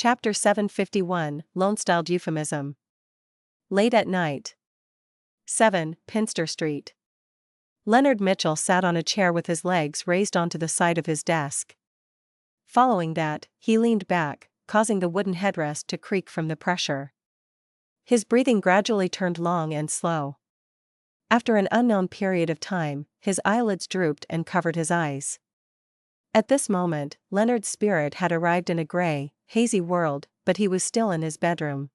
Chapter 751, Loen-styled Euphemism. Late at night. 7, Pinster Street. Leonard Mitchell sat on a chair with his legs raised onto the side of his desk. Following that, he leaned back, causing the wooden headrest to creak from the pressure. His breathing gradually turned long and slow. After an unknown period of time, his eyelids drooped and covered his eyes. At this moment, Leonard's spirit had arrived in a gray, hazy world, but he was still in his bedroom.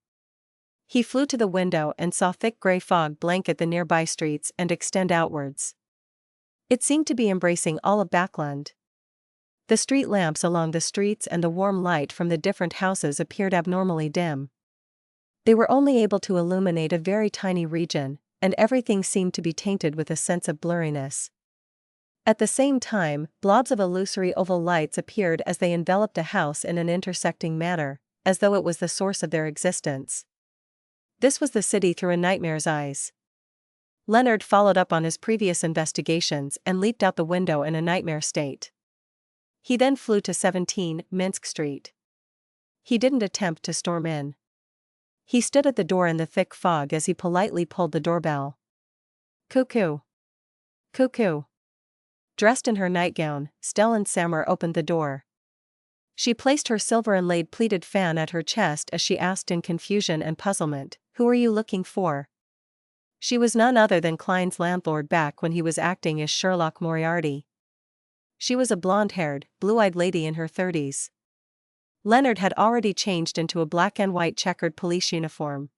He flew to the window and saw thick gray fog blanket the nearby streets and extend outwards. It seemed to be embracing all of Backland. The street lamps along the streets and the warm light from the different houses appeared abnormally dim. They were only able to illuminate a very tiny region, and everything seemed to be tainted with a sense of blurriness. At the same time, blobs of illusory oval lights appeared as they enveloped a house in an intersecting manner, as though it was the source of their existence. This was the city through a nightmare's eyes. Leonard followed up on his previous investigations and leaped out the window in a nightmare state. He then flew to 17 Minsk Street. He didn't attempt to storm in. He stood at the door in the thick fog as he politely pulled the doorbell. Cuckoo. Cuckoo. Dressed in her nightgown, Stellan Sammer opened the door. She placed her silver-inlaid pleated fan at her chest as she asked in confusion and puzzlement, "Who are you looking for?" She was none other than Klein's landlord back when he was acting as Sherlock Moriarty. She was a blonde-haired, blue-eyed lady in her 30s. Leonard had already changed into a black and white checkered police uniform.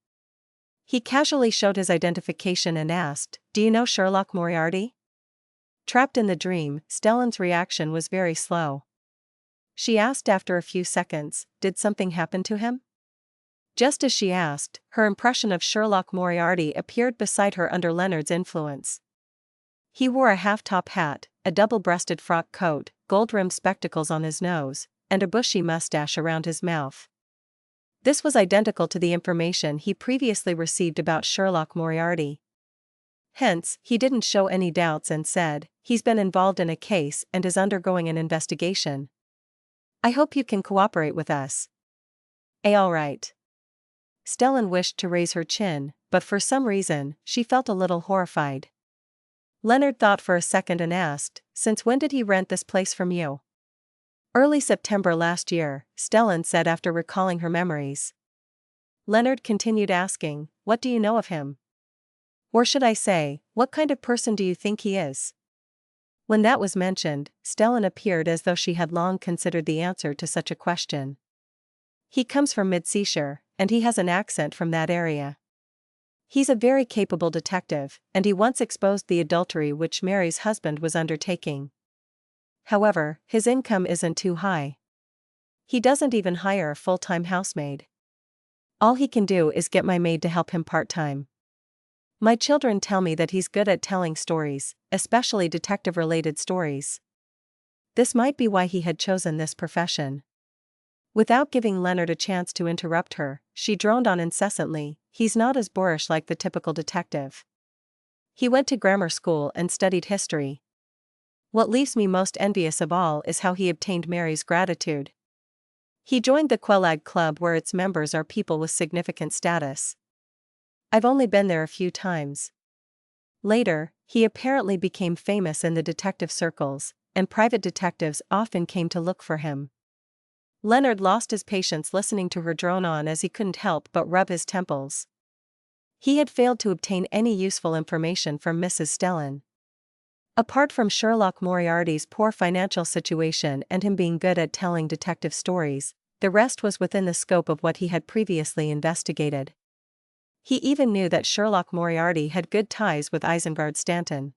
He casually showed his identification and asked, "Do you know Sherlock Moriarty?" Trapped in the dream, Stellan's reaction was very slow. She asked after a few seconds, "Did something happen to him?" Just as she asked, her impression of Sherlock Moriarty appeared beside her under Leonard's influence. He wore a half-top hat, a double-breasted frock coat, gold-rimmed spectacles on his nose, and a bushy mustache around his mouth. This was identical to the information he previously received about Sherlock Moriarty. Hence, he didn't show any doubts and said, "He's been involved in a case and is undergoing an investigation. I hope you can cooperate with us." All right. Stellan wished to raise her chin, but for some reason, she felt a little horrified. Leonard thought for a second and asked, "Since when did he rent this place from you?" "Early September last year," Stellan said after recalling her memories. Leonard continued asking, "What do you know of him? Or should I say, what kind of person do you think he is?" When that was mentioned, Stellan appeared as though she had long considered the answer to such a question. "He comes from Mid-Seashire, and he has an accent from that area. He's a very capable detective, and he once exposed the adultery which Mary's husband was undertaking. However, his income isn't too high. He doesn't even hire a full-time housemaid. All he can do is get my maid to help him part-time. My children tell me that he's good at telling stories, especially detective-related stories. This might be why he had chosen this profession." Without giving Leonard a chance to interrupt her, she droned on incessantly, "He's not as boorish like the typical detective. He went to grammar school and studied history. What leaves me most envious of all is how he obtained Mary's gratitude. He joined the Quelag Club where its members are people with significant status. I've only been there a few times. Later, he apparently became famous in the detective circles, and private detectives often came to look for him." Leonard lost his patience listening to her drone on as he couldn't help but rub his temples. He had failed to obtain any useful information from Mrs. Stellan. Apart from Sherlock Moriarty's poor financial situation and him being good at telling detective stories, the rest was within the scope of what he had previously investigated. He even knew that Sherlock Moriarty had good ties with Isengard Stanton.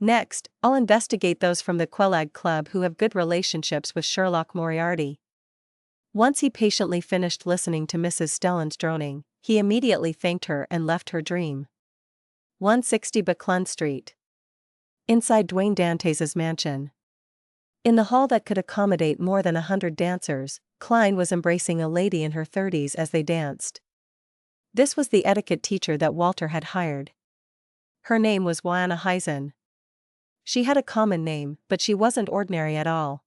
"Next, I'll investigate those from the Quelag Club who have good relationships with Sherlock Moriarty." Once he patiently finished listening to Mrs. Stellan's droning, he immediately thanked her and left her dream. 160 Buckland Street. Inside Dwayne Dantes' mansion. In the hall that could accommodate more than 100 dancers, Klein was embracing a lady in her 30s as they danced. This was the etiquette teacher that Walter had hired. Her name was Joanna Heisen. She had a common name, but she wasn't ordinary at all.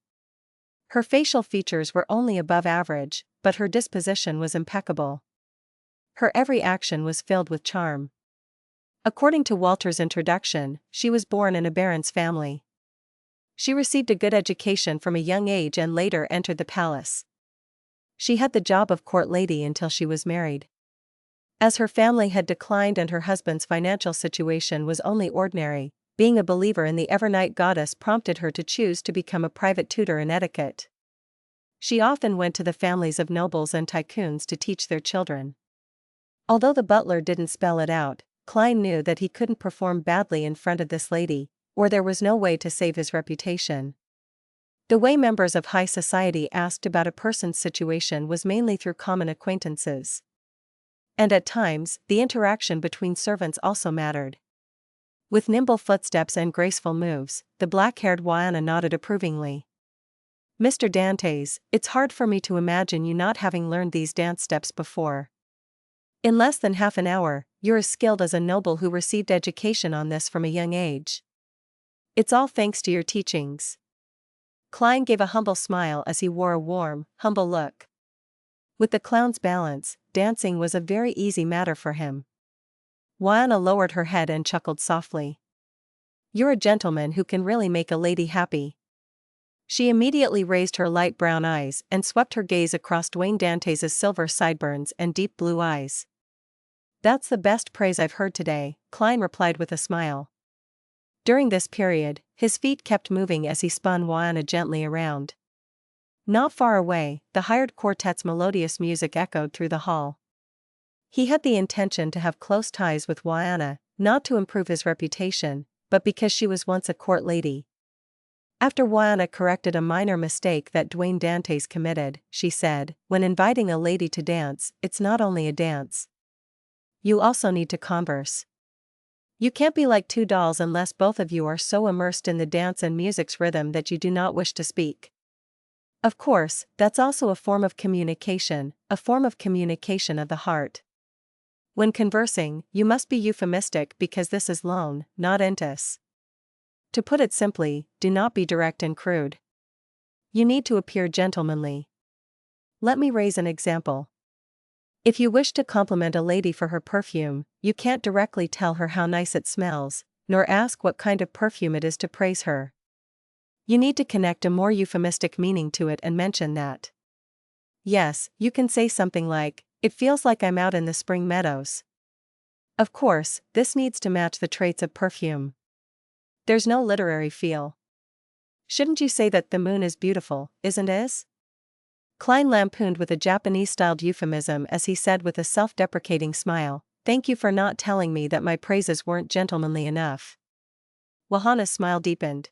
Her facial features were only above average, but her disposition was impeccable. Her every action was filled with charm. According to Walter's introduction, she was born in a baron's family. She received a good education from a young age and later entered the palace. She had the job of court lady until she was married. As her family had declined and her husband's financial situation was only ordinary, being a believer in the Evernight goddess prompted her to choose to become a private tutor in etiquette. She often went to the families of nobles and tycoons to teach their children. Although the butler didn't spell it out, Klein knew that he couldn't perform badly in front of this lady, or there was no way to save his reputation. The way members of high society asked about a person's situation was mainly through common acquaintances. And at times, the interaction between servants also mattered. With nimble footsteps and graceful moves, the black-haired Wyanna nodded approvingly. "Mr. Deities, it's hard for me to imagine you not having learned these dance steps before. In less than half an hour, you're as skilled as a noble who received education on this from a young age. It's all thanks to your teachings." Klein gave a humble smile as he wore a warm, humble look. With the clown's balance, dancing was a very easy matter for him. Wyanna lowered her head and chuckled softly. "You're a gentleman who can really make a lady happy." She immediately raised her light brown eyes and swept her gaze across Dwayne Dantes' silver sideburns and deep blue eyes. "That's the best praise I've heard today," Klein replied with a smile. During this period, his feet kept moving as he spun Wyanna gently around. Not far away, the hired quartet's melodious music echoed through the hall. He had the intention to have close ties with Wyanna, not to improve his reputation, but because she was once a court lady. After Wyanna corrected a minor mistake that Dwayne Dantes committed, she said, "When inviting a lady to dance, it's not only a dance. You also need to converse. You can't be like two dolls unless both of you are so immersed in the dance and music's rhythm that you do not wish to speak. Of course, that's also a form of communication of the heart. When conversing, you must be euphemistic because this is Loen, not Intis. To put it simply, do not be direct and crude. You need to appear gentlemanly. Let me raise an example. If you wish to compliment a lady for her perfume, you can't directly tell her how nice it smells, nor ask what kind of perfume it is to praise her. You need to connect a more euphemistic meaning to it and mention that. Yes, you can say something like, "It feels like I'm out in the spring meadows." Of course, this needs to match the traits of perfume. There's no literary feel. Shouldn't you say that the moon is beautiful, isn't it? Klein lampooned with a Japanese-styled euphemism as he said with a self-deprecating smile, "Thank you for not telling me that my praises weren't gentlemanly enough." Wahana's smile deepened.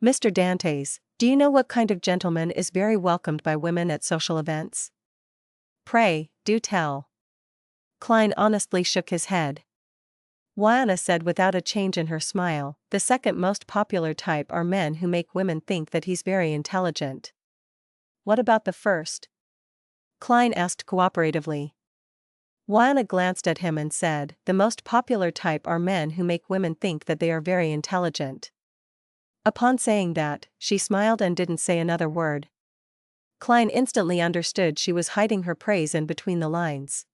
"Mr. Dantes, do you know what kind of gentleman is very welcomed by women at social events?" "Pray, do tell." Klein honestly shook his head. Wyanna said without a change in her smile, "The second most popular type are men who make women think that he's very intelligent." "What about the first?" Klein asked cooperatively. Wyanna glanced at him and said, "The most popular type are men who make women think that they are very intelligent." Upon saying that, she smiled and didn't say another word. Klein instantly understood she was hiding her praise in between the lines.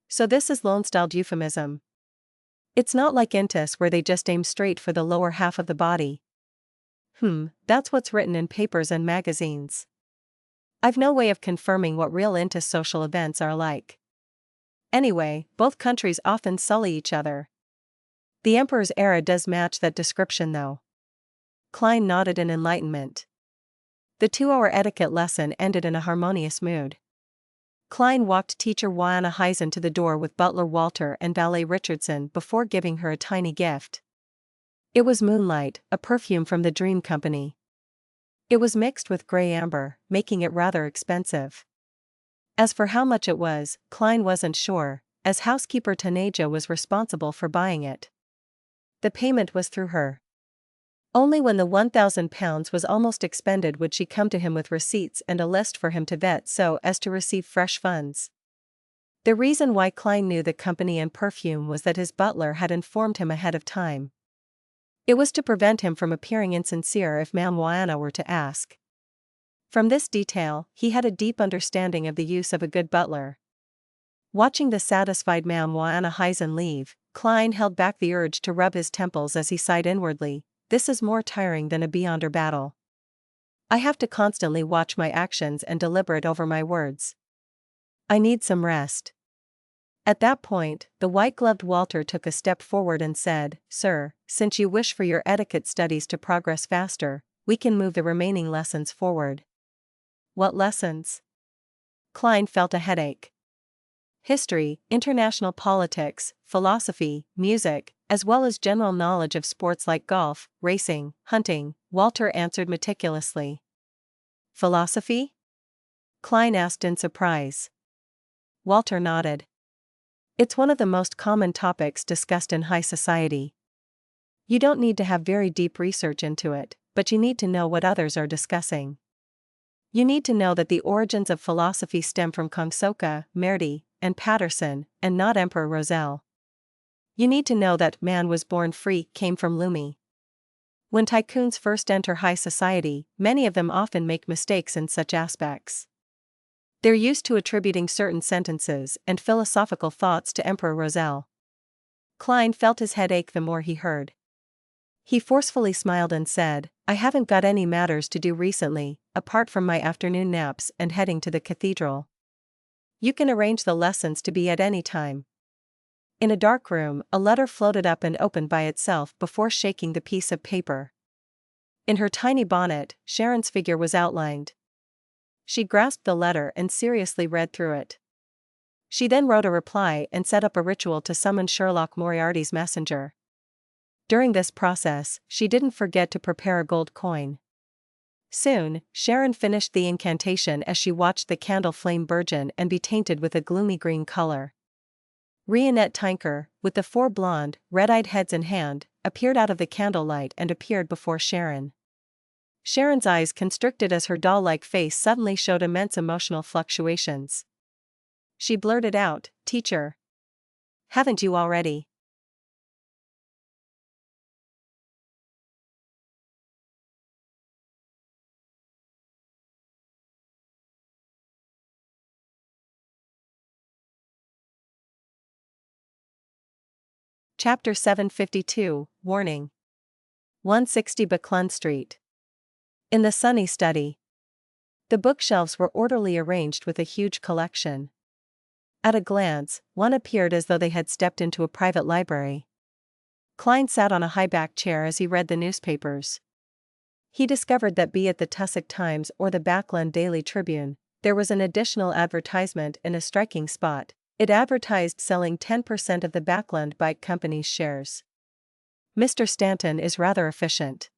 So this is Loen-styled euphemism. It's not like Intis where they just aim straight for the lower half of the body. That's what's written in papers and magazines. I've no way of confirming what real Intis social events are like. Anyway, both countries often sully each other. The Emperor's era does match that description though. Klein nodded in enlightenment. The 2-hour etiquette lesson ended in a harmonious mood. Klein walked teacher Wyanna Heisen to the door with butler Walter and valet Richardson before giving her a tiny gift. It was Moonlight, a perfume from the Dream Company. It was mixed with grey amber, making it rather expensive. As for how much it was, Klein wasn't sure, as housekeeper Tanaja was responsible for buying it. The payment was through her. Only when the £1,000 was almost expended would she come to him with receipts and a list for him to vet so as to receive fresh funds. The reason why Klein knew the company and perfume was that his butler had informed him ahead of time. It was to prevent him from appearing insincere if Ma'am Wyanna were to ask. From this detail, he had a deep understanding of the use of a good butler. Watching the satisfied man Heisen leave, Klein held back the urge to rub his temples as he sighed inwardly. This is more tiring than a beyonder battle. I have to constantly watch my actions and deliberate over my words. I need some rest. At that point, the white-gloved Walter took a step forward and said, "Sir, since you wish for your etiquette studies to progress faster, we can move the remaining lessons forward." What lessons? Klein felt a headache. History, international politics, philosophy, music, as well as general knowledge of sports like golf, racing, hunting, Walter answered meticulously. Philosophy? Klein asked in surprise. Walter nodded. It's one of the most common topics discussed in high society. You don't need to have very deep research into it, but you need to know what others are discussing. You need to know that the origins of philosophy stem from Kongsoka, Merdi, and Patterson, and not Emperor Roselle. You need to know that man was born free came from Lumi. When tycoons first enter high society, many of them often make mistakes in such aspects. They're used to attributing certain sentences and philosophical thoughts to Emperor Roselle. Klein felt his head ache the more he heard. He forcefully smiled and said, "I haven't got any matters to do recently, apart from my afternoon naps and heading to the cathedral. You can arrange the lessons to be at any time." In a dark room, a letter floated up and opened by itself before shaking the piece of paper. In her tiny bonnet, Sharon's figure was outlined. She grasped the letter and seriously read through it. She then wrote a reply and set up a ritual to summon Sherlock Moriarty's messenger. During this process, she didn't forget to prepare a gold coin. Soon, Sharon finished the incantation as she watched the candle flame burgeon and be tainted with a gloomy green color. Rionette Tinker, with the 4 blonde, red-eyed heads in hand, appeared out of the candlelight and appeared before Sharon. Sharon's eyes constricted as her doll-like face suddenly showed immense emotional fluctuations. She blurted out, "Teacher. Haven't you already?" Chapter 752, Warning. 160 Buckland Street. In the sunny study. The bookshelves were orderly arranged with a huge collection. At a glance, one appeared as though they had stepped into a private library. Klein sat on a high-backed chair as he read the newspapers. He discovered that be it the Tussock Times or the Backland Daily Tribune, there was an additional advertisement in a striking spot. It advertised selling 10% of the Backland Bike Company's shares. "Mr. Stanton is rather efficient.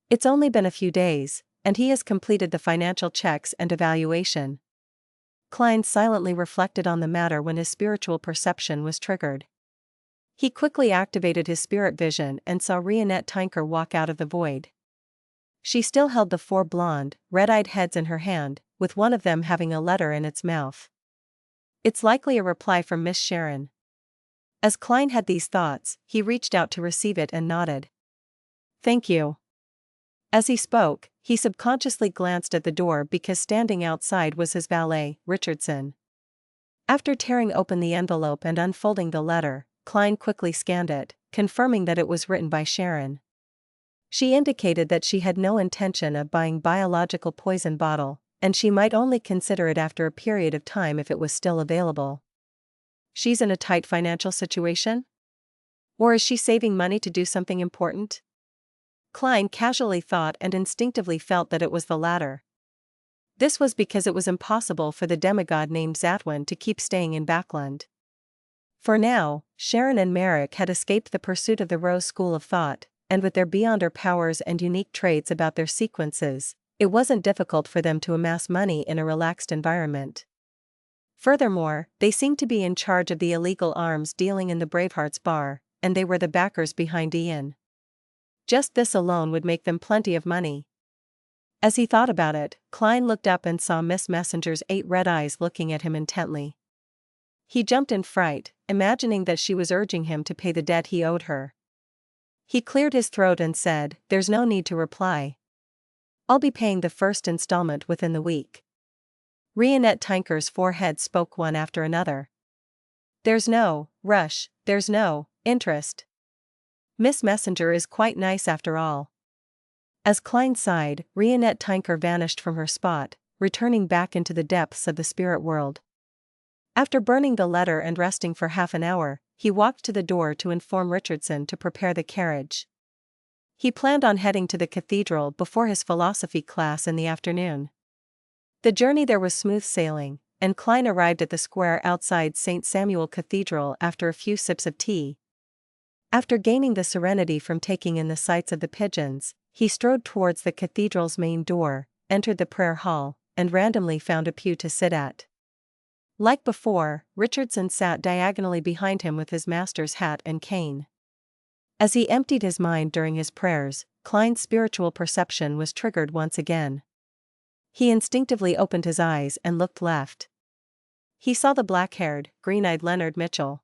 It's only been a few days, and he has completed the financial checks and evaluation." Klein silently reflected on the matter when his spiritual perception was triggered. He quickly activated his spirit vision and saw Rionette Tinker walk out of the void. She still held the 4 blonde, red-eyed heads in her hand, with one of them having a letter in its mouth. "It's likely a reply from Miss Sharon." As Klein had these thoughts, he reached out to receive it and nodded. "Thank you." As he spoke, he subconsciously glanced at the door because standing outside was his valet, Richardson. After tearing open the envelope and unfolding the letter, Klein quickly scanned it, confirming that it was written by Sharon. She indicated that she had no intention of buying biological poison bottle, and she might only consider it after a period of time if it was still available. She's in a tight financial situation? Or is she saving money to do something important? Klein casually thought and instinctively felt that it was the latter. This was because it was impossible for the demigod named Zatwin to keep staying in Backland. For now, Sharon and Merrick had escaped the pursuit of the Rose School of Thought, and with their beyonder powers and unique traits about their sequences, it wasn't difficult for them to amass money in a relaxed environment. Furthermore, they seemed to be in charge of the illegal arms dealing in the Bravehearts bar, and they were the backers behind Ian. Just this alone would make them plenty of money. As he thought about it, Klein looked up and saw Miss Messenger's 8 red eyes looking at him intently. He jumped in fright, imagining that she was urging him to pay the debt he owed her. He cleared his throat and said, "There's no need to reply. I'll be paying the first installment within the week. Reanette Tinker's forehead spoke one after another. There's no rush, there's no interest. Miss Messenger is quite nice after all. As Klein sighed, Reanette Tinker vanished from her spot, returning back into the depths of the spirit world. After burning the letter and resting for half an hour, he walked to the door to inform Richardson to prepare the carriage. He planned on heading to the cathedral before his philosophy class in the afternoon. The journey there was smooth sailing, and Klein arrived at the square outside St. Samuel Cathedral after a few sips of tea. After gaining the serenity from taking in the sights of the pigeons, he strode towards the cathedral's main door, entered the prayer hall, and randomly found a pew to sit at. Like before, Richardson sat diagonally behind him with his master's hat and cane. As he emptied his mind during his prayers, Klein's spiritual perception was triggered once again. He instinctively opened his eyes and looked left. He saw the black-haired, green-eyed Leonard Mitchell.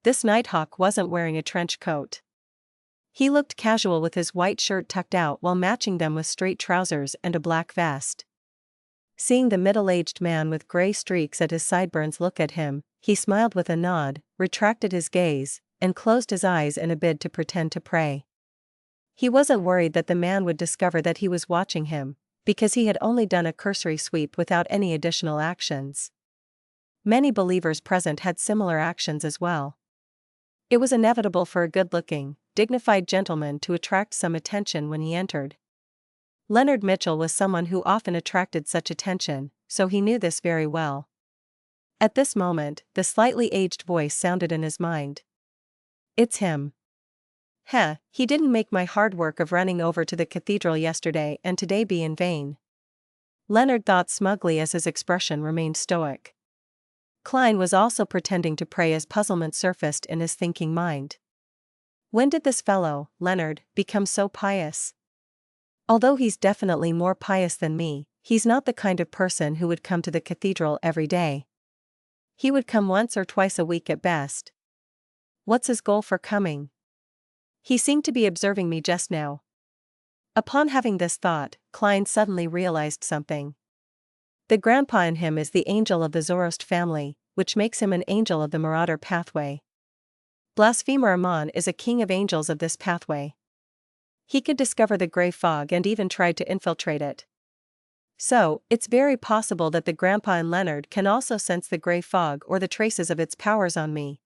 This nighthawk wasn't wearing a trench coat. He looked casual with his white shirt tucked out while matching them with straight trousers and a black vest. Seeing the middle-aged man with gray streaks at his sideburns look at him, he smiled with a nod, retracted his gaze, and closed his eyes in a bid to pretend to pray. He wasn't worried that the man would discover that he was watching him, because he had only done a cursory sweep without any additional actions. Many believers present had similar actions as well. It was inevitable for a good-looking, dignified gentleman to attract some attention when he entered. Leonard Mitchell was someone who often attracted such attention, so he knew this very well. At this moment, the slightly aged voice sounded in his mind. It's him. He didn't make my hard work of running over to the cathedral yesterday and today be in vain. Leonard thought smugly as his expression remained stoic. Klein was also pretending to pray as puzzlement surfaced in his thinking mind. When did this fellow, Leonard, become so pious? Although he's definitely more pious than me, he's not the kind of person who would come to the cathedral every day. He would come once or twice a week at best. What's his goal for coming? He seemed to be observing me just now. Upon having this thought, Klein suddenly realized something. The grandpa in him is the angel of the Zoroast family, which makes him an angel of the Marauder pathway. Blasphemer Amon is a king of angels of this pathway. He could discover the gray fog and even tried to infiltrate it. So, it's very possible that the grandpa in Leonard can also sense the gray fog or the traces of its powers on me.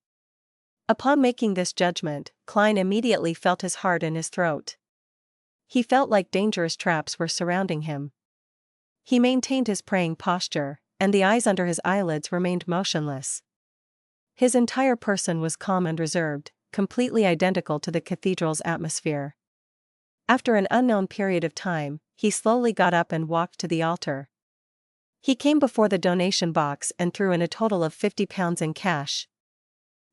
Upon making this judgment, Klein immediately felt his heart in his throat. He felt like dangerous traps were surrounding him. He maintained his praying posture, and the eyes under his eyelids remained motionless. His entire person was calm and reserved, completely identical to the cathedral's atmosphere. After an unknown period of time, he slowly got up and walked to the altar. He came before the donation box and threw in a total of £50 in cash.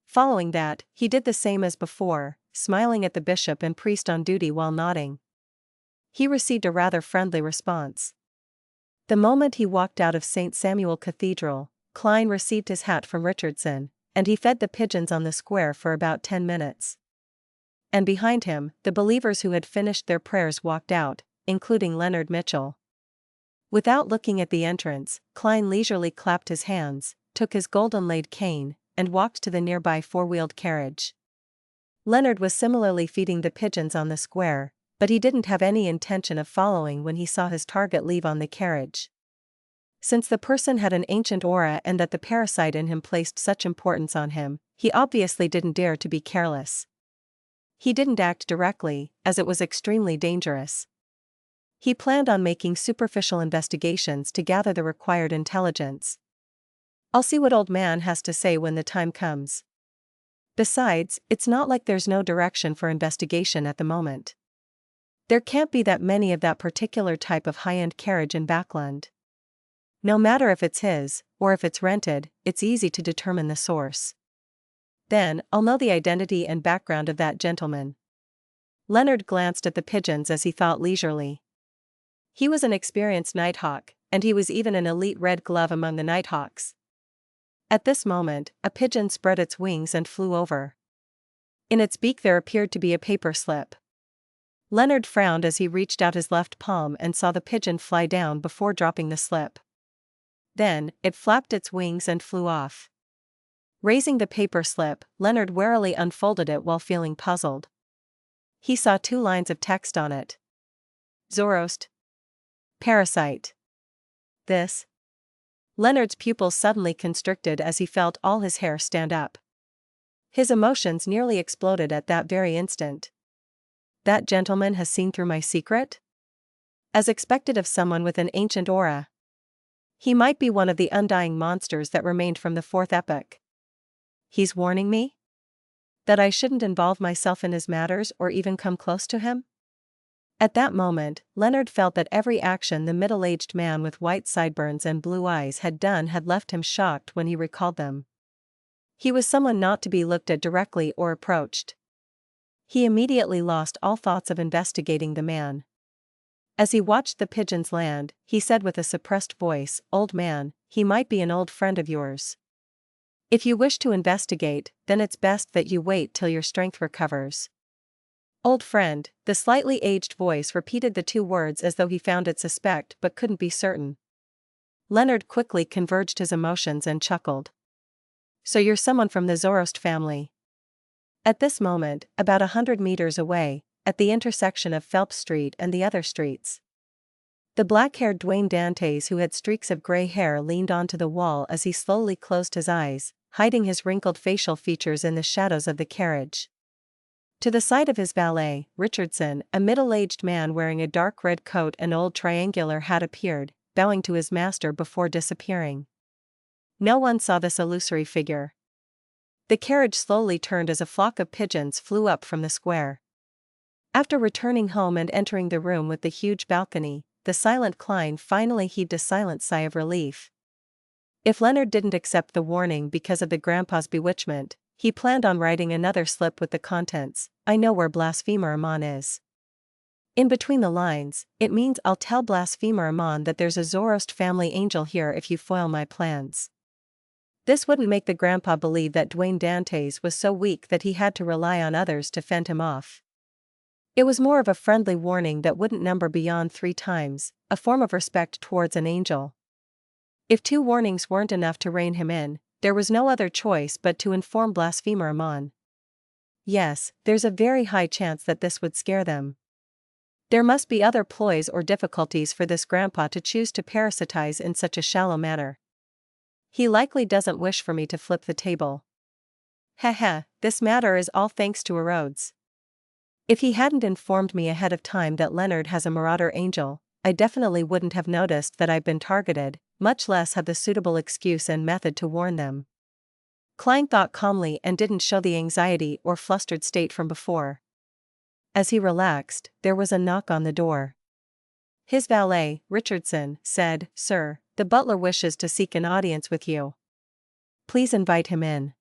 Following that, he did the same as before, smiling at the bishop and priest on duty while nodding. He received a rather friendly response. The moment he walked out of St. Samuel Cathedral, Klein received his hat from Richardson, and he fed the pigeons on the square for about 10 minutes. And behind him, the believers who had finished their prayers walked out, including Leonard Mitchell. Without looking at the entrance, Klein leisurely clapped his hands, took his golden-laid cane, and walked to the nearby four-wheeled carriage. Leonard was similarly feeding the pigeons on the square, but he didn't have any intention of following when he saw his target leave on the carriage. Since the person had an ancient aura and that the parasite in him placed such importance on him, he obviously didn't dare to be careless. He didn't act directly, as it was extremely dangerous. He planned on making superficial investigations to gather the required intelligence. I'll see what old man has to say when the time comes. Besides, it's not like there's no direction for investigation at the moment. There can't be that many of that particular type of high-end carriage in Backland. No matter if it's his, or if it's rented, it's easy to determine the source. Then, I'll know the identity and background of that gentleman. Leonard glanced at the pigeons as he thought leisurely. He was an experienced nighthawk, and he was even an elite red glove among the nighthawks. At this moment, a pigeon spread its wings and flew over. In its beak there appeared to be a paper slip. Leonard frowned as he reached out his left palm and saw the pigeon fly down before dropping the slip. Then, it flapped its wings and flew off. Raising the paper slip, Leonard warily unfolded it while feeling puzzled. He saw 2 lines of text on it. Zoroast. Parasite. This. Leonard's pupils suddenly constricted as he felt all his hair stand up. His emotions nearly exploded at that very instant. That gentleman has seen through my secret? As expected of someone with an ancient aura. He might be one of the undying monsters that remained from the 4th epoch. He's warning me? That I shouldn't involve myself in his matters or even come close to him? At that moment, Leonard felt that every action the middle-aged man with white sideburns and blue eyes had done had left him shocked when he recalled them. He was someone not to be looked at directly or approached. He immediately lost all thoughts of investigating the man. As he watched the pigeons land, he said with a suppressed voice, "Old man, he might be an old friend of yours. If you wish to investigate, then it's best that you wait till your strength recovers." Old friend, the slightly aged voice repeated the 2 words as though he found it suspect but couldn't be certain. Leonard quickly converged his emotions and chuckled. So you're someone from the Zoroast family. At this moment, about 100 meters away, at the intersection of Phelps Street and the other streets, the black-haired Deities who had streaks of gray hair leaned onto the wall as he slowly closed his eyes, hiding his wrinkled facial features in the shadows of the carriage. To the side of his valet, Richardson, a middle-aged man wearing a dark red coat and old triangular hat appeared, bowing to his master before disappearing. No one saw this illusory figure. The carriage slowly turned as a flock of pigeons flew up from the square. After returning home and entering the room with the huge balcony, the silent Klein finally heaved a silent sigh of relief. If Leonard didn't accept the warning because of the grandpa's bewitchment, he planned on writing another slip with the contents, "I know where Blasphemer Amon is." In between the lines, it means I'll tell Blasphemer Amon that there's a Zoroast family angel here if you foil my plans. This wouldn't make the grandpa believe that Deities was so weak that he had to rely on others to fend him off. It was more of a friendly warning that wouldn't number beyond 3 times, a form of respect towards an angel. If 2 warnings weren't enough to rein him in, there was no other choice but to inform Blasphemer Amon. Yes, there's a very high chance that this would scare them. There must be other ploys or difficulties for this grandpa to choose to parasitize in such a shallow manner. He likely doesn't wish for me to flip the table. Heh, this matter is all thanks to Erodes. If he hadn't informed me ahead of time that Leonard has a marauder angel, I definitely wouldn't have noticed that I've been targeted, much less have the suitable excuse and method to warn them. Klein thought calmly and didn't show the anxiety or flustered state from before. As he relaxed, there was a knock on the door. His valet, Richardson, said, "Sir, the butler wishes to seek an audience with you. Please invite him in."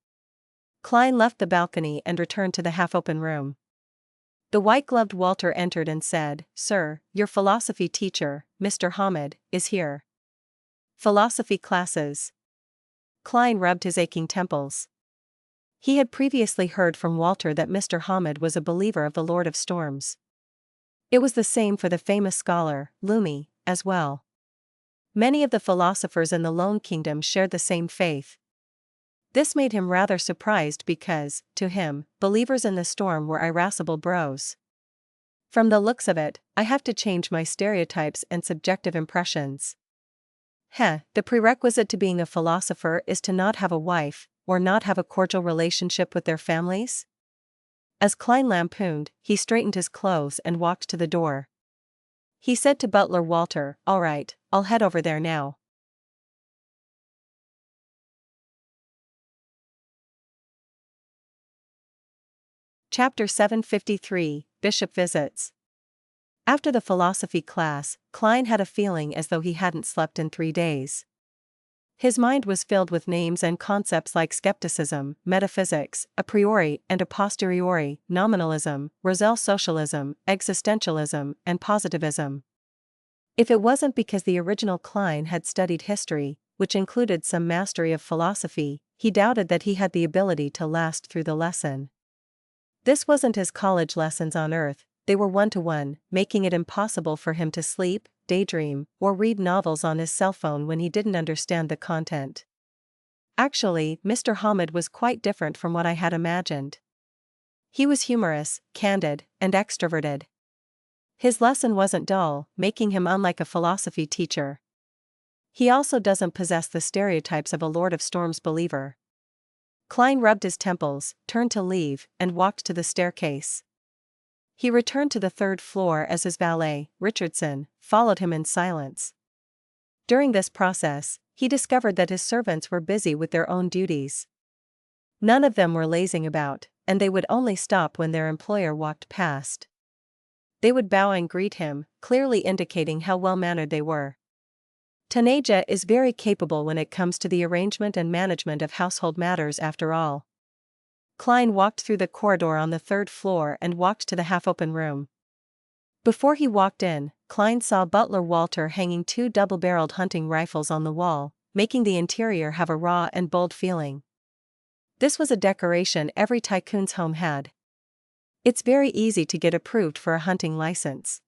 Klein left the balcony and returned to the half-open room. The white-gloved Walter entered and said, "Sir, your philosophy teacher, Mr. Hamid, is here." Philosophy classes. Klein rubbed his aching temples. He had previously heard from Walter that Mr. Hamid was a believer of the Lord of Storms. It was the same for the famous scholar, Lumi, as well. Many of the philosophers in the Lone Kingdom shared the same faith. This made him rather surprised because, to him, believers in the storm were irascible bros. From the looks of it, I have to change my stereotypes and subjective impressions. The prerequisite to being a philosopher is to not have a wife, or not have a cordial relationship with their families? As Klein lampooned, he straightened his clothes and walked to the door. He said to butler Walter, "All right, I'll head over there now." Chapter 753, Bishop Visits. After the philosophy class, Klein had a feeling as though he hadn't slept in 3 days. His mind was filled with names and concepts like skepticism, metaphysics, a priori and a posteriori, nominalism, Roselle socialism, existentialism, and positivism. If it wasn't because the original Klein had studied history, which included some mastery of philosophy, he doubted that he had the ability to last through the lesson. This wasn't his college lessons on Earth, they were one-to-one, making it impossible for him to sleep, daydream, or read novels on his cell phone when he didn't understand the content. Actually, Mr. Hamid was quite different from what I had imagined. He was humorous, candid, and extroverted. His lesson wasn't dull, making him unlike a philosophy teacher. He also doesn't possess the stereotypes of a Lord of Storms believer. Klein rubbed his temples, turned to leave, and walked to the staircase. He returned to the third floor as his valet, Richardson, followed him in silence. During this process, he discovered that his servants were busy with their own duties. None of them were lazing about, and they would only stop when their employer walked past. They would bow and greet him, clearly indicating how well-mannered they were. Taneja is very capable when it comes to the arrangement and management of household matters after all. Klein walked through the corridor on the third floor and walked to the half-open room. Before he walked in, Klein saw butler Walter hanging 2 double-barreled hunting rifles on the wall, making the interior have a raw and bold feeling. This was a decoration every tycoon's home had. It's very easy to get approved for a hunting license.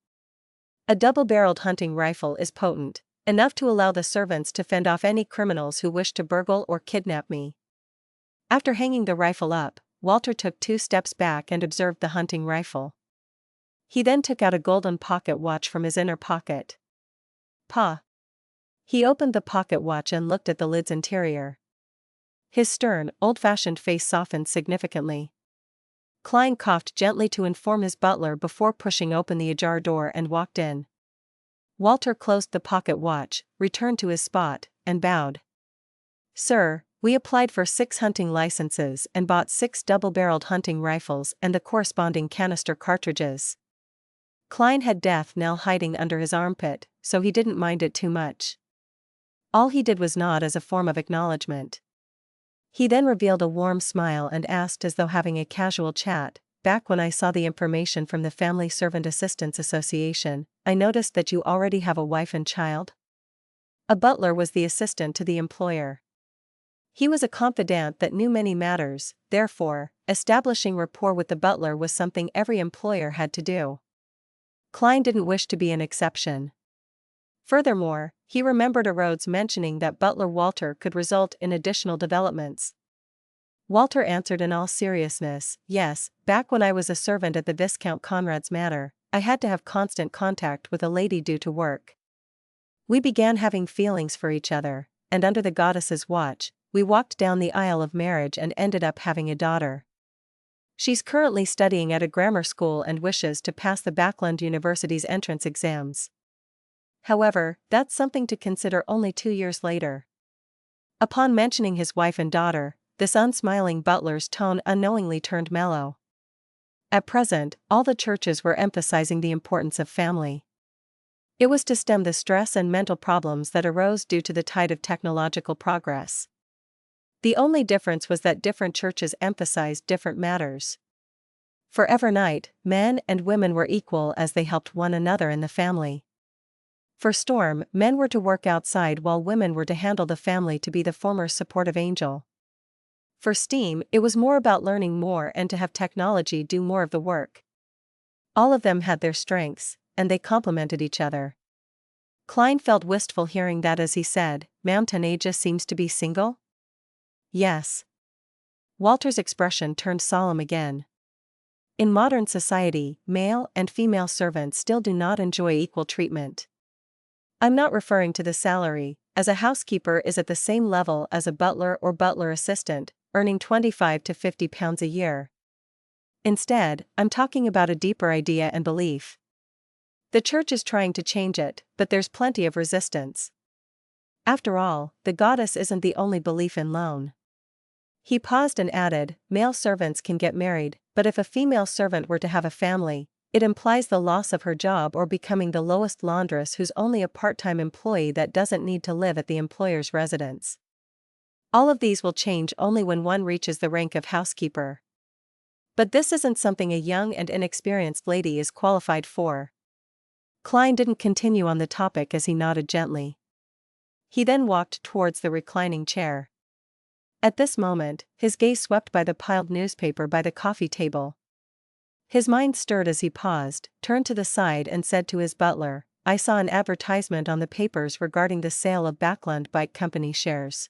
A double-barreled hunting rifle is potent, enough to allow the servants to fend off any criminals who wish to burgle or kidnap me. After hanging the rifle up, Walter took 2 steps back and observed the hunting rifle. He then took out a golden pocket watch from his inner pocket. Pa. He opened the pocket watch and looked at the lid's interior. His stern, old-fashioned face softened significantly. Klein coughed gently to inform his butler before pushing open the ajar door and walked in. Walter closed the pocket watch, returned to his spot, and bowed. Sir, we applied for 6 hunting licenses and bought 6 double-barreled hunting rifles and the corresponding canister cartridges. Klein had death knell hiding under his armpit, so he didn't mind it too much. All he did was nod as a form of acknowledgement. He then revealed a warm smile and asked as though having a casual chat, "Back when I saw the information from the Family Servant Assistants Association, I noticed that you already have a wife and child?" A butler was the assistant to the employer. He was a confidant that knew many matters, therefore, establishing rapport with the butler was something every employer had to do. Klein didn't wish to be an exception. Furthermore, he remembered Rhodes mentioning that butler Walter could result in additional developments. Walter answered in all seriousness, "Yes, back when I was a servant at the Viscount Conrad's manor, I had to have constant contact with a lady due to work. We began having feelings for each other, and under the goddess's watch, we walked down the aisle of marriage and ended up having a daughter. She's currently studying at a grammar school and wishes to pass the Backland University's entrance exams. However, that's something to consider only 2 years later." Upon mentioning his wife and daughter, this unsmiling butler's tone unknowingly turned mellow. At present, all the churches were emphasizing the importance of family. It was to stem the stress and mental problems that arose due to the tide of technological progress. The only difference was that different churches emphasized different matters. For Evernight, men and women were equal as they helped one another in the family. For Storm, men were to work outside while women were to handle the family, to be the former supportive angel. For Steam, it was more about learning more and to have technology do more of the work. All of them had their strengths, and they complemented each other. Klein felt wistful hearing that as he said, "Ma'am Taneja seems to be single?" "Yes." Walter's expression turned solemn again. In modern society, male and female servants still do not enjoy equal treatment. I'm not referring to the salary, as a housekeeper is at the same level as a butler or butler assistant, earning £25 to £50 a year. Instead, I'm talking about a deeper idea and belief. The church is trying to change it, but there's plenty of resistance. After all, the goddess isn't the only belief in Loen. He paused and added, "Male servants can get married, but if a female servant were to have a family, it implies the loss of her job or becoming the lowest laundress who's only a part-time employee that doesn't need to live at the employer's residence. All of these will change only when one reaches the rank of housekeeper. But this isn't something a young and inexperienced lady is qualified for." Klein didn't continue on the topic as he nodded gently. He then walked towards the reclining chair. At this moment, his gaze swept by the piled newspaper by the coffee table. His mind stirred as he paused, turned to the side and said to his butler, "I saw an advertisement on the papers regarding the sale of Backland Bike Company shares.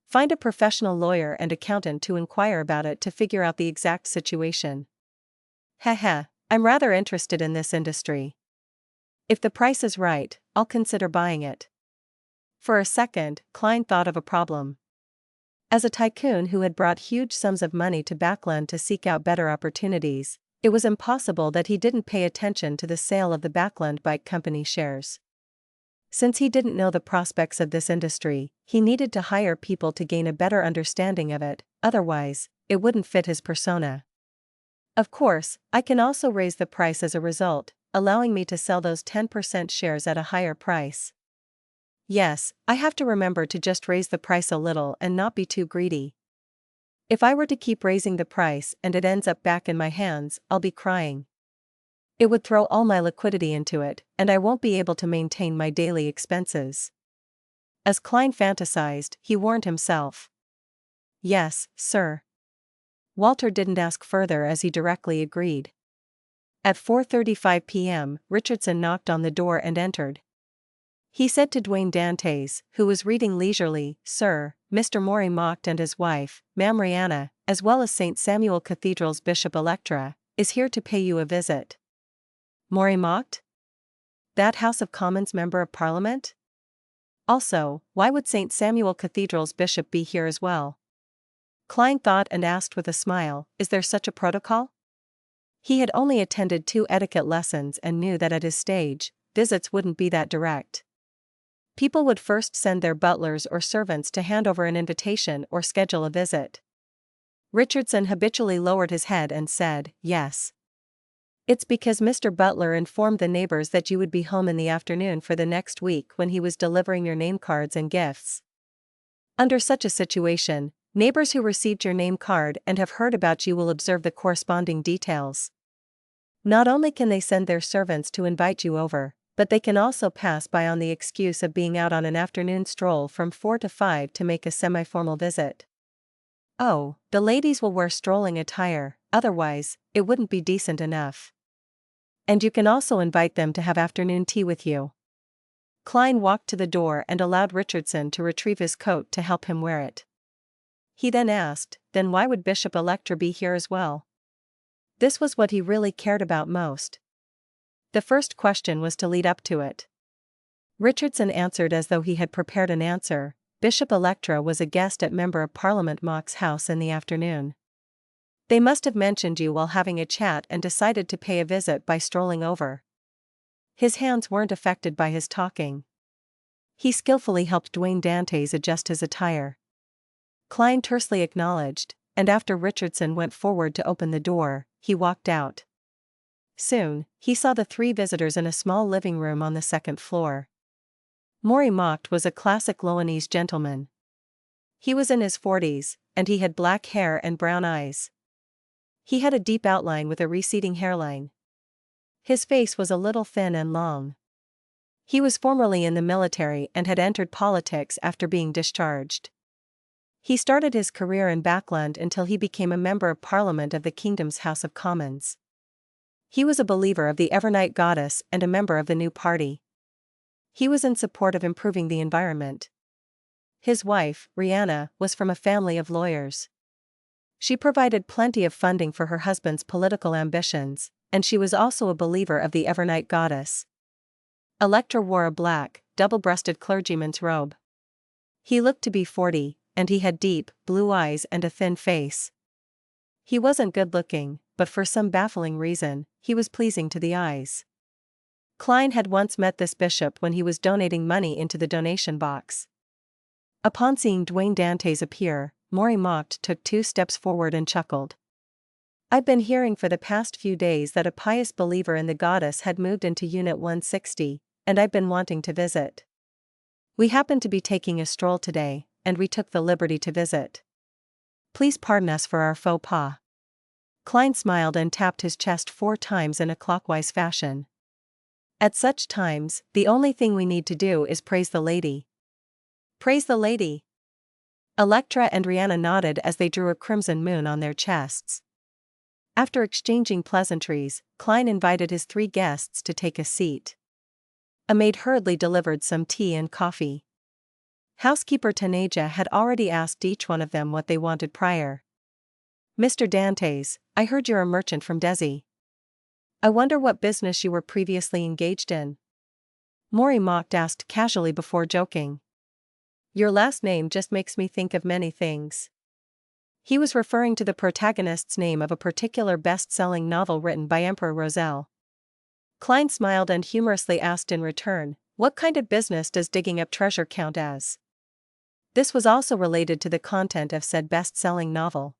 Find a professional lawyer and accountant to inquire about it to figure out the exact situation." Heh, I'm rather interested in this industry. If the price is right, I'll consider buying it. For a second, Klein thought of a problem. As a tycoon who had brought huge sums of money to Backland to seek out better opportunities, it was impossible that he didn't pay attention to the sale of the Backland Bike Company shares. Since he didn't know the prospects of this industry, he needed to hire people to gain a better understanding of it, otherwise, it wouldn't fit his persona. Of course, I can also raise the price as a result, allowing me to sell those 10% shares at a higher price. Yes, I have to remember to just raise the price a little and not be too greedy. If I were to keep raising the price and it ends up back in my hands, I'll be crying. It would throw all my liquidity into it, and I won't be able to maintain my daily expenses. As Klein fantasized, he warned himself. Yes, sir. Walter didn't ask further as he directly agreed. At 4:35 p.m., Richardson knocked on the door and entered. He said to Dwayne Dantes, who was reading leisurely, "Sir, Mr. Maury Mocked and his wife, Ma'am Rihanna, as well as St. Samuel Cathedral's Bishop Electra, is here to pay you a visit." Maury Mocked? That House of Commons Member of Parliament? Also, why would St. Samuel Cathedral's bishop be here as well? Klein thought and asked with a smile, "Is there such a protocol?" He had only attended 2 etiquette lessons and knew that at his stage, visits wouldn't be that direct. People would first send their butlers or servants to hand over an invitation or schedule a visit. Richardson habitually lowered his head and said, "Yes. It's because Mr. Butler informed the neighbors that you would be home in the afternoon for the next week when he was delivering your name cards and gifts. Under such a situation, neighbors who received your name card and have heard about you will observe the corresponding details. Not only can they send their servants to invite you over, but they can also pass by on the excuse of being out on an afternoon stroll from 4 to 5 to make a semi-formal visit. Oh, the ladies will wear strolling attire, otherwise, it wouldn't be decent enough. And you can also invite them to have afternoon tea with you." Klein walked to the door and allowed Richardson to retrieve his coat to help him wear it. He then asked, "Then why would Bishop Electra be here as well?" This was what he really cared about most. The first question was to lead up to it. Richardson answered as though he had prepared an answer. Bishop Electra was a guest at Member of Parliament Mock's house in the afternoon. They must have mentioned you while having a chat and decided to pay a visit by strolling over. His hands weren't affected by his talking. He skillfully helped Dwayne Dantes adjust his attire. Klein tersely acknowledged, and after Richardson went forward to open the door, he walked out. Soon, he saw the 3 visitors in a small living room on the 2nd floor. Maury Mocked was a classic Loenese gentleman. He was in his 40s, and he had black hair and brown eyes. He had a deep outline with a receding hairline. His face was a little thin and long. He was formerly in the military and had entered politics after being discharged. He started his career in Backland until he became a Member of Parliament of the Kingdom's House of Commons. He was a believer of the Evernight Goddess and a member of the New Party. He was in support of improving the environment. His wife, Rihanna, was from a family of lawyers. She provided plenty of funding for her husband's political ambitions, and she was also a believer of the Evernight Goddess. Electra wore a black, double-breasted clergyman's robe. He looked to be 40, and he had deep, blue eyes and a thin face. He wasn't good-looking, but for some baffling reason, he was pleasing to the eyes. Klein had once met this bishop when he was donating money into the donation box. Upon seeing Dwayne Dantes appear, Maury Mocked took 2 steps forward and chuckled. "I've been hearing for the past few days that a pious believer in the goddess had moved into Unit 160, and I've been wanting to visit. We happened to be taking a stroll today, and we took the liberty to visit. Please pardon us for our faux pas." Klein smiled and tapped his chest 4 times in a clockwise fashion. "At such times, the only thing we need to do is praise the lady." "Praise the lady." Electra and Rihanna nodded as they drew a crimson moon on their chests. After exchanging pleasantries, Klein invited his 3 guests to take a seat. A maid hurriedly delivered some tea and coffee. Housekeeper Tanaja had already asked each one of them what they wanted prior. "Mr. Dantes, I heard you're a merchant from Desi. I wonder what business you were previously engaged in?" Maury mocked asked casually before joking. "Your last name just makes me think of many things." He was referring to the protagonist's name of a particular best-selling novel written by Emperor Roselle. Klein smiled and humorously asked in return, "What kind of business does digging up treasure count as?" This was also related to the content of said best-selling novel.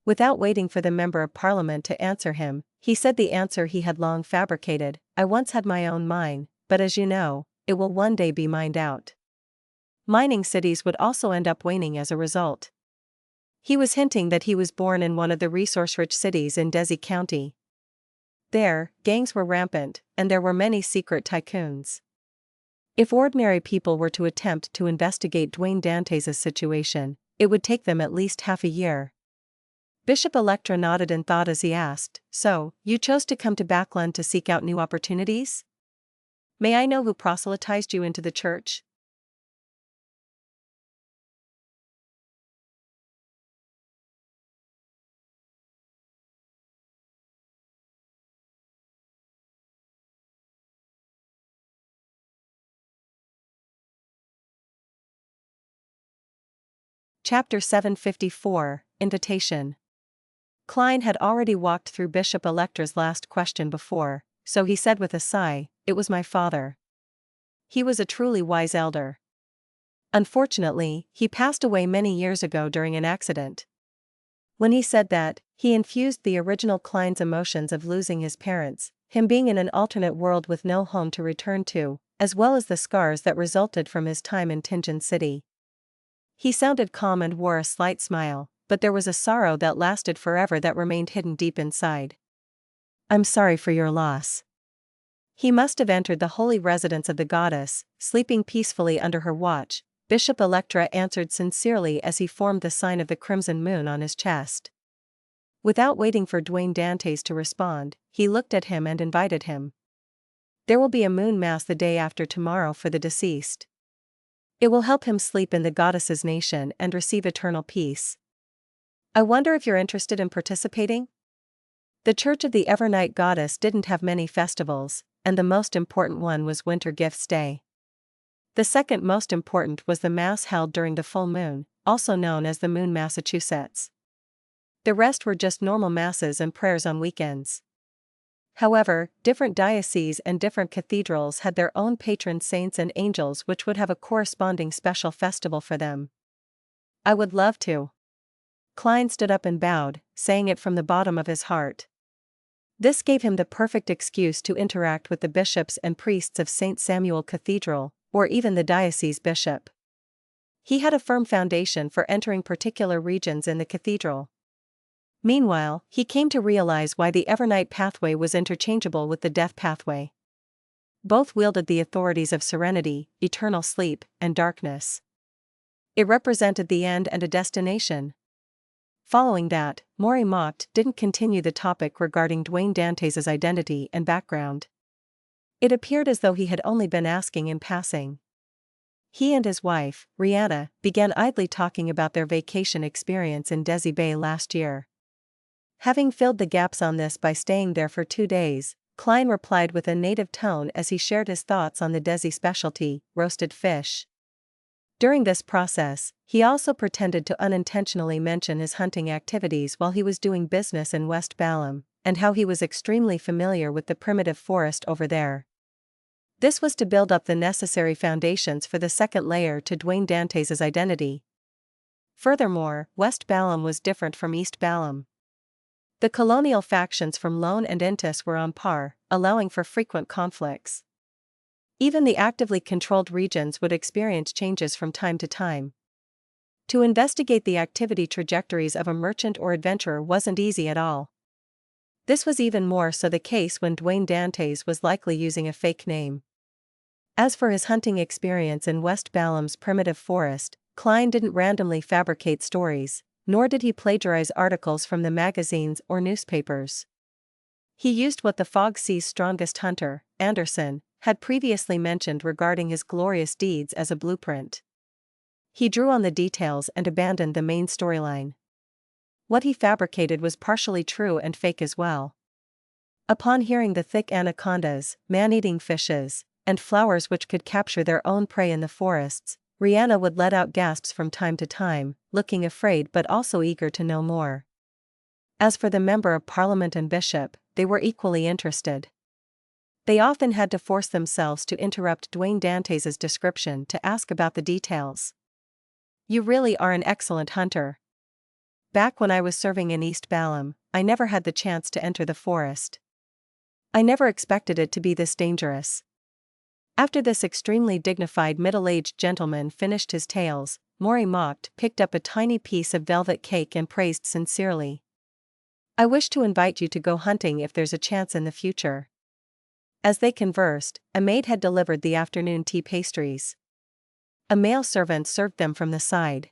Without waiting for the Member of Parliament to answer him, he said the answer he had long fabricated: "I once had my own mine, but as you know, it will one day be mined out." Mining cities would also end up waning as a result. He was hinting that he was born in one of the resource-rich cities in Desi County. There, gangs were rampant, and there were many secret tycoons. If ordinary people were to attempt to investigate Dwayne Dantes' situation, it would take them at least half a year. Bishop Electra nodded in thought as he asked, "So, you chose to come to Backland to seek out new opportunities? May I know who proselytized you into the church?" Chapter 754, Invitation. Klein had already walked through Bishop Electra's last question before, so he said with a sigh, "It was my father. He was a truly wise elder. Unfortunately, he passed away many years ago during an accident." When he said that, he infused the original Klein's emotions of losing his parents, him being in an alternate world with no home to return to, as well as the scars that resulted from his time in Tingen City. He sounded calm and wore a slight smile, but there was a sorrow that lasted forever that remained hidden deep inside. "I'm sorry for your loss." He must have entered the holy residence of the goddess, sleeping peacefully under her watch, Bishop Electra answered sincerely as he formed the sign of the crimson moon on his chest. Without waiting for Dwayne Dantes to respond, he looked at him and invited him. "There will be a moon mass the day after tomorrow for the deceased. It will help him sleep in the goddess's nation and receive eternal peace. I wonder if you're interested in participating?" The Church of the Evernight Goddess didn't have many festivals, and the most important one was Winter Gifts Day. The second most important was the Mass held during the full moon, also known as the Moon Massachusetts. The rest were just normal masses and prayers on weekends. However, different dioceses and different cathedrals had their own patron saints and angels which would have a corresponding special festival for them. "I would love to." Klein stood up and bowed, saying it from the bottom of his heart. This gave him the perfect excuse to interact with the bishops and priests of St. Samuel Cathedral, or even the diocese bishop. He had a firm foundation for entering particular regions in the cathedral. Meanwhile, he came to realize why the Evernight pathway was interchangeable with the death pathway. Both wielded the authorities of serenity, eternal sleep, and darkness. It represented the end and a destination. Following that, Maury mocked didn't continue the topic regarding Dwayne Dantes' identity and background. It appeared as though he had only been asking in passing. He and his wife, Rihanna, began idly talking about their vacation experience in Desi Bay last year. Having filled the gaps on this by staying there for 2 days, Klein replied with a native tone as he shared his thoughts on the Desi specialty, roasted fish. During this process, he also pretended to unintentionally mention his hunting activities while he was doing business in West Balham, and how he was extremely familiar with the primitive forest over there. This was to build up the necessary foundations for the second layer to Dwayne Dantes' identity. Furthermore, West Balham was different from East Balham. The colonial factions from Loen and Intis were on par, allowing for frequent conflicts. Even the actively controlled regions would experience changes from time to time. To investigate the activity trajectories of a merchant or adventurer wasn't easy at all. This was even more so the case when Dwayne Dantes was likely using a fake name. As for his hunting experience in West Balham's primitive forest, Klein didn't randomly fabricate stories, nor did he plagiarize articles from the magazines or newspapers. He used what the Fog Sea's strongest hunter, Anderson, had previously mentioned regarding his glorious deeds as a blueprint. He drew on the details and abandoned the main storyline. What he fabricated was partially true and fake as well. Upon hearing the thick anacondas, man-eating fishes, and flowers which could capture their own prey in the forests, Rihanna would let out gasps from time to time, looking afraid but also eager to know more. As for the Member of Parliament and Bishop, they were equally interested. They often had to force themselves to interrupt Dwayne Dantes' description to ask about the details. "You really are an excellent hunter. Back when I was serving in East Balham, I never had the chance to enter the forest. I never expected it to be this dangerous." After this extremely dignified middle-aged gentleman finished his tales, Maury mocked, picked up a tiny piece of velvet cake and praised sincerely. "I wish to invite you to go hunting if there's a chance in the future." As they conversed, a maid had delivered the afternoon tea pastries. A male servant served them from the side.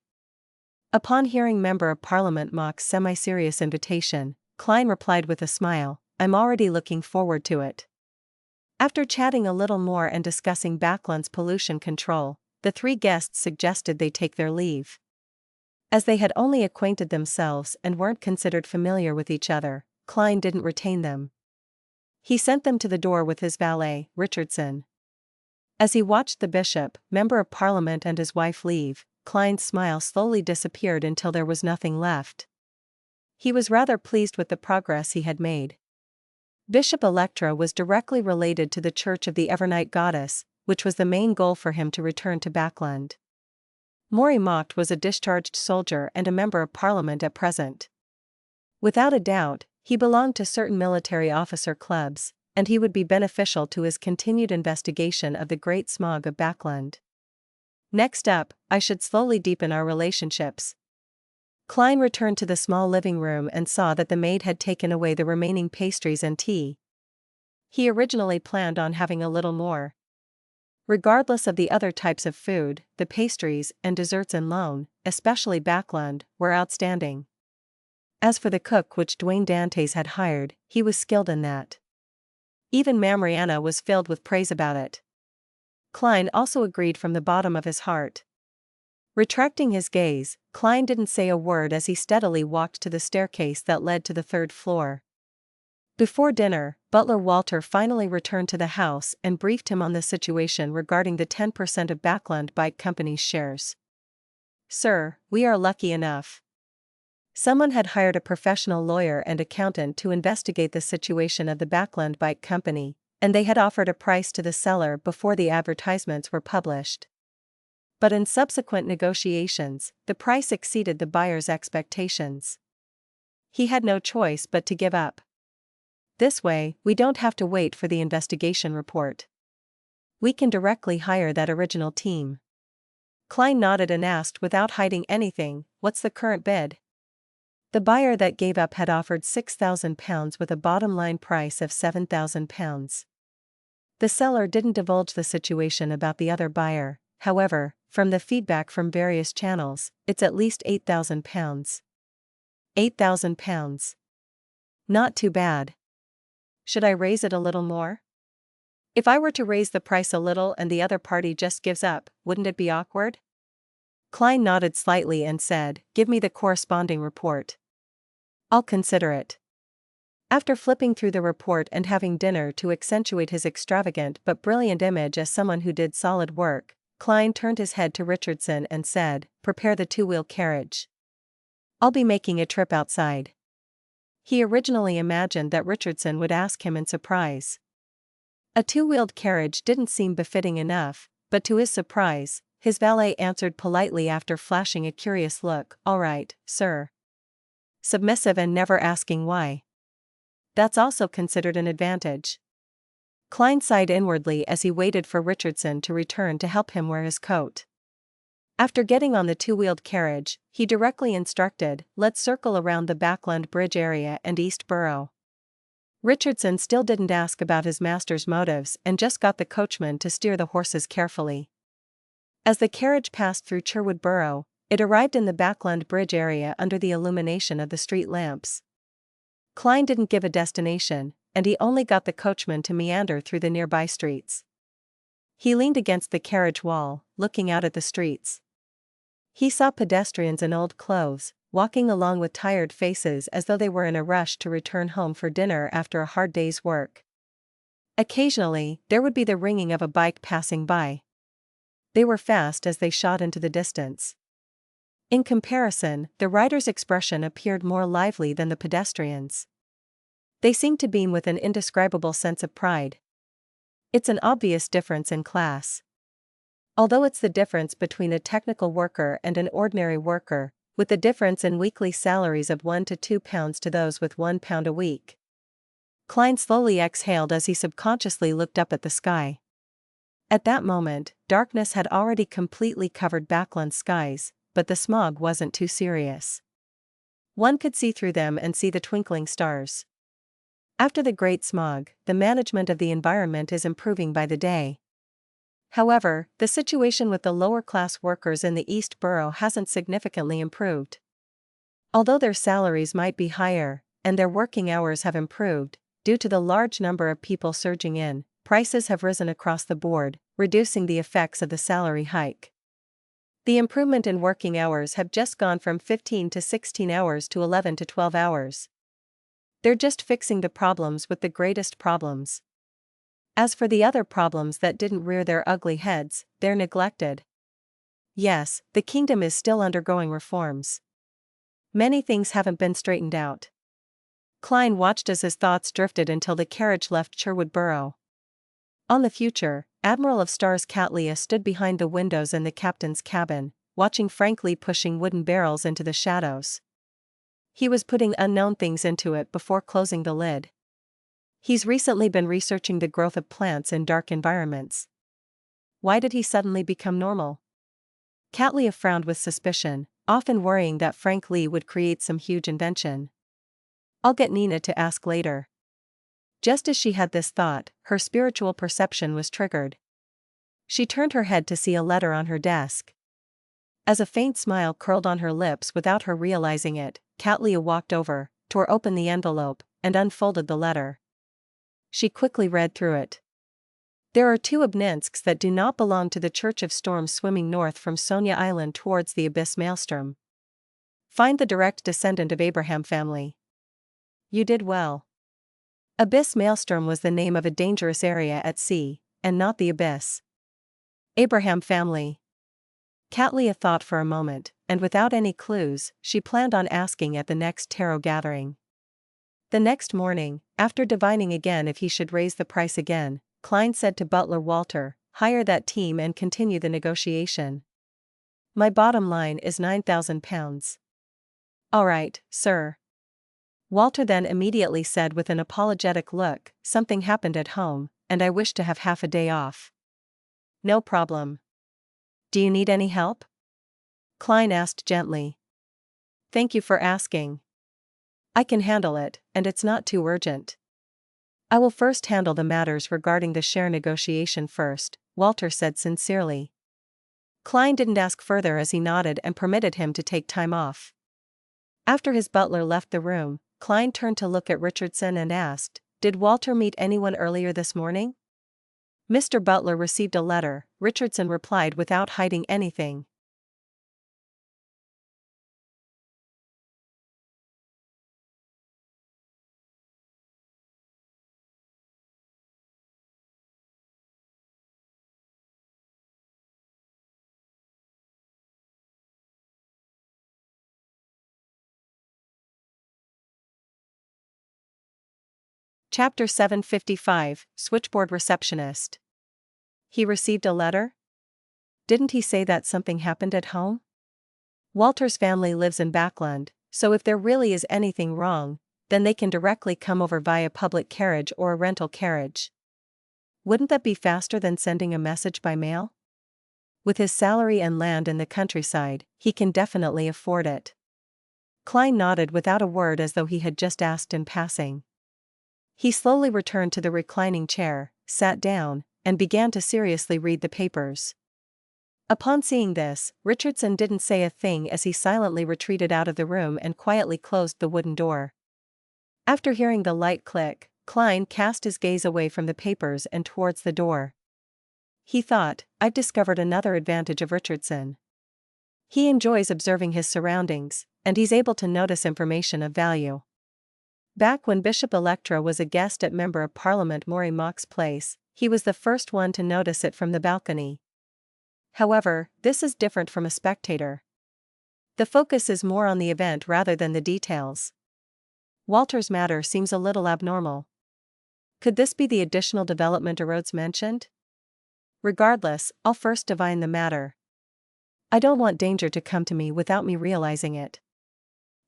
Upon hearing Member of Parliament mock's semi-serious invitation, Klein replied with a smile, "I'm already looking forward to it." After chatting a little more and discussing Backlund's pollution control, the three guests suggested they take their leave. As they had only acquainted themselves and weren't considered familiar with each other, Klein didn't retain them. He sent them to the door with his valet, Richardson. As he watched the Bishop, Member of Parliament and his wife leave, Klein's smile slowly disappeared until there was nothing left. He was rather pleased with the progress he had made. Bishop Electra was directly related to the Church of the Evernight Goddess, which was the main goal for him to return to Backlund. Maury Mocked was a discharged soldier and a Member of Parliament at present. Without a doubt, he belonged to certain military officer clubs, and he would be beneficial to his continued investigation of the Great Smog of Backlund. Next up, I should slowly deepen our relationships. Klein returned to the small living room and saw that the maid had taken away the remaining pastries and tea. He originally planned on having a little more. Regardless of the other types of food, the pastries and desserts in Loen, especially Backlund, were outstanding. As for the cook which Dwayne Dantes had hired, he was skilled in that. Even Mariana was filled with praise about it. Klein also agreed from the bottom of his heart. Retracting his gaze, Klein didn't say a word as he steadily walked to the staircase that led to the third floor. Before dinner, Butler Walter finally returned to the house and briefed him on the situation regarding the 10% of Backlund Bike Company's shares. "Sir, we are lucky enough. Someone had hired a professional lawyer and accountant to investigate the situation of the Backlund Bike Company, and they had offered a price to the seller before the advertisements were published. But in subsequent negotiations, the price exceeded the buyer's expectations. He had no choice but to give up. This way, we don't have to wait for the investigation report. We can directly hire that original team." Klein nodded and asked without hiding anything, "What's the current bid?" The buyer that gave up had offered £6,000 with a bottom-line price of £7,000. The seller didn't divulge the situation about the other buyer, however, from the feedback from various channels, it's at least £8,000. £8,000. Not too bad. Should I raise it a little more? If I were to raise the price a little and the other party just gives up, wouldn't it be awkward? Klein nodded slightly and said, "Give me the corresponding report. I'll consider it." After flipping through the report and having dinner to accentuate his extravagant but brilliant image as someone who did solid work, Klein turned his head to Richardson and said, "Prepare the two-wheel carriage. I'll be making a trip outside." He originally imagined that Richardson would ask him in surprise. A two-wheeled carriage didn't seem befitting enough, but to his surprise, his valet answered politely after flashing a curious look, "All right, sir." Submissive and never asking why. That's also considered an advantage. Klein sighed inwardly as he waited for Richardson to return to help him wear his coat. After getting on the two-wheeled carriage, he directly instructed, "Let's circle around the Backlund Bridge area and East Borough." Richardson still didn't ask about his master's motives and just got the coachman to steer the horses carefully. As the carriage passed through Sherwood Borough, It arrived in the Backland Bridge area under the illumination of the street lamps. Klein didn't give a destination, and he only got the coachman to meander through the nearby streets. He leaned against the carriage wall, looking out at the streets. He saw pedestrians in old clothes, walking along with tired faces as though they were in a rush to return home for dinner after a hard day's work. Occasionally, there would be the ringing of a bike passing by. They were fast as they shot into the distance. In comparison, the rider's expression appeared more lively than the pedestrians'. They seemed to beam with an indescribable sense of pride. It's an obvious difference in class. Although it's the difference between a technical worker and an ordinary worker, with the difference in weekly salaries of £1 to £2 to those with £1 a week. Klein slowly exhaled as he subconsciously looked up at the sky. At that moment, darkness had already completely covered Backland's skies, but the smog wasn't too serious. One could see through them and see the twinkling stars. After the Great Smog, the management of the environment is improving by the day. However, the situation with the lower-class workers in the East Borough hasn't significantly improved. Although their salaries might be higher, and their working hours have improved, due to the large number of people surging in, prices have risen across the board, reducing the effects of the salary hike. The improvement in working hours have just gone from 15 to 16 hours to 11 to 12 hours. They're just fixing the problems with the greatest problems. As for the other problems that didn't rear their ugly heads, they're neglected. Yes, the kingdom is still undergoing reforms. Many things haven't been straightened out. Klein watched as his thoughts drifted until the carriage left Sherwood Borough. On the future, Admiral of Stars Catlia stood behind the windows in the captain's cabin, watching frankly pushing wooden barrels into the shadows. He was putting unknown things into it before closing the lid. He's recently been researching the growth of plants in dark environments. Why did he suddenly become normal? Catlia frowned with suspicion, often worrying that Frank Lee would create some huge invention. I'll get Nina to ask later. Just as she had this thought, her spiritual perception was triggered. She turned her head to see a letter on her desk. As a faint smile curled on her lips without her realizing it, Catlia walked over, tore open the envelope, and unfolded the letter. She quickly read through it. There are 2 Obninsks that do not belong to the Church of Storms swimming north from Sonia Island towards the Abyss Maelstrom. Find the direct descendant of Abraham family. You did well. Abyss Maelstrom was the name of a dangerous area at sea, and not the abyss. Abraham family. Catlia thought for a moment, and without any clues, she planned on asking at the next tarot gathering. The next morning, after divining again if he should raise the price again, Klein said to butler Walter, hire that team and continue the negotiation. My bottom line is £9,000. All right, sir. Walter then immediately said with an apologetic look, something happened at home, and I wish to have half a day off. No problem. Do you need any help? Klein asked gently. Thank you for asking. I can handle it, and it's not too urgent. I will first handle the matters regarding the share negotiation first, Walter said sincerely. Klein didn't ask further as he nodded and permitted him to take time off. After his butler left the room, Klein turned to look at Richardson and asked, Did Walter meet anyone earlier this morning? Mr. Butler received a letter, Richardson replied without hiding anything. Chapter 755, Switchboard Receptionist. He received a letter? Didn't he say that something happened at home? Walter's family lives in Backland, so if there really is anything wrong, then they can directly come over via public carriage or a rental carriage. Wouldn't that be faster than sending a message by mail? With his salary and land in the countryside, he can definitely afford it. Klein nodded without a word as though he had just asked in passing. He slowly returned to the reclining chair, sat down, and began to seriously read the papers. Upon seeing this, Richardson didn't say a thing as he silently retreated out of the room and quietly closed the wooden door. After hearing the light click, Klein cast his gaze away from the papers and towards the door. He thought, I've discovered another advantage of Richardson. He enjoys observing his surroundings, and he's able to notice information of value. Back when Bishop Electra was a guest at Member of Parliament Maury Mock's place, he was the first one to notice it from the balcony. However, this is different from a spectator. The focus is more on the event rather than the details. Walter's matter seems a little abnormal. Could this be the additional development Rhodes mentioned? Regardless, I'll first divine the matter. I don't want danger to come to me without me realizing it.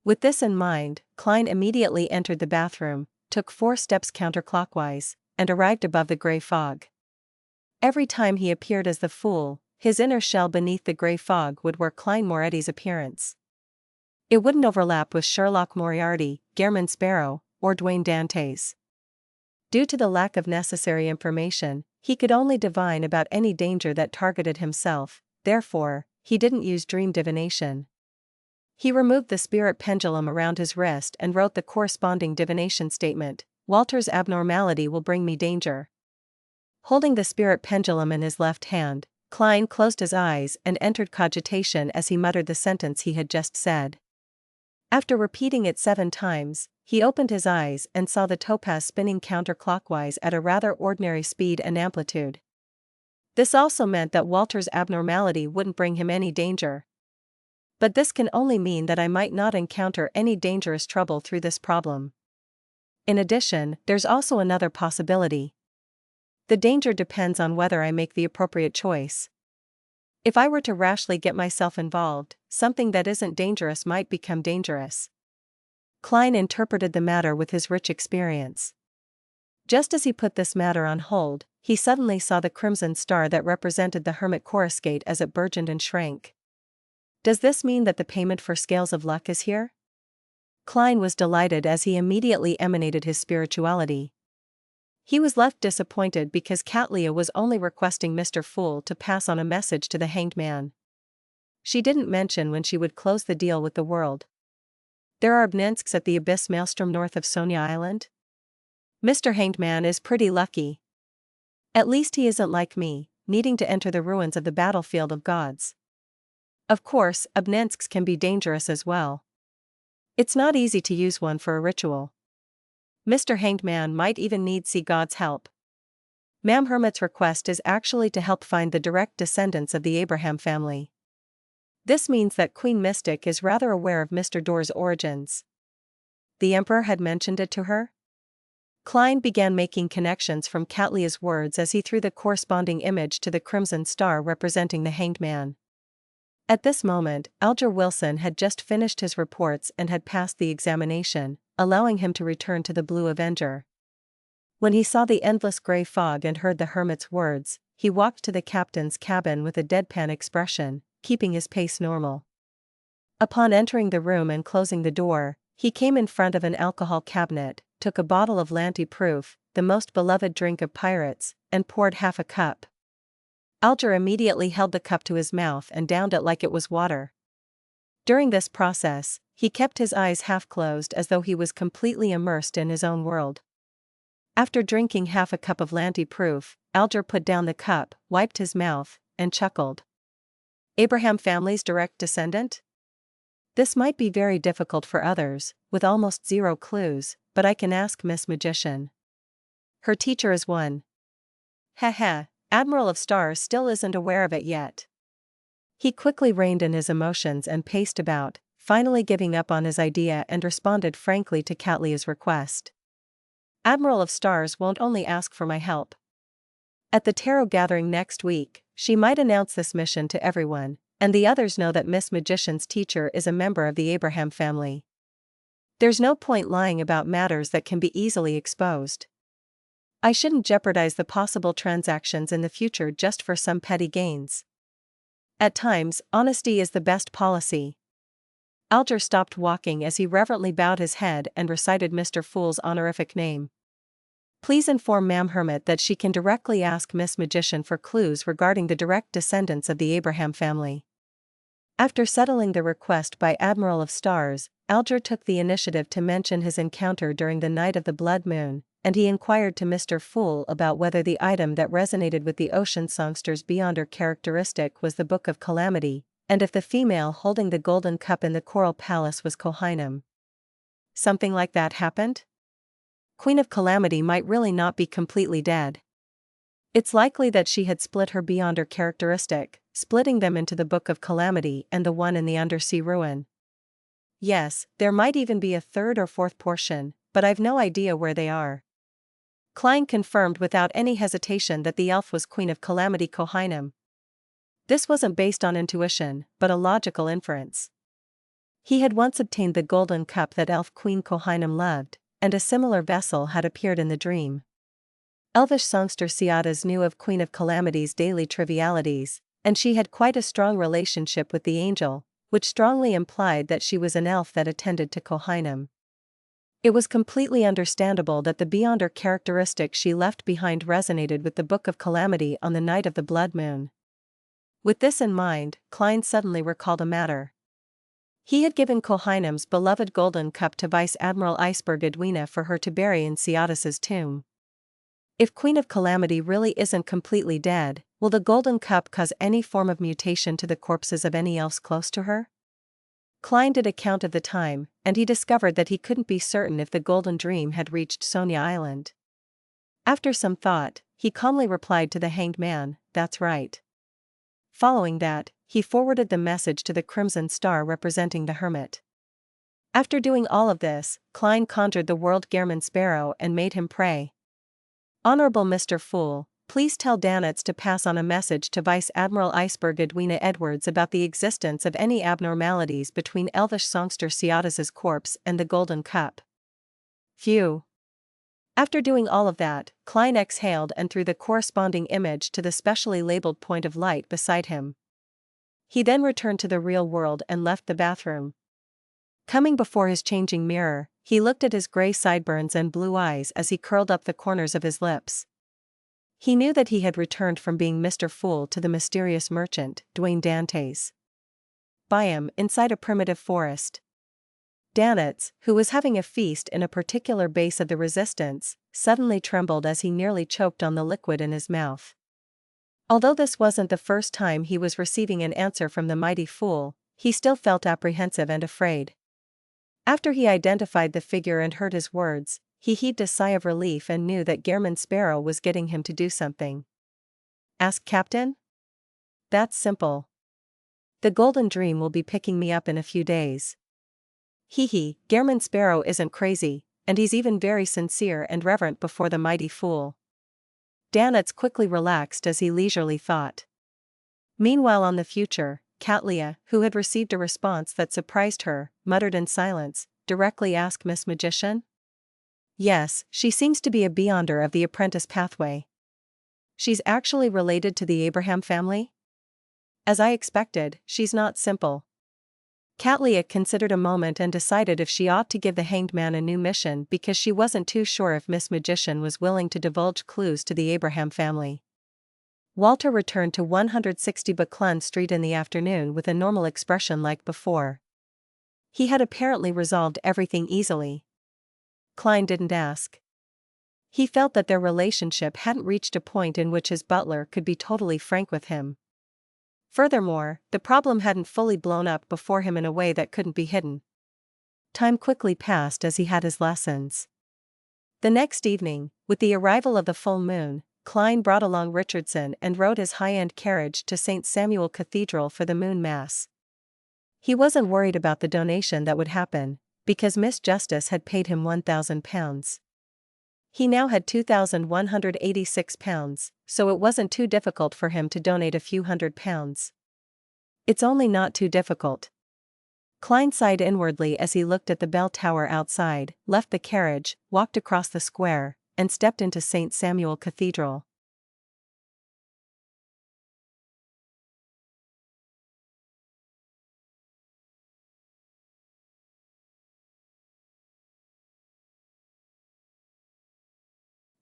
With this in mind, Klein immediately entered the bathroom, took 4 steps counterclockwise, and arrived above the gray fog. Every time he appeared as the fool, his inner shell beneath the gray fog would wear Klein Moretti's appearance. It wouldn't overlap with Sherlock Moriarty, Gehrman Sparrow, or Dwayne Dantes. Due to the lack of necessary information, he could only divine about any danger that targeted himself, therefore, he didn't use dream divination. He removed the spirit pendulum around his wrist and wrote the corresponding divination statement, Walter's abnormality will bring me danger. Holding the spirit pendulum in his left hand, Klein closed his eyes and entered cogitation as he muttered the sentence he had just said. After repeating it 7 times, he opened his eyes and saw the topaz spinning counterclockwise at a rather ordinary speed and amplitude. This also meant that Walter's abnormality wouldn't bring him any danger. But this can only mean that I might not encounter any dangerous trouble through this problem. In addition, there's also another possibility. The danger depends on whether I make the appropriate choice. If I were to rashly get myself involved, something that isn't dangerous might become dangerous. Klein interpreted the matter with his rich experience. Just as he put this matter on hold, he suddenly saw the crimson star that represented the hermit coruscate as it burgeoned and shrank. Does this mean that the payment for Scales of Luck is here? Klein was delighted as he immediately emanated his spirituality. He was left disappointed because Katlia was only requesting Mr. Fool to pass on a message to the hanged man. She didn't mention when she would close the deal with the world. There are Obninsks at the Abyss Maelstrom north of Sonia Island? Mr. Hanged Man is pretty lucky. At least he isn't like me, needing to enter the ruins of the battlefield of gods. Of course, Obninsks can be dangerous as well. It's not easy to use one for a ritual. Mr. Hanged Man might even need see God's help. Ma'am Hermit's request is actually to help find the direct descendants of the Abraham family. This means that Queen Mystic is rather aware of Mr. Door's origins. The Emperor had mentioned it to her? Klein began making connections from Katlia's words as he threw the corresponding image to the crimson star representing the hanged man. At this moment, Alger Wilson had just finished his reports and had passed the examination, allowing him to return to the Blue Avenger. When he saw the endless gray fog and heard the hermit's words, he walked to the captain's cabin with a deadpan expression, keeping his pace normal. Upon entering the room and closing the door, he came in front of an alcohol cabinet, took a bottle of Lanty Proof, the most beloved drink of pirates, and poured half a cup. Alger immediately held the cup to his mouth and downed it like it was water. During this process, he kept his eyes half closed as though he was completely immersed in his own world. After drinking half a cup of Lanty Proof, Alger put down the cup, wiped his mouth, and chuckled. Abraham family's direct descendant? This might be very difficult for others, with almost 0 clues, but I can ask Miss Magician. Her teacher is one. Heh. Admiral of Stars still isn't aware of it yet. He quickly reined in his emotions and paced about, finally giving up on his idea and responded frankly to Katlia's request. Admiral of Stars won't only ask for my help. At the tarot gathering next week, she might announce this mission to everyone, and the others know that Miss Magician's teacher is a member of the Abraham family. There's no point lying about matters that can be easily exposed. I shouldn't jeopardize the possible transactions in the future just for some petty gains. At times, honesty is the best policy. Alger stopped walking as he reverently bowed his head and recited Mr. Fool's honorific name. Please inform Ma'am Hermit that she can directly ask Miss Magician for clues regarding the direct descendants of the Abraham family. After settling the request by Admiral of Stars, Alger took the initiative to mention his encounter during the night of the blood moon, and he inquired to Mr. Fool about whether the item that resonated with the ocean songster's beyonder characteristic was the Book of Calamity, and if the female holding the golden cup in the Coral Palace was Kohainum. Something like that happened? Queen of Calamity might really not be completely dead. It's likely that she had split her beyonder characteristic, splitting them into the Book of Calamity and the one in the undersea ruin. Yes, there might even be a third or fourth portion, but I've no idea where they are. Klein confirmed without any hesitation that the elf was Queen of Calamity Kohainum. This wasn't based on intuition, but a logical inference. He had once obtained the golden cup that elf Queen Kohainum loved, and a similar vessel had appeared in the dream. Elvish songster Ciatas knew of Queen of Calamity's daily trivialities, and she had quite a strong relationship with the angel, which strongly implied that she was an elf that attended to Kohainum. It was completely understandable that the beyonder characteristic she left behind resonated with the Book of Calamity on the night of the blood moon. With this in mind, Klein suddenly recalled a matter. He had given Kohainum's beloved golden cup to Vice Admiral Iceberg Edwina for her to bury in Ciatas's tomb. If Queen of Calamity really isn't completely dead, will the golden cup cause any form of mutation to the corpses of any elves close to her? Klein did a count of the time, and he discovered that he couldn't be certain if the golden dream had reached Sonia Island. After some thought, he calmly replied to the hanged man, "That's right." Following that, he forwarded the message to the Crimson Star representing the Hermit. After doing all of this, Klein conjured the world Gehrman Sparrow and made him pray. Honorable Mr. Fool, please tell Danitz to pass on a message to Vice Admiral Iceberg Edwina Edwards about the existence of any abnormalities between elvish songster Ciatas's corpse and the golden cup. Phew. After doing all of that, Klein exhaled and threw the corresponding image to the specially labeled point of light beside him. He then returned to the real world and left the bathroom. Coming before his changing mirror, he looked at his gray sideburns and blue eyes as he curled up the corners of his lips. He knew that he had returned from being Mr. Fool to the mysterious merchant, Dwayne Dantes. By him, inside a primitive forest. Danitz, who was having a feast in a particular base of the resistance, suddenly trembled as he nearly choked on the liquid in his mouth. Although this wasn't the first time he was receiving an answer from the mighty Fool, he still felt apprehensive and afraid. After he identified the figure and heard his words, he heaved a sigh of relief and knew that Gehrman Sparrow was getting him to do something. Ask Captain? That's simple. The Golden Dream will be picking me up in a few days. Hee, Gehrman Sparrow isn't crazy, and he's even very sincere and reverent before the mighty Fool. Danitz quickly relaxed as he leisurely thought. Meanwhile on the future, Katlia, who had received a response that surprised her, muttered in silence, "Directly ask Miss Magician?" Yes, she seems to be a beyonder of the apprentice pathway. She's actually related to the Abraham family? As I expected, she's not simple. Katlia considered a moment and decided if she ought to give the hanged man a new mission because she wasn't too sure if Miss Magician was willing to divulge clues to the Abraham family. Walter returned to 160 Buckland Street in the afternoon with a normal expression like before. He had apparently resolved everything easily. Klein didn't ask. He felt that their relationship hadn't reached a point in which his butler could be totally frank with him. Furthermore, the problem hadn't fully blown up before him in a way that couldn't be hidden. Time quickly passed as he had his lessons. The next evening, with the arrival of the full moon, Klein brought along Richardson and rode his high-end carriage to St. Samuel Cathedral for the moon mass. He wasn't worried about the donation that would happen, because Miss Justice had paid him £1,000. He now had £2,186, so it wasn't too difficult for him to donate a few £100. It's only not too difficult. Klein sighed inwardly as he looked at the bell tower outside, left the carriage, walked across the square, and stepped into St. Samuel Cathedral.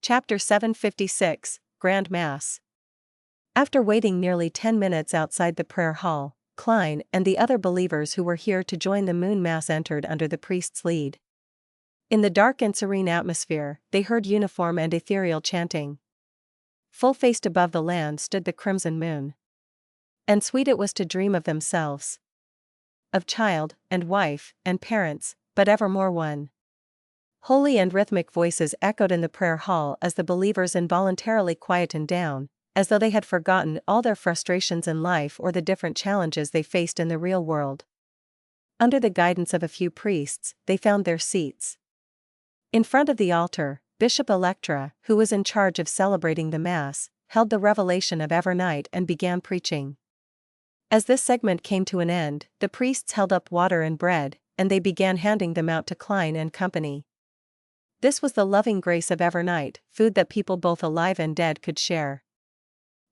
Chapter 756, Grand Mass. After waiting nearly 10 minutes outside the prayer hall, Klein and the other believers who were here to join the moon mass entered under the priest's lead. In the dark and serene atmosphere, they heard uniform and ethereal chanting. Full-faced above the land stood the crimson moon. And sweet it was to dream of themselves, of child, and wife, and parents, but evermore one. Holy and rhythmic voices echoed in the prayer hall as the believers involuntarily quietened down, as though they had forgotten all their frustrations in life or the different challenges they faced in the real world. Under the guidance of a few priests, they found their seats. In front of the altar, Bishop Electra, who was in charge of celebrating the Mass, held the revelation of Evernight and began preaching. As this segment came to an end, the priests held up water and bread, and they began handing them out to Klein and company. This was the loving grace of Evernight, food that people both alive and dead could share.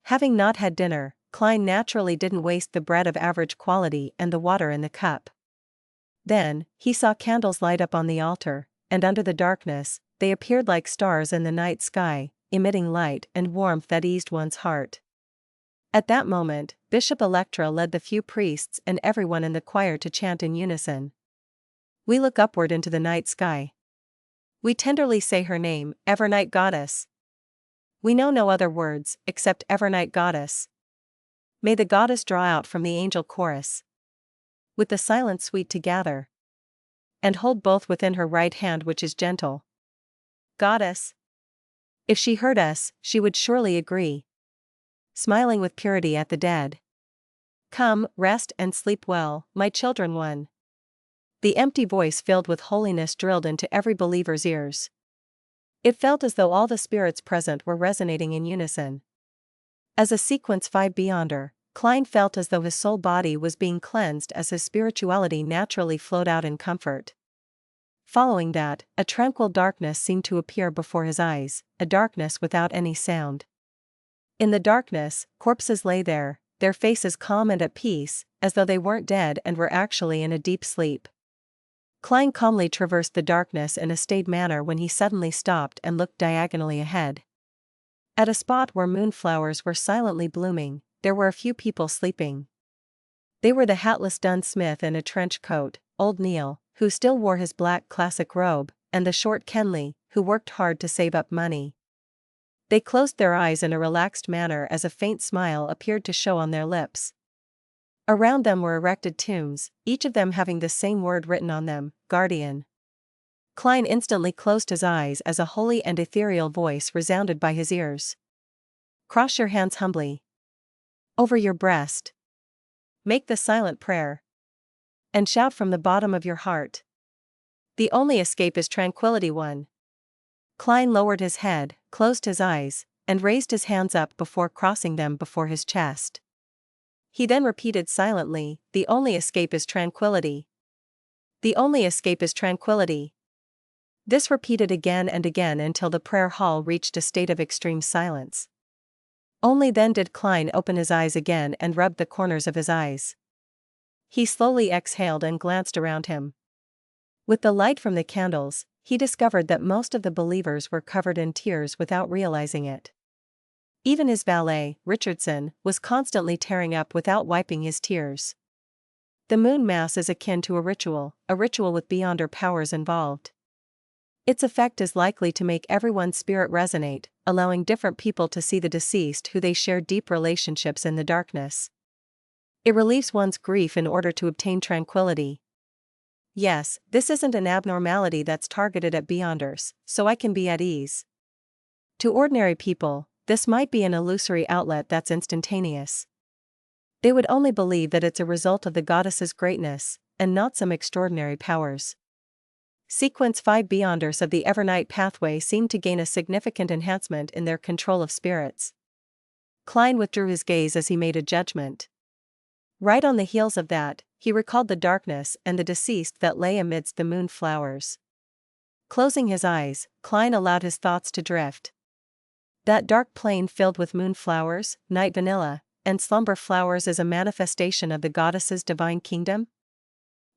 Having not had dinner, Klein naturally didn't waste the bread of average quality and the water in the cup. Then, he saw candles light up on the altar, and under the darkness, they appeared like stars in the night sky, emitting light and warmth that eased one's heart. At that moment, Bishop Electra led the few priests and everyone in the choir to chant in unison. We look upward into the night sky. We tenderly say her name, Evernight Goddess. We know no other words, except Evernight Goddess. May the goddess draw out from the angel chorus, with the silent sweet to gather, and hold both within her right hand which is gentle. Goddess. If she heard us, she would surely agree, smiling with purity at the dead. Come, rest and sleep well, my children one. The empty voice filled with holiness drilled into every believer's ears. It felt as though all the spirits present were resonating in unison. As a sequence 5 beyonder, Klein felt as though his soul body was being cleansed as his spirituality naturally flowed out in comfort. Following that, a tranquil darkness seemed to appear before his eyes, a darkness without any sound. In the darkness, corpses lay there, their faces calm and at peace, as though they weren't dead and were actually in a deep sleep. Klein calmly traversed the darkness in a staid manner when he suddenly stopped and looked diagonally ahead. At a spot where moonflowers were silently blooming, there were a few people sleeping. They were the hatless Dunn Smith in a trench coat, old Neil, who still wore his black classic robe, and the short Kenley, who worked hard to save up money. They closed their eyes in a relaxed manner as a faint smile appeared to show on their lips. Around them were erected tombs, each of them having the same word written on them, Guardian. Klein instantly closed his eyes as a holy and ethereal voice resounded by his ears. Cross your hands humbly over your breast. Make the silent prayer. And shout from the bottom of your heart. The only escape is tranquility one. Klein lowered his head, closed his eyes, and raised his hands up before crossing them before his chest. He then repeated silently, the only escape is tranquility. The only escape is tranquility. This repeated again and again until the prayer hall reached a state of extreme silence. Only then did Klein open his eyes again and rubbed the corners of his eyes. He slowly exhaled and glanced around him. With the light from the candles, he discovered that most of the believers were covered in tears without realizing it. Even his valet, Richardson, was constantly tearing up without wiping his tears. The moon mass is akin to a ritual with beyonder powers involved. Its effect is likely to make everyone's spirit resonate, allowing different people to see the deceased who they share deep relationships in the darkness. It relieves one's grief in order to obtain tranquility. Yes, this isn't an abnormality that's targeted at beyonders, so I can be at ease. To ordinary people, this might be an illusory outlet that's instantaneous. They would only believe that it's a result of the goddess's greatness, and not some extraordinary powers. Sequence 5 beyonders of the Evernight pathway seemed to gain a significant enhancement in their control of spirits. Klein withdrew his gaze as he made a judgment. Right on the heels of that, he recalled the darkness and the deceased that lay amidst the moon flowers. Closing his eyes, Klein allowed his thoughts to drift. That dark plain filled with moonflowers, night vanilla, and slumber flowers is a manifestation of the goddess's divine kingdom?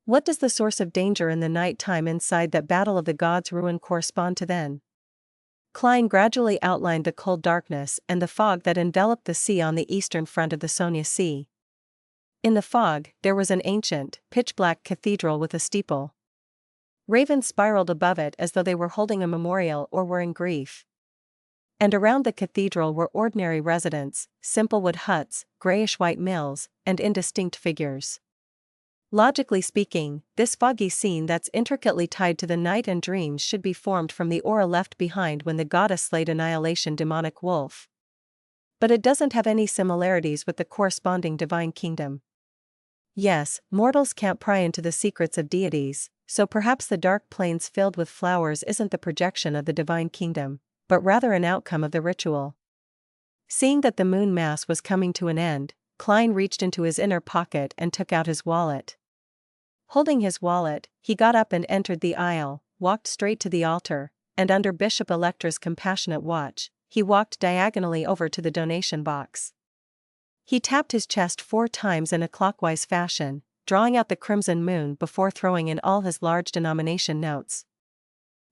What does the source of danger in the night time inside that battle of the gods ruin correspond to then? Klein gradually outlined the cold darkness and the fog that enveloped the sea on the eastern front of the Sonia Sea. In the fog, there was an ancient, pitch-black cathedral with a steeple. Ravens spiraled above it as though they were holding a memorial or were in grief. And around the cathedral were ordinary residents, simple wood huts, grayish-white mills, and indistinct figures. Logically speaking, this foggy scene that's intricately tied to the night and dreams should be formed from the aura left behind when the goddess slayed Annihilation demonic wolf. But it doesn't have any similarities with the corresponding divine kingdom. Yes, mortals can't pry into the secrets of deities, so perhaps the dark plains filled with flowers isn't the projection of the divine kingdom, but rather an outcome of the ritual. Seeing that the moon mass was coming to an end, Klein reached into his inner pocket and took out his wallet. Holding his wallet, he got up and entered the aisle, walked straight to the altar, and under Bishop Electra's compassionate watch, he walked diagonally over to the donation box. He tapped his chest 4 times in a clockwise fashion, drawing out the crimson moon before throwing in all his large denomination notes.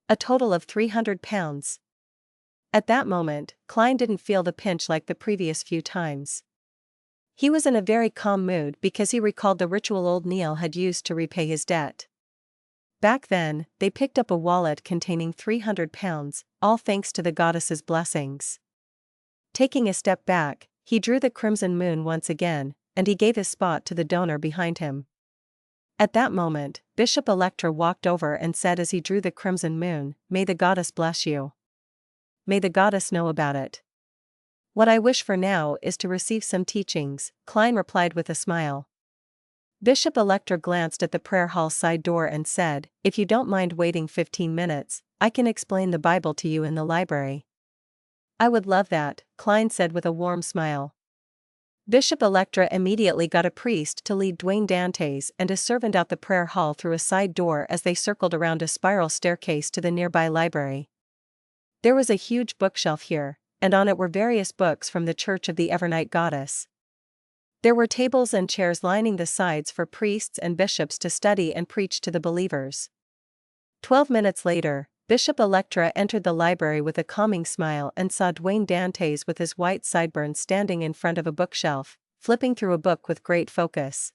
A total of £300. At that moment, Klein didn't feel the pinch like the previous few times. He was in a very calm mood because he recalled the ritual old Neil had used to repay his debt. Back then, they picked up a wallet containing £300, all thanks to the goddess's blessings. Taking a step back, he drew the crimson moon once again, and he gave his spot to the donor behind him. At that moment, Bishop Electra walked over and said as he drew the crimson moon, "May the goddess bless you. May the goddess know about it." "What I wish for now is to receive some teachings," Klein replied with a smile. Bishop Electra glanced at the prayer hall side door and said, "If you don't mind waiting 15 minutes, I can explain the Bible to you in the library." "I would love that," Klein said with a warm smile. Bishop Electra immediately got a priest to lead Dwayne Dantes and a servant out the prayer hall through a side door as they circled around a spiral staircase to the nearby library. There was a huge bookshelf here, and on it were various books from the Church of the Evernight Goddess. There were tables and chairs lining the sides for priests and bishops to study and preach to the believers. 12 minutes later, Bishop Electra entered the library with a calming smile and saw Dwayne Dantes with his white sideburns standing in front of a bookshelf, flipping through a book with great focus.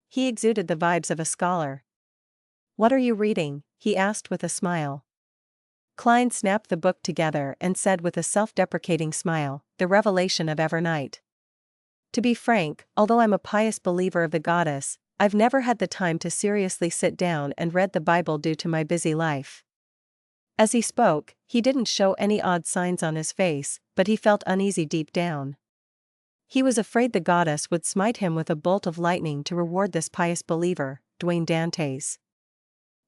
He exuded the vibes of a scholar. "What are you reading?" he asked with a smile. Klein snapped the book together and said with a self-deprecating smile, "The Revelation of Evernight." "To be frank, although I'm a pious believer of the goddess, I've never had the time to seriously sit down and read the Bible due to my busy life." As he spoke, he didn't show any odd signs on his face, but he felt uneasy deep down. He was afraid the goddess would smite him with a bolt of lightning to reward this pious believer, Dwayne Dantes.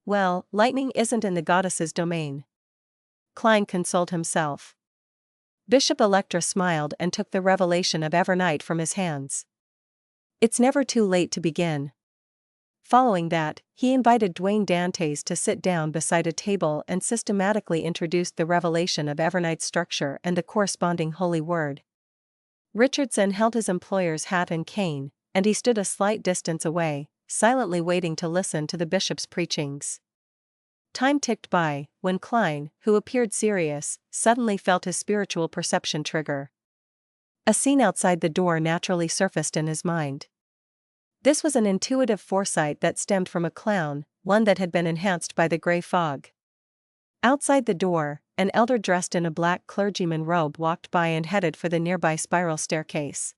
Well, lightning isn't in the goddess's domain. Klein consoled himself. Bishop Electra smiled and took the Revelation of Evernight from his hands. "It's never too late to begin." Following that, he invited Dwayne Dantes to sit down beside a table and systematically introduced the Revelation of Evernight's structure and the corresponding holy word. Richardson held his employer's hat and cane, and he stood a slight distance away, silently waiting to listen to the bishop's preachings. Time ticked by, when Klein, who appeared serious, suddenly felt his spiritual perception trigger. A scene outside the door naturally surfaced in his mind. This was an intuitive foresight that stemmed from a clown, one that had been enhanced by the gray fog. Outside the door, an elder dressed in a black clergyman robe walked by and headed for the nearby spiral staircase.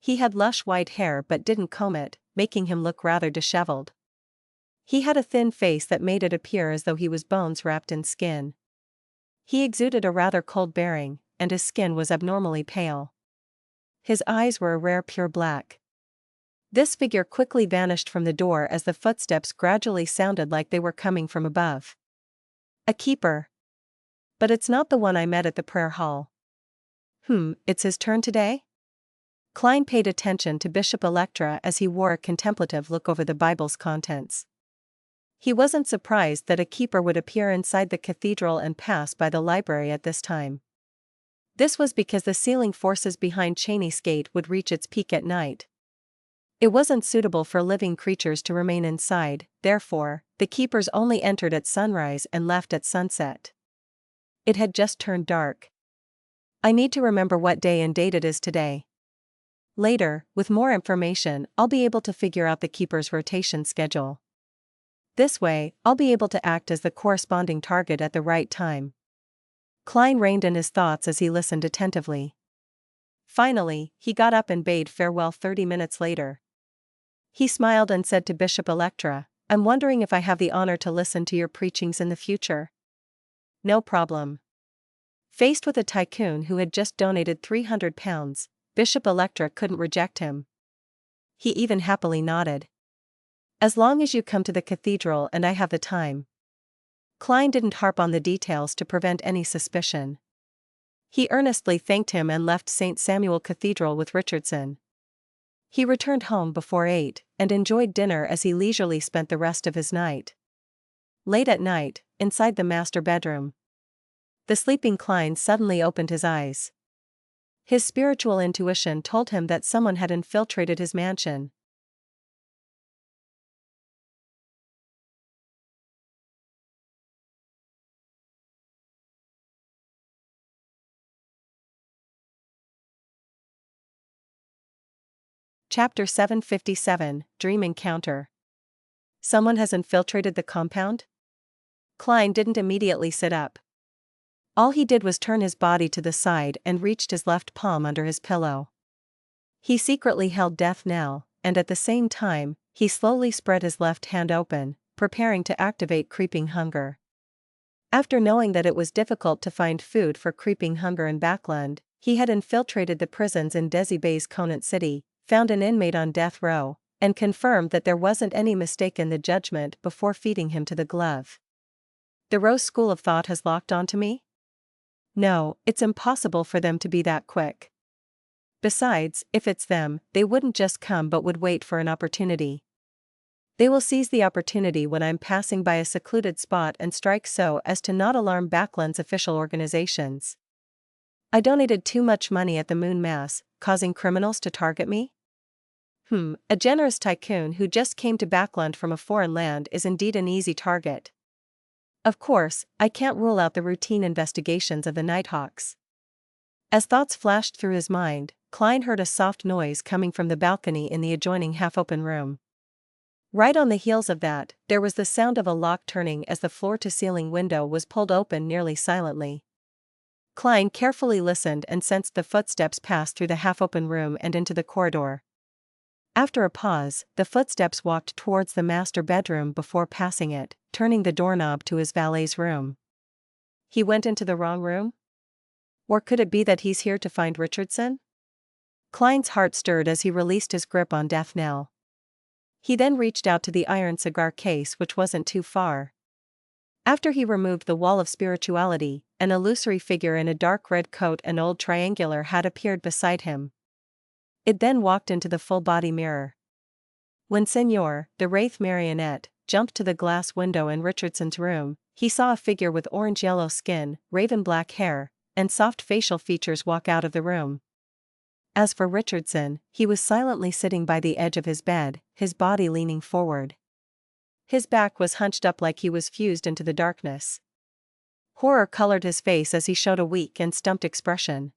He had lush white hair but didn't comb it, making him look rather disheveled. He had a thin face that made it appear as though he was bones wrapped in skin. He exuded a rather cold bearing, and his skin was abnormally pale. His eyes were a rare pure black. This figure quickly vanished from the door as the footsteps gradually sounded like they were coming from above. "A keeper. But it's not the one I met at the prayer hall." It's his turn today?" Klein paid attention to Bishop Electra as he wore a contemplative look over the Bible's contents. He wasn't surprised that a keeper would appear inside the cathedral and pass by the library at this time. This was because the sealing forces behind Cheney's gate would reach its peak at night. It wasn't suitable for living creatures to remain inside, therefore, the keepers only entered at sunrise and left at sunset. It had just turned dark. I need to remember what day and date it is today. Later, with more information, I'll be able to figure out the keeper's rotation schedule. This way, I'll be able to act as the corresponding target at the right time. Klein reined in his thoughts as he listened attentively. Finally, he got up and bade farewell 30 minutes later. He smiled and said to Bishop Electra, "I'm wondering if I have the honor to listen to your preachings in the future." "No problem." Faced with a tycoon who had just donated £300, Bishop Electra couldn't reject him. He even happily nodded. "As long as you come to the cathedral and I have the time." Klein didn't harp on the details to prevent any suspicion. He earnestly thanked him and left St. Samuel Cathedral with Richardson. He returned home before 8 and enjoyed dinner as he leisurely spent the rest of his night. Late at night, inside the master bedroom, the sleeping Klein suddenly opened his eyes. His spiritual intuition told him that someone had infiltrated his mansion. Chapter 757, Dream Encounter. Someone has infiltrated the compound? Klein didn't immediately sit up. All he did was turn his body to the side and reached his left palm under his pillow. He secretly held death knell, and at the same time, he slowly spread his left hand open, preparing to activate creeping hunger. After knowing that it was difficult to find food for creeping hunger in Backland, he had infiltrated the prisons in Desi Bay's Conant City, found an inmate on death row, and confirmed that there wasn't any mistake in the judgment before feeding him to the glove. The Rose school of thought has locked onto me? No, it's impossible for them to be that quick. Besides, if it's them, they wouldn't just come but would wait for an opportunity. They will seize the opportunity when I'm passing by a secluded spot and strike so as to not alarm Backland's official organizations. I donated too much money at the Moon Mass, causing criminals to target me? A generous tycoon who just came to Backland from a foreign land is indeed an easy target. Of course, I can't rule out the routine investigations of the Nighthawks. As thoughts flashed through his mind, Klein heard a soft noise coming from the balcony in the adjoining half-open room. Right on the heels of that, there was the sound of a lock turning as the floor-to-ceiling window was pulled open nearly silently. Klein carefully listened and sensed the footsteps pass through the half-open room and into the corridor. After a pause, the footsteps walked towards the master bedroom before passing it, turning the doorknob to his valet's room. He went into the wrong room? Or could it be that he's here to find Richardson? Klein's heart stirred as he released his grip on death knell. He then reached out to the iron cigar case, which wasn't too far. After he removed the wall of spirituality, an illusory figure in a dark red coat and old triangular hat appeared beside him. It then walked into the full-body mirror. When Senor, the Wraith marionette, jumped to the glass window in Richardson's room, he saw a figure with orange-yellow skin, raven-black hair, and soft facial features walk out of the room. As for Richardson, he was silently sitting by the edge of his bed, his body leaning forward. His back was hunched up like he was fused into the darkness. Horror colored his face as he showed a weak and stumped expression.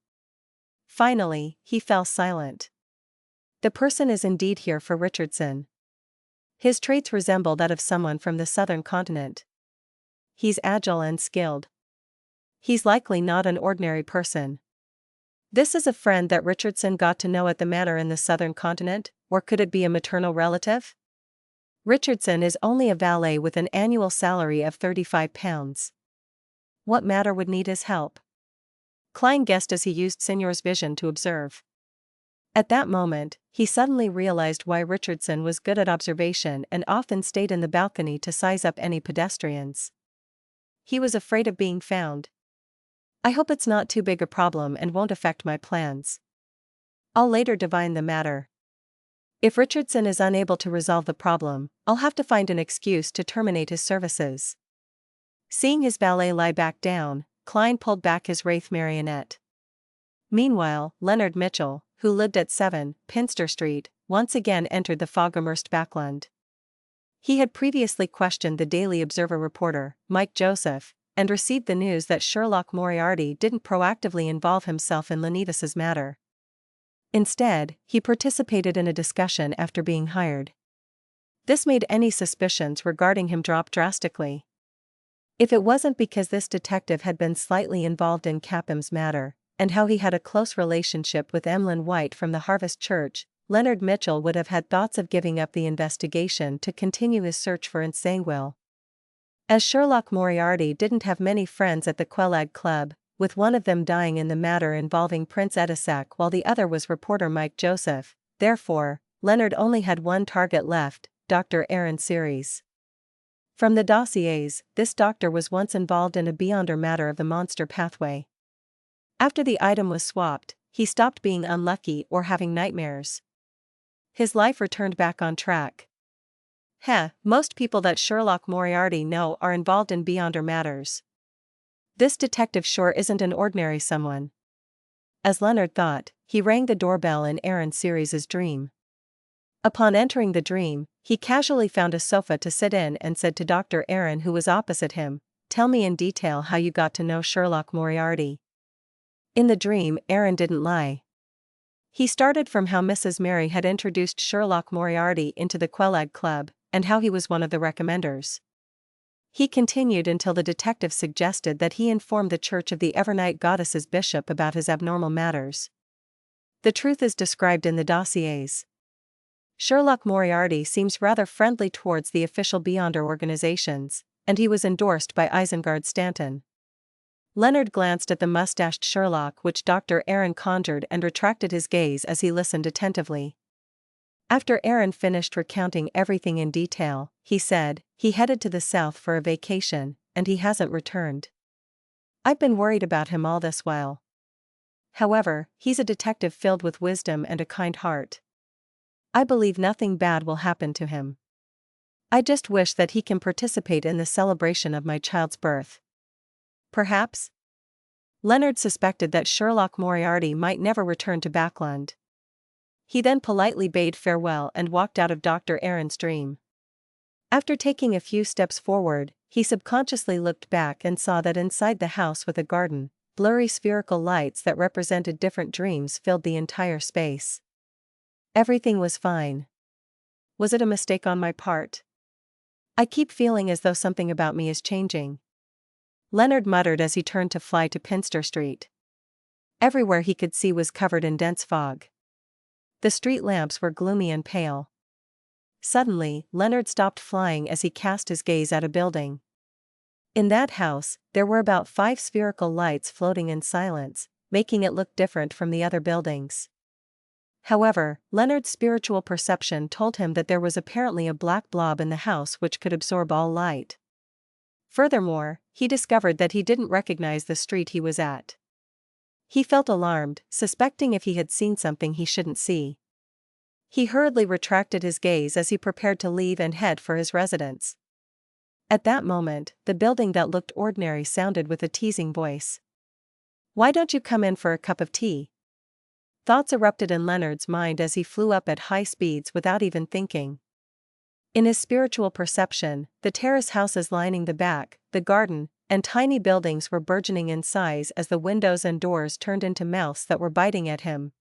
Finally, he fell silent. The person is indeed here for Richardson. His traits resemble that of someone from the southern continent. He's agile and skilled. He's likely not an ordinary person. This is a friend that Richardson got to know at the manor in the southern continent, or could it be a maternal relative? Richardson is only a valet with an annual salary of £35. What matter would need his help? Klein guessed as he used Senor's vision to observe. At that moment, he suddenly realized why Richardson was good at observation and often stayed in the balcony to size up any pedestrians. He was afraid of being found. I hope it's not too big a problem and won't affect my plans. I'll later divine the matter. If Richardson is unable to resolve the problem, I'll have to find an excuse to terminate his services. Seeing his valet lie back down, Klein pulled back his Wraith marionette. Meanwhile, Leonard Mitchell, who lived at 7 Pinster Street, once again entered the fog-immersed Backland. He had previously questioned the Daily Observer reporter, Mike Joseph, and received the news that Sherlock Moriarty didn't proactively involve himself in Leonidas' matter. Instead, he participated in a discussion after being hired. This made any suspicions regarding him drop drastically. If it wasn't because this detective had been slightly involved in Capham's matter, and how he had a close relationship with Emlyn White from the Harvest Church, Leonard Mitchell would have had thoughts of giving up the investigation to continue his search for Ensangwil. As Sherlock Moriarty didn't have many friends at the Quelag Club, with one of them dying in the matter involving Prince Edisac while the other was reporter Mike Joseph, therefore, Leonard only had one target left, Dr. Aaron Series. From the dossiers, this doctor was once involved in a Beyonder matter of the monster pathway. After the item was swapped, he stopped being unlucky or having nightmares. His life returned back on track. Most people that Sherlock Moriarty know are involved in Beyonder matters. This detective sure isn't an ordinary someone. As Leonard thought, he rang the doorbell in Aaron Series' dream. Upon entering the dream, he casually found a sofa to sit in and said to Dr. Aaron, who was opposite him, "Tell me in detail how you got to know Sherlock Moriarty." In the dream, Aaron didn't lie. He started from how Mrs. Mary had introduced Sherlock Moriarty into the Quelag Club, and how he was one of the recommenders. He continued until the detective suggested that he inform the Church of the Evernight Goddess's bishop about his abnormal matters. The truth is described in the dossiers. Sherlock Moriarty seems rather friendly towards the official Beyonder organizations, and he was endorsed by Isengard Stanton. Leonard glanced at the mustached Sherlock, which Dr. Aaron conjured, and retracted his gaze as he listened attentively. After Aaron finished recounting everything in detail, he said, "He headed to the south for a vacation, and he hasn't returned. I've been worried about him all this while. However, he's a detective filled with wisdom and a kind heart. I believe nothing bad will happen to him. I just wish that he can participate in the celebration of my child's birth." Perhaps? Leonard suspected that Sherlock Moriarty might never return to Backlund. He then politely bade farewell and walked out of Dr. Aaron's dream. After taking a few steps forward, he subconsciously looked back and saw that inside the house with a garden, blurry spherical lights that represented different dreams filled the entire space. Everything was fine. Was it a mistake on my part? I keep feeling as though something about me is changing. Leonard muttered as he turned to fly to Pinster Street. Everywhere he could see was covered in dense fog. The street lamps were gloomy and pale. Suddenly, Leonard stopped flying as he cast his gaze at a building. In that house, there were about 5 spherical lights floating in silence, making it look different from the other buildings. However, Leonard's spiritual perception told him that there was apparently a black blob in the house which could absorb all light. Furthermore, he discovered that he didn't recognize the street he was at. He felt alarmed, suspecting if he had seen something he shouldn't see. He hurriedly retracted his gaze as he prepared to leave and head for his residence. At that moment, the building that looked ordinary sounded with a teasing voice. "Why don't you come in for a cup of tea?" Thoughts erupted in Leonard's mind as he flew up at high speeds without even thinking. In his spiritual perception, the terrace houses lining the back, the garden, and tiny buildings were burgeoning in size as the windows and doors turned into mouths that were biting at him.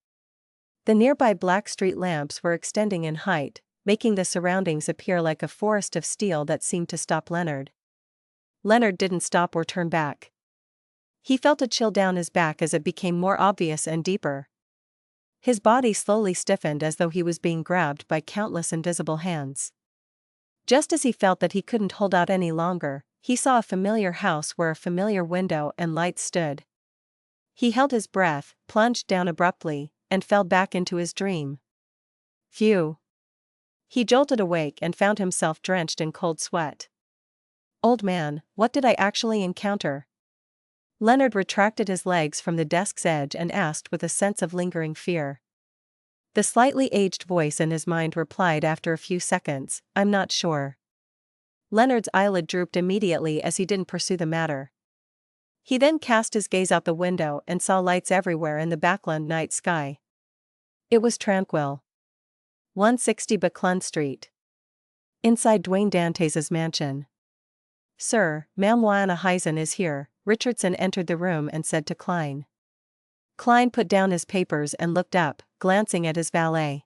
The nearby black street lamps were extending in height, making the surroundings appear like a forest of steel that seemed to stop Leonard. Leonard didn't stop or turn back. He felt a chill down his back as it became more obvious and deeper. His body slowly stiffened as though he was being grabbed by countless invisible hands. Just as he felt that he couldn't hold out any longer, he saw a familiar house where a familiar window and lights stood. He held his breath, plunged down abruptly, and fell back into his dream. Phew! He jolted awake and found himself drenched in cold sweat. Old man, what did I actually encounter? Leonard retracted his legs from the desk's edge and asked with a sense of lingering fear. The slightly aged voice in his mind replied after a few seconds, "I'm not sure." Leonard's eyelid drooped immediately as he didn't pursue the matter. He then cast his gaze out the window and saw lights everywhere in the Backlund night sky. It was tranquil. 160 Backlund Street. Inside Dwayne Dantes's mansion. "Sir, Ma'am Lyanna Hyson is here." Richardson entered the room and said to Klein. Klein put down his papers and looked up, glancing at his valet.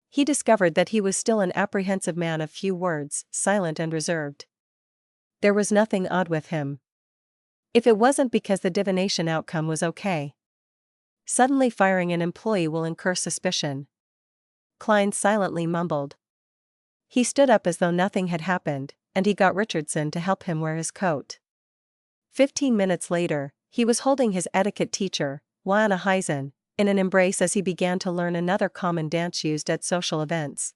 He discovered that he was still an apprehensive man of few words, silent and reserved. There was nothing odd with him. If it wasn't because the divination outcome was okay. Suddenly firing an employee will incur suspicion. Klein silently mumbled. He stood up as though nothing had happened, and he got Richardson to help him wear his coat. 15 minutes later, he was holding his etiquette teacher, Lyanna Hyson, in an embrace as he began to learn another common dance used at social events.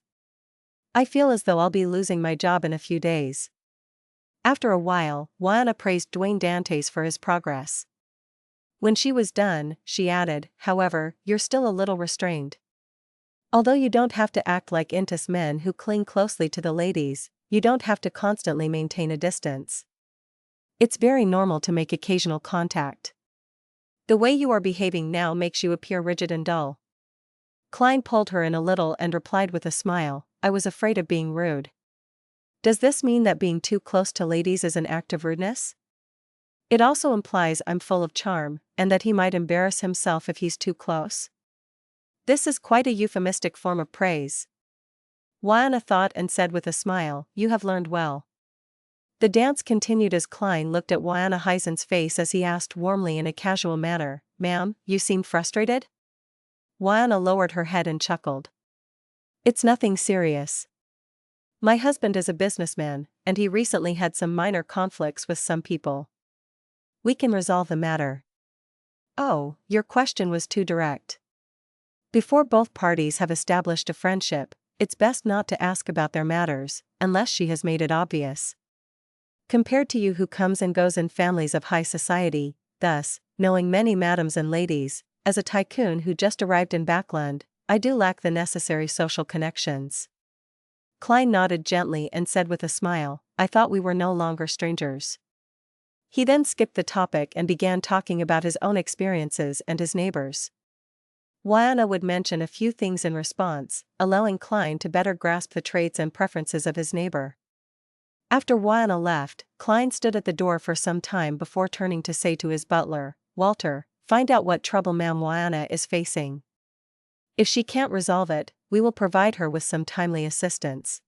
"I feel as though I'll be losing my job in a few days." After a while, Lyanna praised Dwayne Dantes for his progress. When she was done, she added, "However, you're still a little restrained. Although you don't have to act like intus men who cling closely to the ladies, you don't have to constantly maintain a distance. It's very normal to make occasional contact. The way you are behaving now makes you appear rigid and dull." Klein pulled her in a little and replied with a smile, "I was afraid of being rude." Does this mean that being too close to ladies is an act of rudeness? It also implies I'm full of charm, and that he might embarrass himself if he's too close. This is quite a euphemistic form of praise. Lyanna thought and said with a smile, "You have learned well." The dance continued as Klein looked at Lyanna Hyson's face as he asked warmly in a casual manner, "Ma'am, you seem frustrated?" Lyanna lowered her head and chuckled. "It's nothing serious. My husband is a businessman, and he recently had some minor conflicts with some people. We can resolve the matter." "Oh, your question was too direct. Before both parties have established a friendship, it's best not to ask about their matters, unless she has made it obvious. Compared to you who comes and goes in families of high society, thus, knowing many madams and ladies, as a tycoon who just arrived in Backland, I do lack the necessary social connections." Klein nodded gently and said with a smile, "I thought we were no longer strangers." He then skipped the topic and began talking about his own experiences and his neighbors. Lyanna would mention a few things in response, allowing Klein to better grasp the traits and preferences of his neighbor. After Lyanna left, Klein stood at the door for some time before turning to say to his butler, "Walter, find out what trouble Ma'am Lyanna is facing. If she can't resolve it, we will provide her with some timely assistance."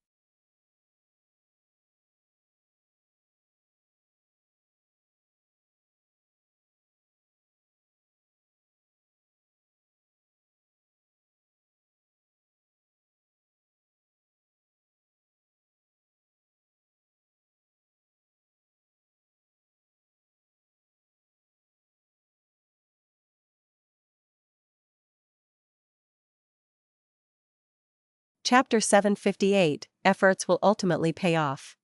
Chapter 758, Efforts Will Ultimately Pay Off.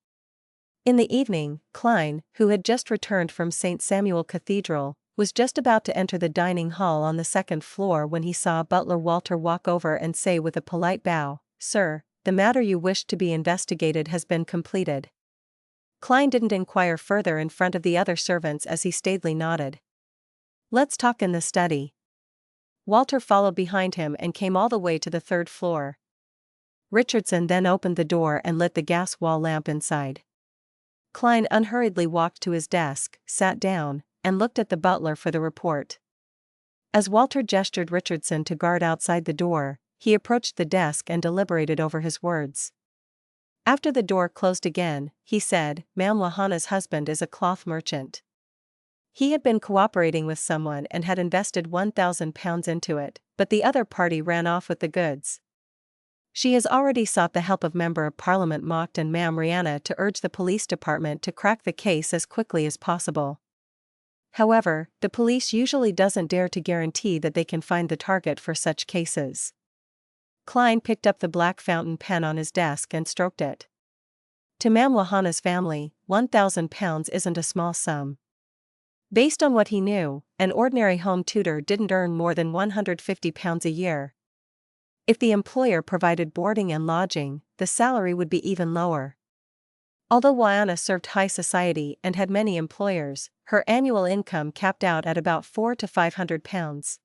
In the evening, Klein, who had just returned from St. Samuel Cathedral, was just about to enter the dining hall on the second floor when he saw butler Walter walk over and say with a polite bow, "Sir, the matter you wished to be investigated has been completed." Klein didn't inquire further in front of the other servants as he staidly nodded. "Let's talk in the study." Walter followed behind him and came all the way to the third floor. Richardson then opened the door and lit the gas wall lamp inside. Klein unhurriedly walked to his desk, sat down, and looked at the butler for the report. As Walter gestured Richardson to guard outside the door, he approached the desk and deliberated over his words. After the door closed again, he said, "Ma'am Lyanna's husband is a cloth merchant. He had been cooperating with someone and had invested £1,000 into it, but the other party ran off with the goods. She has already sought the help of Member of Parliament Mocht and Ma'am Rihanna to urge the police department to crack the case as quickly as possible. However, the police usually doesn't dare to guarantee that they can find the target for such cases." Klein picked up the black fountain pen on his desk and stroked it. To Ma'am Lyanna's family, £1,000 isn't a small sum. Based on what he knew, an ordinary home tutor didn't earn more than £150 a year. If the employer provided boarding and lodging, the salary would be even lower. Although Lyanna served high society and had many employers, her annual income capped out at about £400 to £500.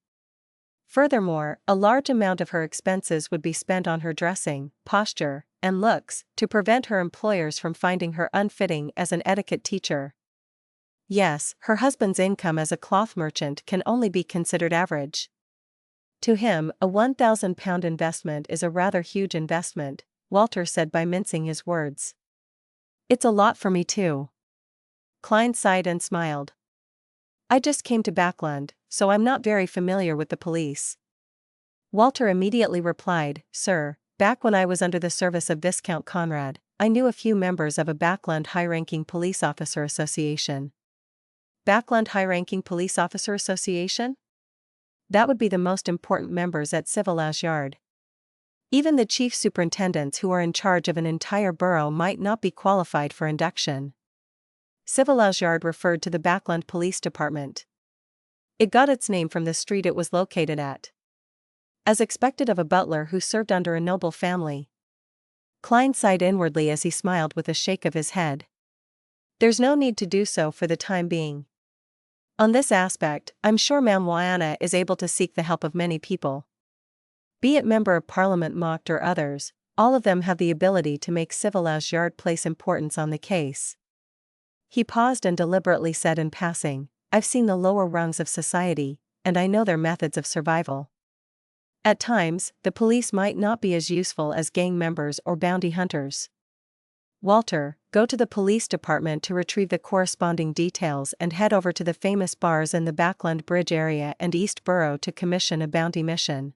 Furthermore, a large amount of her expenses would be spent on her dressing, posture, and looks, to prevent her employers from finding her unfitting as an etiquette teacher. Yes, her husband's income as a cloth merchant can only be considered average. To him, a £1,000 investment is a rather huge investment, Walter said by mincing his words. It's a lot for me too. Klein sighed and smiled. I just came to Backland, so I'm not very familiar with the police. Walter immediately replied, Sir, back when I was under the service of Viscount Conrad, I knew a few members of a Backland high-ranking police officer association. Backland High-Ranking Police Officer Association? That would be the most important members at Civilage Yard. Even the chief superintendents who are in charge of an entire borough might not be qualified for induction. Civilage Yard referred to the Backland Police Department. It got its name from the street it was located at. As expected of a butler who served under a noble family. Klein sighed inwardly as he smiled with a shake of his head. There's no need to do so for the time being. On this aspect, I'm sure Mam Waiana is able to seek the help of many people. Be it Member of Parliament Mocked or others, all of them have the ability to make Civilage Yard place importance on the case. He paused and deliberately said in passing, I've seen the lower rungs of society, and I know their methods of survival. At times, the police might not be as useful as gang members or bounty hunters. Walter, go to the police department to retrieve the corresponding details and head over to the famous bars in the Backland Bridge area and East Borough to commission a bounty mission.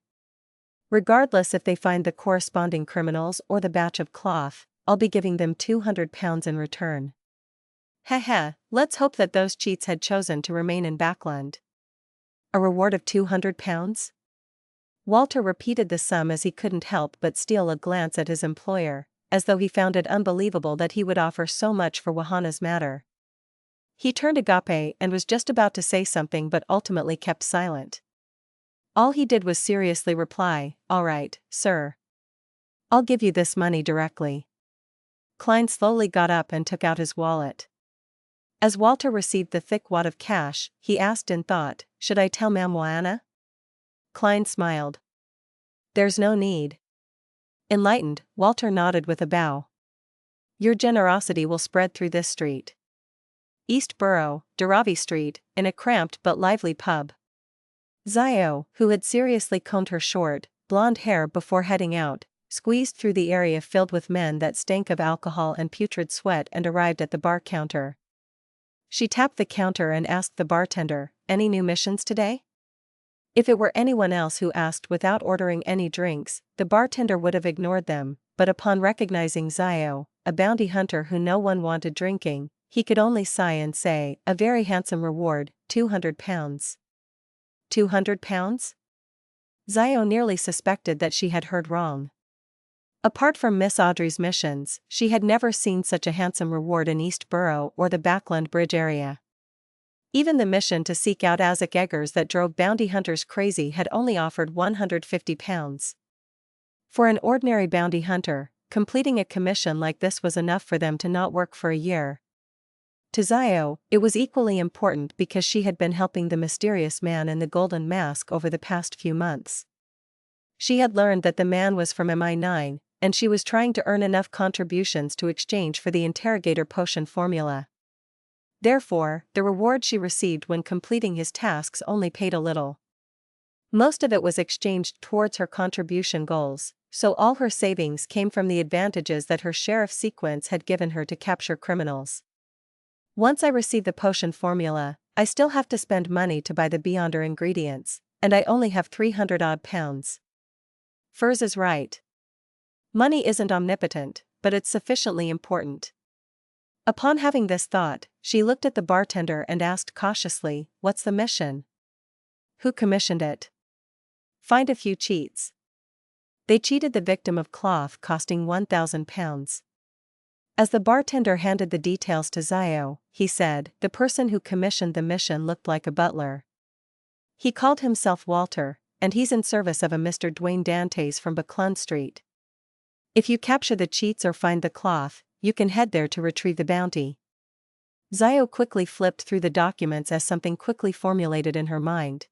Regardless if they find the corresponding criminals or the batch of cloth, I'll be giving them £200 in return. Heh, let's hope that those cheats had chosen to remain in Backland. A reward of £200? Walter repeated the sum as he couldn't help but steal a glance at his employer, as though he found it unbelievable that he would offer so much for Wahana's matter. He turned agape and was just about to say something but ultimately kept silent. All he did was seriously reply, All right, sir. I'll give you this money directly. Klein slowly got up and took out his wallet. As Walter received the thick wad of cash, he asked in thought, Should I tell Mam Waiana? Klein smiled. There's no need. Enlightened, Walter nodded with a bow. Your generosity will spread through this street. East Borough, Dharavi Street, in a cramped but lively pub. Zio, who had seriously combed her short, blonde hair before heading out, squeezed through the area filled with men that stank of alcohol and putrid sweat and arrived at the bar counter. She tapped the counter and asked the bartender, Any new missions today? If it were anyone else who asked without ordering any drinks, the bartender would have ignored them, but upon recognizing Zio, a bounty hunter who no one wanted drinking, he could only sigh and say, A very handsome reward, £200. £200? Zio nearly suspected that she had heard wrong. Apart from Miss Audrey's missions, she had never seen such a handsome reward in East Borough or the Backland Bridge area. Even the mission to seek out Isaac Eggers that drove bounty hunters crazy had only offered £150. For an ordinary bounty hunter, completing a commission like this was enough for them to not work for a year. To Zio, it was equally important because she had been helping the mysterious man in the golden mask over the past few months. She had learned that the man was from MI9, and she was trying to earn enough contributions to exchange for the interrogator potion formula. Therefore, the reward she received when completing his tasks only paid a little. Most of it was exchanged towards her contribution goals, so all her savings came from the advantages that her sheriff sequence had given her to capture criminals. Once I receive the potion formula, I still have to spend money to buy the Beyonder ingredients, and I only have £300. Furs is right. Money isn't omnipotent, but it's sufficiently important. Upon having this thought, she looked at the bartender and asked cautiously, What's the mission? Who commissioned it? Find a few cheats. They cheated the victim of cloth costing £1,000. As the bartender handed the details to Zio, he said, The person who commissioned the mission looked like a butler. He called himself Walter, and he's in service of a Mr. Dwayne Dantes from Buckland Street. If you capture the cheats or find the cloth, you can head there to retrieve the bounty. Zio quickly flipped through the documents as something quickly formulated in her mind.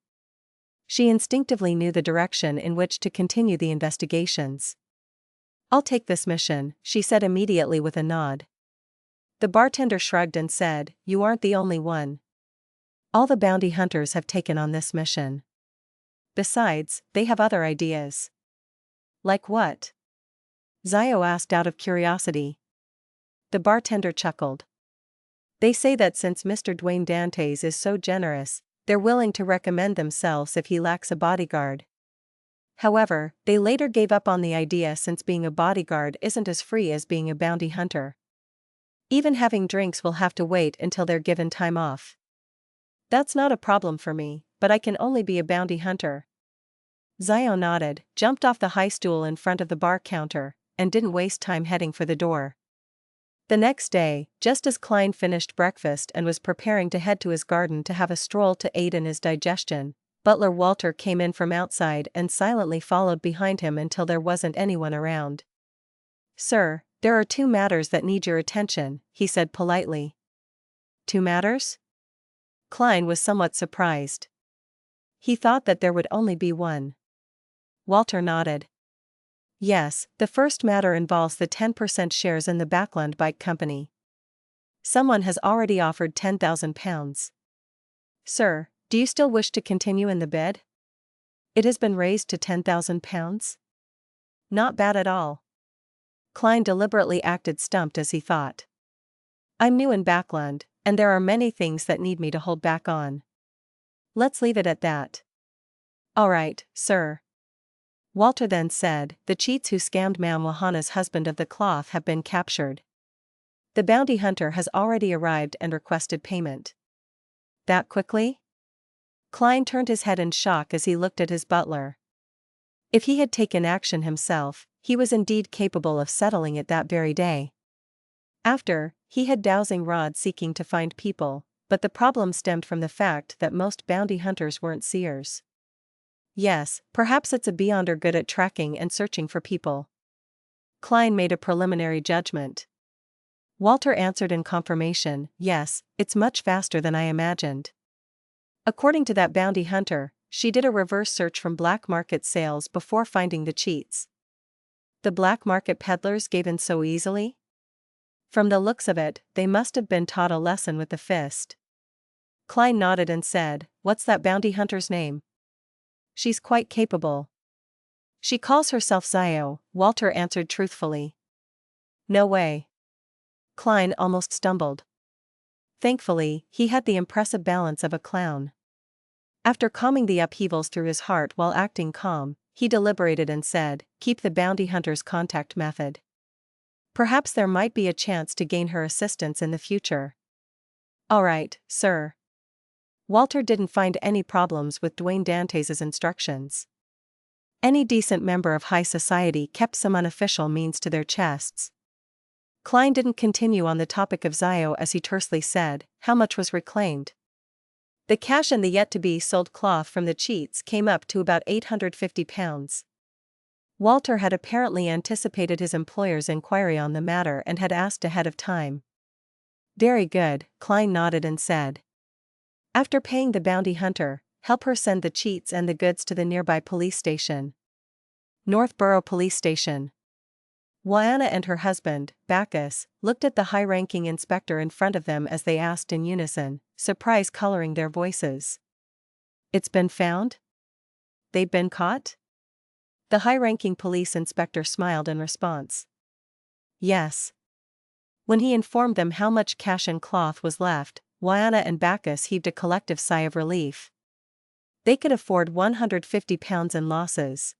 She instinctively knew the direction in which to continue the investigations. I'll take this mission, she said immediately with a nod. The bartender shrugged and said, you aren't the only one. All the bounty hunters have taken on this mission. Besides, they have other ideas. Like what? Zio asked out of curiosity. The bartender chuckled. They say that since Mr. Deities is so generous, they're willing to recommend themselves if he lacks a bodyguard. However, they later gave up on the idea since being a bodyguard isn't as free as being a bounty hunter. Even having drinks will have to wait until they're given time off. That's not a problem for me, but I can only be a bounty hunter. Zio nodded, jumped off the high stool in front of the bar counter, and didn't waste time heading for the door. The next day, just as Klein finished breakfast and was preparing to head to his garden to have a stroll to aid in his digestion, butler Walter came in from outside and silently followed behind him until there wasn't anyone around. Sir, there are 2 matters that need your attention, he said politely. 2 matters? Klein was somewhat surprised. He thought that there would only be one. Walter nodded. Yes, the first matter involves the 10% shares in the Backland Bike Company. Someone has already offered £10,000. Sir, do you still wish to continue in the bid? It has been raised to £10,000? Not bad at all. Klein deliberately acted stumped as he thought. I'm new in Backland, and there are many things that need me to hold back on. Let's leave it at that. All right, sir. Walter then said, the cheats who scammed Mam Wahana's husband of the cloth have been captured. The bounty hunter has already arrived and requested payment. That quickly? Klein turned his head in shock as he looked at his butler. If he had taken action himself, he was indeed capable of settling it that very day. After, he had dowsing rods seeking to find people, but the problem stemmed from the fact that most bounty hunters weren't seers. Yes, perhaps it's a beyonder good at tracking and searching for people. Klein made a preliminary judgment. Walter answered in confirmation, yes, it's much faster than I imagined. According to that bounty hunter, she did a reverse search from black market sales before finding the cheats. The black market peddlers gave in so easily? From the looks of it, they must have been taught a lesson with the fist. Klein nodded and said, what's that bounty hunter's name? She's quite capable. She calls herself Zio, Walter answered truthfully. No way. Klein almost stumbled. Thankfully, he had the impressive balance of a clown. After calming the upheavals through his heart while acting calm, he deliberated and said, keep the bounty hunter's contact method. Perhaps there might be a chance to gain her assistance in the future. All right, sir. Walter didn't find any problems with Dwayne Dantes' instructions. Any decent member of high society kept some unofficial means to their chests. Klein didn't continue on the topic of Zio as he tersely said, how much was reclaimed? The cash and the yet-to-be sold cloth from the cheats came up to about £850. Walter had apparently anticipated his employer's inquiry on the matter and had asked ahead of time. Very good, Klein nodded and said. After paying the bounty hunter, help her send the cheats and the goods to the nearby police station. Northborough Police Station. Wahana and her husband, Bacchus, looked at the high-ranking inspector in front of them as they asked in unison, surprise coloring their voices. It's been found? They've been caught? The high-ranking police inspector smiled in response. Yes. When he informed them how much cash and cloth was left, Wahana and Bacchus heaved a collective sigh of relief. They could afford £150 in losses.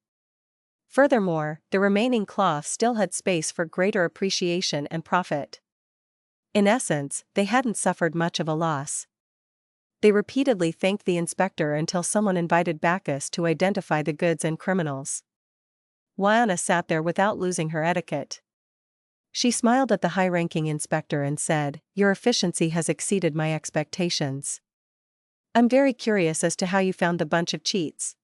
Furthermore, the remaining cloth still had space for greater appreciation and profit. In essence, they hadn't suffered much of a loss. They repeatedly thanked the inspector until someone invited Bacchus to identify the goods and criminals. Wahana sat there without losing her etiquette. She smiled at the high-ranking inspector and said, your efficiency has exceeded my expectations. I'm very curious as to how you found the bunch of cheats.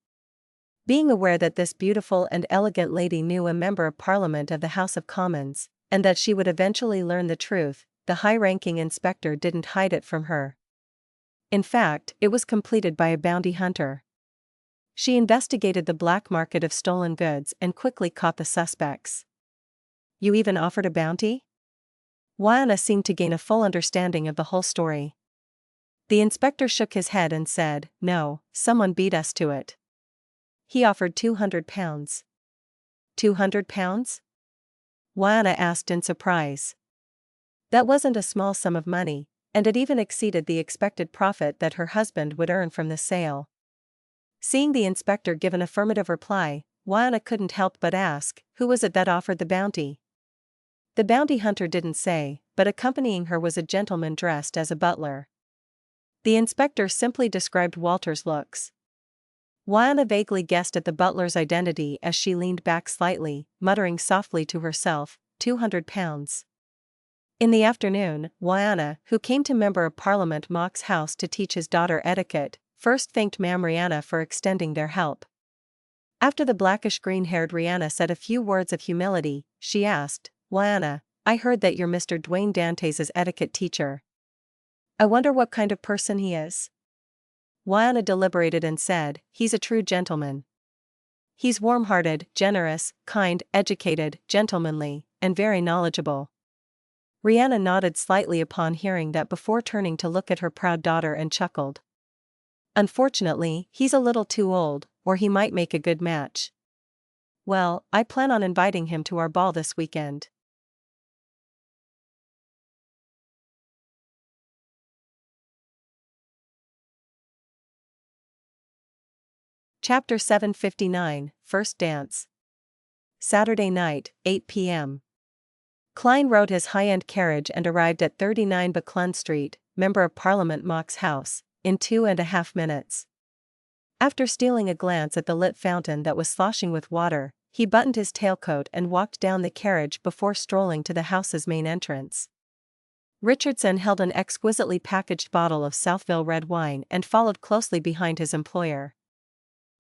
Being aware that this beautiful and elegant lady knew a member of Parliament of the House of Commons, and that she would eventually learn the truth, the high-ranking inspector didn't hide it from her. In fact, it was completed by a bounty hunter. She investigated the black market of stolen goods and quickly caught the suspects. You even offered a bounty? Waiana seemed to gain a full understanding of the whole story. The inspector shook his head and said, "No, someone beat us to it. He offered £200. £200? Waiana asked in surprise. That wasn't a small sum of money, and it even exceeded the expected profit that her husband would earn from the sale. Seeing the inspector give an affirmative reply, Waiana couldn't help but ask, who was it that offered the bounty? The bounty hunter didn't say, but accompanying her was a gentleman dressed as a butler. The inspector simply described Walter's looks. Waiana vaguely guessed at the butler's identity as she leaned back slightly, muttering softly to herself, £200. In the afternoon, Waiana, who came to Member of Parliament Mock's house to teach his daughter etiquette, first thanked Mam Rihanna for extending their help. After the blackish-green-haired Rihanna said a few words of humility, she asked, "Waiana, I heard that you're Mr. Dwayne Dantes' etiquette teacher. I wonder what kind of person he is?" Waiana deliberated and said, "He's a true gentleman. He's warm-hearted, generous, kind, educated, gentlemanly, and very knowledgeable." Rihanna nodded slightly upon hearing that before turning to look at her proud daughter and chuckled. "Unfortunately, he's a little too old, or he might make a good match. Well, I plan on inviting him to our ball this weekend." Chapter 759, First Dance. Saturday night, 8 p.m. Klein rode his high-end carriage and arrived at 39 Buckland Street, Member of Parliament Mock's house, in 2.5 minutes. After stealing a glance at the lit fountain that was sloshing with water, he buttoned his tailcoat and walked down the carriage before strolling to the house's main entrance. Richardson held an exquisitely packaged bottle of Southville red wine and followed closely behind his employer.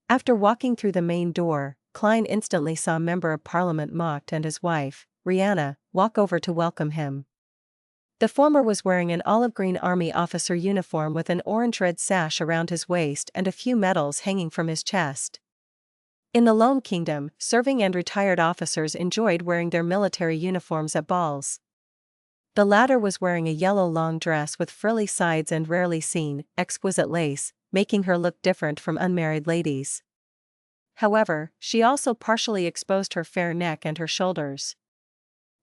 After walking through the main door, Klein instantly saw Member of Parliament Mock and his wife, Rihanna, walk over to welcome him. The former was wearing an olive-green army officer uniform with an orange-red sash around his waist and a few medals hanging from his chest. In the Loan Kingdom, serving and retired officers enjoyed wearing their military uniforms at balls. The latter was wearing a yellow long dress with frilly sides and rarely seen, exquisite lace, making her look different from unmarried ladies. However, she also partially exposed her fair neck and her shoulders.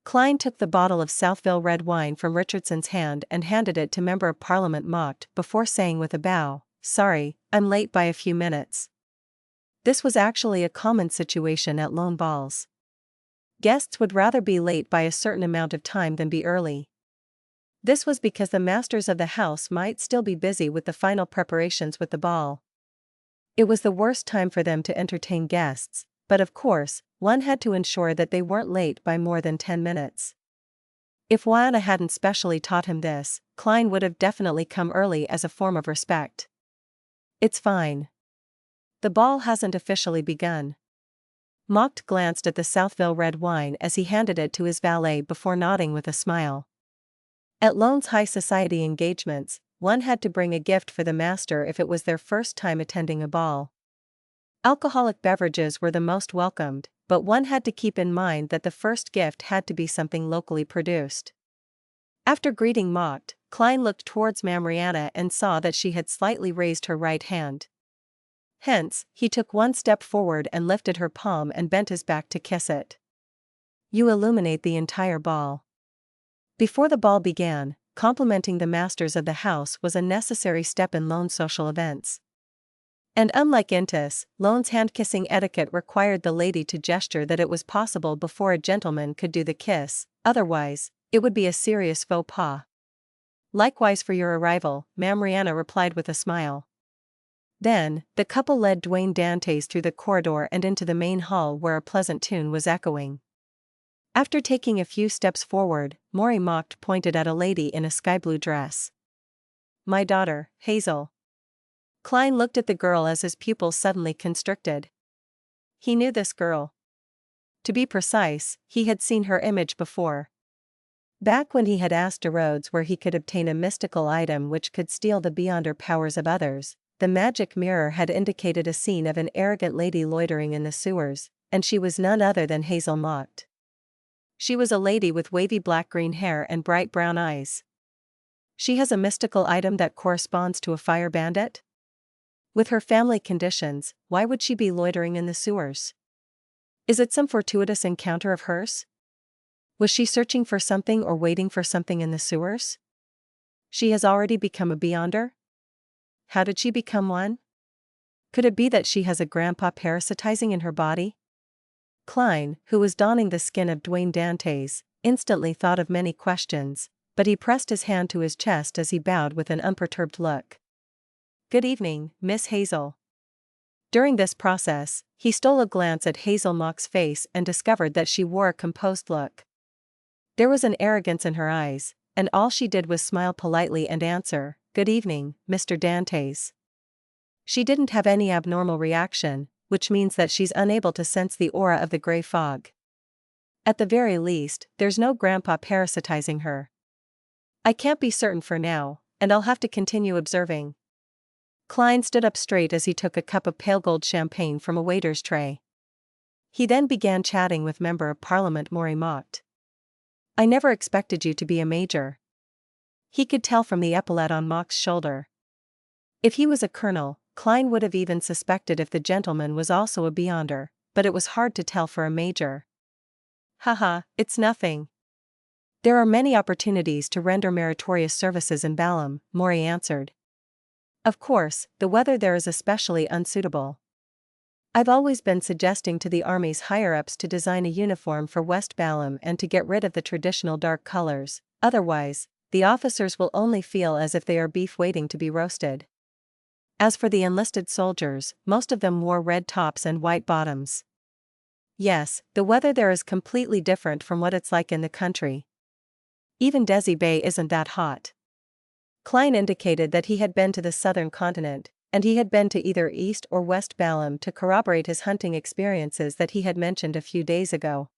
Klein took the bottle of Southville red wine from Richardson's hand and handed it to Member of Parliament Mock before saying with a bow, "Sorry, I'm late by a few minutes." This was actually a common situation at loan balls. Guests would rather be late by a certain amount of time than be early. This was because the masters of the house might still be busy with the final preparations with the ball. It was the worst time for them to entertain guests, but of course, one had to ensure that they weren't late by more than 10 minutes. If Waiana hadn't specially taught him this, Klein would have definitely come early as a form of respect. "It's fine. The ball hasn't officially begun." Mock glanced at the Southville red wine as he handed it to his valet before nodding with a smile. At Loan's high society engagements, one had to bring a gift for the master if it was their first time attending a ball. Alcoholic beverages were the most welcomed, but one had to keep in mind that the first gift had to be something locally produced. After greeting Mock, Klein looked towards Mam Rihanna and saw that she had slightly raised her right hand. Hence, he took one step forward and lifted her palm and bent his back to kiss it. "You illuminate the entire ball." Before the ball began, complimenting the masters of the house was a necessary step in Loan's social events. And unlike Intis, Loan's hand-kissing etiquette required the lady to gesture that it was possible before a gentleman could do the kiss, otherwise, it would be a serious faux pas. "Likewise for your arrival," Mam Rihanna replied with a smile. Then, the couple led Dwayne Dantes through the corridor and into the main hall where a pleasant tune was echoing. After taking a few steps forward, Maury Mock pointed at a lady in a sky-blue dress. "My daughter, Hazel." Klein looked at the girl as his pupils suddenly constricted. He knew this girl. To be precise, he had seen her image before. Back when he had asked DeRhodes where he could obtain a mystical item which could steal the beyonder powers of others, the magic mirror had indicated a scene of an arrogant lady loitering in the sewers, and she was none other than Hazel Mock. She was a lady with wavy black-green hair and bright brown eyes. She has a mystical item that corresponds to a fire bandit? With her family conditions, why would she be loitering in the sewers? Is it some fortuitous encounter of hers? Was she searching for something or waiting for something in the sewers? She has already become a beyonder? How did she become one? Could it be that she has a grandpa parasitizing in her body? Klein, who was donning the skin of Dwayne Dantes, instantly thought of many questions, but he pressed his hand to his chest as he bowed with an unperturbed look. "Good evening, Miss Hazel." During this process, he stole a glance at Hazel Mock's face and discovered that she wore a composed look. There was an arrogance in her eyes, and all she did was smile politely and answer, "Good evening, Mr. Dantes." She didn't have any abnormal reaction, which means that she's unable to sense the aura of the gray fog. At the very least, there's no grandpa parasitizing her. I can't be certain for now, and I'll have to continue observing. Klein stood up straight as he took a cup of pale gold champagne from a waiter's tray. He then began chatting with Member of Parliament Maury Mocked. "I never expected you to be a major." He could tell from the epaulette on Mock's shoulder. If he was a colonel, Klein would have even suspected if the gentleman was also a beyonder, but it was hard to tell for a major. "Haha, it's nothing. There are many opportunities to render meritorious services in Balham," Maury answered. "Of course, the weather there is especially unsuitable. I've always been suggesting to the Army's higher-ups to design a uniform for West Balham and to get rid of the traditional dark colors, otherwise, the officers will only feel as if they are beef waiting to be roasted." As for the enlisted soldiers, most of them wore red tops and white bottoms. "Yes, the weather there is completely different from what it's like in the country. Even Desi Bay isn't that hot." Klein indicated that he had been to the southern continent, and he had been to either East or West Balham to corroborate his hunting experiences that he had mentioned a few days ago.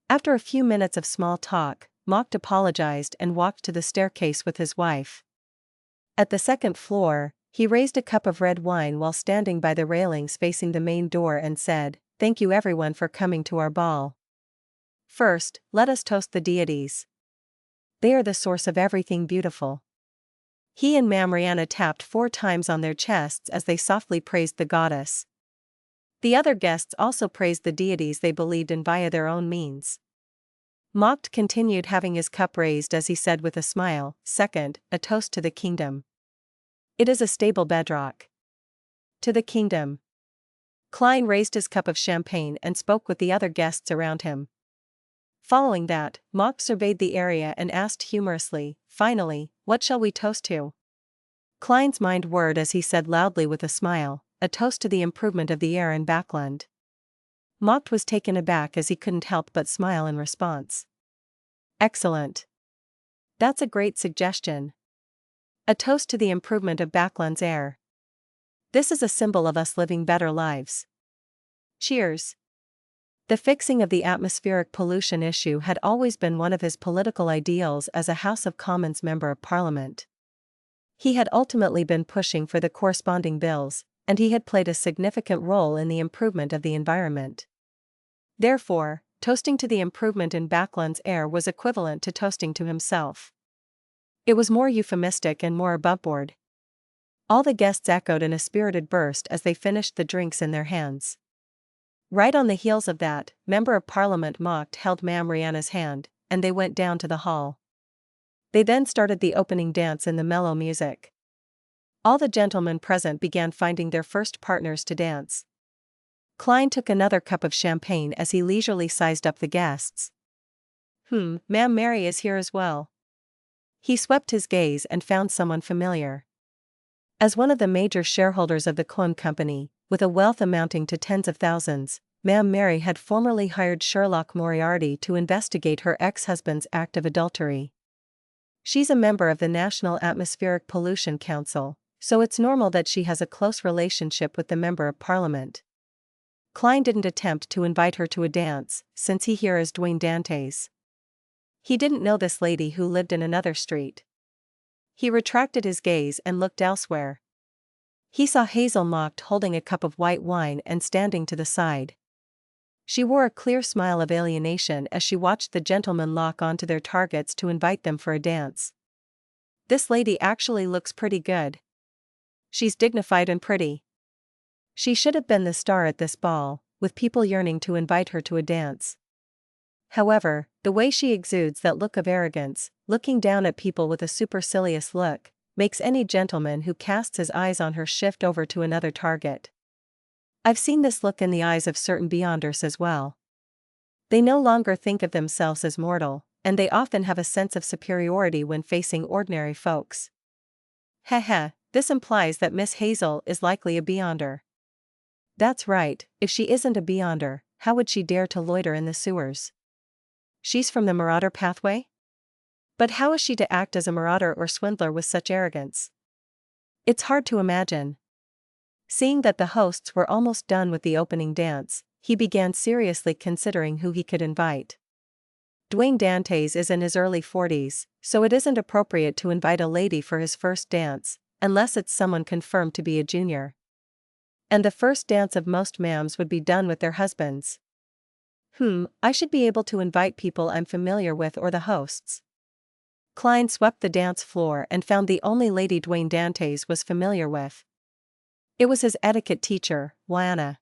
After a few minutes of small talk, Mocked apologized and walked to the staircase with his wife. At the second floor, he raised a cup of red wine while standing by the railings facing the main door and said, "Thank you everyone for coming to our ball. First, let us toast the deities. They are the source of everything beautiful." He and Mariana tapped 4 times on their chests as they softly praised the goddess. The other guests also praised the deities they believed in via their own means. Mocked continued having his cup raised as he said with a smile, "Second, a toast to the kingdom. It is a stable bedrock. To the kingdom." Klein raised his cup of champagne and spoke with the other guests around him. Following that, Mock surveyed the area and asked humorously, "Finally, what shall we toast to?" Klein's mind whirred as he said loudly with a smile, "A toast to the improvement of the air in Backland." Mocked was taken aback as he couldn't help but smile in response. "Excellent. That's a great suggestion. A toast to the improvement of Backland's air. This is a symbol of us living better lives. Cheers." The fixing of the atmospheric pollution issue had always been one of his political ideals as a House of Commons Member of Parliament. He had ultimately been pushing for the corresponding bills, and he had played a significant role in the improvement of the environment. Therefore, toasting to the improvement in Backland's air was equivalent to toasting to himself. It was more euphemistic and more aboveboard. All the guests echoed in a spirited burst as they finished the drinks in their hands. Right on the heels of that, Member of Parliament Mocked held Mariana's hand, and they went down to the hall. They then started the opening dance in the mellow music. All the gentlemen present began finding their first partners to dance. Klein took another cup of champagne as he leisurely sized up the guests. Ma'am Mary is here as well." He swept his gaze and found someone familiar. As one of the major shareholders of the Clone Company, with a wealth amounting to tens of thousands, Ma'am Mary had formerly hired Sherlock Moriarty to investigate her ex-husband's act of adultery. She's a member of the National Atmospheric Pollution Council, so it's normal that she has a close relationship with the Member of Parliament. Klein didn't attempt to invite her to a dance, since he here is Dwayne Dantes. He didn't know this lady who lived in another street. He retracted his gaze and looked elsewhere. He saw Hazel Mocked holding a cup of white wine and standing to the side. She wore a clear smile of alienation as she watched the gentlemen lock onto their targets to invite them for a dance. This lady actually looks pretty good. She's dignified and pretty. She should have been the star at this ball, with people yearning to invite her to a dance. However, the way she exudes that look of arrogance, looking down at people with a supercilious look, makes any gentleman who casts his eyes on her shift over to another target. I've seen this look in the eyes of certain beyonders as well. They no longer think of themselves as mortal, and they often have a sense of superiority when facing ordinary folks. Heh, this implies that Miss Hazel is likely a beyonder. That's right, if she isn't a beyonder, how would she dare to loiter in the sewers? She's from the Marauder pathway? But how is she to act as a marauder or swindler with such arrogance? It's hard to imagine. Seeing that the hosts were almost done with the opening dance, he began seriously considering who he could invite. Dwayne Dantes is in his early 40s, so it isn't appropriate to invite a lady for his first dance, unless it's someone confirmed to be a junior. And the first dance of most ma'ams would be done with their husbands. I should be able to invite people I'm familiar with or the hosts. Klein swept the dance floor and found the only lady Dwayne Dantes was familiar with. It was his etiquette teacher, Lana.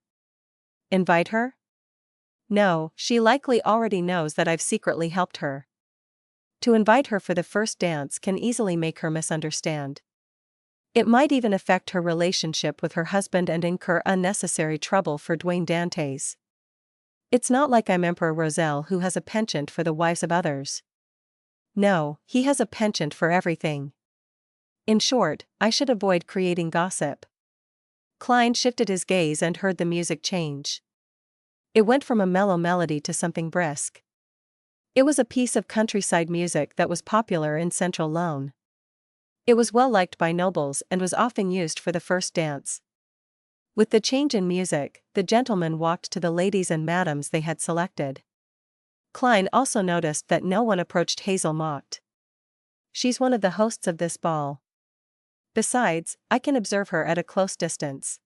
Invite her? No, she likely already knows that I've secretly helped her. To invite her for the first dance can easily make her misunderstand. It might even affect her relationship with her husband and incur unnecessary trouble for Dwayne Dantes. It's not like I'm Emperor Roselle who has a penchant for the wives of others. No, he has a penchant for everything. In short, I should avoid creating gossip. Klein shifted his gaze and heard the music change. It went from a mellow melody to something brisk. It was a piece of countryside music that was popular in central Loen. It was well liked by nobles and was often used for the first dance. With the change in music, the gentlemen walked to the ladies and madams they had selected. Klein also noticed that no one approached Hazel mocked. She's one of the hosts of this ball. Besides, I can observe her at a close distance.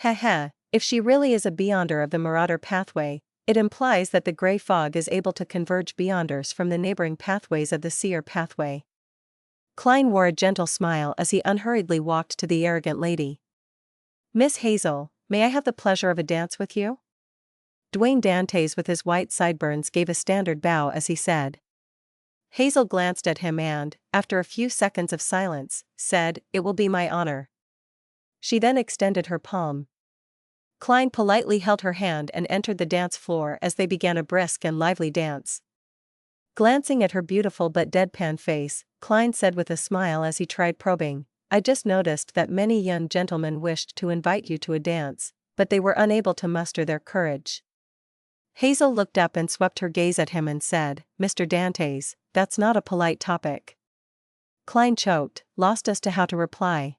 If she really is a beyonder of the Marauder pathway, it implies that the gray fog is able to converge beyonders from the neighboring pathways of the seer pathway. Klein wore a gentle smile as he unhurriedly walked to the arrogant lady. Miss Hazel, may I have the pleasure of a dance with you? Dwayne Dantes with his white sideburns gave a standard bow as he said. Hazel glanced at him and, after a few seconds of silence, said, "It will be my honor." She then extended her palm. Klein politely held her hand and entered the dance floor as they began a brisk and lively dance. Glancing at her beautiful but deadpan face, Klein said with a smile as he tried probing, "I just noticed that many young gentlemen wished to invite you to a dance, but they were unable to muster their courage." Hazel looked up and swept her gaze at him and said, "Mr. Dantes, that's not a polite topic." Klein choked, lost as to how to reply.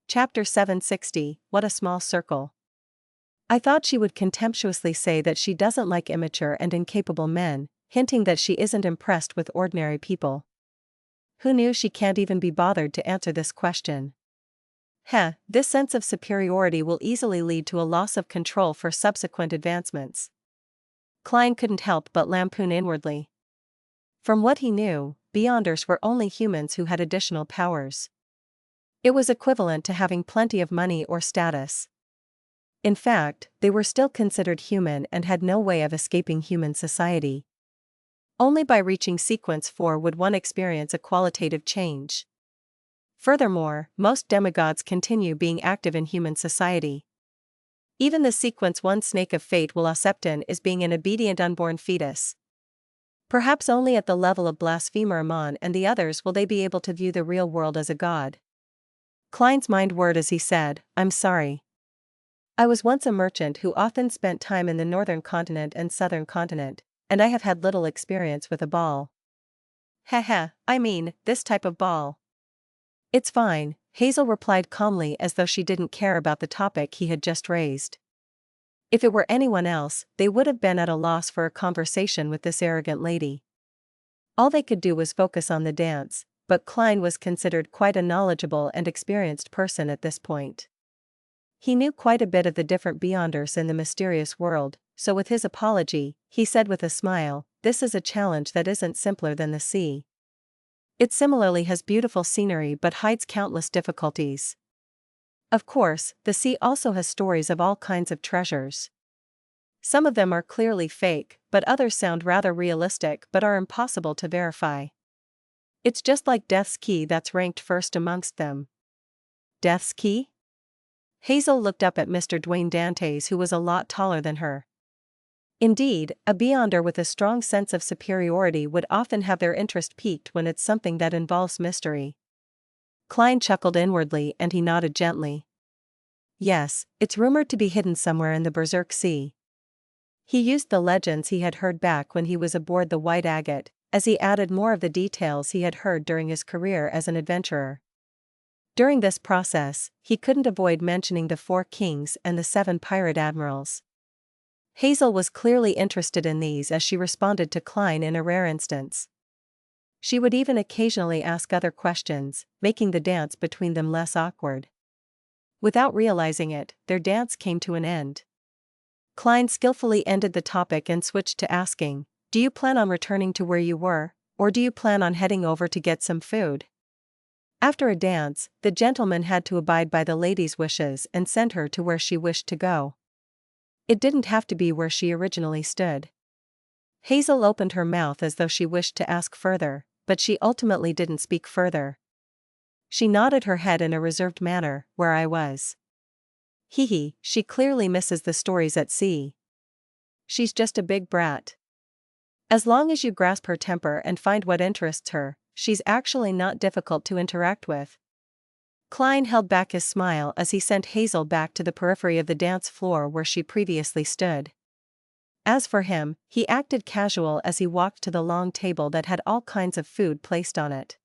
Chapter 760, What a Small Circle. I thought she would contemptuously say that she doesn't like immature and incapable men, hinting that she isn't impressed with ordinary people. Who knew she can't even be bothered to answer this question? This sense of superiority will easily lead to a loss of control for subsequent advancements. Klein couldn't help but lampoon inwardly. From what he knew, beyonders were only humans who had additional powers. It was equivalent to having plenty of money or status. In fact, they were still considered human and had no way of escaping human society. Only by reaching sequence 4 would one experience a qualitative change. Furthermore, most demigods continue being active in human society. Even the sequence 1 snake of fate Septon is being an obedient unborn fetus. Perhaps only at the level of blasphemer Amon and the others will they be able to view the real world as a god. Klein's mind whirred as he said, "I'm sorry. I was once a merchant who often spent time in the northern continent and southern continent, and I have had little experience with a ball. Haha, I mean, this type of ball. It's fine, Hazel replied calmly as though she didn't care about the topic he had just raised. If it were anyone else, they would have been at a loss for a conversation with this arrogant lady. All they could do was focus on the dance, but Klein was considered quite a knowledgeable and experienced person at this point. He knew quite a bit of the different beyonders in the mysterious world, so with his apology, he said with a smile, "This is a challenge that isn't simpler than the sea. It similarly has beautiful scenery but hides countless difficulties. Of course, the sea also has stories of all kinds of treasures. Some of them are clearly fake, but others sound rather realistic but are impossible to verify. It's just like Death's Key that's ranked first amongst them." Death's Key? Hazel looked up at Mr. Dwayne Dantes, who was a lot taller than her. Indeed, a beyonder with a strong sense of superiority would often have their interest piqued when it's something that involves mystery. Klein chuckled inwardly and he nodded gently. Yes, it's rumored to be hidden somewhere in the Berserk Sea. He used the legends he had heard back when he was aboard the White Agate, as he added more of the details he had heard during his career as an adventurer. During this process, he couldn't avoid mentioning the 4 kings and the 7 pirate admirals. Hazel was clearly interested in these as she responded to Klein in a rare instance. She would even occasionally ask other questions, making the dance between them less awkward. Without realizing it, their dance came to an end. Klein skillfully ended the topic and switched to asking, "Do you plan on returning to where you were, or do you plan on heading over to get some food?" After a dance, the gentleman had to abide by the lady's wishes and send her to where she wished to go. It didn't have to be where she originally stood. Hazel opened her mouth as though she wished to ask further, but she ultimately didn't speak further. She nodded her head in a reserved manner, "Where I was." Hee, she clearly misses the stories at sea. She's just a big brat. As long as you grasp her temper and find what interests her, she's actually not difficult to interact with. Klein held back his smile as he sent Hazel back to the periphery of the dance floor where she previously stood. As for him, he acted casual as he walked to the long table that had all kinds of food placed on it.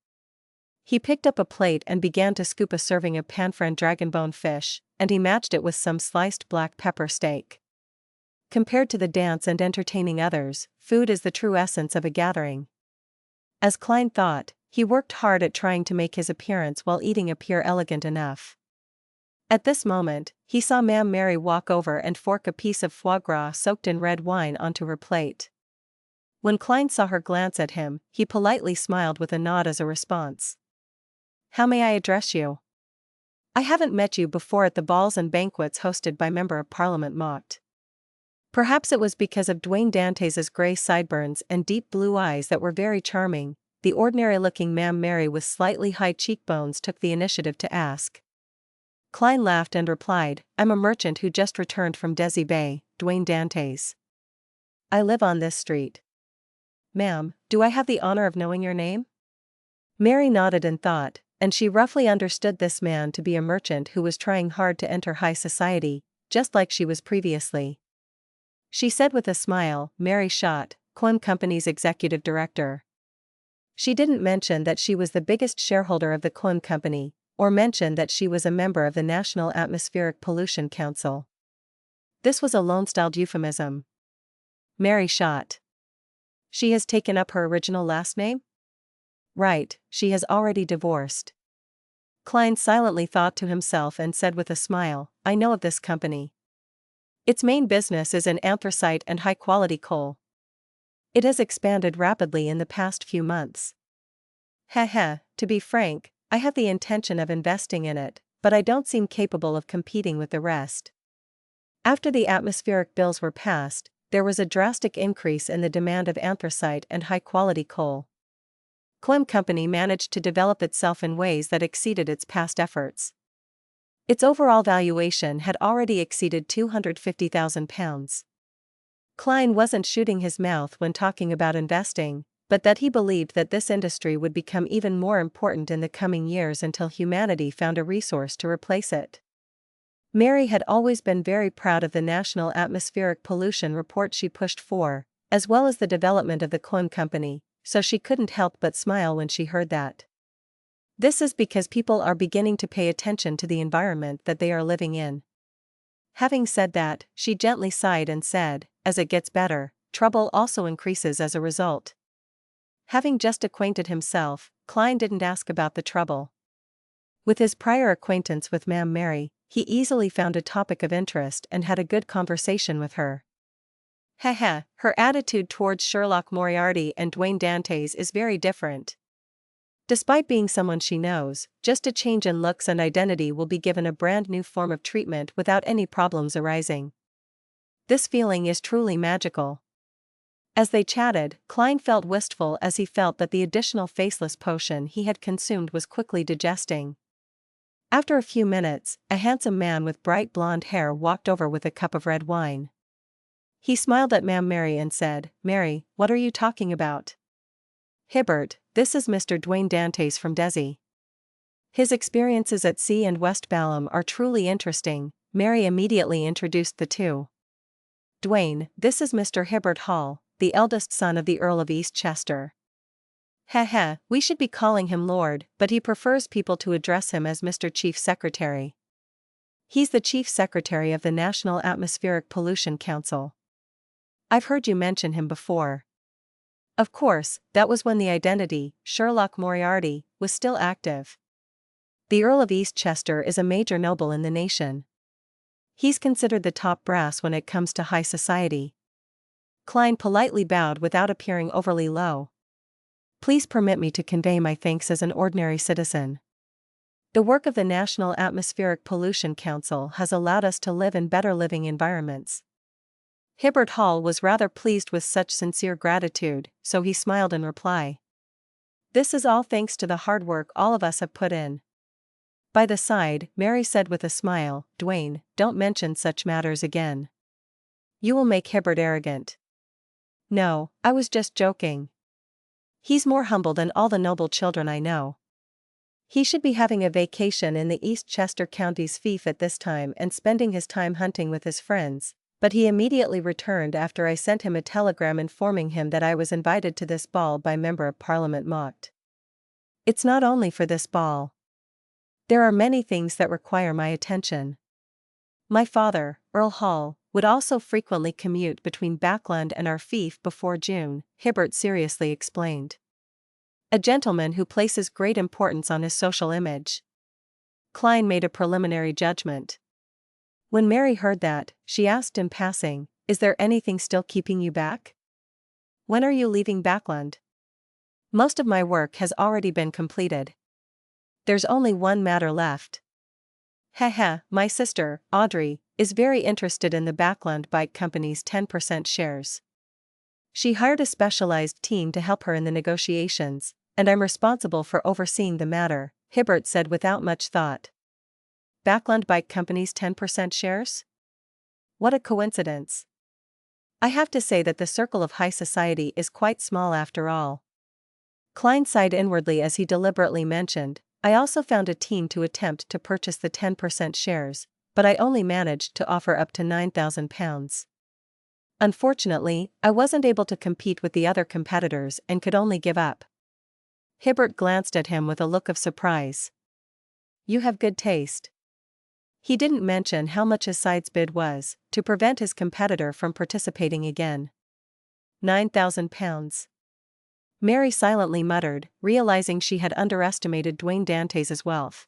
He picked up a plate and began to scoop a serving of pan-fried dragonbone fish, and he matched it with some sliced black pepper steak. Compared to the dance and entertaining others, food is the true essence of a gathering. As Klein thought, he worked hard at trying to make his appearance while eating appear elegant enough. At this moment, he saw Ma'am Mary walk over and fork a piece of foie gras soaked in red wine onto her plate. When Klein saw her glance at him, he politely smiled with a nod as a response. "How may I address you?" "I haven't met you before at the balls and banquets hosted by Member of Parliament mocked." Perhaps it was because of Dwayne Dantes's grey sideburns and deep blue eyes that were very charming. The ordinary-looking Ma'am Mary with slightly high cheekbones took the initiative to ask. Klein laughed and replied, "I'm a merchant who just returned from Desi Bay, Dwayne Dantes. I live on this street." "Ma'am, do I have the honor of knowing your name?" Mary nodded in thought, and she roughly understood this man to be a merchant who was trying hard to enter high society, just like she was previously. She said with a smile, "Mary Schott, Quinn Company's executive director." She didn't mention that she was the biggest shareholder of the Quinn Company, or mention that she was a member of the National Atmospheric Pollution Council. This was a Loen-styled euphemism. Mary Schott. She has taken up her original last name? Right, she has already divorced. Klein silently thought to himself and said with a smile, "I know of this company. Its main business is in anthracite and high-quality coal. It has expanded rapidly in the past few months. To be frank, I have the intention of investing in it, but I don't seem capable of competing with the rest." After the atmospheric bills were passed, there was a drastic increase in the demand of anthracite and high-quality coal. Quinn Company managed to develop itself in ways that exceeded its past efforts. Its overall valuation had already exceeded £250,000. Klein wasn't shooting his mouth when talking about investing, but that he believed that this industry would become even more important in the coming years until humanity found a resource to replace it. Mary had always been very proud of the National Atmospheric Pollution Report she pushed for, as well as the development of the clone company, so she couldn't help but smile when she heard that. This is because people are beginning to pay attention to the environment that they are living in. Having said that, she gently sighed and said, as it gets better, trouble also increases as a result. Having just acquainted himself, Klein didn't ask about the trouble. With his prior acquaintance with Ma'am Mary, he easily found a topic of interest and had a good conversation with her. Haha, her attitude towards Sherlock Moriarty and Dwayne Dantes is very different. Despite being someone she knows, just a change in looks and identity will be given a brand new form of treatment without any problems arising. This feeling is truly magical. As they chatted, Klein felt wistful as he felt that the additional faceless potion he had consumed was quickly digesting. After a few minutes, a handsome man with bright blonde hair walked over with a cup of red wine. He smiled at Ma'am Mary and said, "Mary, what are you talking about?" "Hibbert, this is Mr. Dwayne Dantes from Desi. His experiences at sea and West Balham are truly interesting." Mary immediately introduced the two. "Dwayne, this is Mr. Hibbert Hall, the eldest son of the Earl of Eastchester. We should be calling him Lord, but he prefers people to address him as Mr. Chief Secretary. He's the Chief Secretary of the National Atmospheric Pollution Council. I've heard you mention him before." Of course, that was when the identity, Sherlock Moriarty, was still active. The Earl of Eastchester is a major noble in the nation. He's considered the top brass when it comes to high society. Klein politely bowed without appearing overly low. "Please permit me to convey my thanks as an ordinary citizen. The work of the National Atmospheric Pollution Council has allowed us to live in better living environments." Hibbert Hall was rather pleased with such sincere gratitude, so he smiled in reply. "This is all thanks to the hard work all of us have put in." By the side, Mary said with a smile, "Dwayne, don't mention such matters again. You will make Hibbert arrogant." "No, I was just joking. He's more humble than all the noble children I know. He should be having a vacation in the Eastchester County's fief at this time and spending his time hunting with his friends. But he immediately returned after I sent him a telegram informing him that I was invited to this ball by Member of Parliament Mocked. It's not only for this ball. There are many things that require my attention. My father, Earl Hall, would also frequently commute between Backland and our fief before June," Hibbert seriously explained. "A gentleman who places great importance on his social image." Klein made a preliminary judgment. When Mary heard that, she asked in passing, "Is there anything still keeping you back? When are you leaving Backland?" "Most of my work has already been completed. There's only one matter left. My sister, Audrey, is very interested in the Backland Bike Company's 10% shares. She hired a specialized team to help her in the negotiations, and I'm responsible for overseeing the matter," Hibbert said without much thought. "Backland Bike Company's 10% shares? What a coincidence. I have to say that the circle of high society is quite small after all." Klein sighed inwardly as he deliberately mentioned, "I also found a team to attempt to purchase the 10% shares, but I only managed to offer up to £9,000. Unfortunately, I wasn't able to compete with the other competitors and could only give up." Hibbert glanced at him with a look of surprise. "You have good taste." He didn't mention how much his side's bid was, to prevent his competitor from participating again. £9,000. Mary silently muttered, realizing she had underestimated Dwayne Dantes' wealth.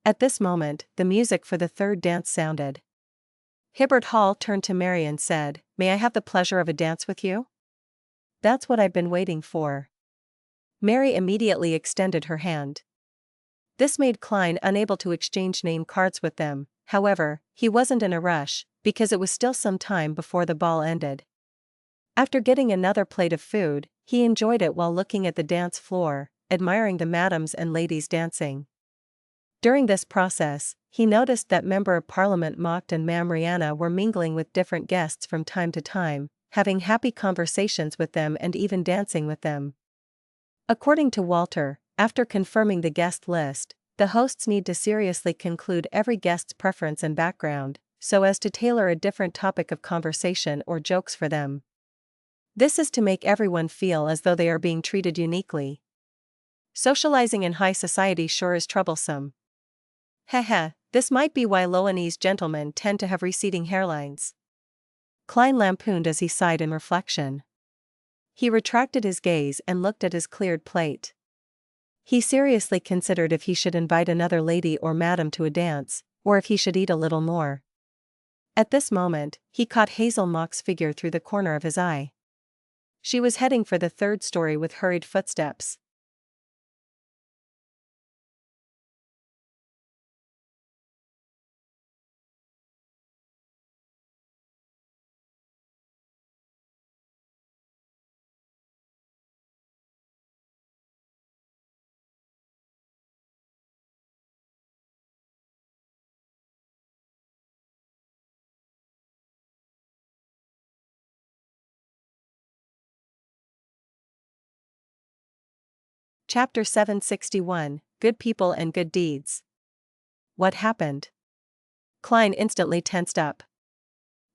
At this moment, the music for the third dance sounded. Hibbert Hall turned to Mary and said, "May I have the pleasure of a dance with you?" "That's what I've been waiting for." Mary immediately extended her hand. This made Klein unable to exchange name cards with them. However, he wasn't in a rush, because it was still some time before the ball ended. After getting another plate of food, he enjoyed it while looking at the dance floor, admiring the madams and ladies dancing. During this process, he noticed that Member of Parliament Mocked and Ma'am Rihanna were mingling with different guests from time to time, having happy conversations with them and even dancing with them. According to Walter, after confirming the guest list, the hosts need to seriously conclude every guest's preference and background, so as to tailor a different topic of conversation or jokes for them. This is to make everyone feel as though they are being treated uniquely. Socializing in high society sure is troublesome. Heh, this might be why Loanese gentlemen tend to have receding hairlines. Klein lampooned as he sighed in reflection. He retracted his gaze and looked at his cleared plate. He seriously considered if he should invite another lady or madam to a dance, or if he should eat a little more. At this moment, he caught Hazel Mock's figure through the corner of his eye. She was heading for the third story with hurried footsteps. Chapter 761, Good People and Good Deeds. What happened? Klein instantly tensed up.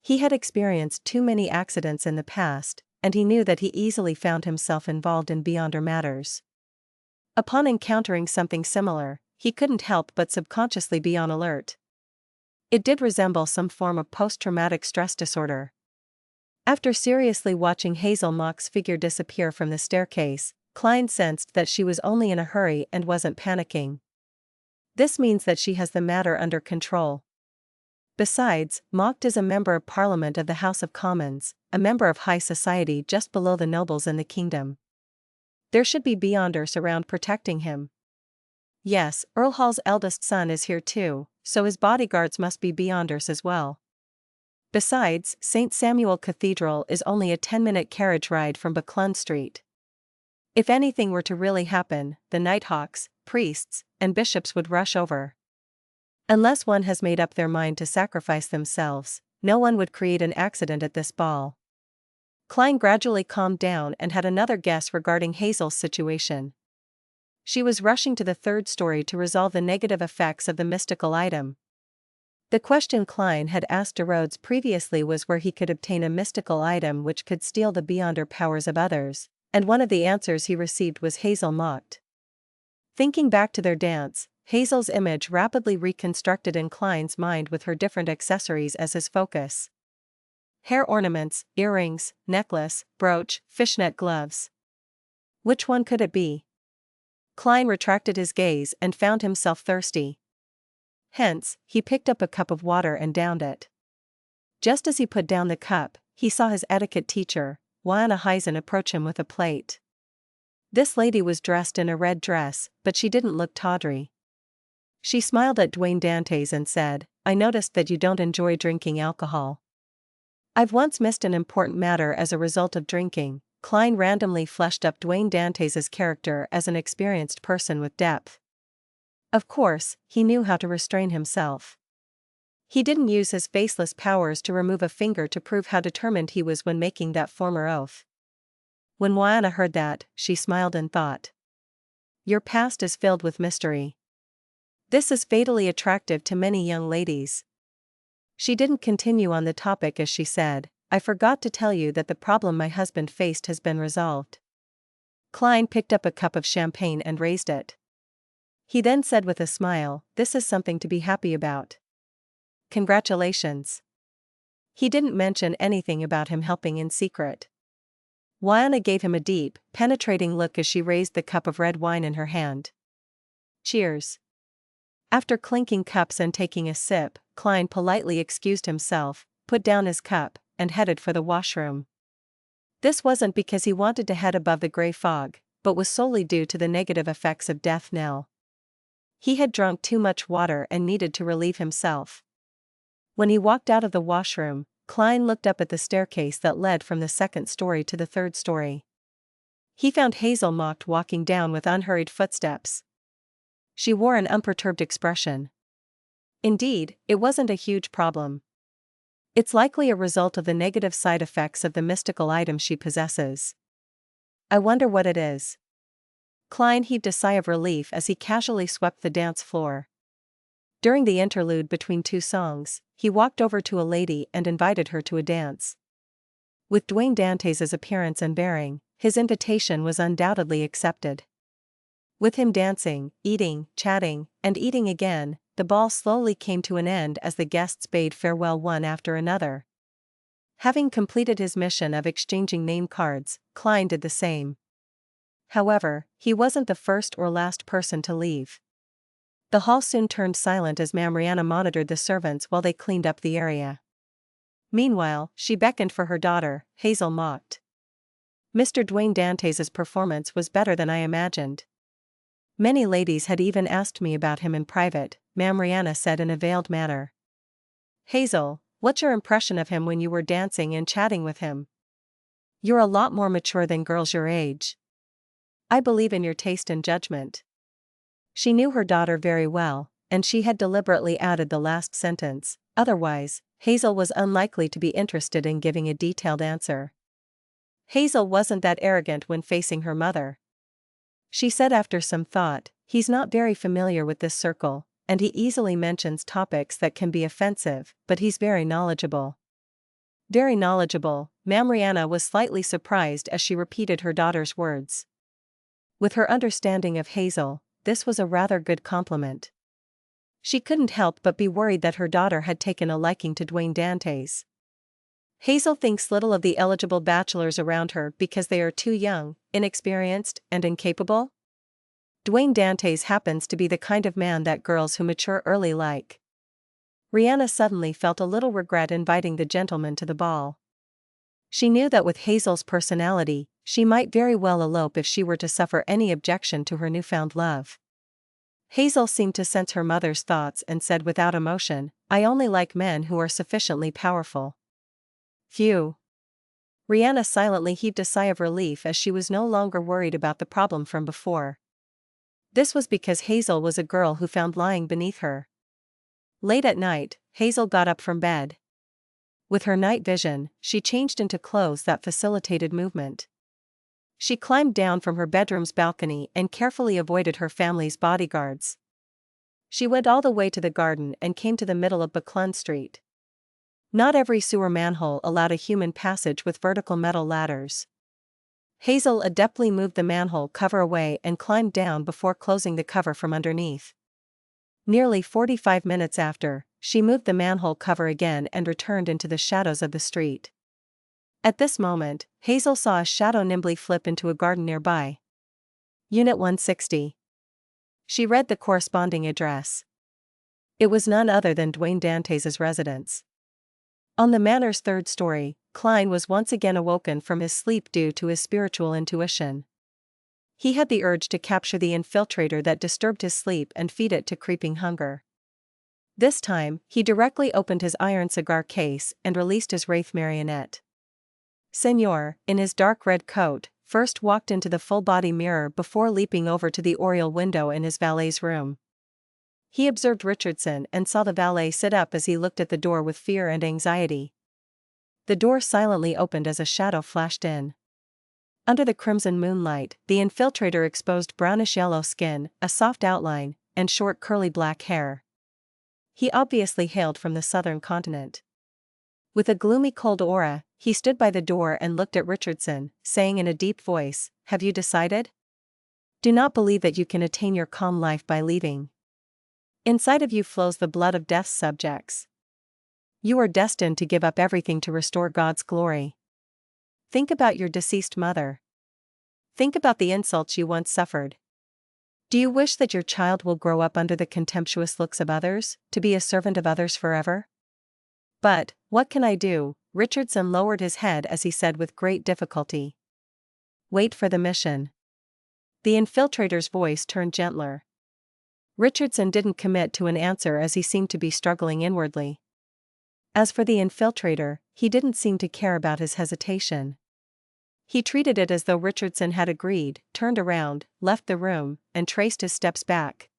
He had experienced too many accidents in the past, and he knew that he easily found himself involved in beyonder matters. Upon encountering something similar, he couldn't help but subconsciously be on alert. It did resemble some form of post-traumatic stress disorder. After seriously watching Hazel Mock's figure disappear from the staircase, Klein sensed that she was only in a hurry and wasn't panicking. This means that she has the matter under control. Besides, Mock is a member of Parliament of the House of Commons, a member of high society just below the nobles in the kingdom. There should be beyonders around protecting him. Yes, Earl Hall's eldest son is here too, so his bodyguards must be beyonders as well. Besides, St. Samuel Cathedral is only a 10-minute carriage ride from Buckland Street. If anything were to really happen, the Nighthawks, priests, and bishops would rush over. Unless one has made up their mind to sacrifice themselves, no one would create an accident at this ball. Klein gradually calmed down and had another guess regarding Hazel's situation. She was rushing to the third story to resolve the negative effects of the mystical item. The question Klein had asked de Rhodes previously was where he could obtain a mystical item which could steal the beyonder powers of others, and one of the answers he received was Hazel Mocked. Thinking back to their dance, Hazel's image rapidly reconstructed in Klein's mind with her different accessories as his focus. Hair ornaments, earrings, necklace, brooch, fishnet gloves. Which one could it be? Klein retracted his gaze and found himself thirsty. Hence, he picked up a cup of water and downed it. Just as he put down the cup, he saw his etiquette teacher, Wiana Heisen, approach him with a plate. This lady was dressed in a red dress, but she didn't look tawdry. She smiled at Dwayne Dantes and said, "I noticed that you don't enjoy drinking alcohol." "I've once missed an important matter as a result of drinking." Klein randomly fleshed up Dwayne Dantes' character as an experienced person with depth. Of course, he knew how to restrain himself. He didn't use his faceless powers to remove a finger to prove how determined he was when making that former oath. When Wiana heard that, she smiled and thought, "Your past is filled with mystery. This is fatally attractive to many young ladies." She didn't continue on the topic as she said, "I forgot to tell you that the problem my husband faced has been resolved." Klein picked up a cup of champagne and raised it. He then said with a smile, "This is something to be happy about. Congratulations." He didn't mention anything about him helping in secret. Wiana gave him a deep, penetrating look as she raised the cup of red wine in her hand. "Cheers." After clinking cups and taking a sip, Klein politely excused himself, put down his cup, and headed for the washroom. This wasn't because he wanted to head above the gray fog, but was solely due to the negative effects of death knell. He had drunk too much water and needed to relieve himself. When he walked out of the washroom, Klein looked up at the staircase that led from the second story to the third story. He found Hazel Mocked walking down with unhurried footsteps. She wore an unperturbed expression. Indeed, it wasn't a huge problem. It's likely a result of the negative side effects of the mystical item she possesses. I wonder what it is. Klein heaved a sigh of relief as he casually swept the dance floor. During the interlude between two songs, he walked over to a lady and invited her to a dance. With Dwayne Dantes' appearance and bearing, his invitation was undoubtedly accepted. With him dancing, eating, chatting, and eating again, the ball slowly came to an end as the guests bade farewell one after another. Having completed his mission of exchanging name cards, Klein did the same. However, he wasn't the first or last person to leave. The hall soon turned silent as Mariana monitored the servants while they cleaned up the area. Meanwhile, she beckoned for her daughter, Hazel mocked. Mr. Dwayne Dantes' performance was better than I imagined. Many ladies had even asked me about him in private, Mariana said in a veiled manner. Hazel, what's your impression of him when you were dancing and chatting with him? You're a lot more mature than girls your age. I believe in your taste and judgment. She knew her daughter very well, and she had deliberately added the last sentence, otherwise, Hazel was unlikely to be interested in giving a detailed answer. Hazel wasn't that arrogant when facing her mother. She said after some thought, he's not very familiar with this circle, and he easily mentions topics that can be offensive, but he's very knowledgeable. Very knowledgeable, Mariana was slightly surprised as she repeated her daughter's words. With her understanding of Hazel, this was a rather good compliment. She couldn't help but be worried that her daughter had taken a liking to Dwayne Dantes. Hazel thinks little of the eligible bachelors around her because they are too young, inexperienced, and incapable? Dwayne Dantes happens to be the kind of man that girls who mature early like. Rihanna suddenly felt a little regret inviting the gentleman to the ball. She knew that with Hazel's personality, she might very well elope if she were to suffer any objection to her newfound love. Hazel seemed to sense her mother's thoughts and said without emotion, I only like men who are sufficiently powerful. Phew. Rihanna silently heaved a sigh of relief as she was no longer worried about the problem from before. This was because Hazel was a girl who found lying beneath her. Late at night, Hazel got up from bed. With her night vision, she changed into clothes that facilitated movement. She climbed down from her bedroom's balcony and carefully avoided her family's bodyguards. She went all the way to the garden and came to the middle of Buckland Street. Not every sewer manhole allowed a human passage with vertical metal ladders. Hazel adeptly moved the manhole cover away and climbed down before closing the cover from underneath. Nearly 45 minutes after, she moved the manhole cover again and returned into the shadows of the street. At this moment, Hazel saw a shadow nimbly flip into a garden nearby. Unit 160. She read the corresponding address. It was none other than Dwayne Dantes' residence. On the manor's third story, Klein was once again awoken from his sleep due to his spiritual intuition. He had the urge to capture the infiltrator that disturbed his sleep and feed it to creeping hunger. This time, he directly opened his iron cigar case and released his wraith marionette. Senor, in his dark red coat, first walked into the full-body mirror before leaping over to the oriel window in his valet's room. He observed Richardson and saw the valet sit up as he looked at the door with fear and anxiety. The door silently opened as a shadow flashed in. Under the crimson moonlight, the infiltrator exposed brownish-yellow skin, a soft outline, and short curly black hair. He obviously hailed from the southern continent. With a gloomy cold aura, he stood by the door and looked at Richardson, saying in a deep voice, Have you decided? Do not believe that you can attain your calm life by leaving. Inside of you flows the blood of death's subjects. You are destined to give up everything to restore God's glory. Think about your deceased mother. Think about the insults you once suffered. Do you wish that your child will grow up under the contemptuous looks of others, to be a servant of others forever? But, what can I do? Richardson lowered his head as he said with great difficulty. Wait for the mission. The infiltrator's voice turned gentler. Richardson didn't commit to an answer as he seemed to be struggling inwardly. As for the infiltrator, he didn't seem to care about his hesitation. He treated it as though Richardson had agreed, turned around, left the room, and traced his steps back.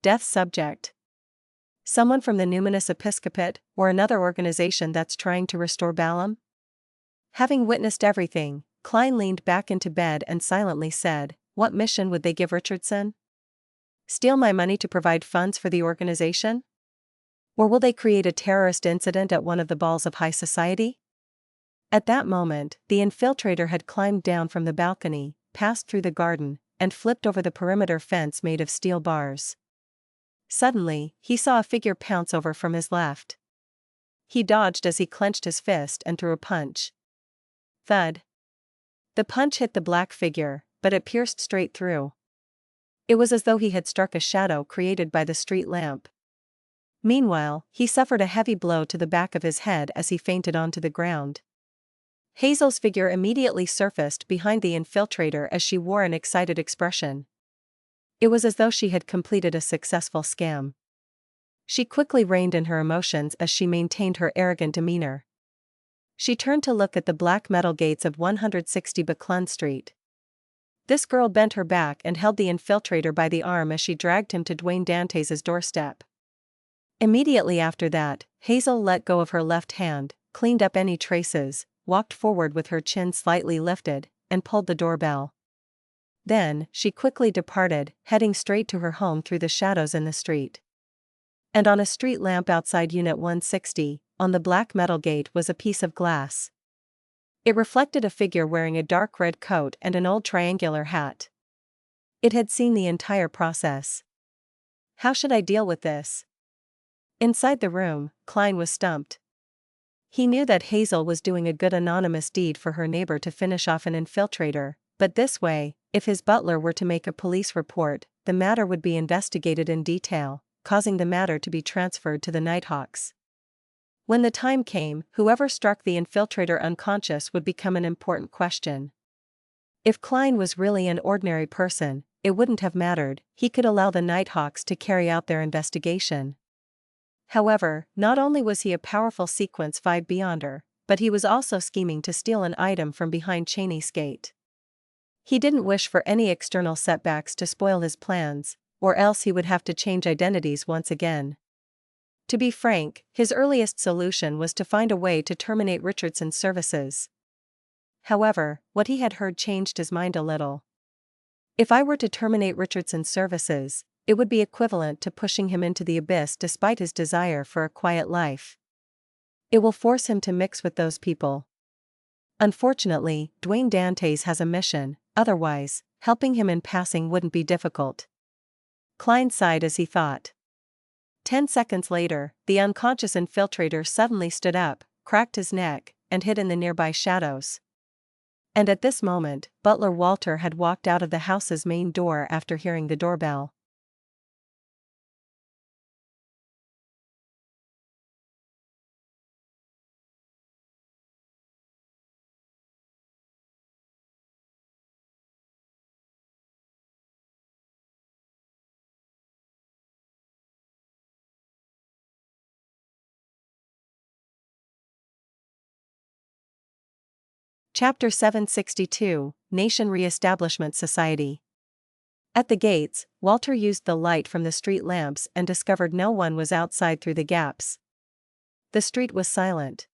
Death subject. Someone from the Numinous Episcopate, or another organization that's trying to restore Balaam? Having witnessed everything, Klein leaned back into bed and silently said, What mission would they give Richardson? Steal my money to provide funds for the organization? Or will they create a terrorist incident at one of the balls of high society? At that moment, the infiltrator had climbed down from the balcony, passed through the garden, and flipped over the perimeter fence made of steel bars. Suddenly, he saw a figure pounce over from his left. He dodged as he clenched his fist and threw a punch. Thud. The punch hit the black figure, but it pierced straight through. It was as though he had struck a shadow created by the street lamp. Meanwhile, he suffered a heavy blow to the back of his head as he fainted onto the ground. Hazel's figure immediately surfaced behind the infiltrator as she wore an excited expression. It was as though she had completed a successful scam. She quickly reined in her emotions as she maintained her arrogant demeanor. She turned to look at the black metal gates of 160 Buckland Street. This girl bent her back and held the infiltrator by the arm as she dragged him to Dwayne Dantes' doorstep. Immediately after that, Hazel let go of her left hand, cleaned up any traces, walked forward with her chin slightly lifted, and pulled the doorbell. Then, she quickly departed, heading straight to her home through the shadows in the street. And on a street lamp outside Unit 160, on the black metal gate was a piece of glass. It reflected a figure wearing a dark red coat and an old triangular hat. It had seen the entire process. How should I deal with this? Inside the room, Klein was stumped. He knew that Hazel was doing a good anonymous deed for her neighbor to finish off an infiltrator, but this way, if his butler were to make a police report, the matter would be investigated in detail, causing the matter to be transferred to the Nighthawks. When the time came, whoever struck the infiltrator unconscious would become an important question. If Klein was really an ordinary person, it wouldn't have mattered, he could allow the Nighthawks to carry out their investigation. However, not only was he a powerful Sequence 5 Beyonder, but he was also scheming to steal an item from behind Cheney's gate. He didn't wish for any external setbacks to spoil his plans, or else he would have to change identities once again. To be frank, his earliest solution was to find a way to terminate Richardson's services. However, what he had heard changed his mind a little. If I were to terminate Richardson's services, it would be equivalent to pushing him into the abyss despite his desire for a quiet life. It will force him to mix with those people. Unfortunately, Dwayne Dantes has a mission, otherwise, helping him in passing wouldn't be difficult. Klein sighed as he thought. 10 seconds later, the unconscious infiltrator suddenly stood up, cracked his neck, and hid in the nearby shadows. And at this moment, butler Walter had walked out of the house's main door after hearing the doorbell. Chapter 762, Nation Reestablishment Society. At the gates, Walter used the light from the street lamps and discovered no one was outside through the gaps. The street was silent.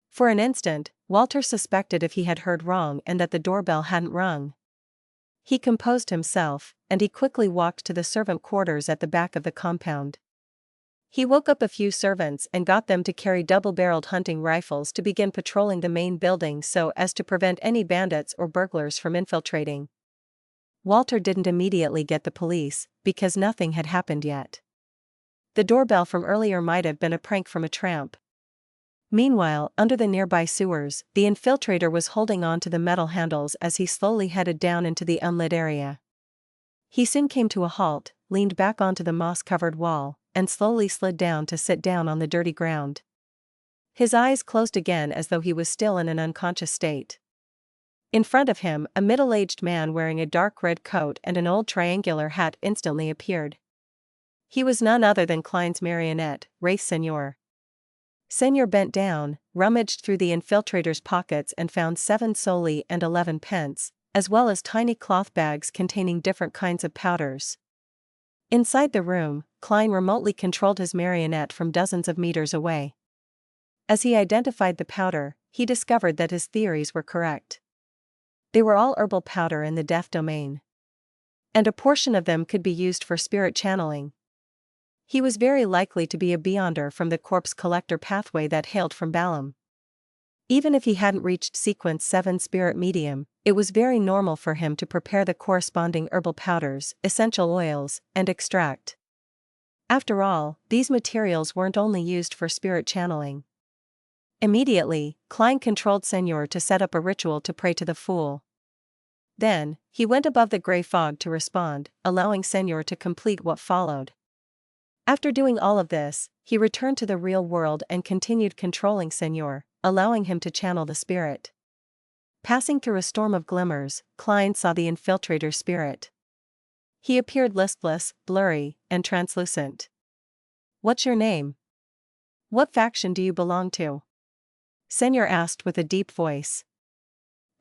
For an instant, Walter suspected if he had heard wrong and that the doorbell hadn't rung. He composed himself, and he quickly walked to the servant quarters at the back of the compound. He woke up a few servants and got them to carry double-barreled hunting rifles to begin patrolling the main building so as to prevent any bandits or burglars from infiltrating. Walter didn't immediately get the police, because nothing had happened yet. The doorbell from earlier might have been a prank from a tramp. Meanwhile, under the nearby sewers, the infiltrator was holding on to the metal handles as he slowly headed down into the unlit area. He soon came to a halt, leaned back onto the moss-covered wall, and slowly slid down to sit down on the dirty ground. His eyes closed again as though he was still in an unconscious state. In front of him, a middle-aged man wearing a dark red coat and an old triangular hat instantly appeared. He was none other than Klein's marionette, Wraith Senior. Senior bent down, rummaged through the infiltrator's pockets and found 7 soldi and 11 pence, as well as tiny cloth bags containing different kinds of powders. Inside the room, Klein remotely controlled his marionette from dozens of meters away. As he identified the powder, he discovered that his theories were correct. They were all herbal powder in the death domain. And a portion of them could be used for spirit channeling. He was very likely to be a Beyonder from the corpse collector pathway that hailed from Balam. Even if he hadn't reached sequence 7 spirit medium, it was very normal for him to prepare the corresponding herbal powders, essential oils, and extract. After all, these materials weren't only used for spirit channeling. Immediately, Klein controlled Senor to set up a ritual to pray to the fool. Then, he went above the gray fog to respond, allowing Senor to complete what followed. After doing all of this, he returned to the real world and continued controlling Senor, allowing him to channel the spirit. Passing through a storm of glimmers, Klein saw the infiltrator's spirit. He appeared listless, blurry, and translucent. "What's your name? What faction do you belong to?" Senor asked with a deep voice.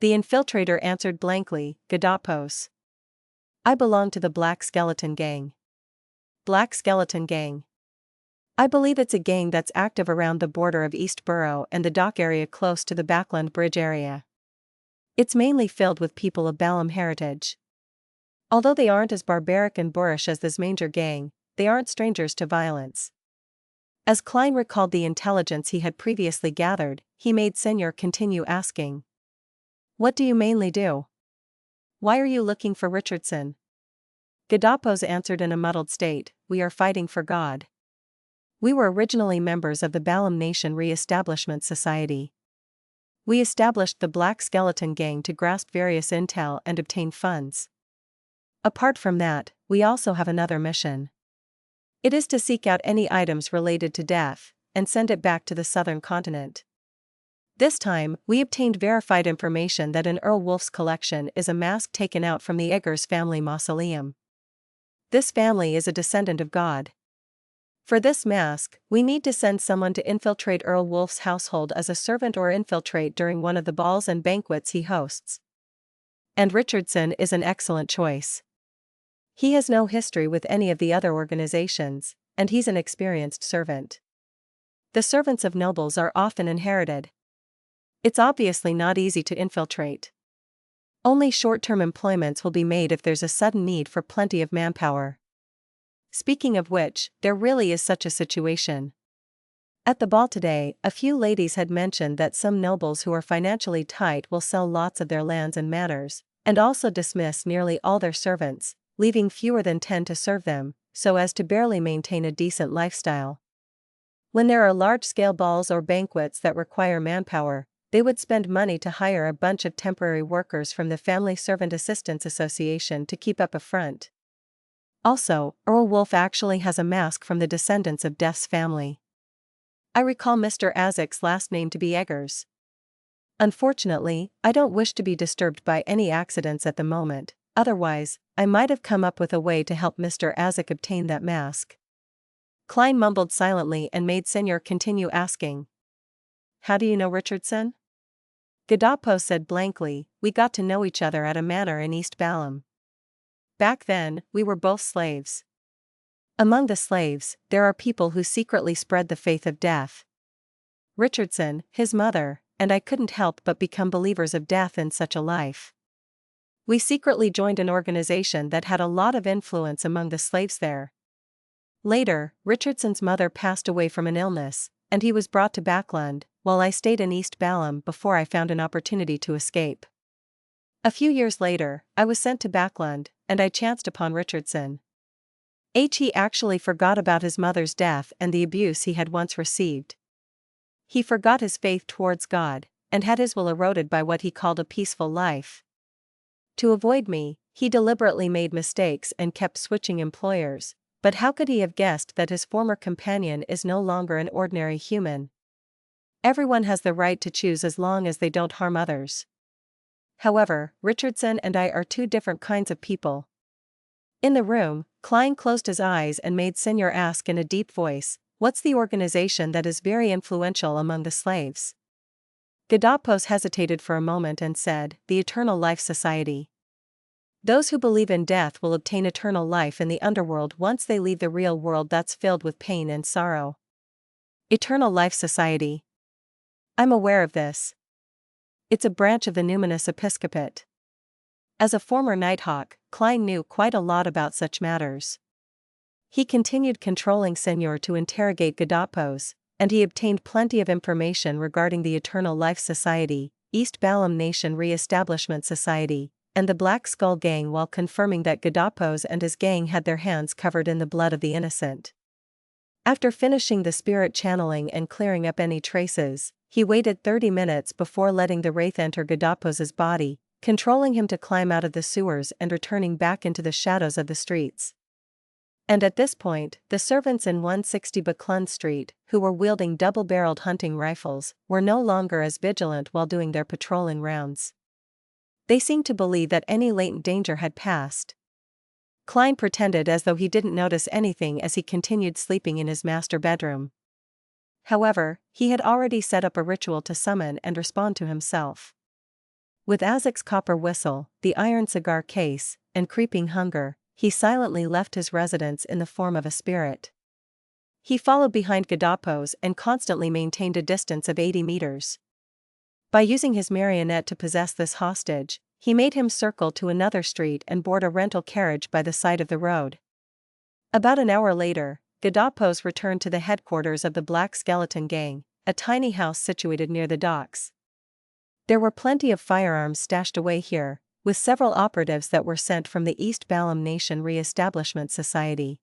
The infiltrator answered blankly, "Gadapos. I belong to the Black Skeleton Gang." Black Skeleton Gang. I believe it's a gang that's active around the border of East Borough and the dock area close to the Backland Bridge area. It's mainly filled with people of Balam heritage. Although they aren't as barbaric and boorish as this Manger gang, they aren't strangers to violence. As Klein recalled the intelligence he had previously gathered, he made Senor continue asking. "What do you mainly do? Why are you looking for Richardson?" Gadapos answered in a muddled state, "We are fighting for God. We were originally members of the Balam Nation Reestablishment Society. We established the Black Skeleton Gang to grasp various intel and obtain funds. Apart from that, we also have another mission. It is to seek out any items related to death, and send it back to the southern continent. This time, we obtained verified information that in Earl Wolf's collection is a mask taken out from the Eggers family mausoleum. This family is a descendant of God. For this mask, we need to send someone to infiltrate Earl Wolf's household as a servant or infiltrate during one of the balls and banquets he hosts. And Richardson is an excellent choice. He has no history with any of the other organizations, and he's an experienced servant. The servants of nobles are often inherited. It's obviously not easy to infiltrate. Only short-term employments will be made if there's a sudden need for plenty of manpower. Speaking of which, there really is such a situation. At the ball today, a few ladies had mentioned that some nobles who are financially tight will sell lots of their lands and manors, and also dismiss nearly all their servants, leaving fewer than 10 to serve them, so as to barely maintain a decent lifestyle. When there are large-scale balls or banquets that require manpower, they would spend money to hire a bunch of temporary workers from the Family Servant Assistance Association to keep up a front. Also, Earl Wolf actually has a mask from the descendants of Death's family. I recall Mr. Azek's last name to be Eggers. Unfortunately, I don't wish to be disturbed by any accidents at the moment, otherwise, I might have come up with a way to help Mr. Azek obtain that mask. Klein mumbled silently and made Senor continue asking. "How do you know Richardson?" Gadapos said blankly, "We got to know each other at a manor in East Balam. Back then, we were both slaves. Among the slaves, there are people who secretly spread the faith of death. Richardson, his mother, and I couldn't help but become believers of death in such a life. We secretly joined an organization that had a lot of influence among the slaves there. Later, Richardson's mother passed away from an illness, and he was brought to Backland, while I stayed in East Balam before I found an opportunity to escape. A few years later, I was sent to Backland, and I chanced upon Richardson. He actually forgot about his mother's death and the abuse he had once received. He forgot his faith towards God, and had his will eroded by what he called a peaceful life. To avoid me, he deliberately made mistakes and kept switching employers, but how could he have guessed that his former companion is no longer an ordinary human? Everyone has the right to choose as long as they don't harm others. However, Richardson and I are two different kinds of people." In the room, Klein closed his eyes and made Senor ask in a deep voice, "What's the organization that is very influential among the slaves?" Gadapos hesitated for a moment and said, "The Eternal Life Society. Those who believe in death will obtain eternal life in the underworld once they leave the real world that's filled with pain and sorrow." Eternal Life Society. I'm aware of this. It's a branch of the numinous episcopate. As a former Nighthawk, Klein knew quite a lot about such matters. He continued controlling Senor to interrogate Gadapos, and he obtained plenty of information regarding the Eternal Life Society, East Balam Nation Reestablishment Society, and the Black Skull Gang, while confirming that Gadapos and his gang had their hands covered in the blood of the innocent. After finishing the spirit channeling and clearing up any traces, he waited 30 minutes before letting the wraith enter Gadapos's body, controlling him to climb out of the sewers and returning back into the shadows of the streets. And at this point, the servants in 160 Buckland Street, who were wielding double-barreled hunting rifles, were no longer as vigilant while doing their patrolling rounds. They seemed to believe that any latent danger had passed. Klein pretended as though he didn't notice anything as he continued sleeping in his master bedroom. However, he had already set up a ritual to summon and respond to himself. With Azek's copper whistle, the iron cigar case, and creeping hunger, he silently left his residence in the form of a spirit. He followed behind Gadapos and constantly maintained a distance of 80 meters. By using his marionette to possess this hostage, he made him circle to another street and board a rental carriage by the side of the road. About an hour later, Gadapos returned to the headquarters of the Black Skeleton Gang, a tiny house situated near the docks. There were plenty of firearms stashed away here, with several operatives that were sent from the East Balam Nation Reestablishment Society.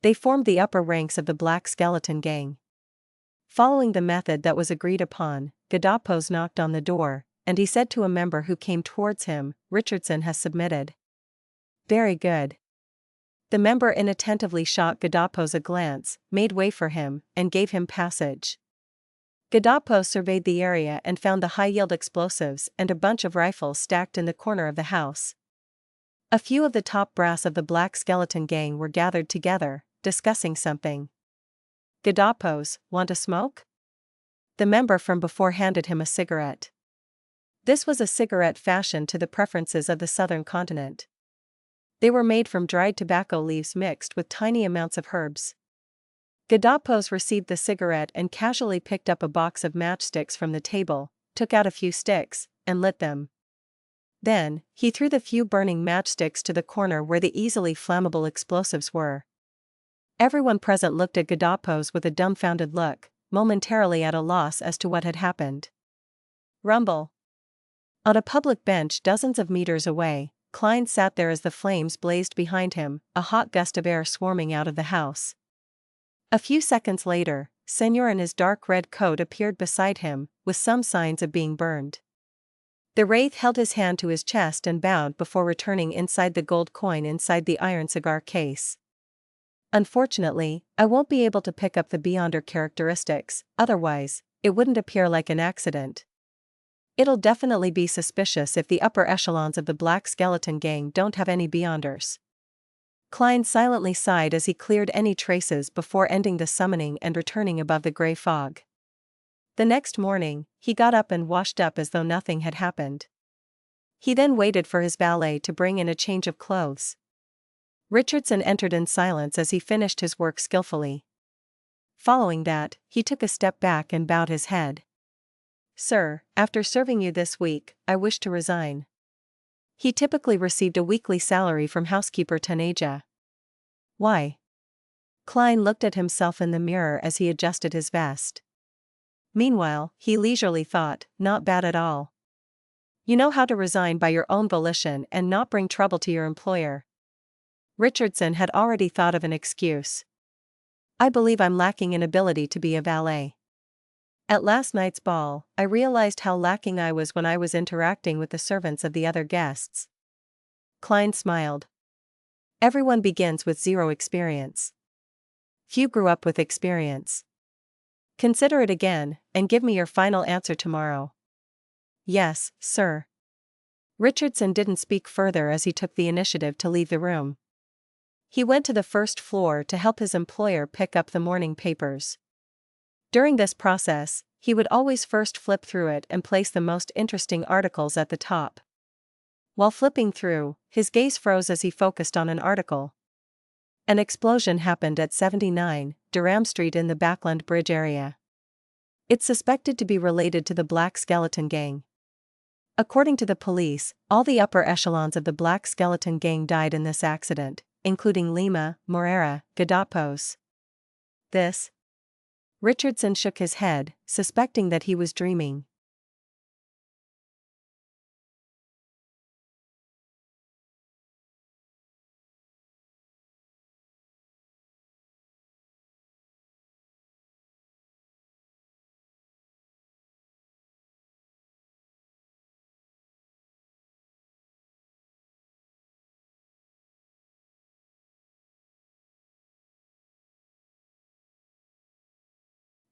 They formed the upper ranks of the Black Skeleton Gang. Following the method that was agreed upon, Gadapos knocked on the door, and he said to a member who came towards him, "Richardson has submitted." "Very good." The member inattentively shot Gadapos a glance, made way for him, and gave him passage. Gadapos surveyed the area and found the high-yield explosives and a bunch of rifles stacked in the corner of the house. A few of the top brass of the Black Skeleton Gang were gathered together, discussing something. "Gadapos, want a smoke?" The member from before handed him a cigarette. This was a cigarette fashioned to the preferences of the southern continent. They were made from dried tobacco leaves mixed with tiny amounts of herbs. Gadapos received the cigarette and casually picked up a box of matchsticks from the table, took out a few sticks, and lit them. Then, he threw the few burning matchsticks to the corner where the easily flammable explosives were. Everyone present looked at Gadapos with a dumbfounded look, momentarily at a loss as to what had happened. Rumble. On a public bench dozens of meters away, Klein sat there as the flames blazed behind him, a hot gust of air swarming out of the house. A few seconds later, Senor in his dark red coat appeared beside him, with some signs of being burned. The wraith held his hand to his chest and bowed before returning inside the gold coin inside the iron cigar case. "Unfortunately, I won't be able to pick up the Beyonder characteristics, otherwise, it wouldn't appear like an accident. It'll definitely be suspicious if the upper echelons of the Black Skeleton Gang don't have any Beyonders." Klein silently sighed as he cleared any traces before ending the summoning and returning above the gray fog. The next morning, he got up and washed up as though nothing had happened. He then waited for his valet to bring in a change of clothes. Richardson entered in silence as he finished his work skillfully. Following that, he took a step back and bowed his head. "Sir, after serving you this week, I wish to resign." He typically received a weekly salary from housekeeper Tanaja. "Why?" Klein looked at himself in the mirror as he adjusted his vest. Meanwhile, he leisurely thought, "Not bad at all. You know how to resign by your own volition and not bring trouble to your employer." Richardson had already thought of an excuse. "I believe I'm lacking in ability to be a valet. At last night's ball, I realized how lacking I was when I was interacting with the servants of the other guests." Klein smiled. "Everyone begins with zero experience. Few grew up with experience. Consider it again, and give me your final answer tomorrow." "Yes, sir." Richardson didn't speak further as he took the initiative to leave the room. He went to the first floor to help his employer pick up the morning papers. During this process, he would always first flip through it and place the most interesting articles at the top. While flipping through, his gaze froze as he focused on an article. An explosion happened at 79 Durham Street in the Backland Bridge area. It's suspected to be related to the Black Skeleton Gang. According to the police, all the upper echelons of the Black Skeleton Gang died in this accident, including Lima, Morera, Gadapos. This Richardson shook his head, suspecting that he was dreaming.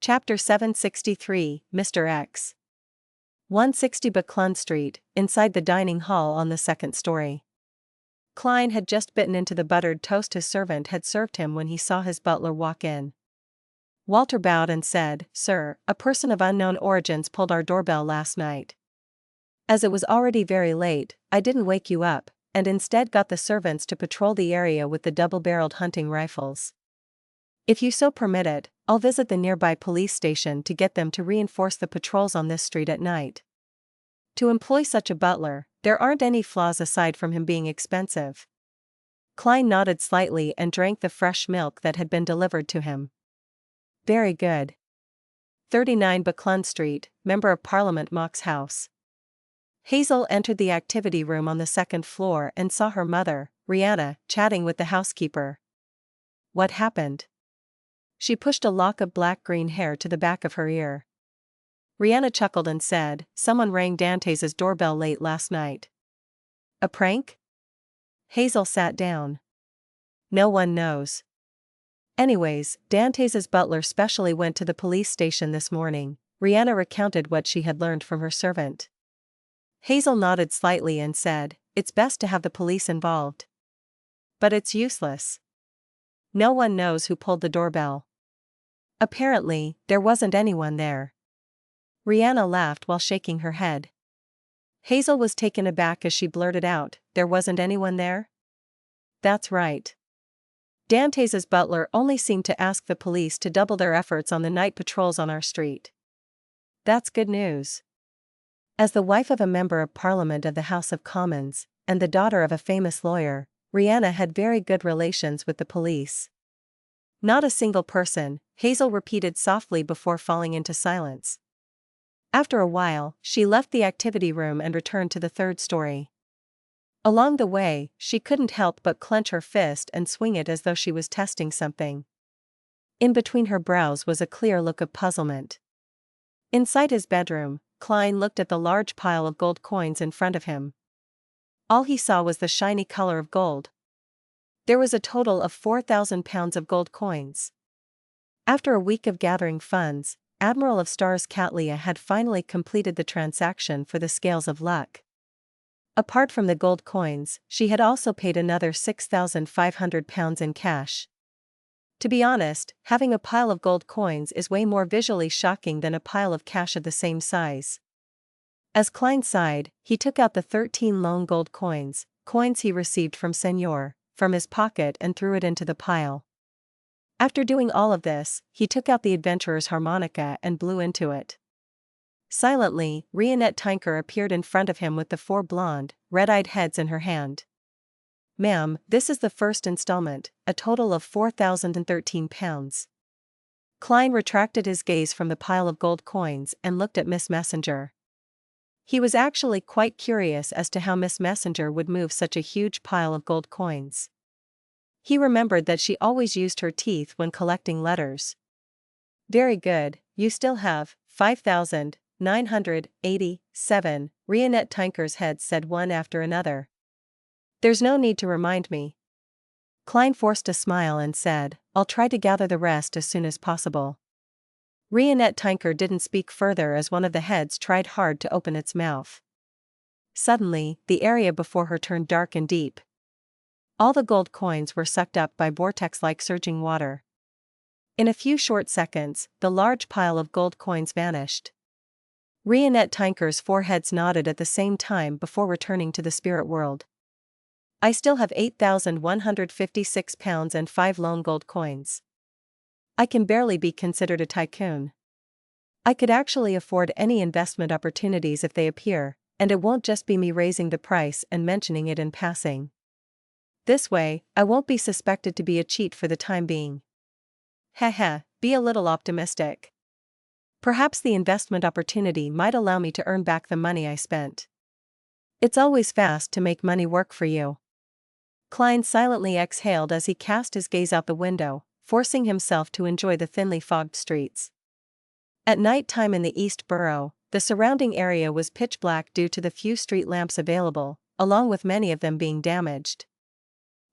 Chapter 763, Mr. X. 160 Buckland Street, inside the dining hall on the second story. Klein had just bitten into the buttered toast his servant had served him when he saw his butler walk in. Walter bowed and said, "Sir, a person of unknown origins pulled our doorbell last night. As it was already very late, I didn't wake you up, and instead got the servants to patrol the area with the double-barreled hunting rifles. If you so permit it, I'll visit the nearby police station to get them to reinforce the patrols on this street at night. To employ such a butler, there aren't any flaws aside from him being expensive." Klein nodded slightly and drank the fresh milk that had been delivered to him. "Very good." 39 Buckland Street, Member of Parliament Mock's house. Hazel entered the activity room on the second floor and saw her mother, Rihanna, chatting with the housekeeper. What happened? She pushed a lock of black-green hair to the back of her ear. Rihanna chuckled and said, "Someone rang Dantes' doorbell late last night." "A prank?" Hazel sat down. "No one knows. Anyways, Dantes' butler specially went to the police station this morning." Rihanna recounted what she had learned from her servant. Hazel nodded slightly and said, "It's best to have the police involved. But it's useless. No one knows who pulled the doorbell. Apparently, there wasn't anyone there." Rihanna laughed while shaking her head. Hazel was taken aback as she blurted out, "There wasn't anyone there?" "That's right. Dantes' butler only seemed to ask the police to double their efforts on the night patrols on our street." "That's good news." As the wife of a member of Parliament of the House of Commons, and the daughter of a famous lawyer, Rihanna had very good relations with the police. "Not a single person," Hazel repeated softly before falling into silence. After a while, she left the activity room and returned to the third story. Along the way, she couldn't help but clench her fist and swing it as though she was testing something. In between her brows was a clear look of puzzlement. Inside his bedroom, Klein looked at the large pile of gold coins in front of him. All he saw was the shiny color of gold. There was a total of 4,000 pounds of gold coins. After a week of gathering funds, Admiral of Stars Catlia had finally completed the transaction for the Scales of Luck. Apart from the gold coins, she had also paid another 6,500 pounds in cash. To be honest, having a pile of gold coins is way more visually shocking than a pile of cash of the same size. As Klein sighed, he took out the 13 lone gold coins he received from Senor, from his pocket and threw it into the pile. After doing all of this, he took out the adventurer's harmonica and blew into it. Silently, Rionette Tinker appeared in front of him with the 4 blonde, red-eyed heads in her hand. "Ma'am, this is the first installment, a total of 4,013 pounds. Klein retracted his gaze from the pile of gold coins and looked at Miss Messenger. He was actually quite curious as to how Miss Messenger would move such a huge pile of gold coins. He remembered that she always used her teeth when collecting letters. "Very good, you still have 5,987, Rionette Tinker's heads said one after another. "There's no need to remind me." Klein forced a smile and said, "I'll try to gather the rest as soon as possible." Rionette Tinker didn't speak further as one of the heads tried hard to open its mouth. Suddenly, the area before her turned dark and deep. All the gold coins were sucked up by vortex-like surging water. In a few short seconds, the large pile of gold coins vanished. Rionette Tinker's 4 heads nodded at the same time before returning to the spirit world. "I still have 8,156 pounds and 5 lone gold coins. I can barely be considered a tycoon. I could actually afford any investment opportunities if they appear, and it won't just be me raising the price and mentioning it in passing. This way, I won't be suspected to be a cheat for the time being." "Heh heh, be a little optimistic. Perhaps the investment opportunity might allow me to earn back the money I spent. It's always fast to make money work for you. Klein silently exhaled as he cast his gaze out the window, forcing himself to enjoy the thinly fogged streets. At night time in the East Borough, the surrounding area was pitch black due to the few street lamps available, along with many of them being damaged.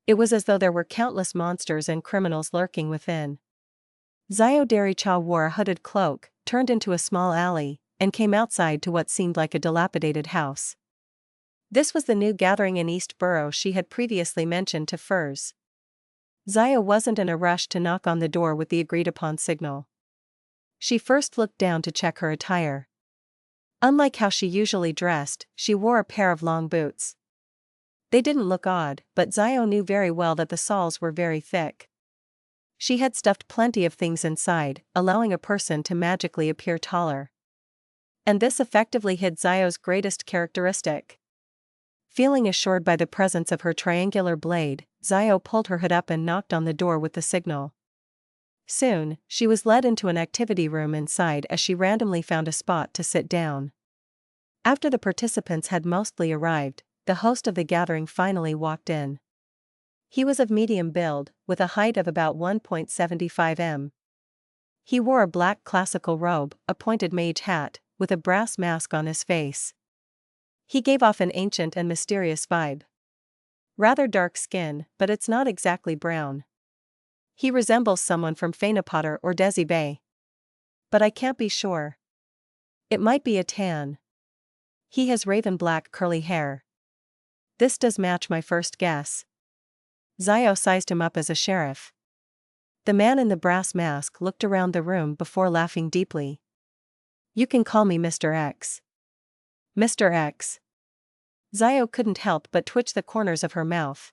It was as though there were countless monsters and criminals lurking within. Zio Dericha wore a hooded cloak, turned into a small alley, and came outside to what seemed like a dilapidated house. This was the new gathering in East Borough she had previously mentioned to Furs. Zio wasn't in a rush to knock on the door with the agreed-upon signal. She first looked down to check her attire. Unlike how she usually dressed, she wore a pair of long boots. They didn't look odd, but Zio knew very well that the soles were very thick. She had stuffed plenty of things inside, allowing a person to magically appear taller. And this effectively hid Zio's greatest characteristic. Feeling assured by the presence of her triangular blade, Zio pulled her hood up and knocked on the door with the signal. Soon, she was led into an activity room inside as she randomly found a spot to sit down. After the participants had mostly arrived, the host of the gathering finally walked in. He was of medium build, with a height of about 1.75 m. He wore a black classical robe, a pointed mage hat, with a brass mask on his face. He gave off an ancient and mysterious vibe. Rather dark skin, but it's not exactly brown. He resembles someone from Fainapotter or Desi Bay. But I can't be sure. It might be a tan. He has raven black curly hair. This does match my first guess. Zio sized him up as a sheriff. The man in the brass mask looked around the room before laughing deeply. You can call me Mr. X. Mr. X. Zio couldn't help but twitch the corners of her mouth.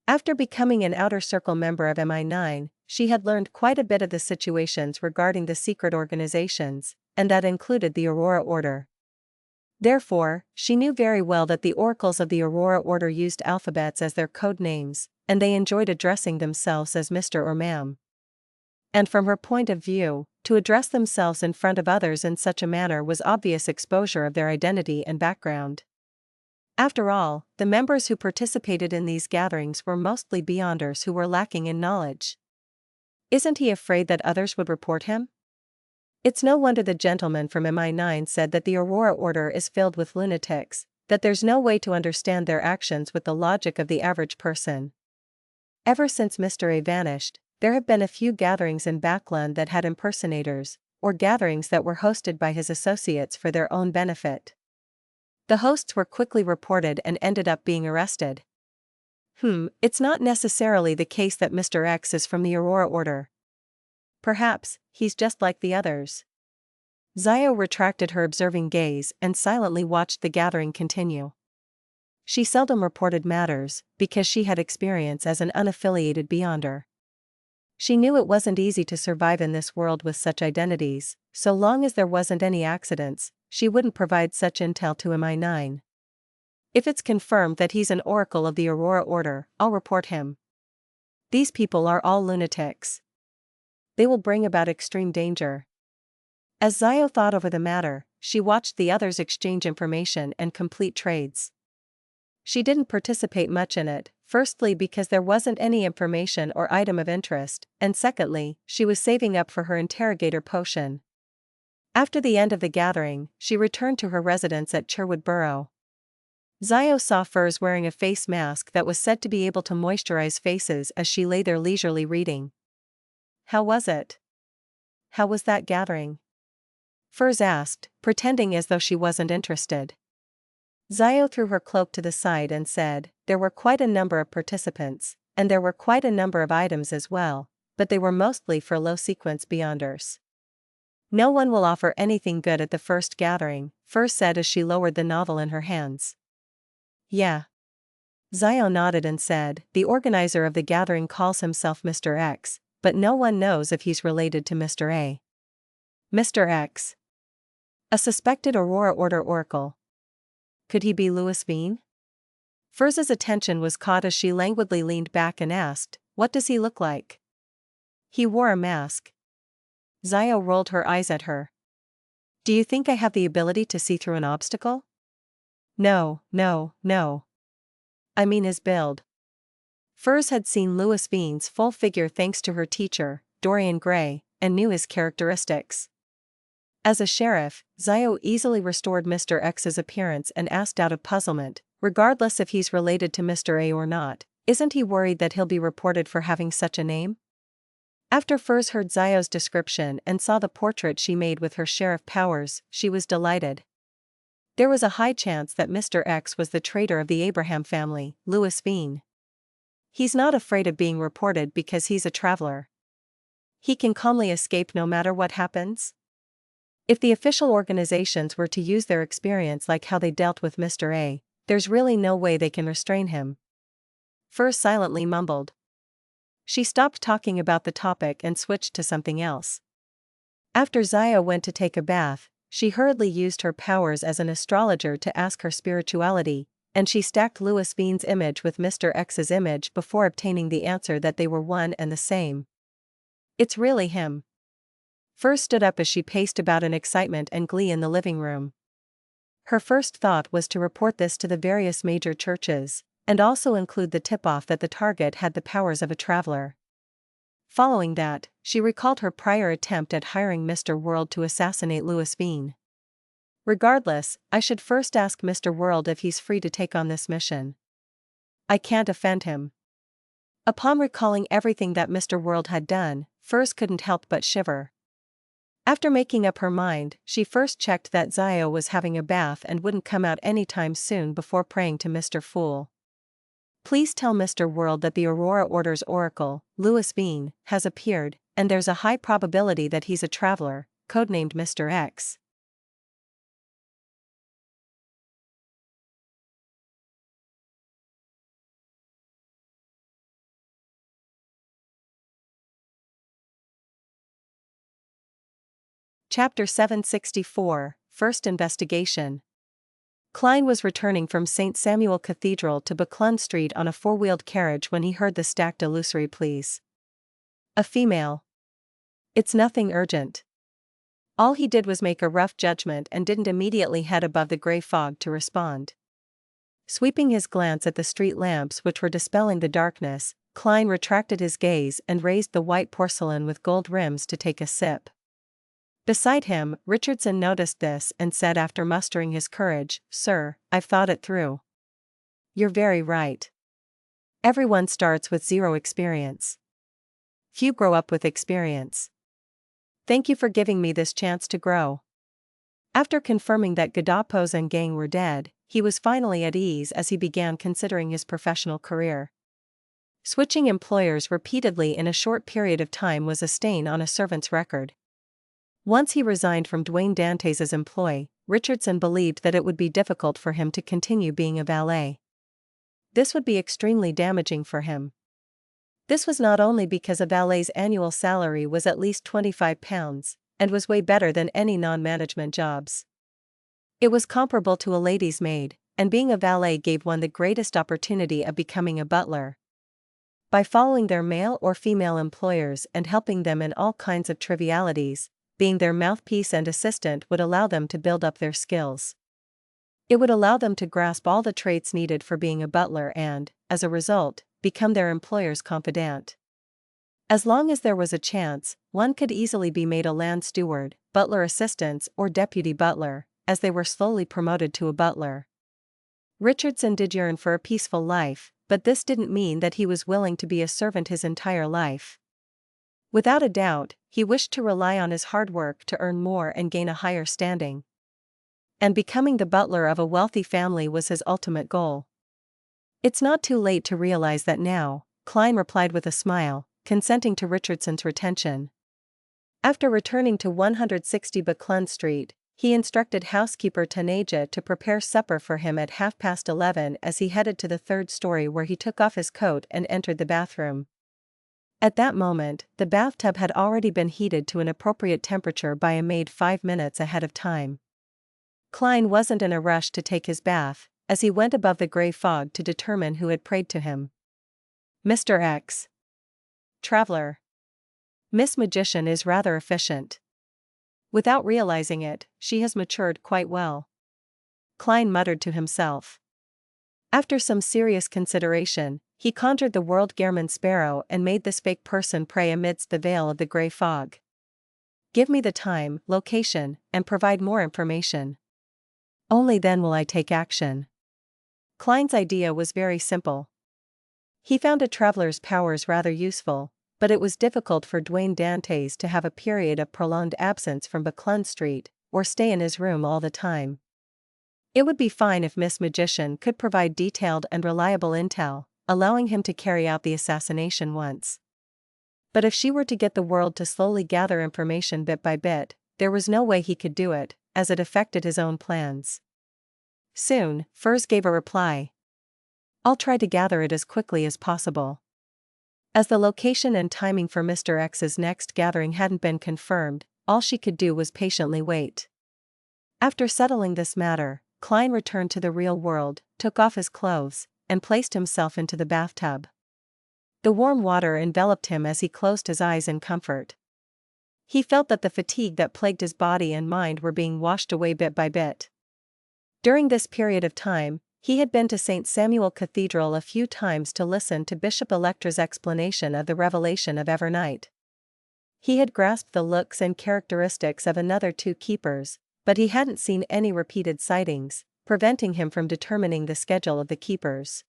After becoming an Outer Circle member of MI9, she had learned quite a bit of the situations regarding the secret organizations, and that included the Aurora Order. Therefore, she knew very well that the oracles of the Aurora Order used alphabets as their code names, and they enjoyed addressing themselves as Mr. or Ma'am. And from her point of view, to address themselves in front of others in such a manner was obvious exposure of their identity and background. After all, the members who participated in these gatherings were mostly Beyonders who were lacking in knowledge. Isn't he afraid that others would report him? It's no wonder the gentleman from MI9 said that the Aurora Order is filled with lunatics, that there's no way to understand their actions with the logic of the average person. Ever since Mr. A vanished, there have been a few gatherings in Backland that had impersonators, or gatherings that were hosted by his associates for their own benefit. The hosts were quickly reported and ended up being arrested. It's not necessarily the case that Mr. X is from the Aurora Order. Perhaps, he's just like the others. Zio retracted her observing gaze and silently watched the gathering continue. She seldom reported matters, because she had experience as an unaffiliated Beyonder. She knew it wasn't easy to survive in this world with such identities, so long as there wasn't any accidents, she wouldn't provide such intel to MI9. If it's confirmed that he's an oracle of the Aurora Order, I'll report him. These people are all lunatics. They will bring about extreme danger. As Zio thought over the matter, she watched the others exchange information and complete trades. She didn't participate much in it, firstly because there wasn't any information or item of interest, and secondly, she was saving up for her interrogator potion. After the end of the gathering, she returned to her residence at Sherwood Borough. Zio saw Furs wearing a face mask that was said to be able to moisturize faces as she lay there leisurely reading. How was it? How was that gathering? Furs asked, pretending as though she wasn't interested. Zio threw her cloak to the side and said, there were quite a number of participants, and there were quite a number of items as well, but they were mostly for low-sequence Beyonders. No one will offer anything good at the first gathering, Furs said as she lowered the novel in her hands. Yeah. Zio nodded and said, the organizer of the gathering calls himself Mr. X, but no one knows if he's related to Mr. A. Mr. X. A suspected Aurora Order oracle. Could he be Louis Veen? Furs's attention was caught as she languidly leaned back and asked, what does he look like? He wore a mask. Zio rolled her eyes at her. Do you think I have the ability to see through an obstacle? No, no, no. I mean his build. Furs had seen Louis Bean's full figure thanks to her teacher, Dorian Gray, and knew his characteristics. As a sheriff, Zio easily restored Mr. X's appearance and asked out of puzzlement, regardless if he's related to Mr. A or not, isn't he worried that he'll be reported for having such a name? After Furs heard Zio's description and saw the portrait she made with her sheriff powers, she was delighted. There was a high chance that Mr. X was the traitor of the Abraham family, Louis Bean. He's not afraid of being reported because he's a traveler. He can calmly escape no matter what happens. If the official organizations were to use their experience like how they dealt with Mr. A, there's really no way they can restrain him. Furs silently mumbled. She stopped talking about the topic and switched to something else. After Zio went to take a bath, she hurriedly used her powers as an astrologer to ask her spirituality, and she stacked Louis Bean's image with Mr. X's image before obtaining the answer that they were one and the same. It's really him. Furs stood up as she paced about in excitement and glee in the living room. Her first thought was to report this to the various major churches, and also include the tip-off that the target had the powers of a traveler. Following that, she recalled her prior attempt at hiring Mr. World to assassinate Louis Bean. Regardless, I should first ask Mr. World if he's free to take on this mission. I can't offend him. Upon recalling everything that Mr. World had done, Furs couldn't help but shiver. After making up her mind, she first checked that Zio was having a bath and wouldn't come out anytime soon before praying to Mr. Fool. Please tell Mr. World that the Aurora Order's oracle, Louis Bean, has appeared, and there's a high probability that he's a traveler, codenamed Mr. X. Chapter 764, First Investigation. Klein was returning from St. Samuel Cathedral to Buckland Street on a four-wheeled carriage when he heard the stacked illusory pleas. A female. It's nothing urgent. All he did was make a rough judgment and didn't immediately head above the gray fog to respond. Sweeping his glance at the street lamps which were dispelling the darkness, Klein retracted his gaze and raised the white porcelain with gold rims to take a sip. Beside him, Richardson noticed this and said after mustering his courage, "Sir, I've thought it through. You're very right. Everyone starts with zero experience. Few grow up with experience. Thank you for giving me this chance to grow." After confirming that Gadapos and gang were dead, he was finally at ease as he began considering his professional career. Switching employers repeatedly in a short period of time was a stain on a servant's record. Once he resigned from Dwayne Dantes' employ, Richardson believed that it would be difficult for him to continue being a valet. This would be extremely damaging for him. This was not only because a valet's annual salary was at least £25, and was way better than any non-management jobs. It was comparable to a lady's maid, and being a valet gave one the greatest opportunity of becoming a butler. By following their male or female employers and helping them in all kinds of trivialities, being their mouthpiece and assistant would allow them to build up their skills. It would allow them to grasp all the traits needed for being a butler and, as a result, become their employer's confidant. As long as there was a chance, one could easily be made a land steward, butler assistants or deputy butler, as they were slowly promoted to a butler. Richardson did yearn for a peaceful life, but this didn't mean that he was willing to be a servant his entire life. Without a doubt, he wished to rely on his hard work to earn more and gain a higher standing. And becoming the butler of a wealthy family was his ultimate goal. "It's not too late to realize that now," Klein replied with a smile, consenting to Richardson's retention. After returning to 160 Buckland Street, he instructed housekeeper Tanaja to prepare supper for him at 11:30 as he headed to the third story where he took off his coat and entered the bathroom. At that moment, the bathtub had already been heated to an appropriate temperature by a maid 5 minutes ahead of time. Klein wasn't in a rush to take his bath, as he went above the gray fog to determine who had prayed to him. Mr. X. Traveler. Miss Magician is rather efficient. Without realizing it, she has matured quite well. Klein muttered to himself. After some serious consideration, he conjured the world Gehrman Sparrow and made this fake person pray amidst the veil of the grey fog. Give me the time, location, and provide more information. Only then will I take action. Klein's idea was very simple. He found a traveler's powers rather useful, but it was difficult for Dwayne Dantes to have a period of prolonged absence from Buckland Street, or stay in his room all the time. It would be fine if Miss Magician could provide detailed and reliable intel, allowing him to carry out the assassination once. But if she were to get the world to slowly gather information bit by bit, there was no way he could do it, as it affected his own plans. Soon, Furs gave a reply. I'll try to gather it as quickly as possible. As the location and timing for Mr. X's next gathering hadn't been confirmed, all she could do was patiently wait. After settling this matter, Klein returned to the real world, took off his clothes, and placed himself into the bathtub. The warm water enveloped him as he closed his eyes in comfort. He felt that the fatigue that plagued his body and mind were being washed away bit by bit. During this period of time, he had been to St. Samuel Cathedral a few times to listen to Bishop Electra's explanation of the revelation of Evernight. He had grasped the looks and characteristics of another two keepers, but he hadn't seen any repeated sightings, preventing him from determining the schedule of the keepers.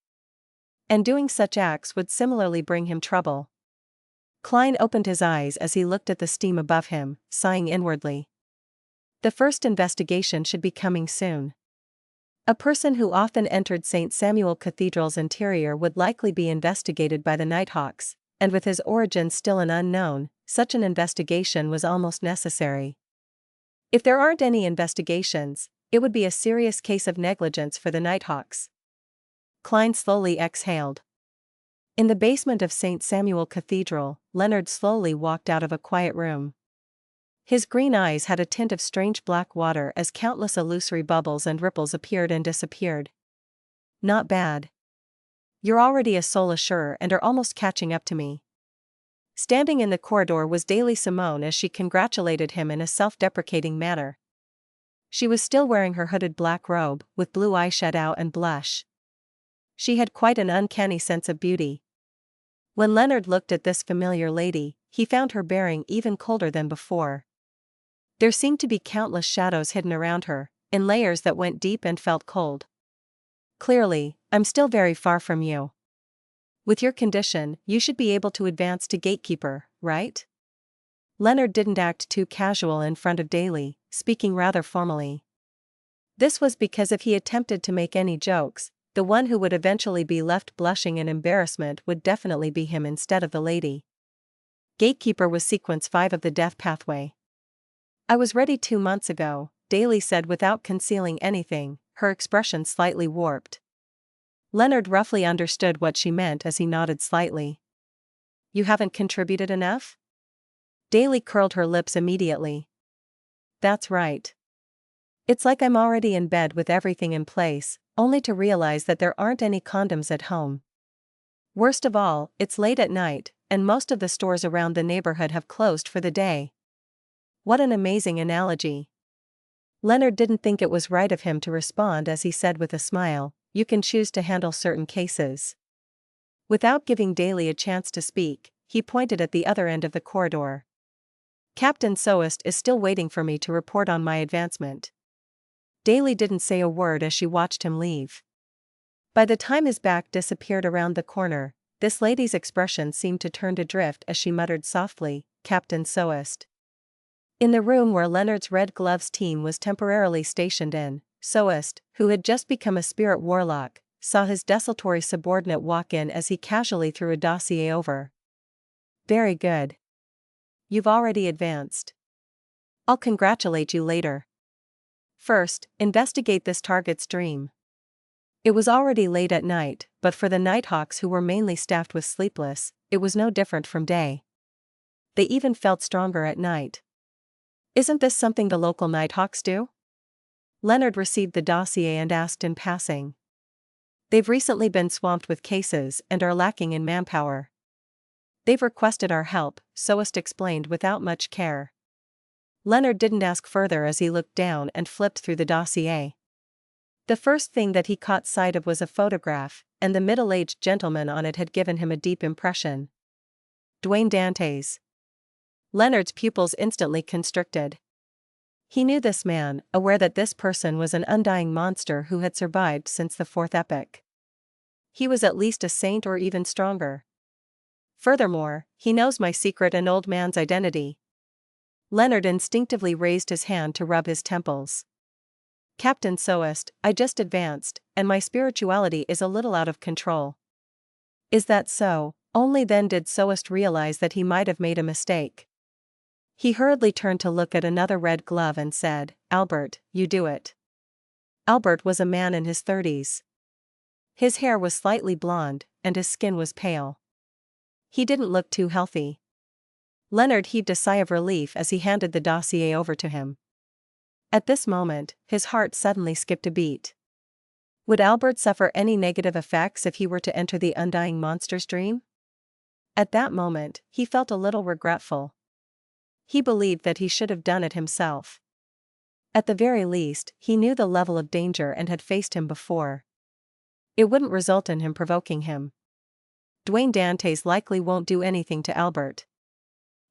And doing such acts would similarly bring him trouble. Klein opened his eyes as he looked at the steam above him, sighing inwardly. The first investigation should be coming soon. A person who often entered St. Samuel Cathedral's interior would likely be investigated by the Nighthawks, and with his origin still an unknown, such an investigation was almost necessary. If there aren't any investigations, it would be a serious case of negligence for the Nighthawks. Klein slowly exhaled. In the basement of St. Samuel Cathedral, Leonard slowly walked out of a quiet room. His green eyes had a tint of strange black water as countless illusory bubbles and ripples appeared and disappeared. Not bad. You're already a soul assurer and are almost catching up to me. Standing in the corridor was Daily Simone as she congratulated him in a self-deprecating manner. She was still wearing her hooded black robe, with blue eyeshadow and blush. She had quite an uncanny sense of beauty. When Leonard looked at this familiar lady, he found her bearing even colder than before. There seemed to be countless shadows hidden around her, in layers that went deep and felt cold. Clearly, I'm still very far from you. With your condition, you should be able to advance to gatekeeper, right? Leonard didn't act too casual in front of Daly, speaking rather formally. This was because if he attempted to make any jokes, the one who would eventually be left blushing in embarrassment would definitely be him instead of the lady. Gatekeeper was sequence 5 of the death pathway. I was ready 2 months ago, Daly said without concealing anything, her expression slightly warped. Leonard roughly understood what she meant as he nodded slightly. You haven't contributed enough? Daly curled her lips immediately. That's right. It's like I'm already in bed with everything in place, only to realize that there aren't any condoms at home. Worst of all, it's late at night, and most of the stores around the neighborhood have closed for the day. What an amazing analogy. Leonard didn't think it was right of him to respond as he said with a smile, you can choose to handle certain cases. Without giving Daly a chance to speak, he pointed at the other end of the corridor. Captain Soest is still waiting for me to report on my advancement. Daly didn't say a word as she watched him leave. By the time his back disappeared around the corner, this lady's expression seemed to turn to drift as she muttered softly, Captain Soest. In the room where Leonard's Red Gloves team was temporarily stationed in, Soest, who had just become a spirit warlock, saw his desultory subordinate walk in as he casually threw a dossier over. Very good. You've already advanced. I'll congratulate you later. First, investigate this target's dream. It was already late at night, but for the Nighthawks who were mainly staffed with sleepless, it was no different from day. They even felt stronger at night. Isn't this something the local Nighthawks do? Leonard received the dossier and asked in passing. They've recently been swamped with cases and are lacking in manpower. They've requested our help, Soest explained without much care. Leonard didn't ask further as he looked down and flipped through the dossier. The first thing that he caught sight of was a photograph, and the middle-aged gentleman on it had given him a deep impression. Deities. Leonard's pupils instantly constricted. He knew this man, aware that this person was an undying monster who had survived since the fourth epoch. He was at least a saint or even stronger. Furthermore, he knows my secret and old man's identity. Leonard instinctively raised his hand to rub his temples. Captain Soest, I just advanced, and my spirituality is a little out of control. Is that so? Only then did Soest realize that he might have made a mistake. He hurriedly turned to look at another red glove and said, Albert, you do it. Albert was a man in his 30s. His hair was slightly blonde, and his skin was pale. He didn't look too healthy. Leonard heaved a sigh of relief as he handed the dossier over to him. At this moment, his heart suddenly skipped a beat. Would Albert suffer any negative effects if he were to enter the undying monster's dream? At that moment, he felt a little regretful. He believed that he should have done it himself. At the very least, he knew the level of danger and had faced him before. It wouldn't result in him provoking him. Deities likely won't do anything to Albert.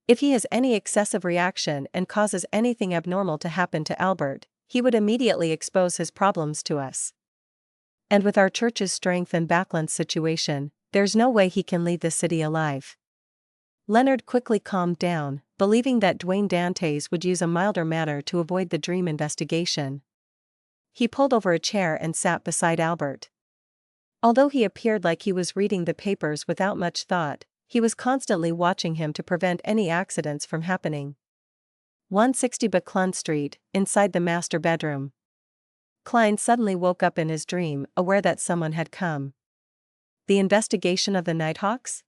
If he has any excessive reaction and causes anything abnormal to happen to Albert, he would immediately expose his problems to us. And with our church's strength and Backlund's situation, there's no way he can leave the city alive. Leonard quickly calmed down, believing that Deities would use a milder manner to avoid the dream investigation. He pulled over a chair and sat beside Albert. Although he appeared like he was reading the papers without much thought, he was constantly watching him to prevent any accidents from happening. 160 Backlund Street, inside the master bedroom. Klein suddenly woke up in his dream, aware that someone had come. The investigation of the Nighthawks?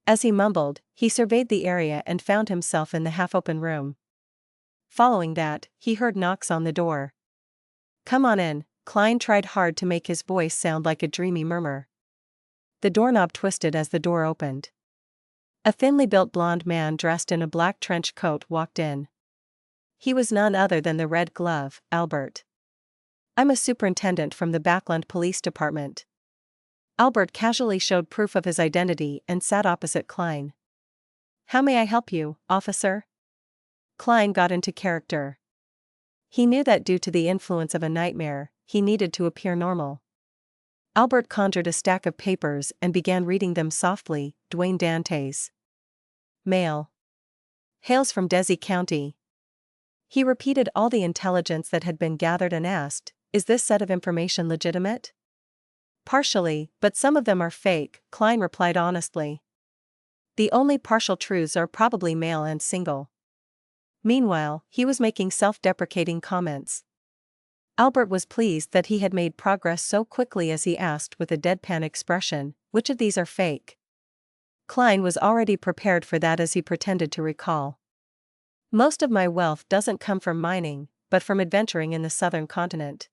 As he mumbled, he surveyed the area and found himself in the half-open room. Following that, he heard knocks on the door. Come on in, Klein tried hard to make his voice sound like a dreamy murmur. The doorknob twisted as the door opened. A thinly built blond man dressed in a black trench coat walked in. He was none other than the Red Glove, Albert. I'm a superintendent from the Backlund Police Department. Albert casually showed proof of his identity and sat opposite Klein. How may I help you, officer? Klein got into character. He knew that due to the influence of a nightmare, he needed to appear normal. Albert conjured a stack of papers and began reading them softly. Deities. Mail. Hails from Desi County. He repeated all the intelligence that had been gathered and asked, is this set of information legitimate? Partially, but some of them are fake, Klein replied honestly. The only partial truths are probably male and single. Meanwhile, he was making self-deprecating comments. Albert was pleased that he had made progress so quickly as he asked with a deadpan expression, which of these are fake? Klein was already prepared for that as he pretended to recall. Most of my wealth doesn't come from mining, but from adventuring in the southern continent.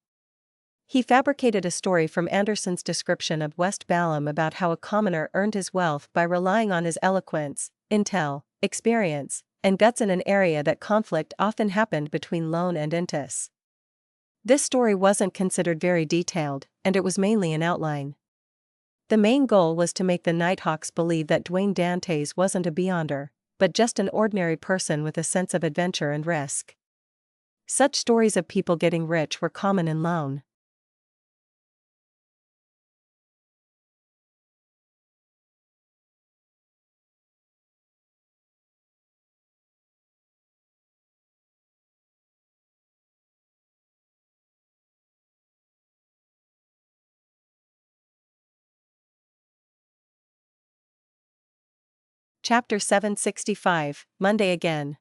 He fabricated a story from Anderson's description of West Balam about how a commoner earned his wealth by relying on his eloquence, intel, experience, and guts in an area that conflict often happened between Loen and Intis. This story wasn't considered very detailed, and it was mainly an outline. The main goal was to make the Nighthawks believe that Deities wasn't a beyonder, but just an ordinary person with a sense of adventure and risk. Such stories of people getting rich were common in Loen. Chapter 765, Monday again.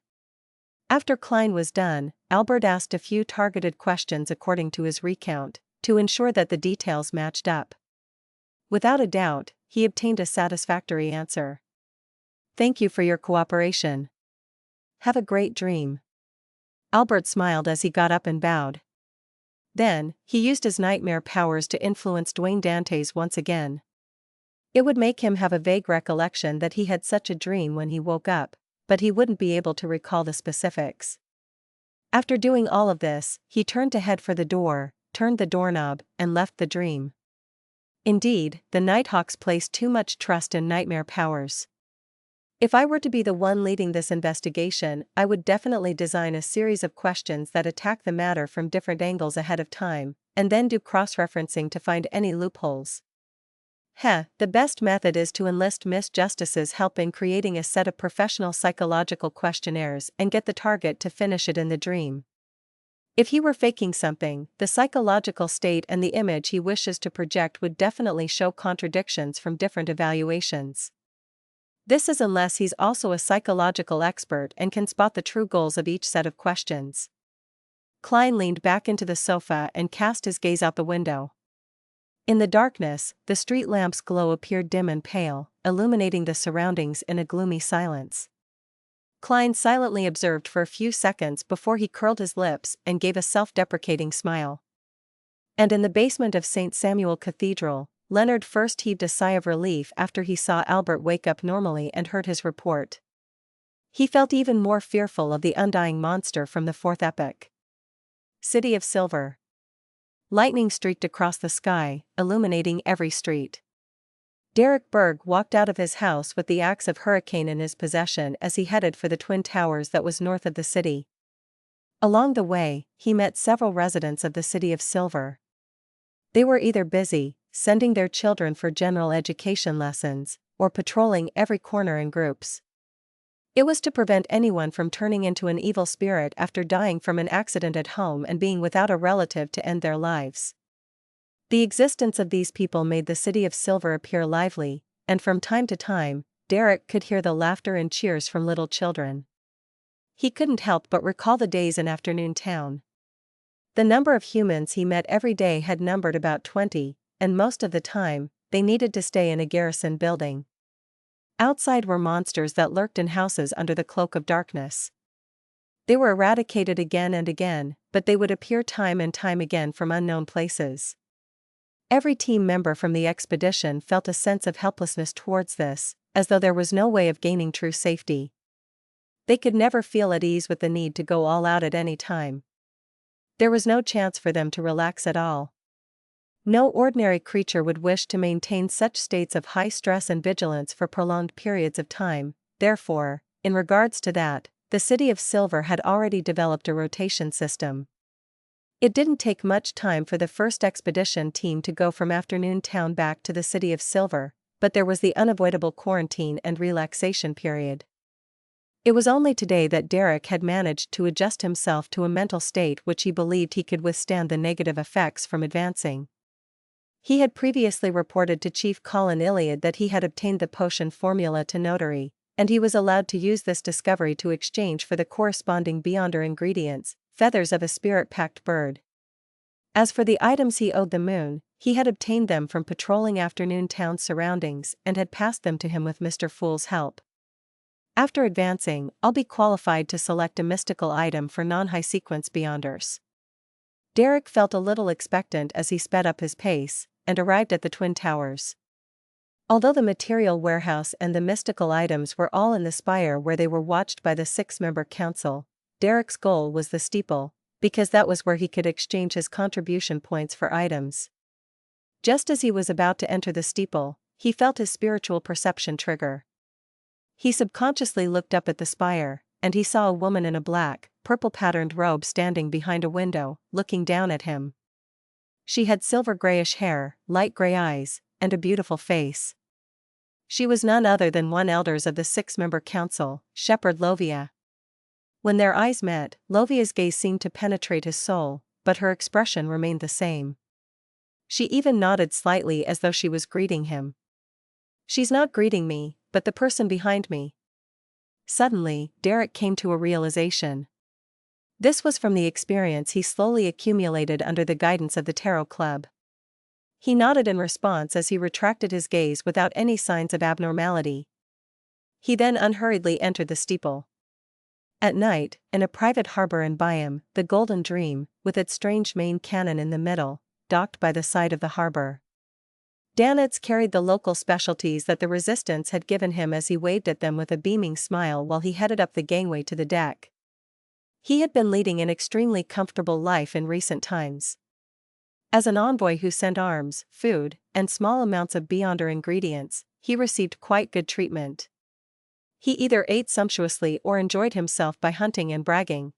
After Klein was done, Albert asked a few targeted questions according to his recount, to ensure that the details matched up. Without a doubt, he obtained a satisfactory answer. Thank you for your cooperation. Have a great dream. Albert smiled as he got up and bowed. Then, he used his nightmare powers to influence Deities once again. It would make him have a vague recollection that he had such a dream when he woke up, but he wouldn't be able to recall the specifics. After doing all of this, he turned to head for the door, turned the doorknob, and left the dream. Indeed, the Nighthawks place too much trust in nightmare powers. If I were to be the one leading this investigation, I would definitely design a series of questions that attack the matter from different angles ahead of time, and then do cross-referencing to find any loopholes. The best method is to enlist Miss Justice's help in creating a set of professional psychological questionnaires and get the target to finish it in the dream. If he were faking something, the psychological state and the image he wishes to project would definitely show contradictions from different evaluations. This is unless he's also a psychological expert and can spot the true goals of each set of questions. Klein leaned back into the sofa and cast his gaze out the window. In the darkness, the street lamp's glow appeared dim and pale, illuminating the surroundings in a gloomy silence. Klein silently observed for a few seconds before he curled his lips and gave a self-deprecating smile. And in the basement of St. Samuel Cathedral, Leonard first heaved a sigh of relief after he saw Albert wake up normally and heard his report. He felt even more fearful of the undying monster from the fourth epoch. City of Silver. Lightning streaked across the sky, illuminating every street. Derek Berg walked out of his house with the axe of Hurricane in his possession as he headed for the Twin Towers that was north of the city. Along the way, he met several residents of the City of Silver. They were either busy, sending their children for general education lessons, or patrolling every corner in groups. It was to prevent anyone from turning into an evil spirit after dying from an accident at home and being without a relative to end their lives. The existence of these people made the City of Silver appear lively, and from time to time, Derek could hear the laughter and cheers from little children. He couldn't help but recall the days in Afternoon Town. The number of humans he met every day had numbered about 20, and most of the time, they needed to stay in a garrison building. Outside were monsters that lurked in houses under the cloak of darkness. They were eradicated again and again, but they would appear time and time again from unknown places. Every team member from the expedition felt a sense of helplessness towards this, as though there was no way of gaining true safety. They could never feel at ease with the need to go all out at any time. There was no chance for them to relax at all. No ordinary creature would wish to maintain such states of high stress and vigilance for prolonged periods of time. Therefore, in regards to that, the City of Silver had already developed a rotation system. It didn't take much time for the first expedition team to go from Afternoon Town back to the City of Silver, but there was the unavoidable quarantine and relaxation period. It was only today that Derek had managed to adjust himself to a mental state which he believed he could withstand the negative effects from advancing. He had previously reported to Chief Colin Iliad that he had obtained the potion formula to notary, and he was allowed to use this discovery to exchange for the corresponding Beyonder ingredients, feathers of a spirit-packed bird. As for the items he owed the moon, he had obtained them from patrolling Afternoon Town's surroundings and had passed them to him with Mr. Fool's help. After advancing, I'll be qualified to select a mystical item for non-high sequence Beyonders. Derek felt a little expectant as he sped up his pace, and arrived at the Twin Towers. Although the material warehouse and the mystical items were all in the spire where they were watched by the 6-member council, Derek's goal was the steeple, because that was where he could exchange his contribution points for items. Just as he was about to enter the steeple, he felt his spiritual perception trigger. He subconsciously looked up at the spire, and he saw a woman in a black, purple-patterned robe standing behind a window, looking down at him. She had silver-grayish hair, light gray eyes, and a beautiful face. She was none other than one elders of the 6-member council, Shepherd Lovia. When their eyes met, Lovia's gaze seemed to penetrate his soul, but her expression remained the same. She even nodded slightly as though she was greeting him. She's not greeting me, but the person behind me. Suddenly, Derek came to a realization. This was from the experience he slowly accumulated under the guidance of the Tarot Club. He nodded in response as he retracted his gaze without any signs of abnormality. He then unhurriedly entered the steeple. At night, in a private harbor in Byam, the Golden Dream, with its strange main cannon in the middle, docked by the side of the harbor. Danitz carried the local specialties that the resistance had given him as he waved at them with a beaming smile while he headed up the gangway to the deck. He had been leading an extremely comfortable life in recent times. As an envoy who sent arms, food, and small amounts of beyonder ingredients, he received quite good treatment. He either ate sumptuously or enjoyed himself by hunting and bragging.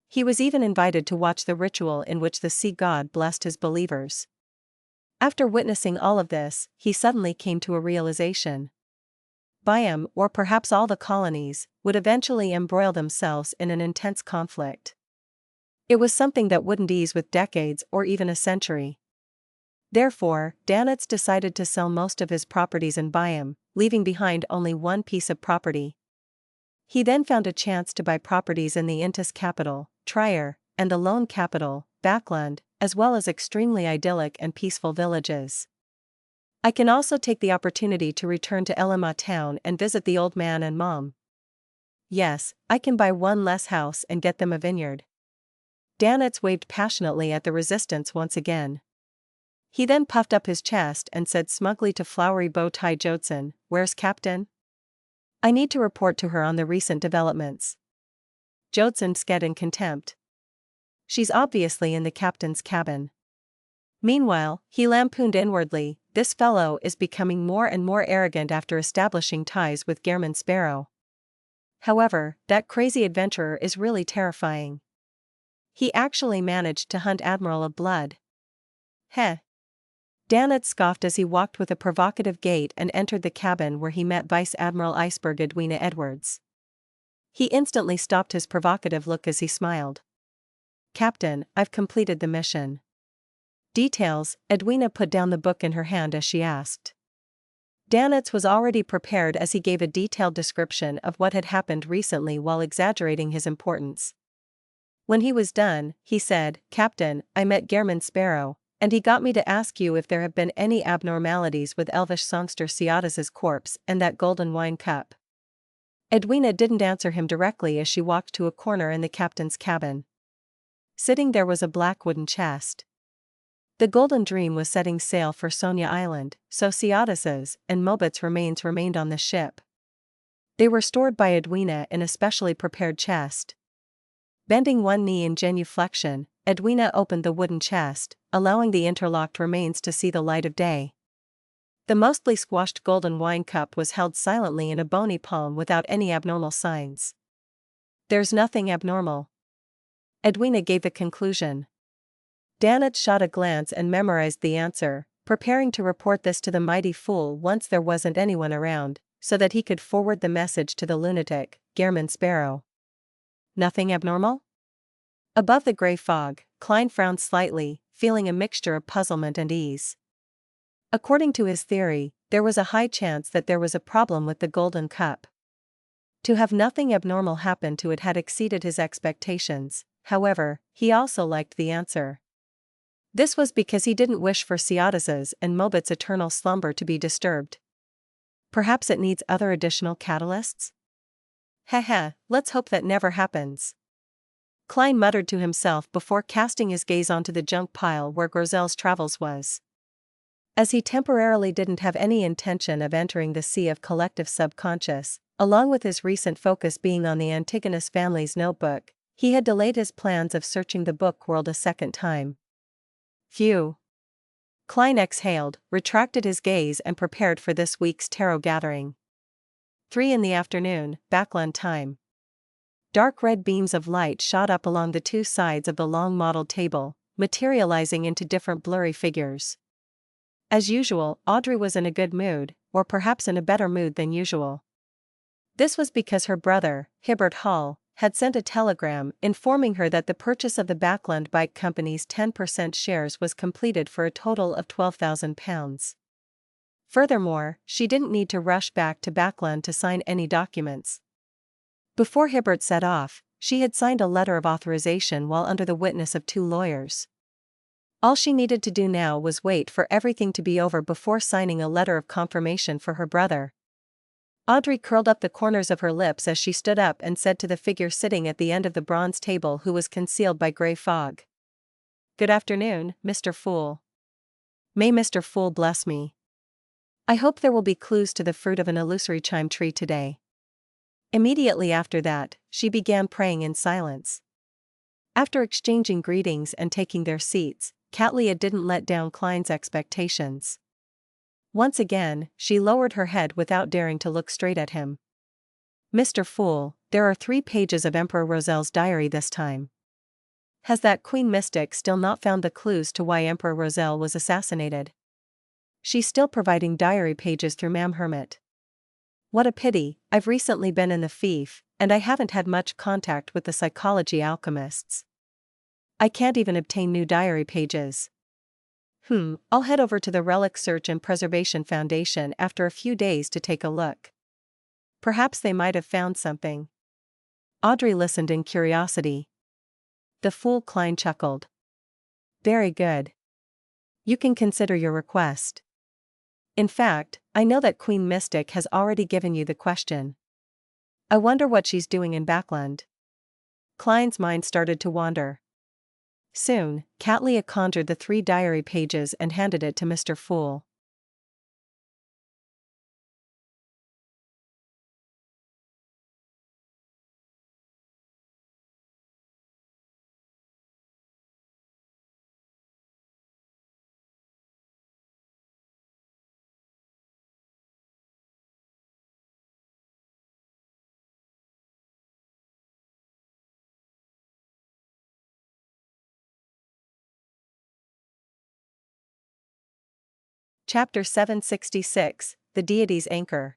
He was even invited to watch the ritual in which the sea god blessed his believers. After witnessing all of this, he suddenly came to a realization. Byam, or perhaps all the colonies, would eventually embroil themselves in an intense conflict. It was something that wouldn't ease with decades or even a century. Therefore, Danitz decided to sell most of his properties in Byam, leaving behind only one piece of property. He then found a chance to buy properties in the Intis capital, Trier, and the Loen capital, Backland, as well as extremely idyllic and peaceful villages. I can also take the opportunity to return to Elima town and visit the old man and mom. Yes, I can buy one less house and get them a vineyard. Danitz waved passionately at the resistance once again. He then puffed up his chest and said smugly to flowery bow-tie Jodson, "Where's Captain? I need to report to her on the recent developments." Jodson scat in contempt. "She's obviously in the captain's cabin." Meanwhile, he lampooned inwardly, "This fellow is becoming more and more arrogant after establishing ties with Gehrman Sparrow. However, that crazy adventurer is really terrifying. He actually managed to hunt Admiral of Blood." Heh. Danitz scoffed as he walked with a provocative gait and entered the cabin where he met Vice Admiral Iceberg Edwina Edwards. He instantly stopped his provocative look as he smiled. "Captain, I've completed the mission." "Details?" Edwina put down the book in her hand as she asked. Danitz was already prepared as he gave a detailed description of what had happened recently while exaggerating his importance. When he was done, he said, "Captain, I met Gehrman Sparrow, and he got me to ask you if there have been any abnormalities with elvish songster Ciatas's corpse and that golden wine cup." Edwina didn't answer him directly as she walked to a corner in the captain's cabin. Sitting there was a black wooden chest. The Golden Dream was setting sail for Sonia Island, so Ciatas's and Mobit's remains remained on the ship. They were stored by Edwina in a specially prepared chest. Bending one knee in genuflection, Edwina opened the wooden chest, allowing the interlocked remains to see the light of day. The mostly squashed golden wine cup was held silently in a bony palm without any abnormal signs. "There's nothing abnormal," Edwina gave the conclusion. Danitz shot a glance and memorized the answer, preparing to report this to the mighty fool once there wasn't anyone around, so that he could forward the message to the lunatic, Gehrman Sparrow. "Nothing abnormal?" Above the gray fog, Klein frowned slightly, feeling a mixture of puzzlement and ease. According to his theory, there was a high chance that there was a problem with the golden cup. To have nothing abnormal happen to it had exceeded his expectations. However, he also liked the answer. This was because he didn't wish for Ciatas's and Mobit's eternal slumber to be disturbed. Perhaps it needs other additional catalysts? Heh, let's hope that never happens. Klein muttered to himself before casting his gaze onto the junk pile where Grozel's travels was. As he temporarily didn't have any intention of entering the sea of collective subconscious, along with his recent focus being on the Antigonus family's notebook, he had delayed his plans of searching the book world a second time. Phew. Klein exhaled, retracted his gaze and prepared for this week's tarot gathering. 3 in the afternoon, Backland time. Dark red beams of light shot up along the two sides of the long mottled table, materializing into different blurry figures. As usual, Audrey was in a good mood, or perhaps in a better mood than usual. This was because her brother, Hibbert Hall, had sent a telegram informing her that the purchase of the Backland Bike Company's 10% shares was completed for a total of £12,000. Furthermore, she didn't need to rush back to Backland to sign any documents. Before Hibbert set off, she had signed a letter of authorization while under the witness of 2 lawyers. All she needed to do now was wait for everything to be over before signing a letter of confirmation for her brother. Audrey curled up the corners of her lips as she stood up and said to the figure sitting at the end of the bronze table who was concealed by gray fog. "Good afternoon, Mr. Fool." May Mr. Fool bless me. I hope there will be clues to the fruit of an illusory chime tree today. Immediately after that, she began praying in silence. After exchanging greetings and taking their seats, Cattleya didn't let down Klein's expectations. Once again, she lowered her head without daring to look straight at him. Mr. Fool, there are 3 pages of Emperor Rozel's diary this time. Has that Queen Mystic still not found the clues to why Emperor Rozel was assassinated? She's still providing diary pages through Mam Hermit. What a pity, I've recently been in the fief, and I haven't had much contact with the psychology alchemists. I can't even obtain new diary pages. I'll head over to the Relic Search and Preservation Foundation after a few days to take a look. Perhaps they might have found something. Audrey listened in curiosity. The fool Klein chuckled. Very good. You can consider your request. In fact, I know that Queen Mystic has already given you the question. I wonder what she's doing in Backland. Klein's mind started to wander. Soon, Cattleya conjured the 3 diary pages and handed it to Mr. Fool. Chapter 766, The Deities' Anchor.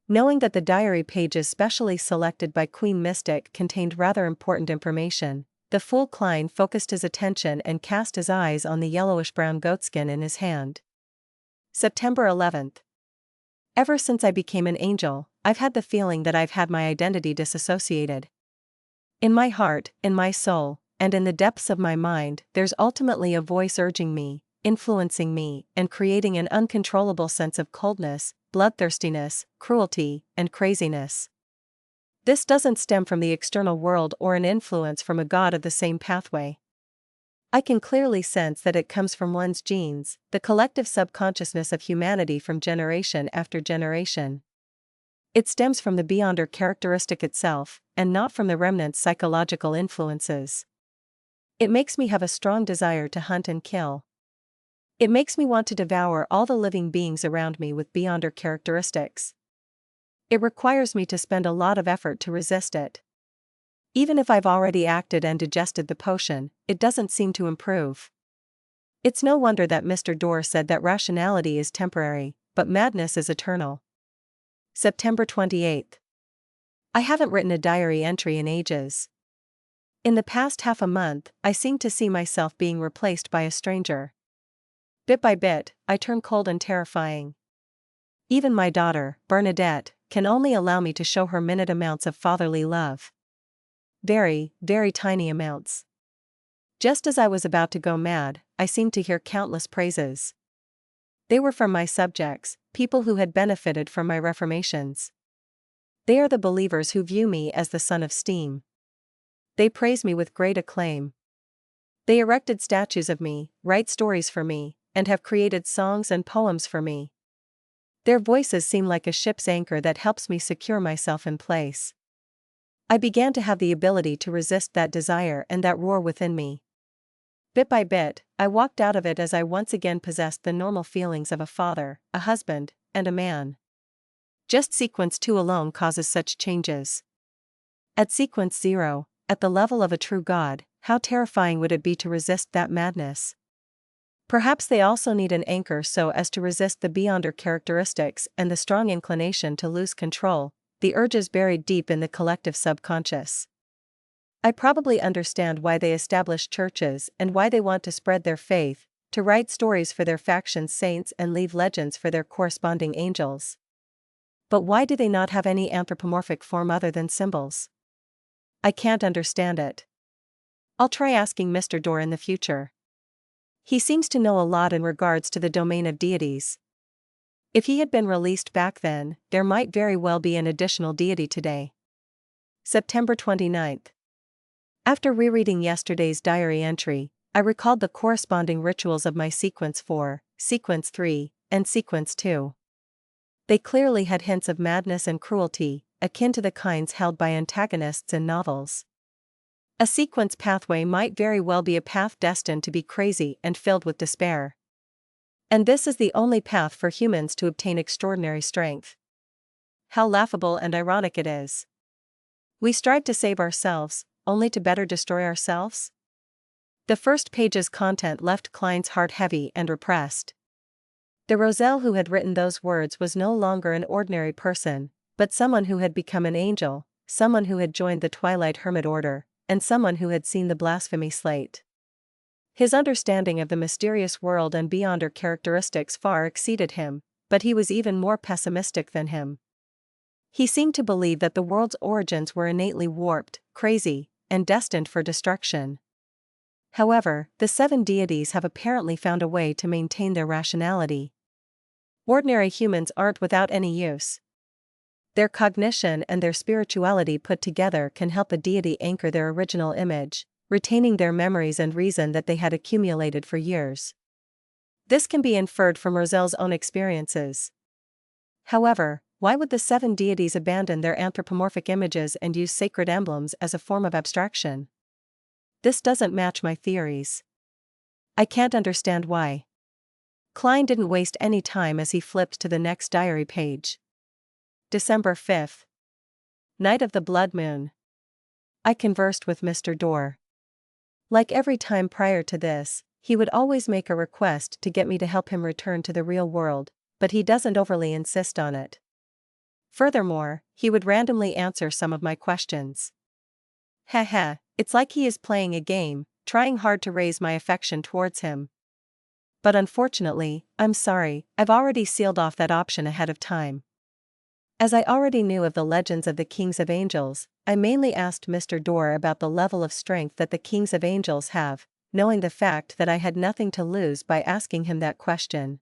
Knowing that the diary pages specially selected by Queen Mystic contained rather important information, the fool Klein focused his attention and cast his eyes on the yellowish-brown goatskin in his hand. September 11th. Ever since I became an angel, I've had the feeling that I've had my identity disassociated. In my heart, in my soul, and in the depths of my mind, there's ultimately a voice urging me, influencing me, and creating an uncontrollable sense of coldness, bloodthirstiness, cruelty, and craziness. This doesn't stem from the external world or an influence from a god of the same pathway. I can clearly sense that it comes from one's genes, the collective subconsciousness of humanity from generation after generation. It stems from the beyonder characteristic itself, and not from the remnant's psychological influences. It makes me have a strong desire to hunt and kill. It makes me want to devour all the living beings around me with beyonder characteristics. It requires me to spend a lot of effort to resist it. Even if I've already acted and digested the potion, it doesn't seem to improve. It's no wonder that Mr. Dorr said that rationality is temporary, but madness is eternal. September 28th. I haven't written a diary entry in ages. In the past half a month, I seem to see myself being replaced by a stranger. Bit by bit, I turn cold and terrifying. Even my daughter, Bernadette, can only allow me to show her minute amounts of fatherly love. Very, very tiny amounts. Just as I was about to go mad, I seemed to hear countless praises. They were from my subjects, people who had benefited from my reformations. They are the believers who view me as the son of steam. They praise me with great acclaim. They erected statues of me, write stories for me, and have created songs and poems for me. Their voices seem like a ship's anchor that helps me secure myself in place. I began to have the ability to resist that desire and that roar within me. Bit by bit, I walked out of it as I once again possessed the normal feelings of a father, a husband, and a man. Just sequence 2 alone causes such changes. At sequence 0, at the level of a true god, how terrifying would it be to resist that madness? Perhaps they also need an anchor so as to resist the beyonder characteristics and the strong inclination to lose control, the urges buried deep in the collective subconscious. I probably understand why they establish churches and why they want to spread their faith, to write stories for their faction's saints and leave legends for their corresponding angels. But why do they not have any anthropomorphic form other than symbols? I can't understand it. I'll try asking Mr. Dorr in the future. He seems to know a lot in regards to the domain of deities. If he had been released back then, there might very well be an additional deity today. September 29th. After rereading yesterday's diary entry, I recalled the corresponding rituals of my Sequence 4, Sequence 3, and Sequence 2. They clearly had hints of madness and cruelty, akin to the kinds held by antagonists in novels. A sequence pathway might very well be a path destined to be crazy and filled with despair. And this is the only path for humans to obtain extraordinary strength. How laughable and ironic it is. We strive to save ourselves, only to better destroy ourselves? The first page's content left Klein's heart heavy and repressed. The Roselle who had written those words was no longer an ordinary person, but someone who had become an angel, someone who had joined the Twilight Hermit Order, and someone who had seen the blasphemy slate. His understanding of the mysterious world and beyonder characteristics far exceeded him, but he was even more pessimistic than him. He seemed to believe that the world's origins were innately warped, crazy, and destined for destruction. However, the 7 deities have apparently found a way to maintain their rationality. Ordinary humans aren't without any use. Their cognition and their spirituality put together can help a deity anchor their original image, retaining their memories and reason that they had accumulated for years. This can be inferred from Roselle's own experiences. However, why would the 7 deities abandon their anthropomorphic images and use sacred emblems as a form of abstraction? This doesn't match my theories. I can't understand why. Klein didn't waste any time as he flipped to the next diary page. December 5th. Night of the blood moon. I conversed with Mr. Dorr. Like every time prior to this, he would always make a request to get me to help him return to the real world, but he doesn't overly insist on it. Furthermore, he would randomly answer some of my questions. Haha, it's like he is playing a game, trying hard to raise my affection towards him. But unfortunately, I'm sorry, I've already sealed off that option ahead of time. As I already knew of the legends of the Kings of Angels, I mainly asked Mr. Dorr about the level of strength that the Kings of Angels have, knowing the fact that I had nothing to lose by asking him that question.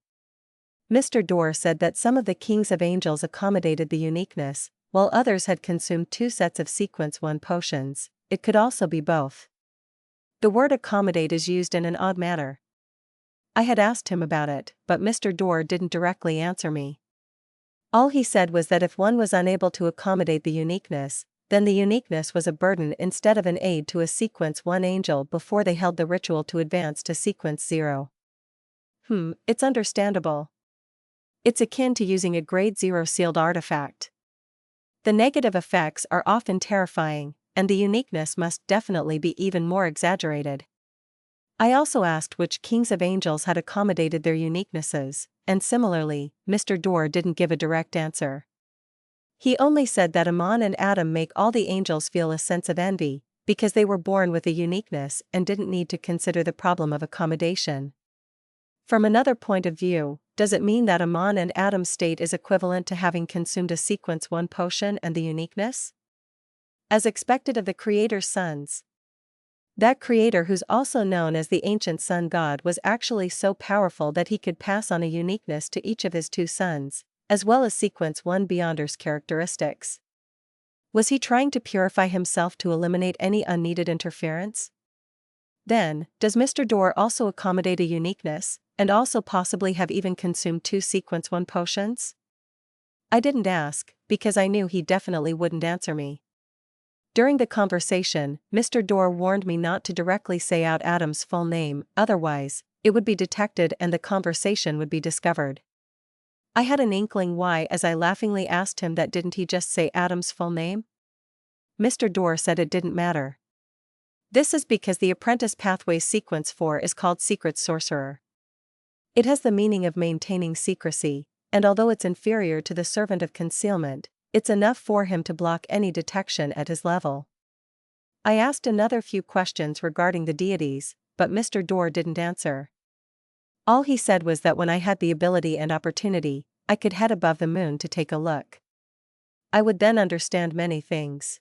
Mr. Dorr said that some of the Kings of Angels accommodated the uniqueness, while others had consumed 2 sets of Sequence 1 potions. It could also be both. The word accommodate is used in an odd manner. I had asked him about it, but Mr. Dorr didn't directly answer me. All he said was that if one was unable to accommodate the uniqueness, then the uniqueness was a burden instead of an aid to a Sequence 1 angel before they held the ritual to advance to Sequence 0. It's understandable. It's akin to using a Grade 0 sealed artifact. The negative effects are often terrifying, and the uniqueness must definitely be even more exaggerated. I also asked which Kings of Angels had accommodated their uniquenesses, and similarly, Mr. Dorr didn't give a direct answer. He only said that Amon and Adam make all the angels feel a sense of envy, because they were born with a uniqueness and didn't need to consider the problem of accommodation. From another point of view, does it mean that Amon and Adam's state is equivalent to having consumed a Sequence 1 potion and the uniqueness? As expected of the Creator's sons. That Creator, who's also known as the ancient sun god, was actually so powerful that he could pass on a uniqueness to each of his 2 sons, as well as Sequence 1 Beyonder's characteristics. Was he trying to purify himself to eliminate any unneeded interference? Then, does Mr. Dorr also accommodate a uniqueness, and also possibly have even consumed 2 Sequence 1 potions? I didn't ask, because I knew he definitely wouldn't answer me. During the conversation, Mr. Dorr warned me not to directly say out Adam's full name, otherwise, it would be detected and the conversation would be discovered. I had an inkling why as I laughingly asked him that didn't he just say Adam's full name? Mr. Dorr said it didn't matter. This is because the Apprentice Pathway's Sequence 4 is called Secret Sorcerer. It has the meaning of maintaining secrecy, and although it's inferior to the Servant of Concealment, it's enough for him to block any detection at his level. I asked another few questions regarding the deities, but Mr. Dorr didn't answer. All he said was that when I had the ability and opportunity, I could head above the moon to take a look. I would then understand many things.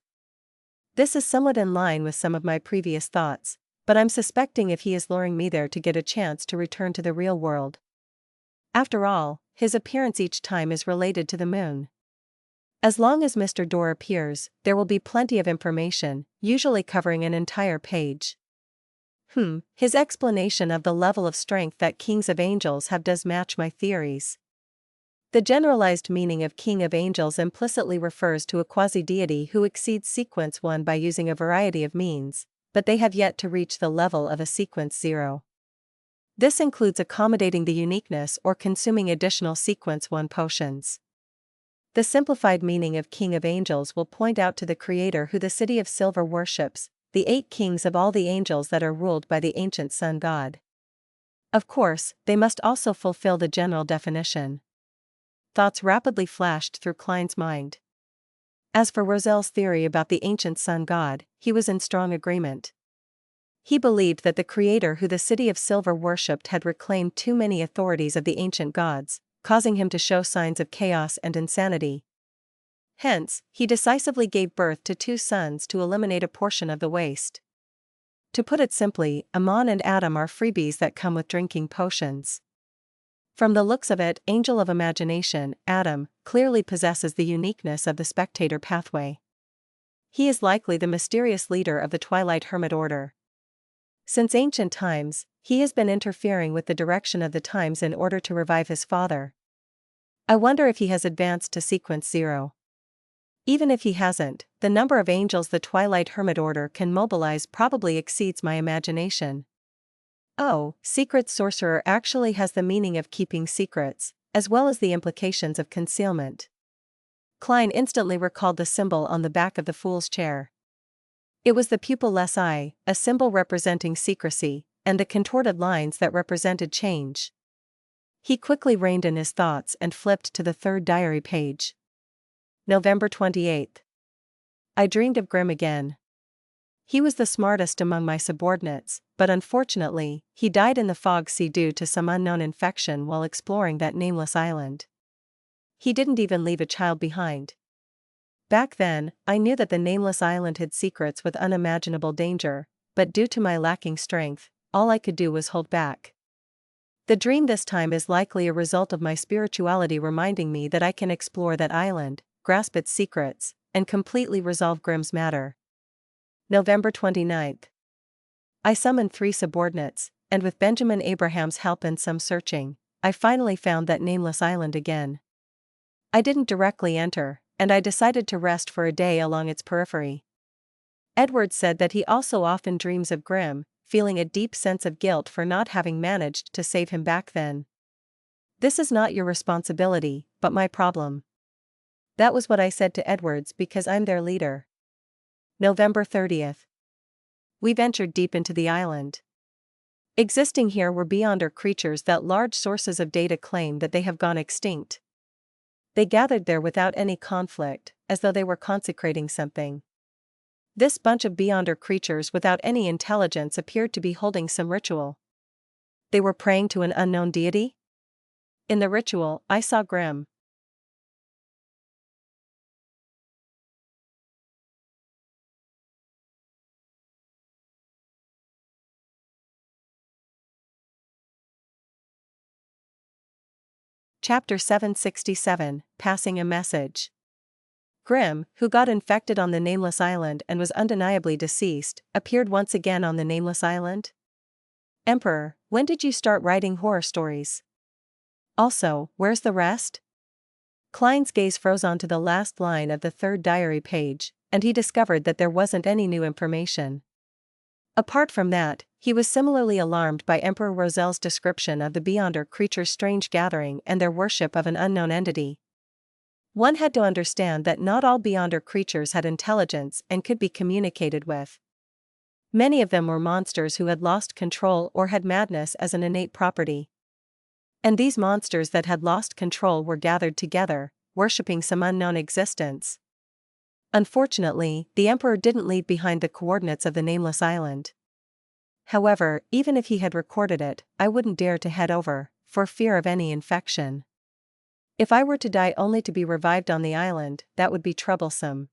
This is somewhat in line with some of my previous thoughts, but I'm suspecting if he is luring me there to get a chance to return to the real world. After all, his appearance each time is related to the moon. As long as Mr. Dorr appears, there will be plenty of information, usually covering an entire page. His explanation of the level of strength that kings of angels have does match my theories. The generalized meaning of king of angels implicitly refers to a quasi-deity who exceeds sequence 1 by using a variety of means, but they have yet to reach the level of a sequence 0. This includes accommodating the uniqueness or consuming additional sequence 1 potions. The simplified meaning of king of angels will point out to the creator who the city of silver worships, the 8 kings of all the angels that are ruled by the ancient sun god. Of course, they must also fulfill the general definition. Thoughts rapidly flashed through Klein's mind. As for Rozel's theory about the ancient sun god, he was in strong agreement. He believed that the creator who the city of silver worshipped had reclaimed too many authorities of the ancient gods, causing him to show signs of chaos and insanity. Hence, he decisively gave birth to 2 sons to eliminate a portion of the waste. To put it simply, Amon and Adam are freebies that come with drinking potions. From the looks of it, Angel of Imagination, Adam, clearly possesses the uniqueness of the spectator pathway. He is likely the mysterious leader of the Twilight Hermit Order. Since ancient times, he has been interfering with the direction of the times in order to revive his father. I wonder if he has advanced to sequence 0. Even if he hasn't, the number of angels the Twilight Hermit Order can mobilize probably exceeds my imagination. Oh, secret sorcerer actually has the meaning of keeping secrets, as well as the implications of concealment. Klein instantly recalled the symbol on the back of the fool's chair. It was the pupil-less eye, a symbol representing secrecy, and the contorted lines that represented change. He quickly reined in his thoughts and flipped to the 3rd diary page. November 28. I dreamed of Grimm again. He was the smartest among my subordinates, but unfortunately, he died in the fog sea due to some unknown infection while exploring that nameless island. He didn't even leave a child behind. Back then, I knew that the nameless island hid secrets with unimaginable danger, but due to my lacking strength, all I could do was hold back. The dream this time is likely a result of my spirituality reminding me that I can explore that island, grasp its secrets, and completely resolve Grimm's matter. November 29. I summoned 3 subordinates, and with Benjamin Abraham's help and some searching, I finally found that nameless island again. I didn't directly enter, and I decided to rest for a day along its periphery. Edward said that he also often dreams of Grimm, feeling a deep sense of guilt for not having managed to save him back then. This is not your responsibility, but my problem. That was what I said to Edwards because I'm their leader. November 30th. We ventured deep into the island. Existing here were beyonder creatures that large sources of data claim that they have gone extinct. They gathered there without any conflict, as though they were consecrating something. This bunch of beyonder creatures without any intelligence appeared to be holding some ritual. They were praying to an unknown deity? In the ritual, I saw Grimm. Chapter 767, Passing a Message. Grimm, who got infected on the nameless island and was undeniably deceased, appeared once again on the nameless island. Emperor, when did you start writing horror stories? Also, where's the rest? Klein's gaze froze onto the last line of the 3rd diary page, and he discovered that there wasn't any new information. Apart from that, he was similarly alarmed by Emperor Rozel's description of the beyonder creature's strange gathering and their worship of an unknown entity. One had to understand that not all beyonder creatures had intelligence and could be communicated with. Many of them were monsters who had lost control or had madness as an innate property. And these monsters that had lost control were gathered together, worshipping some unknown existence. Unfortunately, the Emperor didn't leave behind the coordinates of the nameless island. However, even if he had recorded it, I wouldn't dare to head over, for fear of any infection. If I were to die only to be revived on the island, that would be troublesome.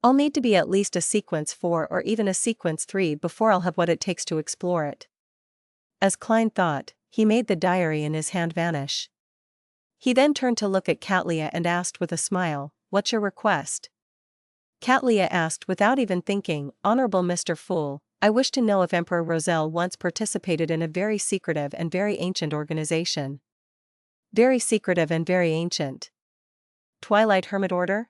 I'll need to be at least a sequence 4 or even a sequence 3 before I'll have what it takes to explore it. As Klein thought, he made the diary in his hand vanish. He then turned to look at Katlia and asked with a smile, "What's your request?" Katlia asked without even thinking, "Honorable Mr. Fool, I wish to know if Emperor Roselle once participated in a very secretive and very ancient organization. Very secretive and very ancient. Twilight Hermit Order?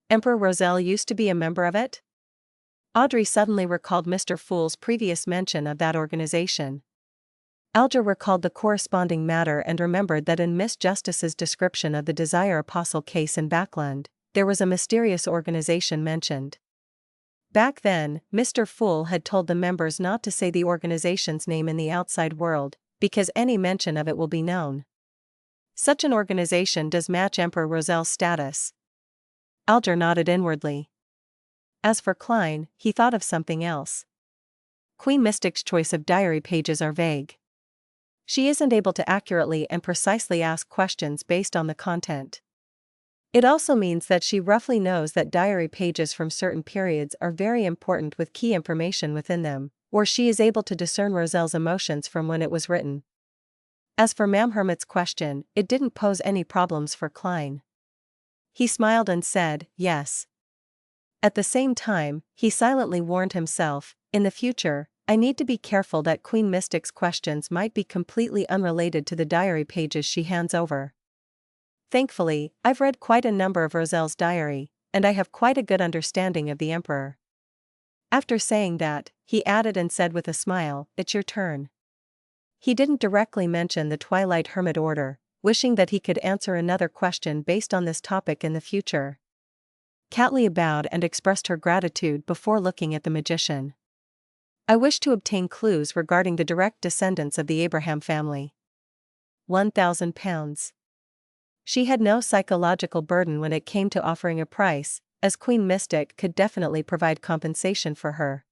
Emperor Roselle used to be a member of it? Audrey suddenly recalled Mr. Fool's previous mention of that organization. Alger recalled the corresponding matter and remembered that in Miss Justice's description of the Desire Apostle case in Backland, there was a mysterious organization mentioned. Back then, Mr. Fool had told the members not to say the organization's name in the outside world, because any mention of it will be known. Such an organization does match Emperor Roselle's status. Alger nodded inwardly. As for Klein, he thought of something else. Queen Mystic's choice of diary pages are vague. She isn't able to accurately and precisely ask questions based on the content. It also means that she roughly knows that diary pages from certain periods are very important with key information within them, or she is able to discern Roselle's emotions from when it was written. As for Mam Hermit's question, it didn't pose any problems for Klein. He smiled and said, yes. At the same time, he silently warned himself, in the future, I need to be careful that Queen Mystic's questions might be completely unrelated to the diary pages she hands over. Thankfully, I've read quite a number of Roselle's diary, and I have quite a good understanding of the Emperor. After saying that, he added and said with a smile, it's your turn. He didn't directly mention the Twilight Hermit Order, wishing that he could answer another question based on this topic in the future. Catlia bowed and expressed her gratitude before looking at the magician. I wish to obtain clues regarding the direct descendants of the Abraham family. £1,000. She had no psychological burden when it came to offering a price, as Queen Mystic could definitely provide compensation for her.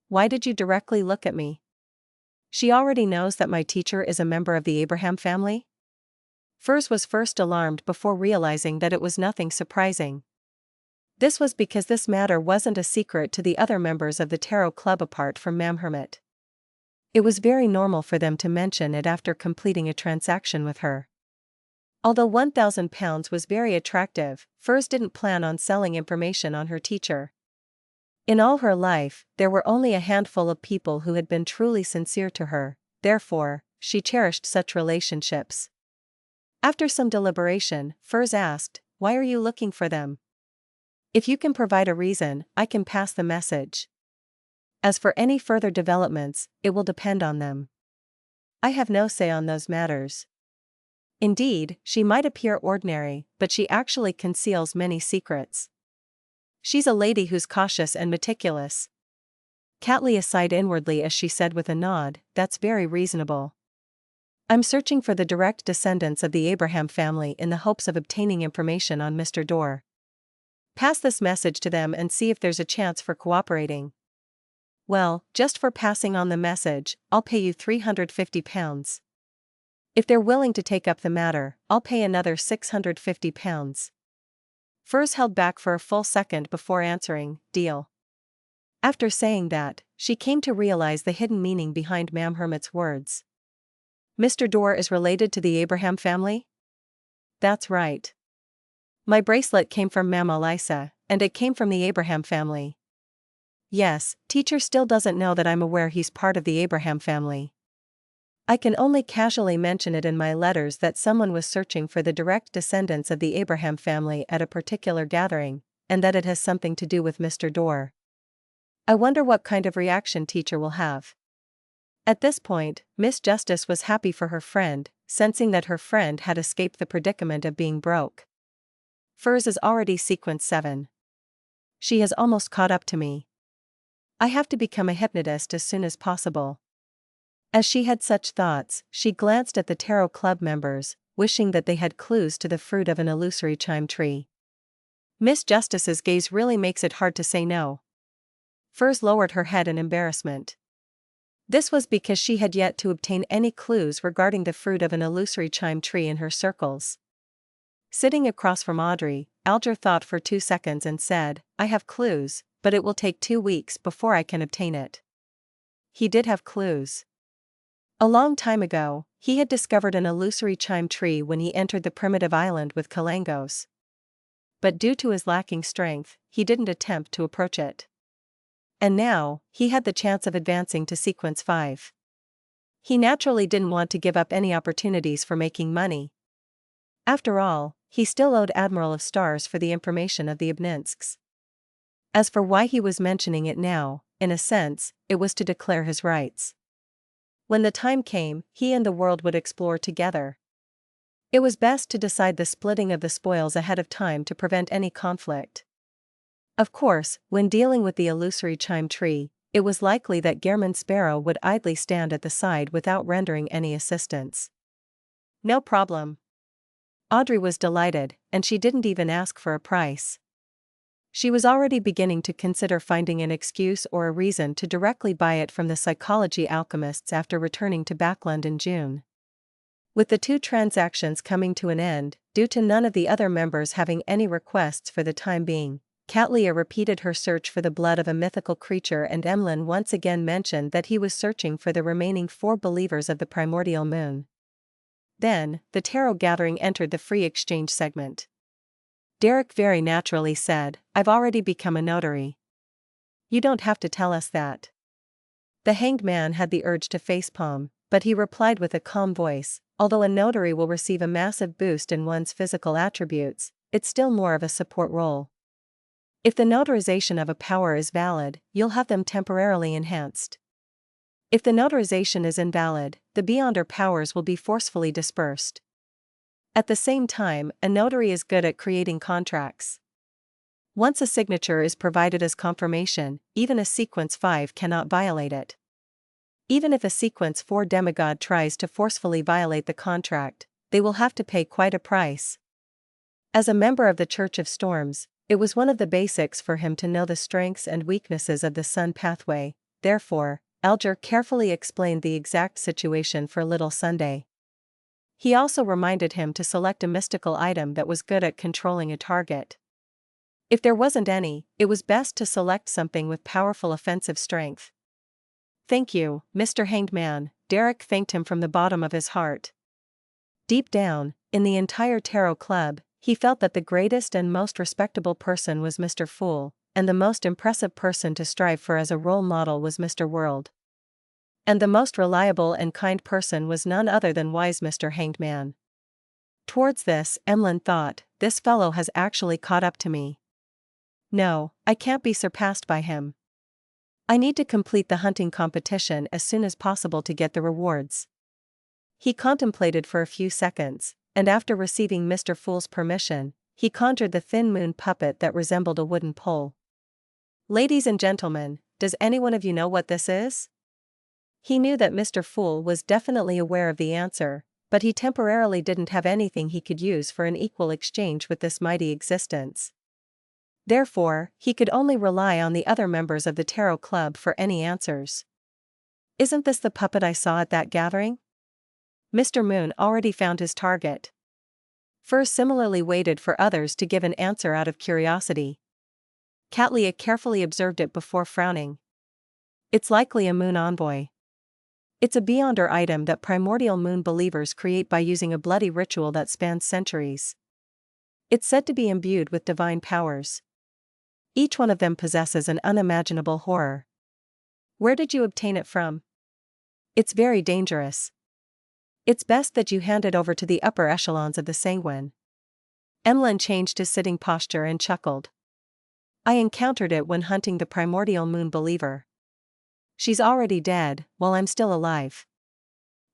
Why did you directly look at me? She already knows that my teacher is a member of the Abraham family? Furs was first alarmed before realizing that it was nothing surprising. This was because this matter wasn't a secret to the other members of the Tarot Club apart from Mam Hermit. It was very normal for them to mention it after completing a transaction with her. Although £1,000 was very attractive, Furs didn't plan on selling information on her teacher. In all her life, there were only a handful of people who had been truly sincere to her, therefore, she cherished such relationships. After some deliberation, Furs asked, why are you looking for them? If you can provide a reason, I can pass the message. As for any further developments, it will depend on them. I have no say on those matters. Indeed, she might appear ordinary, but she actually conceals many secrets. She's a lady who's cautious and meticulous. Catlia sighed inwardly as she said with a nod, that's very reasonable. I'm searching for the direct descendants of the Abraham family in the hopes of obtaining information on Mr. Dorr. Pass this message to them and see if there's a chance for cooperating. Well, just for passing on the message, I'll pay you £350. If they're willing to take up the matter, I'll pay another £650. Furs held back for a full second before answering, deal. After saying that, she came to realize the hidden meaning behind Mam Hermit's words. Mr. Dorr is related to the Abraham family? That's right. My bracelet came from Mam Elisa, and it came from the Abraham family. Yes, teacher still doesn't know that I'm aware he's part of the Abraham family. I can only casually mention it in my letters that someone was searching for the direct descendants of the Abraham family at a particular gathering, and that it has something to do with Mr. Dorr. I wonder what kind of reaction teacher will have. At this point, Miss Justice was happy for her friend, sensing that her friend had escaped the predicament of being broke. Furs is already sequence 7. She has almost caught up to me. I have to become a hypnotist as soon as possible. As she had such thoughts, she glanced at the Tarot Club members, wishing that they had clues to the fruit of an illusory chime tree. Miss Justice's gaze really makes it hard to say no. Furs lowered her head in embarrassment. This was because she had yet to obtain any clues regarding the fruit of an illusory chime tree in her circles. Sitting across from Audrey, Alger thought for 2 seconds and said, I have clues, but it will take 2 weeks before I can obtain it. He did have clues. A long time ago, he had discovered an illusory chime tree when he entered the primitive island with Kalangos. But due to his lacking strength, he didn't attempt to approach it. And now, he had the chance of advancing to sequence 5. He naturally didn't want to give up any opportunities for making money. After all, he still owed Admiral of Stars for the information of the Obninsks. As for why he was mentioning it now, in a sense, it was to declare his rights. When the time came, he and the world would explore together. It was best to decide the splitting of the spoils ahead of time to prevent any conflict. Of course, when dealing with the illusory chime tree, it was likely that Gehrman Sparrow would idly stand at the side without rendering any assistance. No problem. Audrey was delighted, and she didn't even ask for a price. She was already beginning to consider finding an excuse or a reason to directly buy it from the psychology alchemists after returning to Backlund in June. With the 2 transactions coming to an end, due to none of the other members having any requests for the time being, Katlia repeated her search for the blood of a mythical creature, and Emlyn once again mentioned that he was searching for the remaining 4 believers of the primordial moon. Then, the tarot gathering entered the free exchange segment. Derek very naturally said, "I've already become a notary." "You don't have to tell us that." The hanged man had the urge to facepalm, but he replied with a calm voice, "Although a notary will receive a massive boost in one's physical attributes, it's still more of a support role. If the notarization of a power is valid, you'll have them temporarily enhanced. If the notarization is invalid, the beyonder powers will be forcefully dispersed. At the same time, a notary is good at creating contracts. Once a signature is provided as confirmation, even a sequence 5 cannot violate it. Even if a sequence 4 demigod tries to forcefully violate the contract, they will have to pay quite a price." As a member of the Church of Storms, it was one of the basics for him to know the strengths and weaknesses of the Sun pathway. Therefore, Alger carefully explained the exact situation for Little Sunday. He also reminded him to select a mystical item that was good at controlling a target. If there wasn't any, it was best to select something with powerful offensive strength. "Thank you, Mr. Hanged Man," Derek thanked him from the bottom of his heart. Deep down, in the entire tarot club, he felt that the greatest and most respectable person was Mr. Fool, and the most impressive person to strive for as a role model was Mr. World. And the most reliable and kind person was none other than wise Mr. Hanged Man. Towards this, Emlyn thought, "This fellow has actually caught up to me. No, I can't be surpassed by him. I need to complete the hunting competition as soon as possible to get the rewards." He contemplated for a few seconds, and after receiving Mr. Fool's permission, he conjured the thin moon puppet that resembled a wooden pole. "Ladies and gentlemen, does anyone of you know what this is?" He knew that Mr. Fool was definitely aware of the answer, but he temporarily didn't have anything he could use for an equal exchange with this mighty existence. Therefore, he could only rely on the other members of the Tarot Club for any answers. "Isn't this the puppet I saw at that gathering?" Mr. Moon already found his target. Fur similarly waited for others to give an answer out of curiosity. Katlia carefully observed it before frowning. "It's likely a moon envoy. It's a beyonder item that primordial moon believers create by using a bloody ritual that spans centuries. It's said to be imbued with divine powers. Each one of them possesses an unimaginable horror. Where did you obtain it from? It's very dangerous. It's best that you hand it over to the upper echelons of the Sanguine." Emlyn changed his sitting posture and chuckled. "I encountered it when hunting the primordial moon believer. She's already dead, while I'm still alive.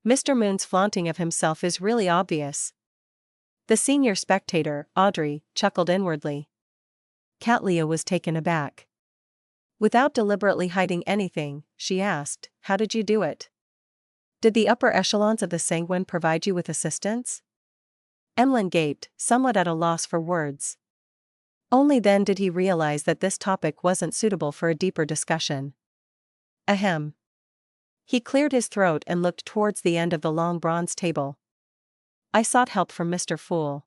Mr. Moon's flaunting of himself is really obvious." The senior spectator, Audrey, chuckled inwardly. Katlia was taken aback. Without deliberately hiding anything, she asked, "How did you do it? Did the upper echelons of the Sanguine provide you with assistance?" Emlyn gaped, somewhat at a loss for words. Only then did he realize that this topic wasn't suitable for a deeper discussion. Ahem. He cleared his throat and looked towards the end of the long bronze table. "I sought help from Mr. Fool."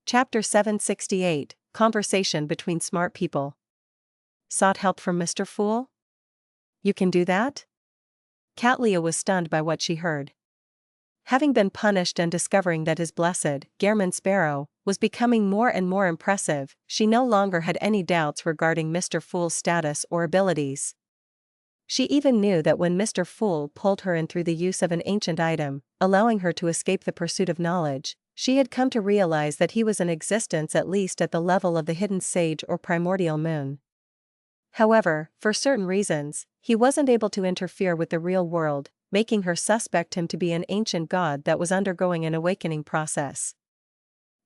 Chapter 768, conversation between smart people. Sought help from Mr. Fool? You can do that? Catlia was stunned by what she heard. Having been punished and discovering that his blessed, Gairman Sparrow, was becoming more and more impressive, she no longer had any doubts regarding Mr. Fool's status or abilities. She even knew that when Mr. Fool pulled her in through the use of an ancient item, allowing her to escape the pursuit of knowledge, she had come to realize that he was in existence at least at the level of the hidden sage or primordial moon. However, for certain reasons, he wasn't able to interfere with the real world, making her suspect him to be an ancient god that was undergoing an awakening process.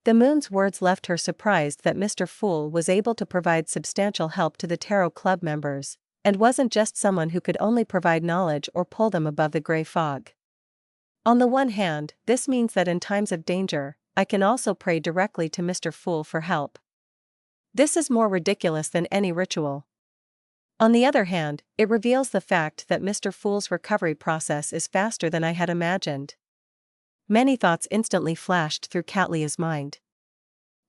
The moon's words left her surprised that Mr. Fool was able to provide substantial help to the Tarot Club members, and wasn't just someone who could only provide knowledge or pull them above the gray fog. On the one hand, this means that in times of danger, I can also pray directly to Mr. Fool for help. This is more ridiculous than any ritual. On the other hand, it reveals the fact that Mr. Fool's recovery process is faster than I had imagined. Many thoughts instantly flashed through Catlia's mind.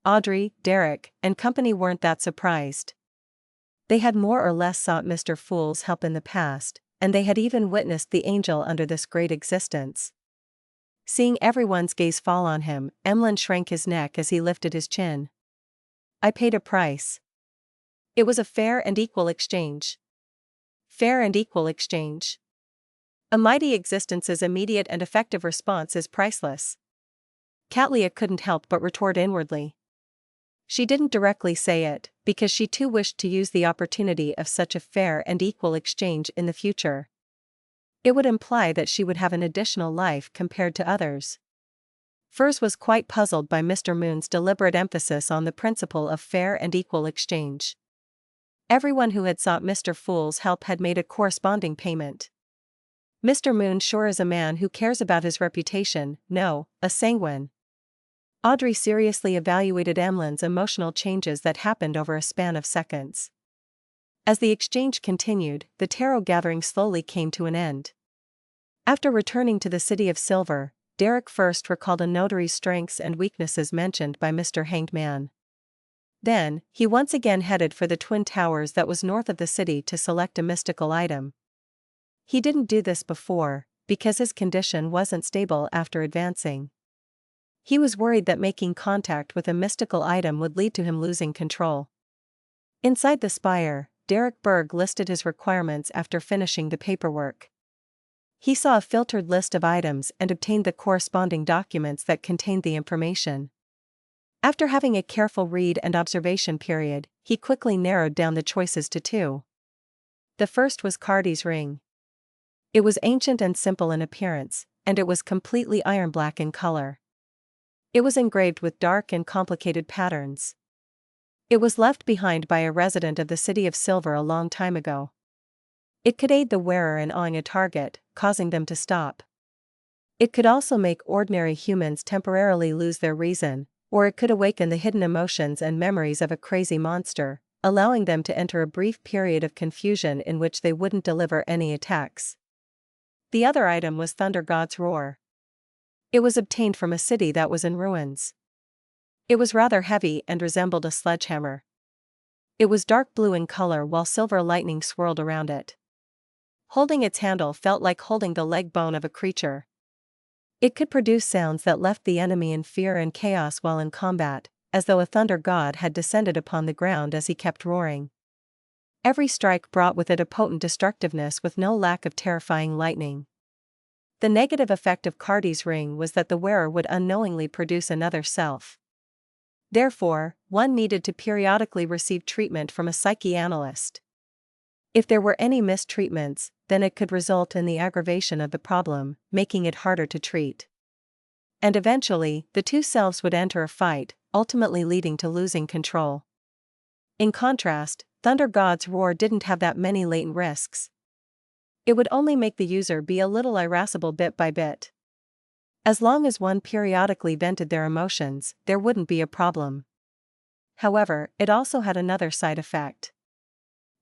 Audrey, Derek, and company weren't that surprised. They had more or less sought Mr. Fool's help in the past, and they had even witnessed the angel under this great existence. Seeing everyone's gaze fall on him, Emlyn shrank his neck as he lifted his chin. I paid a price. It was a fair and equal exchange. Fair and equal exchange. A mighty existence's immediate and effective response is priceless. Catlia couldn't help but retort inwardly. She didn't directly say it, because she too wished to use the opportunity of such a fair and equal exchange in the future. It would imply that she would have an additional life compared to others. Furs was quite puzzled by Mr. Moon's deliberate emphasis on the principle of fair and equal exchange. Everyone who had sought Mr. Fool's help had made a corresponding payment. Mr. Moon sure is a man who cares about his reputation, no, a sanguine. Audrey seriously evaluated Emlyn's emotional changes that happened over a span of seconds. As the exchange continued, the tarot gathering slowly came to an end. After returning to the City of Silver, Derek first recalled a notary's strengths and weaknesses mentioned by Mr. Hanged Man. Then, he once again headed for the Twin Towers that was north of the city to select a mystical item. He didn't do this before, because his condition wasn't stable after advancing. He was worried that making contact with a mystical item would lead to him losing control. Inside the spire, Derek Berg listed his requirements after finishing the paperwork. He saw a filtered list of items and obtained the corresponding documents that contained the information. After having a careful read and observation period, he quickly narrowed down the choices to two. The first was Cardi's ring. It was ancient and simple in appearance, and it was completely iron black in color. It was engraved with dark and complicated patterns. It was left behind by a resident of the City of Silver a long time ago. It could aid the wearer in awing a target, causing them to stop. It could also make ordinary humans temporarily lose their reason, or it could awaken the hidden emotions and memories of a crazy monster, allowing them to enter a brief period of confusion in which they wouldn't deliver any attacks. The other item was Thunder God's Roar. It was obtained from a city that was in ruins. It was rather heavy and resembled a sledgehammer. It was dark blue in color while silver lightning swirled around it. Holding its handle felt like holding the leg bone of a creature. It could produce sounds that left the enemy in fear and chaos while in combat, as though a thunder god had descended upon the ground as he kept roaring. Every strike brought with it a potent destructiveness with no lack of terrifying lightning. The negative effect of Cardi's ring was that the wearer would unknowingly produce another self. Therefore, one needed to periodically receive treatment from a psychoanalyst. If there were any mistreatments, then it could result in the aggravation of the problem, making it harder to treat. And eventually, the two selves would enter a fight, ultimately leading to losing control. In contrast, Thunder God's Roar didn't have that many latent risks. It would only make the user be a little irascible bit by bit. As long as one periodically vented their emotions, there wouldn't be a problem. However, it also had another side effect.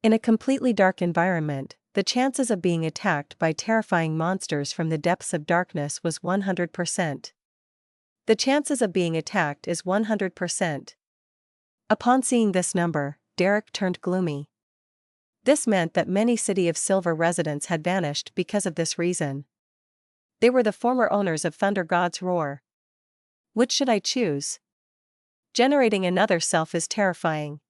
In a completely dark environment, the chances of being attacked by terrifying monsters from the depths of darkness was 100%. The chances of being attacked is 100%. Upon seeing this number, Derek turned gloomy. This meant that many City of Silver residents had vanished because of this reason. They were the former owners of Thunder God's Roar. Which should I choose? Generating another self is terrifying.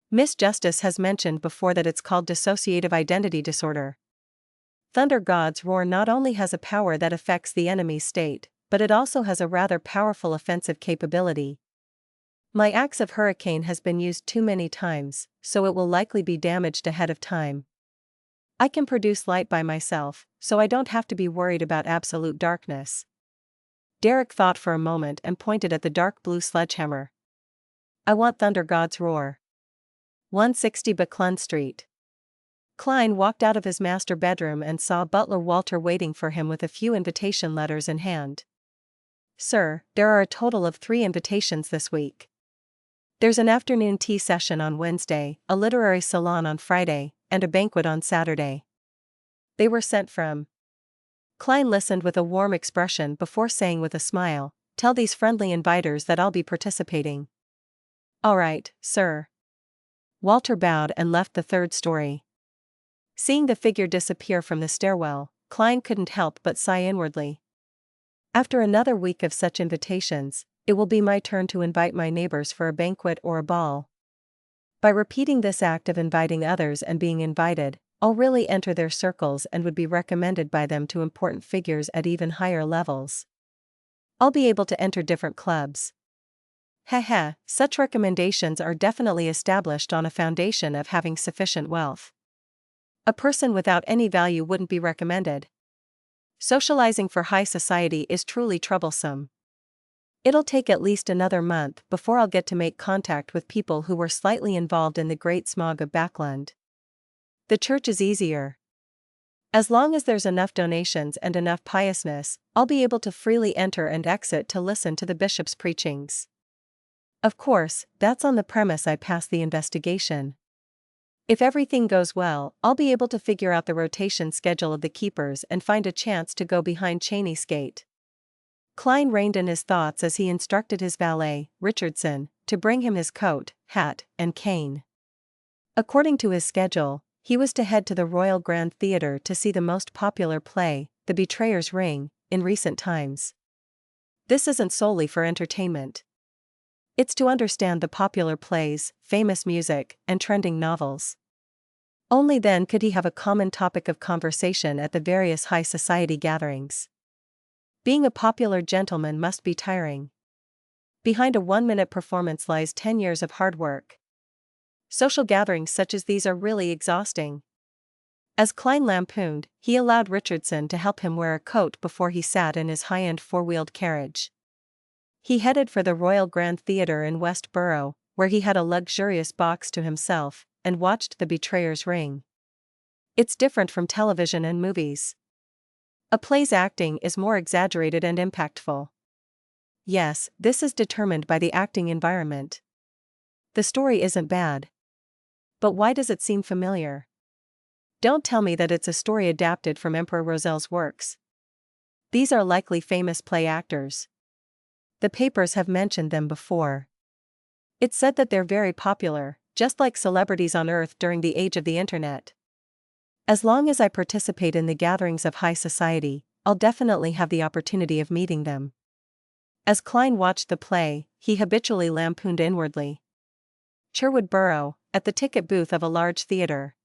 Miss Justice has mentioned before that it's called dissociative identity disorder. Thunder God's Roar not only has a power that affects the enemy's state, but it also has a rather powerful offensive capability. My axe of hurricane has been used too many times, so it will likely be damaged ahead of time. I can produce light by myself, so I don't have to be worried about absolute darkness. Derek thought for a moment and pointed at the dark blue sledgehammer. I want Thunder God's Roar. 160 Buckland Street. Klein walked out of his master bedroom and saw butler Walter waiting for him with a few invitation letters in hand. Sir, there are a total of 3 invitations this week. There's an afternoon tea session on Wednesday, a literary salon on Friday, and a banquet on Saturday. They were sent from. Klein listened with a warm expression before saying with a smile, tell these friendly inviters that I'll be participating. All right, sir. Walter bowed and left the 3rd story. Seeing the figure disappear from the stairwell, Klein couldn't help but sigh inwardly. After another week of such invitations, it will be my turn to invite my neighbors for a banquet or a ball. By repeating this act of inviting others and being invited, I'll really enter their circles and would be recommended by them to important figures at even higher levels. I'll be able to enter different clubs. Heh, such recommendations are definitely established on a foundation of having sufficient wealth. A person without any value wouldn't be recommended. Socializing for high society is truly troublesome. It'll take at least another month before I'll get to make contact with people who were slightly involved in the great smog of Backland. The church is easier. As long as there's enough donations and enough piousness, I'll be able to freely enter and exit to listen to the bishop's preachings. Of course, that's on the premise I pass the investigation. If everything goes well, I'll be able to figure out the rotation schedule of the keepers and find a chance to go behind Cheney's gate. Klein reined in his thoughts as he instructed his valet, Richardson, to bring him his coat, hat, and cane. According to his schedule, he was to head to the Royal Grand Theatre to see the most popular play, The Betrayer's Ring, in recent times. This isn't solely for entertainment. It's to understand the popular plays, famous music, and trending novels. Only then could he have a common topic of conversation at the various high society gatherings. Being a popular gentleman must be tiring. Behind a 1-minute performance lies 10 years of hard work. Social gatherings such as these are really exhausting. As Klein lampooned, he allowed Richardson to help him wear a coat before he sat in his high-end 4-wheeled carriage. He headed for the Royal Grand Theatre in Westborough, where he had a luxurious box to himself, and watched The Betrayer's Ring. It's different from television and movies. A play's acting is more exaggerated and impactful. Yes, this is determined by the acting environment. The story isn't bad. But why does it seem familiar? Don't tell me that it's a story adapted from Emperor Rozel's works. These are likely famous play actors. The papers have mentioned them before. It's said that they're very popular, just like celebrities on Earth during the age of the internet. As long as I participate in the gatherings of high society, I'll definitely have the opportunity of meeting them. As Klein watched the play, he habitually lampooned inwardly. Sherwood Borough, at the ticket booth of a large theater.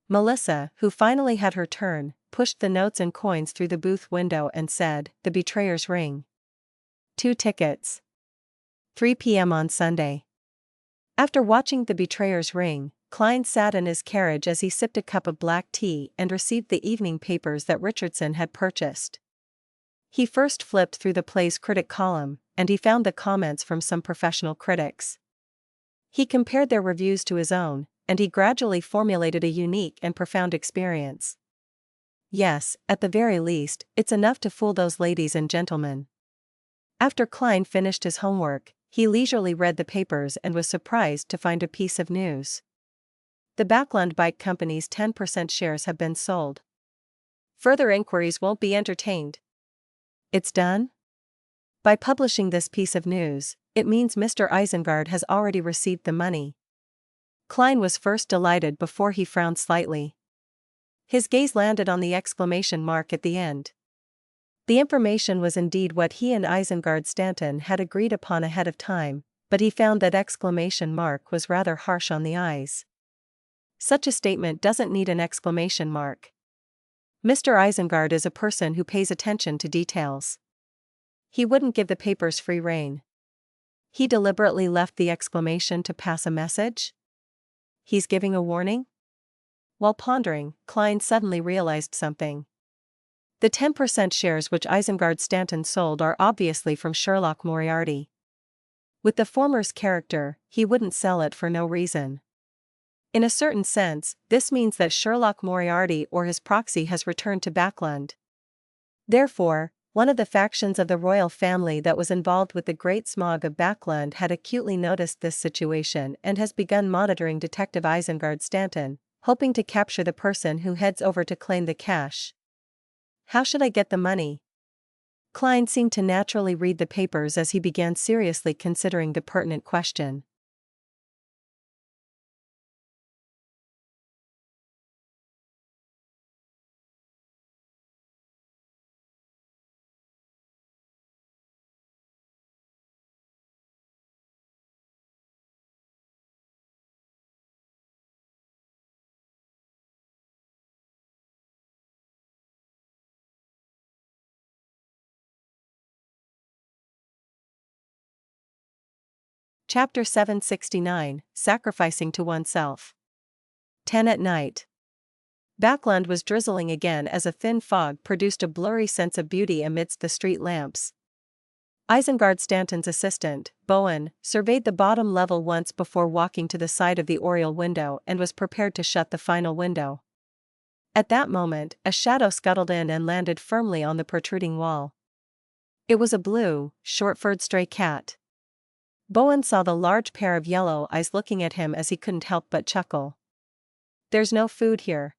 Melissa, who finally had her turn, pushed the notes and coins through the booth window and said, "The Betrayer's Ring. 2 tickets. 3 p.m. on Sunday." After watching The Betrayer's Ring, Klein sat in his carriage as he sipped a cup of black tea and received the evening papers that Richardson had purchased. He first flipped through the play's critic column, and he found the comments from some professional critics. He compared their reviews to his own, and he gradually formulated a unique and profound experience. Yes, at the very least, it's enough to fool those ladies and gentlemen. After Klein finished his homework, he leisurely read the papers and was surprised to find a piece of news. The Backland Bike Company's 10% shares have been sold. Further inquiries won't be entertained. It's done? By publishing this piece of news, It means Mr. Isengard has already received the money. Klein was first delighted before he frowned slightly. His gaze landed on the exclamation mark at the end. The information was indeed what he and Isengard Stanton had agreed upon ahead of time, but he found that exclamation mark was rather harsh on the eyes. Such a statement doesn't need an exclamation mark. Mr. Isengard is a person who pays attention to details. He wouldn't give the papers free rein. He deliberately left the exclamation to pass a message? He's giving a warning? While pondering, Klein suddenly realized something. The 10% shares which Isengard Stanton sold are obviously from Sherlock Moriarty. With the former's character, he wouldn't sell it for no reason. In a certain sense, this means that Sherlock Moriarty or his proxy has returned to Backland. Therefore, one of the factions of the royal family that was involved with the Great Smog of Backland had acutely noticed this situation and has begun monitoring Detective Isengard Stanton, hoping to capture the person who heads over to claim the cash. How should I get the money? Klein seemed to naturally read the papers as he began seriously considering the pertinent question. Chapter 769, Sacrificing to Oneself. 10 at night. Backland was drizzling again as a thin fog produced a blurry sense of beauty amidst the street lamps. Isengard Stanton's assistant, Bowen, surveyed the bottom level once before walking to the side of the oriel window and was prepared to shut the final window. At that moment, a shadow scuttled in and landed firmly on the protruding wall. It was a blue, short-furred stray cat. Bowen saw the large pair of yellow eyes looking at him as he couldn't help but chuckle. There's no food here.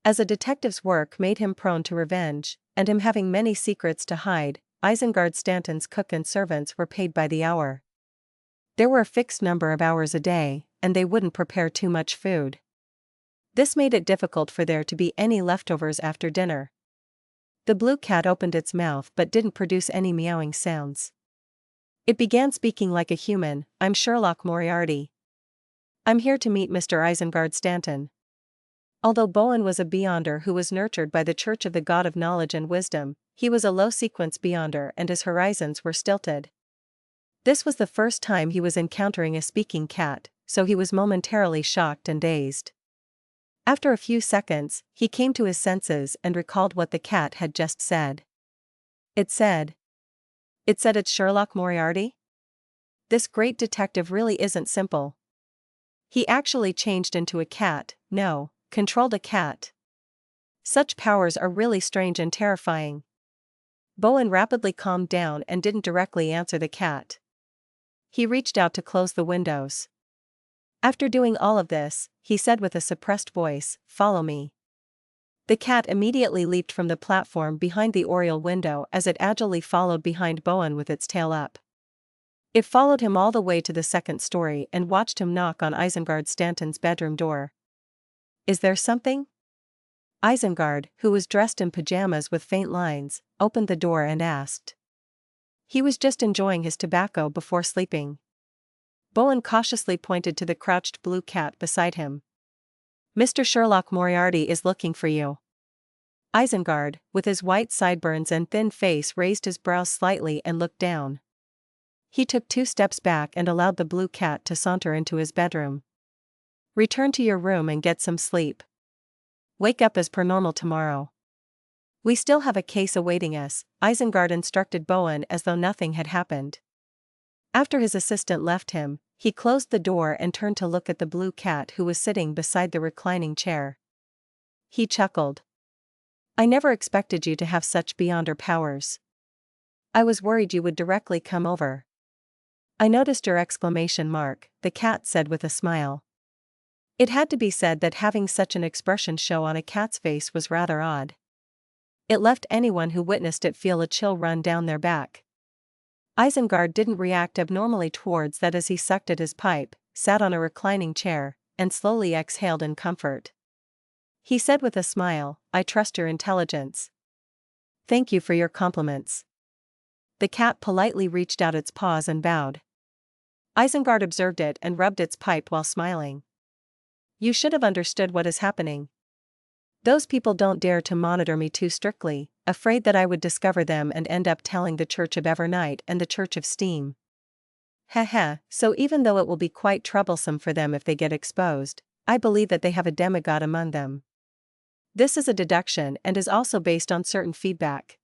As a detective's work made him prone to revenge, and him having many secrets to hide, Isengard Stanton's cook and servants were paid by the hour. There were a fixed number of hours a day, and they wouldn't prepare too much food. This made it difficult for there to be any leftovers after dinner. The blue cat opened its mouth but didn't produce any meowing sounds. It began speaking like a human. I'm Sherlock Moriarty. I'm here to meet Mr. Isengard Stanton. Although Bowen was a Beyonder who was nurtured by the Church of the God of Knowledge and Wisdom, he was a low-sequence Beyonder and his horizons were stilted. This was the first time he was encountering a speaking cat, so he was momentarily shocked and dazed. After a few seconds, he came to his senses and recalled what the cat had just said. It said it's Sherlock Moriarty? This great detective really isn't simple. He actually changed into a cat, no, controlled a cat. Such powers are really strange and terrifying. Bowen rapidly calmed down and didn't directly answer the cat. He reached out to close the windows. After doing all of this, he said with a suppressed voice, "Follow me." The cat immediately leaped from the platform behind the oriel window as it agilely followed behind Bowen with its tail up. It followed him all the way to the second story and watched him knock on Isengard Stanton's bedroom door. Is there something? Isengard, who was dressed in pajamas with faint lines, opened the door and asked. He was just enjoying his tobacco before sleeping. Bowen cautiously pointed to the crouched blue cat beside him. Mr. Sherlock Moriarty is looking for you. Isengard, with his white sideburns and thin face, raised his brows slightly and looked down. He took 2 steps back and allowed the blue cat to saunter into his bedroom. Return to your room and get some sleep. Wake up as per normal tomorrow. We still have a case awaiting us, Isengard instructed Bowen as though nothing had happened. After his assistant left him, he closed the door and turned to look at the blue cat who was sitting beside the reclining chair. He chuckled. I never expected you to have such Beyonder powers. I was worried you would directly come over. I noticed your exclamation mark, the cat said with a smile. It had to be said that having such an expression show on a cat's face was rather odd. It left anyone who witnessed it feel a chill run down their back. Isengard didn't react abnormally towards that as he sucked at his pipe, sat on a reclining chair, and slowly exhaled in comfort. He said with a smile, "I trust your intelligence." "Thank you for your compliments." The cat politely reached out its paws and bowed. Isengard observed it and rubbed its pipe while smiling. "You should have understood what is happening. Those people don't dare to monitor me too strictly, afraid that I would discover them and end up telling the Church of Evernight and the Church of Steam. Heh, so even though it will be quite troublesome for them if they get exposed, I believe that they have a demigod among them. This is a deduction and is also based on certain feedback.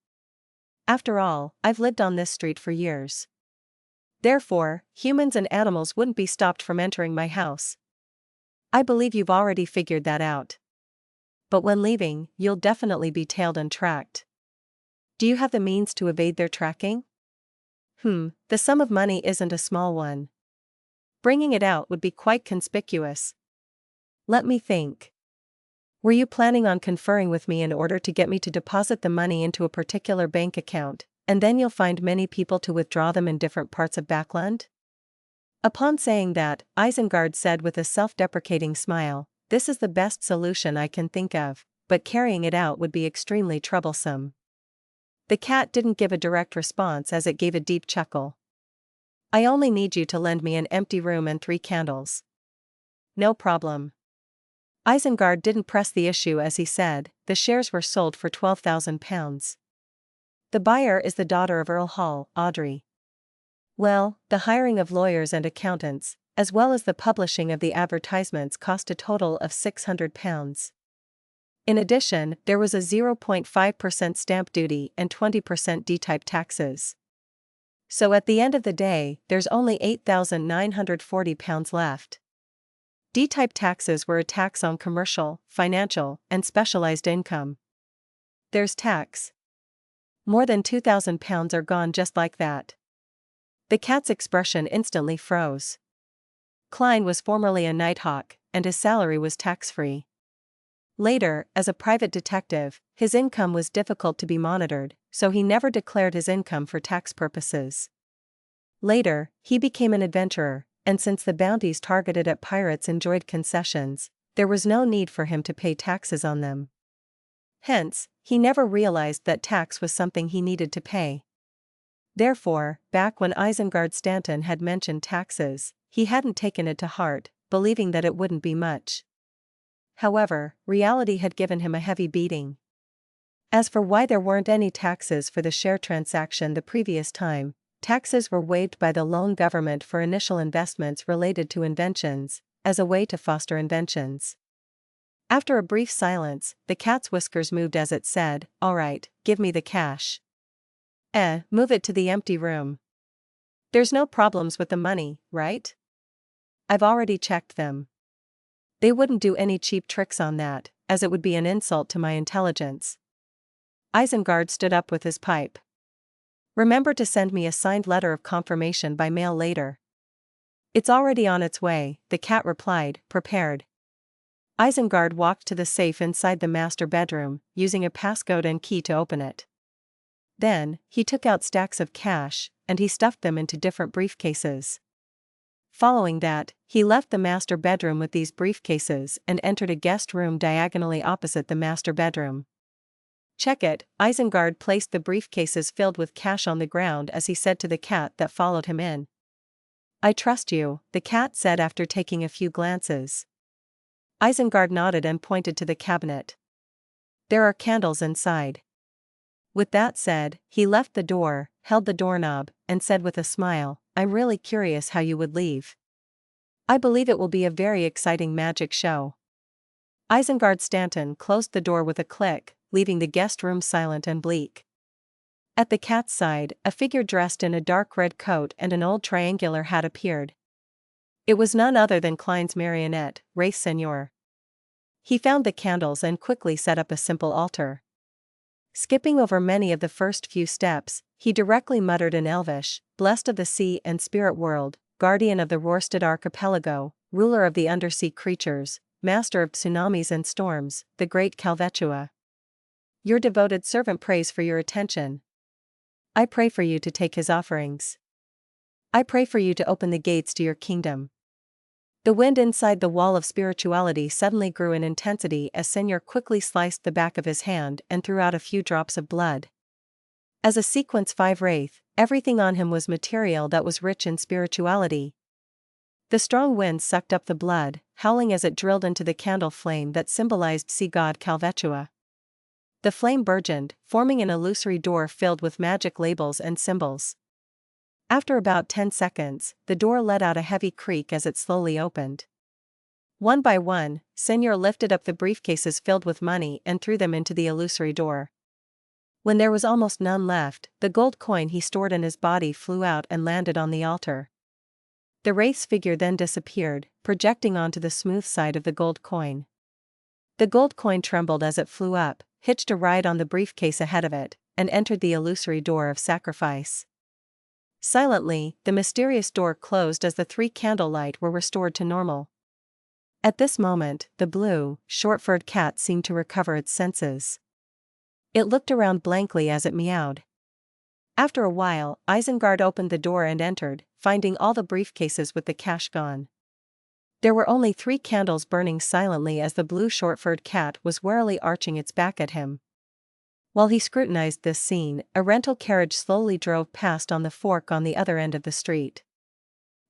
After all, I've lived on this street for years. Therefore, humans and animals wouldn't be stopped from entering my house. I believe you've already figured that out. But when leaving, you'll definitely be tailed and tracked. Do you have the means to evade their tracking?" The sum of money isn't a small one. Bringing it out would be quite conspicuous. Let me think. Were you planning on conferring with me in order to get me to deposit the money into a particular bank account, and then you'll find many people to withdraw them in different parts of Backland? Upon saying that, Isengard said with a self-deprecating smile, "This is the best solution I can think of, but carrying it out would be extremely troublesome." The cat didn't give a direct response as it gave a deep chuckle. "I only need you to lend me an empty room and 3 candles." "No problem." Isengard didn't press the issue as he said, "The shares were sold for £12,000. The buyer is the daughter of Earl Hall, Audrey. Well, the hiring of lawyers and accountants, as well as the publishing of the advertisements cost a total of £600. In addition, there was a 0.5% stamp duty and 20% D-type taxes. So at the end of the day, there's only £8,940 left. D-type taxes were a tax on commercial, financial, and specialized income. There's tax. More than £2,000 are gone just like that." The cat's expression instantly froze. Klein was formerly a nighthawk, and his salary was tax-free. Later, as a private detective, his income was difficult to be monitored, so he never declared his income for tax purposes. Later, he became an adventurer, and since the bounties targeted at pirates enjoyed concessions, there was no need for him to pay taxes on them. Hence, he never realized that tax was something he needed to pay. Therefore, back when Isengard Stanton had mentioned taxes, he hadn't taken it to heart, believing that it wouldn't be much. However, reality had given him a heavy beating. As for why there weren't any taxes for the share transaction the previous time, taxes were waived by the lone government for initial investments related to inventions, as a way to foster inventions. After a brief silence, the cat's whiskers moved as it said, "All right, give me the cash." Move it to the empty room. There's no problems with the money, right? I've already checked them. They wouldn't do any cheap tricks on that, as it would be an insult to my intelligence. Isengard stood up with his pipe. "Remember to send me a signed letter of confirmation by mail later." "It's already on its way," the cat replied, prepared. Isengard walked to the safe inside the master bedroom, using a passcode and key to open it. Then, he took out stacks of cash, and he stuffed them into different briefcases. Following that, he left the master bedroom with these briefcases and entered a guest room diagonally opposite the master bedroom. "Check it." Isengard placed the briefcases filled with cash on the ground as he said to the cat that followed him in. "I trust you," the cat said after taking a few glances. Isengard nodded and pointed to the cabinet. "There are candles inside." With that said, he left the door, held the doorknob, and said with a smile, "I'm really curious how you would leave. I believe it will be a very exciting magic show." Isengard Stanton closed the door with a click, leaving the guest room silent and bleak. At the cat's side, a figure dressed in a dark red coat and an old triangular hat appeared. It was none other than Klein's marionette, Wraith Seigneur. He found the candles and quickly set up a simple altar. Skipping over many of the first few steps, he directly muttered in Elvish, "Blessed of the sea and spirit world, guardian of the Rorstad archipelago, ruler of the undersea creatures, master of tsunamis and storms, the great Calvetua. Your devoted servant prays for your attention. I pray for you to take his offerings." I pray for you to open the gates to your kingdom. The wind inside the wall of spirituality suddenly grew in intensity as Senor quickly sliced the back of his hand and threw out a few drops of blood. As a sequence 5 wraith, everything on him was material that was rich in spirituality. The strong wind sucked up the blood, howling as it drilled into the candle flame that symbolized sea god Calvetua. The flame burgeoned, forming an illusory door filled with magic labels and symbols. After about 10 seconds, the door let out a heavy creak as it slowly opened. One by one, Senor lifted up the briefcases filled with money and threw them into the illusory door. When there was almost none left, the gold coin he stored in his body flew out and landed on the altar. The wraith's figure then disappeared, projecting onto the smooth side of the gold coin. The gold coin trembled as it flew up, hitched a ride on the briefcase ahead of it, and entered the illusory door of sacrifice. Silently, the mysterious door closed as the 3 candlelight were restored to normal. At this moment, the blue, short-furred cat seemed to recover its senses. It looked around blankly as it meowed. After a while, Isengard opened the door and entered, finding all the briefcases with the cash gone. There were only 3 candles burning silently as the blue short-furred cat was warily arching its back at him. While he scrutinized this scene, a rental carriage slowly drove past on the fork on the other end of the street.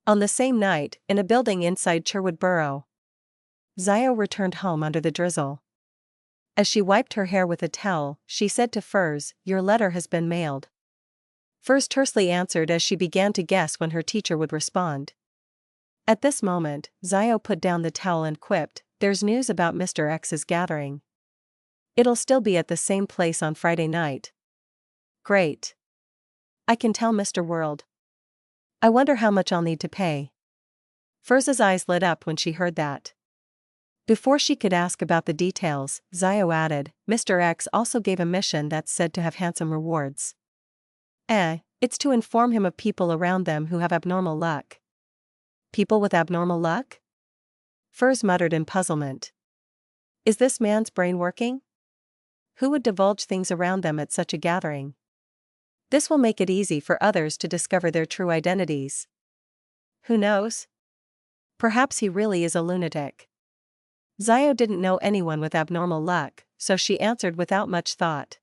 On the same night, in a building inside Sherwood Borough, Zio returned home under the drizzle. As she wiped her hair with a towel, she said to Furs, "Your letter has been mailed." Furs tersely answered as she began to guess when her teacher would respond. At this moment, Zio put down the towel and quipped, "There's news about Mr. X's gathering. It'll still be at the same place on Friday night." "Great. I can tell Mr. World. I wonder how much I'll need to pay." Furs's eyes lit up when she heard that. Before she could ask about the details, Zio added, "Mr. X also gave a mission that's said to have handsome rewards." It's to inform him of people around them who have abnormal luck." "People with abnormal luck?" Furs muttered in puzzlement. Is this man's brain working? Who would divulge things around them at such a gathering? This will make it easy for others to discover their true identities. Who knows? Perhaps he really is a lunatic. Zio didn't know anyone with abnormal luck, so she answered without much thought.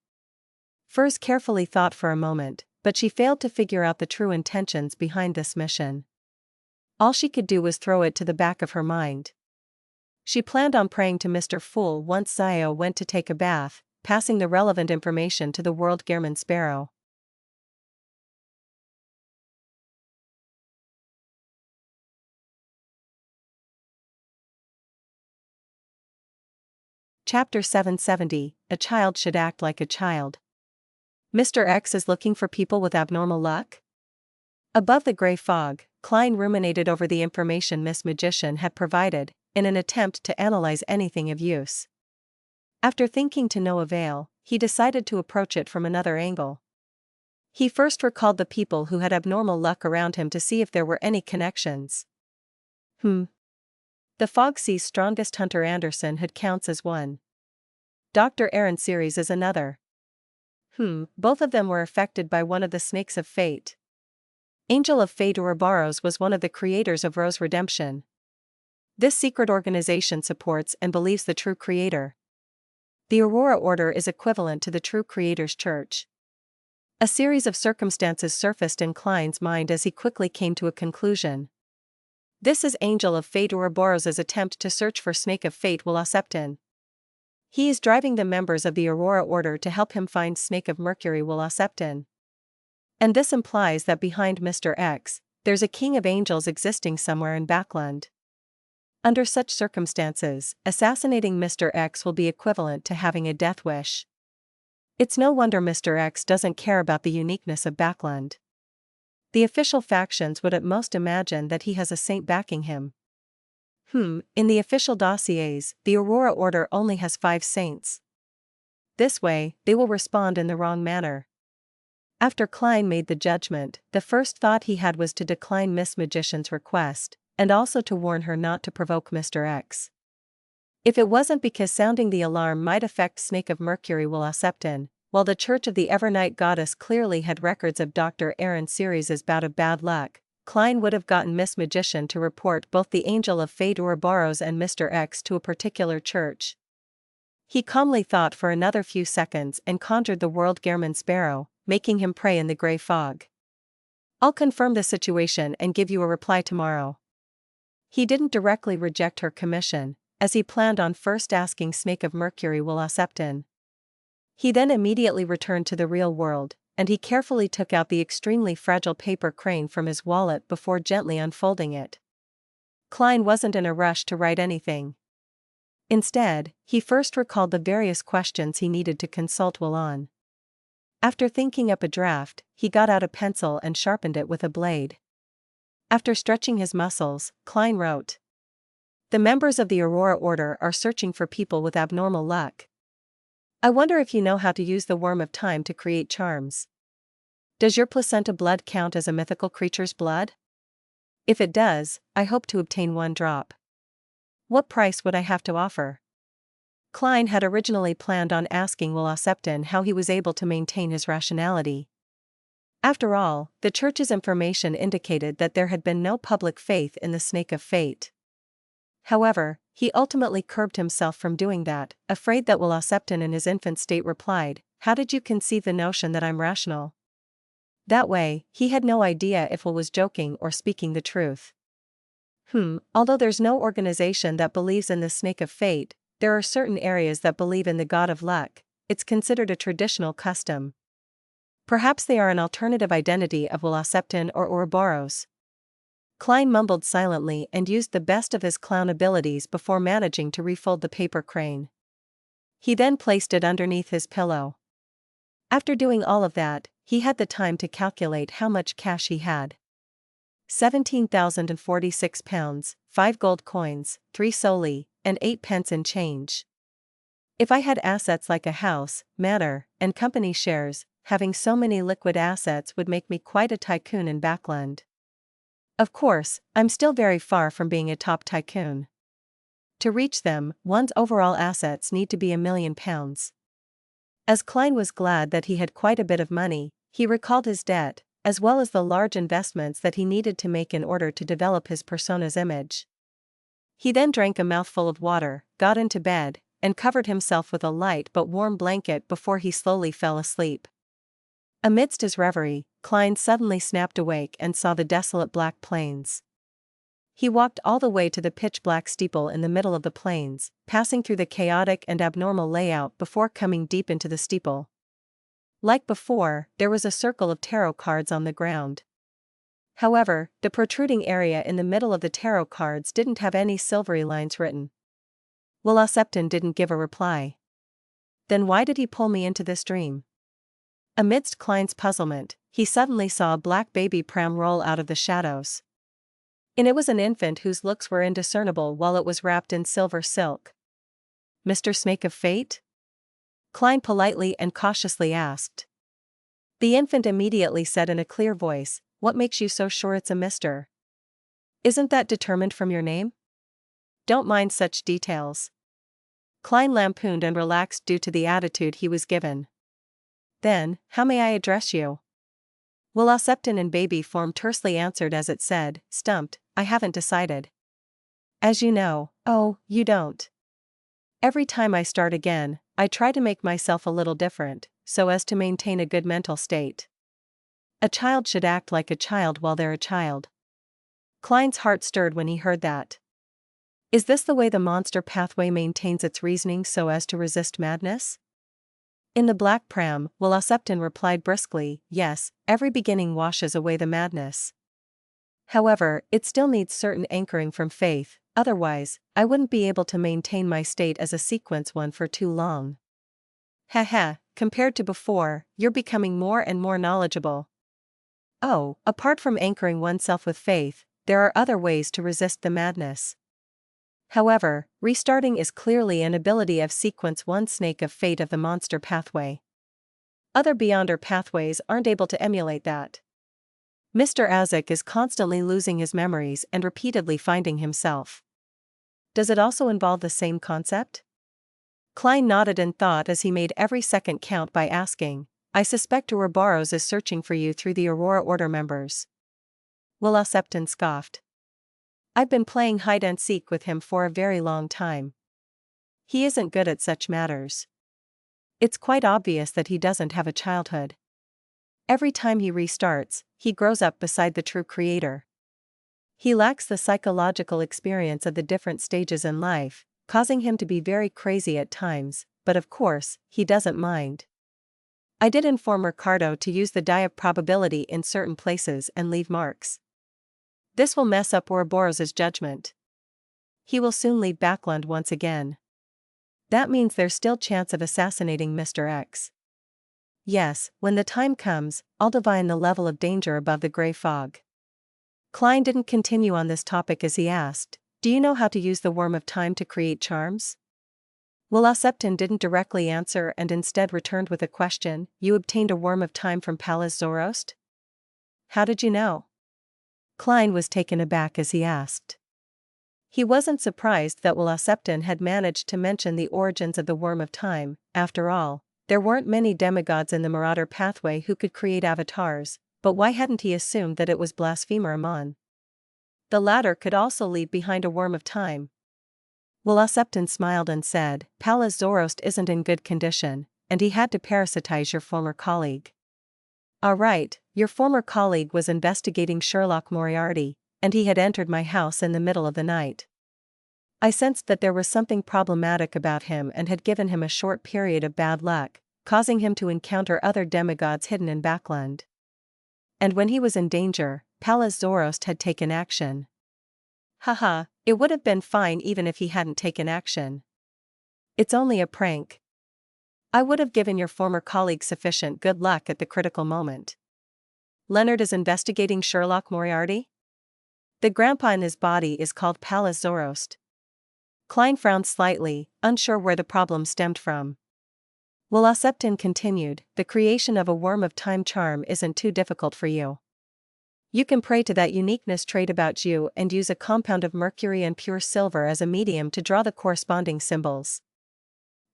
Furs carefully thought for a moment, but she failed to figure out the true intentions behind this mission. All she could do was throw it to the back of her mind. She planned on praying to Mr. Fool once Zio went to take a bath, passing the relevant information to the World Gehrman Sparrow. Chapter 770, A Child Should Act Like a Child. Mr. X is looking for people with abnormal luck? Above the gray fog, Klein ruminated over the information Miss Magician had provided, in an attempt to analyze anything of use. After thinking to no avail, he decided to approach it from another angle. He first recalled the people who had abnormal luck around him to see if there were any connections. The Fog Sea's strongest hunter Anderson had counts as one. Dr. Aaron Series is another. Both of them were affected by one of the snakes of fate. Angel of Fate Ouroboros was one of the creators of Rose Redemption. This secret organization supports and believes the true creator. The Aurora Order is equivalent to the true creator's church. A series of circumstances surfaced in Klein's mind as he quickly came to a conclusion. This is Angel of Fate Ouroboros' attempt to search for Snake of Fate Wolaseptin. He is driving the members of the Aurora Order to help him find Snake of Mercury Wolaseptin. And this implies that behind Mr. X, there's a king of angels existing somewhere in Backland. Under such circumstances, assassinating Mr. X will be equivalent to having a death wish. It's no wonder Mr. X doesn't care about the uniqueness of Backland. The official factions would at most imagine that he has a saint backing him. In the official dossiers, the Aurora Order only has 5 saints. This way, they will respond in the wrong manner. After Klein made the judgment, the first thought he had was to decline Miss Magician's request, and also to warn her not to provoke Mr. X. If it wasn't because sounding the alarm might affect Snake of Mercury Wolaseptin, while the Church of the Evernight Goddess clearly had records of Dr. Aaron Series' bout of bad luck, Klein would have gotten Miss Magician to report both the Angel of Fate Ouroboros and Mr. X to a particular church. He calmly thought for another few seconds and conjured the World Gehrman Sparrow, making him pray in the grey fog. I'll confirm the situation and give you a reply tomorrow. He didn't directly reject her commission, as he planned on first asking Snake of Mercury will accept in. He then immediately returned to the real world, and he carefully took out the extremely fragile paper crane from his wallet before gently unfolding it. Klein wasn't in a rush to write anything. Instead, he first recalled the various questions he needed to consult Will on. After thinking up a draft, he got out a pencil and sharpened it with a blade. After stretching his muscles, Klein wrote. The members of the Aurora Order are searching for people with abnormal luck. I wonder if you know how to use the Worm of Time to create charms. Does your placenta blood count as a mythical creature's blood? If it does, I hope to obtain 1 drop. What price would I have to offer? Klein had originally planned on asking Will Acceptin how he was able to maintain his rationality. After all, the church's information indicated that there had been no public faith in the Snake of Fate. However, he ultimately curbed himself from doing that, afraid that Will Acceptin in his infant state replied, How did you conceive the notion that I'm rational? That way, he had no idea if Will was joking or speaking the truth. Although there's no organization that believes in the Snake of Fate, there are certain areas that believe in the God of Luck. It's considered a traditional custom. Perhaps they are an alternative identity of Will Acceptin or Ouroboros. Klein mumbled silently and used the best of his clown abilities before managing to refold the paper crane. He then placed it underneath his pillow. After doing all of that, he had the time to calculate how much cash he had. 17,046 pounds, 5 gold coins, 3 soldi, and 8 pence in change. If I had assets like a house, manor, and company shares, having so many liquid assets would make me quite a tycoon in Backland. Of course, I'm still very far from being a top tycoon. To reach them, one's overall assets need to be £1 million. As Klein was glad that he had quite a bit of money, he recalled his debt, as well as the large investments that he needed to make in order to develop his persona's image. He then drank a mouthful of water, got into bed, and covered himself with a light but warm blanket before he slowly fell asleep. Amidst his reverie, Klein suddenly snapped awake and saw the desolate black plains. He walked all the way to the pitch-black steeple in the middle of the plains, passing through the chaotic and abnormal layout before coming deep into the steeple. Like before, there was a circle of tarot cards on the ground. However, the protruding area in the middle of the tarot cards didn't have any silvery lines written. Will Acceptin didn't give a reply. Then why did he pull me into this dream? Amidst Klein's puzzlement, he suddenly saw a black baby pram roll out of the shadows. In it was an infant whose looks were indiscernible while it was wrapped in silver silk. Mr. Snake of Fate? Klein politely and cautiously asked. The infant immediately said in a clear voice, What makes you so sure it's a Mr.? Isn't that determined from your name? Don't mind such details. Klein lampooned and relaxed due to the attitude he was given. Then, how may I address you? Will Acceptin in baby form tersely answered as it said, stumped, I haven't decided. As you know, you don't. Every time I start again, I try to make myself a little different, so as to maintain a good mental state. A child should act like a child while they're a child. Klein's heart stirred when he heard that. Is this the way the monster pathway maintains its reasoning so as to resist madness? In the black pram, Will Acceptin replied briskly, Yes, every beginning washes away the madness. However, it still needs certain anchoring from faith, otherwise, I wouldn't be able to maintain my state as a sequence one for too long. Compared to before, you're becoming more and more knowledgeable. Apart from anchoring oneself with faith, there are other ways to resist the madness. However, restarting is clearly an ability of sequence 1 Snake of Fate of the monster pathway. Other Beyonder pathways aren't able to emulate that. Mr. Azik is constantly losing his memories and repeatedly finding himself. Does it also involve the same concept? Klein nodded in thought as he made every second count by asking, I suspect Ouroboros is searching for you through the Aurora Order members. Will Septon scoffed. I've been playing hide and seek with him for a very long time. He isn't good at such matters. It's quite obvious that he doesn't have a childhood. Every time he restarts, he grows up beside the true creator. He lacks the psychological experience of the different stages in life, causing him to be very crazy at times, but of course, he doesn't mind. I did inform Ricardo to use the die of probability in certain places and leave marks. This will mess up Ouroboros' judgment. He will soon leave Backland once again. That means there's still chance of assassinating Mr. X. Yes, when the time comes, I'll divine the level of danger above the gray fog. Klein didn't continue on this topic as he asked, do you know how to use the Worm of Time to create charms? Will Septon didn't directly answer and instead returned with a question, you obtained a Worm of Time from Pallas Zoroast? How did you know? Klein was taken aback as he asked. He wasn't surprised that Will Septon had managed to mention the origins of the Worm of Time. After all, there weren't many demigods in the Marauder pathway who could create avatars, but why hadn't he assumed that it was Blasphemer Amon? The latter could also leave behind a Worm of Time. Will Septon smiled and said, Pallas Zoroast isn't in good condition, and he had to parasitize your former colleague. All right, your former colleague was investigating Sherlock Moriarty, and he had entered my house in the middle of the night. I sensed that there was something problematic about him and had given him a short period of bad luck, causing him to encounter other demigods hidden in Backland. And when he was in danger, Pallas Zoroast had taken action. Haha, it would have been fine even if he hadn't taken action. It's only a prank. I would have given your former colleague sufficient good luck at the critical moment. Leonard is investigating Sherlock Moriarty? The grandpa in his body is called Pallas Zoroast. Klein frowned slightly, unsure where the problem stemmed from. Will Septon continued, the creation of a Worm of Time charm isn't too difficult for you. You can pray to that uniqueness trait about you and use a compound of mercury and pure silver as a medium to draw the corresponding symbols.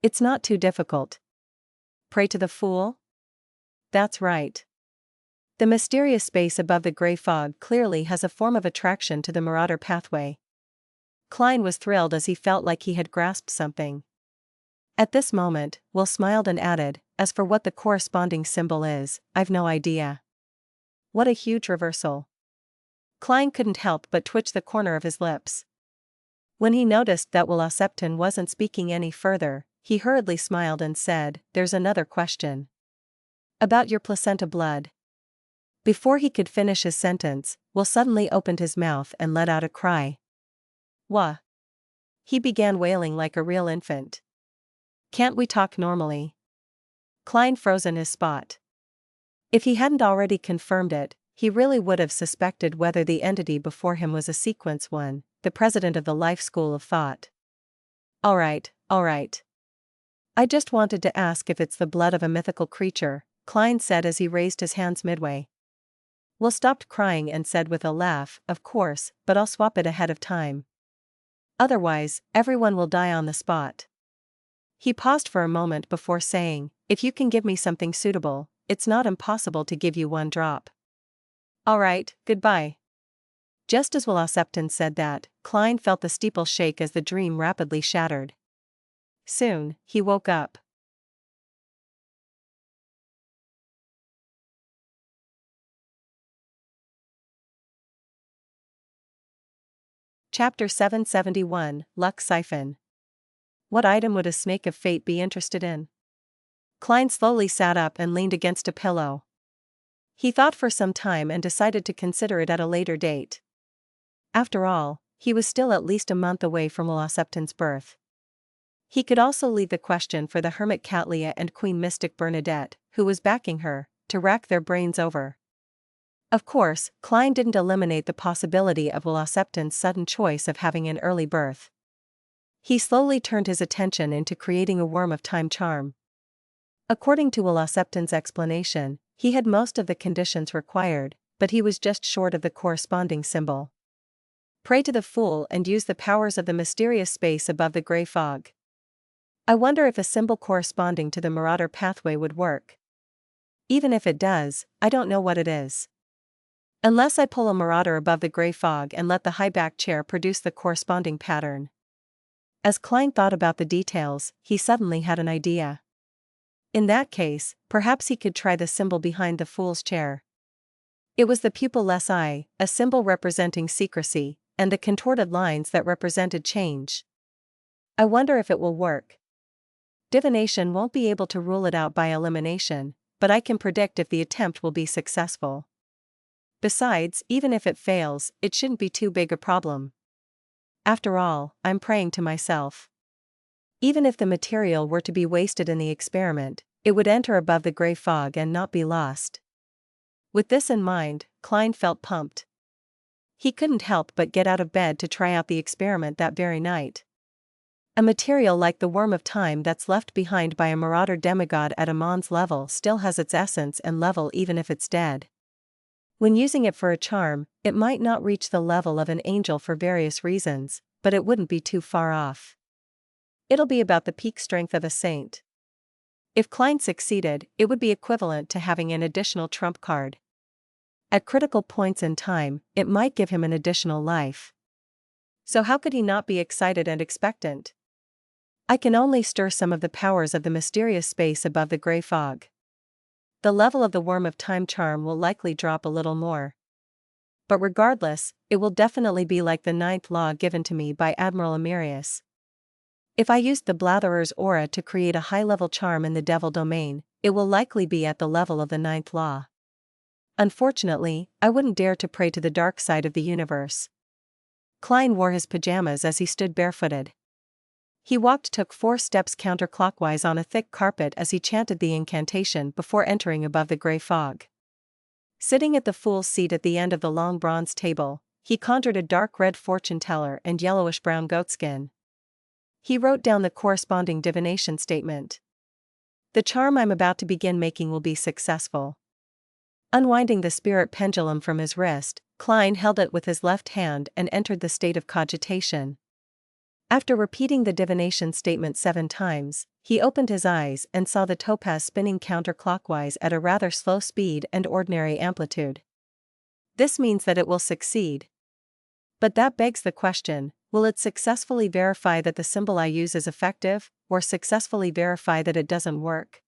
It's not too difficult. Pray to the Fool? That's right. The mysterious space above the gray fog clearly has a form of attraction to the Marauder pathway. Klein was thrilled as he felt like he had grasped something. At this moment, Will smiled and added, as for what the corresponding symbol is, I've no idea. What a huge reversal. Klein couldn't help but twitch the corner of his lips. When he noticed that Will Septon wasn't speaking any further, he hurriedly smiled and said, there's another question. About your placenta blood. Before he could finish his sentence, Will suddenly opened his mouth and let out a cry. Wah! He began wailing like a real infant. Can't we talk normally? Klein froze in his spot. If he hadn't already confirmed it, he really would have suspected whether the entity before him was a sequence one, the president of the Life School of Thought. All right. I just wanted to ask if it's the blood of a mythical creature, Klein said as he raised his hands midway. Will stopped crying and said with a laugh, of course, but I'll swap it ahead of time. Otherwise, everyone will die on the spot. He paused for a moment before saying, if you can give me something suitable, it's not impossible to give you one drop. All right, goodbye. Just as Will Septon said that, Klein felt the steeple shake as the dream rapidly shattered. Soon, he woke up. Chapter 771, Luck Siphon. What item would a snake of fate be interested in? Klein slowly sat up and leaned against a pillow. He thought for some time and decided to consider it at a later date. After all, he was still at least a month away from Will Septon's birth. He could also leave the question for the hermit Catlia and Queen Mystic Bernadette, who was backing her, to rack their brains over. Of course, Klein didn't eliminate the possibility of Will Septon's sudden choice of having an early birth. He slowly turned his attention into creating a Worm of Time charm. According to Will Septon's explanation, he had most of the conditions required, but he was just short of the corresponding symbol. Pray to the Fool and use the powers of the mysterious space above the gray fog. I wonder if a symbol corresponding to the Marauder pathway would work. Even if it does, I don't know what it is. Unless I pull a marauder above the gray fog and let the high-back chair produce the corresponding pattern. As Klein thought about the details, he suddenly had an idea. In that case, perhaps he could try the symbol behind the fool's chair. It was the pupil-less eye, a symbol representing secrecy, and the contorted lines that represented change. I wonder if it will work. Divination won't be able to rule it out by elimination, but I can predict if the attempt will be successful. Besides, even if it fails, it shouldn't be too big a problem. After all, I'm praying to myself. Even if the material were to be wasted in the experiment, it would enter above the gray fog and not be lost. With this in mind, Klein felt pumped. He couldn't help but get out of bed to try out the experiment that very night. A material like the worm of time that's left behind by a marauder demigod at a Mons level still has its essence and level even if it's dead. When using it for a charm, it might not reach the level of an angel for various reasons, but it wouldn't be too far off. It'll be about the peak strength of a saint. If Klein succeeded, it would be equivalent to having an additional trump card. At critical points in time, it might give him an additional life. So how could he not be excited and expectant? I can only stir some of the powers of the mysterious space above the gray fog. The level of the worm of time charm will likely drop a little more. But regardless, it will definitely be like the 9th law given to me by Admiral Amirius. If I used the Blatherer's aura to create a high-level charm in the devil domain, it will likely be at the level of the 9th law. Unfortunately, I wouldn't dare to pray to the dark side of the universe. Klein wore his pajamas as he stood barefooted. He took 4 steps counterclockwise on a thick carpet as he chanted the incantation before entering above the gray fog. Sitting at the fool's seat at the end of the long bronze table, he conjured a dark red fortune teller and yellowish-brown goatskin. He wrote down the corresponding divination statement. The charm I'm about to begin making will be successful. Unwinding the spirit pendulum from his wrist, Klein held it with his left hand and entered the state of cogitation. After repeating the divination statement 7 times, he opened his eyes and saw the topaz spinning counterclockwise at a rather slow speed and ordinary amplitude. This means that it will succeed. But that begs the question, will it successfully verify that the symbol I use is effective, or successfully verify that it doesn't work?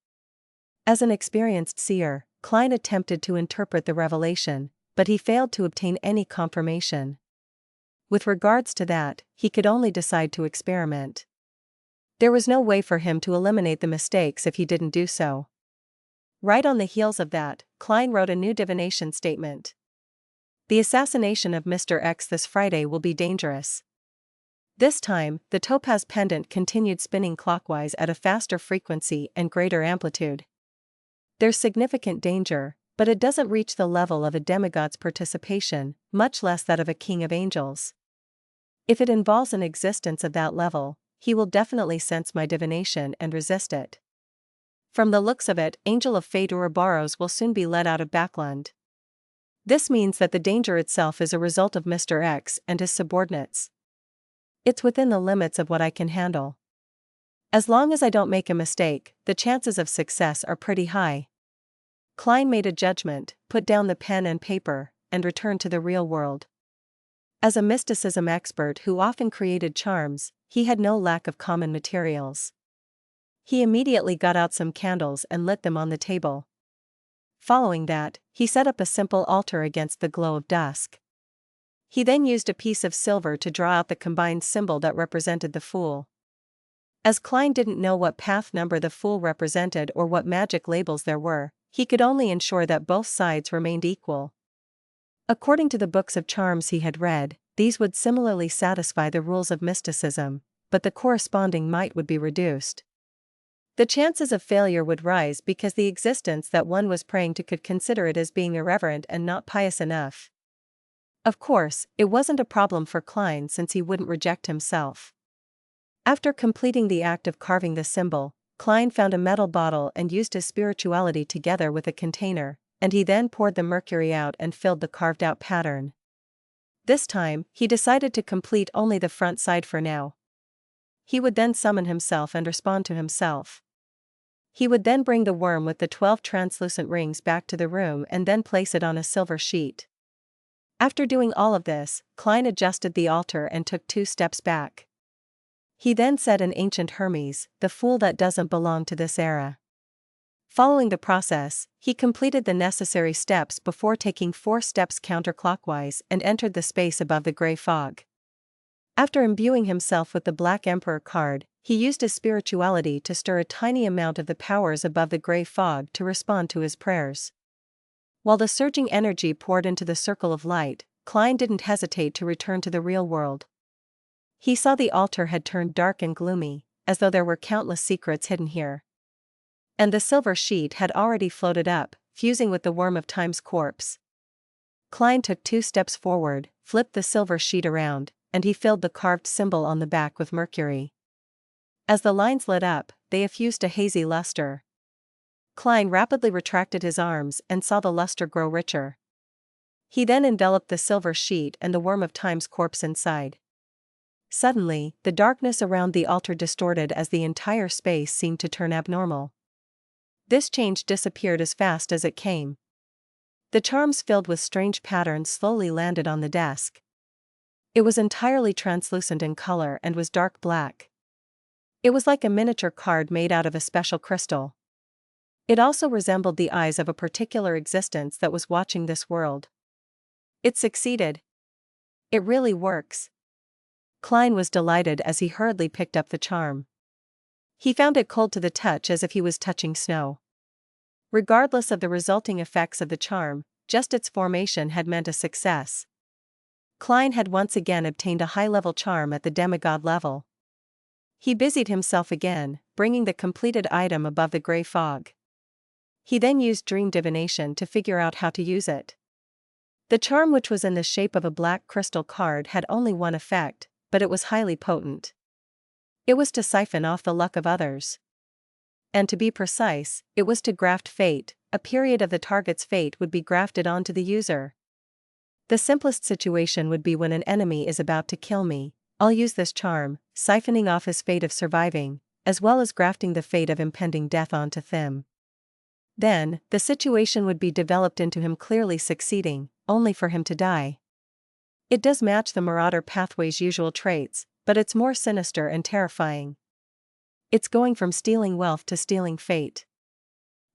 As an experienced seer, Klein attempted to interpret the revelation, but he failed to obtain any confirmation. With regards to that, he could only decide to experiment. There was no way for him to eliminate the mistakes if he didn't do so. Right on the heels of that, Klein wrote a new divination statement. The assassination of Mr. X this Friday will be dangerous. This time, the topaz pendant continued spinning clockwise at a faster frequency and greater amplitude. There's significant danger, but it doesn't reach the level of a demigod's participation, much less that of a king of angels. If it involves an existence of that level, he will definitely sense my divination and resist it. From the looks of it, Angel of Fate Ouroboros will soon be let out of Backland. This means that the danger itself is a result of Mr. X and his subordinates. It's within the limits of what I can handle. As long as I don't make a mistake, the chances of success are pretty high. Klein made a judgment, put down the pen and paper, and returned to the real world. As a mysticism expert who often created charms, he had no lack of common materials. He immediately got out some candles and lit them on the table. Following that, he set up a simple altar against the glow of dusk. He then used a piece of silver to draw out the combined symbol that represented the fool. As Klein didn't know what path number the fool represented or what magic labels there were, he could only ensure that both sides remained equal. According to the books of charms he had read, these would similarly satisfy the rules of mysticism, but the corresponding might would be reduced. The chances of failure would rise because the existence that one was praying to could consider it as being irreverent and not pious enough. Of course, it wasn't a problem for Klein since he wouldn't reject himself. After completing the act of carving the symbol, Klein found a metal bottle and used his spirituality together with a container, and he then poured the mercury out and filled the carved-out pattern. This time, he decided to complete only the front side for now. He would then summon himself and respond to himself. He would then bring the worm with the 12 translucent rings back to the room and then place it on a silver sheet. After doing all of this, Klein adjusted the altar and took 2 steps back. He then said in ancient Hermes, "The fool that doesn't belong to this era." Following the process, he completed the necessary steps before taking 4 steps counterclockwise and entered the space above the gray fog. After imbuing himself with the Black Emperor card, he used his spirituality to stir a tiny amount of the powers above the gray fog to respond to his prayers. While the surging energy poured into the circle of light, Klein didn't hesitate to return to the real world. He saw the altar had turned dark and gloomy, as though there were countless secrets hidden here. And the silver sheet had already floated up, fusing with the worm of time's corpse. Klein took 2 steps forward, flipped the silver sheet around, and he filled the carved symbol on the back with mercury. As the lines lit up, they effused a hazy luster. Klein rapidly retracted his arms and saw the luster grow richer. He then enveloped the silver sheet and the worm of time's corpse inside. Suddenly, the darkness around the altar distorted as the entire space seemed to turn abnormal. This change disappeared as fast as it came. The charms filled with strange patterns slowly landed on the desk. It was entirely translucent in color and was dark black. It was like a miniature card made out of a special crystal. It also resembled the eyes of a particular existence that was watching this world. It succeeded. It really works. Klein was delighted as he hurriedly picked up the charm. He found it cold to the touch as if he was touching snow. Regardless of the resulting effects of the charm, just its formation had meant a success. Klein had once again obtained a high-level charm at the demigod level. He busied himself again, bringing the completed item above the gray fog. He then used dream divination to figure out how to use it. The charm, which was in the shape of a black crystal card, had only one effect, but it was highly potent. It was to siphon off the luck of others. And to be precise, it was to graft fate. A period of the target's fate would be grafted onto the user. The simplest situation would be when an enemy is about to kill me. I'll use this charm, siphoning off his fate of surviving, as well as grafting the fate of impending death onto them. Then, the situation would be developed into him clearly succeeding, only for him to die. It does match the Marauder pathway's usual traits, but it's more sinister and terrifying. It's going from stealing wealth to stealing fate.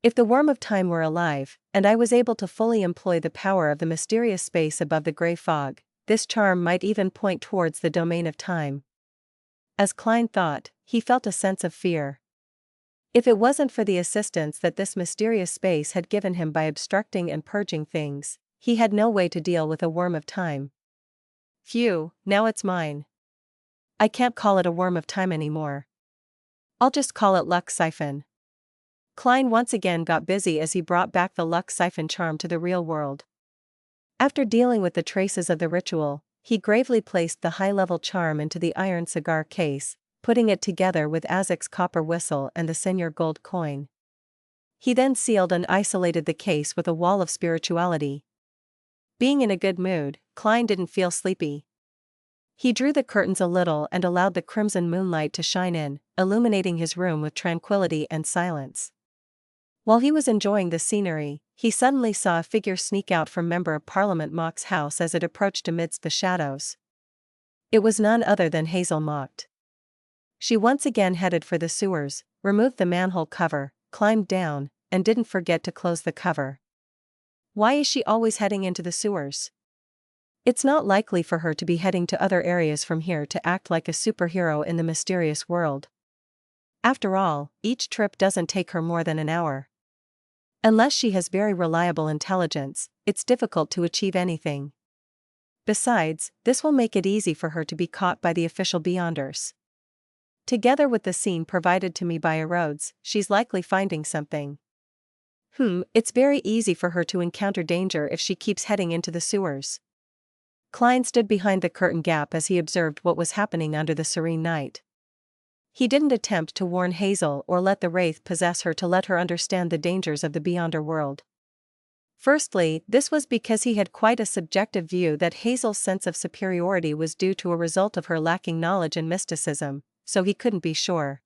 If the worm of time were alive, and I was able to fully employ the power of the mysterious space above the gray fog, this charm might even point towards the domain of time. As Klein thought, he felt a sense of fear. If it wasn't for the assistance that this mysterious space had given him by obstructing and purging things, he had no way to deal with a worm of time. Phew, now it's mine. I can't call it a worm of time anymore. I'll just call it Luck Siphon. Klein once again got busy as he brought back the Luck Siphon charm to the real world. After dealing with the traces of the ritual, he gravely placed the high-level charm into the iron cigar case, putting it together with Azek's copper whistle and the senior gold coin. He then sealed and isolated the case with a wall of spirituality. Being in a good mood, Klein didn't feel sleepy. He drew the curtains a little and allowed the crimson moonlight to shine in, illuminating his room with tranquility and silence. While he was enjoying the scenery, he suddenly saw a figure sneak out from Member of Parliament Mock's house as it approached amidst the shadows. It was none other than Hazel Mock. She once again headed for the sewers, removed the manhole cover, climbed down, and didn't forget to close the cover. Why is she always heading into the sewers? It's not likely for her to be heading to other areas from here to act like a superhero in the mysterious world. After all, each trip doesn't take her more than an hour. Unless she has very reliable intelligence, it's difficult to achieve anything. Besides, this will make it easy for her to be caught by the official Beyonders. Together with the scene provided to me by Erodes, she's likely finding something. It's very easy for her to encounter danger if she keeps heading into the sewers. Klein stood behind the curtain gap as he observed what was happening under the serene night. He didn't attempt to warn Hazel or let the wraith possess her to let her understand the dangers of the Beyonder world. Firstly, this was because he had quite a subjective view that Hazel's sense of superiority was due to a result of her lacking knowledge and mysticism, so he couldn't be sure.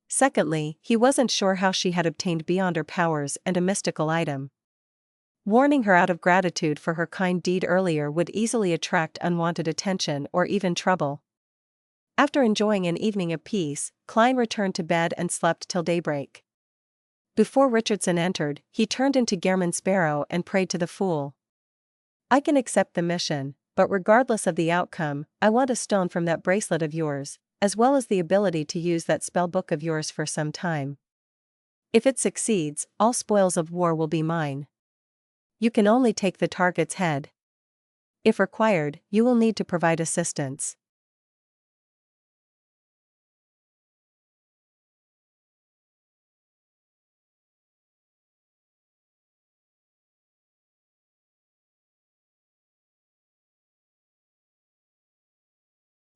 Secondly, he wasn't sure how she had obtained Beyonder powers and a mystical item. Warning her out of gratitude for her kind deed earlier would easily attract unwanted attention or even trouble. After enjoying an evening of peace, Klein returned to bed and slept till daybreak. Before Richardson entered, he turned into Gehrman Sparrow and prayed to the fool. "I can accept the mission, but regardless of the outcome, I want a stone from that bracelet of yours, as well as the ability to use that spell book of yours for some time. If it succeeds, all spoils of war will be mine. You can only take the target's head. If required, you will need to provide assistance."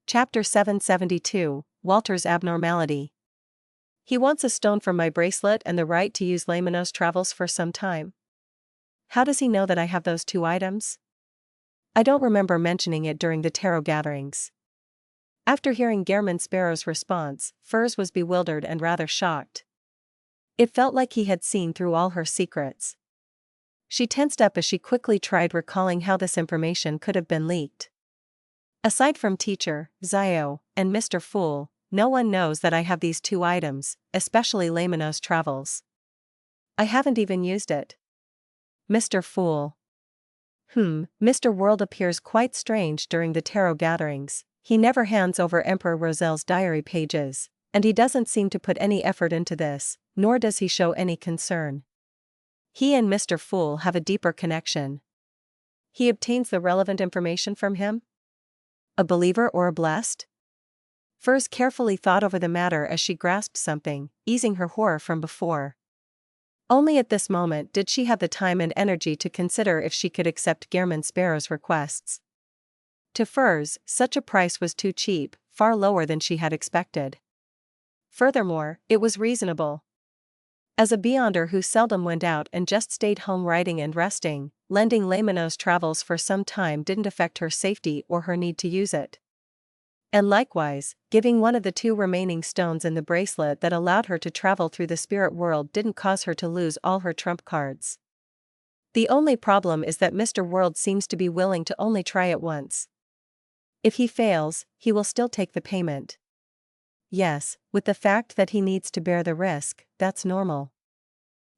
Chapter 772, Walter's Abnormality. "He wants a stone from my bracelet and the right to use Lemnos travels for some time. How does he know that I have those two items? I don't remember mentioning it during the tarot gatherings." After hearing Gehrman Sparrow's response, Furs was bewildered and rather shocked. It felt like he had seen through all her secrets. She tensed up as she quickly tried recalling how this information could have been leaked. "Aside from teacher, Zio, and Mr. Fool, no one knows that I have these two items, especially Lemnos travels. I haven't even used it." Mr. Fool. Mr. World appears quite strange during the tarot gatherings. He never hands over Emperor Roselle's diary pages, and he doesn't seem to put any effort into this, nor does he show any concern. He and Mr. Fool have a deeper connection. He obtains the relevant information from him? A believer or a blessed? Furs carefully thought over the matter as she grasped something, easing her horror from before. Only at this moment did she have the time and energy to consider if she could accept Gehrman Sparrow's requests. To Furs, such a price was too cheap, far lower than she had expected. Furthermore, it was reasonable. As a beyonder who seldom went out and just stayed home writing and resting, lending Lemnos travels for some time didn't affect her safety or her need to use it. And likewise, giving one of the two remaining stones in the bracelet that allowed her to travel through the spirit world didn't cause her to lose all her trump cards. The only problem is that Mr. World seems to be willing to only try it once. If he fails, he will still take the payment. Yes, with the fact that he needs to bear the risk, that's normal.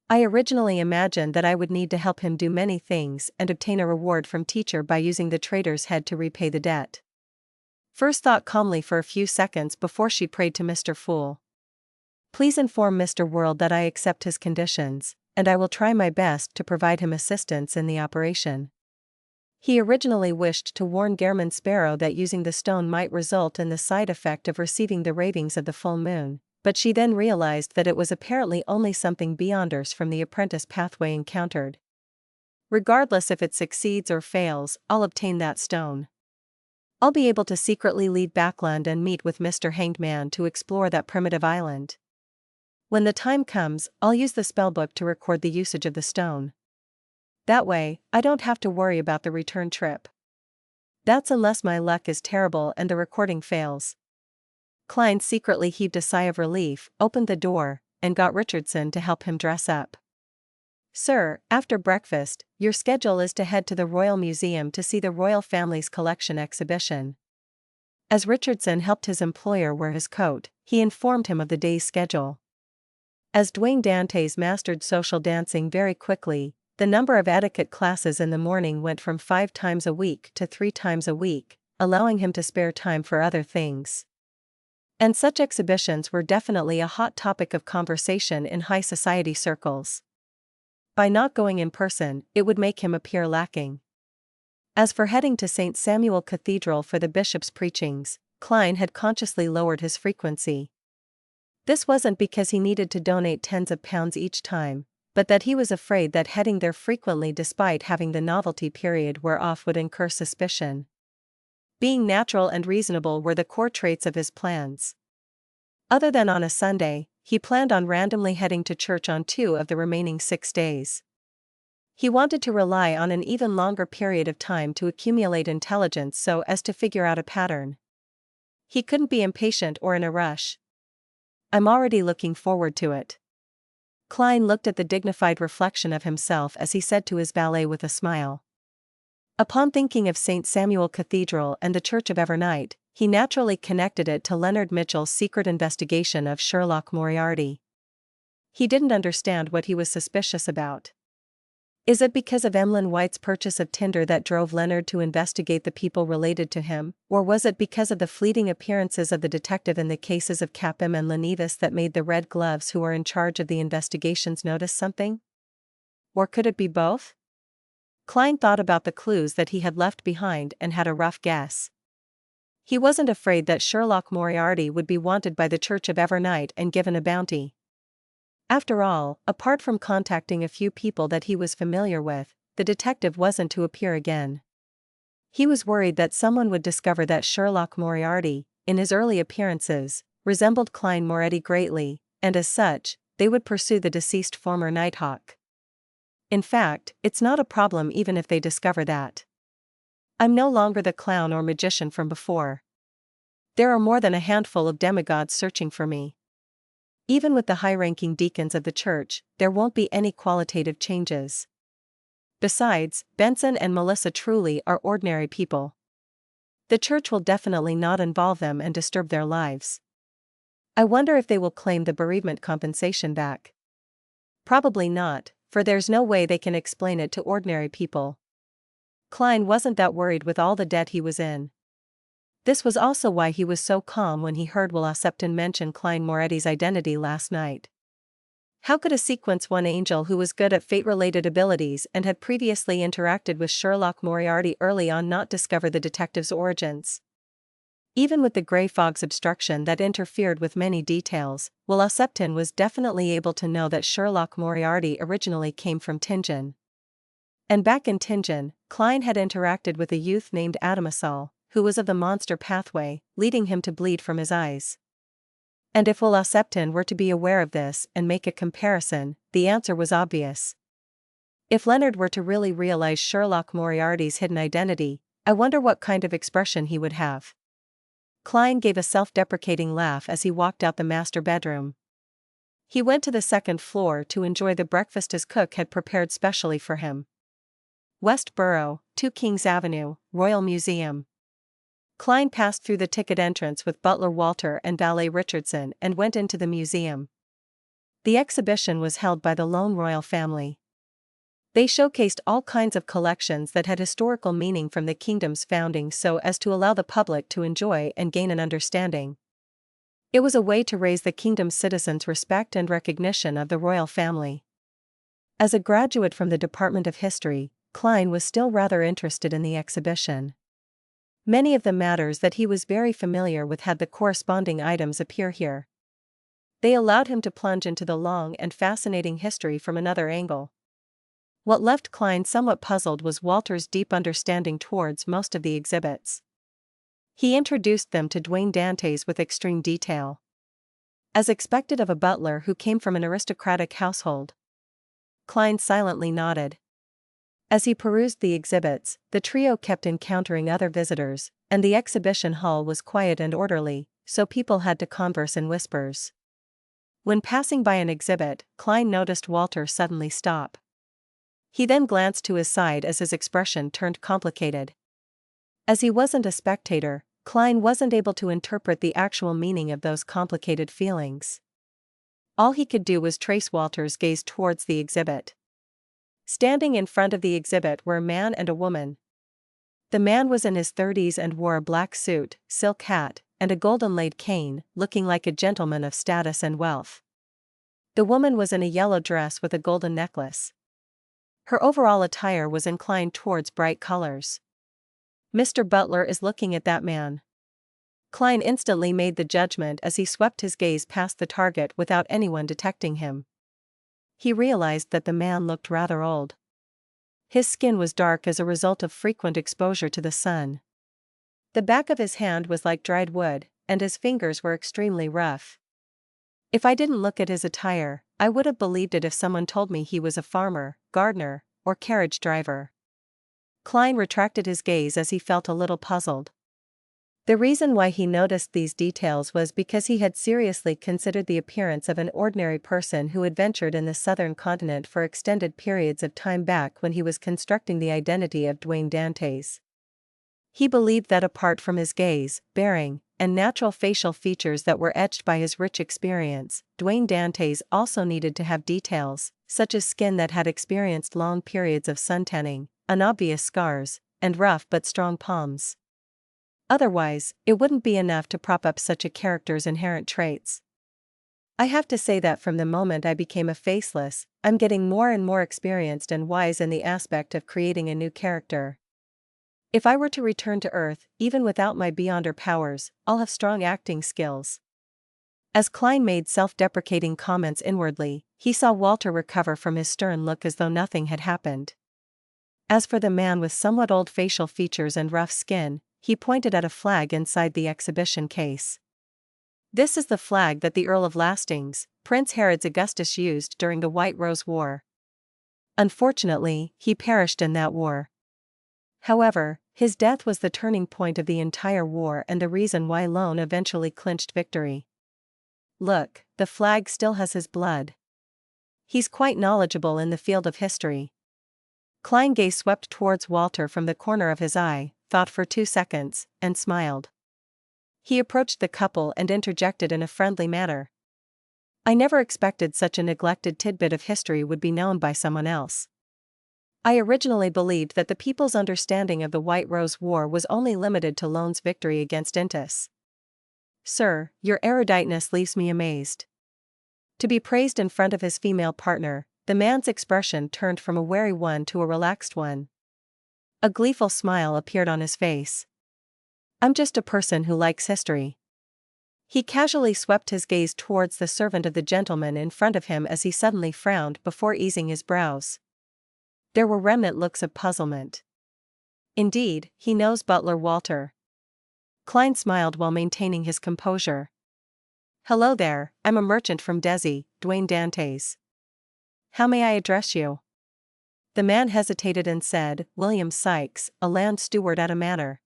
I originally imagined that I would need to help him do many things and obtain a reward from teacher by using the traitor's head to repay the debt. First thought calmly for a few seconds before she prayed to Mr. Fool. "Please inform Mr. World that I accept his conditions, and I will try my best to provide him assistance in the operation." He originally wished to warn Gehrman Sparrow that using the stone might result in the side effect of receiving the ravings of the full moon, but she then realized that it was apparently only something beyonders from the apprentice pathway encountered. "Regardless if it succeeds or fails, I'll obtain that stone. I'll be able to secretly leave Backland and meet with Mr. Hanged Man to explore that primitive island. When the time comes, I'll use the spellbook to record the usage of the stone. That way, I don't have to worry about the return trip. That's unless my luck is terrible and the recording fails." Klein secretly heaved a sigh of relief, opened the door, and got Richardson to help him dress up. "Sir, after breakfast, your schedule is to head to the Royal Museum to see the royal family's collection exhibition." As Richardson helped his employer wear his coat, he informed him of the day's schedule. As Dwayne Dantes mastered social dancing very quickly, the number of etiquette classes in the morning went from 5 times a week to 3 times a week, allowing him to spare time for other things. And such exhibitions were definitely a hot topic of conversation in high society circles. By not going in person, it would make him appear lacking. As for heading to St. Samuel Cathedral for the bishop's preachings, Klein had consciously lowered his frequency. This wasn't because he needed to donate tens of pounds each time, but that he was afraid that heading there frequently despite having the novelty period wear off would incur suspicion. Being natural and reasonable were the core traits of his plans. Other than on a Sunday, he planned on randomly heading to church on 2 of the remaining 6 days. He wanted to rely on an even longer period of time to accumulate intelligence so as to figure out a pattern. He couldn't be impatient or in a rush. "I'm already looking forward to it." Klein looked at the dignified reflection of himself as he said to his valet with a smile. Upon thinking of St. Samuel Cathedral and the Church of Evernight, he naturally connected it to Leonard Mitchell's secret investigation of Sherlock Moriarty. He didn't understand what he was suspicious about. Is it because of Emlyn White's purchase of Tinder that drove Leonard to investigate the people related to him, or was it because of the fleeting appearances of the detective in the cases of Capim and Lenevis that made the Red Gloves who are in charge of the investigations notice something? Or could it be both? Klein thought about the clues that he had left behind and had a rough guess. He wasn't afraid that Sherlock Moriarty would be wanted by the Church of Evernight and given a bounty. After all, apart from contacting a few people that he was familiar with, the detective wasn't to appear again. He was worried that someone would discover that Sherlock Moriarty, in his early appearances, resembled Klein Moretti greatly, and as such, they would pursue the deceased former Nighthawk. In fact, it's not a problem even if they discover that. I'm no longer the clown or magician from before. There are more than a handful of demigods searching for me. Even with the high-ranking deacons of the church, there won't be any qualitative changes. Besides, Benson and Melissa truly are ordinary people. The church will definitely not involve them and disturb their lives. I wonder if they will claim the bereavement compensation back. Probably not, for there's no way they can explain it to ordinary people. Klein wasn't that worried with all the debt he was in. This was also why he was so calm when he heard Loen-styled mention Klein Moretti's identity last night. How could a Sequence 1 angel who was good at fate-related abilities and had previously interacted with Sherlock Moriarty early on not discover the detective's origins? Even with the grey fog's obstruction that interfered with many details, Loen-styled was definitely able to know that Sherlock Moriarty originally came from Tingen. And back in Tingen, Klein had interacted with a youth named Adamasol, who was of the monster pathway, leading him to bleed from his eyes. And if Loen-styled were to be aware of this and make a comparison, the answer was obvious. If Leonard were to really realize Sherlock Moriarty's hidden identity, I wonder what kind of expression he would have. Klein gave a self-deprecating laugh as he walked out the master bedroom. He went to the second floor to enjoy the breakfast his cook had prepared specially for him. West Borough, 2 Kings Avenue, Royal Museum. Klein passed through the ticket entrance with butler Walter and valet Richardson and went into the museum. The exhibition was held by the Loen royal family. They showcased all kinds of collections that had historical meaning from the kingdom's founding so as to allow the public to enjoy and gain an understanding. It was a way to raise the kingdom's citizens' respect and recognition of the royal family. As a graduate from the Department of History, Klein was still rather interested in the exhibition. Many of the matters that he was very familiar with had the corresponding items appear here. They allowed him to plunge into the long and fascinating history from another angle. What left Klein somewhat puzzled was Walter's deep understanding towards most of the exhibits. He introduced them to Dwayne Dantes with extreme detail. As expected of a butler who came from an aristocratic household. Klein silently nodded. As he perused the exhibits, the trio kept encountering other visitors, and the exhibition hall was quiet and orderly, so people had to converse in whispers. When passing by an exhibit, Klein noticed Walter suddenly stop. He then glanced to his side as his expression turned complicated. As he wasn't a spectator, Klein wasn't able to interpret the actual meaning of those complicated feelings. All he could do was trace Walter's gaze towards the exhibit. Standing in front of the exhibit were a man and a woman. The man was in his 30s and wore a black suit, silk hat, and a golden-laid cane, looking like a gentleman of status and wealth. The woman was in a yellow dress with a golden necklace. Her overall attire was inclined towards bright colors. Mr. Butler is looking at that man. Klein instantly made the judgment as he swept his gaze past the target without anyone detecting him. He realized that the man looked rather old. His skin was dark as a result of frequent exposure to the sun. The back of his hand was like dried wood, and his fingers were extremely rough. If I didn't look at his attire, I would have believed it if someone told me he was a farmer, gardener, or carriage driver. Klein retracted his gaze as he felt a little puzzled. The reason why he noticed these details was because he had seriously considered the appearance of an ordinary person who adventured in the southern continent for extended periods of time back when he was constructing the identity of Deities. He believed that apart from his gaze, bearing, and natural facial features that were etched by his rich experience, Deities also needed to have details, such as skin that had experienced long periods of suntanning, unobvious scars, and rough but strong palms. Otherwise, it wouldn't be enough to prop up such a character's inherent traits. I have to say that from the moment I became a faceless, I'm getting more and more experienced and wise in the aspect of creating a new character. If I were to return to Earth, even without my Beyonder powers, I'll have strong acting skills. As Klein made self-deprecating comments inwardly, he saw Walter recover from his stern look as though nothing had happened. As for the man with somewhat old facial features and rough skin, he pointed at a flag inside the exhibition case. This is the flag that the Earl of Lastings, Prince Herod's Augustus, used during the White Rose War. Unfortunately, he perished in that war. However, his death was the turning point of the entire war and the reason why Loen eventually clinched victory. Look, the flag still has his blood. He's quite knowledgeable in the field of history. Klein's gaze swept towards Walter from the corner of his eye, thought for 2 seconds, and smiled. He approached the couple and interjected in a friendly manner. I never expected such a neglected tidbit of history would be known by someone else. I originally believed that the people's understanding of the White Rose War was only limited to Loen's victory against Intis. Sir, your eruditeness leaves me amazed. To be praised in front of his female partner, the man's expression turned from a wary one to a relaxed one. A gleeful smile appeared on his face. I'm just a person who likes history. He casually swept his gaze towards the servant of the gentleman in front of him as he suddenly frowned before easing his brows. There were remnant looks of puzzlement. Indeed, he knows butler Walter. Klein smiled while maintaining his composure. Hello there, I'm a merchant from Deities. How may I address you? The man hesitated and said, William Sykes, a land steward at a manor.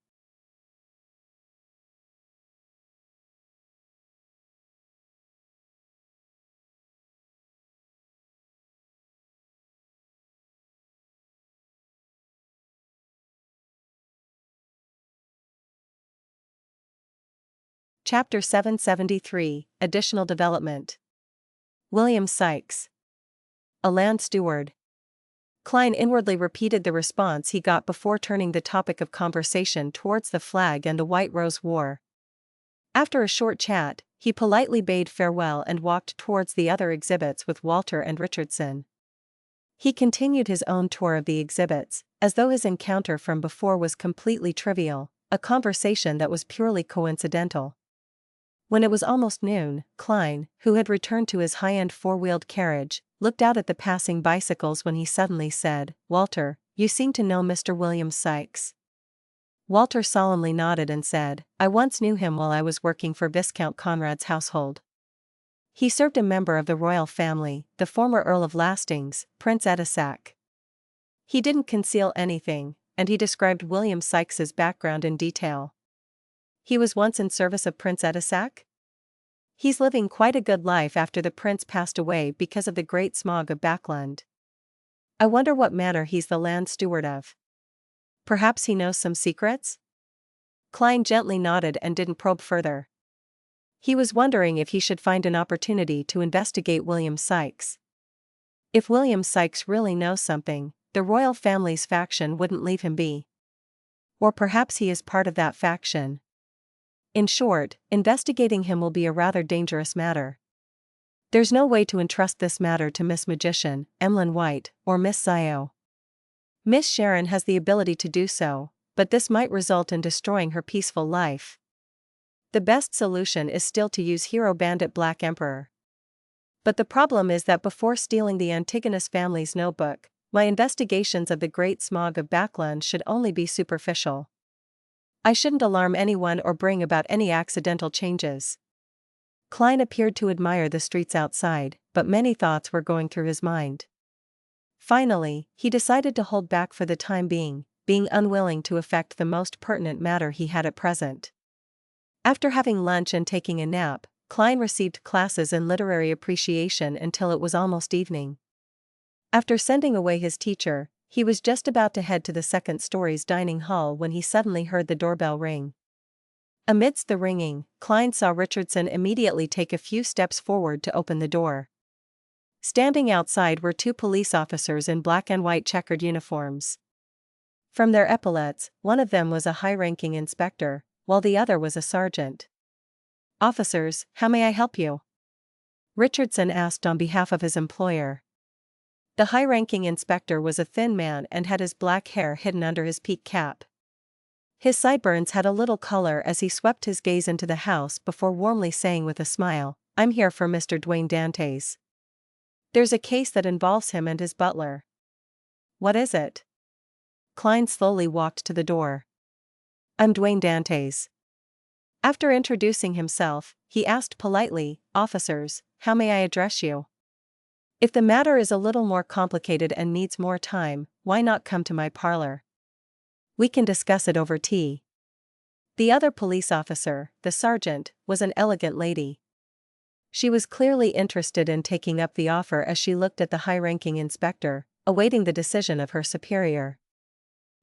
Chapter 773, Additional Development. William Sykes. A land steward. Klein inwardly repeated the response he got before turning the topic of conversation towards the flag and the White Rose War. After a short chat, he politely bade farewell and walked towards the other exhibits with Walter and Richardson. He continued his own tour of the exhibits, as though his encounter from before was completely trivial, a conversation that was purely coincidental. When it was almost noon, Klein, who had returned to his high-end four-wheeled carriage, looked out at the passing bicycles when he suddenly said, Walter, you seem to know Mr. William Sykes. Walter solemnly nodded and said, I once knew him while I was working for Viscount Conrad's household. He served a member of the royal family, the former Earl of Lastings, Prince Edisac. He didn't conceal anything, and he described William Sykes's background in detail. He was once in service of Prince Edisac? He's living quite a good life after the prince passed away because of the great smog of Backland. I wonder what manor he's the land steward of. Perhaps he knows some secrets? Klein gently nodded and didn't probe further. He was wondering if he should find an opportunity to investigate William Sykes. If William Sykes really knows something, the royal family's faction wouldn't leave him be. Or perhaps he is part of that faction. In short, investigating him will be a rather dangerous matter. There's no way to entrust this matter to Miss Magician, Emlyn White, or Miss Zio. Miss Sharon has the ability to do so, but this might result in destroying her peaceful life. The best solution is still to use Hero Bandit Black Emperor. But the problem is that before stealing the Antigonus family's notebook, my investigations of the Great Smog of Backland should only be superficial. I shouldn't alarm anyone or bring about any accidental changes. Klein appeared to admire the streets outside, but many thoughts were going through his mind. Finally, he decided to hold back for the time being unwilling to affect the most pertinent matter he had at present. After having lunch and taking a nap, Klein received classes in literary appreciation until it was almost evening. After sending away his teacher, he was just about to head to the second story's dining hall when he suddenly heard the doorbell ring. Amidst the ringing, Klein saw Richardson immediately take a few steps forward to open the door. Standing outside were two police officers in black and white checkered uniforms. From their epaulets, one of them was a high-ranking inspector, while the other was a sergeant. "Officers, how may I help you?" Richardson asked on behalf of his employer. The high-ranking inspector was a thin man and had his black hair hidden under his peak cap. His sideburns had a little color as he swept his gaze into the house before warmly saying with a smile, "I'm here for Mr. Duane Deities. There's a case that involves him and his butler." "What is it?" Klein slowly walked to the door. "I'm Duane Deities." After introducing himself, he asked politely, "Officers, how may I address you? If the matter is a little more complicated and needs more time, why not come to my parlor? We can discuss it over tea." The other police officer, the sergeant, was an elegant lady. She was clearly interested in taking up the offer as she looked at the high-ranking inspector, awaiting the decision of her superior.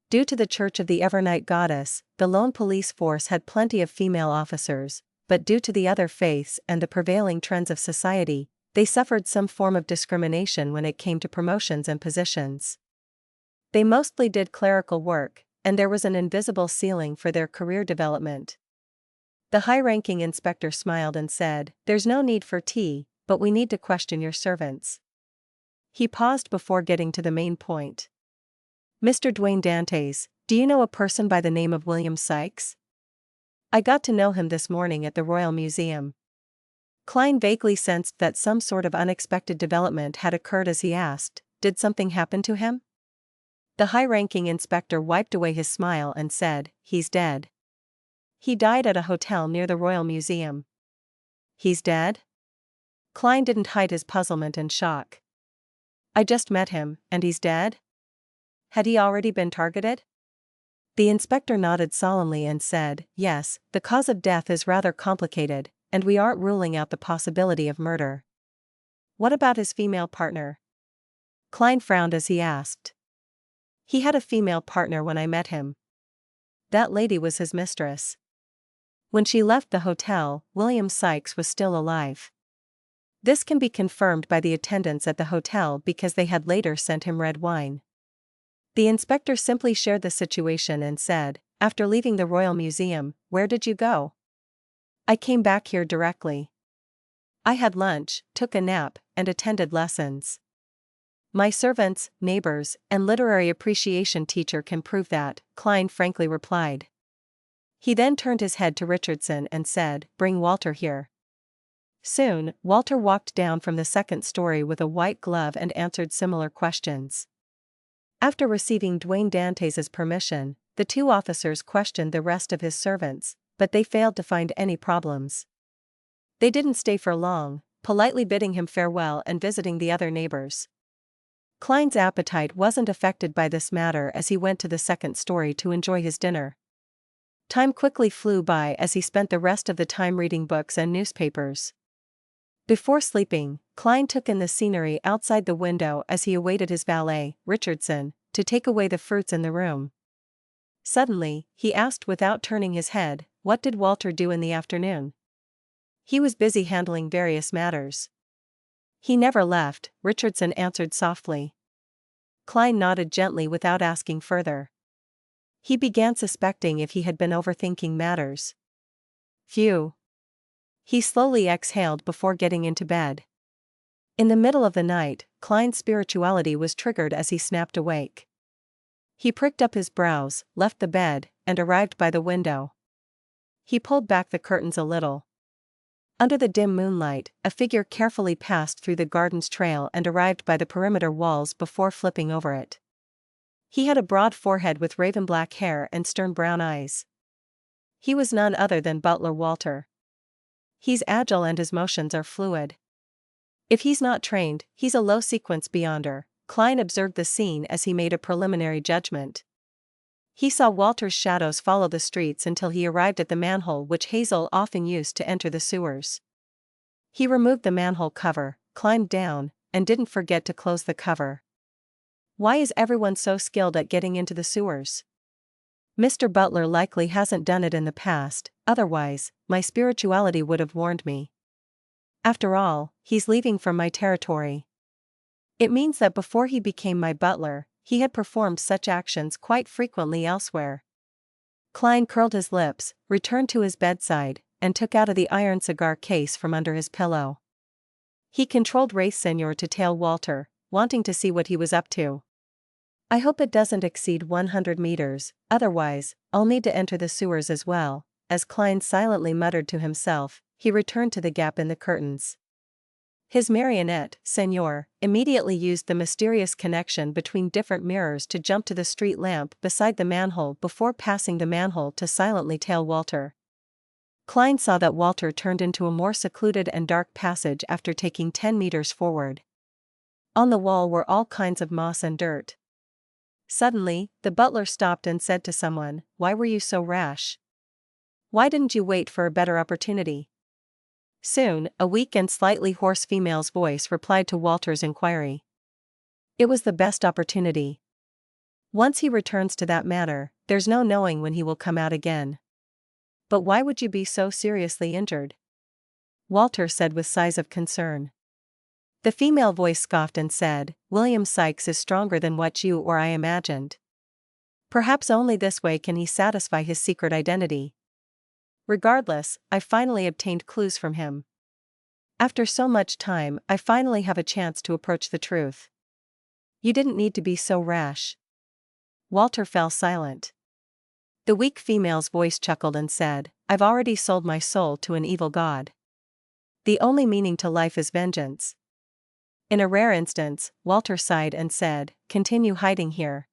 Due to the Church of the Evernight Goddess, the lone police force had plenty of female officers, but due to the other faiths and the prevailing trends of society, they suffered some form of discrimination when it came to promotions and positions. They mostly did clerical work, and there was an invisible ceiling for their career development. The high-ranking inspector smiled and said, "There's no need for tea, but we need to question your servants." He paused before getting to the main point. "Mr. Duane Deities, do you know a person by the name of William Sykes? I got to know him this morning at the Royal Museum." Klein vaguely sensed that some sort of unexpected development had occurred as he asked, "Did something happen to him?" The high-ranking inspector wiped away his smile and said, "He's dead. He died at a hotel near the Royal Museum." "He's dead?" Klein didn't hide his puzzlement and shock. "I just met him, and he's dead? Had he already been targeted?" The inspector nodded solemnly and said, "Yes, the cause of death is rather complicated, and we aren't ruling out the possibility of murder." "What about his female partner?" Klein frowned as he asked. "He had a female partner when I met him. That lady was his mistress. When she left the hotel, William Sykes was still alive. This can be confirmed by the attendants at the hotel because they had later sent him red wine." The inspector simply shared the situation and said, "After leaving the Royal Museum, where did you go?" "I came back here directly. I had lunch, took a nap, and attended lessons. My servants, neighbors, and literary appreciation teacher can prove that," Klein frankly replied. He then turned his head to Richardson and said, "Bring Walter here." Soon, Walter walked down from the second story with a white glove and answered similar questions. After receiving Duane Deities' permission, the two officers questioned the rest of his servants, but they failed to find any problems. They didn't stay for long, politely bidding him farewell and visiting the other neighbors. Klein's appetite wasn't affected by this matter as he went to the second story to enjoy his dinner. Time quickly flew by as he spent the rest of the time reading books and newspapers. Before sleeping, Klein took in the scenery outside the window as he awaited his valet, Richardson, to take away the fruits in the room. Suddenly, he asked without turning his head, "What did Walter do in the afternoon?" "He was busy handling various matters. He never left," Richardson answered softly. Klein nodded gently without asking further. He began suspecting if he had been overthinking matters. Phew. He slowly exhaled before getting into bed. In the middle of the night, Klein's spirituality was triggered as he snapped awake. He pricked up his brows, left the bed, and arrived by the window. He pulled back the curtains a little. Under the dim moonlight, a figure carefully passed through the garden's trail and arrived by the perimeter walls before flipping over it. He had a broad forehead with raven black hair and stern brown eyes. He was none other than Butler Walter. He's agile and his motions are fluid. If he's not trained, he's a low-sequence beyonder, Klein observed the scene as he made a preliminary judgment. He saw Walter's shadows follow the streets until he arrived at the manhole which Hazel often used to enter the sewers. He removed the manhole cover, climbed down, and didn't forget to close the cover. Why is everyone so skilled at getting into the sewers? Mr. Butler likely hasn't done it in the past, otherwise, my spirituality would have warned me. After all, he's leaving from my territory. It means that before he became my butler, he had performed such actions quite frequently elsewhere. Klein curled his lips, returned to his bedside, and took out of the iron cigar case from under his pillow. He controlled Reestablishment to tail Walter, wanting to see what he was up to. I hope it doesn't exceed 100 meters, otherwise, I'll need to enter the sewers as well. As Klein silently muttered to himself, he returned to the gap in the curtains. His marionette, Senor, immediately used the mysterious connection between different mirrors to jump to the street lamp beside the manhole before passing the manhole to silently tail Walter. Klein saw that Walter turned into a more secluded and dark passage after taking 10 meters forward. On the wall were all kinds of moss and dirt. Suddenly, the butler stopped and said to someone, "Why were you so rash? Why didn't you wait for a better opportunity?" Soon, a weak and slightly hoarse female's voice replied to Walter's inquiry. "It was the best opportunity. Once he returns to that manor, there's no knowing when he will come out again." "But why would you be so seriously injured?" Walter said with sighs of concern. The female voice scoffed and said, "William Sykes is stronger than what you or I imagined. Perhaps only this way can he satisfy his secret identity. Regardless, I finally obtained clues from him. After so much time, I finally have a chance to approach the truth. You didn't need to be so rash." Walter fell silent. The weak female's voice chuckled and said, "I've already sold my soul to an evil god. The only meaning to life is vengeance." In a rare instance, Walter sighed and said, "Continue hiding here.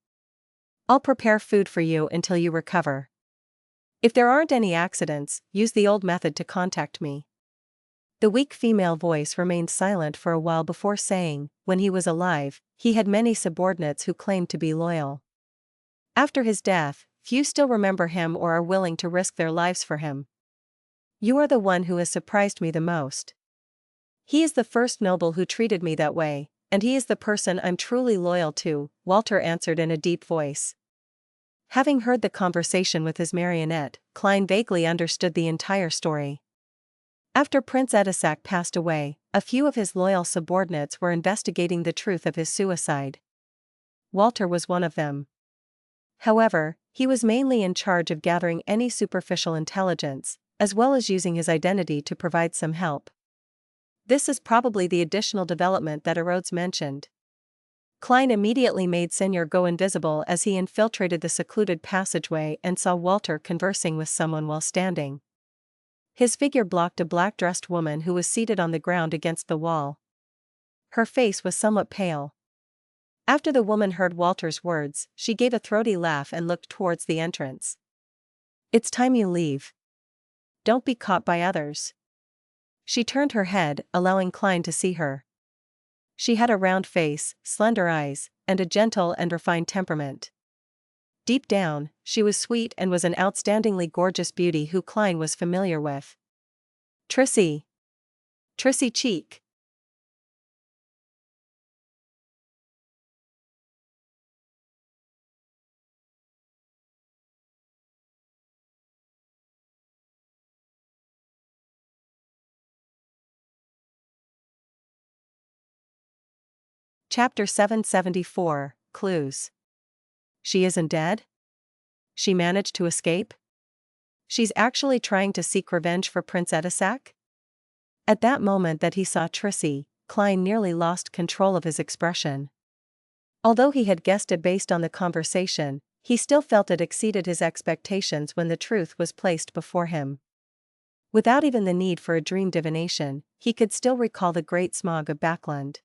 I'll prepare food for you until you recover. If there aren't any accidents, use the old method to contact me." The weak female voice remained silent for a while before saying, "When he was alive, he had many subordinates who claimed to be loyal. After his death, few still remember him or are willing to risk their lives for him. You are the one who has surprised me the most. He is the first noble who treated me that way, and he is the person I'm truly loyal to," Walter answered in a deep voice. Having heard the conversation with his marionette, Klein vaguely understood the entire story. After Prince Edisac passed away, a few of his loyal subordinates were investigating the truth of his suicide. Walter was one of them. However, he was mainly in charge of gathering any superficial intelligence, as well as using his identity to provide some help. This is probably the additional development that Erodes mentioned. Klein immediately made Senor go invisible as he infiltrated the secluded passageway and saw Walter conversing with someone while standing. His figure blocked a black-dressed woman who was seated on the ground against the wall. Her face was somewhat pale. After the woman heard Walter's words, she gave a throaty laugh and looked towards the entrance. "It's time you leave. Don't be caught by others." She turned her head, allowing Klein to see her. She had a round face, slender eyes, and a gentle and refined temperament. Deep down, she was sweet and was an outstandingly gorgeous beauty who Klein was familiar with. Trissy. Trissy Cheek. Chapter 774, Clues. She isn't dead? She managed to escape? She's actually trying to seek revenge for Prince Edisac? At that moment that he saw Trissy, Klein nearly lost control of his expression. Although he had guessed it based on the conversation, he still felt it exceeded his expectations when the truth was placed before him. Without even the need for a dream divination, he could still recall the great smog of Backland.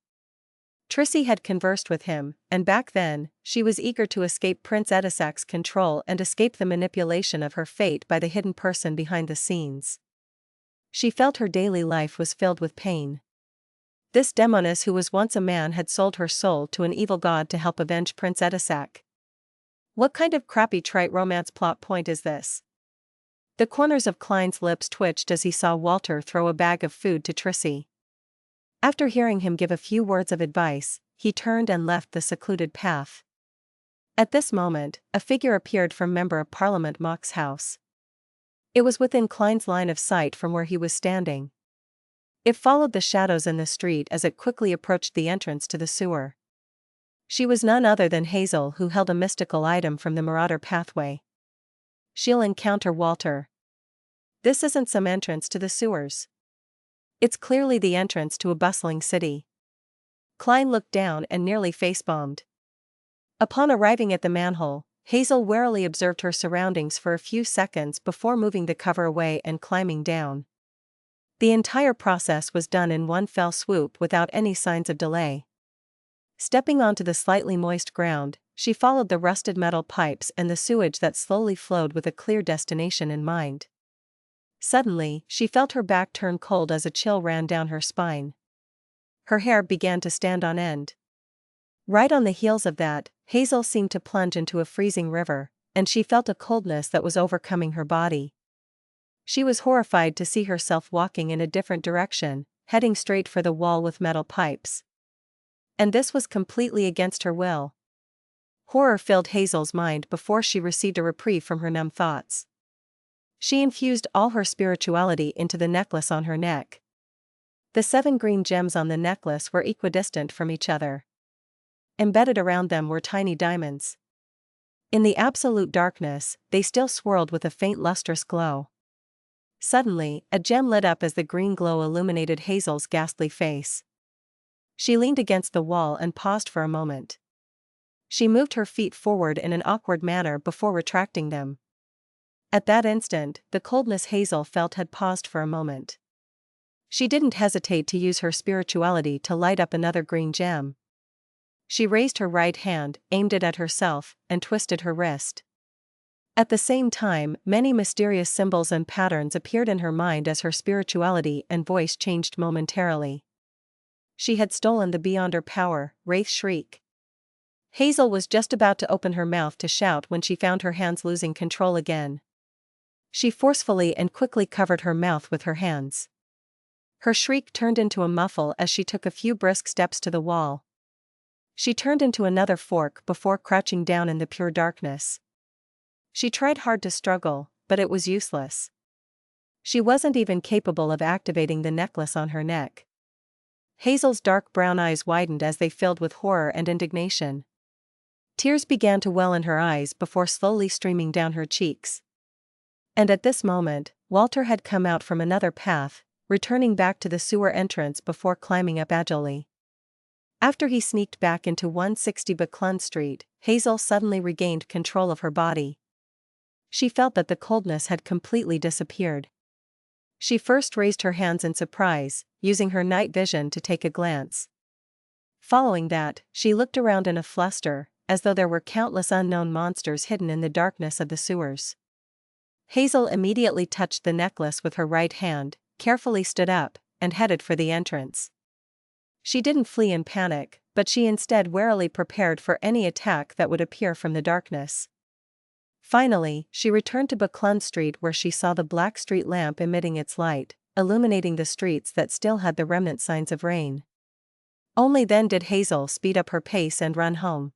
Trissy had conversed with him, and back then, she was eager to escape Prince Edisac's control and escape the manipulation of her fate by the hidden person behind the scenes. She felt her daily life was filled with pain. This demoness who was once a man had sold her soul to an evil god to help avenge Prince Edisac. What kind of crappy trite romance plot point is this? The corners of Klein's lips twitched as he saw Walter throw a bag of food to Trissy. After hearing him give a few words of advice, he turned and left the secluded path. At this moment, a figure appeared from Member of Parliament Mock's house. It was within Klein's line of sight from where he was standing. It followed the shadows in the street as it quickly approached the entrance to the sewer. She was none other than Hazel, who held a mystical item from the Marauder pathway. She'll encounter Walter. This isn't some entrance to the sewers. It's clearly the entrance to a bustling city. Klein looked down and nearly face-bombed. Upon arriving at the manhole, Hazel warily observed her surroundings for a few seconds before moving the cover away and climbing down. The entire process was done in one fell swoop without any signs of delay. Stepping onto the slightly moist ground, she followed the rusted metal pipes and the sewage that slowly flowed with a clear destination in mind. Suddenly, she felt her back turn cold as a chill ran down her spine. Her hair began to stand on end. Right on the heels of that, Hazel seemed to plunge into a freezing river, and she felt a coldness that was overcoming her body. She was horrified to see herself walking in a different direction, heading straight for the wall with metal pipes. And this was completely against her will. Horror filled Hazel's mind before she received a reprieve from her numb thoughts. She infused all her spirituality into the necklace on her neck. The 7 green gems on the necklace were equidistant from each other. Embedded around them were tiny diamonds. In the absolute darkness, they still swirled with a faint lustrous glow. Suddenly, a gem lit up as the green glow illuminated Hazel's ghastly face. She leaned against the wall and paused for a moment. She moved her feet forward in an awkward manner before retracting them. At that instant, the coldness Hazel felt had paused for a moment. She didn't hesitate to use her spirituality to light up another green gem. She raised her right hand, aimed it at herself, and twisted her wrist. At the same time, many mysterious symbols and patterns appeared in her mind as her spirituality and voice changed momentarily. She had stolen the beyond her power, Wraith's shriek. Hazel was just about to open her mouth to shout when she found her hands losing control again. She forcefully and quickly covered her mouth with her hands. Her shriek turned into a muffle as she took a few brisk steps to the wall. She turned into another fork before crouching down in the pure darkness. She tried hard to struggle, but it was useless. She wasn't even capable of activating the necklace on her neck. Hazel's dark brown eyes widened as they filled with horror and indignation. Tears began to well in her eyes before slowly streaming down her cheeks. And at this moment, Walter had come out from another path, returning back to the sewer entrance before climbing up agilely. After he sneaked back into 160 Buckland Street, Hazel suddenly regained control of her body. She felt that the coldness had completely disappeared. She first raised her hands in surprise, using her night vision to take a glance. Following that, she looked around in a fluster, as though there were countless unknown monsters hidden in the darkness of the sewers. Hazel immediately touched the necklace with her right hand, carefully stood up, and headed for the entrance. She didn't flee in panic, but she instead warily prepared for any attack that would appear from the darkness. Finally, she returned to Buckland Street where she saw the black street lamp emitting its light, illuminating the streets that still had the remnant signs of rain. Only then did Hazel speed up her pace and run home.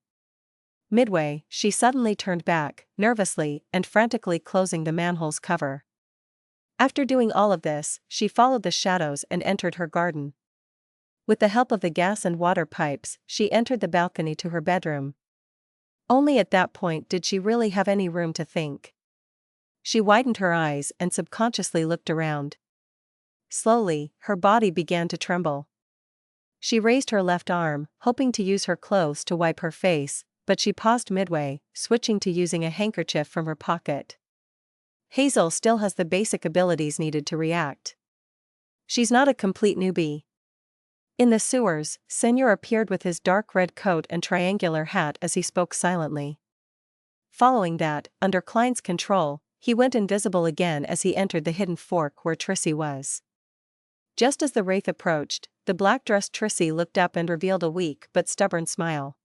Midway, she suddenly turned back, nervously and frantically closing the manhole's cover. After doing all of this, she followed the shadows and entered her garden. With the help of the gas and water pipes, she entered the balcony to her bedroom. Only at that point did she really have any room to think. She widened her eyes and subconsciously looked around. Slowly, her body began to tremble. She raised her left arm, hoping to use her clothes to wipe her face, but she paused midway, switching to using a handkerchief from her pocket. Hazel still has the basic abilities needed to react. She's not a complete newbie. In the sewers, Senor appeared with his dark red coat and triangular hat as he spoke silently. Following that, under Klein's control, he went invisible again as he entered the hidden fork where Trissy was. Just as the wraith approached, the black-dressed Trissy looked up and revealed a weak but stubborn smile.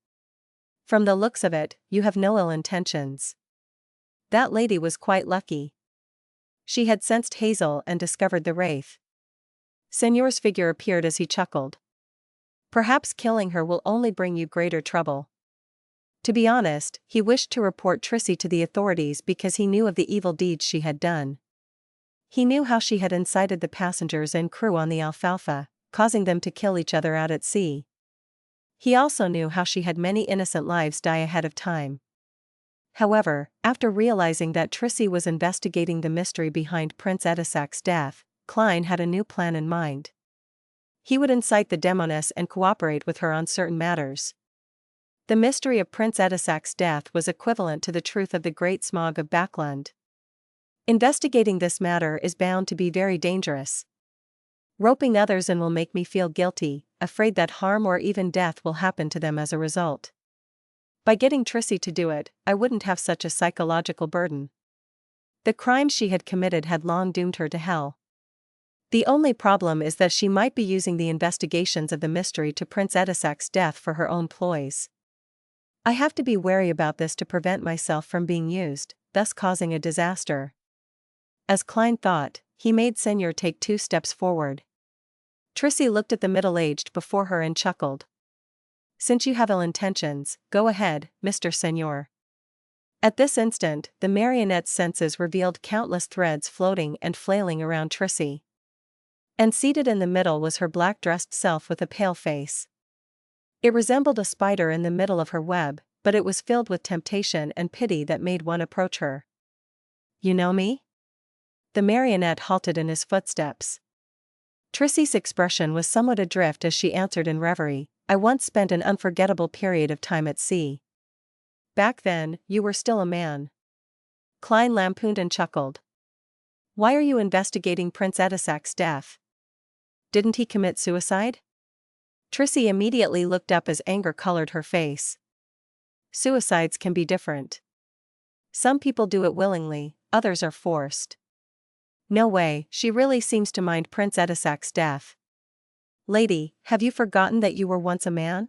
From the looks of it, you have no ill intentions. That lady was quite lucky. She had sensed Hazel and discovered the wraith. Señor's figure appeared as he chuckled. Perhaps killing her will only bring you greater trouble. To be honest, he wished to report Trissy to the authorities because he knew of the evil deeds she had done. He knew how she had incited the passengers and crew on the Alfalfa, causing them to kill each other out at sea. He also knew how she had many innocent lives die ahead of time. However, after realizing that Trissy was investigating the mystery behind Prince Edisac's death, Klein had a new plan in mind. He would incite the Demoness and cooperate with her on certain matters. The mystery of Prince Edisac's death was equivalent to the truth of the Great Smog of Backlund. Investigating this matter is bound to be very dangerous. Roping others in will make me feel guilty, afraid that harm or even death will happen to them as a result. By getting Trissy to do it, I wouldn't have such a psychological burden. The crimes she had committed had long doomed her to hell. The only problem is that she might be using the investigations of the mystery to Prince Edisac's death for her own ploys. I have to be wary about this to prevent myself from being used, thus causing a disaster. As Klein thought, he made Señor take 2 steps forward. Trissy looked at the middle-aged before her and chuckled. Since you have ill intentions, go ahead, Mr. Señor. At this instant, the marionette's senses revealed countless threads floating and flailing around Trissy. And seated in the middle was her black-dressed self with a pale face. It resembled a spider in the middle of her web, but it was filled with temptation and pity that made one approach her. You know me? The marionette halted in his footsteps. Trissy's expression was somewhat adrift as she answered in reverie, I once spent an unforgettable period of time at sea. Back then, you were still a man. Klein lampooned and chuckled. Why are you investigating Prince Edisac's death? Didn't he commit suicide? Trissy immediately looked up as anger colored her face. Suicides can be different. Some people do it willingly, others are forced. No way, she really seems to mind Prince Edisac's death. Lady, have you forgotten that you were once a man?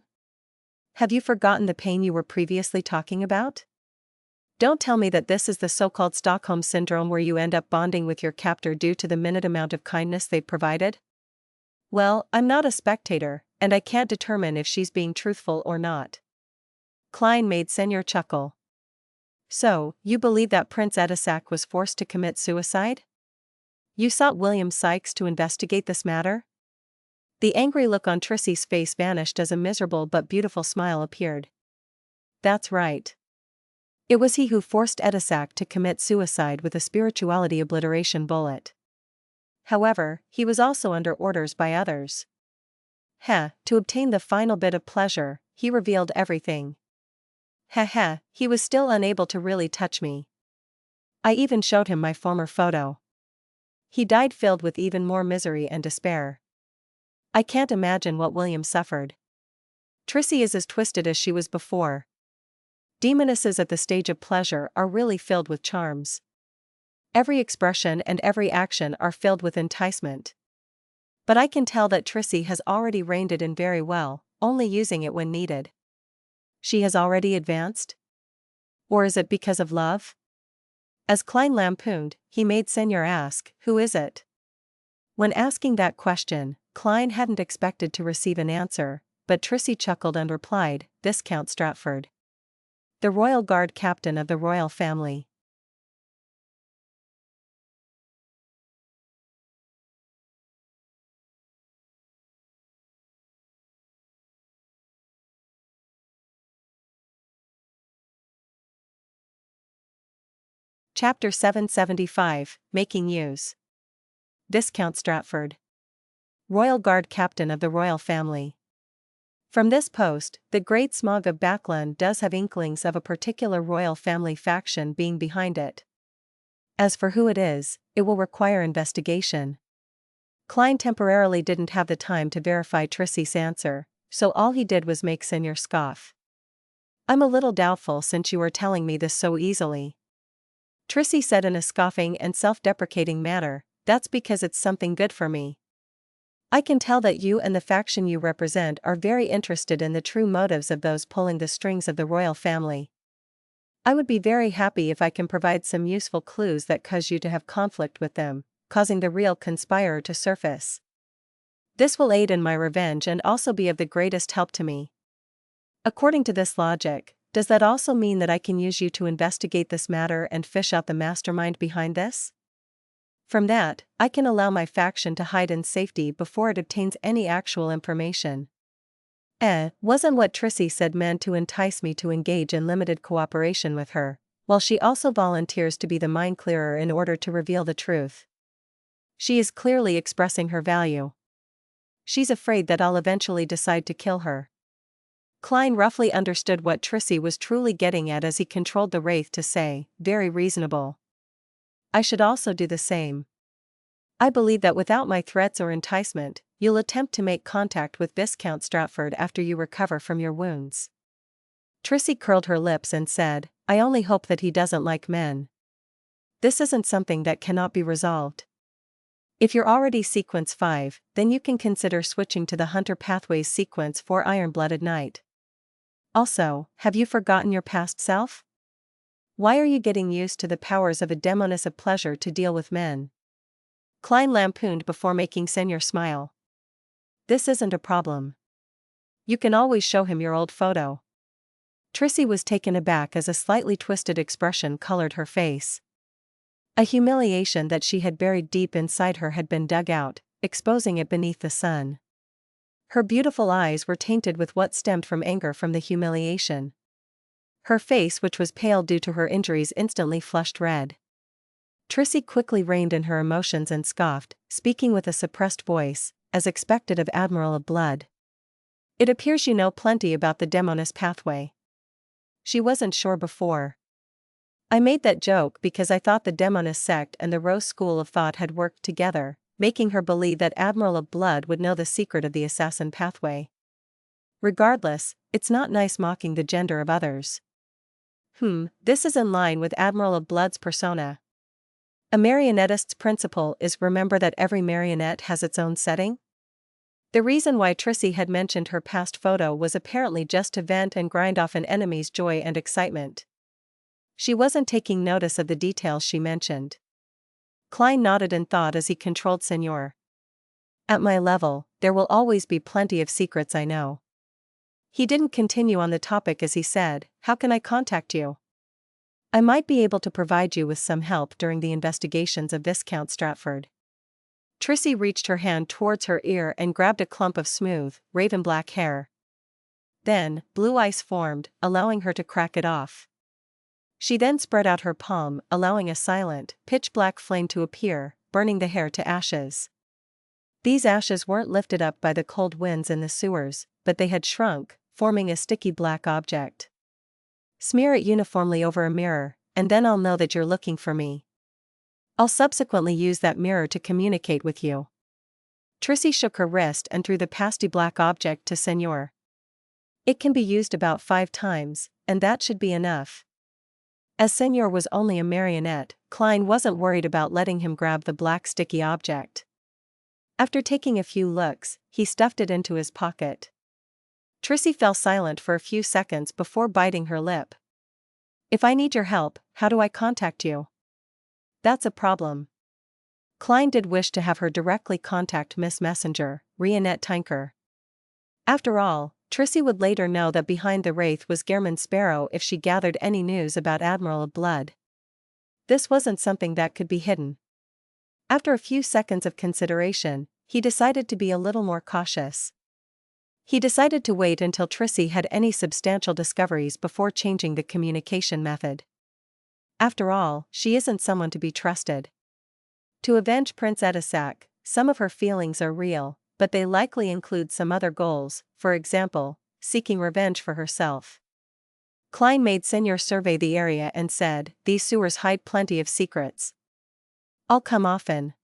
Have you forgotten the pain you were previously talking about? Don't tell me that this is the so-called Stockholm Syndrome where you end up bonding with your captor due to the minute amount of kindness they've provided? Well, I'm not a spectator, and I can't determine if she's being truthful or not. Klein made Señor chuckle. So, you believe that Prince Edisac was forced to commit suicide? You sought William Sykes to investigate this matter? The angry look on Trissy's face vanished as a miserable but beautiful smile appeared. That's right. It was he who forced Edisac to commit suicide with a spirituality obliteration bullet. However, he was also under orders by others. To obtain the final bit of pleasure, he revealed everything. He was still unable to really touch me. I even showed him my former photo. He died filled with even more misery and despair. I can't imagine what William suffered. Trissy is as twisted as she was before. Demonesses at the stage of pleasure are really filled with charms. Every expression and every action are filled with enticement. But I can tell that Trissy has already reined it in very well, only using it when needed. She has already advanced? Or is it because of love? As Klein lampooned, he made Señor ask, who is it? When asking that question, Klein hadn't expected to receive an answer, but Trissy chuckled and replied, this Count Stratford. The Royal Guard captain of the royal family. Chapter 775, Making Use. Viscount Stratford. Royal Guard captain of the royal family. From this post, the Great Smog of Backlund does have inklings of a particular royal family faction being behind it. As for who it is, it will require investigation. Klein temporarily didn't have the time to verify Trissy's answer, so all he did was make Señor scoff. I'm a little doubtful since you are telling me this so easily. Trissy said in a scoffing and self-deprecating manner, that's because it's something good for me. I can tell that you and the faction you represent are very interested in the true motives of those pulling the strings of the royal family. I would be very happy if I can provide some useful clues that cause you to have conflict with them, causing the real conspirer to surface. This will aid in my revenge and also be of the greatest help to me. According to this logic, does that also mean that I can use you to investigate this matter and fish out the mastermind behind this? From that, I can allow my faction to hide in safety before it obtains any actual information. Wasn't what Trissy said meant to entice me to engage in limited cooperation with her, while she also volunteers to be the mind clearer in order to reveal the truth? She is clearly expressing her value. She's afraid that I'll eventually decide to kill her. Klein roughly understood what Trissy was truly getting at as he controlled the wraith to say, very reasonable. I should also do the same. I believe that without my threats or enticement, you'll attempt to make contact with Viscount Stratford after you recover from your wounds. Trissy curled her lips and said, I only hope that he doesn't like men. This isn't something that cannot be resolved. If you're already sequence 5, then you can consider switching to the Hunter Pathways sequence for Iron-Blooded Knight. Also, have you forgotten your past self? Why are you getting used to the powers of a demoness of pleasure to deal with men? Klein lampooned before making Senior smile. This isn't a problem. You can always show him your old photo. Trissy was taken aback as a slightly twisted expression colored her face. A humiliation that she had buried deep inside her had been dug out, exposing it beneath the sun. Her beautiful eyes were tainted with what stemmed from anger from the humiliation. Her face, which was pale due to her injuries, instantly flushed red. Trissy quickly reined in her emotions and scoffed, speaking with a suppressed voice, as expected of Admiral of Blood. It appears you know plenty about the Demoness pathway. She wasn't sure before. I made that joke because I thought the Demoness sect and the Rose School of Thought had worked together, making her believe that Admiral of Blood would know the secret of the assassin pathway. Regardless, it's not nice mocking the gender of others. This is in line with Admiral of Blood's persona. A marionettist's principle is remember that every marionette has its own setting? The reason why Trissy had mentioned her past photo was apparently just to vent and grind off an enemy's joy and excitement. She wasn't taking notice of the details she mentioned. Klein nodded in thought as he controlled Senor. At my level, there will always be plenty of secrets I know. He didn't continue on the topic as he said, how can I contact you? I might be able to provide you with some help during the investigations of Viscount Stratford. Trissy reached her hand towards her ear and grabbed a clump of smooth, raven-black hair. Then, blue ice formed, allowing her to crack it off. She then spread out her palm, allowing a silent, pitch-black flame to appear, burning the hair to ashes. These ashes weren't lifted up by the cold winds in the sewers, but they had shrunk, forming a sticky black object. Smear it uniformly over a mirror, and then I'll know that you're looking for me. I'll subsequently use that mirror to communicate with you. Trissy shook her wrist and threw the pasty black object to Senor. It can be used about 5 times, and that should be enough. As Senor was only a marionette, Klein wasn't worried about letting him grab the black sticky object. After taking a few looks, he stuffed it into his pocket. Trissy fell silent for a few seconds before biting her lip. If I need your help, how do I contact you? That's a problem. Klein did wish to have her directly contact Miss Messenger, Rionette Tinker. After all, Trissy would later know that behind the wraith was Gehrman Sparrow if she gathered any news about Admiral of Blood. This wasn't something that could be hidden. After a few seconds of consideration, he decided to be a little more cautious. He decided to wait until Trissy had any substantial discoveries before changing the communication method. After all, she isn't someone to be trusted. To avenge Prince Edisac, some of her feelings are real, but they likely include some other goals, for example, seeking revenge for herself. Klein made Senor survey the area and said, these sewers hide plenty of secrets. I'll come often.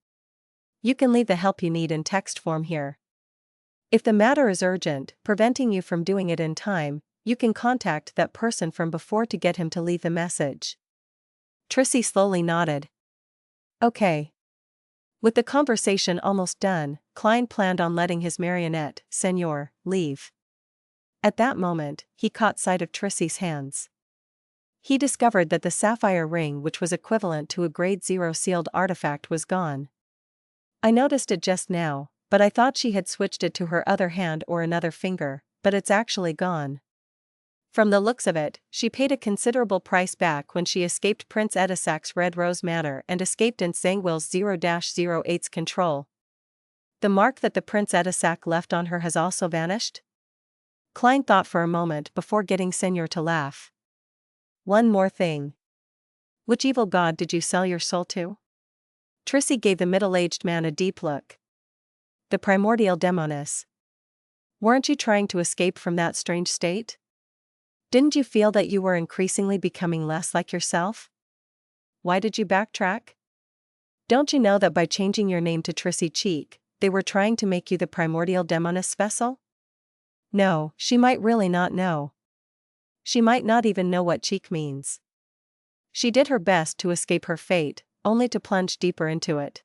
You can leave the help you need in text form here. If the matter is urgent, preventing you from doing it in time, you can contact that person from before to get him to leave the message. Trissy slowly nodded. Okay. With the conversation almost done, Klein planned on letting his marionette, Senor, leave. At that moment, he caught sight of Trissy's hands. He discovered that the sapphire ring, which was equivalent to a grade 0 sealed artifact, was gone. I noticed it just now, but I thought she had switched it to her other hand or another finger, but it's actually gone. From the looks of it, she paid a considerable price back when she escaped Prince Edisac's Red Rose Manor and escaped in Zangwill's 0-08's control. The mark that the Prince Edisac left on her has also vanished? Klein thought for a moment before getting Senor to laugh. One more thing. Which evil god did you sell your soul to? Trissy gave the middle-aged man a deep look. The primordial demoness. Weren't you trying to escape from that strange state? Didn't you feel that you were increasingly becoming less like yourself? Why did you backtrack? Don't you know that by changing your name to Trissy Cheek, they were trying to make you the primordial demoness vessel? No, she might really not know. She might not even know what cheek means. She did her best to escape her fate, only to plunge deeper into it.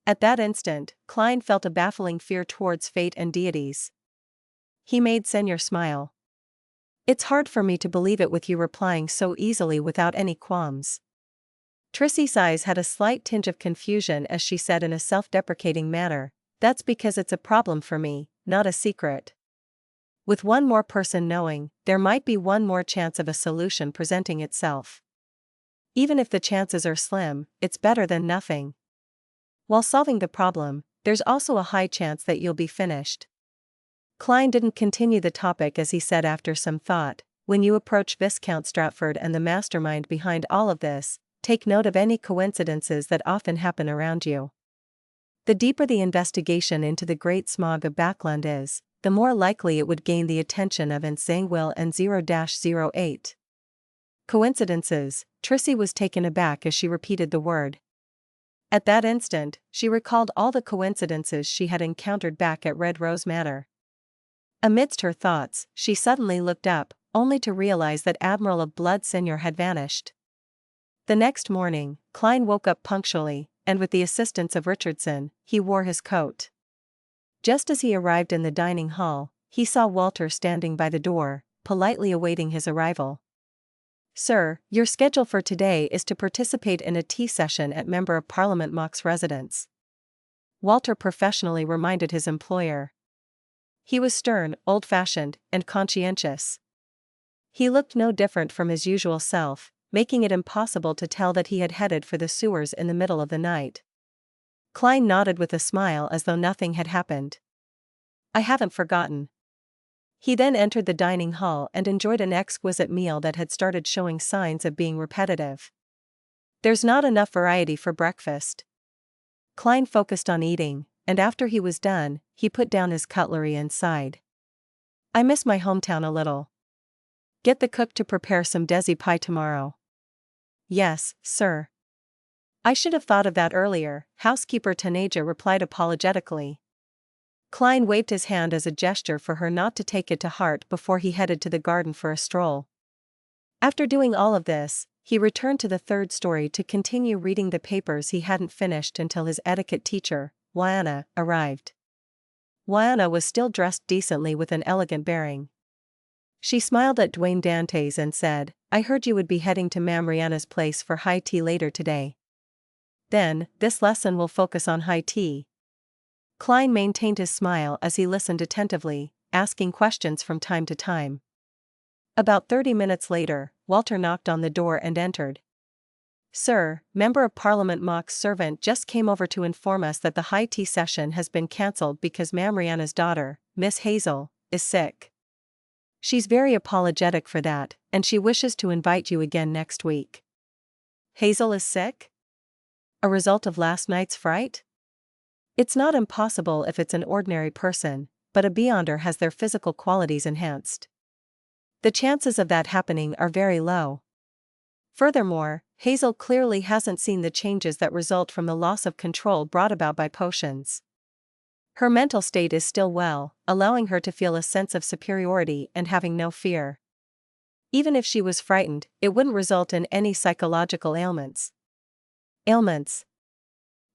At that instant, Klein felt a baffling fear towards fate and deities. He made Senor smile. It's hard for me to believe it with you replying so easily without any qualms. Trissy's eyes had a slight tinge of confusion as she said in a self-deprecating manner, that's because it's a problem for me, not a secret. With one more person knowing, there might be one more chance of a solution presenting itself. Even if the chances are slim, it's better than nothing. While solving the problem, there's also a high chance that you'll be finished. Klein didn't continue the topic as he said after some thought, when you approach Viscount Stratford and the mastermind behind all of this, take note of any coincidences that often happen around you. The deeper the investigation into the Great Smog of Backland is, the more likely it would gain the attention of Zangwill and 0-08. Coincidences, Trissy was taken aback as she repeated the word. At that instant, she recalled all the coincidences she had encountered back at Red Rose Manor. Amidst her thoughts, she suddenly looked up, only to realize that Admiral of Blood Senor had vanished. The next morning, Klein woke up punctually, and with the assistance of Richardson, he wore his coat. Just as he arrived in the dining hall, he saw Walter standing by the door, politely awaiting his arrival. Sir, your schedule for today is to participate in a tea session at Member of Parliament Mock's residence. Walter professionally reminded his employer. He was stern, old-fashioned, and conscientious. He looked no different from his usual self, making it impossible to tell that he had headed for the sewers in the middle of the night. Klein nodded with a smile as though nothing had happened. I haven't forgotten. He then entered the dining hall and enjoyed an exquisite meal that had started showing signs of being repetitive. There's not enough variety for breakfast. Klein focused on eating, and after he was done, he put down his cutlery and sighed. I miss my hometown a little. Get the cook to prepare some desi pie tomorrow. Yes, sir. I should have thought of that earlier, housekeeper Tanaja replied apologetically. Klein waved his hand as a gesture for her not to take it to heart before he headed to the garden for a stroll. After doing all of this, he returned to the third story to continue reading the papers he hadn't finished until his etiquette teacher, Wyanna, arrived. Wyanna was still dressed decently with an elegant bearing. She smiled at Dwayne Dantes and said, I heard you would be heading to Mam Rihanna's place for high tea later today. Then, this lesson will focus on high tea. Klein maintained his smile as he listened attentively, asking questions from time to time. About 30 minutes later, Walter knocked on the door and entered. Sir, Member of Parliament Mock's servant just came over to inform us that the high tea session has been cancelled because Mam Rihanna's daughter, Miss Hazel, is sick. She's very apologetic for that, and she wishes to invite you again next week. Hazel is sick? A result of last night's fright? It's not impossible if it's an ordinary person, but a beyonder has their physical qualities enhanced. The chances of that happening are very low. Furthermore, Hazel clearly hasn't seen the changes that result from the loss of control brought about by potions. Her mental state is still well, allowing her to feel a sense of superiority and having no fear. Even if she was frightened, it wouldn't result in any psychological ailments. Ailments.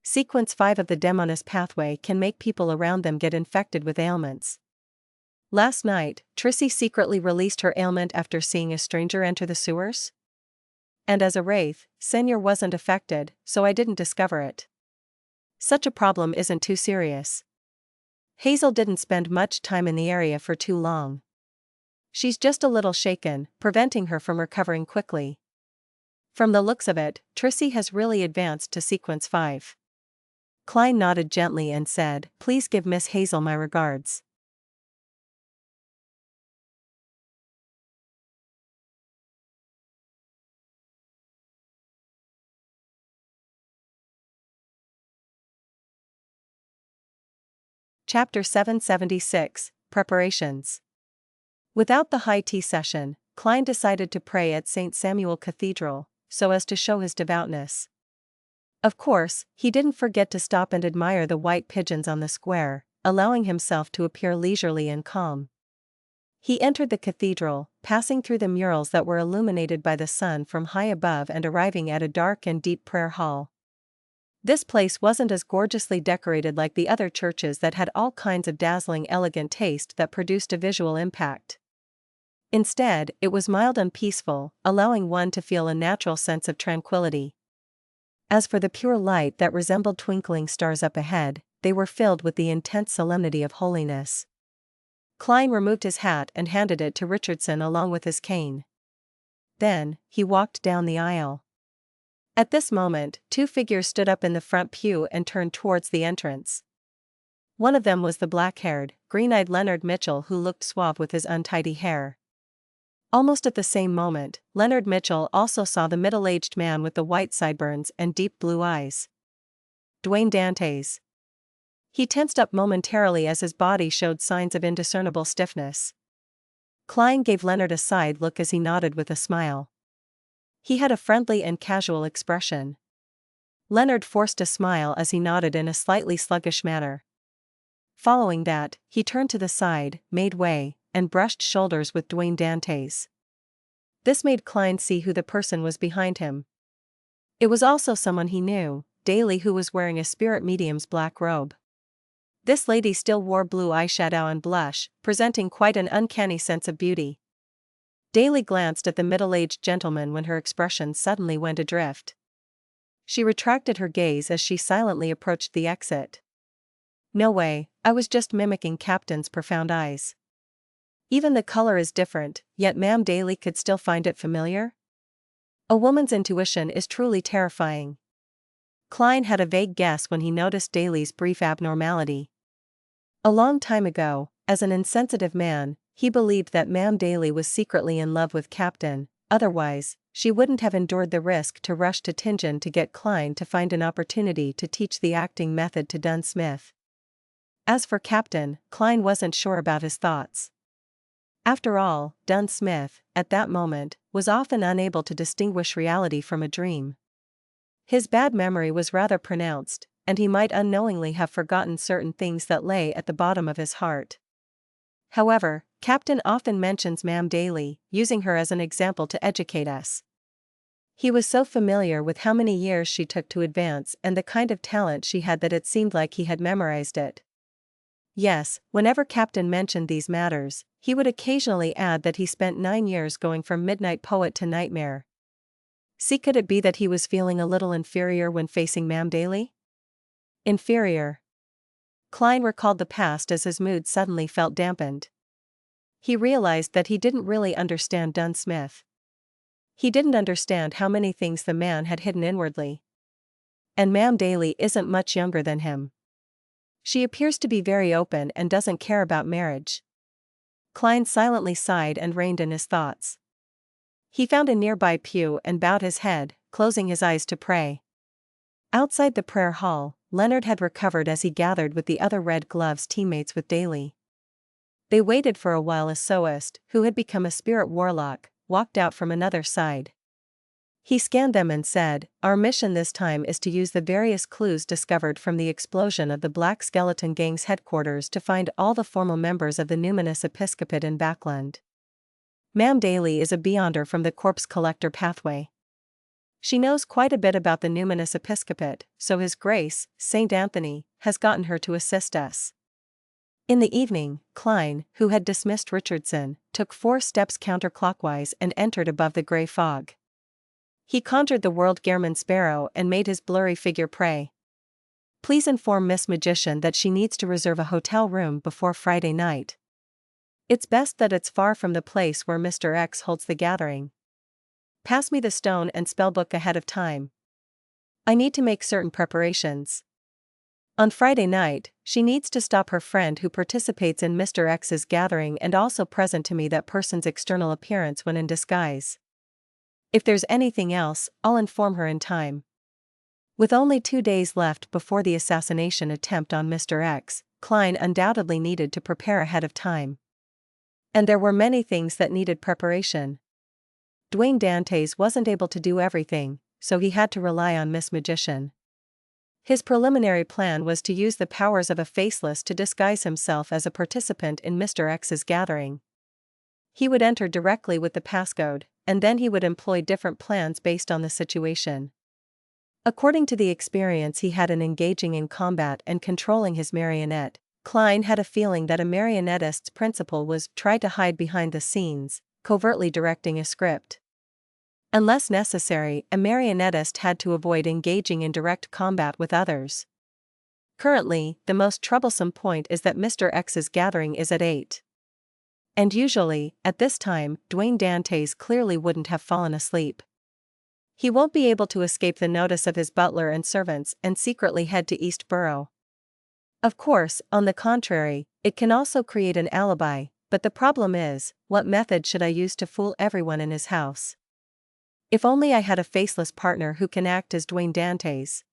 Sequence 5 of the demoness pathway can make people around them get infected with ailments. Last night, Trissy secretly released her ailment after seeing a stranger enter the sewers. And as a wraith, Senior wasn't affected, so I didn't discover it. Such a problem isn't too serious. Hazel didn't spend much time in the area for too long. She's just a little shaken, preventing her from recovering quickly. From the looks of it, Trissy has really advanced to sequence 5. Klein nodded gently and said, "Please give Miss Hazel my regards." Chapter 776, Preparations. Without the high tea session, Klein decided to pray at St. Samuel Cathedral, so as to show his devoutness. Of course, he didn't forget to stop and admire the white pigeons on the square, allowing himself to appear leisurely and calm. He entered the cathedral, passing through the murals that were illuminated by the sun from high above and arriving at a dark and deep prayer hall. This place wasn't as gorgeously decorated like the other churches that had all kinds of dazzling elegant taste that produced a visual impact. Instead, it was mild and peaceful, allowing one to feel a natural sense of tranquility. As for the pure light that resembled twinkling stars up ahead, they were filled with the intense solemnity of holiness. Klein removed his hat and handed it to Richardson along with his cane. Then, he walked down the aisle. At this moment, two figures stood up in the front pew and turned towards the entrance. One of them was the black-haired, green-eyed Leonard Mitchell who looked suave with his untidy hair. Almost at the same moment, Leonard Mitchell also saw the middle-aged man with the white sideburns and deep blue eyes. Dwayne Dantes. He tensed up momentarily as his body showed signs of indiscernible stiffness. Klein gave Leonard a side look as he nodded with a smile. He had a friendly and casual expression. Leonard forced a smile as he nodded in a slightly sluggish manner. Following that, he turned to the side, made way, and brushed shoulders with Dwayne Dantes. This made Klein see who the person was behind him. It was also someone he knew, Daly, who was wearing a spirit medium's black robe. This lady still wore blue eyeshadow and blush, presenting quite an uncanny sense of beauty. Daly glanced at the middle-aged gentleman when her expression suddenly went adrift. She retracted her gaze as she silently approached the exit. "No way, I was just mimicking Captain's profound eyes. Even the color is different, yet Ma'am Daly could still find it familiar? A woman's intuition is truly terrifying." Klein had a vague guess when he noticed Daly's brief abnormality. A long time ago, as an insensitive man, he believed that Ma'am Daly was secretly in love with Captain, otherwise, she wouldn't have endured the risk to rush to Tingen to get Klein to find an opportunity to teach the acting method to Dunn Smith. As for Captain, Klein wasn't sure about his thoughts. After all, Dunn Smith, at that moment, was often unable to distinguish reality from a dream. His bad memory was rather pronounced, and he might unknowingly have forgotten certain things that lay at the bottom of his heart. However, Captain often mentions Ma'am Daly, using her as an example to educate us. He was so familiar with how many years she took to advance and the kind of talent she had that it seemed like he had memorized it. Yes, whenever Captain mentioned these matters, he would occasionally add that he spent 9 years going from midnight poet to nightmare. See, could it be that he was feeling a little inferior when facing Ma'am Daly? Inferior. Klein recalled the past as his mood suddenly felt dampened. He realized that he didn't really understand Dunn Smith. He didn't understand how many things the man had hidden inwardly. And Ma'am Daly isn't much younger than him. She appears to be very open and doesn't care about marriage. Klein silently sighed and reined in his thoughts. He found a nearby pew and bowed his head, closing his eyes to pray. Outside the prayer hall, Leonard had recovered as he gathered with the other Red Gloves teammates with Daly. They waited for a while as Soist, who had become a spirit warlock, walked out from another side. He scanned them and said, "Our mission this time is to use the various clues discovered from the explosion of the Black Skeleton Gang's headquarters to find all the formal members of the numinous episcopate in Backland. Ma'am Daly is a beyonder from the corpse collector pathway. She knows quite a bit about the numinous episcopate, so His Grace, Saint Anthony, has gotten her to assist us. In the evening, Klein, who had dismissed Richardson, took 4 steps counterclockwise and entered above the grey fog. He conjured the world Gehrman sparrow and made his blurry figure pray. Please inform Miss Magician that she needs to reserve a hotel room before Friday night. It's best that it's far from the place where Mr. X holds the gathering. Pass me the stone and spellbook ahead of time. I need to make certain preparations. On Friday night, she needs to stop her friend who participates in Mr. X's gathering and also present to me that person's external appearance when in disguise. If there's anything else, I'll inform her in time. With only 2 days left before the assassination attempt on Mr. X, Klein undoubtedly needed to prepare ahead of time. And there were many things that needed preparation. Dwayne Dantes wasn't able to do everything, so he had to rely on Miss Magician. His preliminary plan was to use the powers of a faceless to disguise himself as a participant in Mr. X's gathering. He would enter directly with the passcode, and then he would employ different plans based on the situation. According to the experience he had in engaging in combat and controlling his marionette, Klein had a feeling that a marionettist's principle was try to hide behind the scenes, covertly directing a script. Unless necessary, a marionettist had to avoid engaging in direct combat with others. Currently, the most troublesome point is that Mr. X's gathering is at 8. And usually, at this time, Dwayne Dantes clearly wouldn't have fallen asleep. He won't be able to escape the notice of his butler and servants and secretly head to Eastborough. Of course, on the contrary, it can also create an alibi, but the problem is, what method should I use to fool everyone in his house? If only I had a faceless partner who can act as Dwayne Dantes.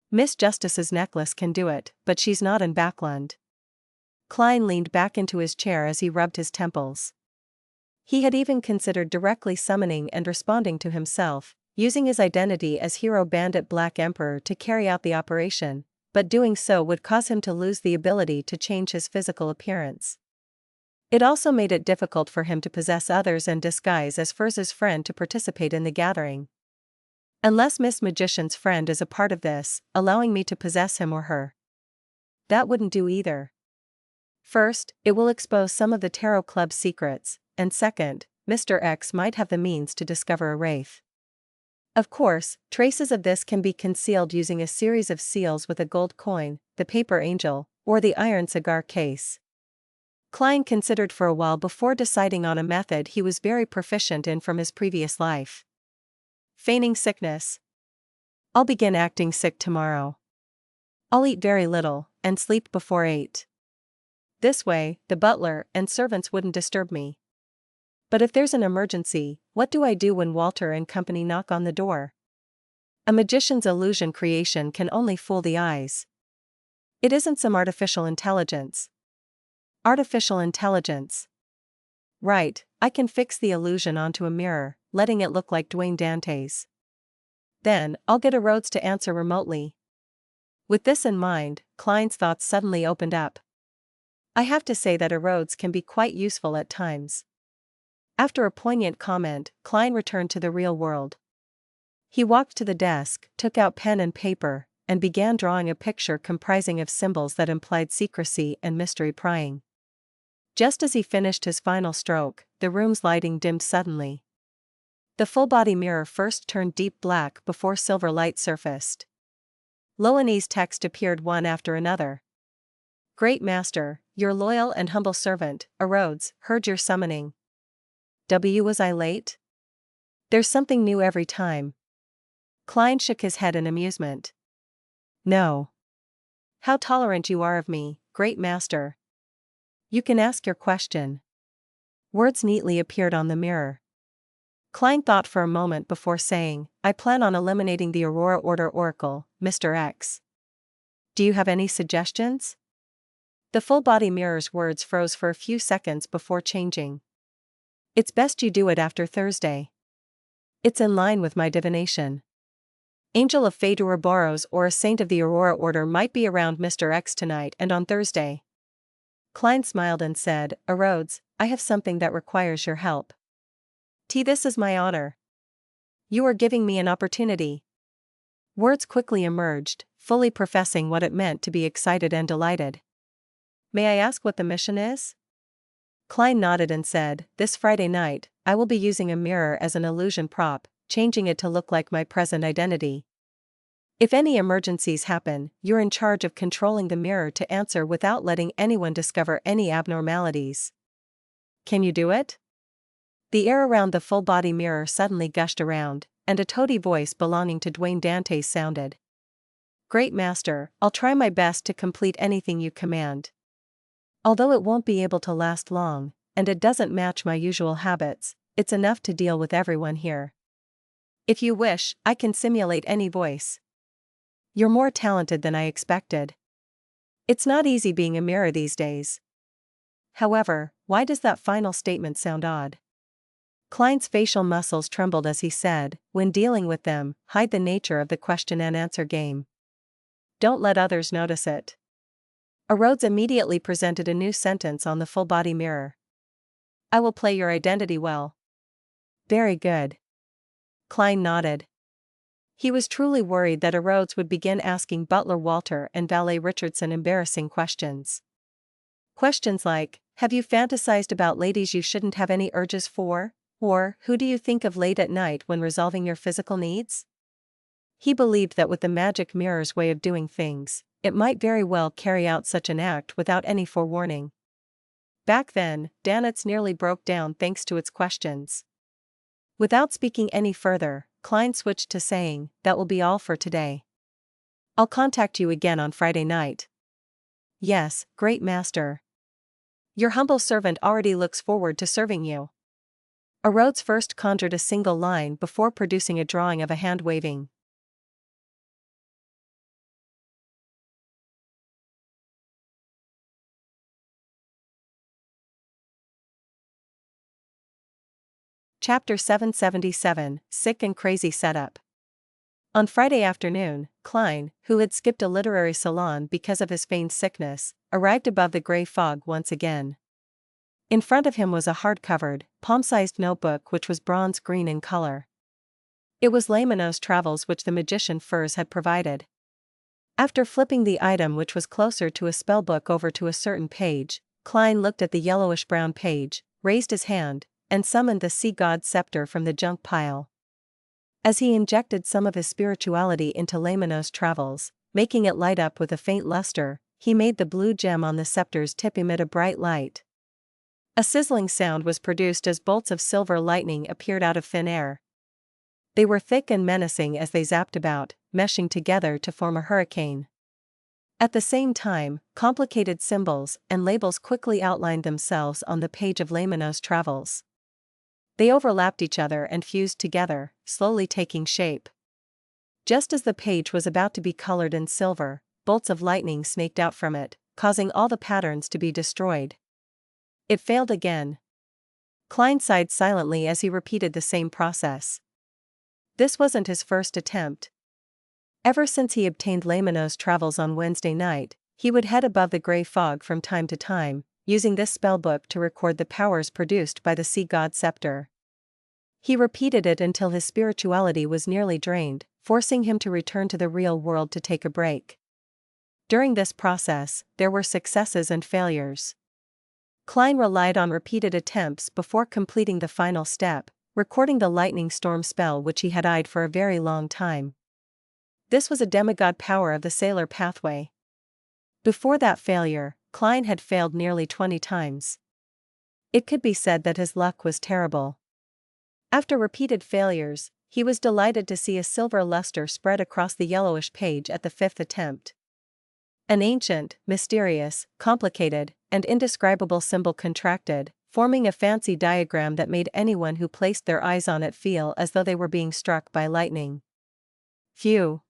Miss Justice's necklace can do it, but she's not in Backland. Klein leaned back into his chair as he rubbed his temples. He had even considered directly summoning and responding to himself, using his identity as Hero Bandit Black Emperor to carry out the operation, but doing so would cause him to lose the ability to change his physical appearance. It also made it difficult for him to possess others and disguise as Furz's friend to participate in the gathering. Unless Miss Magician's friend is a part of this, allowing me to possess him or her. That wouldn't do either. First, it will expose some of the Tarot Club's secrets, and second, Mr. X might have the means to discover a wraith. Of course, traces of this can be concealed using a series of seals with a gold coin, the paper angel, or the iron cigar case. Klein considered for a while before deciding on a method he was very proficient in from his previous life. Feigning sickness. I'll begin acting sick tomorrow. I'll eat very little, and sleep before 8. This way, the butler and servants wouldn't disturb me. But if there's an emergency, what do I do when Walter and company knock on the door? A magician's illusion creation can only fool the eyes. It isn't some artificial intelligence. Artificial intelligence. Right, I can fix the illusion onto a mirror, letting it look like Dwayne Dantes. Then, I'll get a Rhodes to answer remotely. With this in mind, Klein's thoughts suddenly opened up. I have to say that a Rhodes can be quite useful at times. After a poignant comment, Klein returned to the real world. He walked to the desk, took out pen and paper, and began drawing a picture comprising of symbols that implied secrecy and mystery prying. Just as he finished his final stroke, the room's lighting dimmed suddenly. The full-body mirror first turned deep black before silver light surfaced. Loanese text appeared one after another. Great Master, your loyal and humble servant, Rhodes, heard your summoning. Was I late? There's something new every time. Klein shook his head in amusement. No. How tolerant you are of me, Great Master. You can ask your question. Words neatly appeared on the mirror. Klein thought for a moment before saying, I plan on eliminating the Aurora Order Oracle, Mr. X. Do you have any suggestions? The full-body mirror's words froze for a few seconds before changing. It's best you do it after Thursday. It's in line with my divination. Angel of Fate Ouroboros or a Saint of the Aurora Order might be around Mr. X tonight and on Thursday. Klein smiled and said, Rhodes, I have something that requires your help. This is my honor. You are giving me an opportunity. Words quickly emerged, fully professing what it meant to be excited and delighted. May I ask what the mission is? Klein nodded and said, This Friday night, I will be using a mirror as an illusion prop, changing it to look like my present identity. If any emergencies happen, you're in charge of controlling the mirror to answer without letting anyone discover any abnormalities. Can you do it? The air around the full-body mirror suddenly gushed around, and a toady voice belonging to Dwayne Dantes sounded. Great Master, I'll try my best to complete anything you command. Although it won't be able to last long, and it doesn't match my usual habits, it's enough to deal with everyone here. If you wish, I can simulate any voice. You're more talented than I expected. It's not easy being a mirror these days. However, why does that final statement sound odd? Klein's facial muscles trembled as he said, when dealing with them, hide the nature of the question and answer game. Don't let others notice it. Rhodes immediately presented a new sentence on the full-body mirror. I will play your identity well. Very good. Klein nodded. He was truly worried that Rhodes would begin asking butler Walter and valet Richardson embarrassing questions. Questions like, have you fantasized about ladies you shouldn't have any urges for? Or, who do you think of late at night when resolving your physical needs? He believed that with the magic mirror's way of doing things, it might very well carry out such an act without any forewarning. Back then, Danitz nearly broke down thanks to its questions. Without speaking any further, Klein switched to saying, that will be all for today. I'll contact you again on Friday night. Yes, Great Master. Your humble servant already looks forward to serving you. Rhodes first conjured a single line before producing a drawing of a hand waving. Chapter 777, Sick and Crazy Setup. On Friday afternoon, Klein, who had skipped a literary salon because of his feigned sickness, arrived above the gray fog once again. In front of him was a hard-covered, palm-sized notebook which was bronze green in color. It was Loen-styled Travels which the magician Furs had provided. After flipping the item which was closer to a spellbook over to a certain page, Klein looked at the yellowish-brown page, raised his hand, and summoned the sea god scepter from the junk pile. As he injected some of his spirituality into Loen-styled Travels, making it light up with a faint luster, he made the blue gem on the scepter's tip emit a bright light. A sizzling sound was produced as bolts of silver lightning appeared out of thin air. They were thick and menacing as they zapped about, meshing together to form a hurricane. At the same time, complicated symbols and labels quickly outlined themselves on the page of Loen-styled Travels. They overlapped each other and fused together, slowly taking shape. Just as the page was about to be colored in silver, bolts of lightning snaked out from it, causing all the patterns to be destroyed. It failed again. Klein sighed silently as he repeated the same process. This wasn't his first attempt. Ever since he obtained Loen-styled Travels on Wednesday night, he would head above the gray fog from time to time, using this spellbook to record the powers produced by the sea god scepter. He repeated it until his spirituality was nearly drained, forcing him to return to the real world to take a break. During this process, there were successes and failures. Klein relied on repeated attempts before completing the final step, recording the lightning storm spell which he had eyed for a very long time. This was a demigod power of the sailor pathway. Before that failure, Klein had failed nearly 20 times. It could be said that his luck was terrible. After repeated failures, he was delighted to see a silver luster spread across the yellowish page at the 5th attempt. An ancient, mysterious, complicated, and indescribable symbol contracted, forming a fancy diagram that made anyone who placed their eyes on it feel as though they were being struck by lightning. Phew!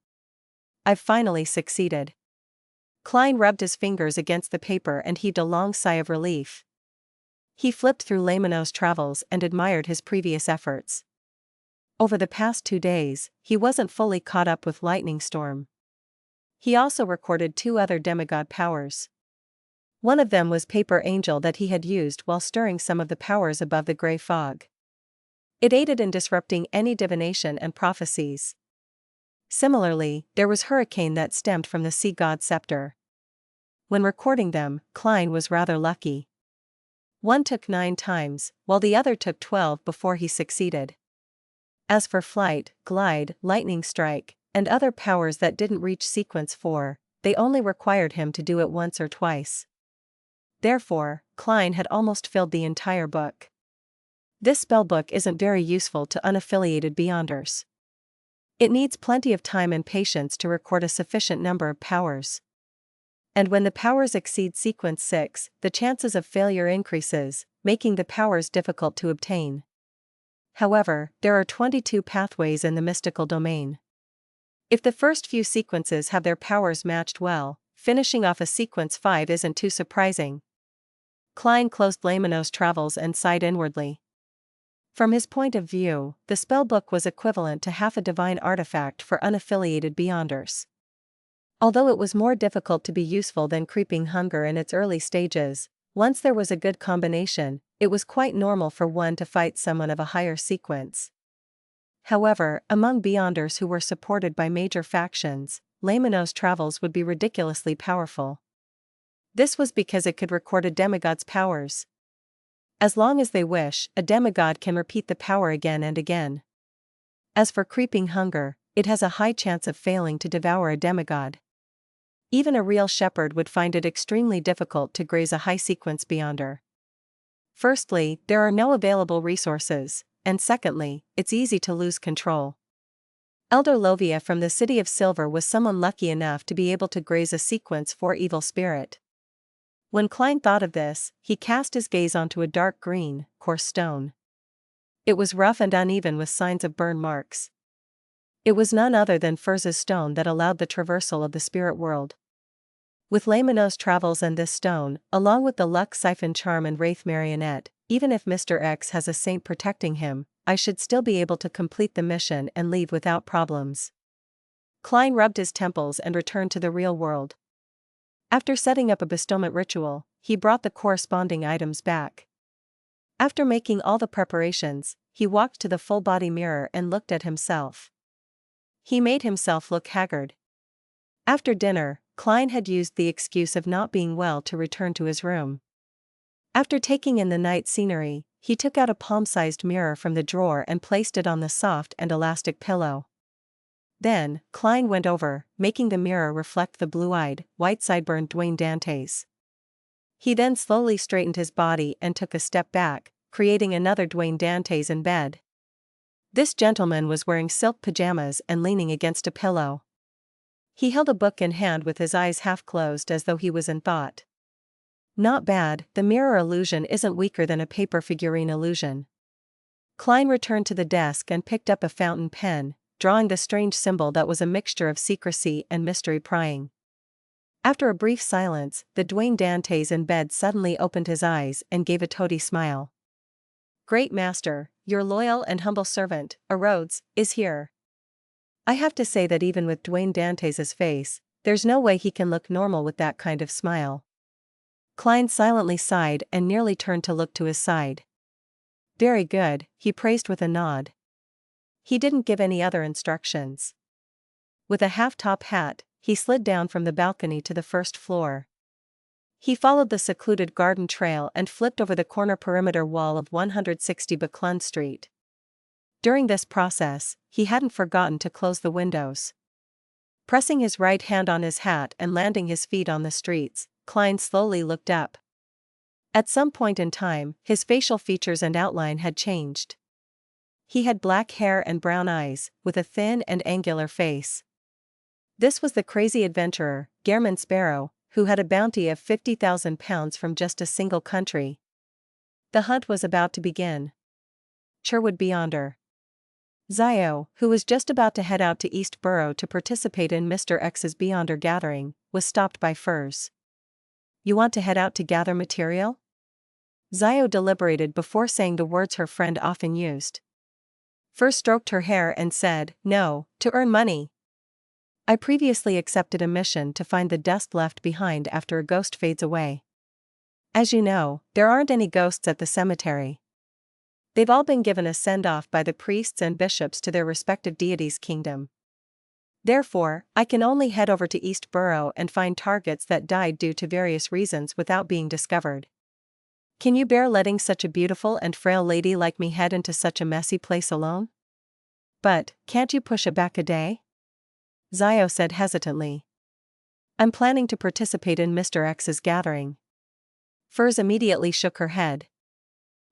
I've finally succeeded. Klein rubbed his fingers against the paper and heaved a long sigh of relief. He flipped through Loen-styled Travels and admired his previous efforts. Over the past 2 days, he wasn't fully caught up with Lightning Storm. He also recorded 2 other demigod powers. One of them was Paper Angel that he had used while stirring some of the powers above the gray fog. It aided in disrupting any divination and prophecies. Similarly, there was hurricane that stemmed from the sea god's scepter. When recording them, Klein was rather lucky. One took 9 times, while the other took 12 before he succeeded. As for flight, glide, lightning strike, and other powers that didn't reach sequence 4, they only required him to do it once or twice. Therefore, Klein had almost filled the entire book. This spellbook isn't very useful to unaffiliated Beyonders. It needs plenty of time and patience to record a sufficient number of powers. And when the powers exceed sequence 6, the chances of failure increases, making the powers difficult to obtain. However, there are 22 pathways in the mystical domain. If the first few sequences have their powers matched well, finishing off a sequence 5 isn't too surprising. Klein closed Lameno's travels and sighed inwardly. From his point of view, the spellbook was equivalent to half a divine artifact for unaffiliated Beyonders. Although it was more difficult to be useful than Creeping Hunger in its early stages, once there was a good combination, it was quite normal for one to fight someone of a higher sequence. However, among Beyonders who were supported by major factions, Lameno's travels would be ridiculously powerful. This was because it could record a demigod's powers. As long as they wish, a demigod can repeat the power again and again. As for Creeping Hunger, it has a high chance of failing to devour a demigod. Even a real shepherd would find it extremely difficult to graze a high-sequence Beyonder. Firstly, there are no available resources, and secondly, it's easy to lose control. Elder Lovia from the City of Silver was someone lucky enough to be able to graze a sequence 4 evil spirit. When Klein thought of this, he cast his gaze onto a dark green, coarse stone. It was rough and uneven with signs of burn marks. It was none other than Furz's stone that allowed the traversal of the spirit world. With Lameno's travels and this stone, along with the Luck Siphon charm and Wraith marionette, even if Mr. X has a saint protecting him, I should still be able to complete the mission and leave without problems. Klein rubbed his temples and returned to the real world. After setting up a bestowment ritual, he brought the corresponding items back. After making all the preparations, he walked to the full-body mirror and looked at himself. He made himself look haggard. After dinner, Klein had used the excuse of not being well to return to his room. After taking in the night scenery, he took out a palm-sized mirror from the drawer and placed it on the soft and elastic pillow. Then, Klein went over, making the mirror reflect the blue-eyed, white-sideburned Dwayne Dantes. He then slowly straightened his body and took a step back, creating another Dwayne Dantes in bed. This gentleman was wearing silk pajamas and leaning against a pillow. He held a book in hand with his eyes half closed as though he was in thought. Not bad, the mirror illusion isn't weaker than a paper figurine illusion. Klein returned to the desk and picked up a fountain pen, drawing the strange symbol that was a mixture of secrecy and mystery prying. After a brief silence, the Dwayne Dantes in bed suddenly opened his eyes and gave a toady smile. "Great Master, your loyal and humble servant, Rhodes, is here." I have to say that even with Dwayne Dantes' face, there's no way he can look normal with that kind of smile. Klein silently sighed and nearly turned to look to his side. "Very good," he praised with a nod. He didn't give any other instructions. With a half-top hat, he slid down from the balcony to the first floor. He followed the secluded garden trail and flipped over the corner perimeter wall of 160 Buckland Street. During this process, he hadn't forgotten to close the windows. Pressing his right hand on his hat and landing his feet on the streets, Klein slowly looked up. At some point in time, his facial features and outline had changed. He had black hair and brown eyes, with a thin and angular face. This was the crazy adventurer, Gehrman Sparrow, who had a bounty of £50,000 from just a single country. The hunt was about to begin. Sherwood Beyonder. Zio, who was just about to head out to East Borough to participate in Mr. X's Beyonder gathering, was stopped by Furs. "You want to head out to gather material?" Zio deliberated before saying the words her friend often used. Furs stroked her hair and said, "No, to earn money. I previously accepted a mission to find the dust left behind after a ghost fades away. As you know, there aren't any ghosts at the cemetery." They've all been given a send-off by the priests and bishops to their respective deities' kingdom. Therefore, I can only head over to East Borough and find targets that died due to various reasons without being discovered. Can you bear letting such a beautiful and frail lady like me head into such a messy place alone? But, can't you push it back a day? Zio said hesitantly. I'm planning to participate in Mr. X's gathering. Furs immediately shook her head.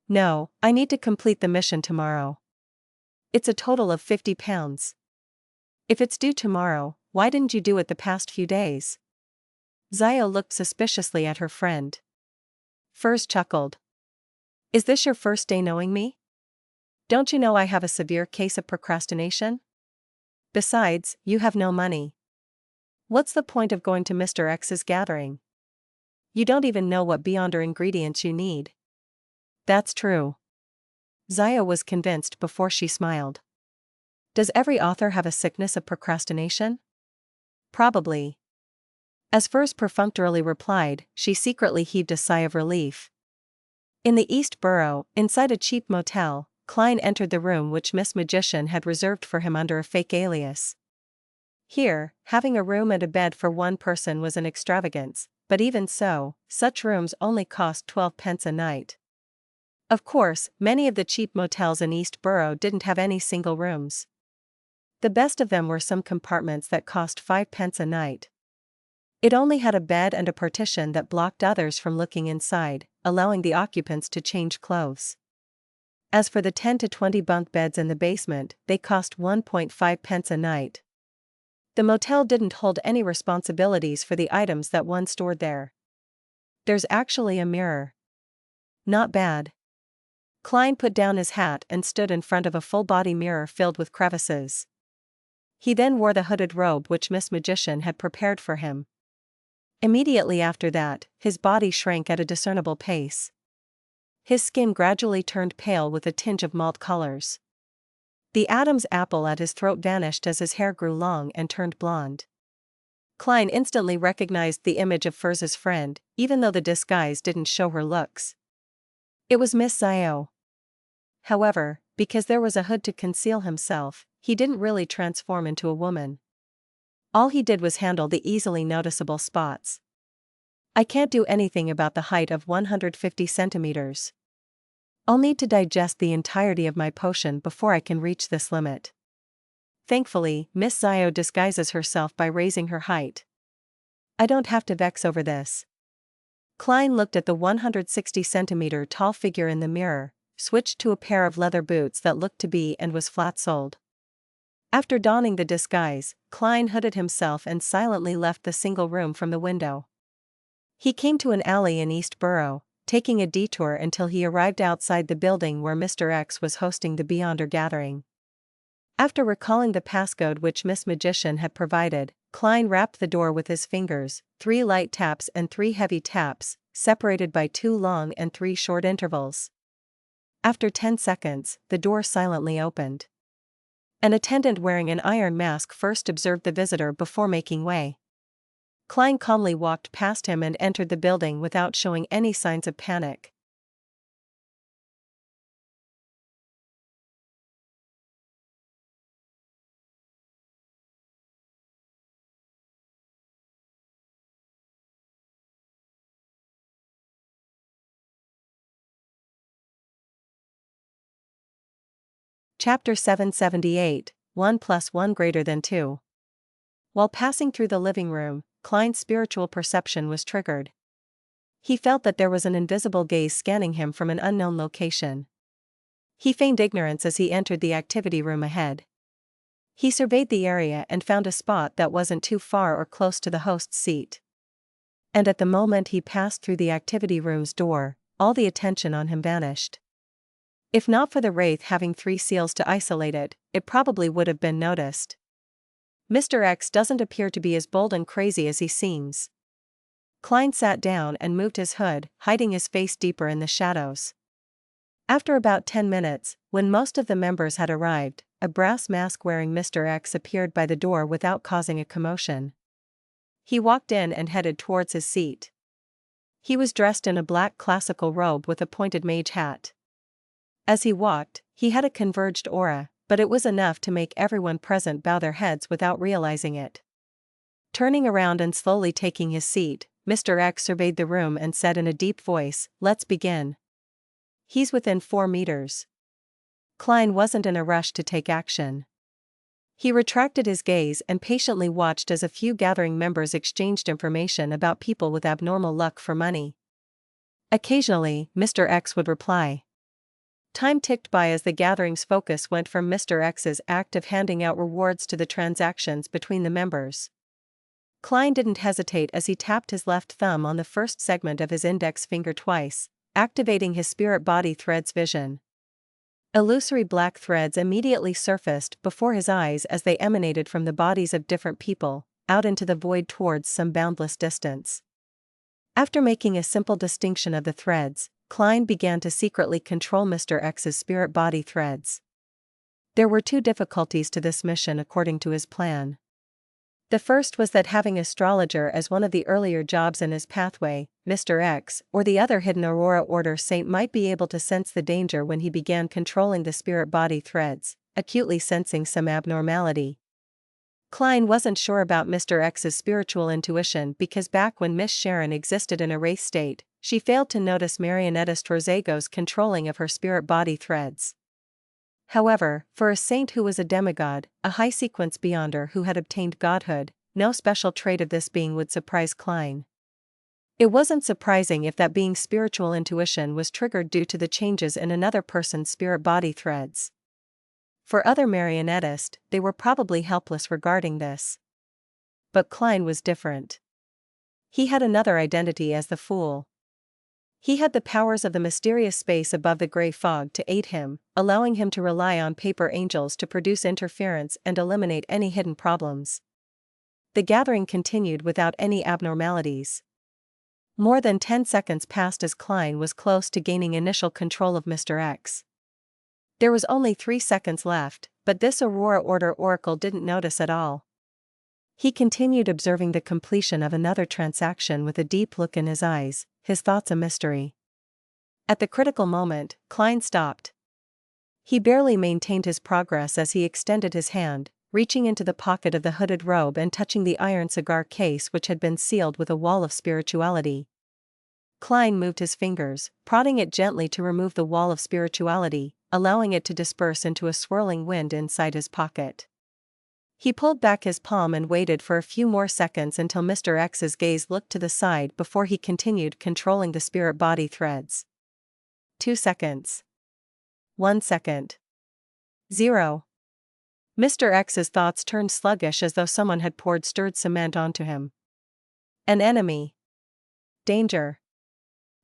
No, I need to complete the mission tomorrow. It's a total of £50. If it's due tomorrow, why didn't you do it the past few days? Zio looked suspiciously at her friend. Furs chuckled. Is this your first day knowing me? Don't you know I have a severe case of procrastination? Besides, you have no money. What's the point of going to Mr. X's gathering? You don't even know what beyonder ingredients you need. That's true. Zio was convinced before she smiled. Does every author have a sickness of procrastination? Probably. As Furs perfunctorily replied, she secretly heaved a sigh of relief. In the East Borough, inside a cheap motel, Klein entered the room which Miss Magician had reserved for him under a fake alias. Here, having a room and a bed for one person was an extravagance, but even so, such rooms only cost 12 pence a night. Of course, many of the cheap motels in East Borough didn't have any single rooms. The best of them were some compartments that cost 5 pence a night. It only had a bed and a partition that blocked others from looking inside, allowing the occupants to change clothes. As for the 10 to 20 bunk beds in the basement, they cost 1.5 pence a night. The motel didn't hold any responsibilities for the items that one stored there. There's actually a mirror. Not bad. Klein put down his hat and stood in front of a full-body mirror filled with crevices. He then wore the hooded robe which Miss Magician had prepared for him. Immediately after that, his body shrank at a discernible pace. His skin gradually turned pale with a tinge of malt colors. The Adam's apple at his throat vanished as his hair grew long and turned blonde. Klein instantly recognized the image of Furs's friend, even though the disguise didn't show her looks. It was Miss Zio. However, because there was a hood to conceal himself, he didn't really transform into a woman. All he did was handle the easily noticeable spots. I can't do anything about the height of 150 centimeters. I'll need to digest the entirety of my potion before I can reach this limit. Thankfully, Miss Zio disguises herself by raising her height. I don't have to vex over this. Klein looked at the 160-centimeter tall figure in the mirror, switched to a pair of leather boots that looked to be and was flat-soled. After donning the disguise, Klein hooded himself and silently left the single room from the window. He came to an alley in East Borough, taking a detour until he arrived outside the building where Mr. X was hosting the Beyonder gathering. After recalling the passcode which Miss Magician had provided, Klein rapped the door with his fingers, 3 light taps and 3 heavy taps, separated by 2 long and 3 short intervals. After 10 seconds, the door silently opened. An attendant wearing an iron mask first observed the visitor before making way. Klein calmly walked past him and entered the building without showing any signs of panic. Chapter 778, 1 + 1 > 2. While passing through the living room, Klein's spiritual perception was triggered. He felt that there was an invisible gaze scanning him from an unknown location. He feigned ignorance as he entered the activity room ahead. He surveyed the area and found a spot that wasn't too far or close to the host's seat. And at the moment he passed through the activity room's door, all the attention on him vanished. If not for the wraith having 3 seals to isolate it, it probably would have been noticed. Mr. X doesn't appear to be as bold and crazy as he seems. Klein sat down and moved his hood, hiding his face deeper in the shadows. After about 10 minutes, when most of the members had arrived, a brass mask-wearing Mr. X appeared by the door without causing a commotion. He walked in and headed towards his seat. He was dressed in a black classical robe with a pointed mage hat. As he walked, he had a converged aura, but it was enough to make everyone present bow their heads without realizing it. Turning around and slowly taking his seat, Mr. X surveyed the room and said in a deep voice, "Let's begin." "He's within 4 meters." Klein wasn't in a rush to take action. He retracted his gaze and patiently watched as a few gathering members exchanged information about people with abnormal luck for money. Occasionally, Mr. X would reply. Time ticked by as the gathering's focus went from Mr. X's act of handing out rewards to the transactions between the members. Klein didn't hesitate as he tapped his left thumb on the first segment of his index finger twice, activating his spirit-body threads vision. Illusory black threads immediately surfaced before his eyes as they emanated from the bodies of different people, out into the void towards some boundless distance. After making a simple distinction of the threads, Klein began to secretly control Mr. X's spirit-body threads. There were 2 difficulties to this mission according to his plan. The first was that having astrologer as one of the earlier jobs in his pathway, Mr. X, or the other hidden Aurora Order saint might be able to sense the danger when he began controlling the spirit-body threads, acutely sensing some abnormality. Klein wasn't sure about Mr. X's spiritual intuition because back when Miss Sharon existed in a wraith state, she failed to notice marionettist Rosego's controlling of her spirit-body threads. However, for a saint who was a demigod, a high-sequence beyonder who had obtained godhood, no special trait of this being would surprise Klein. It wasn't surprising if that being's spiritual intuition was triggered due to the changes in another person's spirit-body threads. For other marionettists, they were probably helpless regarding this. But Klein was different. He had another identity as the Fool. He had the powers of the mysterious space above the gray fog to aid him, allowing him to rely on paper angels to produce interference and eliminate any hidden problems. The gathering continued without any abnormalities. More than 10 seconds passed as Klein was close to gaining initial control of Mr. X. There was only 3 seconds left, but this Aurora Order oracle didn't notice at all. He continued observing the completion of another transaction with a deep look in his eyes, his thoughts a mystery. At the critical moment, Klein stopped. He barely maintained his progress as he extended his hand, reaching into the pocket of the hooded robe and touching the iron cigar case which had been sealed with a wall of spirituality. Klein moved his fingers, prodding it gently to remove the wall of spirituality, allowing it to disperse into a swirling wind inside his pocket. He pulled back his palm and waited for a few more seconds until Mr. X's gaze looked to the side before he continued controlling the spirit-body threads. 2 seconds. 1 second. 0. Mr. X's thoughts turned sluggish as though someone had poured stirred cement onto him. An enemy. Danger.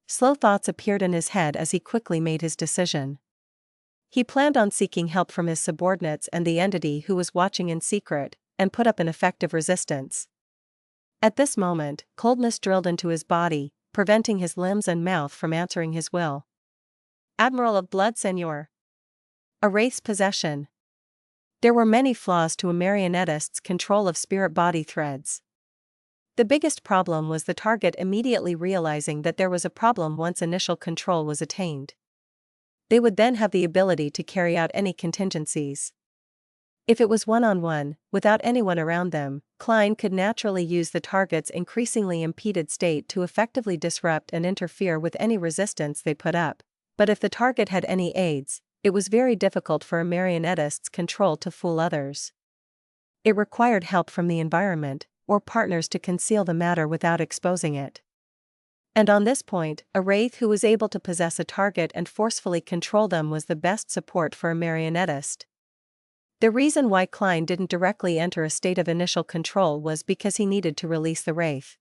Slow thoughts appeared in his head as he quickly made his decision. He planned on seeking help from his subordinates and the entity who was watching in secret, and put up an effective resistance. At this moment, coldness drilled into his body, preventing his limbs and mouth from answering his will. Admiral of Blood, Senor. A wraith's possession. There were many flaws to a marionettist's control of spirit-body threads. The biggest problem was the target immediately realizing that there was a problem once initial control was attained. They would then have the ability to carry out any contingencies. If it was one-on-one, without anyone around them, Klein could naturally use the target's increasingly impeded state to effectively disrupt and interfere with any resistance they put up. But if the target had any aids, it was very difficult for a marionettist's control to fool others. It required help from the environment, or partners to conceal the matter without exposing it. And on this point, a wraith who was able to possess a target and forcefully control them was the best support for a marionettist. The reason why Klein didn't directly enter a state of initial control was because he needed to release the wraith.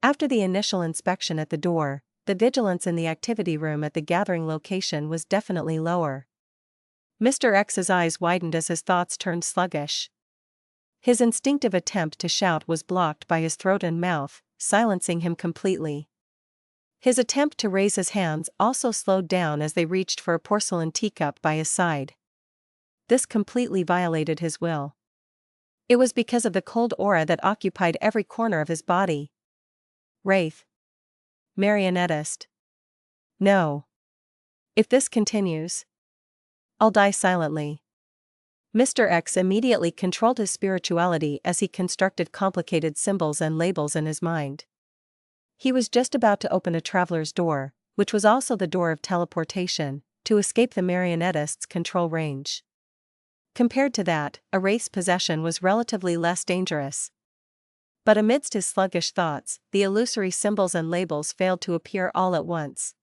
After the initial inspection at the door, the vigilance in the activity room at the gathering location was definitely lower. Mr. X's eyes widened as his thoughts turned sluggish. His instinctive attempt to shout was blocked by his throat and mouth, silencing him completely. His attempt to raise his hands also slowed down as they reached for a porcelain teacup by his side. This completely violated his will. It was because of the cold aura that occupied every corner of his body. Wraith. Marionettist. No. If this continues, I'll die silently. Mr. X immediately controlled his spirituality as he constructed complicated symbols and labels in his mind. He was just about to open a traveler's door, which was also the door of teleportation, to escape the marionettist's control range. Compared to that, a wraith's possession was relatively less dangerous. But amidst his sluggish thoughts, the illusory symbols and labels failed to appear all at once.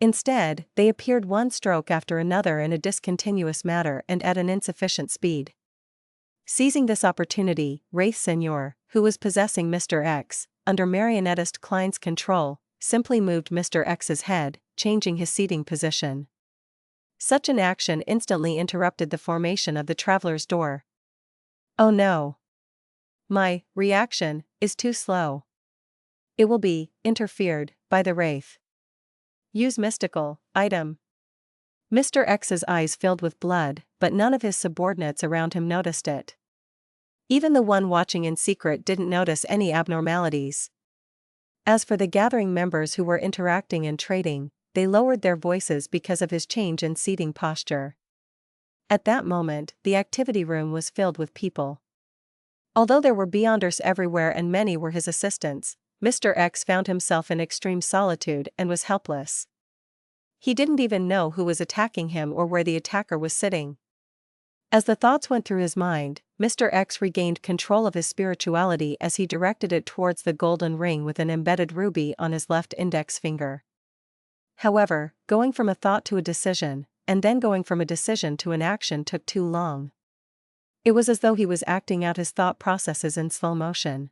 Instead, they appeared one stroke after another in a discontinuous manner and at an insufficient speed. Seizing this opportunity, Wraith Senior, who was possessing Mr. X, under marionettist Klein's control, simply moved Mr. X's head, changing his seating position. Such an action instantly interrupted the formation of the traveler's door. Oh no! My reaction is too slow. It will be interfered by the Wraith. Use mystical item. Mr. X's eyes filled with blood, but none of his subordinates around him noticed it. Even the one watching in secret didn't notice any abnormalities. As for the gathering members who were interacting and trading, they lowered their voices because of his change in seating posture. At that moment, the activity room was filled with people. Although there were Beyonders everywhere and many were his assistants, Mr. X found himself in extreme solitude and was helpless. He didn't even know who was attacking him or where the attacker was sitting. As the thoughts went through his mind, Mr. X regained control of his spirituality as he directed it towards the golden ring with an embedded ruby on his left index finger. However, going from a thought to a decision, and then going from a decision to an action took too long. It was as though he was acting out his thought processes in slow motion.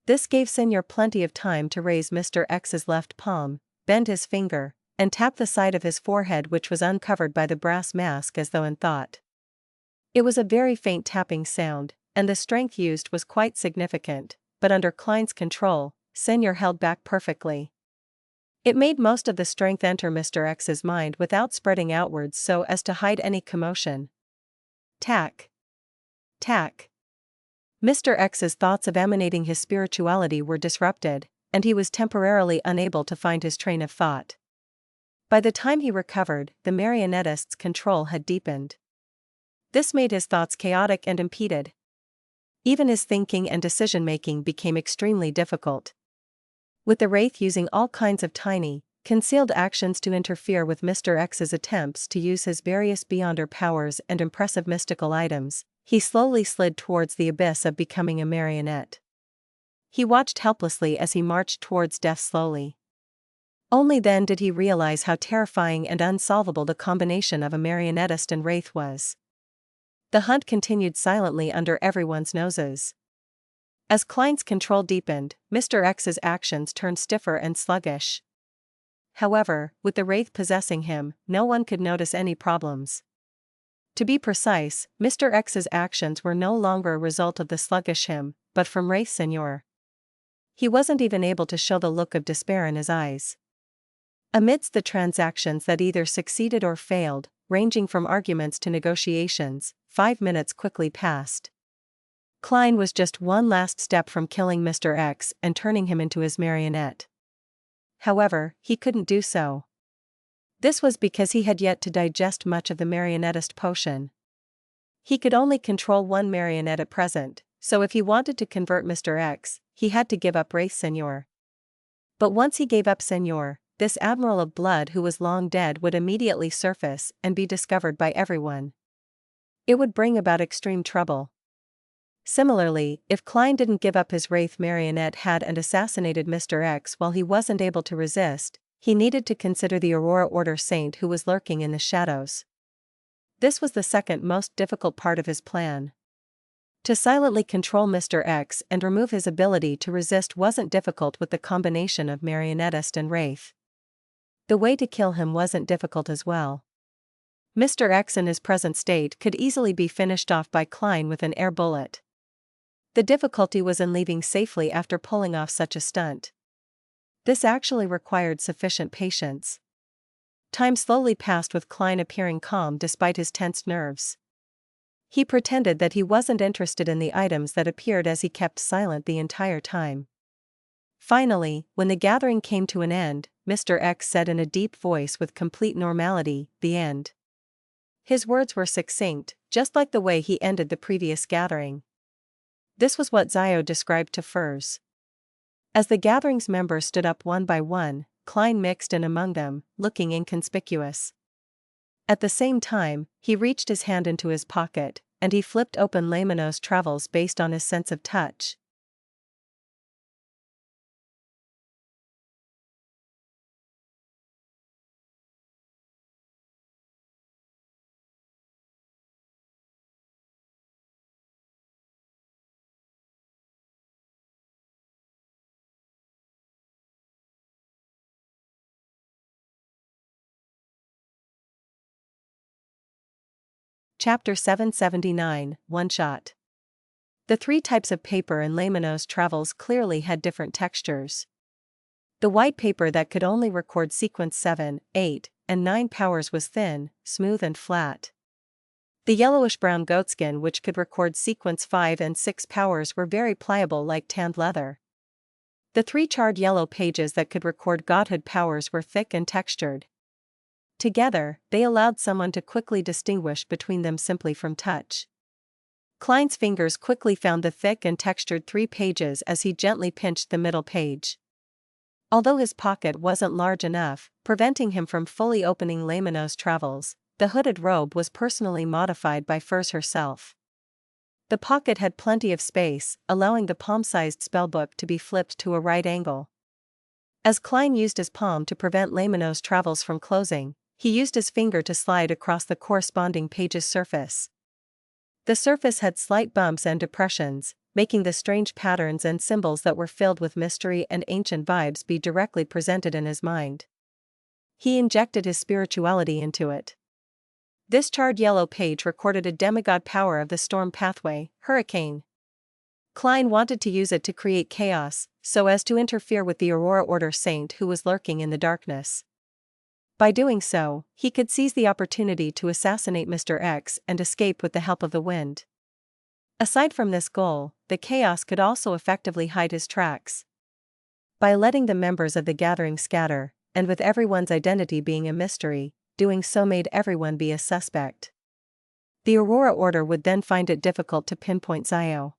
This gave Senior plenty of time to raise Mr. X's left palm, bend his finger, and tap the side of his forehead, which was uncovered by the brass mask, as though in thought. It was a very faint tapping sound, and the strength used was quite significant, but under Klein's control, Senior held back perfectly. It made most of the strength enter Mr. X's mind without spreading outwards so as to hide any commotion. Tack. Tack. Mr. X's thoughts of emanating his spirituality were disrupted, and he was temporarily unable to find his train of thought. By the time he recovered, the marionettist's control had deepened. This made his thoughts chaotic and impeded. Even his thinking and decision-making became extremely difficult. With the Wraith using all kinds of tiny, concealed actions to interfere with Mr. X's attempts to use his various Beyonder powers and impressive mystical items, he slowly slid towards the abyss of becoming a marionette. He watched helplessly as he marched towards death slowly. Only then did he realize how terrifying and unsolvable the combination of a marionettist and Wraith was. The hunt continued silently under everyone's noses. As Klein's control deepened, Mr. X's actions turned stiffer and sluggish. However, with the Wraith possessing him, no one could notice any problems. To be precise, Mr. X's actions were no longer a result of the sluggish him, but from Wraith Senior. He wasn't even able to show the look of despair in his eyes. Amidst the transactions that either succeeded or failed, ranging from arguments to negotiations, 5 minutes quickly passed. Klein was just one last step from killing Mr. X and turning him into his marionette. However, he couldn't do so. This was because he had yet to digest much of the marionettist potion. He could only control one marionette at present, so if he wanted to convert Mr. X, he had to give up Wraith Senior. But once he gave up Senior, this Admiral of Blood who was long dead would immediately surface and be discovered by everyone. It would bring about extreme trouble. Similarly, if Klein didn't give up his Wraith marionette head and assassinated Mr. X while he wasn't able to resist, he needed to consider the Aurora Order Saint who was lurking in the shadows. This was the second most difficult part of his plan. To silently control Mr. X and remove his ability to resist wasn't difficult with the combination of marionettist and Wraith. The way to kill him wasn't difficult as well. Mr. X in his present state could easily be finished off by Klein with an air bullet. The difficulty was in leaving safely after pulling off such a stunt. This actually required sufficient patience. Time slowly passed with Klein appearing calm despite his tensed nerves. He pretended that he wasn't interested in the items that appeared as he kept silent the entire time. Finally, when the gathering came to an end, Mr. X said in a deep voice with complete normality, "The end." His words were succinct, just like the way he ended the previous gathering. This was what Zio described to Furs. As the gathering's members stood up one by one, Klein mixed in among them, looking inconspicuous. At the same time, he reached his hand into his pocket, and he flipped open Lemano's travels based on his sense of touch. Chapter 779, One Shot. The three types of paper in Lemano's travels clearly had different textures. The white paper that could only record sequence 7, 8, and 9 powers was thin, smooth and flat. The yellowish-brown goatskin which could record sequence 5 and 6 powers were very pliable like tanned leather. The three charred yellow pages that could record godhood powers were thick and textured. Together, they allowed someone to quickly distinguish between them simply from touch. Klein's fingers quickly found the thick and textured 3 pages as he gently pinched the middle page. Although his pocket wasn't large enough, preventing him from fully opening Lemano's travels, the hooded robe was personally modified by Furs herself. The pocket had plenty of space, allowing the palm-sized spellbook to be flipped to a right angle. As Klein used his palm to prevent Lemano's travels from closing, he used his finger to slide across the corresponding page's surface. The surface had slight bumps and depressions, making the strange patterns and symbols that were filled with mystery and ancient vibes be directly presented in his mind. He injected his spirituality into it. This charred yellow page recorded a demigod power of the storm pathway, Hurricane. Klein wanted to use it to create chaos, so as to interfere with the Aurora Order saint who was lurking in the darkness. By doing so, he could seize the opportunity to assassinate Mr. X and escape with the help of the wind. Aside from this goal, the chaos could also effectively hide his tracks. By letting the members of the gathering scatter, and with everyone's identity being a mystery, doing so made everyone be a suspect. The Aurora Order would then find it difficult to pinpoint Zio.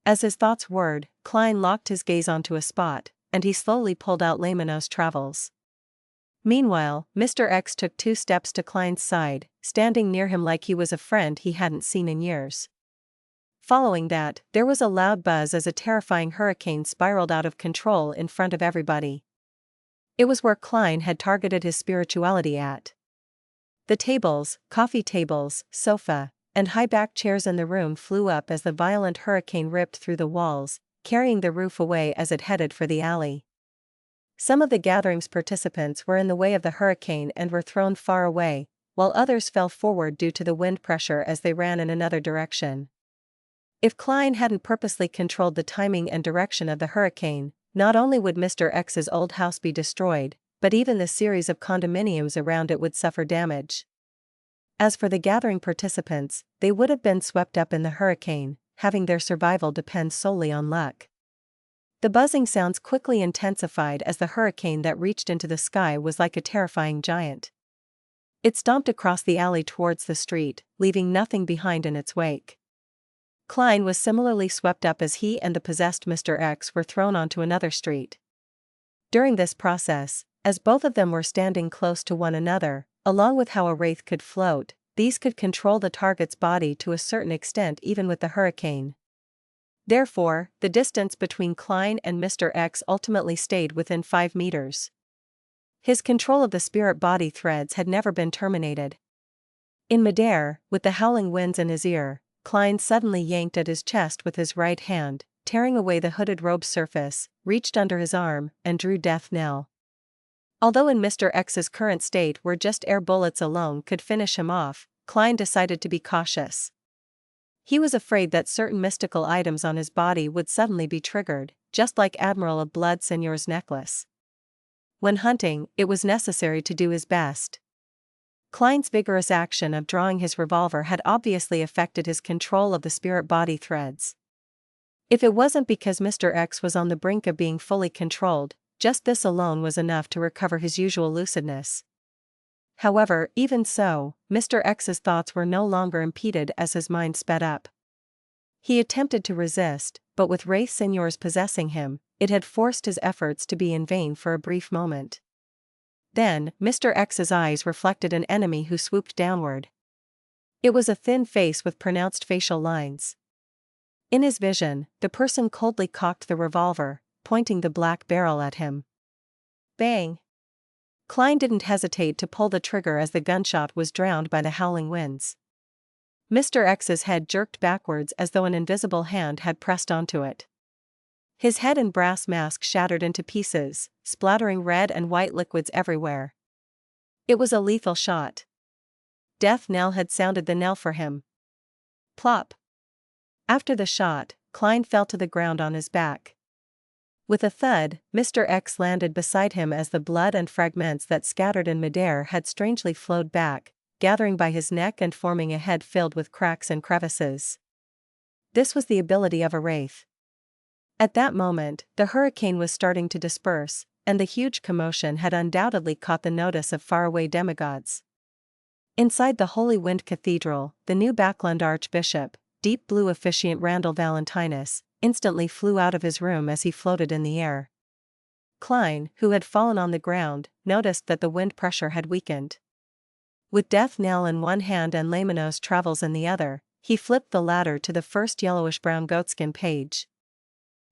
As his thoughts whirred, Klein locked his gaze onto a spot, and he slowly pulled out Lemano's travels. Meanwhile, Mr. X took 2 steps to Klein's side, standing near him like he was a friend he hadn't seen in years. Following that, there was a loud buzz as a terrifying hurricane spiraled out of control in front of everybody. It was where Klein had targeted his spirituality at. The tables, coffee tables, sofa, and high-backed chairs in the room flew up as the violent hurricane ripped through the walls, carrying the roof away as it headed for the alley. Some of the gathering's participants were in the way of the hurricane and were thrown far away, while others fell forward due to the wind pressure as they ran in another direction. If Klein hadn't purposely controlled the timing and direction of the hurricane, not only would Mr. X's old house be destroyed, but even the series of condominiums around it would suffer damage. As for the gathering participants, they would have been swept up in the hurricane, having their survival depend solely on luck. The buzzing sounds quickly intensified as the hurricane that reached into the sky was like a terrifying giant. It stomped across the alley towards the street, leaving nothing behind in its wake. Klein was similarly swept up as he and the possessed Mr. X were thrown onto another street. During this process, as both of them were standing close to one another, along with how a wraith could float, these could control the target's body to a certain extent even with the hurricane. Therefore, the distance between Klein and Mr. X ultimately stayed within 5 meters. His control of the spirit body threads had never been terminated. In midair, with the howling winds in his ear, Klein suddenly yanked at his chest with his right hand, tearing away the hooded robe's surface, reached under his arm, and drew death knell. Although in Mr. X's current state where just air bullets alone could finish him off, Klein decided to be cautious. He was afraid that certain mystical items on his body would suddenly be triggered, just like Admiral of Blood Seigneur's necklace. When hunting, it was necessary to do his best. Klein's vigorous action of drawing his revolver had obviously affected his control of the spirit body threads. If it wasn't because Mr. X was on the brink of being fully controlled, just this alone was enough to recover his usual lucidness. However, even so, Mr. X's thoughts were no longer impeded as his mind sped up. He attempted to resist, but with Wraith Seniors possessing him, it had forced his efforts to be in vain for a brief moment. Then, Mr. X's eyes reflected an enemy who swooped downward. It was a thin face with pronounced facial lines. In his vision, the person coldly cocked the revolver, pointing the black barrel at him. Bang! Klein didn't hesitate to pull the trigger as the gunshot was drowned by the howling winds. Mr. X's head jerked backwards as though an invisible hand had pressed onto it. His head and brass mask shattered into pieces, splattering red and white liquids everywhere. It was a lethal shot. Death knell had sounded the knell for him. Plop! After the shot, Klein fell to the ground on his back. With a thud, Mr. X landed beside him as the blood and fragments that scattered in midair had strangely flowed back, gathering by his neck and forming a head filled with cracks and crevices. This was the ability of a wraith. At that moment, the hurricane was starting to disperse, and the huge commotion had undoubtedly caught the notice of faraway demigods. Inside the Holy Wind Cathedral, the new Backlund Archbishop, deep blue officiant Randall Valentinus, instantly flew out of his room as he floated in the air. Klein, who had fallen on the ground, noticed that the wind pressure had weakened. With Death Knell in one hand and Lemano's Travels in the other, he flipped the latter to the first yellowish-brown goatskin page.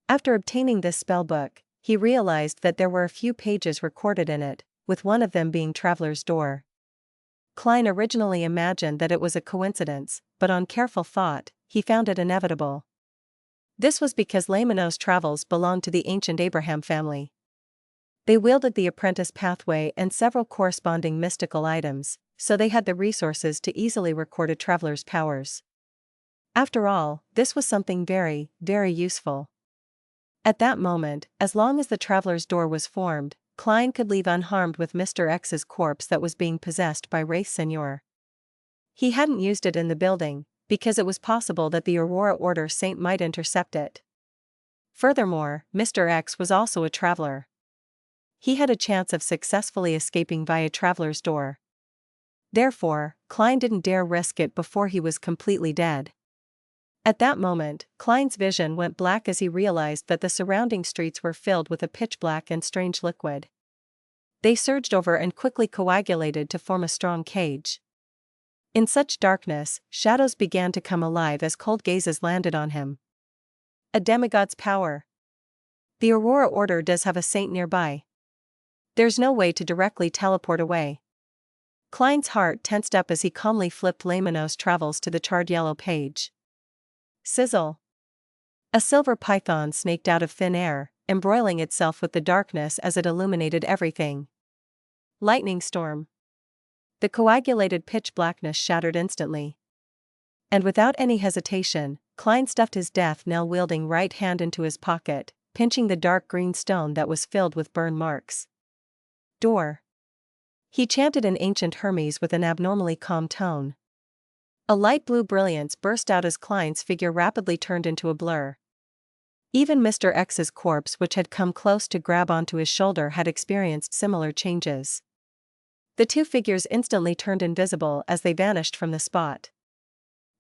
After obtaining this spellbook, he realized that there were a few pages recorded in it, with one of them being Traveler's Door. Klein originally imagined that it was a coincidence, but on careful thought, he found it inevitable. This was because Lemano's Travels belonged to the ancient Abraham family. They wielded the apprentice pathway and several corresponding mystical items, so they had the resources to easily record a traveler's powers. After all, this was something very, very useful. At that moment, as long as the Traveler's Door was formed, Klein could leave unharmed with Mr. X's corpse that was being possessed by Wraith Senior. He hadn't used it in the building, because it was possible that the Aurora Order Saint might intercept it. Furthermore, Mr. X was also a traveler. He had a chance of successfully escaping via Traveler's Door. Therefore, Klein didn't dare risk it before he was completely dead. At that moment, Klein's vision went black as he realized that the surrounding streets were filled with a pitch-black and strange liquid. They surged over and quickly coagulated to form a strong cage. In such darkness, shadows began to come alive as cold gazes landed on him. A demigod's power. The Aurora Order does have a saint nearby. There's no way to directly teleport away. Klein's heart tensed up as he calmly flipped Lemano's Travels to the charred yellow page. Sizzle. A silver python snaked out of thin air, embroiling itself with the darkness as it illuminated everything. Lightning storm. The coagulated pitch blackness shattered instantly. And without any hesitation, Klein stuffed his death knell-wielding right hand into his pocket, pinching the dark green stone that was filled with burn marks. Door. He chanted in ancient Hermes with an abnormally calm tone. A light blue brilliance burst out as Klein's figure rapidly turned into a blur. Even Mr. X's corpse, which had come close to grab onto his shoulder, had experienced similar changes. The two figures instantly turned invisible as they vanished from the spot.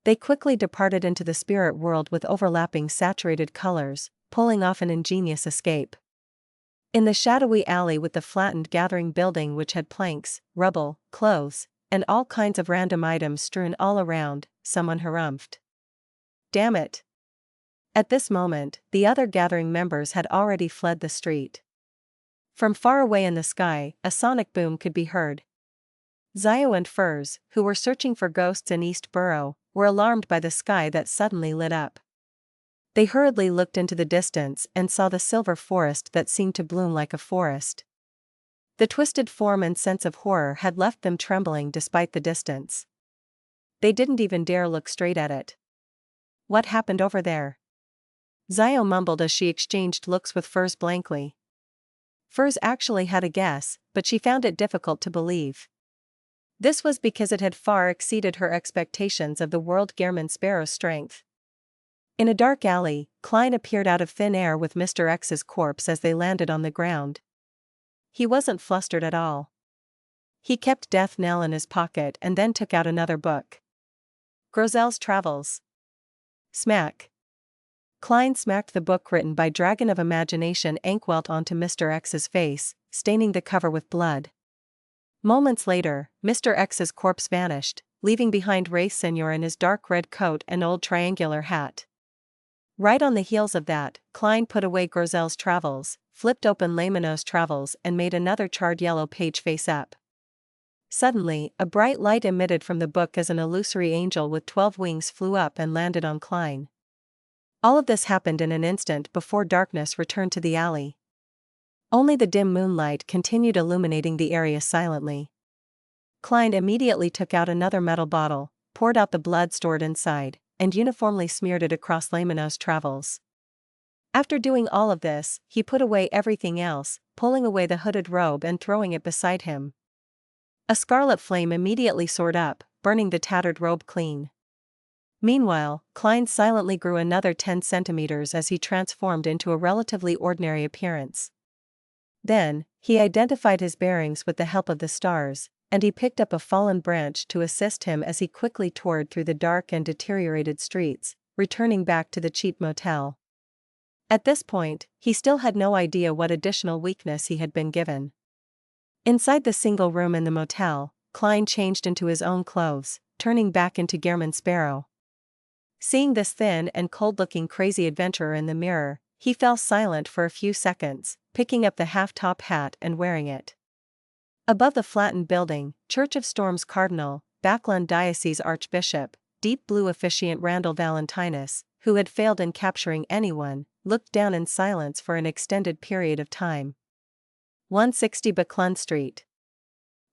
They quickly departed into the spirit world with overlapping saturated colors, pulling off an ingenious escape. In the shadowy alley with the flattened gathering building, which had planks, rubble, clothes, and all kinds of random items strewn all around, someone harumphed. Damn it! At this moment, the other gathering members had already fled the street. From far away in the sky, a sonic boom could be heard. Zio and Furs, who were searching for ghosts in East Borough, were alarmed by the sky that suddenly lit up. They hurriedly looked into the distance and saw the silver forest that seemed to bloom like a forest. The twisted form and sense of horror had left them trembling despite the distance. They didn't even dare look straight at it. What happened over there? Zio mumbled as she exchanged looks with Furs blankly. Furs actually had a guess, but she found it difficult to believe. This was because it had far exceeded her expectations of the world Gehrman Sparrow's strength. In a dark alley, Klein appeared out of thin air with Mr. X's corpse as they landed on the ground. He wasn't flustered at all. He kept death knell in his pocket and then took out another book. Grosel's Travels. Smack. Klein smacked the book written by Dragon of Imagination inkwelt onto Mr. X's face, staining the cover with blood. Moments later, Mr. X's corpse vanished, leaving behind Ray Senior in his dark red coat and old triangular hat. Right on the heels of that, Klein put away Grosel's Travels, flipped open Lemano's Travels and made another charred yellow page face up. Suddenly, a bright light emitted from the book as an illusory angel with 12 wings flew up and landed on Klein. All of this happened in an instant before darkness returned to the alley. Only the dim moonlight continued illuminating the area silently. Klein immediately took out another metal bottle, poured out the blood stored inside, and uniformly smeared it across Lemano's Travels. After doing all of this, he put away everything else, pulling away the hooded robe and throwing it beside him. A scarlet flame immediately soared up, burning the tattered robe clean. Meanwhile, Klein silently grew another 10 centimeters as he transformed into a relatively ordinary appearance. Then, he identified his bearings with the help of the stars, and he picked up a fallen branch to assist him as he quickly toured through the dark and deteriorated streets, returning back to the cheap motel. At this point, he still had no idea what additional weakness he had been given. Inside the single room in the motel, Klein changed into his own clothes, turning back into Gehrman Sparrow. Seeing this thin and cold-looking crazy adventurer in the mirror, he fell silent for a few seconds, picking up the half-top hat and wearing it. Above the flattened building, Church of Storms Cardinal, Backlund Diocese Archbishop, Deep Blue Officiant Randall Valentinus, who had failed in capturing anyone, looked down in silence for an extended period of time. 160 Backlund Street.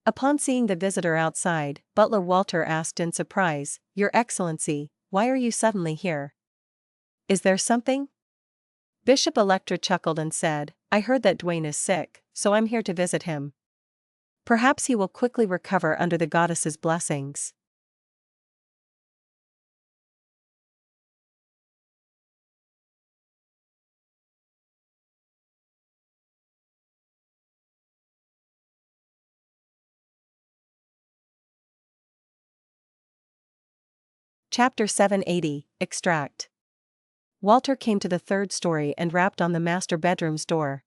Upon seeing the visitor outside, Butler Walter asked in surprise, "Your Excellency, why are you suddenly here? Is there something?" Bishop Electra chuckled and said, "I heard that Dwayne is sick, so I'm here to visit him. Perhaps he will quickly recover under the goddess's blessings." Chapter 780, Extract. Walter came to the third story and rapped on the master bedroom's door.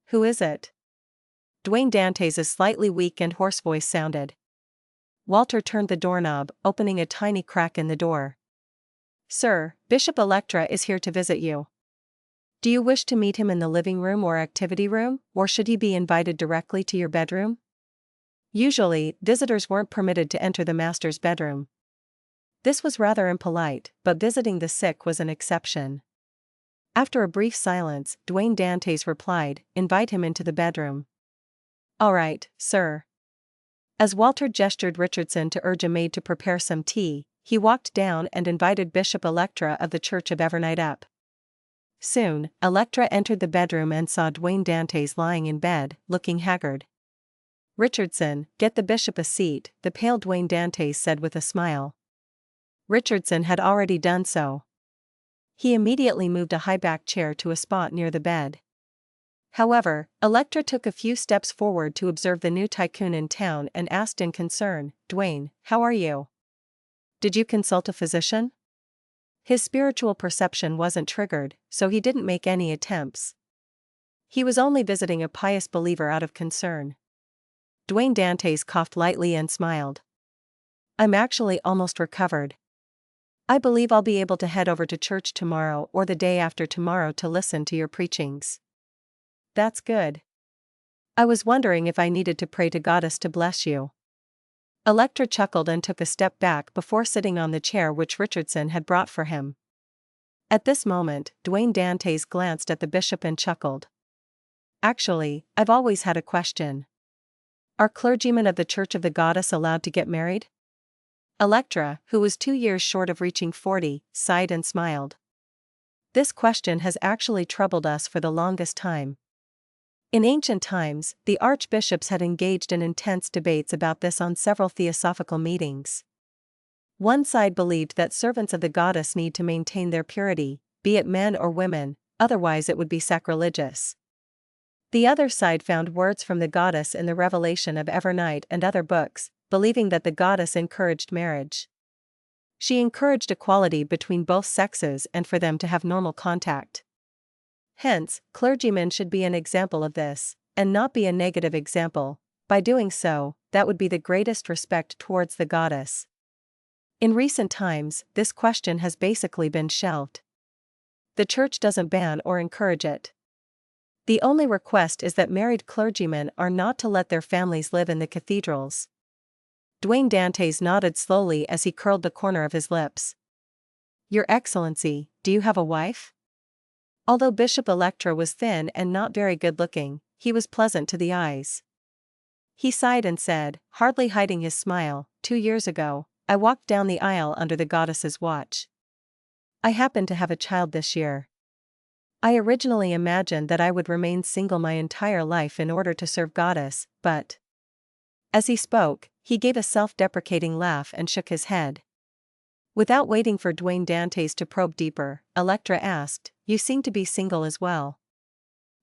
"Who is it?" Dwayne Dantes' slightly weak and hoarse voice sounded. Walter turned the doorknob, opening a tiny crack in the door. "Sir, Bishop Electra is here to visit you. Do you wish to meet him in the living room or activity room, or should he be invited directly to your bedroom?" Usually, visitors weren't permitted to enter the master's bedroom. This was rather impolite, but visiting the sick was an exception. After a brief silence, Dwayne Dantes replied, "Invite him into the bedroom." "All right, sir." As Walter gestured Richardson to urge a maid to prepare some tea, he walked down and invited Bishop Electra of the Church of Evernight up. Soon, Electra entered the bedroom and saw Dwayne Dantes lying in bed, looking haggard. "Richardson, get the bishop a seat," the pale Dwayne Dantes said with a smile. Richardson had already done so. He immediately moved a high-backed chair to a spot near the bed. However, Electra took a few steps forward to observe the new tycoon in town and asked in concern, "Dwayne, how are you? Did you consult a physician?" His spiritual perception wasn't triggered, so he didn't make any attempts. He was only visiting a pious believer out of concern. Dwayne Dantes coughed lightly and smiled. "I'm actually almost recovered. I believe I'll be able to head over to church tomorrow or the day after tomorrow to listen to your preachings." "That's good. I was wondering if I needed to pray to Goddess to bless you." Electra chuckled and took a step back before sitting on the chair which Richardson had brought for him. At this moment, Dwayne Dantes glanced at the bishop and chuckled. "Actually, I've always had a question. Are clergymen of the Church of the Goddess allowed to get married?" Electra, who was 2 years short of reaching 40, sighed and smiled. "This question has actually troubled us for the longest time. In ancient times, the archbishops had engaged in intense debates about this on several theosophical meetings. One side believed that servants of the goddess need to maintain their purity, be it men or women, otherwise it would be sacrilegious. The other side found words from the goddess in the revelation of Evernight and other books, believing that the goddess encouraged marriage. She encouraged equality between both sexes and for them to have normal contact. Hence, clergymen should be an example of this, and not be a negative example. By doing so, that would be the greatest respect towards the goddess. In recent times, this question has basically been shelved. The church doesn't ban or encourage it. The only request is that married clergymen are not to let their families live in the cathedrals. Dwayne Dantes nodded slowly as he curled the corner of his lips. Your Excellency, do you have a wife? Although Bishop Electra was thin and not very good-looking, he was pleasant to the eyes. He sighed and said, hardly hiding his smile, 2 years ago, I walked down the aisle under the goddess's watch. I happened to have a child this year. I originally imagined that I would remain single my entire life in order to serve goddess, but... As he spoke, he gave a self-deprecating laugh and shook his head. Without waiting for Dwayne Dantes to probe deeper, Electra asked, you seem to be single as well.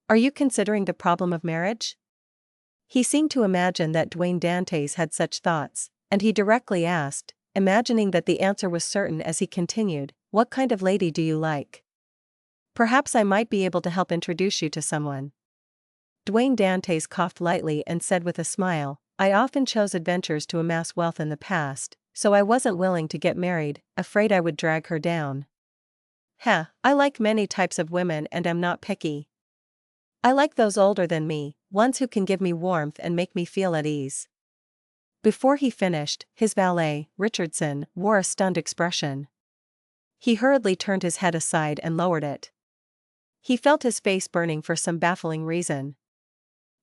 Are you considering the problem of marriage? He seemed to imagine that Dwayne Dantes had such thoughts, and he directly asked, imagining that the answer was certain as he continued, what kind of lady do you like? Perhaps I might be able to help introduce you to someone. Dwayne Dantes coughed lightly and said with a smile, I often chose adventures to amass wealth in the past, so I wasn't willing to get married, afraid I would drag her down. I like many types of women and am not picky. I like those older than me, ones who can give me warmth and make me feel at ease. Before he finished, his valet, Richardson, wore a stunned expression. He hurriedly turned his head aside and lowered it. He felt his face burning for some baffling reason.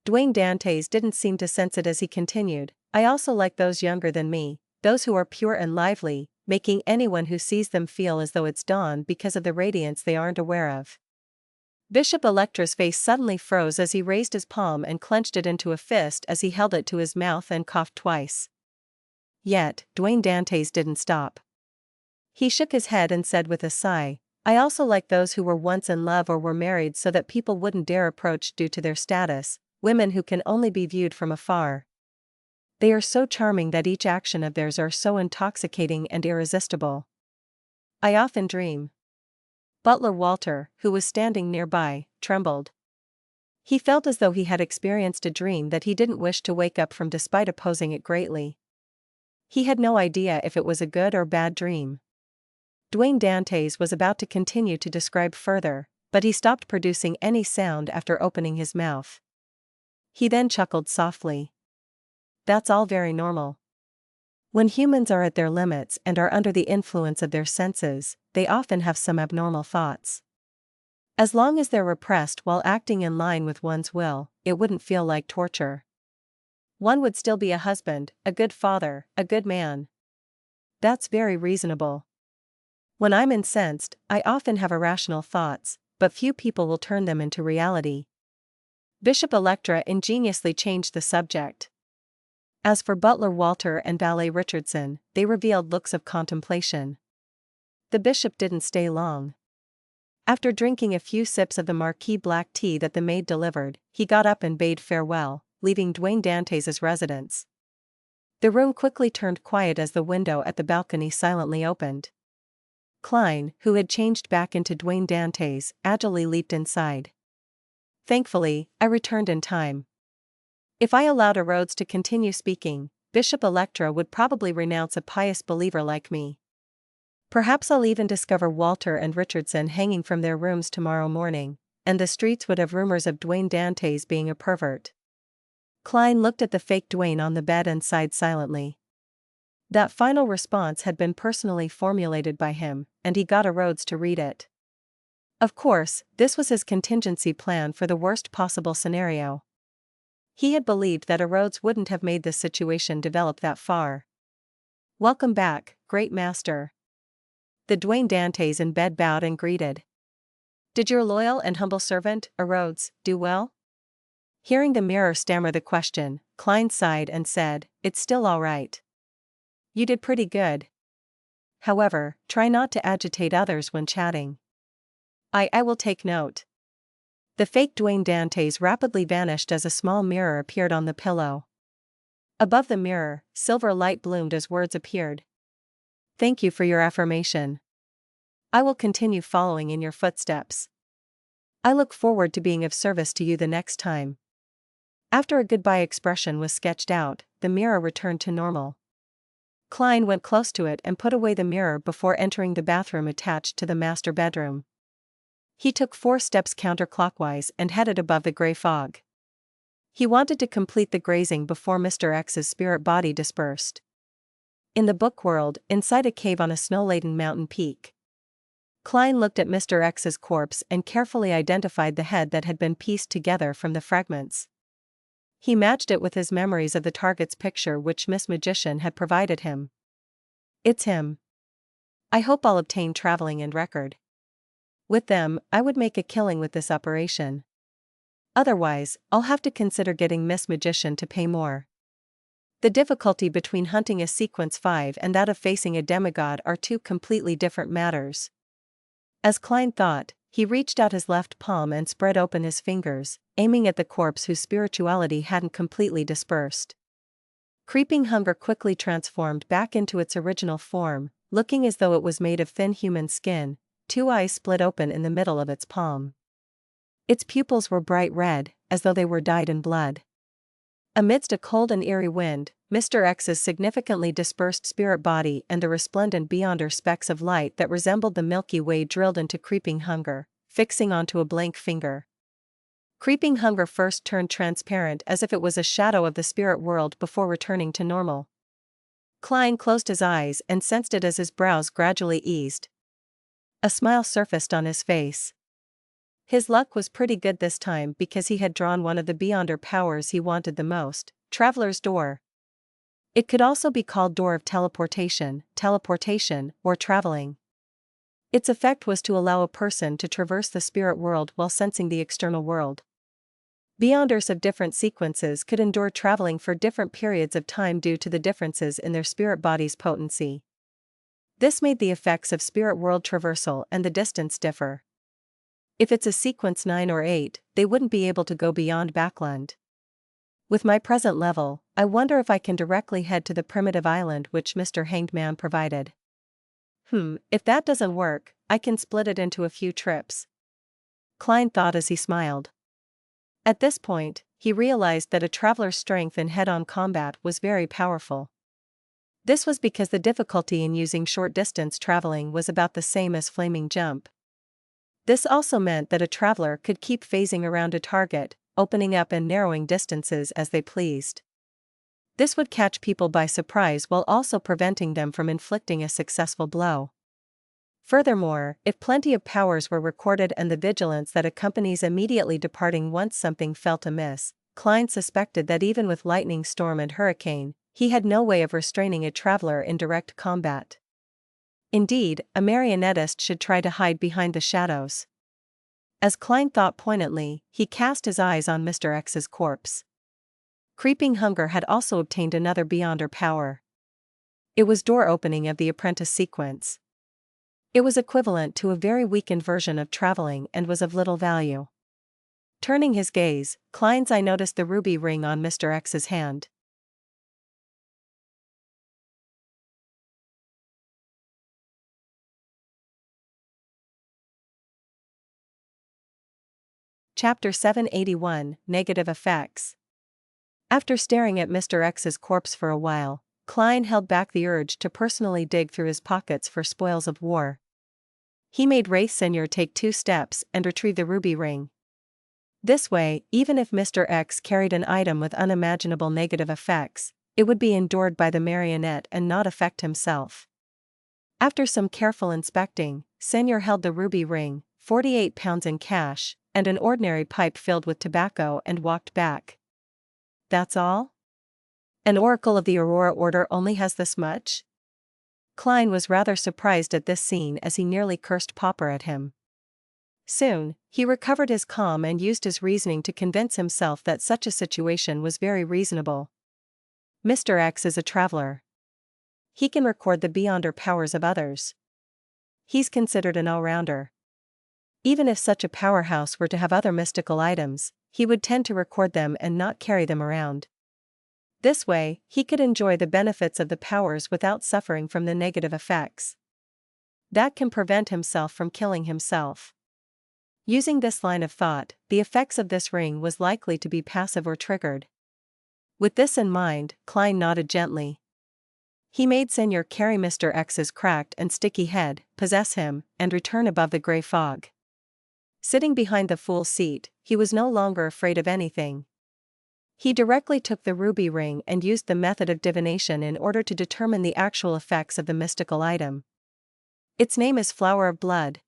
Dwayne Dantes didn't seem to sense it as he continued, I also like those younger than me, those who are pure and lively, making anyone who sees them feel as though it's dawn because of the radiance they aren't aware of. Bishop Electra's face suddenly froze as he raised his palm and clenched it into a fist as he held it to his mouth and coughed twice. Yet, Dwayne Dantes didn't stop. He shook his head and said with a sigh, I also like those who were once in love or were married so that people wouldn't dare approach due to their status, women who can only be viewed from afar. They are so charming that each action of theirs are so intoxicating and irresistible. I often dream. Butler Walter, who was standing nearby, trembled. He felt as though he had experienced a dream that he didn't wish to wake up from despite opposing it greatly. He had no idea if it was a good or bad dream. Dwayne Dantes was about to continue to describe further, but he stopped producing any sound after opening his mouth. He then chuckled softly. That's all very normal. When humans are at their limits and are under the influence of their senses, they often have some abnormal thoughts. As long as they're repressed while acting in line with one's will, it wouldn't feel like torture. One would still be a husband, a good father, a good man. That's very reasonable. When I'm incensed, I often have irrational thoughts, but few people will turn them into reality. Bishop Electra ingeniously changed the subject. As for Butler Walter and Valet Richardson, they revealed looks of contemplation. The bishop didn't stay long. After drinking a few sips of the marquis black tea that the maid delivered, he got up and bade farewell, leaving Dwayne Dantes' residence. The room quickly turned quiet as the window at the balcony silently opened. Klein, who had changed back into Dwayne Dantes, agilely leaped inside. Thankfully, I returned in time. If I allowed Rhodes to continue speaking, Bishop Electra would probably renounce a pious believer like me. Perhaps I'll even discover Walter and Richardson hanging from their rooms tomorrow morning, and the streets would have rumors of Dwayne Dantes being a pervert. Klein looked at the fake Dwayne on the bed and sighed silently. That final response had been personally formulated by him, and he got Rhodes to read it. Of course, this was his contingency plan for the worst possible scenario. He had believed that Rhodes wouldn't have made this situation develop that far. Welcome back, great master. The Dwayne Dantes in bed bowed and greeted. Did your loyal and humble servant, Rhodes, do well? Hearing the mirror stammer the question, Klein sighed and said, it's still all right. You did pretty good. However, try not to agitate others when chatting. I will take note. The fake Dwayne Dantes rapidly vanished as a small mirror appeared on the pillow. Above the mirror, silver light bloomed as words appeared. Thank you for your affirmation. I will continue following in your footsteps. I look forward to being of service to you the next time. After a goodbye expression was sketched out, the mirror returned to normal. Klein went close to it and put away the mirror before entering the bathroom attached to the master bedroom. He took 4 steps counterclockwise and headed above the gray fog. He wanted to complete the grazing before Mr. X's spirit body dispersed. In the book world, inside a cave on a snow-laden mountain peak. Klein looked at Mr. X's corpse and carefully identified the head that had been pieced together from the fragments. He matched it with his memories of the target's picture which Miss Magician had provided him. It's him. I hope I'll obtain traveling and record. With them, I would make a killing with this operation. Otherwise, I'll have to consider getting Miss Magician to pay more. The difficulty between hunting a sequence 5 and that of facing a demigod are 2 completely different matters. As Klein thought, he reached out his left palm and spread open his fingers, aiming at the corpse whose spirituality hadn't completely dispersed. Creeping hunger quickly transformed back into its original form, looking as though it was made of thin human skin, 2 eyes split open in the middle of its palm. Its pupils were bright red, as though they were dyed in blood. Amidst a cold and eerie wind, Mr. X's significantly dispersed spirit body and the resplendent beyonder specks of light that resembled the Milky Way drilled into Creeping Hunger, fixing onto a blank finger. Creeping Hunger first turned transparent as if it was a shadow of the spirit world before returning to normal. Klein closed his eyes and sensed it as his brows gradually eased. A smile surfaced on his face. His luck was pretty good this time because he had drawn one of the beyonder powers he wanted the most, Traveler's Door. It could also be called Door of Teleportation, or Traveling. Its effect was to allow a person to traverse the spirit world while sensing the external world. Beyonders of different sequences could endure traveling for different periods of time due to the differences in their spirit body's potency. This made the effects of spirit world traversal and the distance differ. If it's a sequence 9 or 8, they wouldn't be able to go beyond Backland. With my present level, I wonder if I can directly head to the primitive island which Mr. Hanged Man provided. If that doesn't work, I can split it into a few trips. Klein thought as he smiled. At this point, he realized that a traveler's strength in head-on combat was very powerful. This was because the difficulty in using short-distance traveling was about the same as flaming jump. This also meant that a traveler could keep phasing around a target, opening up and narrowing distances as they pleased. This would catch people by surprise while also preventing them from inflicting a successful blow. Furthermore, if plenty of powers were recorded and the vigilance that accompanies immediately departing once something felt amiss, Klein suspected that even with lightning storm and hurricane, he had no way of restraining a traveler in direct combat. Indeed, a marionettist should try to hide behind the shadows. As Klein thought poignantly, he cast his eyes on Mr. X's corpse. Creeping Hunger had also obtained another beyonder power. It was door opening of the apprentice sequence. It was equivalent to a very weakened version of traveling and was of little value. Turning his gaze, Klein's eye noticed the ruby ring on Mr. X's hand. Chapter 781, Negative Effects. After staring at Mr. X's corpse for a while, Klein held back the urge to personally dig through his pockets for spoils of war. He made Wraith Senior take 2 steps and retrieve the ruby ring. This way, even if Mr. X carried an item with unimaginable negative effects, it would be endured by the marionette and not affect himself. After some careful inspecting, Senior held the ruby ring, 48 pounds in cash, and an ordinary pipe filled with tobacco and walked back. That's all? An Oracle of the Aurora Order only has this much? Klein was rather surprised at this scene as he nearly cursed Popper at him. Soon, he recovered his calm and used his reasoning to convince himself that such a situation was very reasonable. Mr. X is a traveler. He can record the beyonder powers of others. He's considered an all-rounder. Even if such a powerhouse were to have other mystical items, he would tend to record them and not carry them around. This way, he could enjoy the benefits of the powers without suffering from the negative effects. That can prevent himself from killing himself. Using this line of thought, the effects of this ring was likely to be passive or triggered. With this in mind, Klein nodded gently. He made Senior carry Mr. X's cracked and sticky head, possess him, and return above the gray fog. Sitting behind the fool's seat, he was no longer afraid of anything. He directly took the ruby ring and used the method of divination in order to determine the actual effects of the mystical item. Its name is Flower of Blood.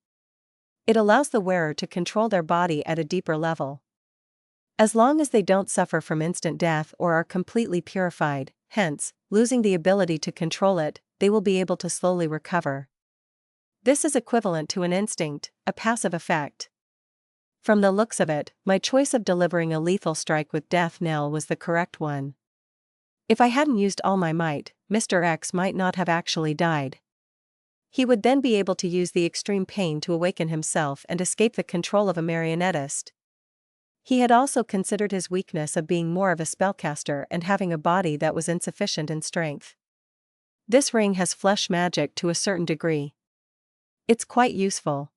It allows the wearer to control their body at a deeper level. As long as they don't suffer from instant death or are completely purified, hence, losing the ability to control it, they will be able to slowly recover. This is equivalent to an instinct, a passive effect. From the looks of it, my choice of delivering a lethal strike with death knell was the correct one. If I hadn't used all my might, Mr. X might not have actually died. He would then be able to use the extreme pain to awaken himself and escape the control of a marionettist. He had also considered his weakness of being more of a spellcaster and having a body that was insufficient in strength. This ring has flesh magic to a certain degree. It's quite useful.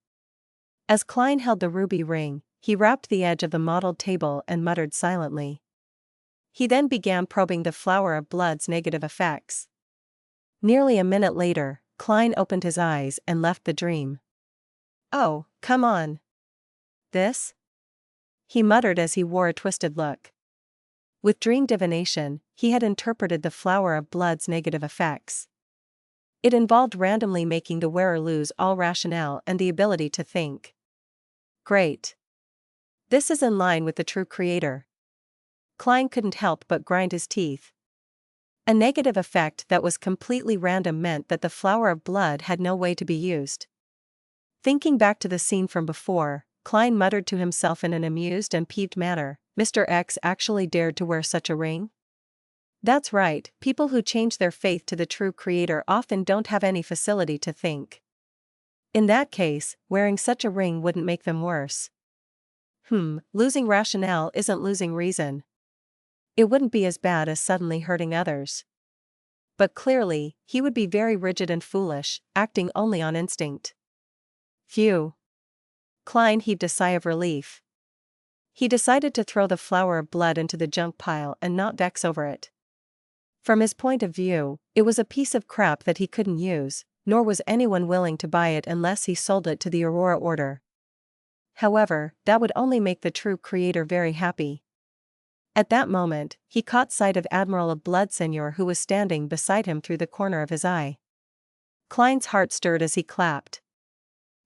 As Klein held the ruby ring, he rapped the edge of the mottled table and muttered silently. He then began probing the Flower of Blood's negative effects. Nearly a minute later, Klein opened his eyes and left the dream. "Oh, come on. This?" he muttered as he wore a twisted look. With dream divination, he had interpreted the Flower of Blood's negative effects. It involved randomly making the wearer lose all rationale and the ability to think. Great. This is in line with the true creator. Klein couldn't help but grind his teeth. A negative effect that was completely random meant that the Flower of Blood had no way to be used. Thinking back to the scene from before, Klein muttered to himself in an amused and peeved manner, Mr. X actually dared to wear such a ring? That's right, people who change their faith to the true creator often don't have any facility to think. In that case, wearing such a ring wouldn't make them worse. Losing rationale isn't losing reason. It wouldn't be as bad as suddenly hurting others. But clearly, he would be very rigid and foolish, acting only on instinct. Phew. Klein heaved a sigh of relief. He decided to throw the Flower of Blood into the junk pile and not vex over it. From his point of view, it was a piece of crap that he couldn't use, nor was anyone willing to buy it unless he sold it to the Aurora Order. However, that would only make the true creator very happy. At that moment, he caught sight of Admiral of Blood Senior who was standing beside him through the corner of his eye. Klein's heart stirred as he clapped.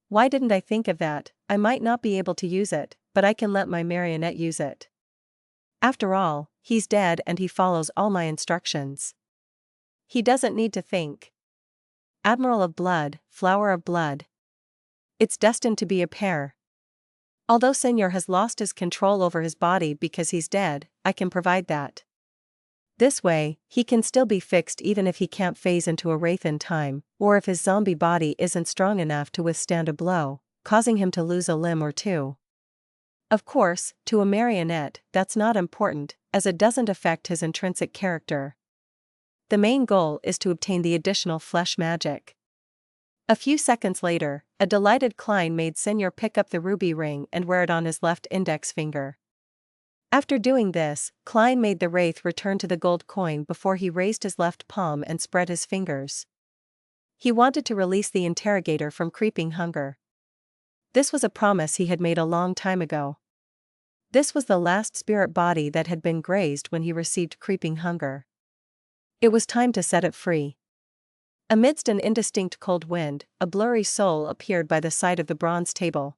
Why didn't I think of that? I might not be able to use it, but I can let my marionette use it. After all, he's dead and he follows all my instructions. He doesn't need to think. Admiral of Blood, Flower of Blood. It's destined to be a pair. Although Senior has lost his control over his body because he's dead, I can provide that. This way, he can still be fixed even if he can't phase into a wraith in time, or if his zombie body isn't strong enough to withstand a blow, causing him to lose a limb or two. Of course, to a marionette, that's not important, as it doesn't affect his intrinsic character. The main goal is to obtain the additional flesh magic. A few seconds later, a delighted Klein made Senior pick up the ruby ring and wear it on his left index finger. After doing this, Klein made the wraith return to the gold coin before he raised his left palm and spread his fingers. He wanted to release the interrogator from creeping hunger. This was a promise he had made a long time ago. This was the last spirit body that had been grazed when he received creeping hunger. It was time to set it free. Amidst an indistinct cold wind, a blurry soul appeared by the side of the bronze table.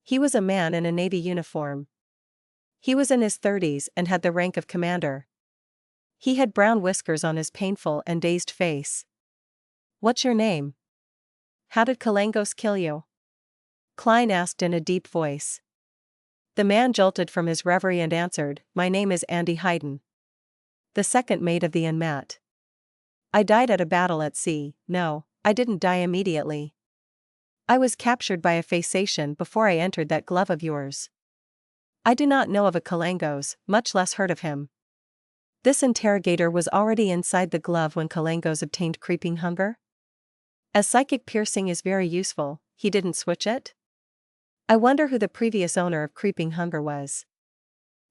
He was a man in a navy uniform. He was in his 30s and had the rank of commander. He had brown whiskers on his painful and dazed face. "What's your name? How did Kalangos kill you?" Klein asked in a deep voice. The man jolted from his reverie and answered, "My name is Andy Hayden. The second mate of the Unmat. I died at a battle at sea. No, I didn't die immediately. I was captured by a Phasation before I entered that glove of yours. I do not know of a Kalangos, much less heard of him. This interrogator was already inside the glove when Kalangos obtained creeping hunger? As psychic piercing is very useful, he didn't switch it? I wonder who the previous owner of creeping hunger was.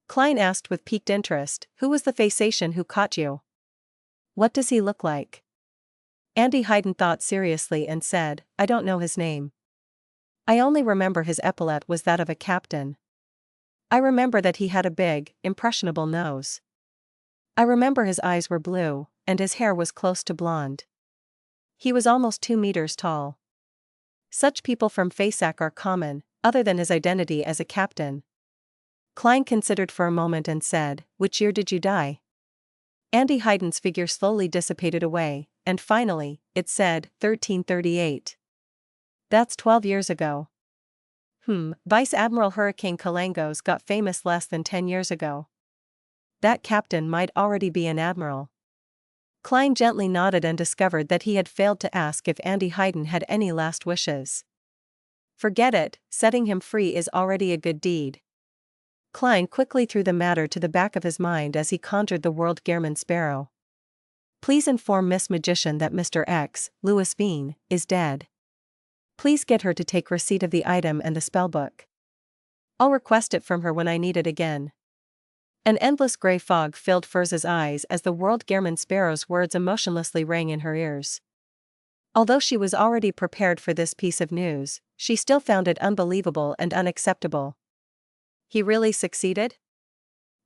Klein asked with piqued interest, who was the Phasation who caught you? What does he look like? Andy Hayden thought seriously and said, I don't know his name. I only remember his epaulet was that of a captain. I remember that he had a big, impressionable nose. I remember his eyes were blue, and his hair was close to blonde. He was almost 2 meters tall. Such people from Fasak are common, other than his identity as a captain. Klein considered for a moment and said, which year did you die? Andy Hayden's figure slowly dissipated away, and finally, it said, 1338. That's 12 years ago. Vice Admiral Hurricane Kalangos got famous less than 10 years ago. That captain might already be an admiral. Klein gently nodded and discovered that he had failed to ask if Andy Hayden had any last wishes. Forget it, setting him free is already a good deed. Klein quickly threw the matter to the back of his mind as he conjured the World Gehrman Sparrow. Please inform Miss Magician that Mr. X, Louis Veen, is dead. Please get her to take receipt of the item and the spellbook. I'll request it from her when I need it again. An endless gray fog filled Furz's eyes as the World Gehrman Sparrow's words emotionlessly rang in her ears. Although she was already prepared for this piece of news, she still found it unbelievable and unacceptable. He really succeeded?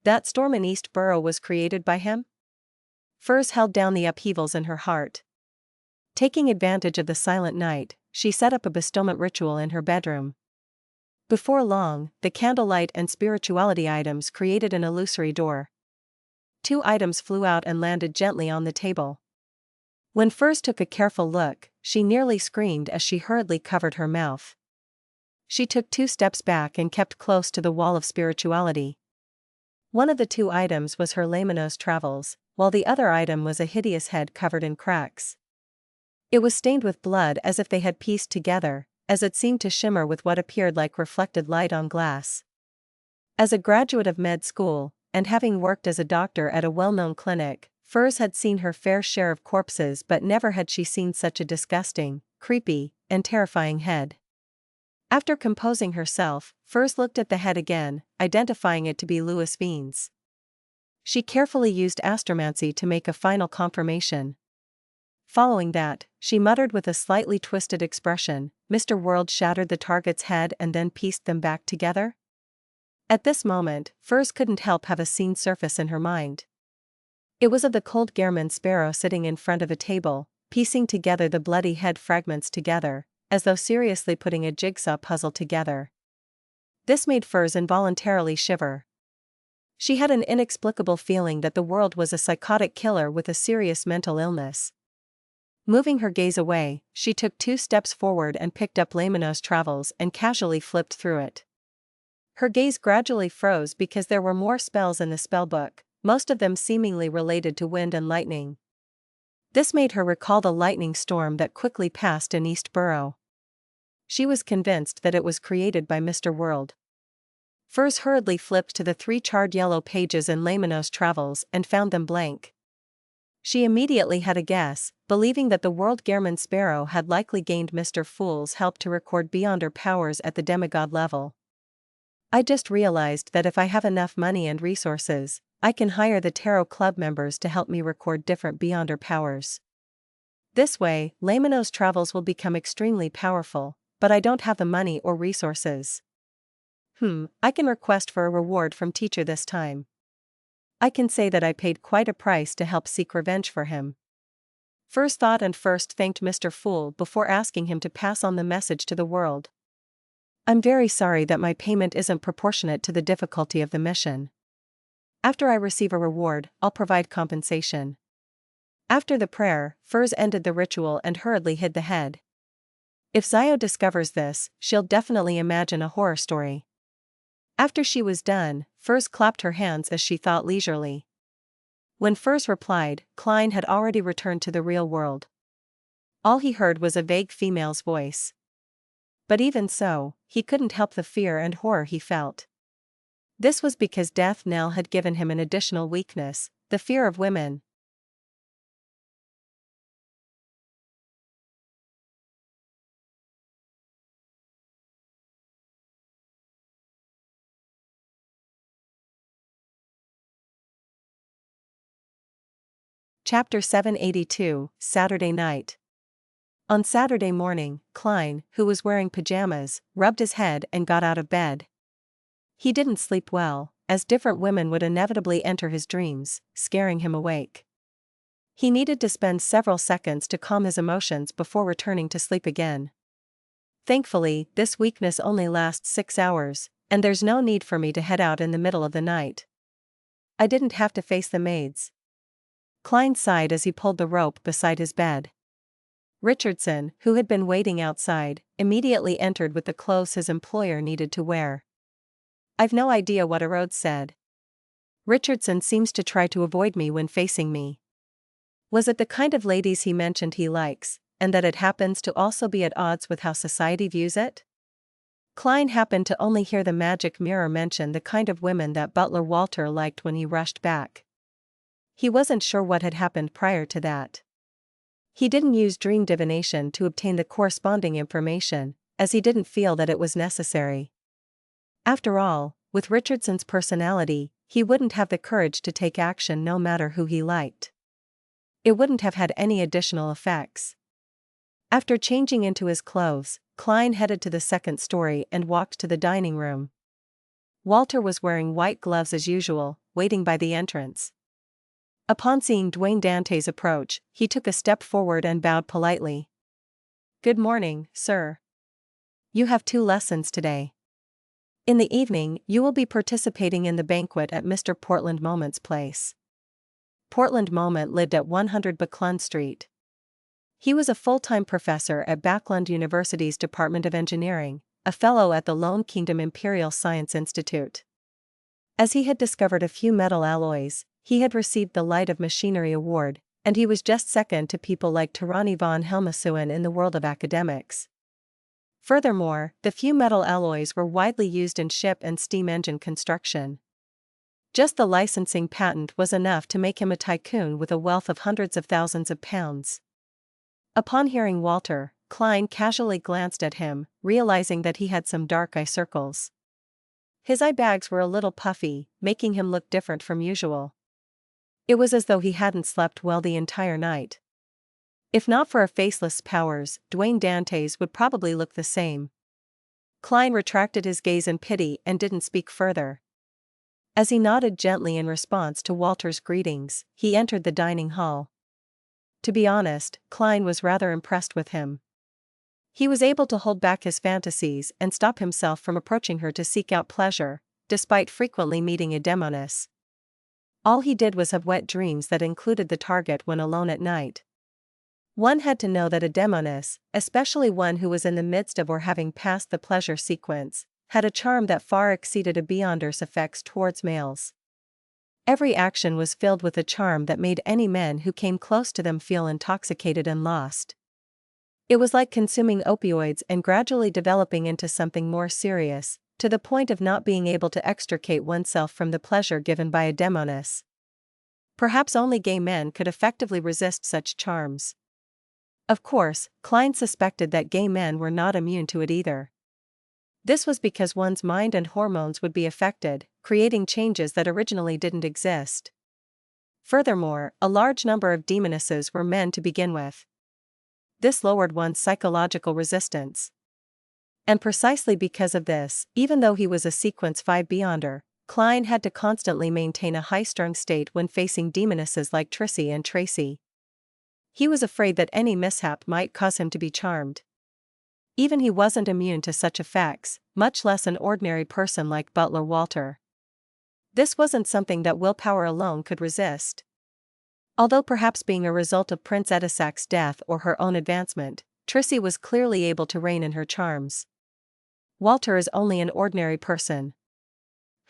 That storm in East Borough was created by him? Furz held down the upheavals in her heart. Taking advantage of the silent night, she set up a bestowment ritual in her bedroom. Before long, the candlelight and spirituality items created an illusory door. 2 items flew out and landed gently on the table. When Furz took a careful look, she nearly screamed as she hurriedly covered her mouth. She took 2 steps back and kept close to the wall of spirituality. One of the 2 items was her Laymanos travels, while the other item was a hideous head covered in cracks. It was stained with blood as if they had pieced together, as it seemed to shimmer with what appeared like reflected light on glass. As a graduate of med school, and having worked as a doctor at a well-known clinic, Furz had seen her fair share of corpses, but never had she seen such a disgusting, creepy, and terrifying head. After composing herself, Furz looked at the head again, identifying it to be Louis Veen's. She carefully used astromancy to make a final confirmation. Following that, she muttered with a slightly twisted expression, Mr. World shattered the target's head and then pieced them back together? At this moment, Furz couldn't help have a scene surface in her mind. It was of the cold Gehrman Sparrow sitting in front of a table, piecing together the bloody head fragments together, as though seriously putting a jigsaw puzzle together. This made Furz involuntarily shiver. She had an inexplicable feeling that the world was a psychotic killer with a serious mental illness. Moving her gaze away, she took 2 steps forward and picked up Laymanos Travels and casually flipped through it. Her gaze gradually froze because there were more spells in the spellbook, most of them seemingly related to wind and lightning. This made her recall the lightning storm that quickly passed in East Borough. She was convinced that it was created by Mr. World. Furz hurriedly flipped to the 3 charred yellow pages in Laymanos Travels and found them blank. She immediately had a guess, believing that the World Gehrman Sparrow had likely gained Mr. Fool's help to record beyond her powers at the demigod level. I just realized that if I have enough money and resources, I can hire the Tarot Club members to help me record different beyond her powers. This way, Laymanos Travels will become extremely powerful, but I don't have the money or resources. I can request for a reward from teacher this time. I can say that I paid quite a price to help seek revenge for him. Furz thought and first thanked Mr. Fool before asking him to pass on the message to the world. I'm very sorry that my payment isn't proportionate to the difficulty of the mission. After I receive a reward, I'll provide compensation. After the prayer, Furz ended the ritual and hurriedly hid the head. If Zio discovers this, she'll definitely imagine a horror story. After she was done, Furz clapped her hands as she thought leisurely. When Furz replied, Klein had already returned to the real world. All he heard was a vague female's voice. But even so, he couldn't help the fear and horror he felt. This was because Death Knell had given him an additional weakness, the fear of women. Chapter 782, Saturday Night. On Saturday morning, Klein, who was wearing pajamas, rubbed his head and got out of bed. He didn't sleep well, as different women would inevitably enter his dreams, scaring him awake. He needed to spend several seconds to calm his emotions before returning to sleep again. Thankfully, this weakness only lasts 6 hours, and there's no need for me to head out in the middle of the night. I didn't have to face the maids. Klein sighed as he pulled the rope beside his bed. Richardson, who had been waiting outside, immediately entered with the clothes his employer needed to wear. "I've no idea what Erode said. Richardson seems to try to avoid me when facing me. Was it the kind of ladies he mentioned he likes, and that it happens to also be at odds with how society views it?" Klein happened to only hear the magic mirror mention the kind of women that butler Walter liked when he rushed back. He wasn't sure what had happened prior to that. He didn't use dream divination to obtain the corresponding information, as he didn't feel that it was necessary. After all, with Richardson's personality, he wouldn't have the courage to take action no matter who he liked. It wouldn't have had any additional effects. After changing into his clothes, Klein headed to the second story and walked to the dining room. Walter was wearing white gloves as usual, waiting by the entrance. Upon seeing Dwayne Dante's approach, he took a step forward and bowed politely. "Good morning, sir. You have 2 lessons today. In the evening, you will be participating in the banquet at Mr. Portland Moment's place." Portland Moment lived at 100 Backlund Street. He was a full-time professor at Backlund University's Department of Engineering, a fellow at the Lone Kingdom Imperial Science Institute. As he had discovered a few metal alloys, he had received the Light of Machinery Award, and he was just second to people like Tirani von Helmesuen in the world of academics. Furthermore, the few metal alloys were widely used in ship and steam engine construction. Just the licensing patent was enough to make him a tycoon with a wealth of hundreds of thousands of pounds. Upon hearing Walter, Klein casually glanced at him, realizing that he had some dark eye circles. His eye bags were a little puffy, making him look different from usual. It was as though he hadn't slept well the entire night. If not for her faceless powers, Dwayne Dante's would probably look the same. Klein retracted his gaze in pity and didn't speak further. As he nodded gently in response to Walter's greetings, he entered the dining hall. To be honest, Klein was rather impressed with him. He was able to hold back his fantasies and stop himself from approaching her to seek out pleasure, despite frequently meeting a demoness. All he did was have wet dreams that included the target when alone at night. One had to know that a demoness, especially one who was in the midst of or having passed the pleasure sequence, had a charm that far exceeded a beyonder's effects towards males. Every action was filled with a charm that made any men who came close to them feel intoxicated and lost. It was like consuming opioids and gradually developing into something more serious, to the point of not being able to extricate oneself from the pleasure given by a demoness. Perhaps only gay men could effectively resist such charms. Of course, Klein suspected that gay men were not immune to it either. This was because one's mind and hormones would be affected, creating changes that originally didn't exist. Furthermore, a large number of demonesses were men to begin with. This lowered one's psychological resistance. And precisely because of this, even though he was a Sequence 5 Beyonder, Klein had to constantly maintain a high-strung state when facing demonesses like Trissy and Tracy. He was afraid that any mishap might cause him to be charmed. Even he wasn't immune to such effects, much less an ordinary person like Butler Walter. This wasn't something that willpower alone could resist. Although perhaps being a result of Prince Edisac's death or her own advancement, Trissy was clearly able to rein in her charms. Walter is only an ordinary person.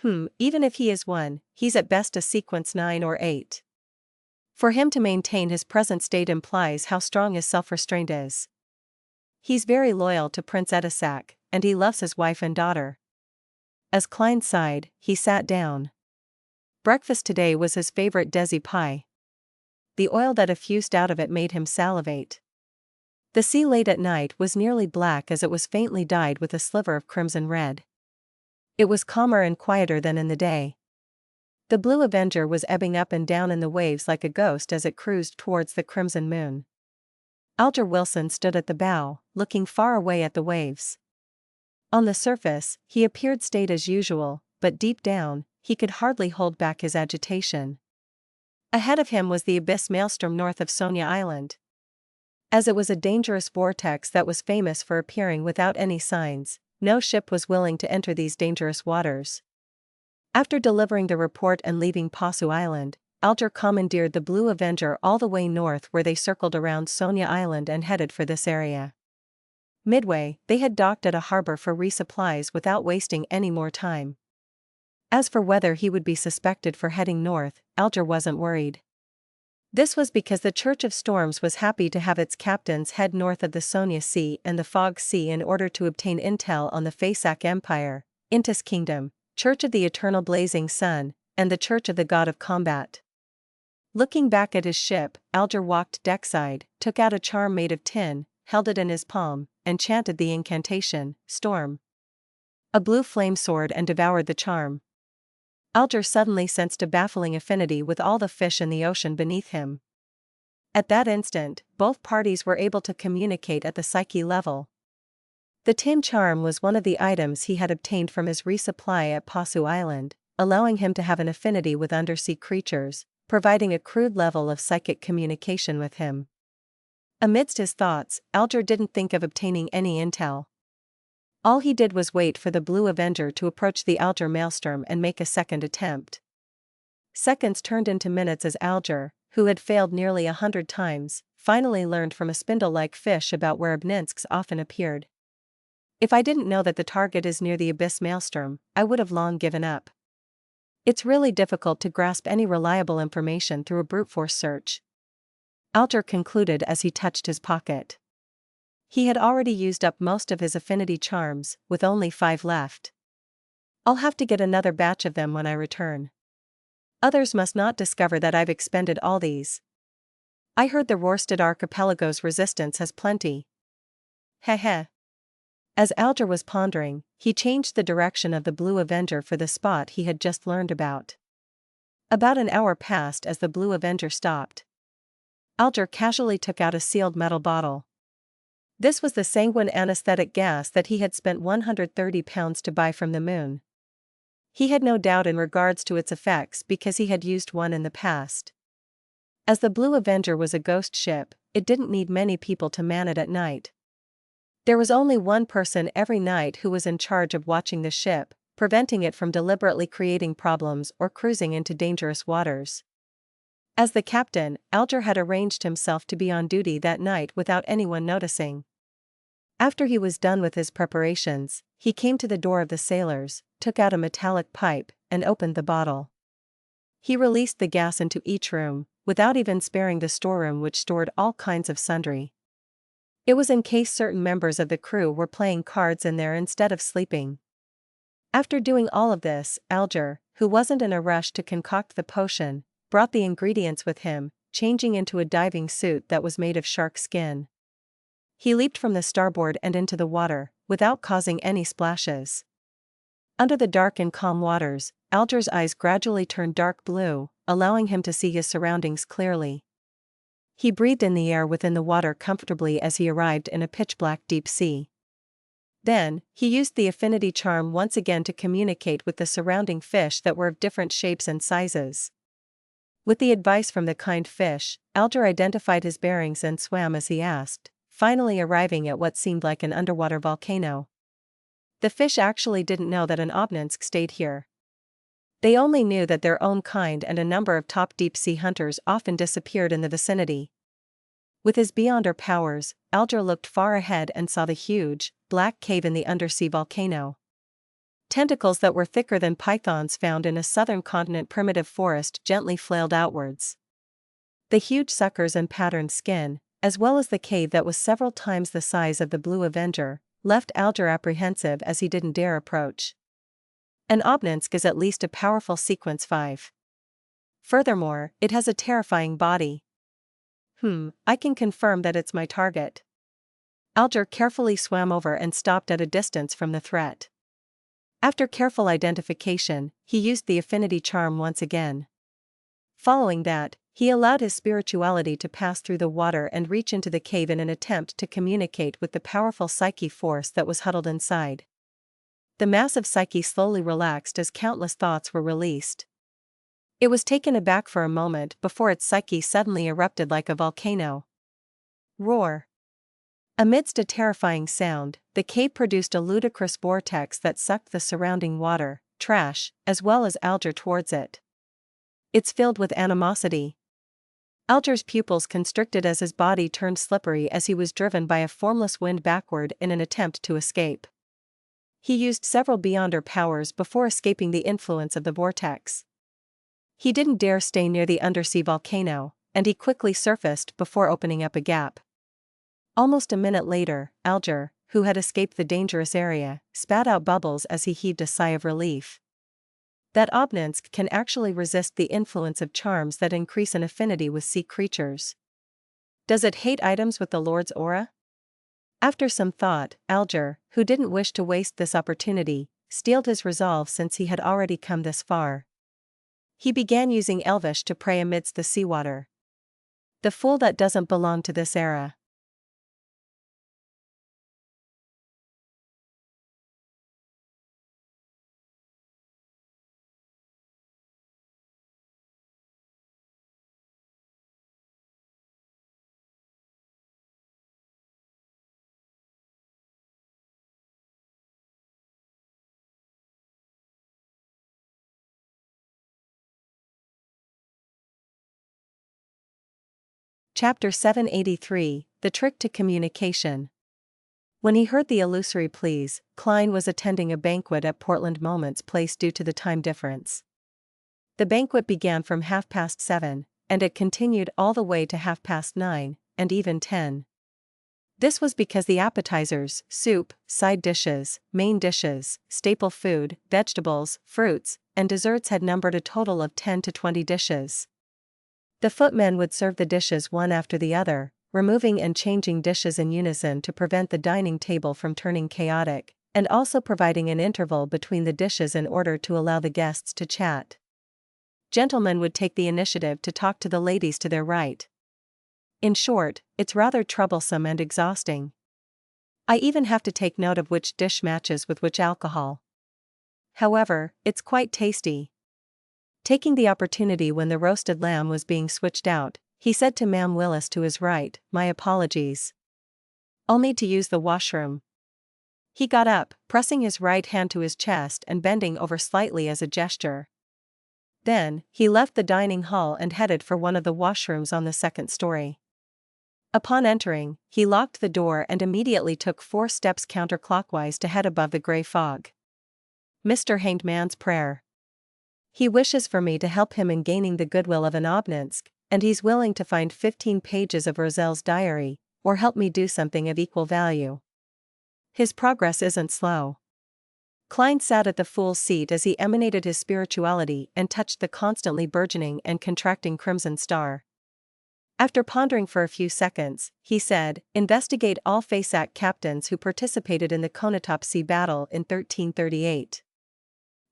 Even if he is one, he's at best a Sequence 9 or 8. For him to maintain his present state implies how strong his self-restraint is. He's very loyal to Prince Edisac, and he loves his wife and daughter. As Klein sighed, he sat down. Breakfast today was his favorite desi pie. The oil that effused out of it made him salivate. The sea late at night was nearly black as it was faintly dyed with a sliver of crimson red. It was calmer and quieter than in the day. The Blue Avenger was ebbing up and down in the waves like a ghost as it cruised towards the crimson moon. Alger Wilson stood at the bow, looking far away at the waves. On the surface, he appeared staid as usual, but deep down, he could hardly hold back his agitation. Ahead of him was the abyss maelstrom north of Sonia Island. As it was a dangerous vortex that was famous for appearing without any signs, no ship was willing to enter these dangerous waters. After delivering the report and leaving Possum Island, Alger commandeered the Blue Avenger all the way north where they circled around Sonia Island and headed for this area. Midway, they had docked at a harbor for resupplies without wasting any more time. As for whether he would be suspected for heading north, Alger wasn't worried. This was because the Church of Storms was happy to have its captains head north of the Sonia Sea and the Fog Sea in order to obtain intel on the Fasak Empire, Intis Kingdom, Church of the Eternal Blazing Sun, and the Church of the God of Combat. Looking back at his ship, Alger walked deckside, took out a charm made of tin, held it in his palm, and chanted the incantation, Storm. A blue flame soared and devoured the charm. Alger suddenly sensed a baffling affinity with all the fish in the ocean beneath him. At that instant, both parties were able to communicate at the psyche level. The tin charm was one of the items he had obtained from his resupply at Possum Island, allowing him to have an affinity with undersea creatures, providing a crude level of psychic communication with him. Amidst his thoughts, Alger didn't think of obtaining any intel. All he did was wait for the Blue Avenger to approach the Alger maelstrom and make a second attempt. Seconds turned into minutes as Alger, who had failed nearly 100 times, finally learned from a spindle-like fish about where Obninsks often appeared. If I didn't know that the target is near the abyss maelstrom, I would have long given up. It's really difficult to grasp any reliable information through a brute force search. Alger concluded as he touched his pocket. He had already used up most of his affinity charms, with only 5 left. I'll have to get another batch of them when I return. Others must not discover that I've expended all these. I heard the Rorstad Archipelago's resistance has plenty. Heh. As Alger was pondering, he changed the direction of the Blue Avenger for the spot he had just learned about. About an hour passed as the Blue Avenger stopped. Alger casually took out a sealed metal bottle. This was the sanguine anesthetic gas that he had spent 130 pounds to buy from the moon. He had no doubt in regards to its effects because he had used one in the past. As the Blue Avenger was a ghost ship, it didn't need many people to man it at night. There was only one person every night who was in charge of watching the ship, preventing it from deliberately creating problems or cruising into dangerous waters. As the captain, Alger had arranged himself to be on duty that night without anyone noticing. After he was done with his preparations, he came to the door of the sailors, took out a metallic pipe, and opened the bottle. He released the gas into each room, without even sparing the storeroom which stored all kinds of sundry. It was in case certain members of the crew were playing cards in there instead of sleeping. After doing all of this, Alger, who wasn't in a rush to concoct the potion, brought the ingredients with him, changing into a diving suit that was made of shark skin. He leaped from the starboard and into the water, without causing any splashes. Under the dark and calm waters, Alger's eyes gradually turned dark blue, allowing him to see his surroundings clearly. He breathed in the air within the water comfortably as he arrived in a pitch-black deep sea. Then, he used the affinity charm once again to communicate with the surrounding fish that were of different shapes and sizes. With the advice from the kind fish, Alger identified his bearings and swam as he asked, finally arriving at what seemed like an underwater volcano. The fish actually didn't know that an Obninsk stayed here. They only knew that their own kind and a number of top deep-sea hunters often disappeared in the vicinity. With his beyonder powers, Alger looked far ahead and saw the huge, black cave in the undersea volcano. Tentacles that were thicker than pythons found in a southern continent primitive forest gently flailed outwards. The huge suckers and patterned skin, as well as the cave that was several times the size of the Blue Avenger, left Alger apprehensive as he didn't dare approach. An Obninsk is at least a powerful sequence 5. Furthermore, it has a terrifying body. I can confirm that it's my target. Alger carefully swam over and stopped at a distance from the threat. After careful identification, he used the affinity charm once again. Following that, he allowed his spirituality to pass through the water and reach into the cave in an attempt to communicate with the powerful psyche force that was huddled inside. The massive psyche slowly relaxed as countless thoughts were released. It was taken aback for a moment before its psyche suddenly erupted like a volcano. Roar! Amidst a terrifying sound, the cave produced a ludicrous vortex that sucked the surrounding water, trash, as well as Alger towards it. It's filled with animosity. Alger's pupils constricted as his body turned slippery as he was driven by a formless wind backward in an attempt to escape. He used several Beyonder powers before escaping the influence of the vortex. He didn't dare stay near the undersea volcano, and he quickly surfaced before opening up a gap. Almost a minute later, Alger, who had escaped the dangerous area, spat out bubbles as he heaved a sigh of relief. That Obninsk can actually resist the influence of charms that increase an affinity with sea creatures. Does it hate items with the Lord's aura? After some thought, Alger, who didn't wish to waste this opportunity, steeled his resolve since he had already come this far. He began using Elvish to pray amidst the seawater. The fool that doesn't belong to this era. Chapter 783, The Trick to Communication. When he heard the illusory pleas, Klein was attending a banquet at Portland Moments Place due to the time difference. The banquet began from 7:30, and it continued all the way to 9:30, and even 10. This was because the appetizers, soup, side dishes, main dishes, staple food, vegetables, fruits, and desserts had numbered a total of 10 to 20 dishes. The footmen would serve the dishes one after the other, removing and changing dishes in unison to prevent the dining table from turning chaotic, and also providing an interval between the dishes in order to allow the guests to chat. Gentlemen would take the initiative to talk to the ladies to their right. In short, it's rather troublesome and exhausting. I even have to take note of which dish matches with which alcohol. However, it's quite tasty. Taking the opportunity when the roasted lamb was being switched out, he said to Ma'am Willis to his right, "My apologies. I'll need to use the washroom." He got up, pressing his right hand to his chest and bending over slightly as a gesture. Then, he left the dining hall and headed for one of the washrooms on the second story. Upon entering, he locked the door and immediately took 4 steps counterclockwise to head above the gray fog. Mr. Hanged Man's prayer. He wishes for me to help him in gaining the goodwill of an Obninsk, and he's willing to find 15 pages of Roselle's diary, or help me do something of equal value. His progress isn't slow. Klein sat at the fool's seat as he emanated his spirituality and touched the constantly burgeoning and contracting crimson star. After pondering for a few seconds, he said, "Investigate all Fasak captains who participated in the Konotop Sea battle in 1338.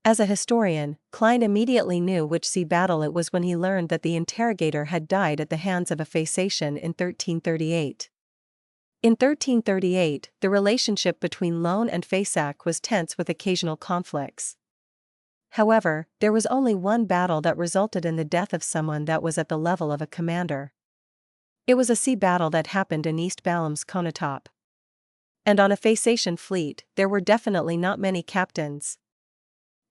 As a historian, Klein immediately knew which sea battle it was when he learned that the interrogator had died at the hands of a Phasacian in 1338. In 1338, the relationship between Loen and Fasak was tense with occasional conflicts. However, there was only one battle that resulted in the death of someone that was at the level of a commander. It was a sea battle that happened in East Balam's Konotop. And on a Phasacian fleet, there were definitely not many captains.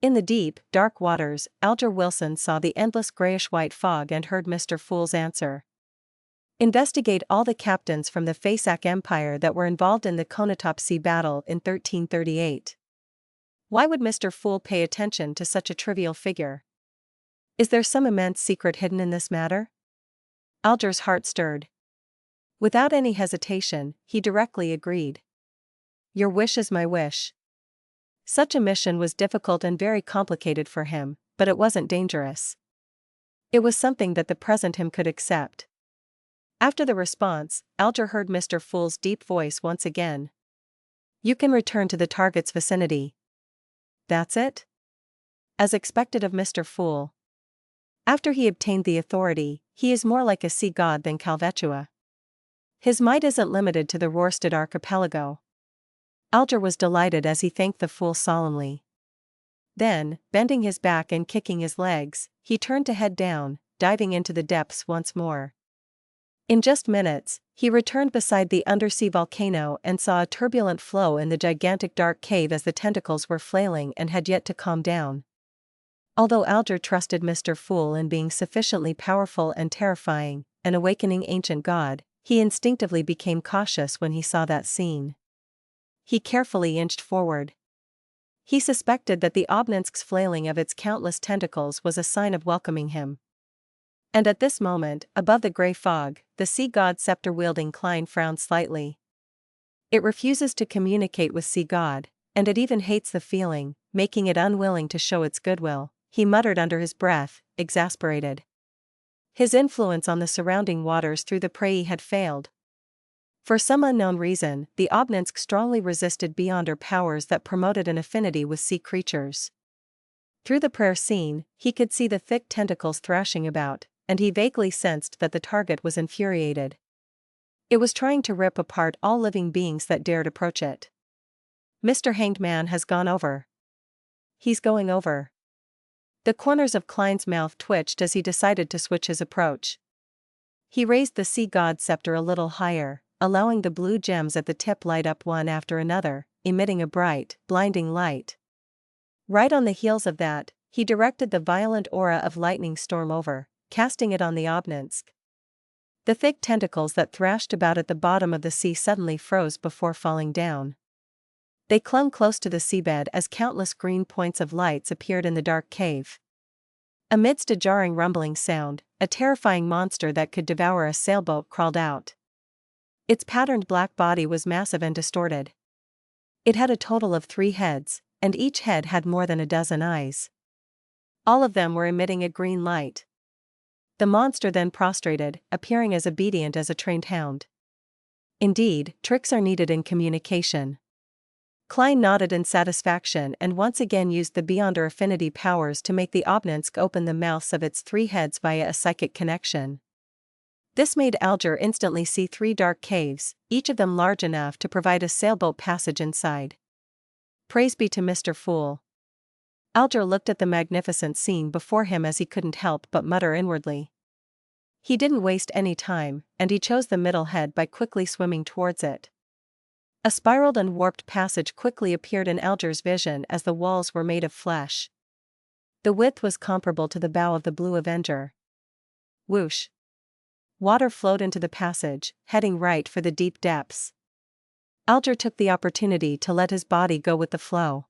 In the deep, dark waters, Alger Wilson saw the endless grayish-white fog and heard Mr. Fool's answer. Investigate all the captains from the Fasak Empire that were involved in the Konotop Sea battle in 1338. Why would Mr. Fool pay attention to such a trivial figure? Is there some immense secret hidden in this matter? Alger's heart stirred. Without any hesitation, he directly agreed. Your wish is my wish. Such a mission was difficult and very complicated for him, but it wasn't dangerous. It was something that the present him could accept. After the response, Alger heard Mr. Fool's deep voice once again. You can return to the target's vicinity. That's it? As expected of Mr. Fool. After he obtained the authority, he is more like a sea god than Calvetua. His might isn't limited to the Rorstad archipelago. Alger was delighted as he thanked the fool solemnly. Then, bending his back and kicking his legs, he turned to head down, diving into the depths once more. In just minutes, he returned beside the undersea volcano and saw a turbulent flow in the gigantic dark cave as the tentacles were flailing and had yet to calm down. Although Alger trusted Mr. Fool in being sufficiently powerful and terrifying, an awakening ancient god, he instinctively became cautious when he saw that scene. He carefully inched forward. He suspected that the Obninsk's flailing of its countless tentacles was a sign of welcoming him. And at this moment, above the grey fog, the sea god scepter-wielding Klein frowned slightly. It refuses to communicate with sea god, and it even hates the feeling, making it unwilling to show its goodwill, he muttered under his breath, exasperated. His influence on the surrounding waters through the prey had failed. For some unknown reason, the Obninsk strongly resisted beyonder powers that promoted an affinity with sea creatures. Through the prayer scene, he could see the thick tentacles thrashing about, and he vaguely sensed that the target was infuriated. It was trying to rip apart all living beings that dared approach it. Mr. Hanged Man has gone over. He's going over. The corners of Klein's mouth twitched as he decided to switch his approach. He raised the sea god scepter a little higher, allowing the blue gems at the tip light up one after another, emitting a bright, blinding light. Right on the heels of that, he directed the violent aura of lightning storm over, casting it on the Obninsk. The thick tentacles that thrashed about at the bottom of the sea suddenly froze before falling down. They clung close to the seabed as countless green points of lights appeared in the dark cave. Amidst a jarring rumbling sound, a terrifying monster that could devour a sailboat crawled out. Its patterned black body was massive and distorted. It had a total of 3 heads, and each head had more than a dozen eyes. All of them were emitting a green light. The monster then prostrated, appearing as obedient as a trained hound. Indeed, tricks are needed in communication. Klein nodded in satisfaction and once again used the beyonder affinity powers to make the Obninsk open the mouths of its 3 heads via a psychic connection. This made Alger instantly see 3 dark caves, each of them large enough to provide a sailboat passage inside. Praise be to Mr. Fool. Alger looked at the magnificent scene before him as he couldn't help but mutter inwardly. He didn't waste any time, and he chose the middle head by quickly swimming towards it. A spiraled and warped passage quickly appeared in Alger's vision as the walls were made of flesh. The width was comparable to the bow of the Blue Avenger. Whoosh! Water flowed into the passage, heading right for the deep depths. Alger took the opportunity to let his body go with the flow.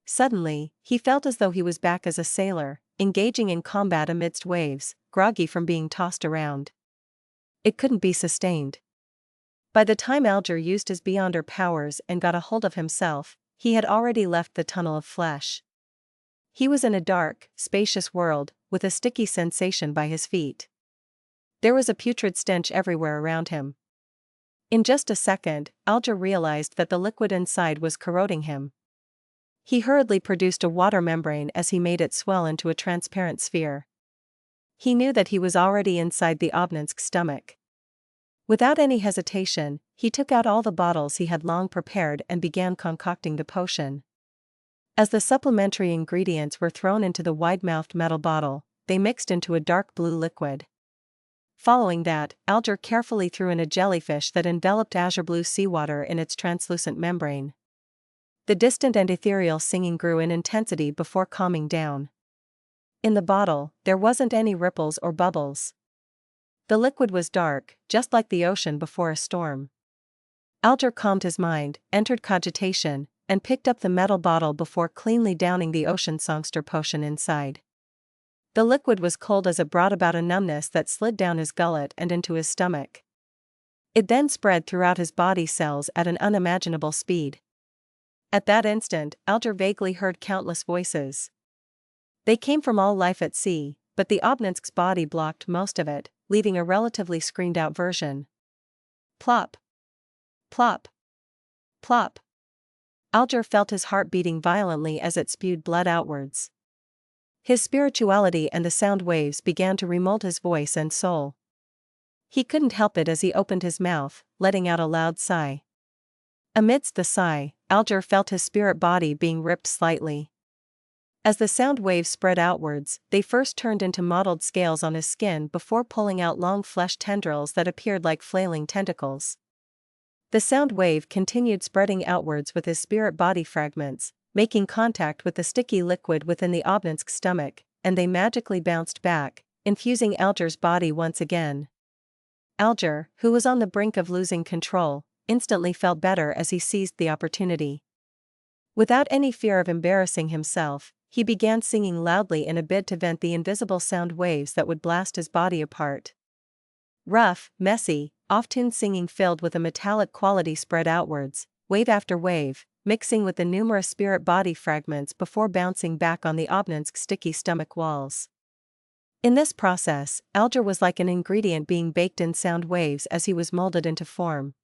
Suddenly, he felt as though he was back as a sailor, engaging in combat amidst waves, groggy from being tossed around. It couldn't be sustained. By the time Alger used his beyonder powers and got a hold of himself, he had already left the tunnel of flesh. He was in a dark, spacious world, with a sticky sensation by his feet. There was a putrid stench everywhere around him. In just a second, Alger realized that the liquid inside was corroding him. He hurriedly produced a water membrane as he made it swell into a transparent sphere. He knew that he was already inside the Obninsk's stomach. Without any hesitation, he took out all the bottles he had long prepared and began concocting the potion. As the supplementary ingredients were thrown into the wide-mouthed metal bottle, they mixed into a dark blue liquid. Following that, Alger carefully threw in a jellyfish that enveloped azure blue seawater in its translucent membrane. The distant and ethereal singing grew in intensity before calming down. In the bottle, there wasn't any ripples or bubbles. The liquid was dark, just like the ocean before a storm. Alger calmed his mind, entered cogitation, and picked up the metal bottle before cleanly downing the ocean songster potion inside. The liquid was cold as it brought about a numbness that slid down his gullet and into his stomach. It then spread throughout his body cells at an unimaginable speed. At that instant, Alger vaguely heard countless voices. They came from all life at sea, but the Obninsk's body blocked most of it, leaving a relatively screened-out version. Plop. Plop. Plop. Alger felt his heart beating violently as it spewed blood outwards. His spirituality and the sound waves began to remold his voice and soul. He couldn't help it as he opened his mouth, letting out a loud sigh. Amidst the sigh, Alger felt his spirit body being ripped slightly. As the sound waves spread outwards, they first turned into mottled scales on his skin before pulling out long flesh tendrils that appeared like flailing tentacles. The sound wave continued spreading outwards with his spirit body fragments, making contact with the sticky liquid within the Obninsk's stomach, and they magically bounced back, infusing Alger's body once again. Alger, who was on the brink of losing control, instantly felt better as he seized the opportunity. Without any fear of embarrassing himself, he began singing loudly in a bid to vent the invisible sound waves that would blast his body apart. Rough, messy, off-tuned singing filled with a metallic quality spread outwards, wave after wave, mixing with the numerous spirit body fragments before bouncing back on the Obninsk's sticky stomach walls. In this process, Alger was like an ingredient being baked in sound waves as he was molded into form.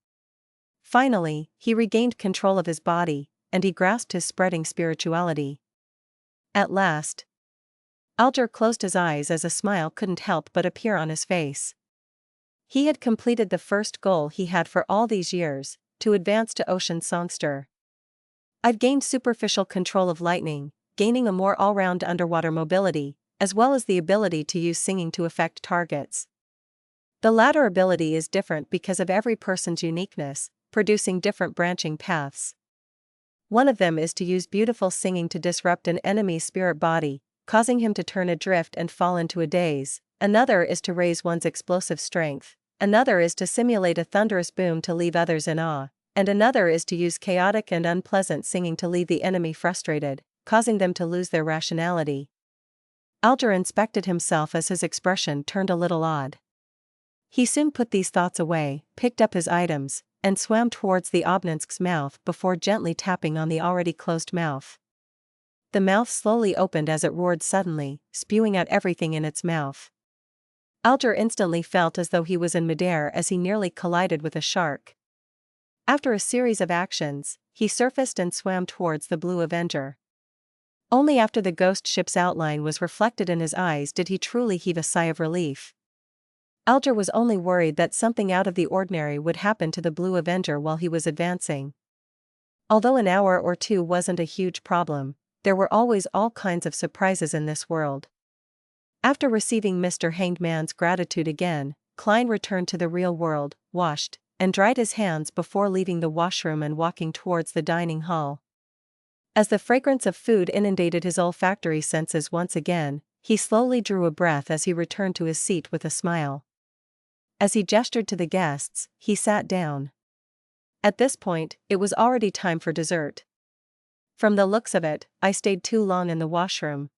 Finally, he regained control of his body, and he grasped his spreading spirituality. At last, Alger closed his eyes as a smile couldn't help but appear on his face. He had completed the first goal he had for all these years, to advance to Ocean Songster. I've gained superficial control of lightning, gaining a more all-round underwater mobility, as well as the ability to use singing to affect targets. The latter ability is different because of every person's uniqueness, producing different branching paths. One of them is to use beautiful singing to disrupt an enemy's spirit body, causing him to turn adrift and fall into a daze. Another is to raise one's explosive strength. Another is to simulate a thunderous boom to leave others in awe. And another is to use chaotic and unpleasant singing to leave the enemy frustrated, causing them to lose their rationality. Alger inspected himself as his expression turned a little odd. He soon put these thoughts away, picked up his items, and swam towards the Obninsk's mouth before gently tapping on the already closed mouth. The mouth slowly opened as it roared suddenly, spewing out everything in its mouth. Alger instantly felt as though he was in midair as he nearly collided with a shark. After a series of actions, he surfaced and swam towards the Blue Avenger. Only after the ghost ship's outline was reflected in his eyes did he truly heave a sigh of relief. Alger was only worried that something out of the ordinary would happen to the Blue Avenger while he was advancing. Although an hour or two wasn't a huge problem, there were always all kinds of surprises in this world. After receiving Mr. Hanged Man's gratitude again, Klein returned to the real world, washed, and dried his hands before leaving the washroom and walking towards the dining hall. As the fragrance of food inundated his olfactory senses once again, he slowly drew a breath as he returned to his seat with a smile. As he gestured to the guests, he sat down. At this point, it was already time for dessert. From the looks of it, I stayed too long in the washroom.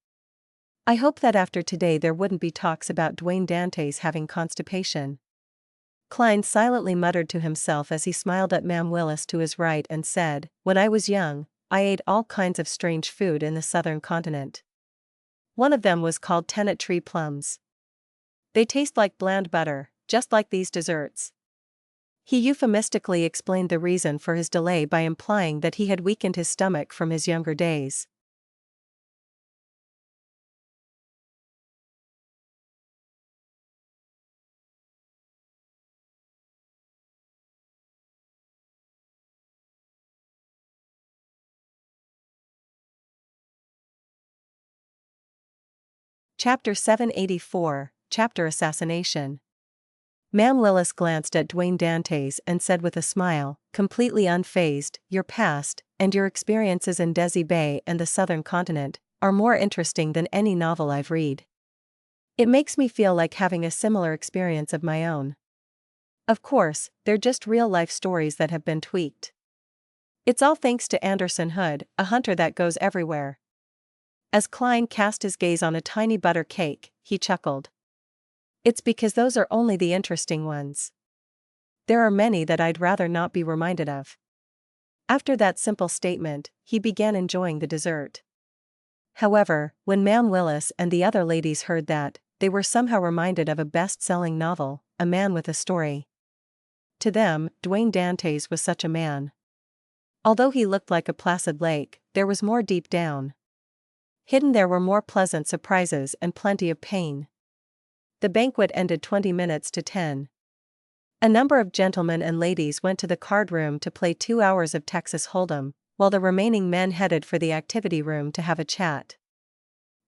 I hope that after today there wouldn't be talks about Dwayne Dantes having constipation. Klein silently muttered to himself as he smiled at Mam Willis to his right and said, "When I was young, I ate all kinds of strange food in the southern continent. One of them was called tennet tree plums. They taste like bland butter, just like these desserts." He euphemistically explained the reason for his delay by implying that he had weakened his stomach from his younger days. Chapter 784, Chapter Assassination. Mam Willis glanced at Dwayne Dantes and said with a smile, completely unfazed, "Your past, and your experiences in Desi Bay and the southern continent, are more interesting than any novel I've read. It makes me feel like having a similar experience of my own. Of course, they're just real-life stories that have been tweaked. It's all thanks to Anderson Hood, a hunter that goes everywhere." As Klein cast his gaze on a tiny butter cake, he chuckled. "It's because those are only the interesting ones. There are many that I'd rather not be reminded of. After that simple statement, he began enjoying the dessert. However, when Ma'am Willis and the other ladies heard that, they were somehow reminded of a best-selling novel, A Man with a Story. To them, Duane Dantes was such a man. Although he looked like a placid lake, there was more deep down. Hidden there were more pleasant surprises and plenty of pain. The banquet ended 20 minutes to 10. A number of gentlemen and ladies went to the card room to play 2 hours of Texas Hold'em, while the remaining men headed for the activity room to have a chat.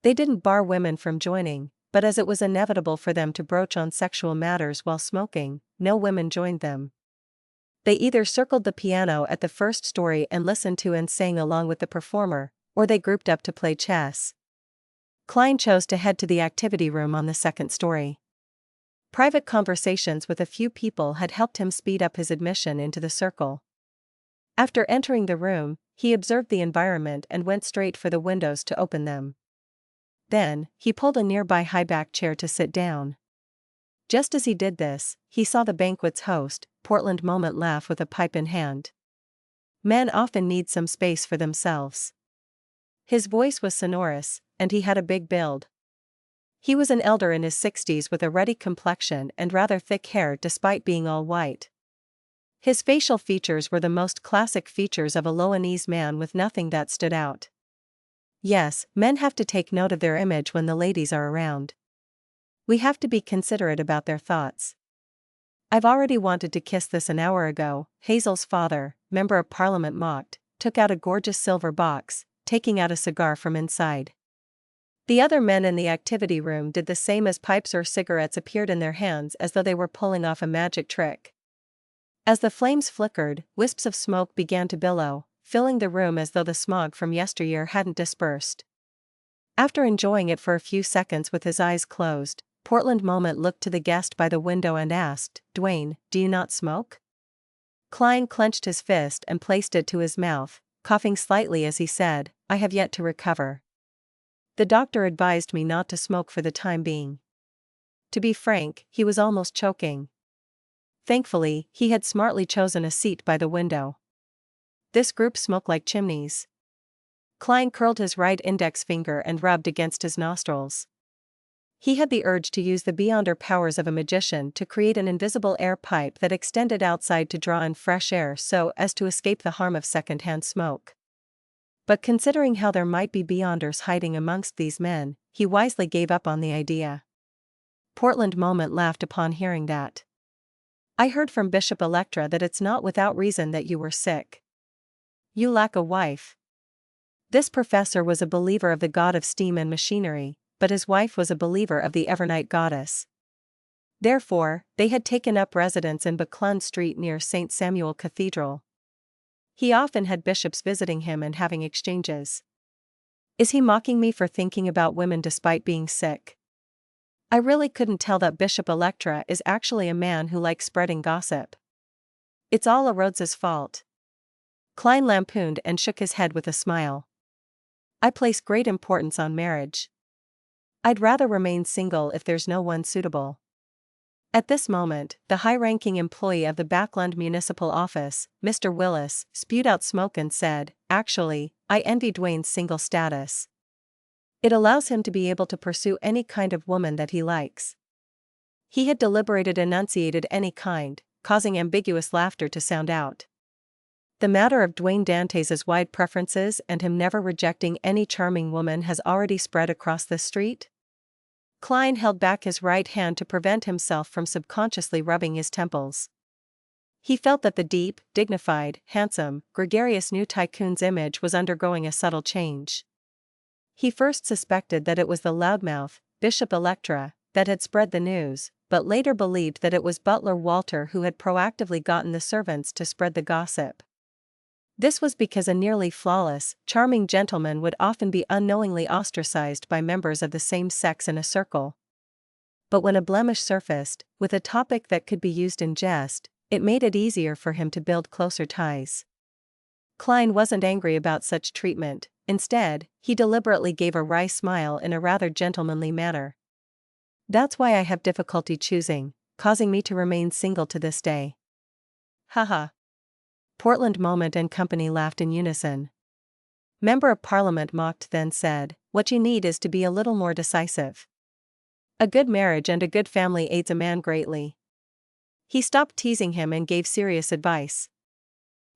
They didn't bar women from joining, but as it was inevitable for them to broach on sexual matters while smoking, no women joined them. They either circled the piano at the first story and listened to and sang along with the performer, or they grouped up to play chess. Klein chose to head to the activity room on the second story. Private conversations with a few people had helped him speed up his admission into the circle. After entering the room, he observed the environment and went straight for the windows to open them. Then, he pulled a nearby high-back chair to sit down. Just as he did this, he saw the banquet's host, Portland Moment, laugh with a pipe in hand. Men often need some space for themselves. His voice was sonorous, and he had a big build. He was an elder in his 60s with a ruddy complexion and rather thick hair despite being all white. His facial features were the most classic features of a Loenese man with nothing that stood out. Yes, men have to take note of their image when the ladies are around. We have to be considerate about their thoughts. I've already wanted to kiss this an hour ago, Hazel's father, Member of Parliament, mocked, took out a gorgeous silver box, taking out a cigar from inside. The other men in the activity room did the same as pipes or cigarettes appeared in their hands as though they were pulling off a magic trick. As the flames flickered, wisps of smoke began to billow, filling the room as though the smog from yesteryear hadn't dispersed. After enjoying it for a few seconds with his eyes closed, Portland Moment looked to the guest by the window and asked, "Duane, do you not smoke?" Klein clenched his fist and placed it to his mouth, coughing slightly as he said, "I have yet to recover. The doctor advised me not to smoke for the time being." To be frank, he was almost choking. Thankfully, he had smartly chosen a seat by the window. This group smoked like chimneys. Klein curled his right index finger and rubbed against his nostrils. He had the urge to use the beyonder powers of a magician to create an invisible air pipe that extended outside to draw in fresh air so as to escape the harm of second-hand smoke. But considering how there might be beyonders hiding amongst these men, he wisely gave up on the idea. Portland Moment laughed upon hearing that. "I heard from Bishop Electra that it's not without reason that you were sick. You lack a wife." This professor was a believer of the god of steam and machinery, but his wife was a believer of the Evernight goddess. Therefore, they had taken up residence in Buckland Street near St. Samuel Cathedral. He often had bishops visiting him and having exchanges. Is he mocking me for thinking about women despite being sick? I really couldn't tell that Bishop Electra is actually a man who likes spreading gossip. It's all a Rhodes's fault. Klein lampooned and shook his head with a smile. I place great importance on marriage. I'd rather remain single if there's no one suitable. At this moment, the high-ranking employee of the Backland Municipal Office, Mr. Willis, spewed out smoke and said, "Actually, I envy Duane's single status. It allows him to be able to pursue any kind of woman that he likes." He had deliberated enunciated any kind, causing ambiguous laughter to sound out. The matter of Duane Dantes's wide preferences and him never rejecting any charming woman has already spread across the street. Klein held back his right hand to prevent himself from subconsciously rubbing his temples. He felt that the deep, dignified, handsome, gregarious new tycoon's image was undergoing a subtle change. He first suspected that it was the loudmouth, Bishop Electra, that had spread the news, but later believed that it was butler Walter who had proactively gotten the servants to spread the gossip. This was because a nearly flawless, charming gentleman would often be unknowingly ostracized by members of the same sex in a circle. But when a blemish surfaced, with a topic that could be used in jest, it made it easier for him to build closer ties. Klein wasn't angry about such treatment. Instead, he deliberately gave a wry smile in a rather gentlemanly manner. "That's why I have difficulty choosing, causing me to remain single to this day. Haha. Portland Moment and company laughed in unison. Member of Parliament mocked then said, "What you need is to be a little more decisive. A good marriage and a good family aids a man greatly." He stopped teasing him and gave serious advice.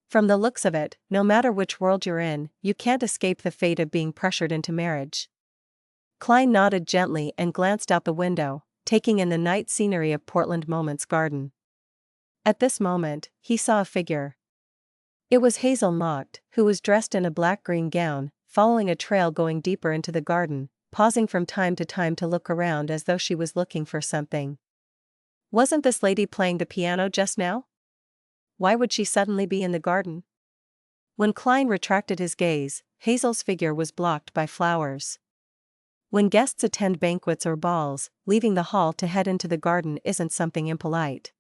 "From the looks of it, no matter which world you're in, you can't escape the fate of being pressured into marriage." Klein nodded gently and glanced out the window, taking in the night scenery of Portland Moment's garden. At this moment, he saw a figure. It was Hazel Mocked, who was dressed in a black-green gown, following a trail going deeper into the garden, pausing from time to time to look around as though she was looking for something. Wasn't this lady playing the piano just now? Why would she suddenly be in the garden? When Klein retracted his gaze, Hazel's figure was blocked by flowers. When guests attend banquets or balls, leaving the hall to head into the garden isn't something impolite.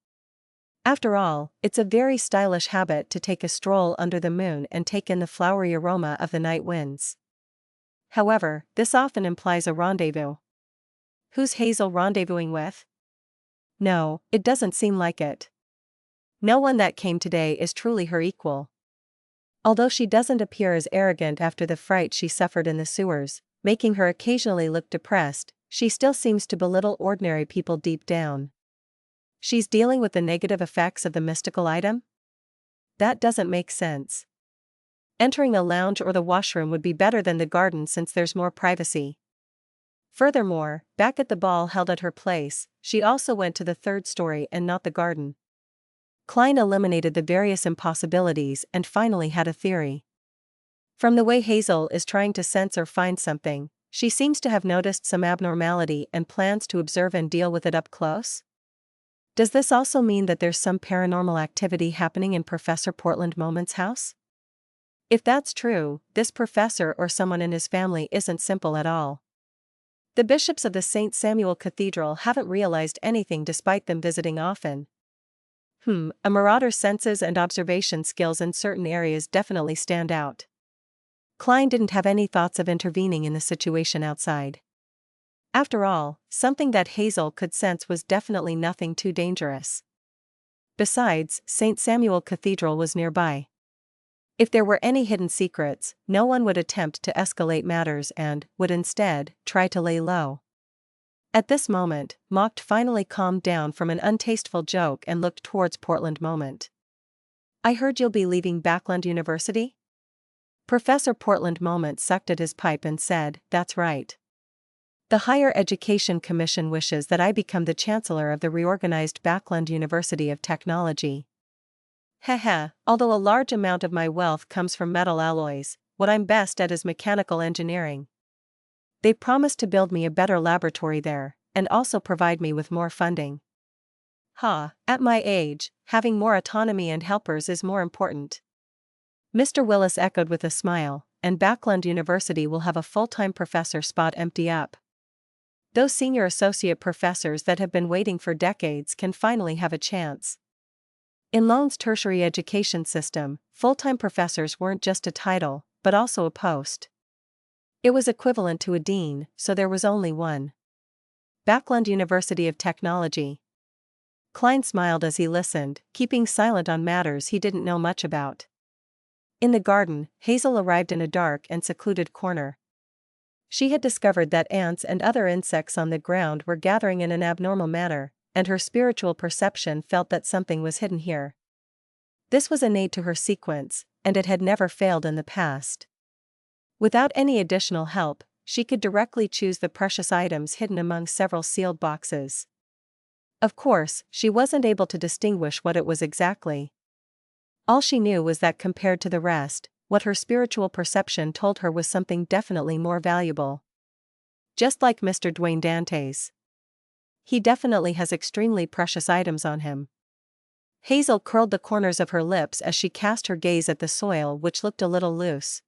After all, it's a very stylish habit to take a stroll under the moon and take in the flowery aroma of the night winds. However, this often implies a rendezvous. Who's Hazel rendezvousing with? No, it doesn't seem like it. No one that came today is truly her equal. Although she doesn't appear as arrogant after the fright she suffered in the sewers, making her occasionally look depressed, she still seems to belittle ordinary people deep down. She's dealing with the negative effects of the mystical item? That doesn't make sense. Entering a lounge or the washroom would be better than the garden since there's more privacy. Furthermore, back at the ball held at her place, she also went to the third story and not the garden. Klein eliminated the various impossibilities and finally had a theory. From the way Hazel is trying to sense or find something, she seems to have noticed some abnormality and plans to observe and deal with it up close. Does this also mean that there's some paranormal activity happening in Professor Portland Moment's house? If that's true, this professor or someone in his family isn't simple at all. The bishops of the St. Samuel Cathedral haven't realized anything despite them visiting often. A marauder's senses and observation skills in certain areas definitely stand out. Klein didn't have any thoughts of intervening in the situation outside. After all, something that Hazel could sense was definitely nothing too dangerous. Besides, St. Samuel Cathedral was nearby. If there were any hidden secrets, no one would attempt to escalate matters and would instead try to lay low. At this moment, Mocked finally calmed down from an untasteful joke and looked towards Portland Moment. "I heard you'll be leaving Backland University?" Professor Portland Moment sucked at his pipe and said, "That's right. The Higher Education Commission wishes that I become the Chancellor of the reorganized Backland University of Technology. Although a large amount of my wealth comes from metal alloys, what I'm best at is mechanical engineering. They promised to build me a better laboratory there, and also provide me with more funding. At my age, having more autonomy and helpers is more important." Mr. Willis echoed with a smile, "And Backland University will have a full-time professor spot empty up. Those senior associate professors that have been waiting for decades can finally have a chance." In Loen's tertiary education system, full-time professors weren't just a title, but also a post. It was equivalent to a dean, so there was only one. Backland University of Technology. Klein smiled as he listened, keeping silent on matters he didn't know much about. In the garden, Hazel arrived in a dark and secluded corner. She had discovered that ants and other insects on the ground were gathering in an abnormal manner, and her spiritual perception felt that something was hidden here. This was innate to her sequence, and it had never failed in the past. Without any additional help, she could directly choose the precious items hidden among several sealed boxes. Of course, she wasn't able to distinguish what it was exactly. All she knew was that compared to the rest, what her spiritual perception told her was something definitely more valuable. Just like Mr. Dwayne Dantes. He definitely has extremely precious items on him. Hazel curled the corners of her lips as she cast her gaze at the soil, which looked a little loose.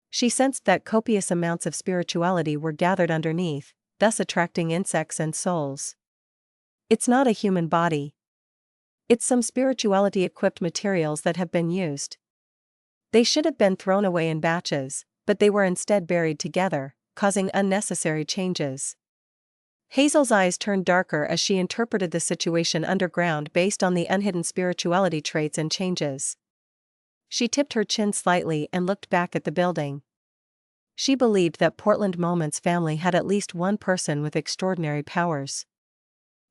She sensed that copious amounts of spirituality were gathered underneath, thus attracting insects and souls. It's not a human body. It's some spirituality-equipped materials that have been used. They should have been thrown away in batches, but they were instead buried together, causing unnecessary changes. Hazel's eyes turned darker as she interpreted the situation underground based on the unhidden spirituality traits and changes. She tipped her chin slightly and looked back at the building. She believed that Portland Moment's family had at least one person with extraordinary powers.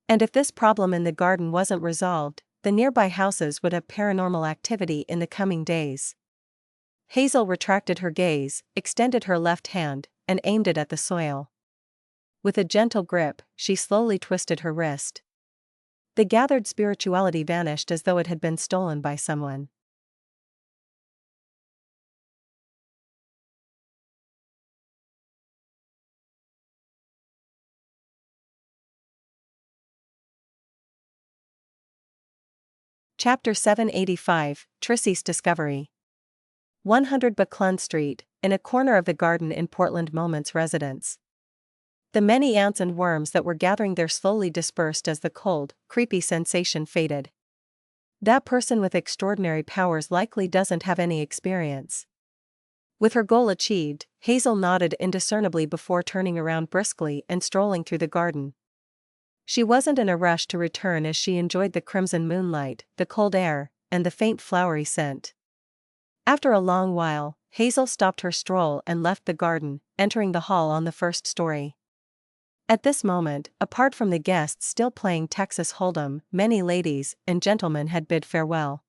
And if this problem in the garden wasn't resolved, the nearby houses would have paranormal activity in the coming days. Hazel retracted her gaze, extended her left hand, and aimed it at the soil. With a gentle grip, she slowly twisted her wrist. The gathered spirituality vanished as though it had been stolen by someone. Chapter 785, Trissy's Discovery. 100 Buckland Street, in a corner of the garden in Portland Moment's residence. The many ants and worms that were gathering there slowly dispersed as the cold, creepy sensation faded. That person with extraordinary powers likely doesn't have any experience. With her goal achieved, Hazel nodded indiscernibly before turning around briskly and strolling through the garden. She wasn't in a rush to return as she enjoyed the crimson moonlight, the cold air, and the faint flowery scent. After a long while, Hazel stopped her stroll and left the garden, entering the hall on the first story. At this moment, apart from the guests still playing Texas Hold'em, many ladies and gentlemen had bid farewell.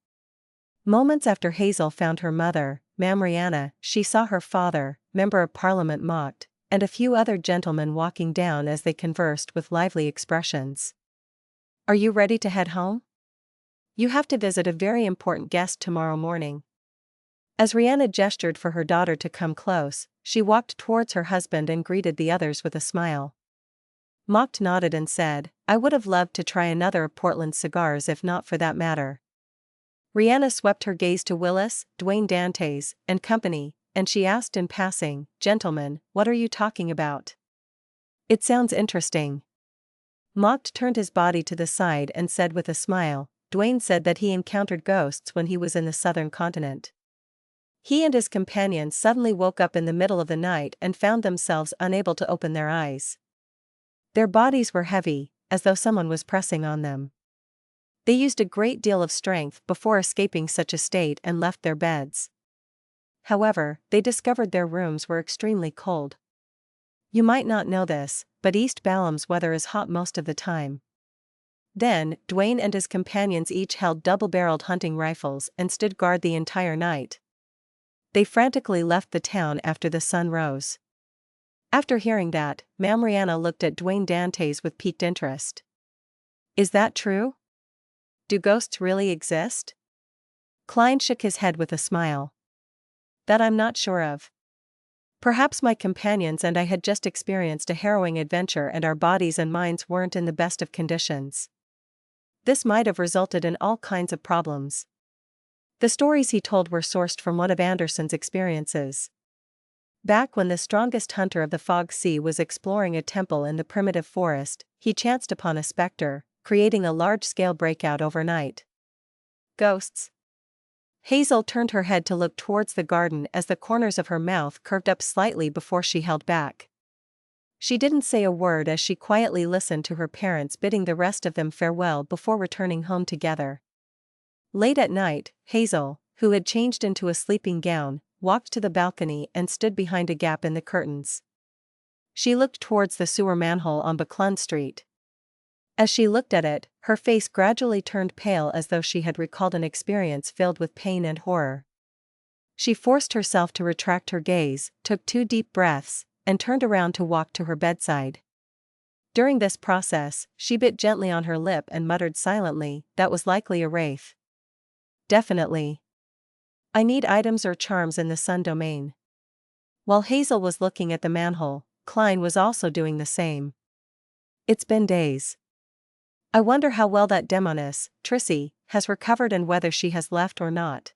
Moments after Hazel found her mother, Ma'am Rihanna, she saw her father, Member of Parliament mocked, and a few other gentlemen walking down as they conversed with lively expressions. "Are you ready to head home? You have to visit a very important guest tomorrow morning." As Rihanna gestured for her daughter to come close, she walked towards her husband and greeted the others with a smile. Mocked nodded and said, "I would have loved to try another of Portland's cigars if not for that matter." Rihanna swept her gaze to Willis, Dwayne Dantes, and company, and she asked in passing, "Gentlemen, what are you talking about? It sounds interesting." Mocked turned his body to the side and said with a smile, "Dwayne said that he encountered ghosts when he was in the southern continent. He and his companions suddenly woke up in the middle of the night and found themselves unable to open their eyes. Their bodies were heavy, as though someone was pressing on them. They used a great deal of strength before escaping such a state and left their beds. However, they discovered their rooms were extremely cold. You might not know this, but East Balam's weather is hot most of the time." Then, Dwayne and his companions each held double-barreled hunting rifles and stood guard the entire night. They frantically left the town after the sun rose. After hearing that, Ma'am Rihanna looked at Dwayne Dantes with piqued interest. "Is that true? Do ghosts really exist?" Klein shook his head with a smile. "That I'm not sure of. Perhaps my companions and I had just experienced a harrowing adventure and our bodies and minds weren't in the best of conditions. This might have resulted in all kinds of problems." The stories he told were sourced from one of Anderson's experiences. Back when the strongest hunter of the Fog Sea was exploring a temple in the primitive forest, he chanced upon a specter, creating a large-scale breakout overnight. Ghosts? Hazel turned her head to look towards the garden as the corners of her mouth curved up slightly before she held back. She didn't say a word as she quietly listened to her parents bidding the rest of them farewell before returning home together. Late at night, Hazel, who had changed into a sleeping gown, walked to the balcony and stood behind a gap in the curtains. She looked towards the sewer manhole on Buckland Street. As she looked at it, her face gradually turned pale as though she had recalled an experience filled with pain and horror. She forced herself to retract her gaze, took 2 deep breaths, and turned around to walk to her bedside. During this process, she bit gently on her lip and muttered silently, "That was likely a wraith. Definitely. I need items or charms in the sun domain." While Hazel was looking at the manhole, Klein was also doing the same. "It's been days. I wonder how well that demoness, Trissy, has recovered and whether she has left or not.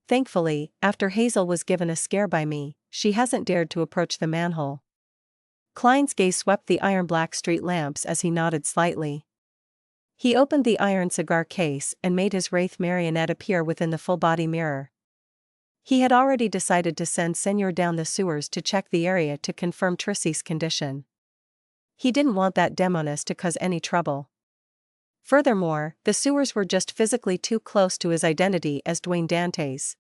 Thankfully, after Hazel was given a scare by me, she hasn't dared to approach the manhole." Klein's gaze swept the iron-black street lamps as he nodded slightly. He opened the iron cigar case and made his wraith marionette appear within the full-body mirror. He had already decided to send Senor down the sewers to check the area to confirm Trissy's condition. He didn't want that demoness to cause any trouble. Furthermore, the sewers were just physically too close to his identity as Dwayne Dantes.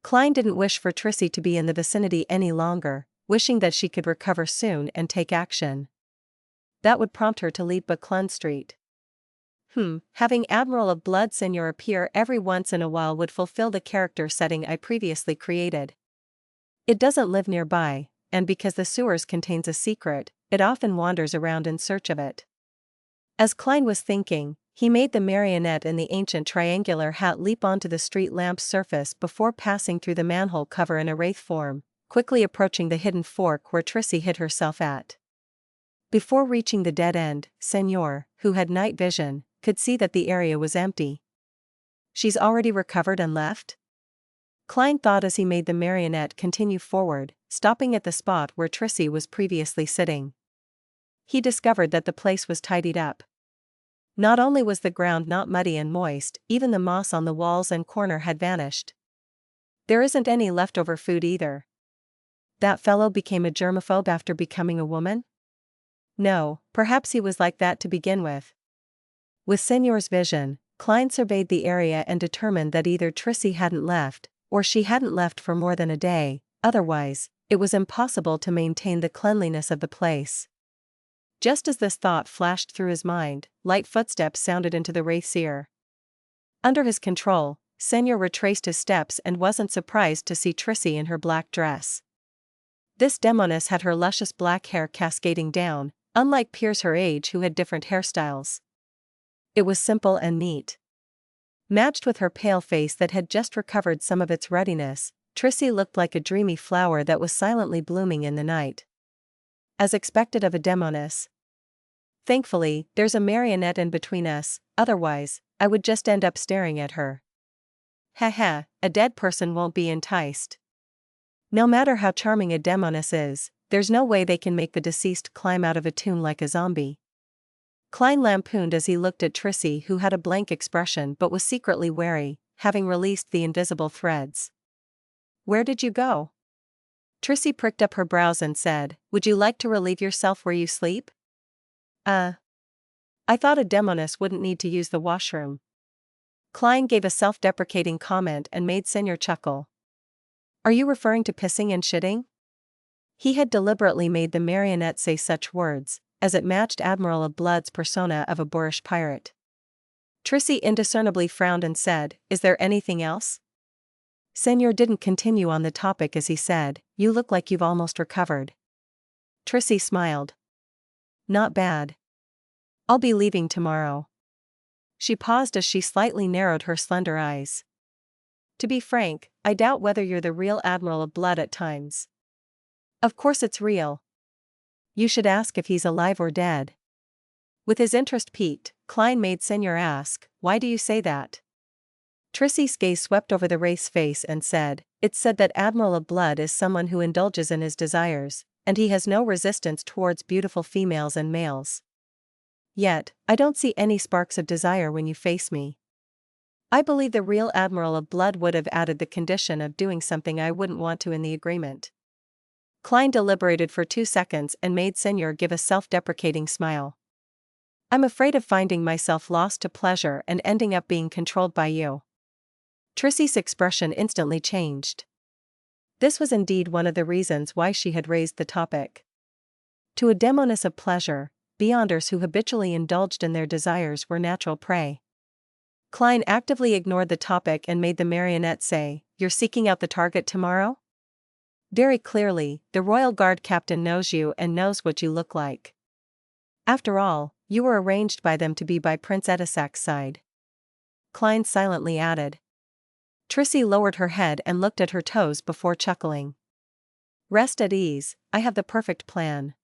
Klein didn't wish for Trissy to be in the vicinity any longer, wishing that she could recover soon and take action. That would prompt her to leave Buckland Street. Having Admiral of Blood Senior appear every once in a while would fulfill the character setting I previously created. It doesn't live nearby, and because the sewers contains a secret, it often wanders around in search of it. As Klein was thinking, he made the marionette in the ancient triangular hat leap onto the street lamp's surface before passing through the manhole cover in a wraith form, quickly approaching the hidden fork where Trissy hid herself at. Before reaching the dead end, Senor, who had night vision, could see that the area was empty. She's already recovered and left? Klein thought as he made the marionette continue forward, stopping at the spot where Trissy was previously sitting. He discovered that the place was tidied up. Not only was the ground not muddy and moist, even the moss on the walls and corner had vanished. There isn't any leftover food either. That fellow became a germaphobe after becoming a woman? No, perhaps he was like that to begin with. With Senor's vision, Klein surveyed the area and determined that either Trissy hadn't left, or she hadn't left for more than a day, otherwise, it was impossible to maintain the cleanliness of the place. Just as this thought flashed through his mind, light footsteps sounded into the wraith's ear. Under his control, Senor retraced his steps and wasn't surprised to see Trissy in her black dress. This demoness had her luscious black hair cascading down, unlike peers her age who had different hairstyles. It was simple and neat. Matched with her pale face that had just recovered some of its ruddiness, Trissy looked like a dreamy flower that was silently blooming in the night. As expected of a demoness. Thankfully, there's a marionette in between us, otherwise, I would just end up staring at her. Haha, a dead person won't be enticed. No matter how charming a demoness is, there's no way they can make the deceased climb out of a tomb like a zombie. Klein lampooned as he looked at Trissy, who had a blank expression but was secretly wary, having released the invisible threads. Where did you go? Trissy pricked up her brows and said, Would you like to relieve yourself where you sleep? I thought a demoness wouldn't need to use the washroom. Klein gave a self-deprecating comment and made Senor chuckle. Are you referring to pissing and shitting? He had deliberately made the marionette say such words, as it matched Admiral of Blood's persona of a boorish pirate. Trissy indiscernibly frowned and said, Is there anything else? Senor didn't continue on the topic as he said, You look like you've almost recovered. Trissy smiled. Not bad. I'll be leaving tomorrow. She paused as she slightly narrowed her slender eyes. To be frank, I doubt whether you're the real Admiral of Blood at times. Of course it's real. You should ask if he's alive or dead. With his interest piqued, Klein made Senor ask, Why do you say that? Trissy's gaze swept over the wraith's face and said, It's said that Admiral of Blood is someone who indulges in his desires, and he has no resistance towards beautiful females and males. Yet, I don't see any sparks of desire when you face me. I believe the real Admiral of Blood would have added the condition of doing something I wouldn't want to in the agreement. Klein deliberated for 2 seconds and made Senor give a self-deprecating smile. I'm afraid of finding myself lost to pleasure and ending up being controlled by you. Trissy's expression instantly changed. This was indeed one of the reasons why she had raised the topic. To a demoness of pleasure, beyonders who habitually indulged in their desires were natural prey. Klein actively ignored the topic and made the marionette say, You're seeking out the target tomorrow? Very clearly, the Royal Guard captain knows you and knows what you look like. After all, you were arranged by them to be by Prince Edisac's side. Klein silently added. Trissy lowered her head and looked at her toes before chuckling. Rest at ease, I have the perfect plan.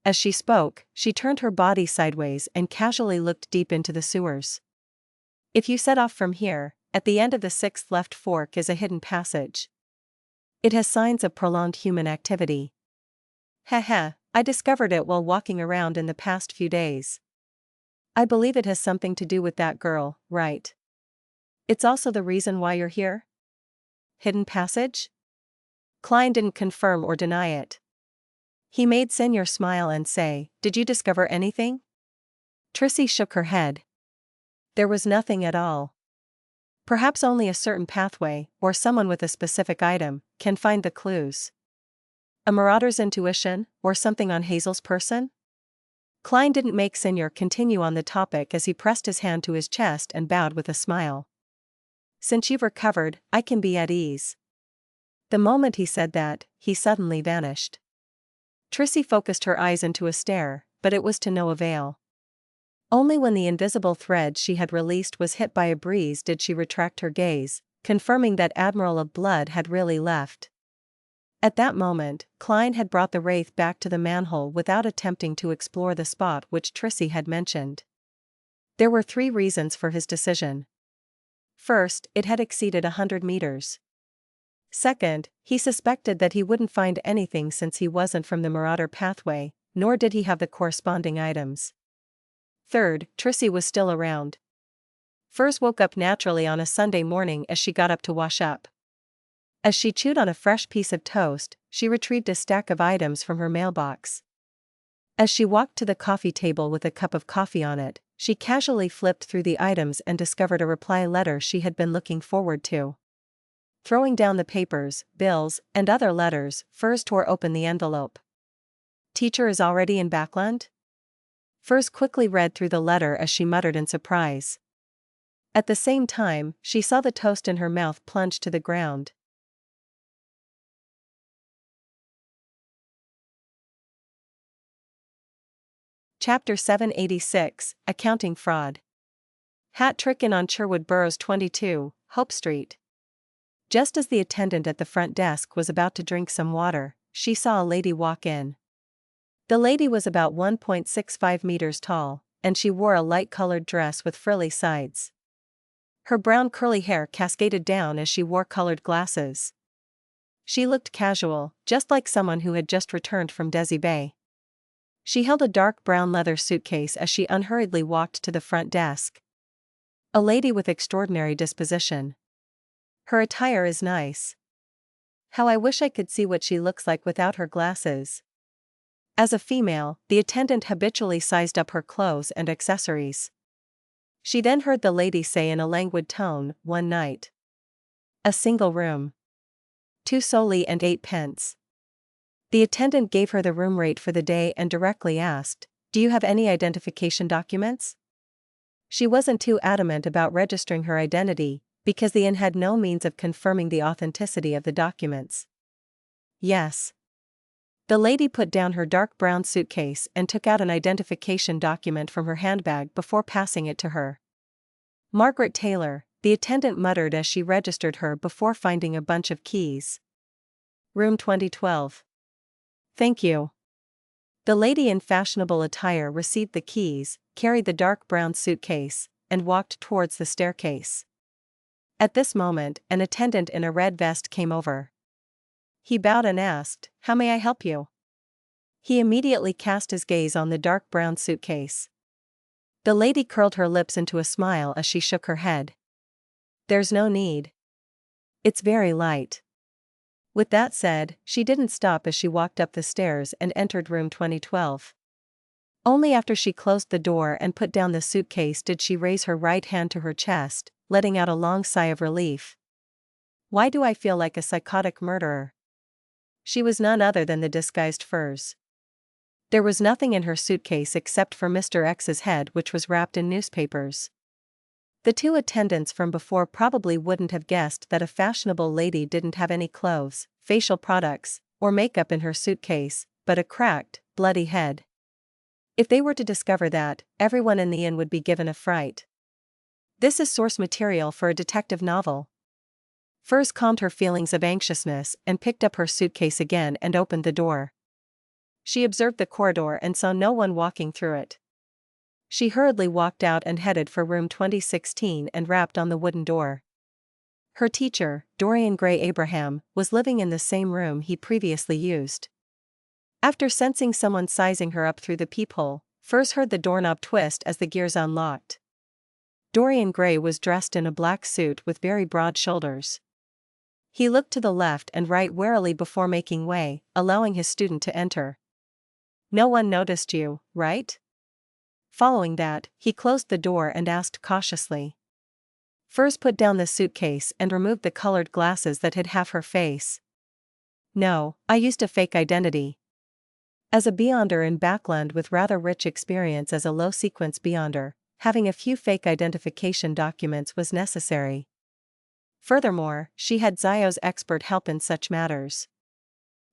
As she spoke, she turned her body sideways and casually looked deep into the sewers. If you set off from here, at the end of the 6th left fork is a hidden passage. It has signs of prolonged human activity. Haha, I discovered it while walking around in the past few days. I believe it has something to do with that girl, right? It's also the reason why you're here? Hidden passage? Klein didn't confirm or deny it. He made Senior smile and say, "Did you discover anything?" Trissy shook her head. There was nothing at all. Perhaps only a certain pathway, or someone with a specific item, can find the clues. A marauder's intuition, or something on Hazel's person? Klein didn't make Senior continue on the topic as he pressed his hand to his chest and bowed with a smile. Since you've recovered, I can be at ease. The moment he said that, he suddenly vanished. Trissy focused her eyes into a stare, but it was to no avail. Only when the invisible thread she had released was hit by a breeze did she retract her gaze, confirming that Admiral of Blood had really left. At that moment, Klein had brought the wraith back to the manhole without attempting to explore the spot which Trissy had mentioned. There were 3 reasons for his decision. First, it had exceeded 100 meters. Second, he suspected that he wouldn't find anything since he wasn't from the Marauder pathway, nor did he have the corresponding items. Third, Trissy was still around. Furs woke up naturally on a Sunday morning as she got up to wash up. As she chewed on a fresh piece of toast, she retrieved a stack of items from her mailbox. As she walked to the coffee table with a cup of coffee on it, she casually flipped through the items and discovered a reply letter she had been looking forward to. Throwing down the papers, bills, and other letters, Furs tore open the envelope. "Teacher is already in Backland?" Furs quickly read through the letter as she muttered in surprise. At the same time, she saw the toast in her mouth plunge to the ground. Chapter 786, Accounting Fraud. Hat Trick Inn on Sherwood Burrows 22, Hope Street. Just as the attendant at the front desk was about to drink some water, she saw a lady walk in. The lady was about 1.65 meters tall, and she wore a light-colored dress with frilly sides. Her brown curly hair cascaded down as she wore colored glasses. She looked casual, just like someone who had just returned from Desi Bay. She held a dark brown leather suitcase as she unhurriedly walked to the front desk. A lady with extraordinary disposition. Her attire is nice. How I wish I could see what she looks like without her glasses. As a female, the attendant habitually sized up her clothes and accessories. She then heard the lady say in a languid tone, "One night. A single room. 2 soldi and 8 pence. The attendant gave her the room rate for the day and directly asked, "Do you have any identification documents?" She wasn't too adamant about registering her identity, because the inn had no means of confirming the authenticity of the documents. Yes. The lady put down her dark brown suitcase and took out an identification document from her handbag before passing it to her. "Margaret Taylor," the attendant muttered as she registered her before finding a bunch of keys. "Room 2012. "Thank you." The lady in fashionable attire received the keys, carried the dark brown suitcase, and walked towards the staircase. At this moment, an attendant in a red vest came over. He bowed and asked, "How may I help you?" He immediately cast his gaze on the dark brown suitcase. The lady curled her lips into a smile as she shook her head. "There's no need. It's very light." With that said, she didn't stop as she walked up the stairs and entered room 2012. Only after she closed the door and put down the suitcase did she raise her right hand to her chest, letting out a long sigh of relief. "Why do I feel like a psychotic murderer?" She was none other than the disguised Furs. There was nothing in her suitcase except for Mr. X's head, which was wrapped in newspapers. The 2 attendants from before probably wouldn't have guessed that a fashionable lady didn't have any clothes, facial products, or makeup in her suitcase, but a cracked, bloody head. If they were to discover that, everyone in the inn would be given a fright. This is source material for a detective novel. Furs calmed her feelings of anxiousness and picked up her suitcase again and opened the door. She observed the corridor and saw no one walking through it. She hurriedly walked out and headed for room 2016 and rapped on the wooden door. Her teacher, Dorian Gray Abraham, was living in the same room he previously used. After sensing someone sizing her up through the peephole, Furs heard the doorknob twist as the gears unlocked. Dorian Gray was dressed in a black suit with very broad shoulders. He looked to the left and right warily before making way, allowing his student to enter. No one noticed you, right? Following that, he closed the door and asked cautiously. Firs put down the suitcase and removed the colored glasses that hid half her face. No, I used a fake identity. As a Beyonder in Backland with rather rich experience as a low-sequence Beyonder, having a few fake identification documents was necessary. Furthermore, she had Zio's expert help in such matters.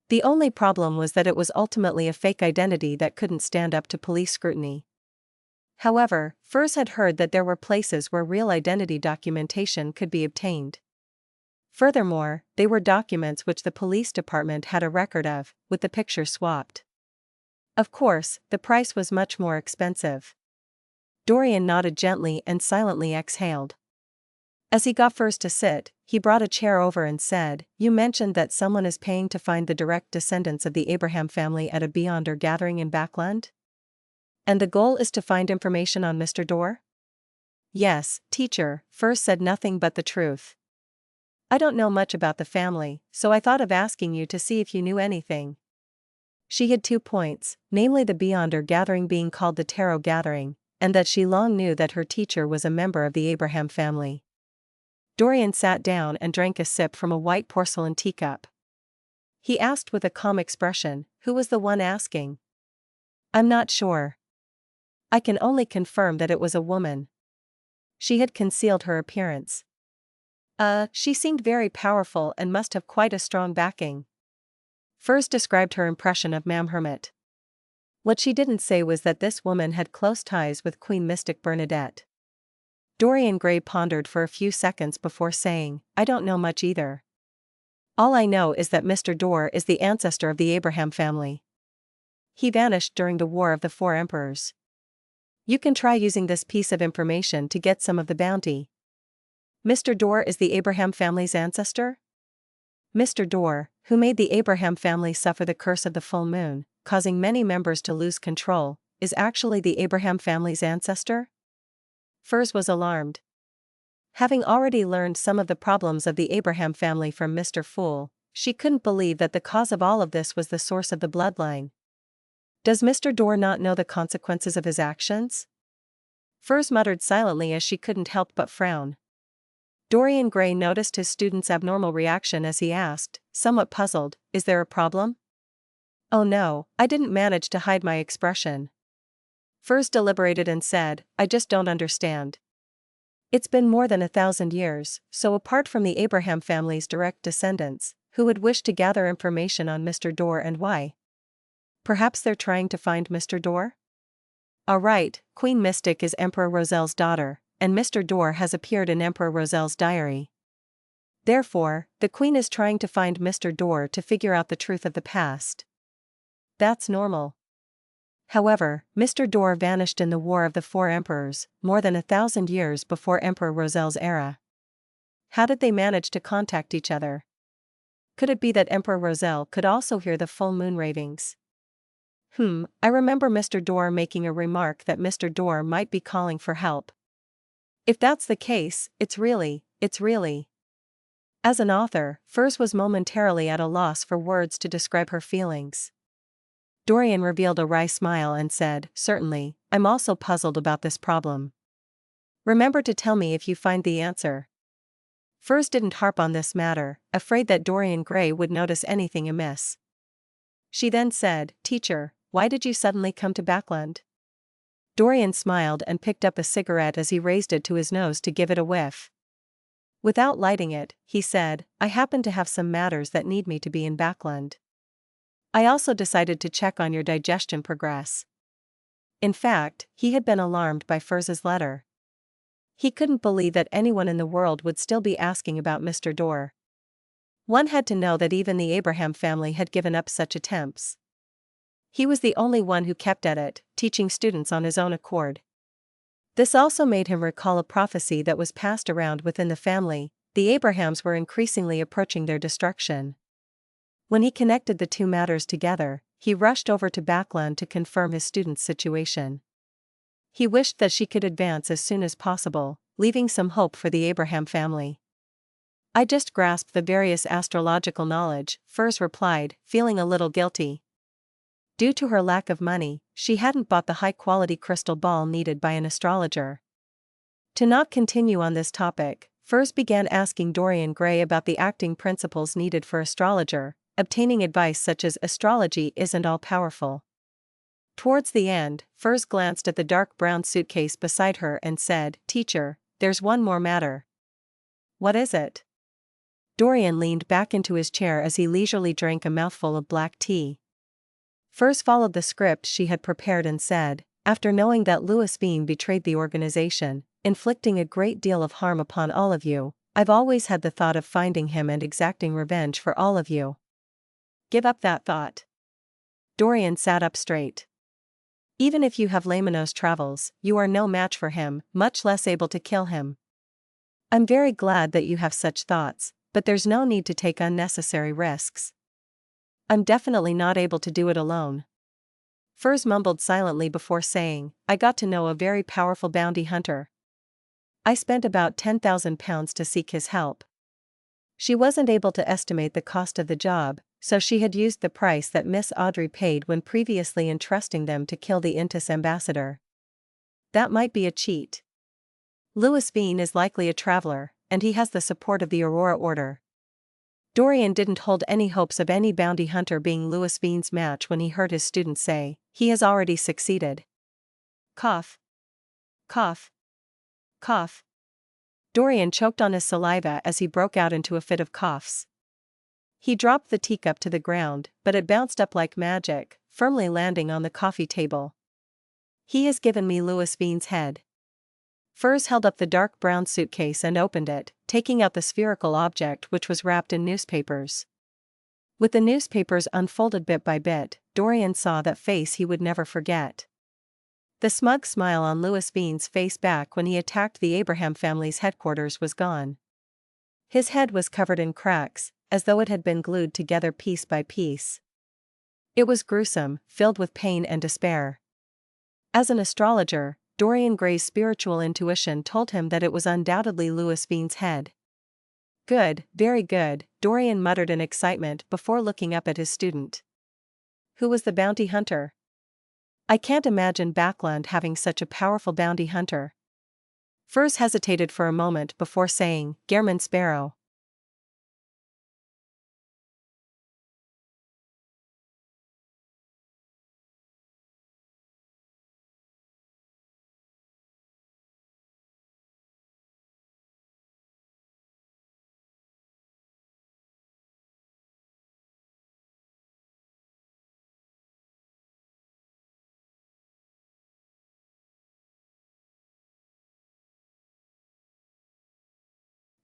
The only problem was that it was ultimately a fake identity that couldn't stand up to police scrutiny. However, Firs had heard that there were places where real identity documentation could be obtained. Furthermore, they were documents which the police department had a record of, with the picture swapped. Of course, the price was much more expensive. Dorian nodded gently and silently exhaled. As he got Firs to sit, he brought a chair over and said, "You mentioned that someone is paying to find the direct descendants of the Abraham family at a Beyonder gathering in Backland? And the goal is to find information on Mr. Dor?" "Yes, teacher," Firs said nothing but the truth. "I don't know much about the family, so I thought of asking you to see if you knew anything." She had 2 points, namely the Beyonder gathering being called the Tarot gathering, and that she long knew that her teacher was a member of the Abraham family. Dorian sat down and drank a sip from a white porcelain teacup. He asked with a calm expression, "Who was the one asking?" "I'm not sure. I can only confirm that it was a woman. She had concealed her appearance. She seemed very powerful and must have quite a strong backing." Firs described her impression of Mam Hermit. What she didn't say was that this woman had close ties with Queen Mystic Bernadette. Dorian Gray pondered for a few seconds before saying, "I don't know much either. All I know is that Mr. Dor is the ancestor of the Abraham family. He vanished during the War of the Four Emperors. You can try using this piece of information to get some of the bounty." "Mr. Dor is the Abraham family's ancestor?" "Mr. Dor, who made the Abraham family suffer the curse of the full moon, causing many members to lose control, is actually the Abraham family's ancestor?" Firs was alarmed. Having already learned some of the problems of the Abraham family from Mr. Fool, she couldn't believe that the cause of all of this was the source of the bloodline. "Does Mr. Dor not know the consequences of his actions?" Firs muttered silently as she couldn't help but frown. Dorian Gray noticed his student's abnormal reaction as he asked, somewhat puzzled, "Is there a problem?" "Oh no, I didn't manage to hide my expression." Firs deliberated and said, "I just don't understand. It's been more than 1,000 years, so apart from the Abraham family's direct descendants, who would wish to gather information on Mr. Dor and why? Perhaps they're trying to find Mr. Dor? All right, Queen Mystic is Emperor Rosel's daughter, and Mr. Dor has appeared in Emperor Rosel's diary. Therefore, the Queen is trying to find Mr. Dor to figure out the truth of the past. That's normal. However, Mr. Dor vanished in the War of the Four Emperors, more than 1,000 years before Emperor Rosel's era. How did they manage to contact each other? Could it be that Emperor Rosel could also hear the full moon ravings? I remember Mr. Dor making a remark that Mr. Dor might be calling for help. If that's the case, it's really. As an author, Firs was momentarily at a loss for words to describe her feelings. Dorian revealed a wry smile and said, "Certainly, I'm also puzzled about this problem. Remember to tell me if you find the answer." Firs didn't harp on this matter, afraid that Dorian Gray would notice anything amiss. She then said, "Teacher, why did you suddenly come to Backland?" Dorian smiled and picked up a cigarette as he raised it to his nose to give it a whiff. Without lighting it, he said, "I happen to have some matters that need me to be in Backland. I also decided to check on your digestion progress." In fact, he had been alarmed by Firs's letter. He couldn't believe that anyone in the world would still be asking about Mr. Dor. One had to know that even the Abraham family had given up such attempts. He was the only one who kept at it, teaching students on his own accord. This also made him recall a prophecy that was passed around within the family: the Abrahams were increasingly approaching their destruction. When he connected the two matters together, he rushed over to Backland to confirm his student's situation. He wished that she could advance as soon as possible, leaving some hope for the Abraham family. "I just grasped the various astrological knowledge," Firs replied, feeling a little guilty. Due to her lack of money, she hadn't bought the high-quality crystal ball needed by an astrologer. To not continue on this topic, Furs began asking Dorian Gray about the acting principles needed for astrologer, obtaining advice such as astrology isn't all-powerful. Towards the end, Furs glanced at the dark brown suitcase beside her and said, "Teacher, there's one more matter." "What is it?" Dorian leaned back into his chair as he leisurely drank a mouthful of black tea. Furs followed the script she had prepared and said, "After knowing that Louis Bean betrayed the organization, inflicting a great deal of harm upon all of you, I've always had the thought of finding him and exacting revenge for all of you." "Give up that thought." Dorian sat up straight. "Even if you have Lamino's travels, you are no match for him, much less able to kill him. I'm very glad that you have such thoughts, but there's no need to take unnecessary risks. I'm definitely not able to do it alone." Furs mumbled silently before saying, "I got to know a very powerful bounty hunter. I spent about £10,000 to seek his help." She wasn't able to estimate the cost of the job, so she had used the price that Miss Audrey paid when previously entrusting them to kill the Intis ambassador. That might be a cheat. Louis Bean is likely a traveler, and he has the support of the Aurora Order. Dorian didn't hold any hopes of any bounty hunter being Louis Bean's match when he heard his student say, "He has already succeeded." Cough. Cough. Cough. Dorian choked on his saliva as he broke out into a fit of coughs. He dropped the teacup to the ground, but it bounced up like magic, firmly landing on the coffee table. "He has given me Louis Bean's head." Furs held up the dark brown suitcase and opened it, taking out the spherical object which was wrapped in newspapers. With the newspapers unfolded bit by bit, Dorian saw that face he would never forget. The smug smile on Louis Bean's face back when he attacked the Abraham family's headquarters was gone. His head was covered in cracks, as though it had been glued together piece by piece. It was gruesome, filled with pain and despair. As an astrologer, Dorian Gray's spiritual intuition told him that it was undoubtedly Louis Bean's head. "Good, very good," Dorian muttered in excitement before looking up at his student. "Who was the bounty hunter?" "I can't imagine Backland having such a powerful bounty hunter." Furs hesitated for a moment before saying, "Gehrman Sparrow."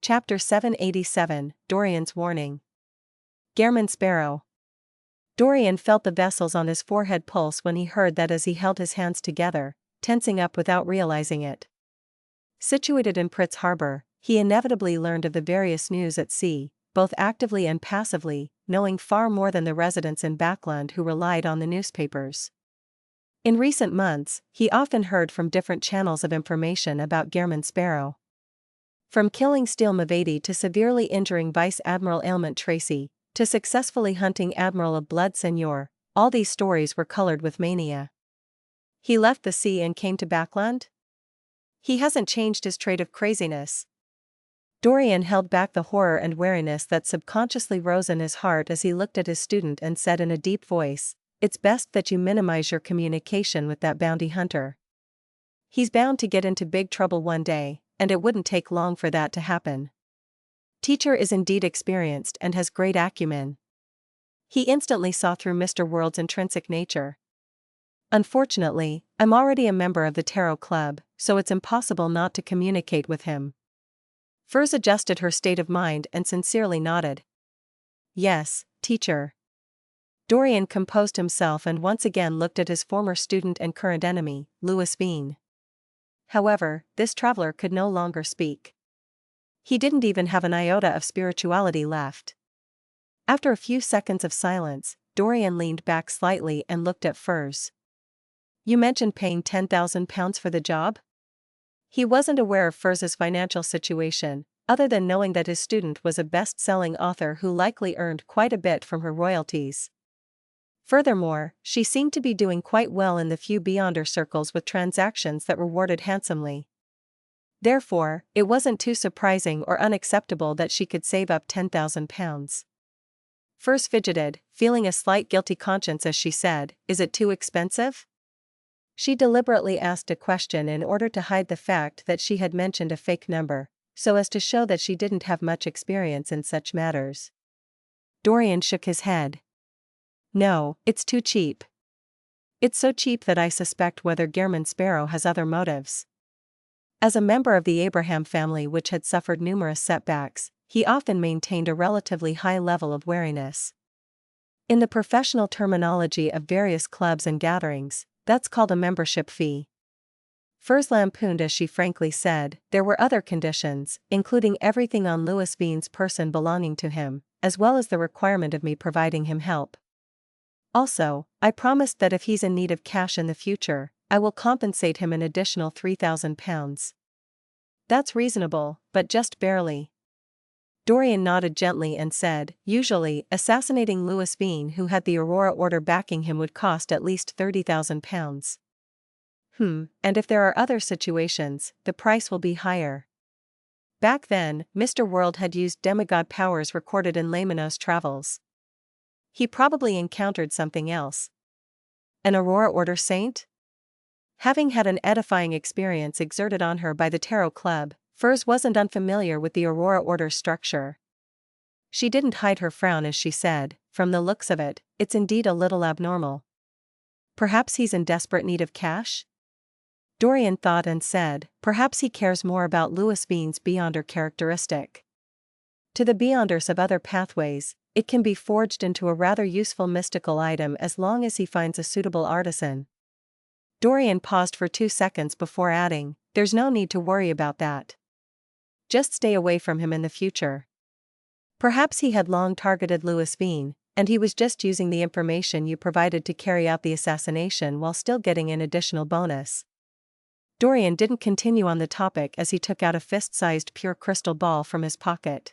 Chapter 787, Dorian's Warning. Gehrman Sparrow. Dorian felt the vessels on his forehead pulse when he heard that as he held his hands together, tensing up without realizing it. Situated in Pritz Harbor, he inevitably learned of the various news at sea, both actively and passively, knowing far more than the residents in Backland who relied on the newspapers. In recent months, he often heard from different channels of information about Gehrman Sparrow. From killing Steele Mavady to severely injuring Vice Admiral Ailment Trissy, to successfully hunting Admiral of Blood Seigneur, all these stories were colored with mania. He left the sea and came to Backland? He hasn't changed his trait of craziness. Dorian held back the horror and wariness that subconsciously rose in his heart as he looked at his student and said in a deep voice, "It's best that you minimize your communication with that bounty hunter. He's bound to get into big trouble one day, and it wouldn't take long for that to happen. Teacher is indeed experienced and has great acumen." He instantly saw through Mr. World's intrinsic nature. "Unfortunately, I'm already a member of the Tarot Club, so it's impossible not to communicate with him." Furs adjusted her state of mind and sincerely nodded. "Yes, teacher." Dorian composed himself and once again looked at his former student and current enemy, Louis Bean. However, this traveler could no longer speak. He didn't even have an iota of spirituality left. After a few seconds of silence, Dorian leaned back slightly and looked at Furs. "You mentioned paying £10,000 for the job?" He wasn't aware of Furs's financial situation, other than knowing that his student was a best-selling author who likely earned quite a bit from her royalties. Furthermore, she seemed to be doing quite well in the few Beyonder circles with transactions that rewarded handsomely. Therefore, it wasn't too surprising or unacceptable that she could save up £10,000. Furs fidgeted, feeling a slight guilty conscience as she said, "Is it too expensive?" She deliberately asked a question in order to hide the fact that she had mentioned a fake number, so as to show that she didn't have much experience in such matters. Dorian shook his head. "No, it's too cheap. It's so cheap that I suspect whether Gehrman Sparrow has other motives." As a member of the Abraham family which had suffered numerous setbacks, he often maintained a relatively high level of wariness. In the professional terminology of various clubs and gatherings, that's called a membership fee. Furs lampooned as she frankly said, there were other conditions, including everything on Louis Vine's person belonging to him, as well as the requirement of me providing him help. Also, I promised that if he's in need of cash in the future, I will compensate him an additional £3,000. That's reasonable, but just barely. Dorian nodded gently and said, usually, assassinating Louis Vine who had the Aurora Order backing him would cost at least £30,000. And if there are other situations, the price will be higher. Back then, Mr. World had used demigod powers recorded in Lamino's travels. He probably encountered something else. An Aurora Order saint? Having had an edifying experience exerted on her by the Tarot Club, Furs wasn't unfamiliar with the Aurora Order's structure. She didn't hide her frown as she said, from the looks of it, it's indeed a little abnormal. Perhaps he's in desperate need of cash? Dorian thought and said, perhaps he cares more about Louis Vine's Beyonder characteristic. To the Beyonders of other pathways, it can be forged into a rather useful mystical item as long as he finds a suitable artisan. Dorian paused for 2 seconds before adding, there's no need to worry about that. Just stay away from him in the future. Perhaps he had long targeted Louis Vine, and he was just using the information you provided to carry out the assassination while still getting an additional bonus. Dorian didn't continue on the topic as he took out a fist-sized pure crystal ball from his pocket.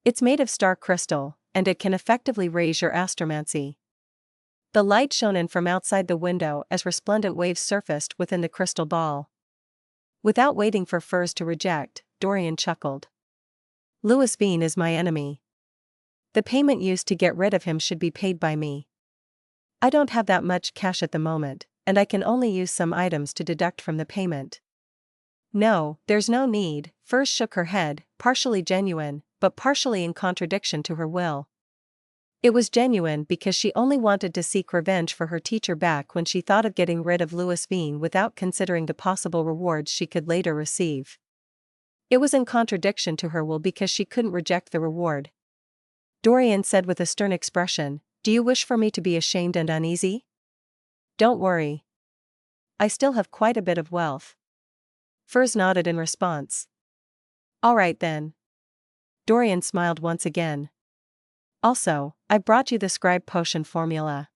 It's made of star crystal, and it can effectively raise your astromancy. The light shone in from outside the window as resplendent waves surfaced within the crystal ball. Without waiting for Furs to reject, Dorian chuckled. Louis Vine is my enemy. The payment used to get rid of him should be paid by me. I don't have that much cash at the moment, and I can only use some items to deduct from the payment. No, there's no need, Furs shook her head, partially genuine, but partially in contradiction to her will. It was genuine because she only wanted to seek revenge for her teacher back when she thought of getting rid of Louis Vine without considering the possible rewards she could later receive. It was in contradiction to her will because she couldn't reject the reward. Dorian said with a stern expression, do you wish for me to be ashamed and uneasy? Don't worry. I still have quite a bit of wealth. Furs nodded in response. All right then. Dorian smiled once again. Also, I brought you the scribe potion formula.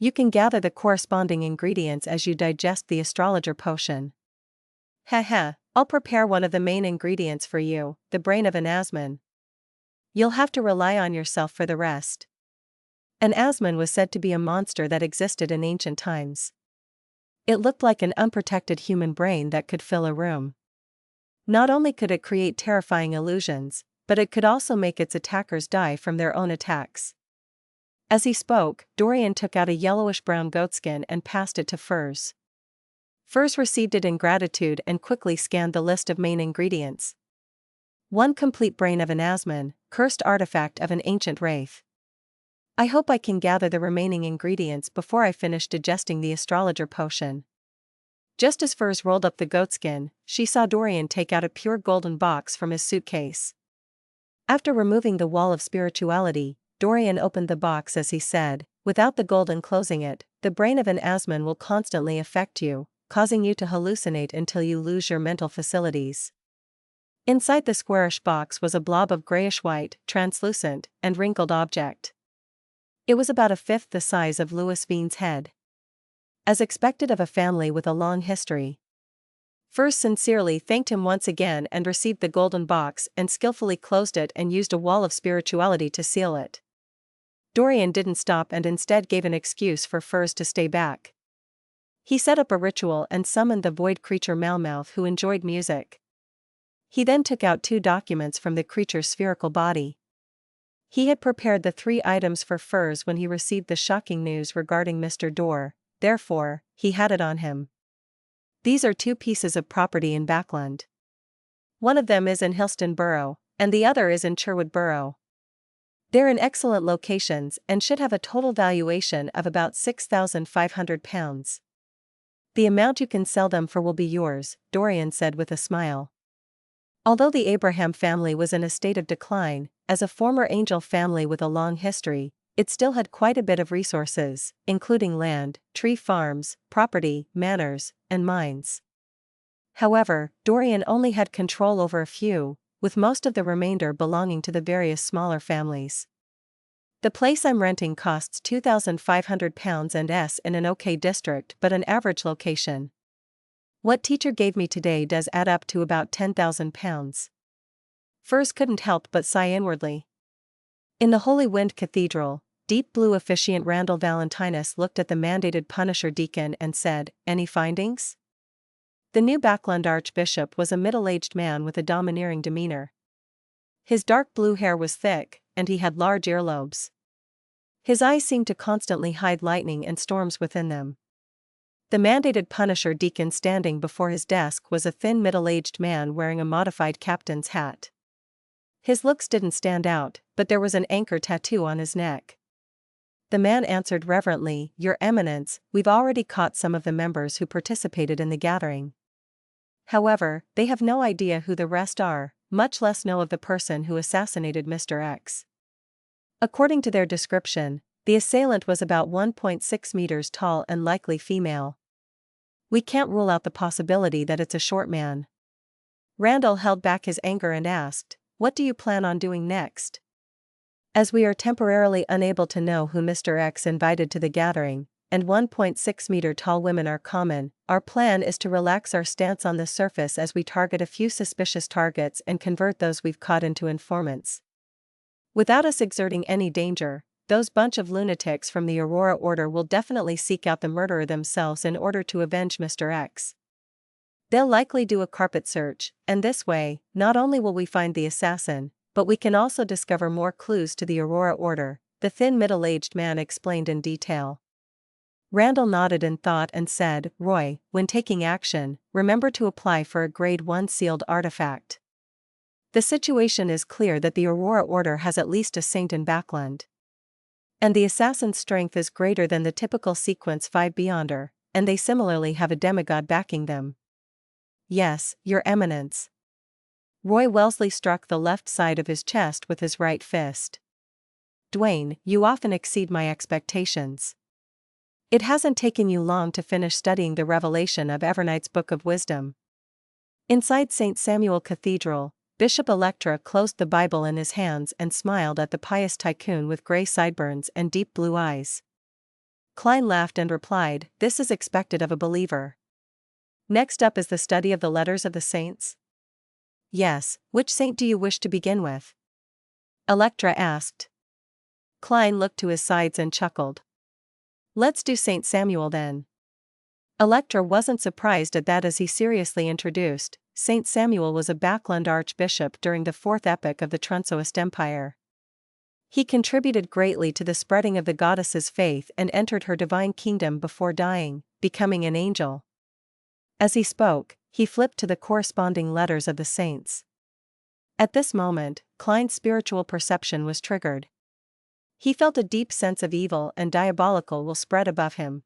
You can gather the corresponding ingredients as you digest the astrologer potion. Haha, I'll prepare one of the main ingredients for you, the brain of an Asman. You'll have to rely on yourself for the rest. An Asman was said to be a monster that existed in ancient times. It looked like an unprotected human brain that could fill a room. Not only could it create terrifying illusions, but it could also make its attackers die from their own attacks. As he spoke, Dorian took out a yellowish-brown goatskin and passed it to Furs. Furs received it in gratitude and quickly scanned the list of main ingredients. 1 complete brain of an Asman, cursed artifact of an ancient wraith. I hope I can gather the remaining ingredients before I finish digesting the astrologer potion. Just as Furs rolled up the goatskin, she saw Dorian take out a pure golden box from his suitcase. After removing the wall of spirituality, Dorian opened the box as he said, without the gold enclosing it, the brain of an Asman will constantly affect you, causing you to hallucinate until you lose your mental facilities. Inside the squarish box was a blob of grayish-white, translucent, and wrinkled object. It was about 1/5 the size of Louis Vine's head. As expected of a family with a long history. Furs sincerely thanked him once again and received the golden box and skillfully closed it and used a wall of spirituality to seal it. Dorian didn't stop and instead gave an excuse for Furs to stay back. He set up a ritual and summoned the void creature Malmouth, who enjoyed music. He then took out 2 documents from the creature's spherical body. He had prepared the 3 items for Furs when he received the shocking news regarding Mr. Dor, therefore, he had it on him. These are 2 pieces of property in Backland. One of them is in Hillston Borough, and the other is in Sherwood Borough. They're in excellent locations and should have a total valuation of about £6,500. The amount you can sell them for will be yours, Dorian said with a smile. Although the Abraham family was in a state of decline, as a former Angel family with a long history, it still had quite a bit of resources, including land, tree farms, property, manors, and mines. However, Dorian only had control over a few, with most of the remainder belonging to the various smaller families. The place I'm renting costs £2,500 and is in an okay district but an average location. What teacher gave me today does add up to about £10,000. Furs couldn't help but sigh inwardly. In the Holy Wind Cathedral, Deep Blue officiant Randall Valentinus looked at the mandated Punisher deacon and said, "Any findings?" The new Backland archbishop was a middle-aged man with a domineering demeanor. His dark blue hair was thick, and he had large earlobes. His eyes seemed to constantly hide lightning and storms within them. The mandated Punisher deacon standing before his desk was a thin middle-aged man wearing a modified captain's hat. His looks didn't stand out, but there was an anchor tattoo on his neck. The man answered reverently, "Your Eminence, we've already caught some of the members who participated in the gathering. However, they have no idea who the rest are, much less know of the person who assassinated Mr. X. According to their description, the assailant was about 1.6 meters tall and likely female. We can't rule out the possibility that it's a short man." Randall held back his anger and asked, "What do you plan on doing next?" "As we are temporarily unable to know who Mr. X invited to the gathering, and 1.6-meter tall women are common, our plan is to relax our stance on the surface as we target a few suspicious targets and convert those we've caught into informants. Without us exerting any danger, those bunch of lunatics from the Aurora Order will definitely seek out the murderer themselves in order to avenge Mr. X. They'll likely do a carpet search, and this way, not only will we find the assassin, but we can also discover more clues to the Aurora Order," the thin middle-aged man explained in detail. Randall nodded in thought and said, "Roy, when taking action, remember to apply for a Grade 1 sealed artifact. The situation is clear that the Aurora Order has at least a saint in Backland. And the assassin's strength is greater than the typical Sequence 5 Beyonder, and they similarly have a demigod backing them." "Yes, Your Eminence." Roy Wellesley struck the left side of his chest with his right fist. "Dwayne, you often exceed my expectations. It hasn't taken you long to finish studying the revelation of Evernight's Book of Wisdom." Inside St. Samuel Cathedral, Bishop Electra closed the Bible in his hands and smiled at the pious tycoon with gray sideburns and deep blue eyes. Klein laughed and replied, "This is expected of a believer. Next up is the study of the letters of the saints?" "Yes, which saint do you wish to begin with?" Electra asked. Klein looked to his sides and chuckled. "Let's do St. Samuel then." Electra wasn't surprised at that as he seriously introduced, St. Samuel was a Backland archbishop during the fourth epoch of the Trunsoist Empire. He contributed greatly to the spreading of the goddess's faith and entered her divine kingdom before dying, becoming an angel. As he spoke, he flipped to the corresponding letters of the saints. At this moment, Klein's spiritual perception was triggered. He felt a deep sense of evil and diabolical will spread above him.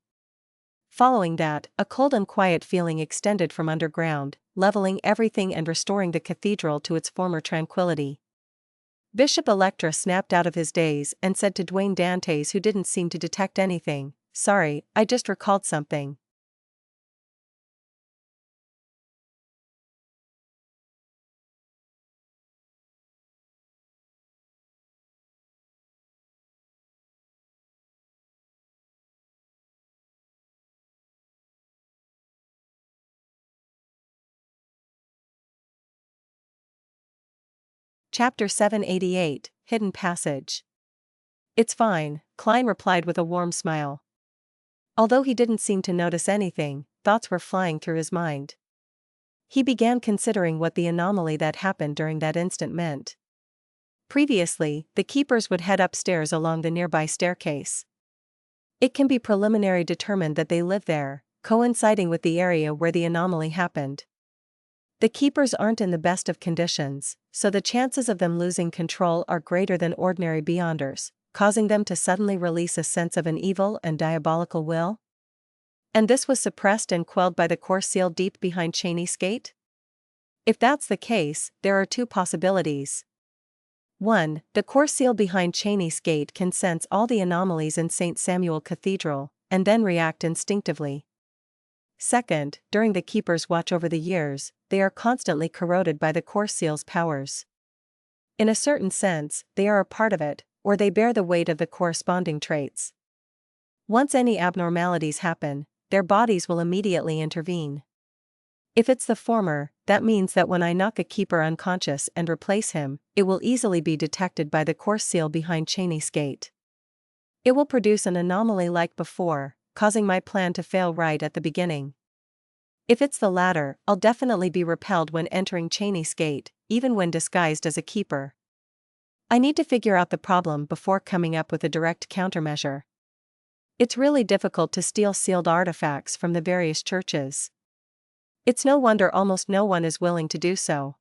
Following that, a cold and quiet feeling extended from underground, leveling everything and restoring the cathedral to its former tranquility. Bishop Electra snapped out of his daze and said to Dwayne Dantes, who didn't seem to detect anything, "Sorry, I just recalled something." Chapter 788, Hidden Passage. It's fine, Klein replied with a warm smile. Although he didn't seem to notice anything, thoughts were flying through his mind. He began considering what the anomaly that happened during that instant meant. Previously, the keepers would head upstairs along the nearby staircase. It can be preliminary determined that they live there, coinciding with the area where the anomaly happened. The keepers aren't in the best of conditions, so the chances of them losing control are greater than ordinary beyonders, causing them to suddenly release a sense of an evil and diabolical will? And this was suppressed and quelled by the core seal deep behind Cheney's gate? If that's the case, there are two possibilities. 1. The core seal behind Cheney's gate can sense all the anomalies in St. Samuel Cathedral, and then react instinctively. Second, during the keeper's watch over the years, they are constantly corroded by the core seal's powers. In a certain sense, they are a part of it, or they bear the weight of the corresponding traits. Once any abnormalities happen, their bodies will immediately intervene. If it's the former, that means that when I knock a keeper unconscious and replace him, it will easily be detected by the core seal behind Cheney's gate. It will produce an anomaly like before, causing my plan to fail right at the beginning. If it's the latter, I'll definitely be repelled when entering Cheney's gate, even when disguised as a keeper. I need to figure out the problem before coming up with a direct countermeasure. It's really difficult to steal sealed artifacts from the various churches. It's no wonder almost no one is willing to do so.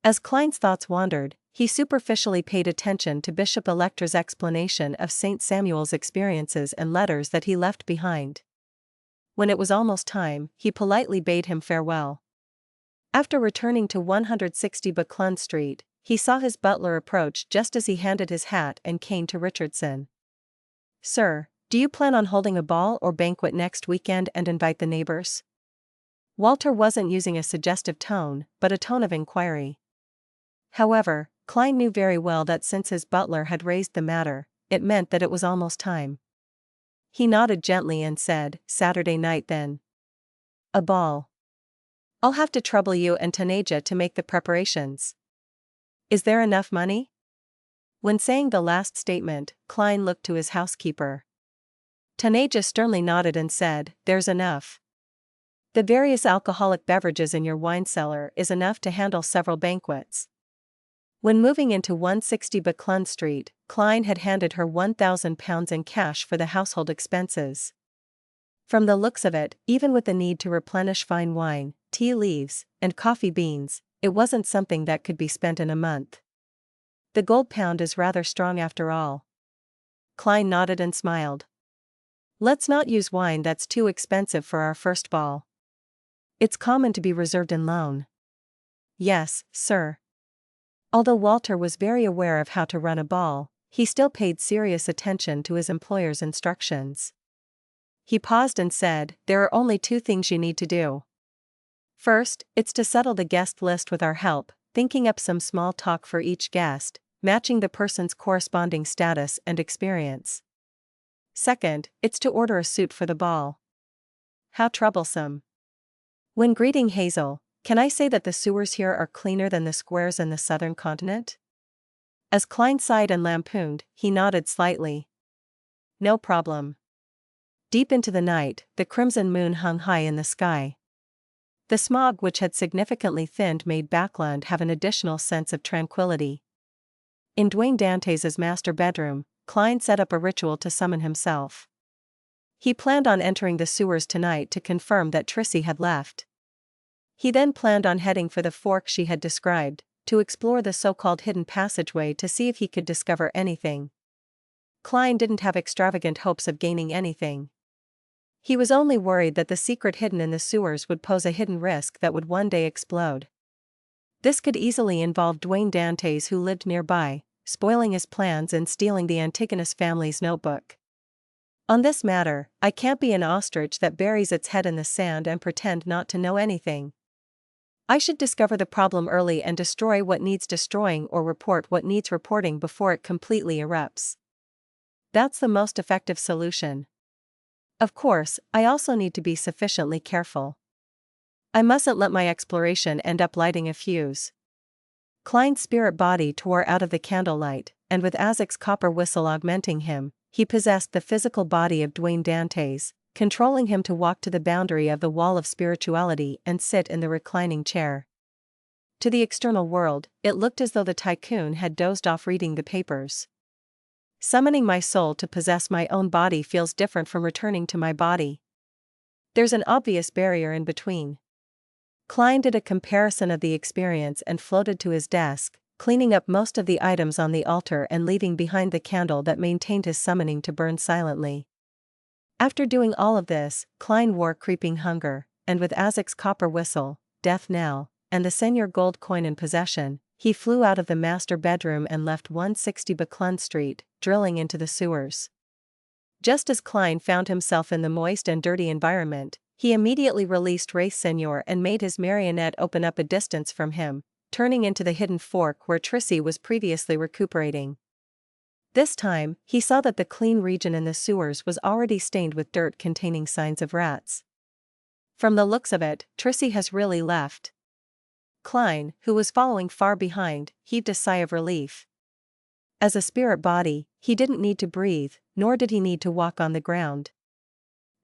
As Klein's thoughts wandered, he superficially paid attention to Bishop Electra's explanation of St. Samuel's experiences and letters that he left behind. When it was almost time, he politely bade him farewell. After returning to 160 Buckland Street, he saw his butler approach just as he handed his hat and cane to Richardson. "Sir, do you plan on holding a ball or banquet next weekend and invite the neighbors?" Walter wasn't using a suggestive tone, but a tone of inquiry. However, Klein knew very well that since his butler had raised the matter, it meant that it was almost time. He nodded gently and said, "Saturday night then." "A ball. I'll have to trouble you and Tanaja to make the preparations. Is there enough money?" When saying the last statement, Klein looked to his housekeeper. Tanaja sternly nodded and said, "There's enough. The various alcoholic beverages in your wine cellar is enough to handle several banquets." When moving into 160 Buckland Street, Klein had handed her £1,000 in cash for the household expenses. From the looks of it, even with the need to replenish fine wine, tea leaves, and coffee beans, it wasn't something that could be spent in a month. The gold pound is rather strong after all. Klein nodded and smiled. "Let's not use wine that's too expensive for our first ball. It's common to be reserved in Loen." "Yes, sir." Although Walter was very aware of how to run a ball, he still paid serious attention to his employer's instructions. He paused and said, "There are only two things you need to do. First, it's to settle the guest list with our help, thinking up some small talk for each guest, matching the person's corresponding status and experience. Second, it's to order a suit for the ball." How troublesome. When greeting Hazel, "Can I say that the sewers here are cleaner than the squares in the southern continent?" As Klein sighed and lampooned, he nodded slightly. "No problem." Deep into the night, the crimson moon hung high in the sky. The smog which had significantly thinned made Backland have an additional sense of tranquility. In Dwayne Dantes' master bedroom, Klein set up a ritual to summon himself. He planned on entering the sewers tonight to confirm that Trissy had left. He then planned on heading for the fork she had described, to explore the so-called hidden passageway to see if he could discover anything. Klein didn't have extravagant hopes of gaining anything. He was only worried that the secret hidden in the sewers would pose a hidden risk that would one day explode. This could easily involve Dwayne Dantes, who lived nearby, spoiling his plans and stealing the Antigonus family's notebook. On this matter, I can't be an ostrich that buries its head in the sand and pretend not to know anything. I should discover the problem early and destroy what needs destroying or report what needs reporting before it completely erupts. That's the most effective solution. Of course, I also need to be sufficiently careful. I mustn't let my exploration end up lighting a fuse. Klein's spirit body tore out of the candlelight, and with Azek's copper whistle augmenting him, he possessed the physical body of Dwayne Dantes, controlling him to walk to the boundary of the wall of spirituality and sit in the reclining chair. To the external world, it looked as though the tycoon had dozed off reading the papers. Summoning my soul to possess my own body feels different from returning to my body. There's an obvious barrier in between. Klein did a comparison of the experience and floated to his desk, cleaning up most of the items on the altar and leaving behind the candle that maintained his summoning to burn silently. After doing all of this, Klein wore creeping hunger, and with Azek's copper whistle, death knell, and the senior gold coin in possession, he flew out of the master bedroom and left 160 Buckland Street, drilling into the sewers. Just as Klein found himself in the moist and dirty environment, he immediately released Race Senior and made his marionette open up a distance from him, turning into the hidden fork where Trissy was previously recuperating. This time, he saw that the clean region in the sewers was already stained with dirt containing signs of rats. From the looks of it, Trissy has really left. Klein, who was following far behind, heaved a sigh of relief. As a spirit body, he didn't need to breathe, nor did he need to walk on the ground.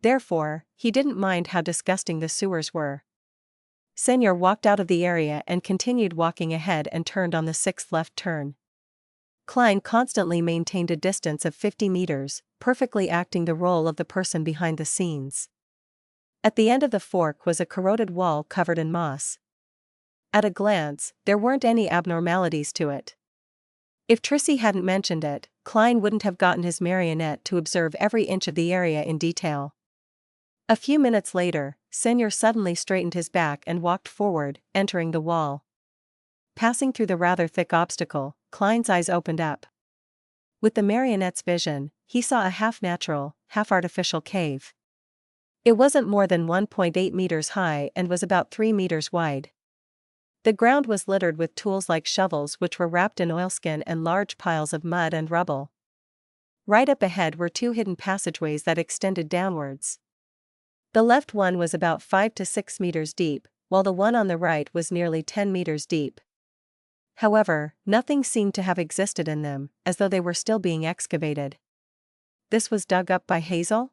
Therefore, he didn't mind how disgusting the sewers were. Senior walked out of the area and continued walking ahead and turned on the 6th left turn. Klein constantly maintained a distance of 50 meters, perfectly acting the role of the person behind the scenes. At the end of the fork was a corroded wall covered in moss. At a glance, there weren't any abnormalities to it. If Trissy hadn't mentioned it, Klein wouldn't have gotten his marionette to observe every inch of the area in detail. A few minutes later, Senior suddenly straightened his back and walked forward, entering the wall. Passing through the rather thick obstacle, Klein's eyes opened up. With the marionette's vision, he saw a half-natural, half-artificial cave. It wasn't more than 1.8 meters high and was about 3 meters wide. The ground was littered with tools like shovels which were wrapped in oilskin and large piles of mud and rubble. Right up ahead were 2 hidden passageways that extended downwards. The left one was about 5 to 6 meters deep, while the one on the right was nearly 10 meters deep. However, nothing seemed to have existed in them, as though they were still being excavated. This was dug up by Hazel?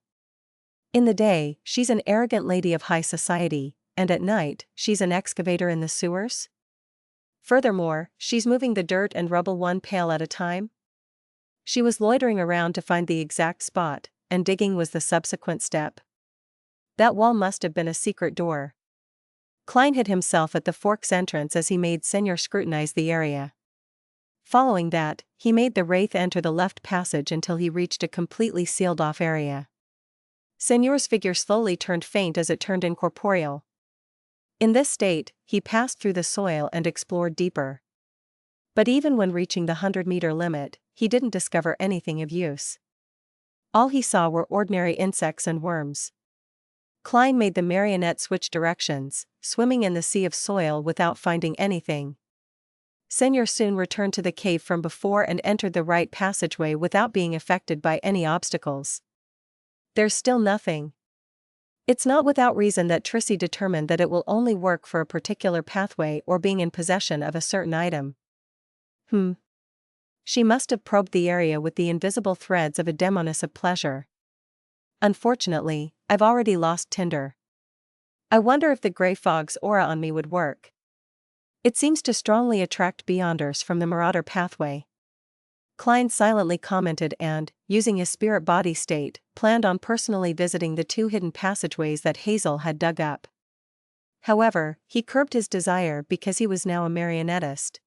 In the day, she's an arrogant lady of high society, and at night, she's an excavator in the sewers? Furthermore, she's moving the dirt and rubble one pail at a time? She was loitering around to find the exact spot, and digging was the subsequent step. That wall must have been a secret door. Klein hid himself at the fork's entrance as he made Senior scrutinize the area. Following that, he made the wraith enter the left passage until he reached a completely sealed-off area. Senior's figure slowly turned faint as it turned incorporeal. In this state, he passed through the soil and explored deeper. But even when reaching the 100-meter limit, he didn't discover anything of use. All he saw were ordinary insects and worms. Klein made the marionette switch directions, swimming in the sea of soil without finding anything. Senior soon returned to the cave from before and entered the right passageway without being affected by any obstacles. There's still nothing. It's not without reason that Trissy determined that it will only work for a particular pathway or being in possession of a certain item. She must have probed the area with the invisible threads of a demoness of pleasure. Unfortunately, I've already lost Tinder. I wonder if the gray fog's aura on me would work. It seems to strongly attract beyonders from the Marauder pathway. Klein silently commented and, using his spirit body state, planned on personally visiting the 2 hidden passageways that Hazel had dug up. However, he curbed his desire because he was now a marionettist.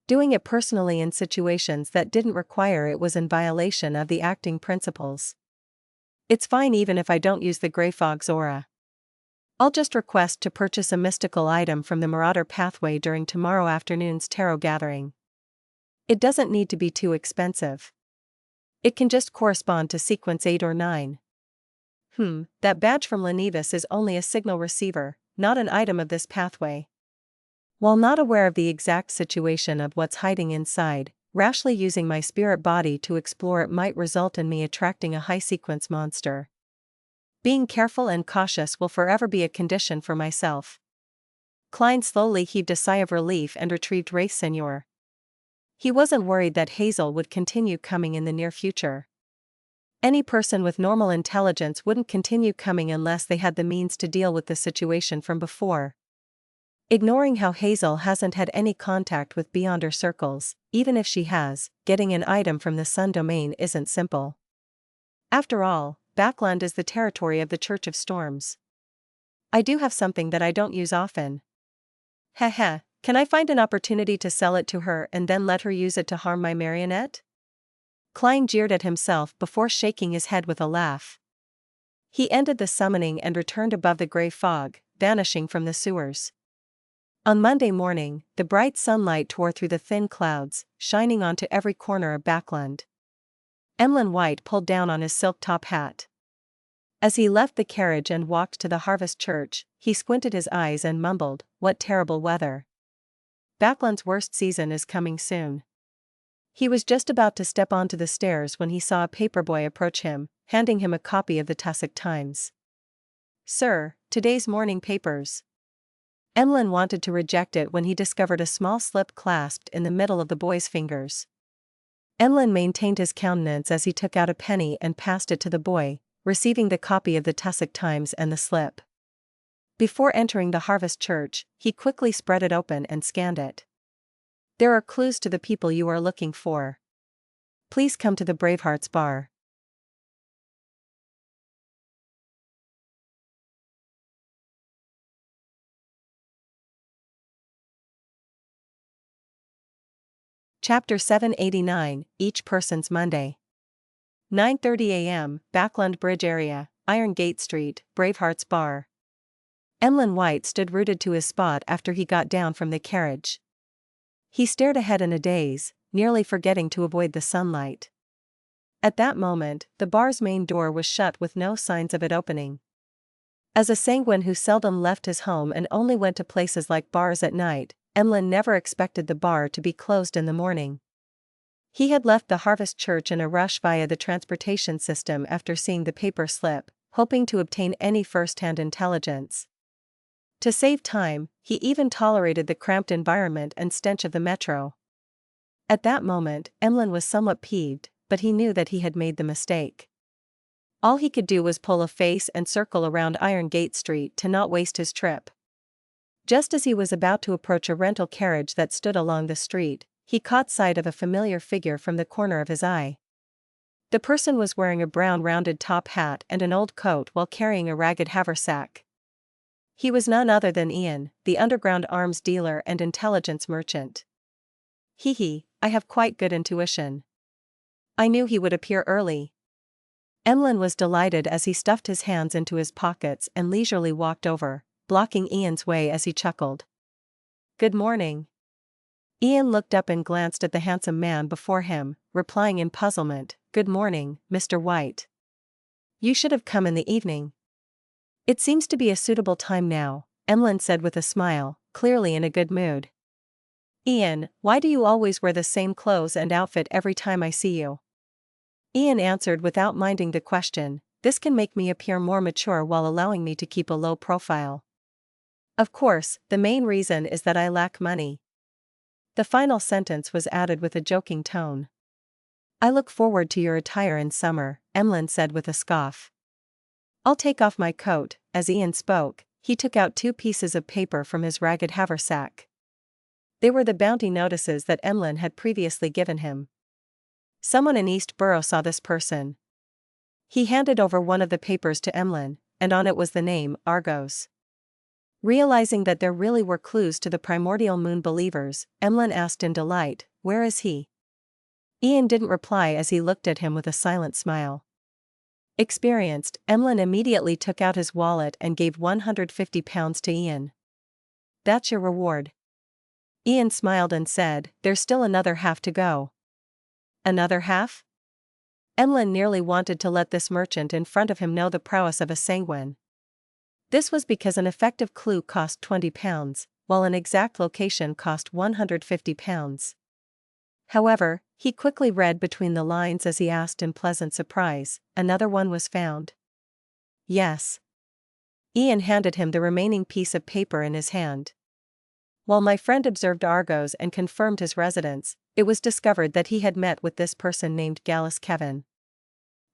Doing it personally in situations that didn't require it was in violation of the acting principles. It's fine even if I don't use the gray fog's aura. I'll just request to purchase a mystical item from the Marauder pathway during tomorrow afternoon's tarot gathering. It doesn't need to be too expensive. It can just correspond to sequence 8 or 9. That badge from Lenevis is only a signal receiver, not an item of this pathway. While not aware of the exact situation of what's hiding inside, rashly using my spirit body to explore it might result in me attracting a high-sequence monster. Being careful and cautious will forever be a condition for myself. Klein slowly heaved a sigh of relief and retrieved Wraith Senior. He wasn't worried that Hazel would continue coming in the near future. Any person with normal intelligence wouldn't continue coming unless they had the means to deal with the situation from before. Ignoring how Hazel hasn't had any contact with Beyonder circles, even if she has, getting an item from the Sun domain isn't simple. After all, Backland is the territory of the Church of Storms. I do have something that I don't use often. Heh, can I find an opportunity to sell it to her and then let her use it to harm my marionette? Klein jeered at himself before shaking his head with a laugh. He ended the summoning and returned above the gray fog, vanishing from the sewers. On Monday morning, the bright sunlight tore through the thin clouds, shining onto every corner of Backland. Emlyn White pulled down on his silk top hat. As he left the carriage and walked to the Harvest Church, he squinted his eyes and mumbled, "What terrible weather. Backland's worst season is coming soon." He was just about to step onto the stairs when he saw a paperboy approach him, handing him a copy of the Tussock Times. "Sir, today's morning papers." Emlyn wanted to reject it when he discovered a small slip clasped in the middle of the boy's fingers. Emlyn maintained his countenance as he took out a penny and passed it to the boy, receiving the copy of the Tussock Times and the slip. Before entering the Harvest Church, he quickly spread it open and scanned it. "There are clues to the people you are looking for. Please come to the Bravehearts Bar." Chapter 789, Each Person's Monday. 9:30 a.m., Backland Bridge area, Iron Gate Street, Bravehearts Bar. Emlyn White stood rooted to his spot after he got down from the carriage. He stared ahead in a daze, nearly forgetting to avoid the sunlight. At that moment, the bar's main door was shut with no signs of it opening. As a sanguine who seldom left his home and only went to places like bars at night, Emlyn never expected the bar to be closed in the morning. He had left the Harvest Church in a rush via the transportation system after seeing the paper slip, hoping to obtain any first-hand intelligence. To save time, he even tolerated the cramped environment and stench of the metro. At that moment, Emlyn was somewhat peeved, but he knew that he had made the mistake. All he could do was pull a face and circle around Iron Gate Street to not waste his trip. Just as he was about to approach a rental carriage that stood along the street, he caught sight of a familiar figure from the corner of his eye. The person was wearing a brown rounded top hat and an old coat while carrying a ragged haversack. He was none other than Ian, the underground arms dealer and intelligence merchant. I have quite good intuition. I knew he would appear early." Emlyn was delighted as he stuffed his hands into his pockets and leisurely walked over, blocking Ian's way as he chuckled. "Good morning." Ian looked up and glanced at the handsome man before him, replying in puzzlement, "Good morning, Mr. White. You should have come in the evening." "It seems to be a suitable time now," Emlyn said with a smile, clearly in a good mood. "Ian, why do you always wear the same clothes and outfit every time I see you?" Ian answered without minding the question, "This can make me appear more mature while allowing me to keep a low profile. Of course, the main reason is that I lack money." The final sentence was added with a joking tone. "I look forward to your attire in summer," Emlyn said with a scoff. "I'll take off my coat." As Ian spoke, he took out 2 pieces of paper from his ragged haversack. They were the bounty notices that Emlyn had previously given him. Someone in East Borough saw this person. He handed over one of the papers to Emlyn, and on it was the name, Argos. Realizing that there really were clues to the primordial moon believers, Emlyn asked in delight, "Where is he?" Ian didn't reply as he looked at him with a silent smile. Experienced, Emlyn immediately took out his wallet and gave £150 to Ian. "That's your reward." Ian smiled and said, "There's still another half to go." "Another half?" Emlyn nearly wanted to let this merchant in front of him know the prowess of a sanguine. This was because an effective clue cost £20, while an exact location cost £150. However, he quickly read between the lines as he asked in pleasant surprise, "Another one was found?" "Yes." Ian handed him the remaining piece of paper in his hand. While my friend observed Argos and confirmed his residence, it was discovered that he had met with this person named Gallus Kevin.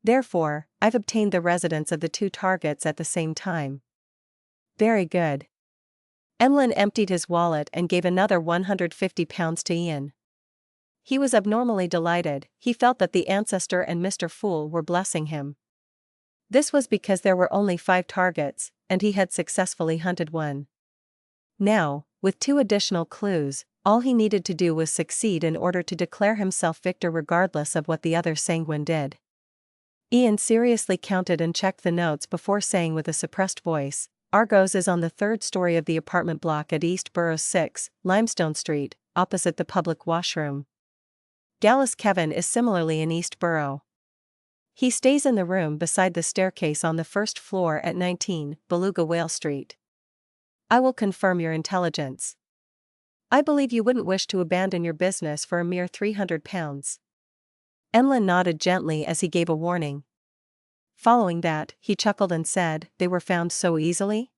Therefore, I've obtained the residence of the two targets at the same time. Very good. Emlyn emptied his wallet and gave another £150 to Ian. He was abnormally delighted. He felt that the ancestor and Mr. Fool were blessing him. This was because there were only 5 targets, and he had successfully hunted one. Now, with 2 additional clues, all he needed to do was succeed in order to declare himself victor regardless of what the other sanguine did. Ian seriously counted and checked the notes before saying with a suppressed voice, Argos is on the 3rd story of the apartment block at East Burrows 6, Limestone Street, opposite the public washroom. Gallus Kevin is similarly in East Burrow. He stays in the room beside the staircase on the 1st floor at 19, Beluga Whale Street. I will confirm your intelligence. I believe you wouldn't wish to abandon your business for a mere £300. Emlyn nodded gently as he gave a warning. Following that, he chuckled and said, they were found so easily?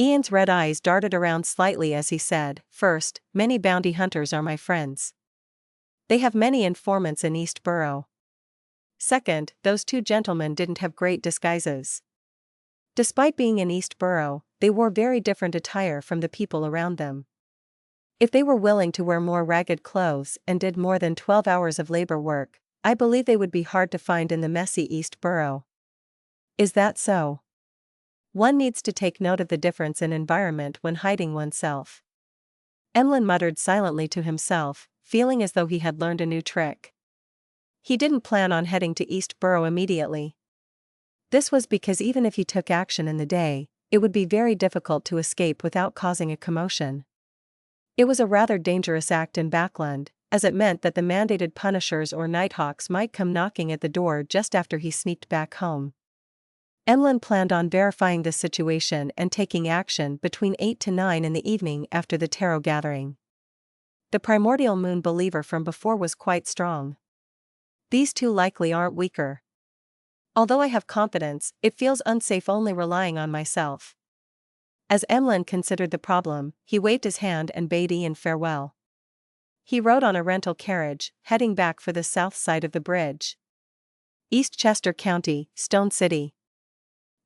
Ian's red eyes darted around slightly as he said, first, many bounty hunters are my friends. They have many informants in East Burrow. Second, those 2 gentlemen didn't have great disguises. Despite being in East Burrow, they wore very different attire from the people around them. If they were willing to wear more ragged clothes and did more than 12 hours of labor work, I believe they would be hard to find in the messy East Burrow. Is that so? One needs to take note of the difference in environment when hiding oneself. Emlyn muttered silently to himself, feeling as though he had learned a new trick. He didn't plan on heading to East Burrow immediately. This was because even if he took action in the day, it would be very difficult to escape without causing a commotion. It was a rather dangerous act in Backland, as it meant that the mandated punishers or nighthawks might come knocking at the door just after he sneaked back home. Emlyn planned on verifying the situation and taking action between 8 to 9 in the evening after the tarot gathering. The primordial moon believer from before was quite strong. These 2 likely aren't weaker. Although I have confidence, it feels unsafe only relying on myself. As Emlyn considered the problem, he waved his hand and bade Ian farewell. He rode on a rental carriage, heading back for the south side of the bridge. East Chester County, Stone City.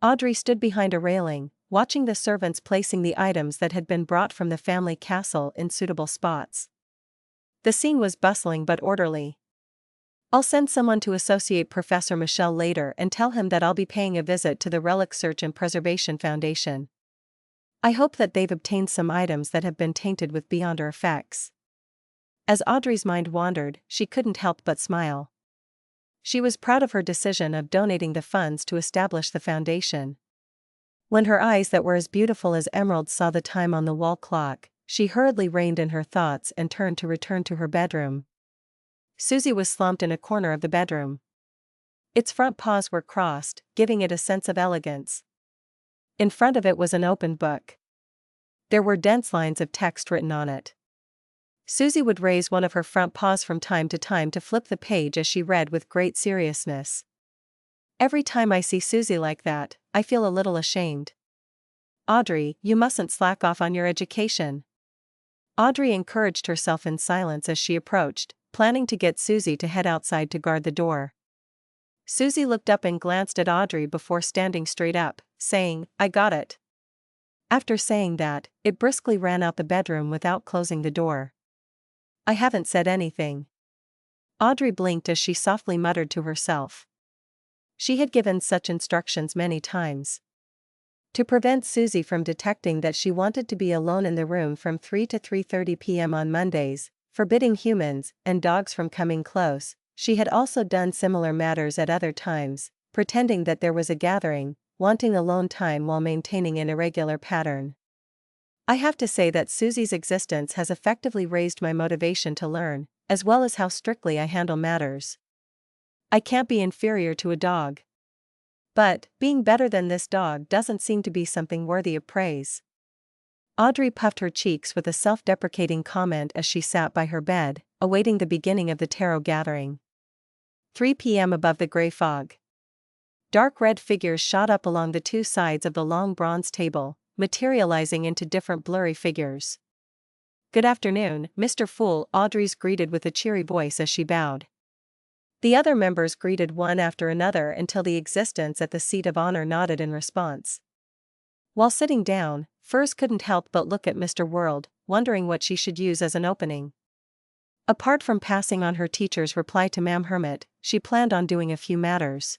Audrey stood behind a railing, watching the servants placing the items that had been brought from the family castle in suitable spots. The scene was bustling but orderly. I'll send someone to associate Professor Michel later and tell him that I'll be paying a visit to the Relic Search and Preservation Foundation. I hope that they've obtained some items that have been tainted with beyonder effects. As Audrey's mind wandered, she couldn't help but smile. She was proud of her decision of donating the funds to establish the foundation. When her eyes that were as beautiful as emeralds saw the time on the wall clock, she hurriedly reined in her thoughts and turned to return to her bedroom. Susie was slumped in a corner of the bedroom. Its front paws were crossed, giving it a sense of elegance. In front of it was an open book. There were dense lines of text written on it. Susie would raise one of her front paws from time to flip the page as she read with great seriousness. Every time I see Susie like that, I feel a little ashamed. Audrey, you mustn't slack off on your education. Audrey encouraged herself in silence as she approached, planning to get Susie to head outside to guard the door. Susie looked up and glanced at Audrey before standing straight up, saying, I got it. After saying that, it briskly ran out the bedroom without closing the door. I haven't said anything. Audrey blinked as she softly muttered to herself. She had given such instructions many times. To prevent Susie from detecting that she wanted to be alone in the room from 3 to 3:30 p.m. on Mondays, forbidding humans and dogs from coming close, she had also done similar matters at other times, pretending that there was a gathering, wanting alone time while maintaining an irregular pattern. I have to say that Susie's existence has effectively raised my motivation to learn, as well as how strictly I handle matters. I can't be inferior to a dog. But, being better than this dog doesn't seem to be something worthy of praise. Audrey puffed her cheeks with a self-deprecating comment as she sat by her bed, awaiting the beginning of the tarot gathering. 3 p.m. above the gray fog. Dark red figures shot up along the 2 sides of the long bronze table, materializing into different blurry figures. "Good afternoon, Mr. Fool," Audrey's greeted with a cheery voice as she bowed. The other members greeted one after another until the existence at the seat of honor nodded in response. While sitting down, Furs couldn't help but look at Mr. World, wondering what she should use as an opening. Apart from passing on her teacher's reply to Ma'am Hermit, she planned on doing a few matters.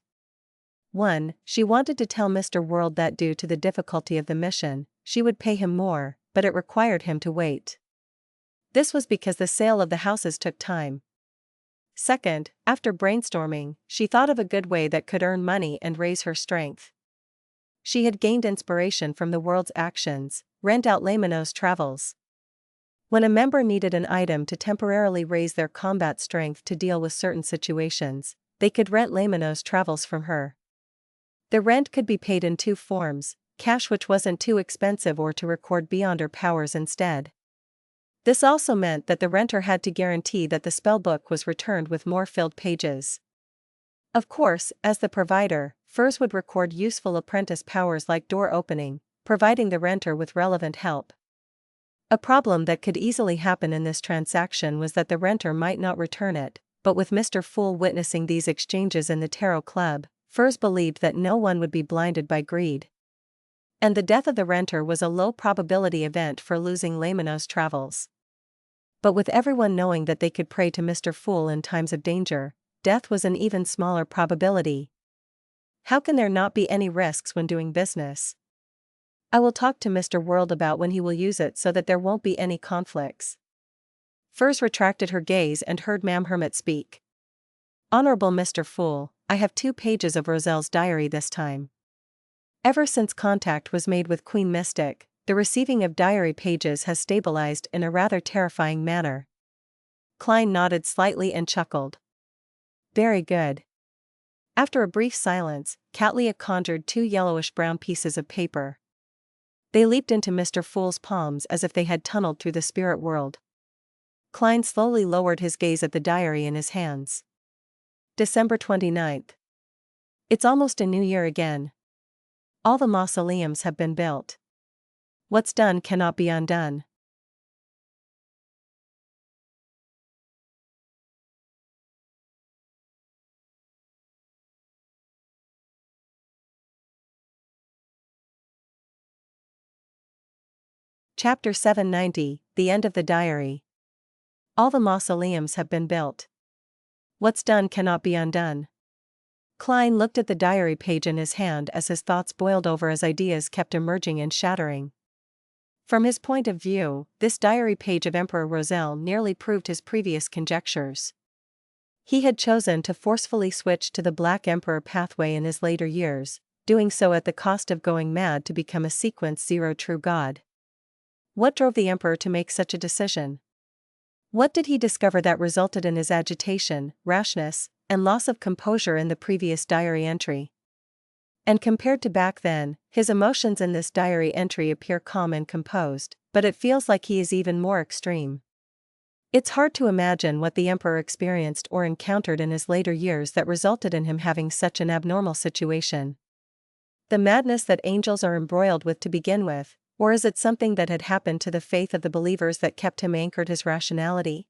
1. She wanted to tell Mr. World that due to the difficulty of the mission, she would pay him more, but it required him to wait. This was because the sale of the houses took time. 2. After brainstorming, she thought of a good way that could earn money and raise her strength. She had gained inspiration from the world's actions: rent out Loen-styled travels. When a member needed an item to temporarily raise their combat strength to deal with certain situations, they could rent Loen-styled travels from her. The rent could be paid in two forms: cash, which wasn't too expensive, or to record beyond her powers instead. This also meant that the renter had to guarantee that the spellbook was returned with more filled pages. Of course, as the provider, Furs would record useful apprentice powers like door opening, providing the renter with relevant help. A problem that could easily happen in this transaction was that the renter might not return it, but with Mr. Fool witnessing these exchanges in the Tarot Club, Furs believed that no one would be blinded by greed. And the death of the renter was a low probability event for losing Loen-styled travels. But with everyone knowing that they could pray to Mr. Fool in times of danger, death was an even smaller probability. How can there not be any risks when doing business? I will talk to Mr. World about when he will use it so that there won't be any conflicts. Furs retracted her gaze and heard Ma'am Hermit speak. "Honorable Mr. Fool, I have 2 pages of Roselle's diary this time. Ever since contact was made with Queen Mystic, the receiving of diary pages has stabilized in a rather terrifying manner." Klein nodded slightly and chuckled. "Very good." After a brief silence, Cattleya conjured 2 yellowish-brown pieces of paper. They leaped into Mr. Fool's palms as if they had tunneled through the spirit world. Klein slowly lowered his gaze at the diary in his hands. December 29th. It's almost a new year again. All the mausoleums have been built. What's done cannot be undone. Chapter 790, The End of the Diary. All the mausoleums have been built. What's done cannot be undone. Klein looked at the diary page in his hand as his thoughts boiled over as ideas kept emerging and shattering. From his point of view, this diary page of Emperor Roselle nearly proved his previous conjectures. He had chosen to forcefully switch to the Black Emperor pathway in his later years, doing so at the cost of going mad to become a Sequence 0 true god. What drove the Emperor to make such a decision? What did he discover that resulted in his agitation, rashness, and loss of composure in the previous diary entry? And compared to back then, his emotions in this diary entry appear calm and composed, but it feels like he is even more extreme. It's hard to imagine what the Emperor experienced or encountered in his later years that resulted in him having such an abnormal situation. The madness that angels are embroiled with to begin with, or is it something that had happened to the faith of the believers that kept him anchored his rationality?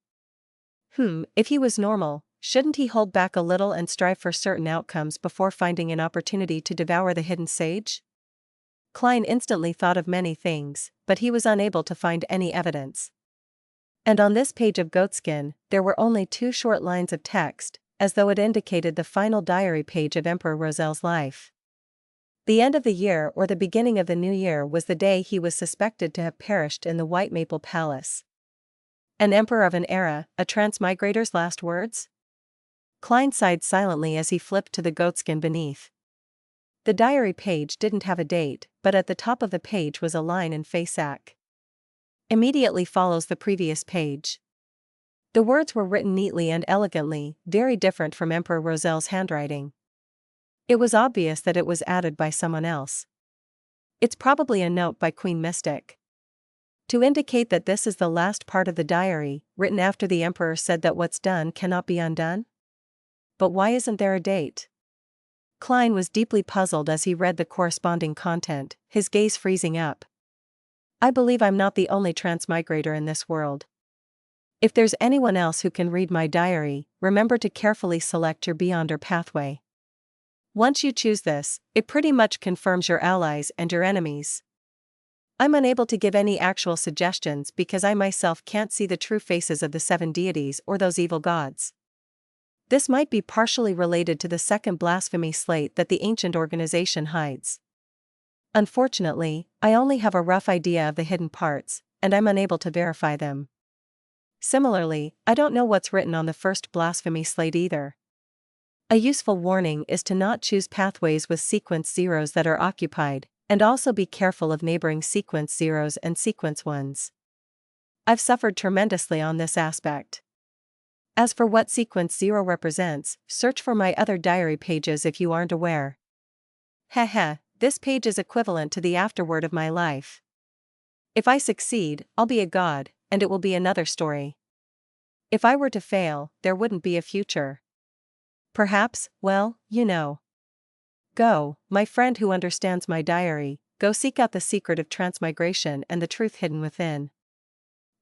If he was normal, shouldn't he hold back a little and strive for certain outcomes before finding an opportunity to devour the hidden sage? Klein instantly thought of many things, but he was unable to find any evidence. And on this page of goatskin, there were only 2 short lines of text, as though it indicated the final diary page of Emperor Roselle's life. The end of the year or the beginning of the new year was the day he was suspected to have perished in the White Maple Palace. An emperor of an era, a transmigrator's last words? Klein sighed silently as he flipped to the goatskin beneath. The diary page didn't have a date, but at the top of the page was a line in Faisac. Immediately follows the previous page. The words were written neatly and elegantly, very different from Emperor Roselle's handwriting. It was obvious that it was added by someone else. It's probably a note by Queen Mystic. To indicate that this is the last part of the diary, written after the Emperor said that what's done cannot be undone? But why isn't there a date? Klein was deeply puzzled as he read the corresponding content, his gaze freezing up. I believe I'm not the only transmigrator in this world. If there's anyone else who can read my diary, remember to carefully select your beyonder pathway. Once you choose this, it pretty much confirms your allies and your enemies. I'm unable to give any actual suggestions because I myself can't see the true faces of the 7 deities or those evil gods. This might be partially related to the second blasphemy slate that the ancient organization hides. Unfortunately, I only have a rough idea of the hidden parts, and I'm unable to verify them. Similarly, I don't know what's written on the first blasphemy slate either. A useful warning is to not choose pathways with sequence zeros that are occupied, and also be careful of neighboring sequence zeros and sequence ones. I've suffered tremendously on this aspect. As for what sequence 0 represents, search for my other diary pages if you aren't aware. Heh, this page is equivalent to the afterword of my life. If I succeed, I'll be a god, and it will be another story. If I were to fail, there wouldn't be a future. Perhaps, well, you know. Go, my friend who understands my diary, go seek out the secret of transmigration and the truth hidden within.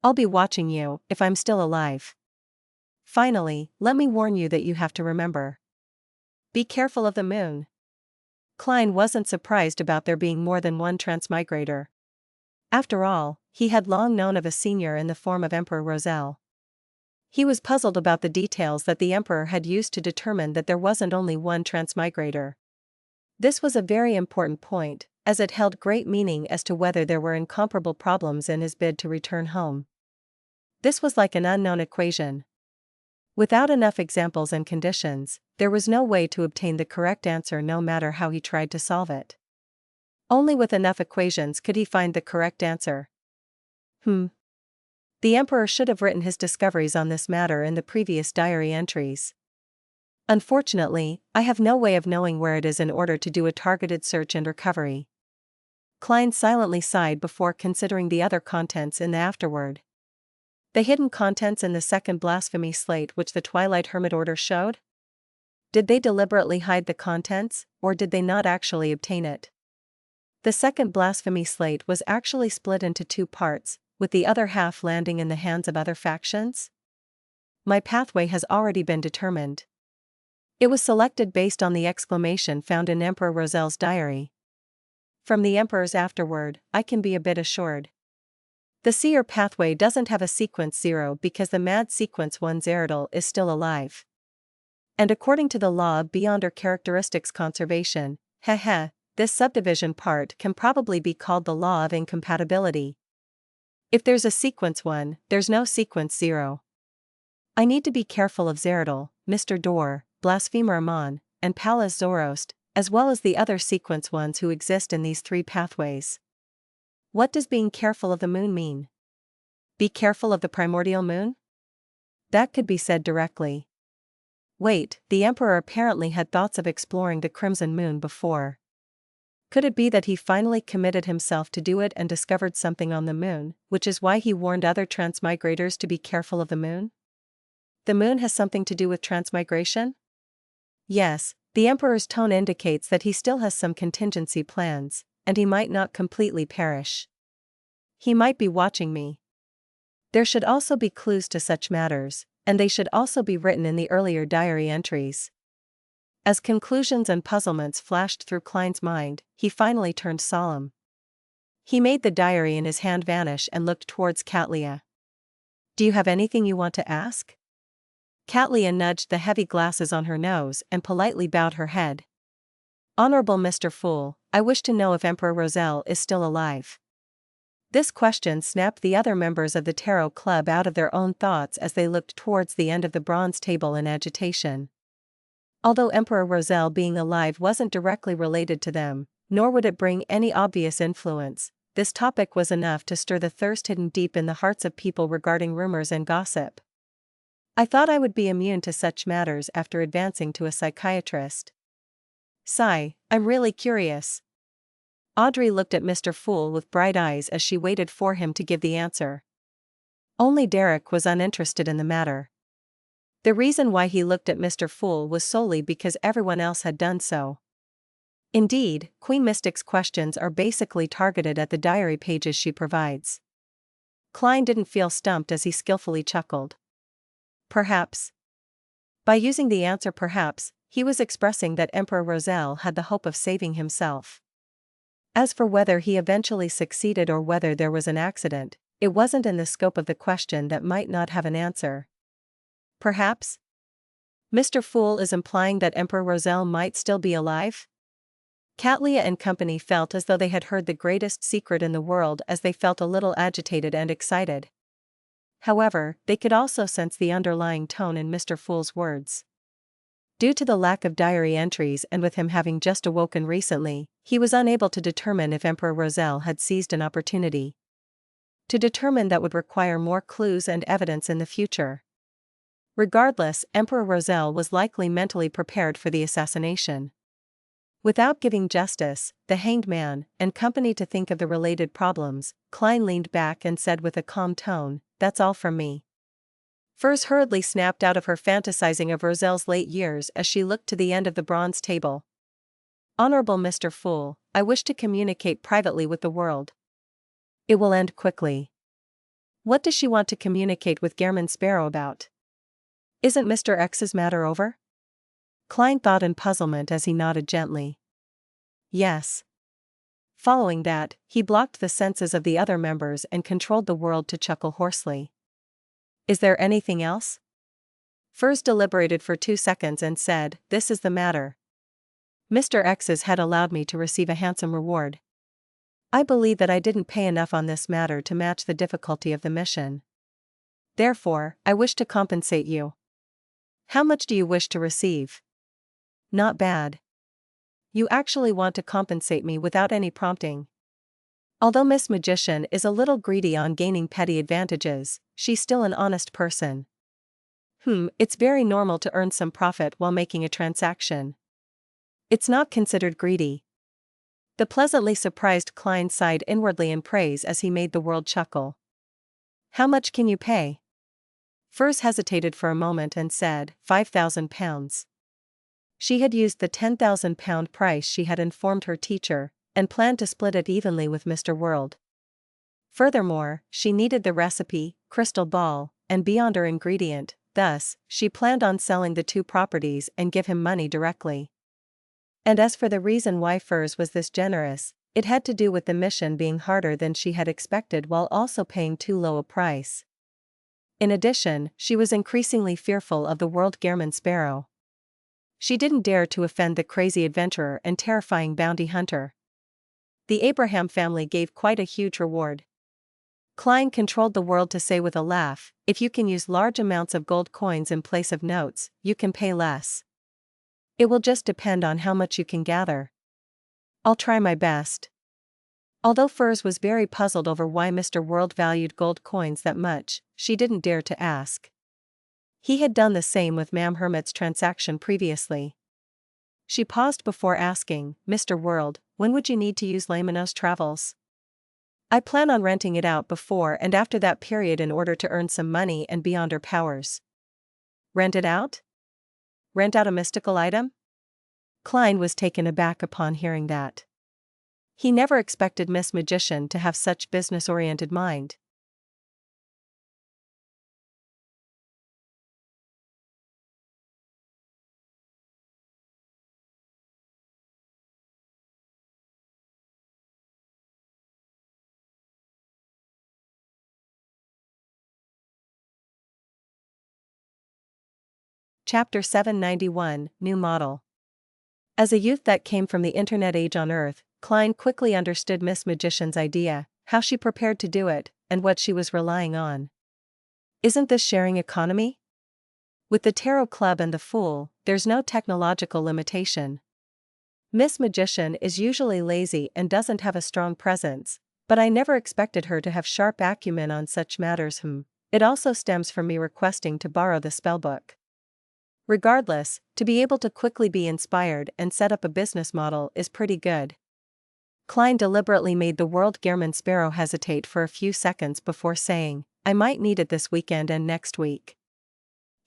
I'll be watching you, if I'm still alive. Finally, let me warn you that you have to remember. Be careful of the moon. Klein wasn't surprised about there being more than one transmigrator. After all, he had long known of a senior in the form of Emperor Roselle. He was puzzled about the details that the Emperor had used to determine that there wasn't only one transmigrator. This was a very important point, as it held great meaning as to whether there were incomparable problems in his bid to return home. This was like an unknown equation. Without enough examples and conditions, there was no way to obtain the correct answer no matter how he tried to solve it. Only with enough equations could he find the correct answer. The Emperor should have written his discoveries on this matter in the previous diary entries. Unfortunately, I have no way of knowing where it is in order to do a targeted search and recovery. Klein silently sighed before considering the other contents in the afterword. The hidden contents in the second blasphemy slate which the Twilight Hermit Order showed? Did they deliberately hide the contents, or did they not actually obtain it? The second blasphemy slate was actually split into 2 parts, with the other half landing in the hands of other factions? My pathway has already been determined. It was selected based on the exclamation found in Emperor Roselle's diary. From the Emperor's afterword, I can be a bit assured. The seer pathway doesn't have a sequence 0 because the mad sequence 1 Zeridal is still alive. And according to the law of beyonder characteristics conservation, this subdivision part can probably be called the law of incompatibility. If there's a sequence 1, there's no sequence 0. I need to be careful of Zeridal, Mr. Dor, Blasphemer Amon, and Pallas Zoroast, as well as the other sequence 1s who exist in these 3 pathways. What does being careful of the moon mean? Be careful of the primordial moon? That could be said directly. Wait, the Emperor apparently had thoughts of exploring the Crimson Moon before. Could it be that he finally committed himself to do it and discovered something on the moon, which is why he warned other transmigrators to be careful of the moon? The moon has something to do with transmigration? Yes, the Emperor's tone indicates that he still has some contingency plans, and he might not completely perish. He might be watching me. There should also be clues to such matters, and they should also be written in the earlier diary entries. As conclusions and puzzlements flashed through Klein's mind, he finally turned solemn. He made the diary in his hand vanish and looked towards Katlia. Do you have anything you want to ask? Katlia nudged the heavy glasses on her nose and politely bowed her head. Honorable Mr. Fool, I wish to know if Emperor Roselle is still alive. This question snapped the other members of the Tarot Club out of their own thoughts as they looked towards the end of the bronze table in agitation. Although Emperor Roselle being alive wasn't directly related to them, nor would it bring any obvious influence, this topic was enough to stir the thirst hidden deep in the hearts of people regarding rumors and gossip. I thought I would be immune to such matters after advancing to a psychiatrist. Sigh, I'm really curious. Audrey looked at Mr. Fool with bright eyes as she waited for him to give the answer. Only Derek was uninterested in the matter. The reason why he looked at Mr. Fool was solely because everyone else had done so. Indeed, Queen Mystic's questions are basically targeted at the diary pages she provides. Klein didn't feel stumped as he skillfully chuckled. Perhaps. By using the answer perhaps, he was expressing that Emperor Roselle had the hope of saving himself. As for whether he eventually succeeded or whether there was an accident, it wasn't in the scope of the question that might not have an answer. Perhaps? Mr. Fool is implying that Emperor Roselle might still be alive? Catlia and company felt as though they had heard the greatest secret in the world as they felt a little agitated and excited. However, they could also sense the underlying tone in Mr. Fool's words. Due to the lack of diary entries and with him having just awoken recently, he was unable to determine if Emperor Roselle had seized an opportunity. To determine that would require more clues and evidence in the future. Regardless, Emperor Roselle was likely mentally prepared for the assassination. Without giving justice, the hanged man, and company to think of the related problems, Klein leaned back and said with a calm tone, "That's all from me." Furs hurriedly snapped out of her fantasizing of Roselle's late years as she looked to the end of the bronze table. "Honorable Mr. Fool, I wish to communicate privately with the world. It will end quickly." What does she want to communicate with Gehrman Sparrow about? Isn't Mr. X's matter over? Klein thought in puzzlement as he nodded gently. Yes. Following that, he blocked the senses of the other members and controlled the world to chuckle hoarsely. Is there anything else? Furs deliberated for 2 seconds and said, "This is the matter. Mr. X's had allowed me to receive a handsome reward. I believe that I didn't pay enough on this matter to match the difficulty of the mission. Therefore, I wish to compensate you." "How much do you wish to receive?" "Not bad. You actually want to compensate me without any prompting." Although Miss Magician is a little greedy on gaining petty advantages, she's still an honest person. It's very normal to earn some profit while making a transaction. It's not considered greedy. The pleasantly surprised Klein sighed inwardly in praise as he made the world chuckle. "How much can you pay?" Furs hesitated for a moment and said, £5,000. She had used the £10,000 price she had informed her teacher, and planned to split it evenly with Mr. World. Furthermore, she needed the recipe, crystal ball, and beyonder ingredient, thus, she planned on selling the 2 properties and give him money directly. And as for the reason why Furs was this generous, it had to do with the mission being harder than she had expected while also paying too low a price. In addition, she was increasingly fearful of the world Gehrman Sparrow. She didn't dare to offend the crazy adventurer and terrifying bounty hunter. The Abraham family gave quite a huge reward. Klein controlled the world to say with a laugh, "If you can use large amounts of gold coins in place of notes, you can pay less. It will just depend on how much you can gather." "I'll try my best." Although Furs was very puzzled over why Mr. World valued gold coins that much, she didn't dare to ask. He had done the same with Ma'am Hermit's transaction previously. She paused before asking, "Mr. World, when would you need to use Lamino's travels?" "I plan on renting it out before and after that period in order to earn some money and beyond her powers." "Rent it out? Rent out a mystical item?" Klein was taken aback upon hearing that. He never expected Miss Magician to have such business-oriented mind. Chapter 791, New Model. As a youth that came from the internet age on Earth, Klein quickly understood Miss Magician's idea, how she prepared to do it, and what she was relying on. Isn't this sharing economy? With the Tarot Club and the Fool, there's no technological limitation. Miss Magician is usually lazy and doesn't have a strong presence, but I never expected her to have sharp acumen on such matters. It also stems from me requesting to borrow the spellbook. Regardless, to be able to quickly be inspired and set up a business model is pretty good. Klein deliberately made the world Gehrman Sparrow hesitate for a few seconds before saying, "I might need it this weekend and next week."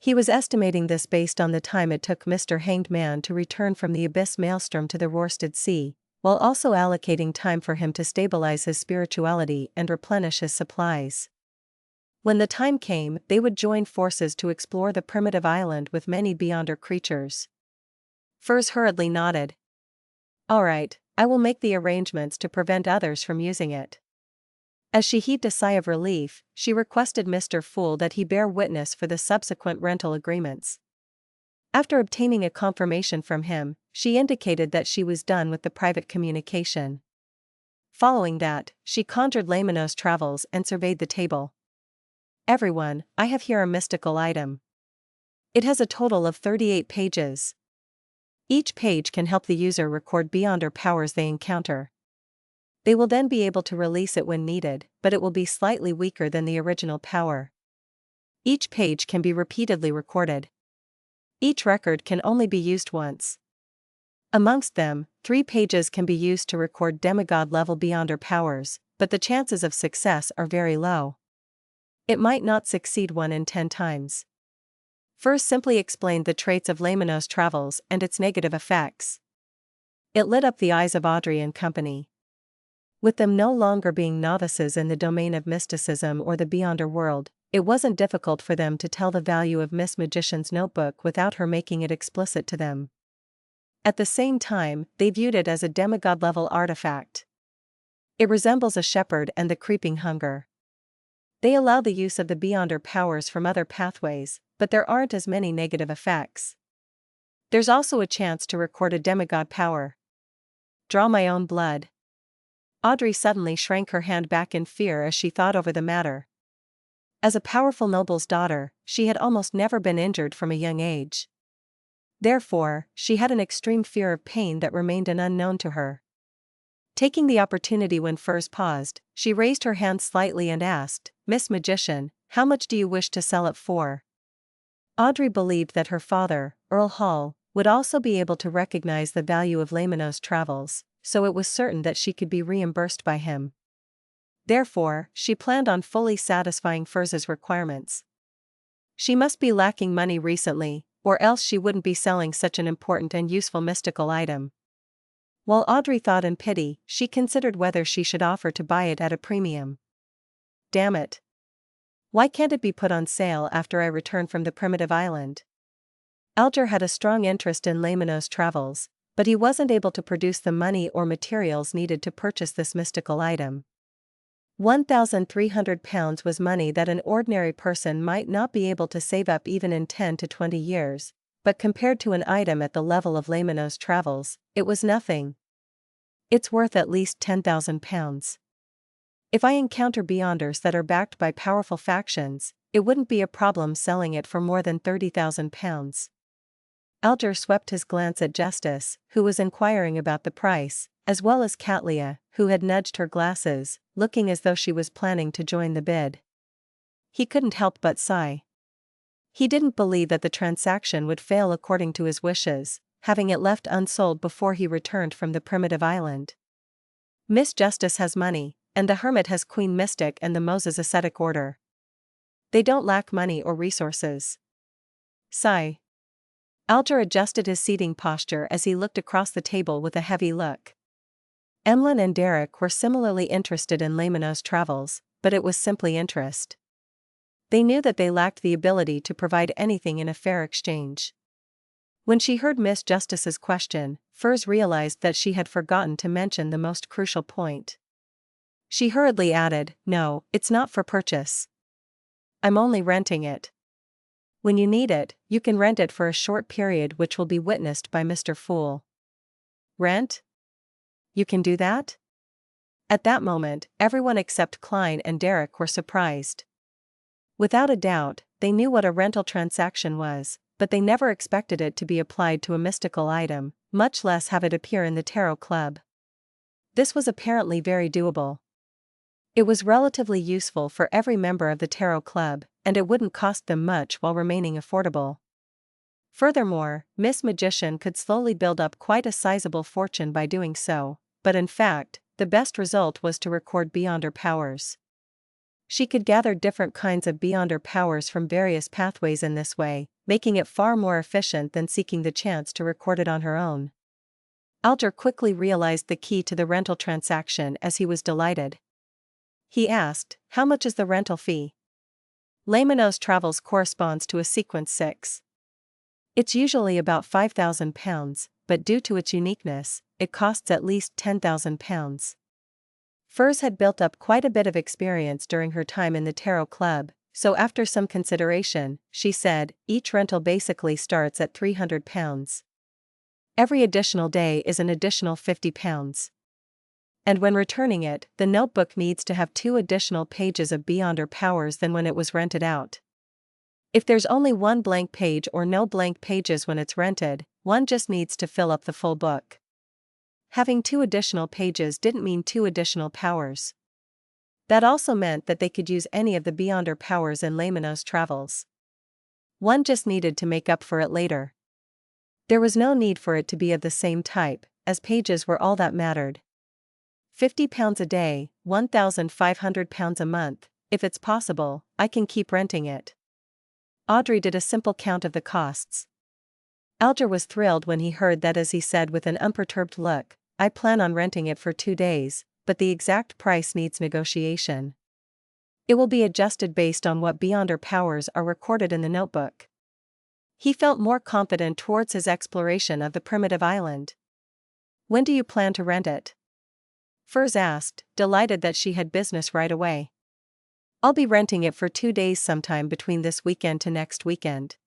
He was estimating this based on the time it took Mr. Hanged Man to return from the Abyss Maelstrom to the Roarsted Sea, while also allocating time for him to stabilize his spirituality and replenish his supplies. When the time came, they would join forces to explore the primitive island with many Beyonder creatures. Furs hurriedly nodded. "All right, I will make the arrangements to prevent others from using it." As she heaved a sigh of relief, she requested Mr. Fool that he bear witness for the subsequent rental agreements. After obtaining a confirmation from him, she indicated that she was done with the private communication. Following that, she conjured Laymanos Travels and surveyed the table. "Everyone, I have here a mystical item. It has a total of 38 pages. Each page can help the user record Beyonder powers they encounter. They will then be able to release it when needed, but it will be slightly weaker than the original power. Each page can be repeatedly recorded. Each record can only be used once. Amongst them, 3 pages can be used to record demigod-level Beyonder powers, but the chances of success are very low. It might not succeed 1 in 10 times." First simply explained the traits of Laymanos Travels and its negative effects. It lit up the eyes of Audrey and company. With them no longer being novices in the domain of mysticism or the Beyonder world, it wasn't difficult for them to tell the value of Miss Magician's notebook without her making it explicit to them. At the same time, they viewed it as a demigod-level artifact. It resembles a shepherd and the creeping hunger. They allow the use of the Beyonder powers from other pathways, but there aren't as many negative effects. There's also a chance to record a demigod power. Draw my own blood. Audrey suddenly shrank her hand back in fear as she thought over the matter. As a powerful noble's daughter, she had almost never been injured from a young age. Therefore, she had an extreme fear of pain that remained an unknown to her. Taking the opportunity when Furs paused, she raised her hand slightly and asked, "Miss Magician, how much do you wish to sell it for?" Audrey believed that her father, Earl Hall, would also be able to recognize the value of Laymanos Travels, so it was certain that she could be reimbursed by him. Therefore, she planned on fully satisfying Furs's requirements. She must be lacking money recently, or else she wouldn't be selling such an important and useful mystical item. While Audrey thought in pity, she considered whether she should offer to buy it at a premium. "Damn it. Why can't it be put on sale after I return from the primitive island?" Alger had a strong interest in Laymanos Travels, but he wasn't able to produce the money or materials needed to purchase this mystical item. £1,300 was money that an ordinary person might not be able to save up even in 10 to 20 years, but compared to an item at the level of Laymanos Travels, it was nothing. "It's worth at least £10,000. If I encounter Beyonders that are backed by powerful factions, it wouldn't be a problem selling it for more than £30,000. Alger swept his glance at Justice, who was inquiring about the price, as well as Catlia, who had nudged her glasses, looking as though she was planning to join the bid. He couldn't help but sigh. He didn't believe that the transaction would fail according to his wishes, having it left unsold before he returned from the primitive island. Miss Justice has money, and the Hermit has Queen Mystic and the Moses Ascetic Order. They don't lack money or resources. Sigh. Alger adjusted his seating posture as he looked across the table with a heavy look. Emlyn and Derek were similarly interested in Laymanos Travels, but it was simply interest. They knew that they lacked the ability to provide anything in a fair exchange. When she heard Miss Justice's question, Furs realized that she had forgotten to mention the most crucial point. She hurriedly added, "No, it's not for purchase. I'm only renting it. When you need it, you can rent it for a short period which will be witnessed by Mr. Fool." "Rent? You can do that?" At that moment, everyone except Klein and Derek were surprised. Without a doubt, they knew what a rental transaction was, but they never expected it to be applied to a mystical item, much less have it appear in the Tarot Club. This was apparently very doable. It was relatively useful for every member of the Tarot Club, and it wouldn't cost them much while remaining affordable. Furthermore, Miss Magician could slowly build up quite a sizable fortune by doing so, but in fact, the best result was to record Beyonder powers. She could gather different kinds of beyonder powers from various pathways in this way, making it far more efficient than seeking the chance to record it on her own. Alger quickly realized the key to the rental transaction as he was delighted. He asked, "How much is the rental fee?" Laymanos Travels corresponds to a sequence 6. It's usually about £5,000, but due to its uniqueness, it costs at least £10,000. Furs had built up quite a bit of experience during her time in the Tarot Club, so after some consideration, she said, each rental basically starts at £300. Every additional day is an additional £50. And when returning it, the notebook needs to have 2 additional pages of beyonder powers than when it was rented out. If there's only 1 blank page or no blank pages when it's rented, one just needs to fill up the full book. Having 2 additional pages didn't mean 2 additional powers. That also meant that they could use any of the beyonder powers in Laymanos Travels. One just needed to make up for it later. There was no need for it to be of the same type, as pages were all that mattered. £50 a day, £1,500 a month, if it's possible, I can keep renting it. Audrey did a simple count of the costs. Alger was thrilled when he heard that as he said with an unperturbed look, I plan on renting it for 2 days, but the exact price needs negotiation. It will be adjusted based on what beyonder powers are recorded in the notebook. He felt more confident towards his exploration of the primitive island. When do you plan to rent it? Furs asked, delighted that she had business right away. I'll be renting it for 2 days sometime between this weekend to next weekend.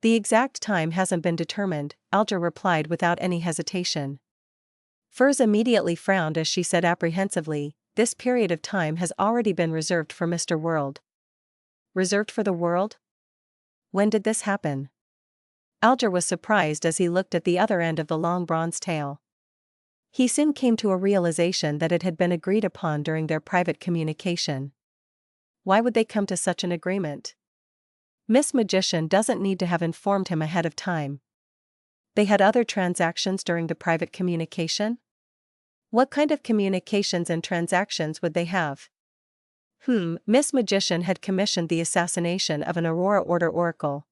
The exact time hasn't been determined, Alger replied without any hesitation. Furs immediately frowned as she said apprehensively, this period of time has already been reserved for Mr. World. Reserved for the world? When did this happen? Alger was surprised as he looked at the other end of the long bronze tail. He soon came to a realization that it had been agreed upon during their private communication. Why would they come to such an agreement? Miss Magician doesn't need to have informed him ahead of time. They had other transactions during the private communication? What kind of communications and transactions would they have? Miss Magician had commissioned the assassination of an Aurora Order Oracle.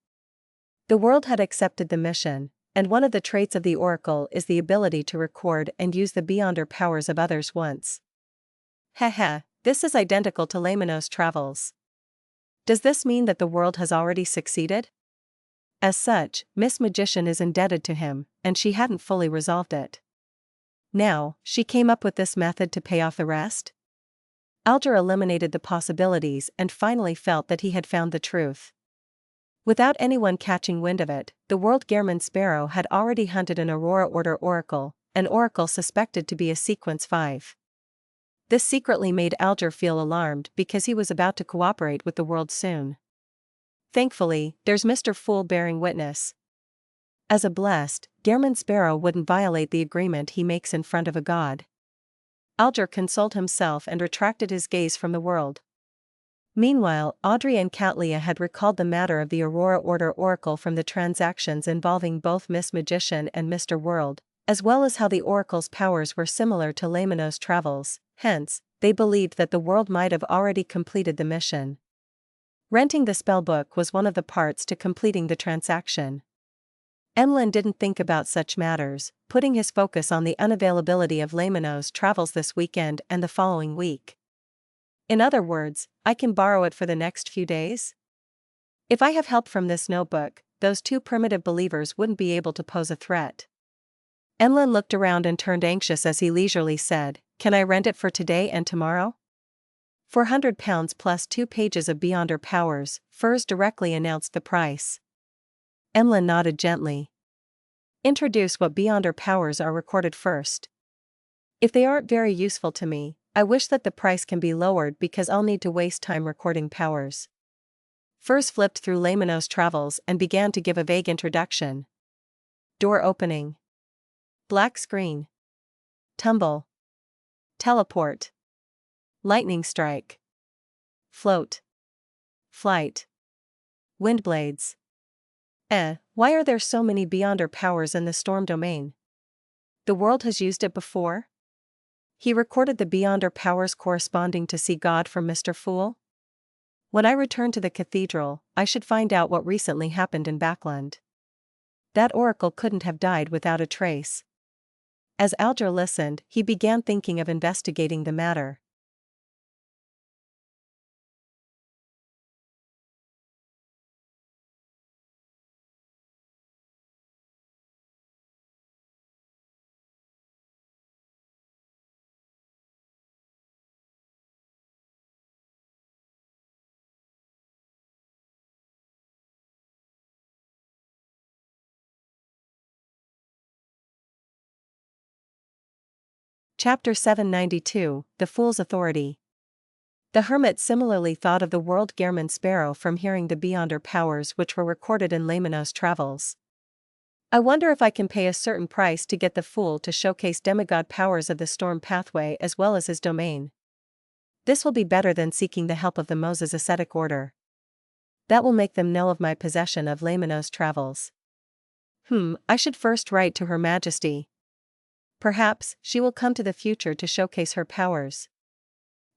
The world had accepted the mission, and one of the traits of the Oracle is the ability to record and use the beyonder powers of others once. This is identical to Laymanos Travels. Does this mean that the world has already succeeded? As such, Miss Magician is indebted to him, and she hadn't fully resolved it. Now, she came up with this method to pay off the rest? Alger eliminated the possibilities and finally felt that he had found the truth. Without anyone catching wind of it, the world Gehrman Sparrow had already hunted an Aurora Order Oracle, an oracle suspected to be a Sequence 5. This secretly made Alger feel alarmed because he was about to cooperate with the world soon. Thankfully, there's Mr. Fool bearing witness. As a blessed, Gehrman Sparrow wouldn't violate the agreement he makes in front of a god. Alger consoled himself and retracted his gaze from the world. Meanwhile, Audrey and Catleya had recalled the matter of the Aurora Order Oracle from the transactions involving both Miss Magician and Mr. World, as well as how the oracle's powers were similar to Laymanos Travels, hence, they believed that the world might have already completed the mission. Renting the spellbook was one of the parts to completing the transaction. Emlyn didn't think about such matters, putting his focus on the unavailability of Laymanos Travels this weekend and the following week. In other words, I can borrow it for the next few days? If I have help from this notebook, those 2 primitive believers wouldn't be able to pose a threat. Emlyn looked around and turned anxious as he leisurely said, Can I rent it for today and tomorrow? £400 plus 2 pages of beyonder powers, Furs directly announced the price. Emlyn nodded gently. Introduce what beyonder powers are recorded first. If they aren't very useful to me, I wish that the price can be lowered because I'll need to waste time recording powers. Furs flipped through Laymanos Travels and began to give a vague introduction. Door opening. Black screen. Tumble. Teleport. Lightning strike. Float. Flight. Windblades. Why are there so many beyonder powers in the storm domain? The world has used it before? He recorded the beyonder powers corresponding to See God from Mr. Fool? When I return to the cathedral, I should find out what recently happened in Backland. That oracle couldn't have died without a trace. As Alger listened, he began thinking of investigating the matter. Chapter 792, The Fool's Authority. The hermit similarly thought of the world Gehrman Sparrow from hearing the Beyonder powers which were recorded in Lamino's travels. I wonder if I can pay a certain price to get the fool to showcase demigod powers of the storm pathway as well as his domain. This will be better than seeking the help of the Moses ascetic order. That will make them know of my possession of Lamino's travels. I should first write to Her Majesty. Perhaps she will come to the future to showcase her powers.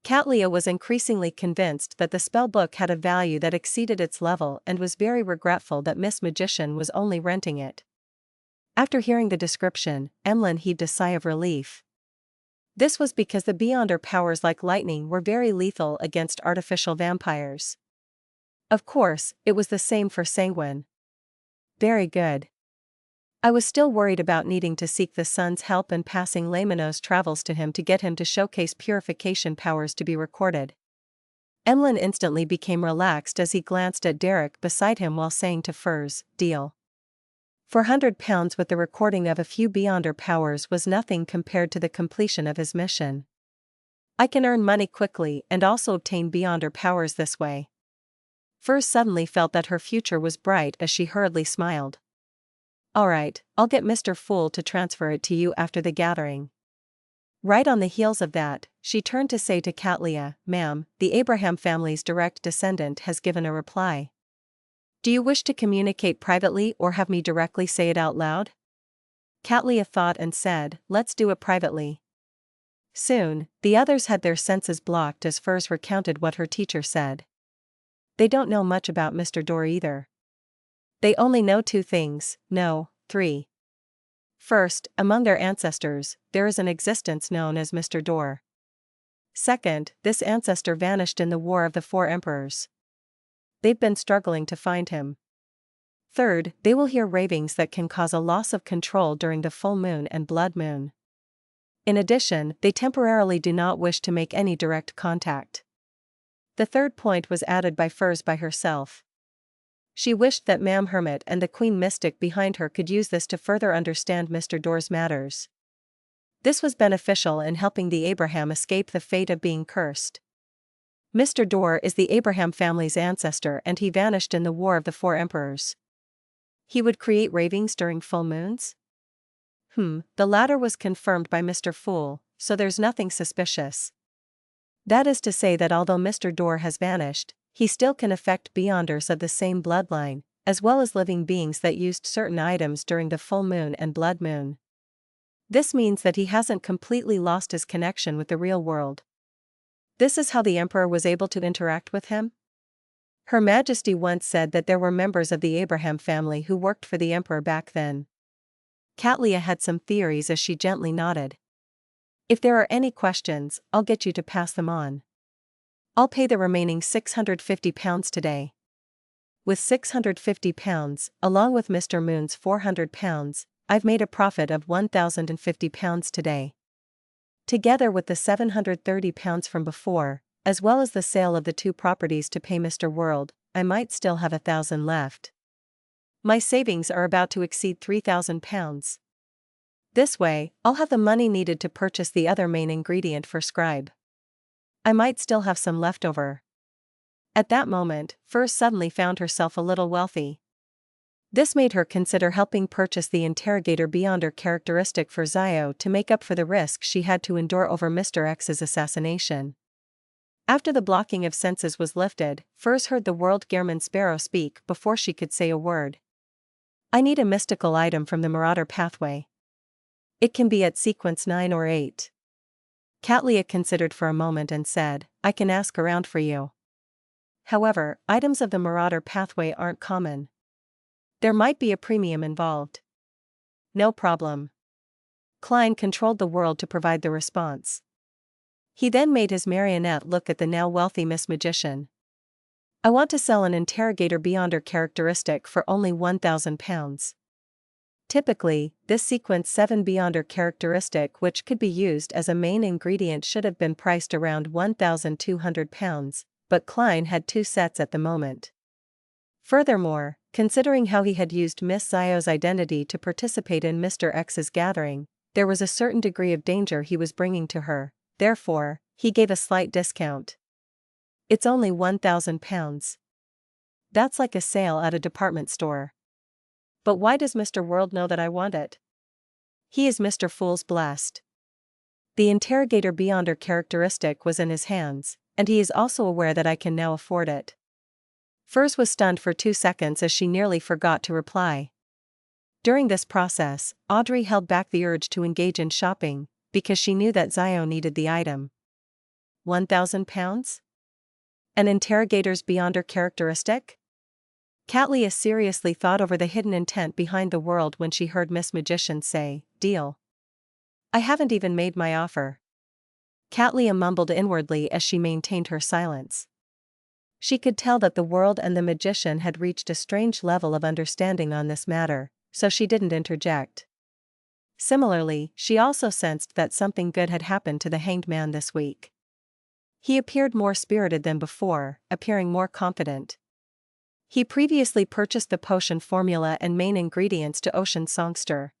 Cattleya was increasingly convinced that the spell book had a value that exceeded its level and was very regretful that Miss Magician was only renting it. After hearing the description, Emlyn heaved a sigh of relief. This was because the Beyonder powers like lightning were very lethal against artificial vampires. Of course, it was the same for Sanguine. Very good. I was still worried about needing to seek the sun's help and passing Lamino's travels to him to get him to showcase purification powers to be recorded. Emlyn instantly became relaxed as he glanced at Derek beside him while saying to Furs, "Deal. £400 with the recording of a few Beyonder powers was nothing compared to the completion of his mission. I can earn money quickly and also obtain Beyonder powers this way." Furs suddenly felt that her future was bright as she hurriedly smiled. "Alright, I'll get Mr. Fool to transfer it to you after the gathering." Right on the heels of that, she turned to say to Cattleya, "Ma'am, the Abraham family's direct descendant has given a reply. Do you wish to communicate privately or have me directly say it out loud?" Cattleya thought and said, "Let's do it privately." Soon, the others had their senses blocked as Furs recounted what her teacher said. They don't know much about Mr. Dor either. They only know two things, no, three. First, among their ancestors, there is an existence known as Mr. Dor. Second, this ancestor vanished in the War of the Four Emperors. They've been struggling to find him. Third, they will hear ravings that can cause a loss of control during the full moon and blood moon. In addition, they temporarily do not wish to make any direct contact. The third point was added by Furs by herself. She wished that Ma'am Hermit and the Queen Mystic behind her could use this to further understand Mr. Dor's matters. This was beneficial in helping the Abraham escape the fate of being cursed. Mr. Dor is the Abraham family's ancestor and he vanished in the War of the Four Emperors. He would create ravings during full moons? The latter was confirmed by Mr. Fool, so there's nothing suspicious. That is to say that although Mr. Dor has vanished, he still can affect Beyonders of the same bloodline, as well as living beings that used certain items during the full moon and blood moon. This means that he hasn't completely lost his connection with the real world. This is how the Emperor was able to interact with him? Her Majesty once said that there were members of the Abraham family who worked for the Emperor back then. Cattleya had some theories as she gently nodded. If there are any questions, I'll get you to pass them on. I'll pay the remaining £650 today. With £650, along with Mr. Moon's £400, I've made a profit of £1,050 today. Together with the £730 from before, as well as the sale of the two properties to pay Mr. World, I might still have £1,000 left. My savings are about to exceed £3,000. This way, I'll have the money needed to purchase the other main ingredient for Scribe. I might still have some left over. At that moment, Furs suddenly found herself a little wealthy. This made her consider helping purchase the Interrogator Beyonder characteristic for Zio to make up for the risk she had to endure over Mr. X's assassination. After the blocking of senses was lifted, Furs heard the world Gehrman Sparrow speak before she could say a word. "I need a mystical item from the Marauder pathway. It can be at sequence 9 or 8. Cattleya considered for a moment and said, "I can ask around for you." However, items of the Marauder pathway aren't common. There might be a premium involved. No problem. Klein controlled the world to provide the response. He then made his marionette look at the now wealthy Miss Magician. I want to sell an interrogator beyonder characteristic for only £1,000. Typically, this sequence 7 beyonder characteristic which could be used as a main ingredient should have been priced around £1,200, but Klein had 2 sets at the moment. Furthermore, considering how he had used Miss Zio's identity to participate in Mr. X's gathering, there was a certain degree of danger he was bringing to her, therefore, he gave a slight discount. It's only £1,000. That's like a sale at a department store. But why does Mr. World know that I want it? He is Mr. Fool's blessed. The interrogator beyonder characteristic was in his hands, and he is also aware that I can now afford it. Furs was stunned for 2 seconds as she nearly forgot to reply. During this process, Audrey held back the urge to engage in shopping, because she knew that Zio needed the item. £1,000? An interrogator's beyonder characteristic? Catleya seriously thought over the hidden intent behind the world when she heard Miss Magician say, "Deal." I haven't even made my offer. Catleya mumbled inwardly as she maintained her silence. She could tell that the world and the magician had reached a strange level of understanding on this matter, so she didn't interject. Similarly, she also sensed that something good had happened to the hanged man this week. He appeared more spirited than before, appearing more confident. He previously purchased the potion formula and main ingredients to Ocean Songster.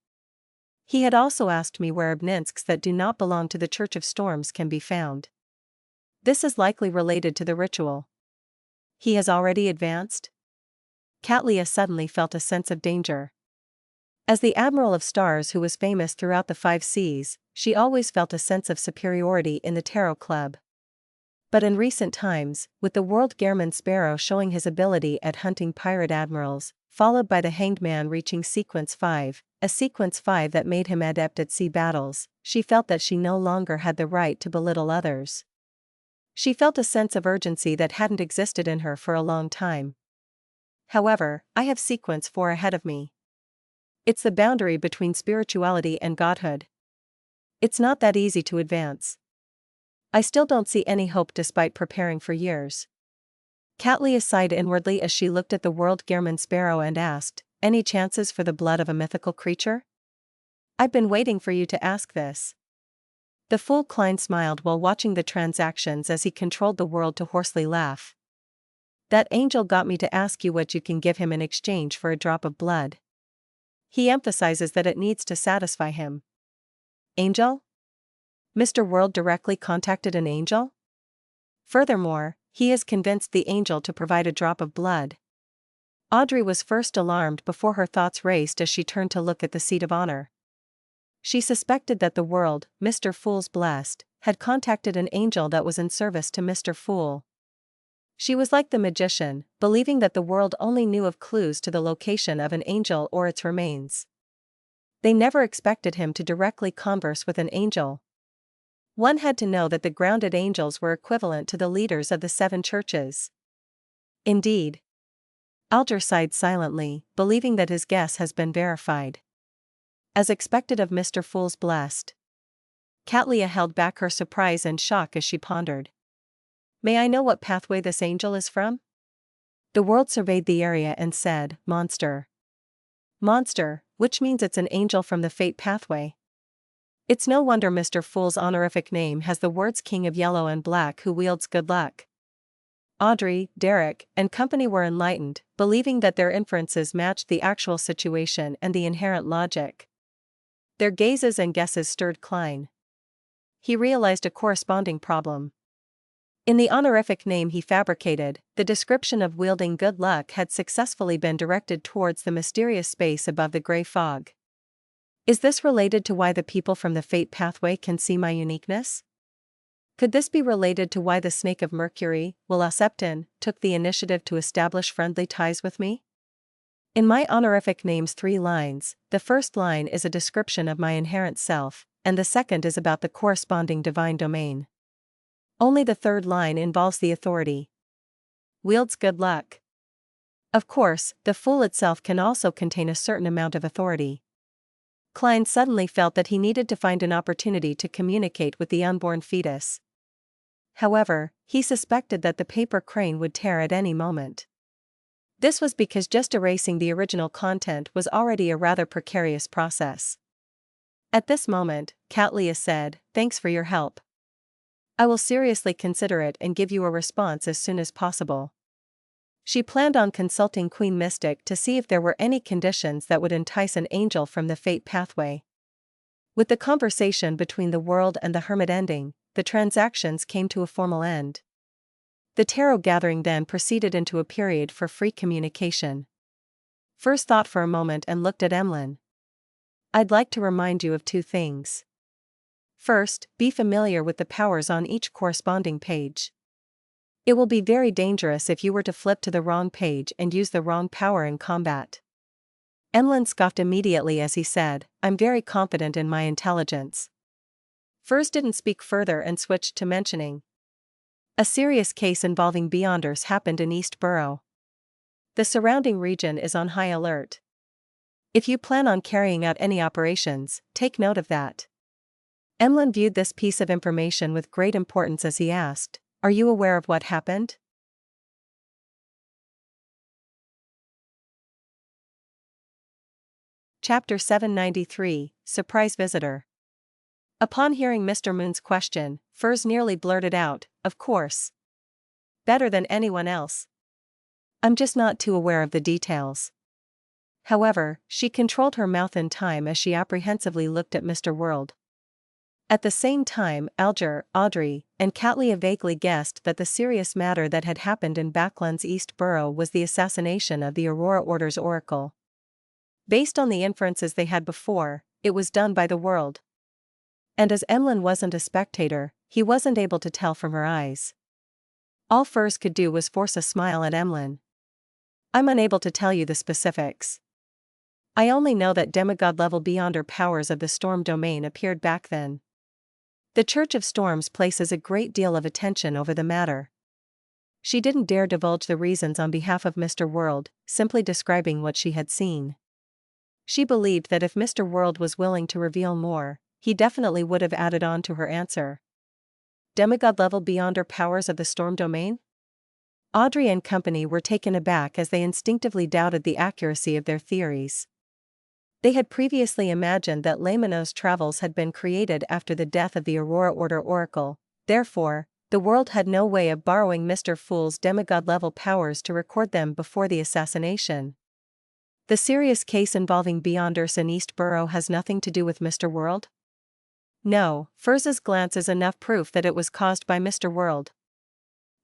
He had also asked me where Obninsks that do not belong to the Church of Storms can be found. This is likely related to the ritual. He has already advanced? Catleya suddenly felt a sense of danger. As the Admiral of Stars who was famous throughout the 5 seas, she always felt a sense of superiority in the Tarot Club. But in recent times, with the World Gehrman Sparrow showing his ability at hunting pirate admirals, followed by the Hanged Man reaching Sequence 5, a Sequence 5 that made him adept at sea battles, she felt that she no longer had the right to belittle others. She felt a sense of urgency that hadn't existed in her for a long time. However, I have Sequence 4 ahead of me. It's the boundary between spirituality and godhood. It's not that easy to advance. I still don't see any hope despite preparing for years. Catleya sighed inwardly as she looked at the World Gehrman Sparrow and asked, "Any chances for the blood of a mythical creature?" "I've been waiting for you to ask this." The fool Klein smiled while watching the transactions as he controlled the world to hoarsely laugh. "That angel got me to ask you what you can give him in exchange for a drop of blood. He emphasizes that it needs to satisfy him." Angel? Mr. World directly contacted an angel? Furthermore, he has convinced the angel to provide a drop of blood. Audrey was first alarmed before her thoughts raced as she turned to look at the seat of honor. She suspected that the world, Mr. Fool's blessed, had contacted an angel that was in service to Mr. Fool. She was like the magician, believing that the world only knew of clues to the location of an angel or its remains. They never expected him to directly converse with an angel. One had to know that the grounded angels were equivalent to the leaders of the 7 churches. Indeed. Alger sighed silently, believing that his guess has been verified. As expected of Mr. Fool's blessed. Catleya held back her surprise and shock as she pondered. "May I know what pathway this angel is from?" The world surveyed the area and said, "Monster." Monster, which means it's an angel from the fate pathway. It's no wonder Mr. Fool's honorific name has the words King of Yellow and Black who wields good luck. Audrey, Derek, and company were enlightened, believing that their inferences matched the actual situation and the inherent logic. Their gazes and guesses stirred Klein. He realized a corresponding problem. In the honorific name he fabricated, the description of wielding good luck had successfully been directed towards the mysterious space above the gray fog. Is this related to why the people from the fate pathway can see my uniqueness? Could this be related to why the Snake of Mercury, Will-Septon, took the initiative to establish friendly ties with me? In my honorific name's 3 lines, the first line is a description of my inherent self, and the second is about the corresponding divine domain. Only the third line involves the authority. wields good luck. Of course, the Fool itself can also contain a certain amount of authority. Klein suddenly felt that he needed to find an opportunity to communicate with the unborn fetus. However, he suspected that the paper crane would tear at any moment. This was because just erasing the original content was already a rather precarious process. At this moment, Cattleya said, "Thanks for your help. I will seriously consider it and give you a response as soon as possible." She planned on consulting Queen Mystic to see if there were any conditions that would entice an angel from the fate pathway. With the conversation between the world and the hermit ending, the transactions came to a formal end. The tarot gathering then proceeded into a period for free communication. First thought for a moment and looked at Emlyn. "I'd like to remind you of two things. First, be familiar with the powers on each corresponding page. It will be very dangerous if you were to flip to the wrong page and use the wrong power in combat." Emlyn scoffed immediately as he said, "I'm very confident in my intelligence." Furs didn't speak further and switched to mentioning. A serious case involving Beyonders happened in East Borough. The surrounding region is on high alert. If you plan on carrying out any operations, take note of that. Emlyn viewed this piece of information with great importance as he asked, "Are you aware of what happened?" Chapter 793, Surprise Visitor. Upon hearing Mr. Moon's question, Furs nearly blurted out, "Of course. Better than anyone else. I'm just not too aware of the details." However, she controlled her mouth in time as she apprehensively looked at Mr. World. At the same time, Alger, Audrey, and Cattleya vaguely guessed that the serious matter that had happened in Backland's East Borough was the assassination of the Aurora Order's Oracle. Based on the inferences they had before, it was done by the World. And as Emlyn wasn't a spectator, he wasn't able to tell from her eyes. All Furs could do was force a smile at Emlyn. "I'm unable to tell you the specifics. I only know that demigod-level Beyonder powers of the Storm domain appeared back then. The Church of Storms places a great deal of attention over the matter." She didn't dare divulge the reasons on behalf of Mr. World, simply describing what she had seen. She believed that if Mr. World was willing to reveal more, he definitely would have added on to her answer. Demigod-level Beyonder powers of the Storm domain? Audrey and company were taken aback as they instinctively doubted the accuracy of their theories. They had previously imagined that Lemano's travels had been created after the death of the Aurora Order Oracle, therefore, the World had no way of borrowing Mr. Fool's demigod-level powers to record them before the assassination. The serious case involving Beyonders in East Borough has nothing to do with Mr. World? No, Furs's glance is enough proof that it was caused by Mr. World.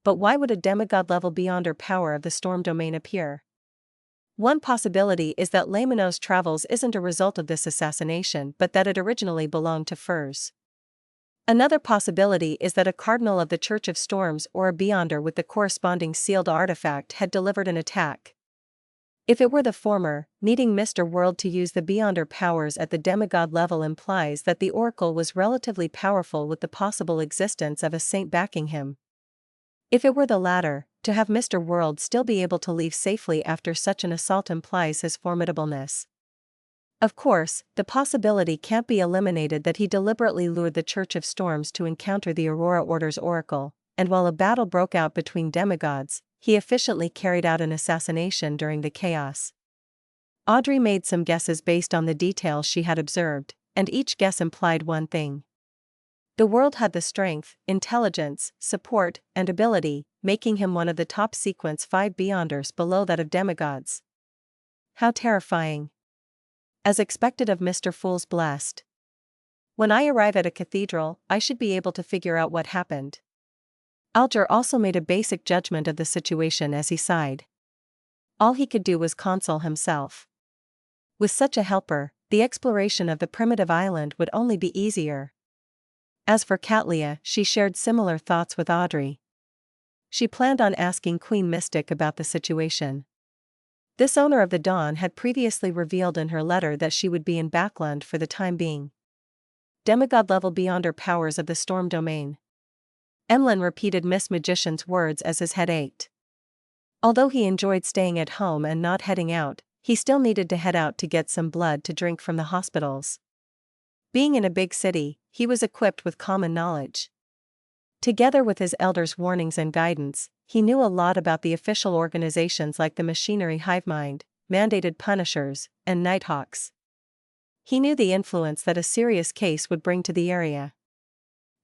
But why would a demigod-level Beyonder power of the Storm domain appear? One possibility is that Lemano's travels isn't a result of this assassination but that it originally belonged to Furs. Another possibility is that a cardinal of the Church of Storms or a Beyonder with the corresponding sealed artifact had delivered an attack. If it were the former, needing Mr. World to use the Beyonder powers at the demigod level implies that the Oracle was relatively powerful with the possible existence of a saint backing him. If it were the latter, to have Mr. World still be able to leave safely after such an assault implies his formidableness. Of course, the possibility can't be eliminated that he deliberately lured the Church of Storms to encounter the Aurora Order's Oracle, and while a battle broke out between demigods, he efficiently carried out an assassination during the chaos. Audrey made some guesses based on the details she had observed, and each guess implied one thing. The World had the strength, intelligence, support, and ability, making him one of the top sequence 5 Beyonders below that of demigods. How terrifying. As expected of Mr. Fool's Blessed. When I arrive at a cathedral, I should be able to figure out what happened. Alger also made a basic judgment of the situation as he sighed. All he could do was console himself. With such a helper, the exploration of the primitive island would only be easier. As for Cattleya, she shared similar thoughts with Audrey. She planned on asking Queen Mystic about the situation. This owner of the Dawn had previously revealed in her letter that she would be in Backland for the time being. Demigod-level Beyonder powers of the Storm domain. Emlyn repeated Miss Magician's words as his head ached. Although he enjoyed staying at home and not heading out, he still needed to head out to get some blood to drink from the hospitals. Being in a big city, he was equipped with common knowledge. Together with his elders' warnings and guidance, he knew a lot about the official organizations like the machinery hivemind, mandated punishers, and nighthawks. He knew the influence that a serious case would bring to the area.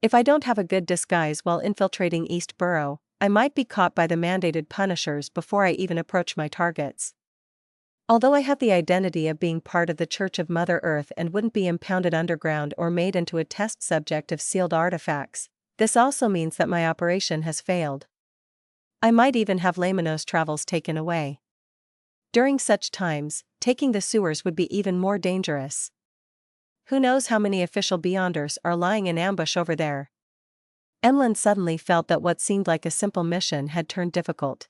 If I don't have a good disguise while infiltrating East Borough, I might be caught by the mandated punishers before I even approach my targets. Although I have the identity of being part of the Church of Mother Earth and wouldn't be impounded underground or made into a test subject of sealed artifacts, this also means that my operation has failed. I might even have Loen-styled travels taken away. During such times, taking the sewers would be even more dangerous. Who knows how many official Beyonders are lying in ambush over there? Emlyn suddenly felt that what seemed like a simple mission had turned difficult.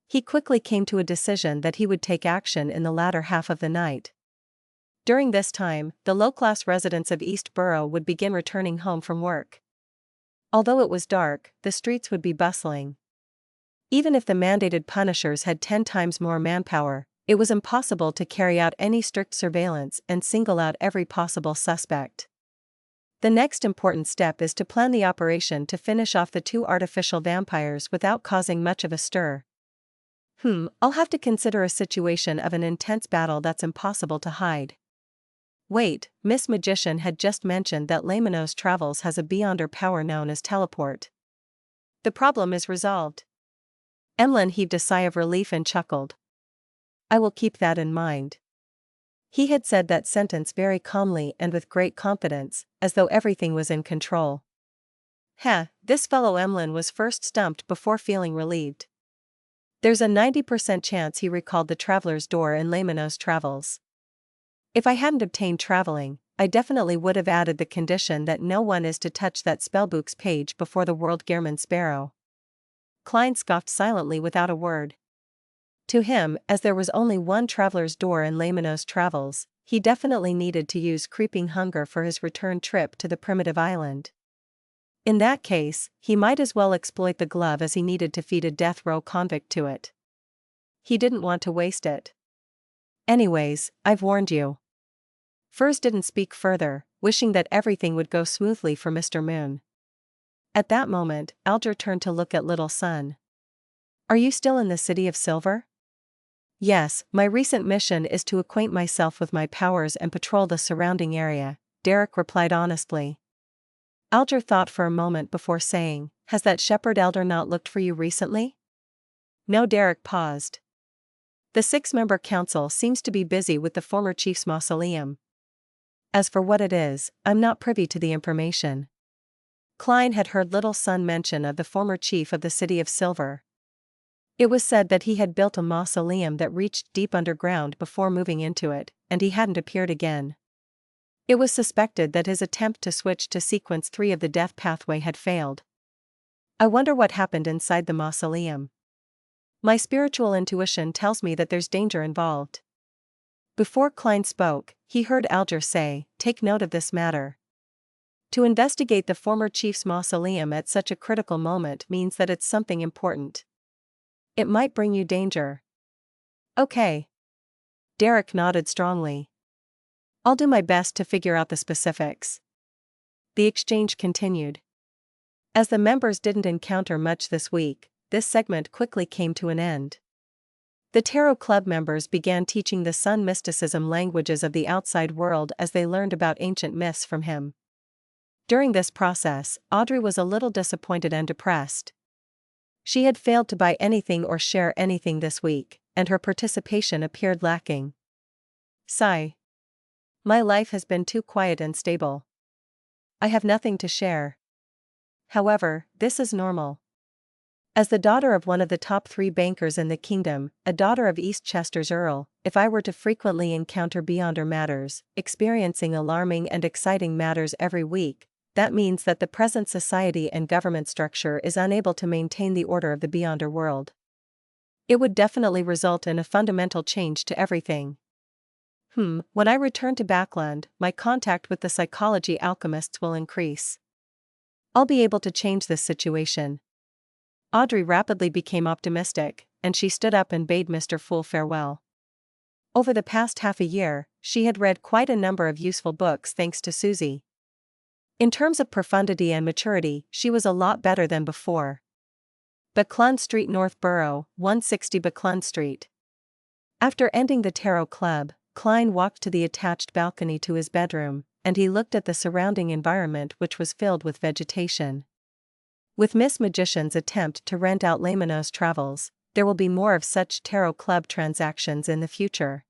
He quickly came to a decision that he would take action in the latter half of the night. During this time, the low-class residents of East Borough would begin returning home from work. Although it was dark, the streets would be bustling. Even if the mandated punishers had 10 times more manpower, it was impossible to carry out any strict surveillance and single out every possible suspect. The next important step is to plan the operation to finish off the 2 artificial vampires without causing much of a stir. I'll have to consider a situation of an intense battle that's impossible to hide. Wait, Miss Magician had just mentioned that Loen-styled travels has a Beyonder power known as teleport. The problem is resolved. Emlyn heaved a sigh of relief and chuckled. I will keep that in mind. He had said that sentence very calmly and with great confidence, as though everything was in control. This fellow Emlyn was first stumped before feeling relieved. There's a 90% chance he recalled the traveler's door in Loen-styled travels. If I hadn't obtained traveling, I definitely would have added the condition that no one is to touch that spellbook's page before the World Gearman Sparrow. Klein scoffed silently without a word. To him, as there was only one traveler's door in Loen-styled travels, he definitely needed to use creeping hunger for his return trip to the primitive island. In that case, he might as well exploit the glove as he needed to feed a death row convict to it. He didn't want to waste it. Anyways, I've warned you. Furs didn't speak further, wishing that everything would go smoothly for Mr. Moon. At that moment, Alger turned to look at Little Sun. Are you still in the City of Silver? Yes, my recent mission is to acquaint myself with my powers and patrol the surrounding area, Derek replied honestly. Alger thought for a moment before saying, has that shepherd elder not looked for you recently? No, Derek paused. The 6-member council seems to be busy with the former chief's mausoleum. As for what it is, I'm not privy to the information. Klein had heard Little Sun mention of the former chief of the City of Silver. It was said that he had built a mausoleum that reached deep underground before moving into it, and he hadn't appeared again. It was suspected that his attempt to switch to sequence 3 of the death pathway had failed. I wonder what happened inside the mausoleum. My spiritual intuition tells me that there's danger involved. Before Klein spoke, he heard Alger say, take note of this matter. To investigate the former chief's mausoleum at such a critical moment means that it's something important. It might bring you danger. Okay. Derek nodded strongly. I'll do my best to figure out the specifics. The exchange continued. As the members didn't encounter much this week, this segment quickly came to an end. The Tarot Club members began teaching the Sun mysticism languages of the outside world as they learned about ancient myths from him. During this process, Audrey was a little disappointed and depressed. She had failed to buy anything or share anything this week, and her participation appeared lacking. Sigh. My life has been too quiet and stable. I have nothing to share. However, this is normal. As the daughter of one of the top 3 bankers in the kingdom, a daughter of Eastchester's Earl, if I were to frequently encounter Beyonder matters, experiencing alarming and exciting matters every week, that means that the present society and government structure is unable to maintain the order of the Beyonder world. It would definitely result in a fundamental change to everything. When I return to Backland, my contact with the psychology alchemists will increase. I'll be able to change this situation. Audrey rapidly became optimistic, and she stood up and bade Mr. Fool farewell. Over the past half a year, she had read quite a number of useful books thanks to Susie. In terms of profundity and maturity, she was a lot better than before. Buckland Street, Northborough, 160 Buckland Street. After ending the tarot club, Klein walked to the attached balcony to his bedroom, and he looked at the surrounding environment, which was filled with vegetation. With Miss Magician's attempt to rent out Lemano's travels, there will be more of such tarot club transactions in the future.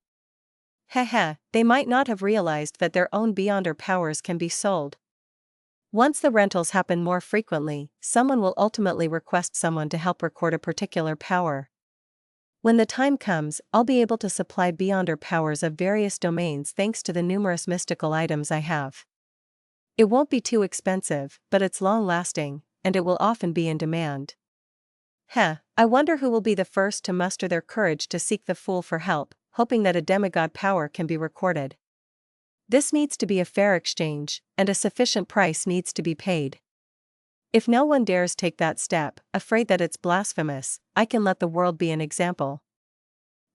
They might not have realized that their own Beyonder powers can be sold. Once the rentals happen more frequently, someone will ultimately request someone to help record a particular power. When the time comes, I'll be able to supply Beyonder powers of various domains thanks to the numerous mystical items I have. It won't be too expensive, but it's long-lasting, and it will often be in demand. I wonder who will be the first to muster their courage to seek the Fool for help, hoping that a demigod power can be recorded. This needs to be a fair exchange, and a sufficient price needs to be paid. If no one dares take that step, afraid that it's blasphemous, I can let the world be an example.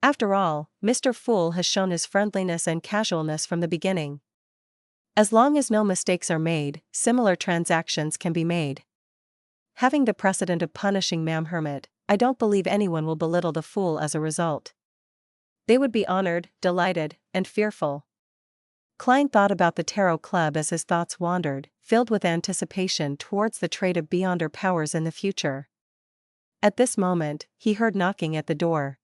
After all, Mr. Fool has shown his friendliness and casualness from the beginning. As long as no mistakes are made, similar transactions can be made. Having the precedent of punishing Ma'am Hermit, I don't believe anyone will belittle the Fool as a result. They would be honored, delighted, and fearful. Klein thought about the tarot club as his thoughts wandered, filled with anticipation towards the trade of Beyonder powers in the future. At this moment, he heard knocking at the door.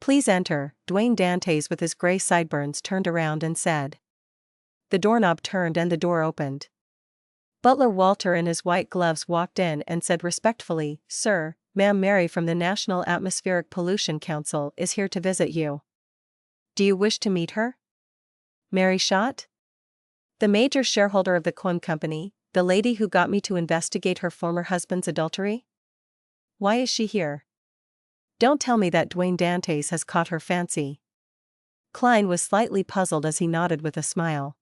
"Please enter," Dwayne Dantes with his gray sideburns turned around and said. The doorknob turned and the door opened. Butler Walter in his white gloves walked in and said respectfully, "Sir, Ma'am Mary from the National Atmospheric Pollution Council is here to visit you. Do you wish to meet her?" Mary Schott? The major shareholder of the Quim Company, the lady who got me to investigate her former husband's adultery? Why is she here? Don't tell me that Dwayne Dantes has caught her fancy. Klein was slightly puzzled as he nodded with a smile.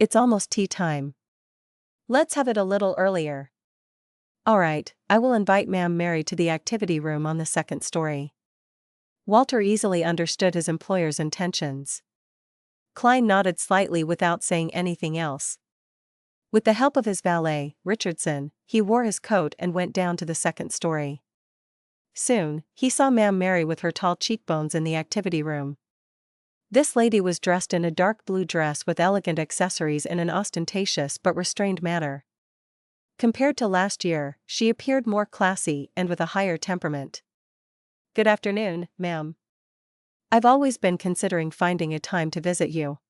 It's almost tea time. Let's have it a little earlier. All right, I will invite Ma'am Mary to the activity room on the second story. Walter easily understood his employer's intentions. Klein nodded slightly without saying anything else. With the help of his valet, Richardson, he wore his coat and went down to the second story. Soon, he saw Ma'am Mary with her tall cheekbones in the activity room. This lady was dressed in a dark blue dress with elegant accessories in an ostentatious but restrained manner. Compared to last year, she appeared more classy and with a higher temperament. "Good afternoon, ma'am. I've always been considering finding a time to visit you.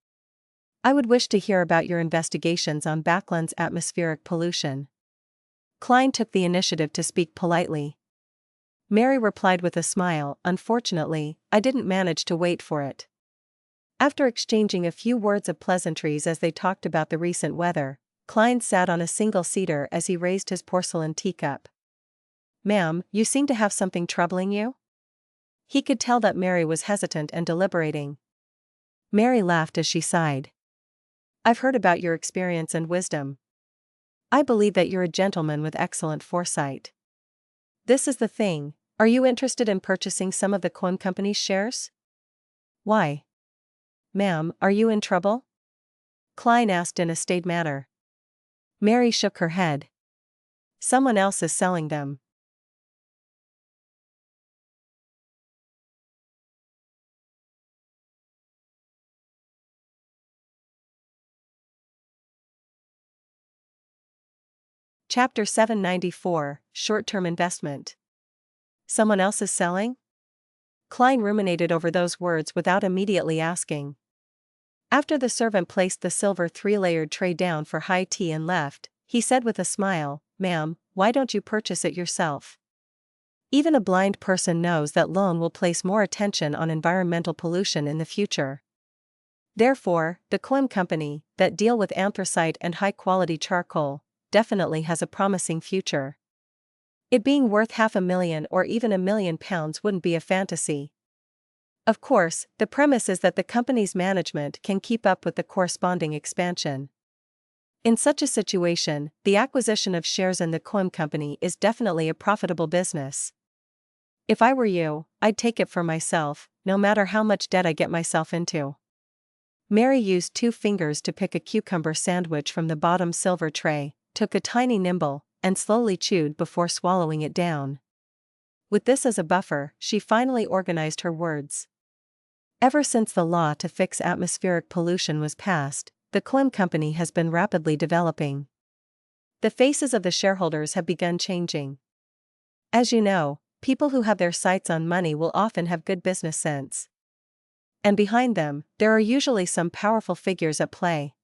I would wish to hear about your investigations on Backland's atmospheric pollution." Klein took the initiative to speak politely. Mary replied with a smile, "Unfortunately, I didn't manage to wait for it." After exchanging a few words of pleasantries as they talked about the recent weather, Klein sat on a single-seater as he raised his porcelain teacup. "Ma'am, you seem to have something troubling you?" He could tell that Mary was hesitant and deliberating. Mary laughed as she sighed. "I've heard about your experience and wisdom. I believe that you're a gentleman with excellent foresight. This is the thing, are you interested in purchasing some of the Quim Company's shares?" "Why? Ma'am, are you in trouble?" Klein asked in a staid manner. Mary shook her head. "Someone else is selling them." Chapter 794, Short-Term Investment. Someone else is selling? Klein ruminated over those words without immediately asking. After the servant placed the silver three-layered tray down for high tea and left, he said with a smile, "Ma'am, why don't you purchase it yourself? Even a blind person knows that Loen will place more attention on environmental pollution in the future. Therefore, the Quim Company, that deal with anthracite and high-quality charcoal, definitely has a promising future. It being worth £500,000 or even £1 million wouldn't be a fantasy. Of course, the premise is that the company's management can keep up with the corresponding expansion. In such a situation, the acquisition of shares in the Quim Company is definitely a profitable business. If I were you, I'd take it for myself, no matter how much debt I get myself into. Mary used 2 fingers to pick a cucumber sandwich from the bottom silver tray, took a tiny nibble, and slowly chewed before swallowing it down. With this as a buffer, she finally organized her words. Ever since the law to fix atmospheric pollution was passed, the Clem Company has been rapidly developing. The faces of the shareholders have begun changing. As you know, people who have their sights on money will often have good business sense. And behind them, there are usually some powerful figures at play.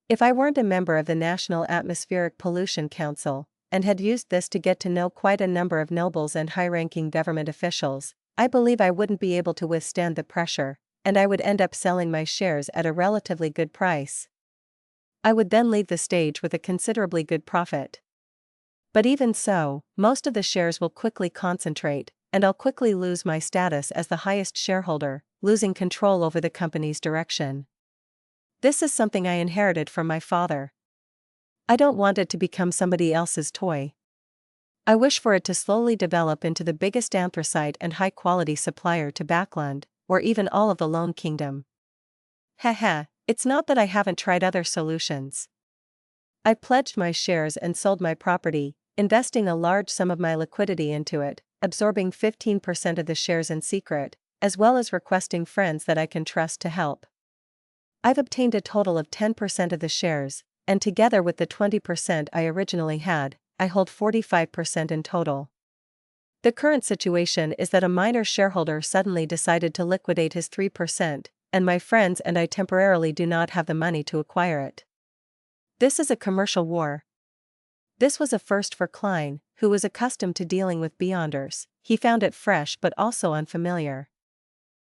If I weren't a member of the National Atmospheric Pollution Council, and had used this to get to know quite a number of nobles and high-ranking government officials, I believe I wouldn't be able to withstand the pressure, and I would end up selling my shares at a relatively good price. I would then leave the stage with a considerably good profit. But even so, most of the shares will quickly concentrate, and I'll quickly lose my status as the highest shareholder, losing control over the company's direction. This is something I inherited from my father. I don't want it to become somebody else's toy. I wish for it to slowly develop into the biggest anthracite and high-quality supplier to Backland, or even all of the Loan Kingdom. Haha, it's not that I haven't tried other solutions. I pledged my shares and sold my property, investing a large sum of my liquidity into it, absorbing 15% of the shares in secret, as well as requesting friends that I can trust to help. I've obtained a total of 10% of the shares, and together with the 20% I originally had, I hold 45% in total. The current situation is that a minor shareholder suddenly decided to liquidate his 3%, and my friends and I temporarily do not have the money to acquire it. This is a commercial war. This was a first for Klein, who was accustomed to dealing with Beyonders. He found it fresh but also unfamiliar.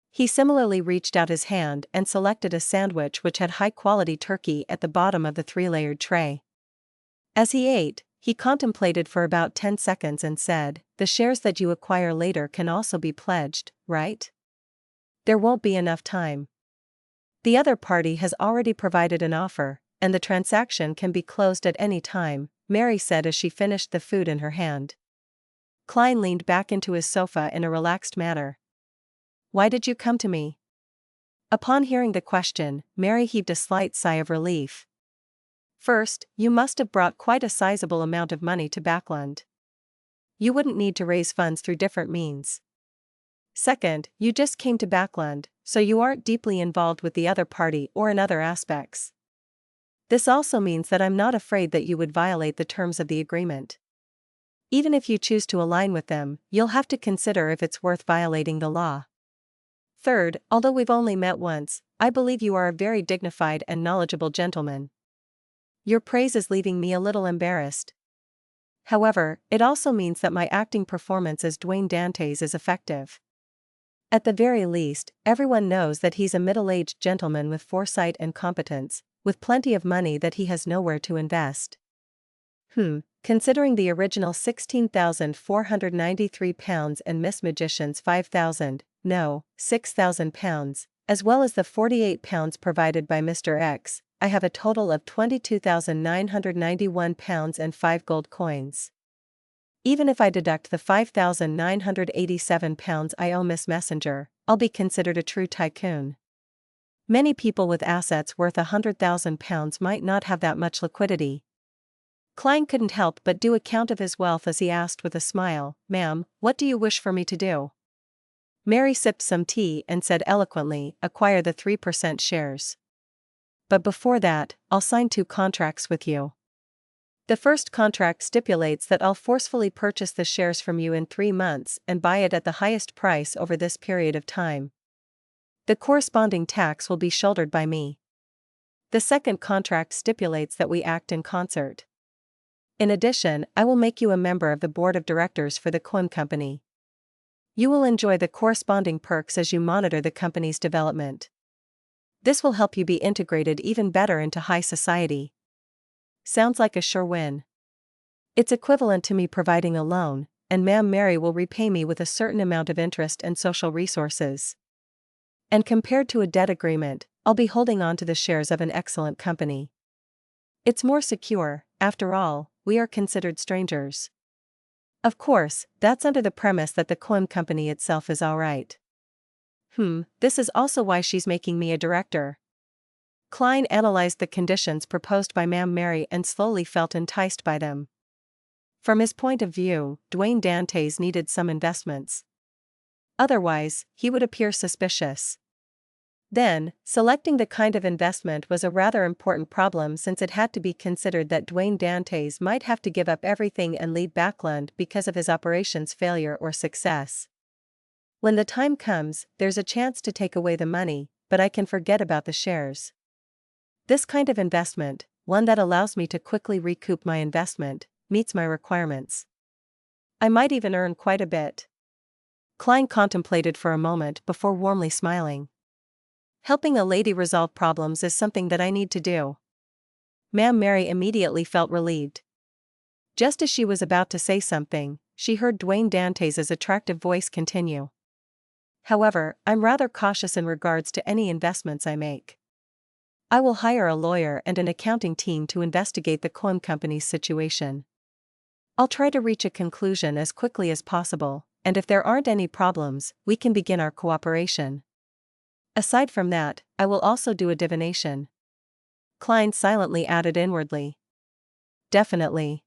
He similarly reached out his hand and selected a sandwich which had high-quality turkey at the bottom of the 3-layered tray. As he ate, he contemplated for about 10 seconds and said, "The shares that you acquire later can also be pledged, right? There won't be enough time. The other party has already provided an offer, and the transaction can be closed at any time," Mary said as she finished the food in her hand. Klein leaned back into his sofa in a relaxed manner. "Why did you come to me?" Upon hearing the question, Mary heaved a slight sigh of relief. "First, you must have brought quite a sizable amount of money to Backland. You wouldn't need to raise funds through different means. Second, you just came to Backland, so you aren't deeply involved with the other party or in other aspects. This also means that I'm not afraid that you would violate the terms of the agreement. Even if you choose to align with them, you'll have to consider if it's worth violating the law. Third, although we've only met once, I believe you are a very dignified and knowledgeable gentleman. Your praise is leaving me a little embarrassed. However, it also means that my acting performance as Dwayne Dantes is effective. At the very least, everyone knows that he's a middle-aged gentleman with foresight and competence, with plenty of money that he has nowhere to invest. Considering the original £16,493 and Miss Magician's £6,000, as well as the £48 provided by Mr. X, I have a total of £22,991 and 5 gold coins. Even if I deduct the £5,987 I owe Miss Messenger, I'll be considered a true tycoon. Many people with assets worth £100,000 might not have that much liquidity." Klein couldn't help but do a count of his wealth as he asked with a smile, "Ma'am, what do you wish for me to do?" Mary sipped some tea and said eloquently, "Acquire the 3% shares. But before that, I'll sign 2 contracts with you. The first contract stipulates that I'll forcefully purchase the shares from you in 3 months and buy it at the highest price over this period of time. The corresponding tax will be shouldered by me. The second contract stipulates that we act in concert. In addition, I will make you a member of the board of directors for the Clem Company. You will enjoy the corresponding perks as you monitor the company's development. This will help you be integrated even better into high society." Sounds like a sure win. It's equivalent to me providing a loan, and Ma'am Mary will repay me with a certain amount of interest and social resources. And compared to a debt agreement, I'll be holding on to the shares of an excellent company. It's more secure. After all, we are considered strangers. Of course, that's under the premise that the clone company itself is alright. This is also why she's making me a director. Klein analyzed the conditions proposed by Ma'am Mary and slowly felt enticed by them. From his point of view, Dwayne Dantes needed some investments. Otherwise, he would appear suspicious. Then, selecting the kind of investment was a rather important problem since it had to be considered that Dwayne Dantes might have to give up everything and leave Backland because of his operation's failure or success. When the time comes, there's a chance to take away the money, but I can forget about the shares. This kind of investment, one that allows me to quickly recoup my investment, meets my requirements. I might even earn quite a bit. Klein contemplated for a moment before warmly smiling. Helping a lady resolve problems is something that I need to do. Ma'am Mary immediately felt relieved. Just as she was about to say something, she heard Dwayne Dantes' attractive voice continue. However, I'm rather cautious in regards to any investments I make. I will hire a lawyer and an accounting team to investigate the clone company's situation. I'll try to reach a conclusion as quickly as possible, and if there aren't any problems, we can begin our cooperation. Aside from that, I will also do a divination. Klein silently added inwardly. Definitely.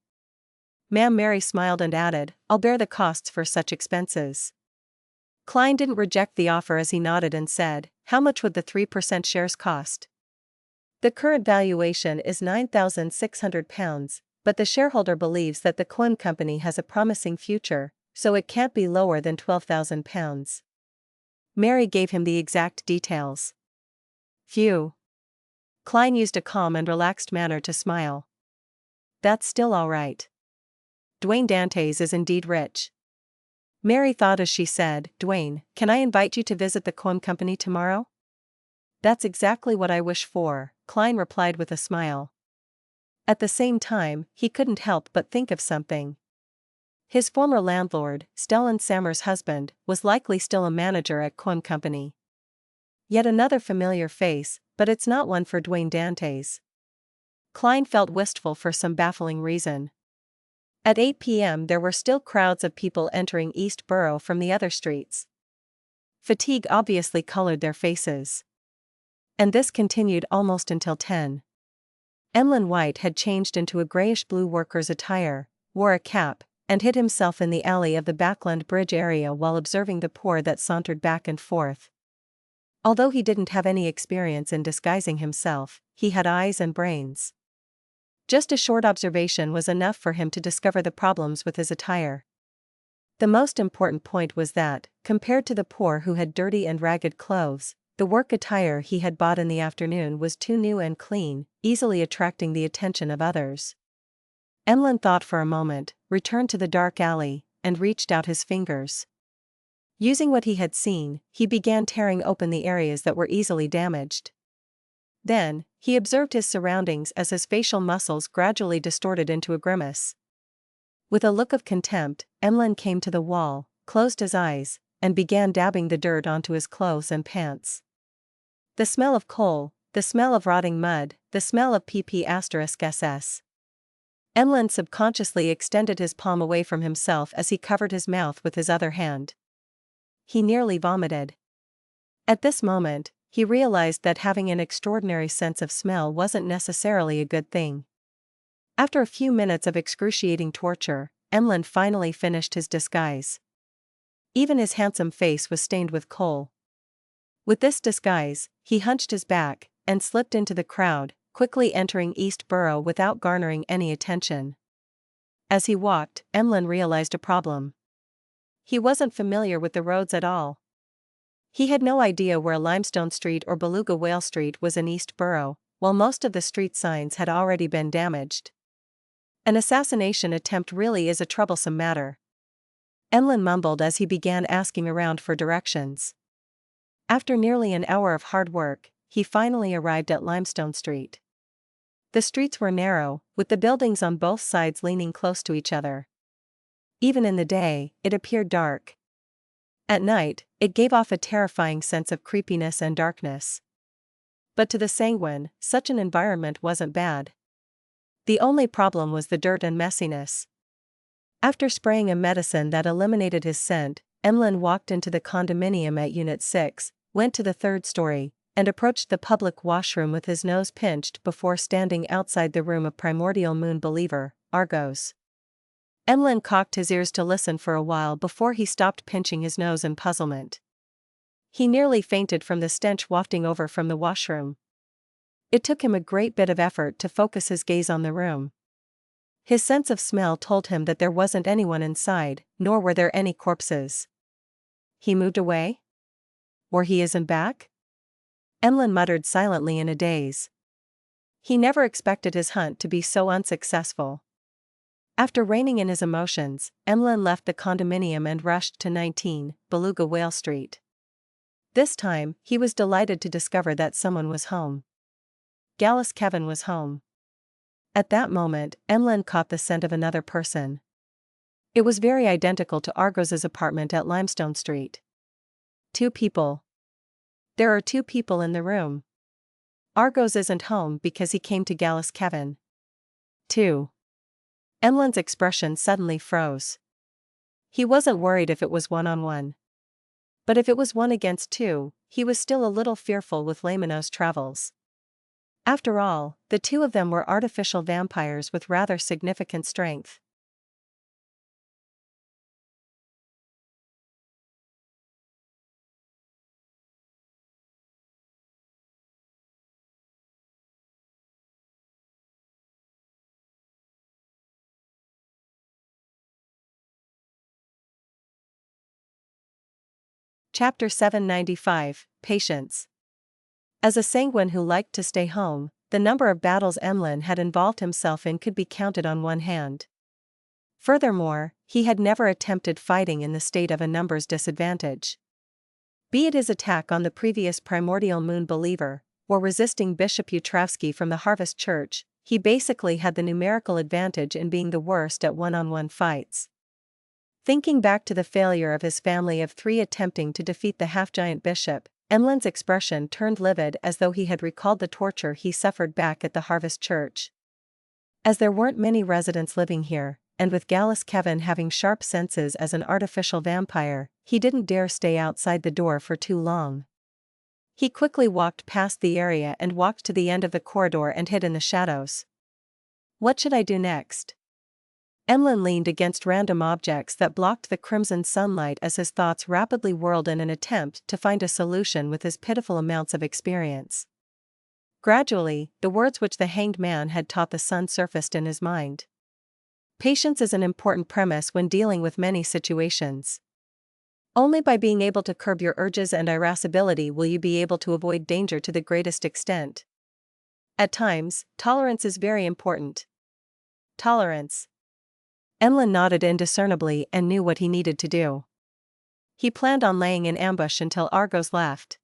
Ma'am Mary smiled and added, I'll bear the costs for such expenses. Klein didn't reject the offer as he nodded and said, how much would the 3% shares cost? The current valuation is £9,600, but the shareholder believes that the clone company has a promising future, so it can't be lower than £12,000. Mary gave him the exact details. Phew. Klein used a calm and relaxed manner to smile. That's still all right. Dwayne Dantes is indeed rich. Mary thought as she said, Dwayne, can I invite you to visit the clone company tomorrow? That's exactly what I wish for, Klein replied with a smile. At the same time, he couldn't help but think of something. His former landlord, Stellan Sammer's husband, was likely still a manager at Clone Company. Yet another familiar face, but it's not one for Dwayne Dantes. Klein felt wistful for some baffling reason. At 8 p.m. there were still crowds of people entering East Borough from the other streets. Fatigue obviously colored their faces. And this continued almost until 10. Emlyn White had changed into a grayish-blue worker's attire, wore a cap, and hid himself in the alley of the Backland Bridge area while observing the poor that sauntered back and forth. Although he didn't have any experience in disguising himself, he had eyes and brains. Just a short observation was enough for him to discover the problems with his attire. The most important point was that, compared to the poor who had dirty and ragged clothes, the work attire he had bought in the afternoon was too new and clean, easily attracting the attention of others. Emlyn thought for a moment, returned to the dark alley, and reached out his fingers. Using what he had seen, he began tearing open the areas that were easily damaged. Then, he observed his surroundings as his facial muscles gradually distorted into a grimace. With a look of contempt, Emlyn came to the wall, closed his eyes, and began dabbing the dirt onto his clothes and pants. The smell of coal, the smell of rotting mud, the smell of PP*SS. Emlyn subconsciously extended his palm away from himself as he covered his mouth with his other hand. He nearly vomited. At this moment, he realized that having an extraordinary sense of smell wasn't necessarily a good thing. After a few minutes of excruciating torture, Emlyn finally finished his disguise. Even his handsome face was stained with coal. With this disguise, he hunched his back, and slipped into the crowd, quickly entering East Borough without garnering any attention. As he walked, Emlyn realized a problem. He wasn't familiar with the roads at all. He had no idea where Limestone Street or Beluga Whale Street was in East Borough, while most of the street signs had already been damaged. An assassination attempt really is a troublesome matter. Emlyn mumbled as he began asking around for directions. After nearly an hour of hard work, he finally arrived at Limestone Street. The streets were narrow, with the buildings on both sides leaning close to each other. Even in the day, it appeared dark. At night, it gave off a terrifying sense of creepiness and darkness. But to the sanguine, such an environment wasn't bad. The only problem was the dirt and messiness. After spraying a medicine that eliminated his scent, Emlyn walked into the condominium at Unit 6, went to the third story, and approached the public washroom with his nose pinched before standing outside the room of Primordial Moon Believer, Argos. Emlyn cocked his ears to listen for a while before he stopped pinching his nose in puzzlement. He nearly fainted from the stench wafting over from the washroom. It took him a great bit of effort to focus his gaze on the room. His sense of smell told him that there wasn't anyone inside, nor were there any corpses. He moved away? Or he isn't back? Emlyn muttered silently in a daze. He never expected his hunt to be so unsuccessful. After reining in his emotions, Emlyn left the condominium and rushed to 19, Beluga Whale Street. This time, he was delighted to discover that someone was home. Gallus Kevin was home. At that moment, Emlyn caught the scent of another person. It was very identical to Argos's apartment at Limestone Street. 2 people. There are 2 people in the room. Argos isn't home because he came to Gallus Kevin. 2. Emlyn's expression suddenly froze. He wasn't worried if it was 1-on-1. But if it was 1 against 2, he was still a little fearful with Lamino's travels. After all, the 2 of them were artificial vampires with rather significant strength. Chapter 795, Patience. As a sanguine who liked to stay home, the number of battles Emlyn had involved himself in could be counted on one hand. Furthermore, he had never attempted fighting in the state of a numbers disadvantage. Be it his attack on the previous Primordial Moon Believer, or resisting Bishop Utravsky from the Harvest Church, he basically had the numerical advantage in being the worst at 1-on-1 fights. Thinking back to the failure of his family of 3 attempting to defeat the half-giant bishop, Emlyn's expression turned livid as though he had recalled the torture he suffered back at the Harvest Church. As there weren't many residents living here, and with Gallus Kevin having sharp senses as an artificial vampire, he didn't dare stay outside the door for too long. He quickly walked past the area and walked to the end of the corridor and hid in the shadows. What should I do next? Emlyn leaned against random objects that blocked the crimson sunlight as his thoughts rapidly whirled in an attempt to find a solution with his pitiful amounts of experience. Gradually, the words which the hanged man had taught the sun surfaced in his mind. Patience is an important premise when dealing with many situations. Only by being able to curb your urges and irascibility will you be able to avoid danger to the greatest extent. At times, tolerance is very important. Tolerance. Emlyn nodded indiscernibly and knew what he needed to do. He planned on laying in ambush until Argos left.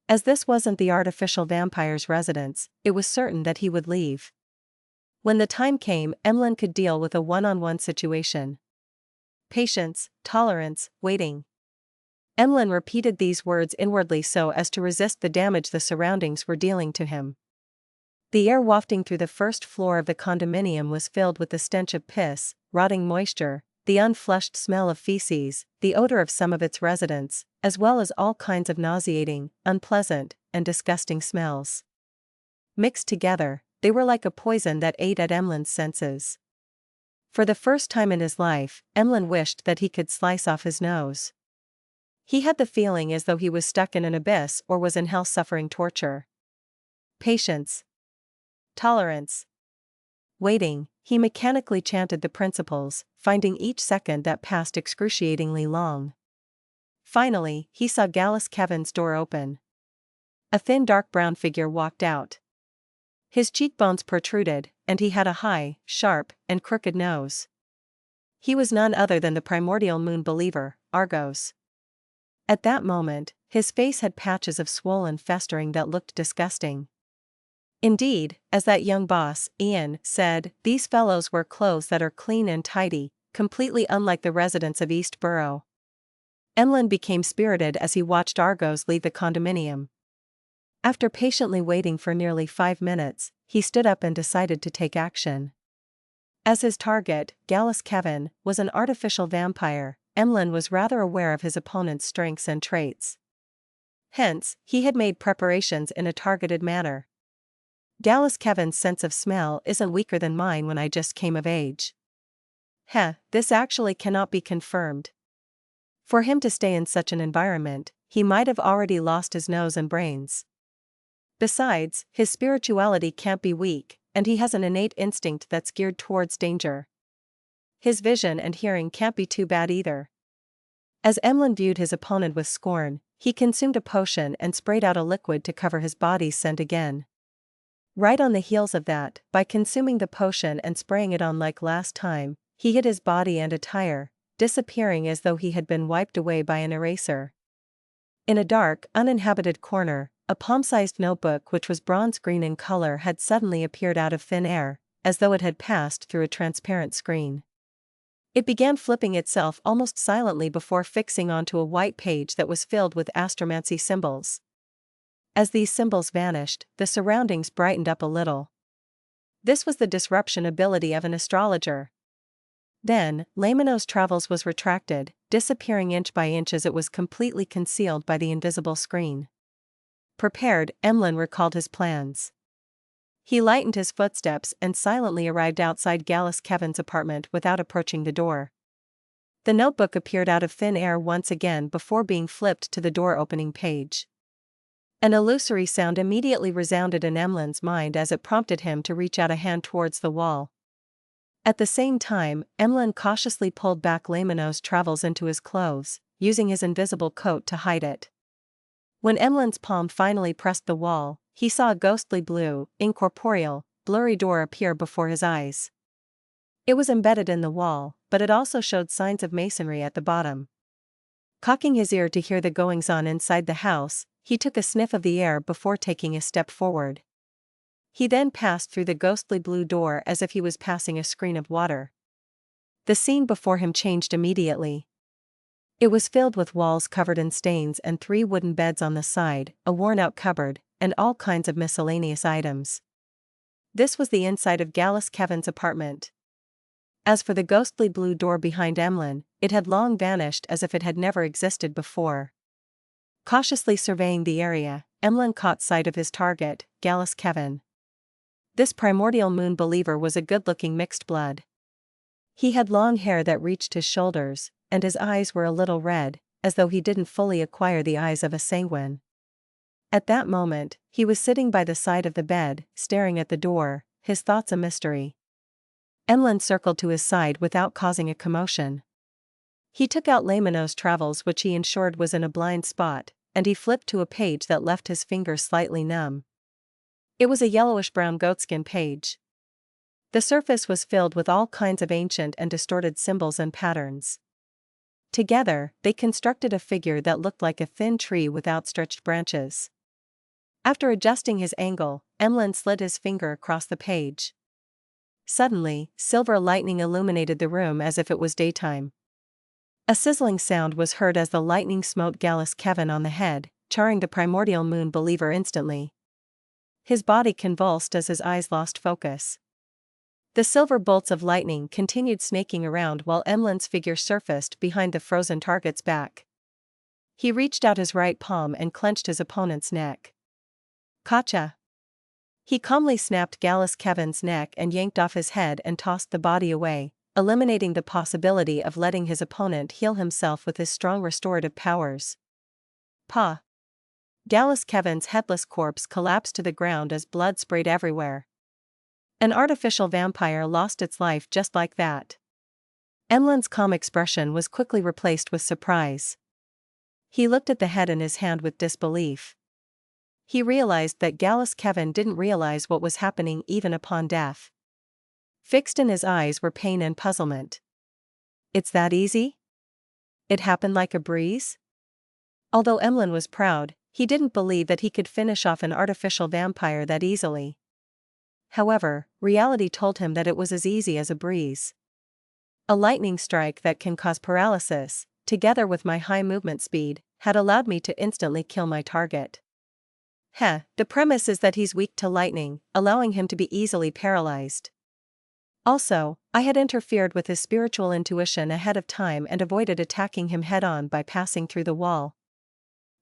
As this wasn't the artificial vampire's residence, it was certain that he would leave. When the time came, Emlyn could deal with a 1-on-1 situation. Patience, tolerance, waiting. Emlyn repeated these words inwardly so as to resist the damage the surroundings were dealing to him. The air wafting through the first floor of the condominium was filled with the stench of piss, rotting moisture, the unflushed smell of feces, the odor of some of its residents, as well as all kinds of nauseating, unpleasant, and disgusting smells. Mixed together, they were like a poison that ate at Emlyn's senses. For the first time in his life, Emlyn wished that he could slice off his nose. He had the feeling as though he was stuck in an abyss or was in hell suffering torture. Patience. Tolerance. Waiting, he mechanically chanted the principles, finding each second that passed excruciatingly long. Finally, he saw Gallus Kevin's door open. A thin dark brown figure walked out. His cheekbones protruded, and he had a high, sharp, and crooked nose. He was none other than the Primordial Moon Believer, Argos. At that moment, his face had patches of swollen festering that looked disgusting. Indeed, as that young boss, Ian, said, these fellows wear clothes that are clean and tidy, completely unlike the residents of East Borough. Emlyn became spirited as he watched Argos leave the condominium. After patiently waiting for nearly 5 minutes, he stood up and decided to take action. As his target, Gallus Kevin, was an artificial vampire, Emlyn was rather aware of his opponent's strengths and traits. Hence, he had made preparations in a targeted manner. Gallus Kevin's sense of smell isn't weaker than mine when I just came of age. This actually cannot be confirmed. For him to stay in such an environment, he might have already lost his nose and brains. Besides, his spirituality can't be weak, and he has an innate instinct that's geared towards danger. His vision and hearing can't be too bad either. As Emlyn viewed his opponent with scorn, he consumed a potion and sprayed out a liquid to cover his body's scent again. Right on the heels of that, by consuming the potion and spraying it on like last time, he hid his body and attire, disappearing as though he had been wiped away by an eraser. In a dark, uninhabited corner, a palm-sized notebook which was bronze green in color had suddenly appeared out of thin air, as though it had passed through a transparent screen. It began flipping itself almost silently before fixing onto a white page that was filled with astromancy symbols. As these symbols vanished, the surroundings brightened up a little. This was the disruption ability of an astrologer. Then, Lameno's travels was retracted, disappearing inch by inch as it was completely concealed by the invisible screen. Prepared, Emlyn recalled his plans. He lightened his footsteps and silently arrived outside Gallus Kevin's apartment without approaching the door. The notebook appeared out of thin air once again before being flipped to the door-opening page. An illusory sound immediately resounded in Emlyn's mind as it prompted him to reach out a hand towards the wall. At the same time, Emlyn cautiously pulled back Lameno's travels into his clothes, using his invisible coat to hide it. When Emlyn's palm finally pressed the wall, he saw a ghostly blue, incorporeal, blurry door appear before his eyes. It was embedded in the wall, but it also showed signs of masonry at the bottom. Cocking his ear to hear the goings-on inside the house, he took a sniff of the air before taking a step forward. He then passed through the ghostly blue door as if he was passing a screen of water. The scene before him changed immediately. It was filled with walls covered in stains and 3 wooden beds on the side, a worn-out cupboard, and all kinds of miscellaneous items. This was the inside of Gallus Kevin's apartment. As for the ghostly blue door behind Emlyn, it had long vanished as if it had never existed before. Cautiously surveying the area, Emlyn caught sight of his target, Gallus Kevin. This primordial moon believer was a good-looking mixed blood. He had long hair that reached his shoulders, and his eyes were a little red, as though he didn't fully acquire the eyes of a sanguine. At that moment, he was sitting by the side of the bed, staring at the door, his thoughts a mystery. Emlyn circled to his side without causing a commotion. He took out Lameno's travels, which he ensured was in a blind spot, and he flipped to a page that left his fingers slightly numb. It was a yellowish-brown goatskin page. The surface was filled with all kinds of ancient and distorted symbols and patterns. Together, they constructed a figure that looked like a thin tree with outstretched branches. After adjusting his angle, Emlyn slid his finger across the page. Suddenly, silver lightning illuminated the room as if it was daytime. A sizzling sound was heard as the lightning smote Gallus Kevin on the head, charring the primordial moon believer instantly. His body convulsed as his eyes lost focus. The silver bolts of lightning continued snaking around while Emlyn's figure surfaced behind the frozen target's back. He reached out his right palm and clenched his opponent's neck. "Gotcha!" He calmly snapped Gallus Kevin's neck and yanked off his head and tossed the body away, eliminating the possibility of letting his opponent heal himself with his strong restorative powers. "Pah!" Gallus Kevin's headless corpse collapsed to the ground as blood sprayed everywhere. An artificial vampire lost its life just like that. Emlyn's calm expression was quickly replaced with surprise. He looked at the head in his hand with disbelief. He realized that Gallus Kevin didn't realize what was happening even upon death. Fixed in his eyes were pain and puzzlement. "It's that easy? It happened like a breeze?" Although Emlyn was proud, he didn't believe that he could finish off an artificial vampire that easily. However, reality told him that it was as easy as a breeze. A lightning strike that can cause paralysis, together with my high movement speed, had allowed me to instantly kill my target. The premise is that he's weak to lightning, allowing him to be easily paralyzed. Also, I had interfered with his spiritual intuition ahead of time and avoided attacking him head-on by passing through the wall.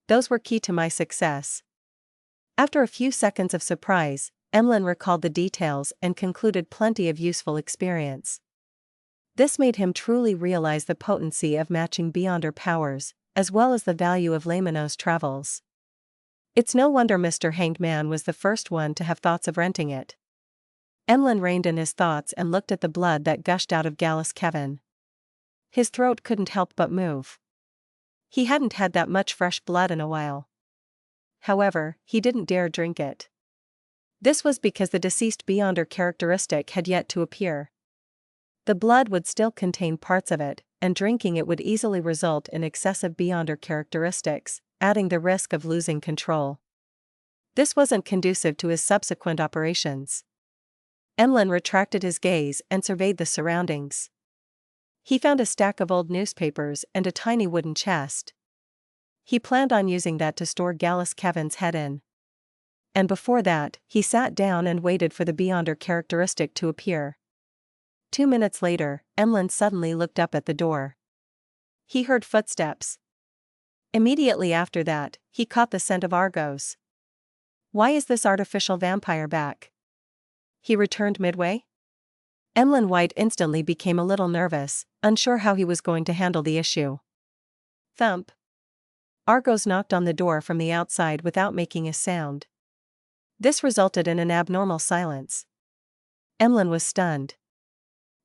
Those were key to my success. After a few seconds of surprise, Emlyn recalled the details and concluded plenty of useful experience. This made him truly realize the potency of matching beyonder powers, as well as the value of Laymanos travels. It's no wonder Mr. Hanged Man was the first one to have thoughts of renting it. Emlyn reined in his thoughts and looked at the blood that gushed out of Gallus Kevin. His throat couldn't help but move. He hadn't had that much fresh blood in a while. However, he didn't dare drink it. This was because the deceased beyonder characteristic had yet to appear. The blood would still contain parts of it, and drinking it would easily result in excessive beyonder characteristics, adding the risk of losing control. This wasn't conducive to his subsequent operations. Emlyn retracted his gaze and surveyed the surroundings. He found a stack of old newspapers and a tiny wooden chest. He planned on using that to store Gallus Kevin's head in. And before that, he sat down and waited for the beyonder characteristic to appear. 2 minutes later, Emlyn suddenly looked up at the door. He heard footsteps. Immediately after that, he caught the scent of Argos. Why is this artificial vampire back? He returned midway? Emlyn White instantly became a little nervous, unsure how he was going to handle the issue. Thump. Argos knocked on the door from the outside without making a sound. This resulted in an abnormal silence. Emlyn was stunned.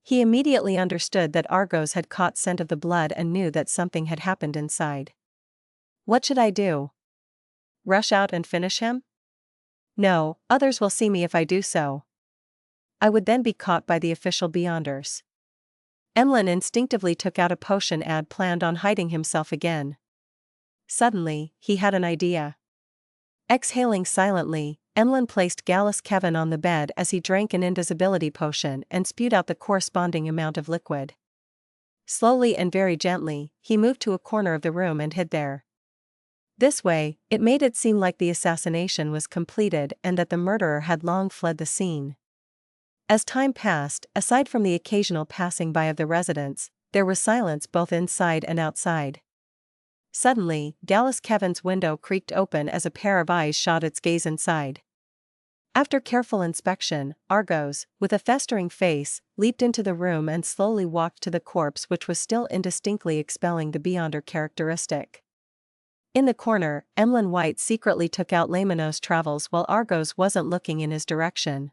He immediately understood that Argos had caught scent of the blood and knew that something had happened inside. What should I do? Rush out and finish him? No, others will see me if I do so. I would then be caught by the official beyonders. Emlyn instinctively took out a potion and planned on hiding himself again. Suddenly, he had an idea. Exhaling silently, Emlyn placed Gallus Kevin on the bed as he drank an invisibility potion and spewed out the corresponding amount of liquid. Slowly and very gently, he moved to a corner of the room and hid there. This way, it made it seem like the assassination was completed and that the murderer had long fled the scene. As time passed, aside from the occasional passing by of the residents, there was silence both inside and outside. Suddenly, Gallus Kevin's window creaked open as a pair of eyes shot its gaze inside. After careful inspection, Argos, with a festering face, leaped into the room and slowly walked to the corpse which was still indistinctly expelling the beyonder characteristic. In the corner, Emlyn White secretly took out Laymanos Travels while Argos wasn't looking in his direction.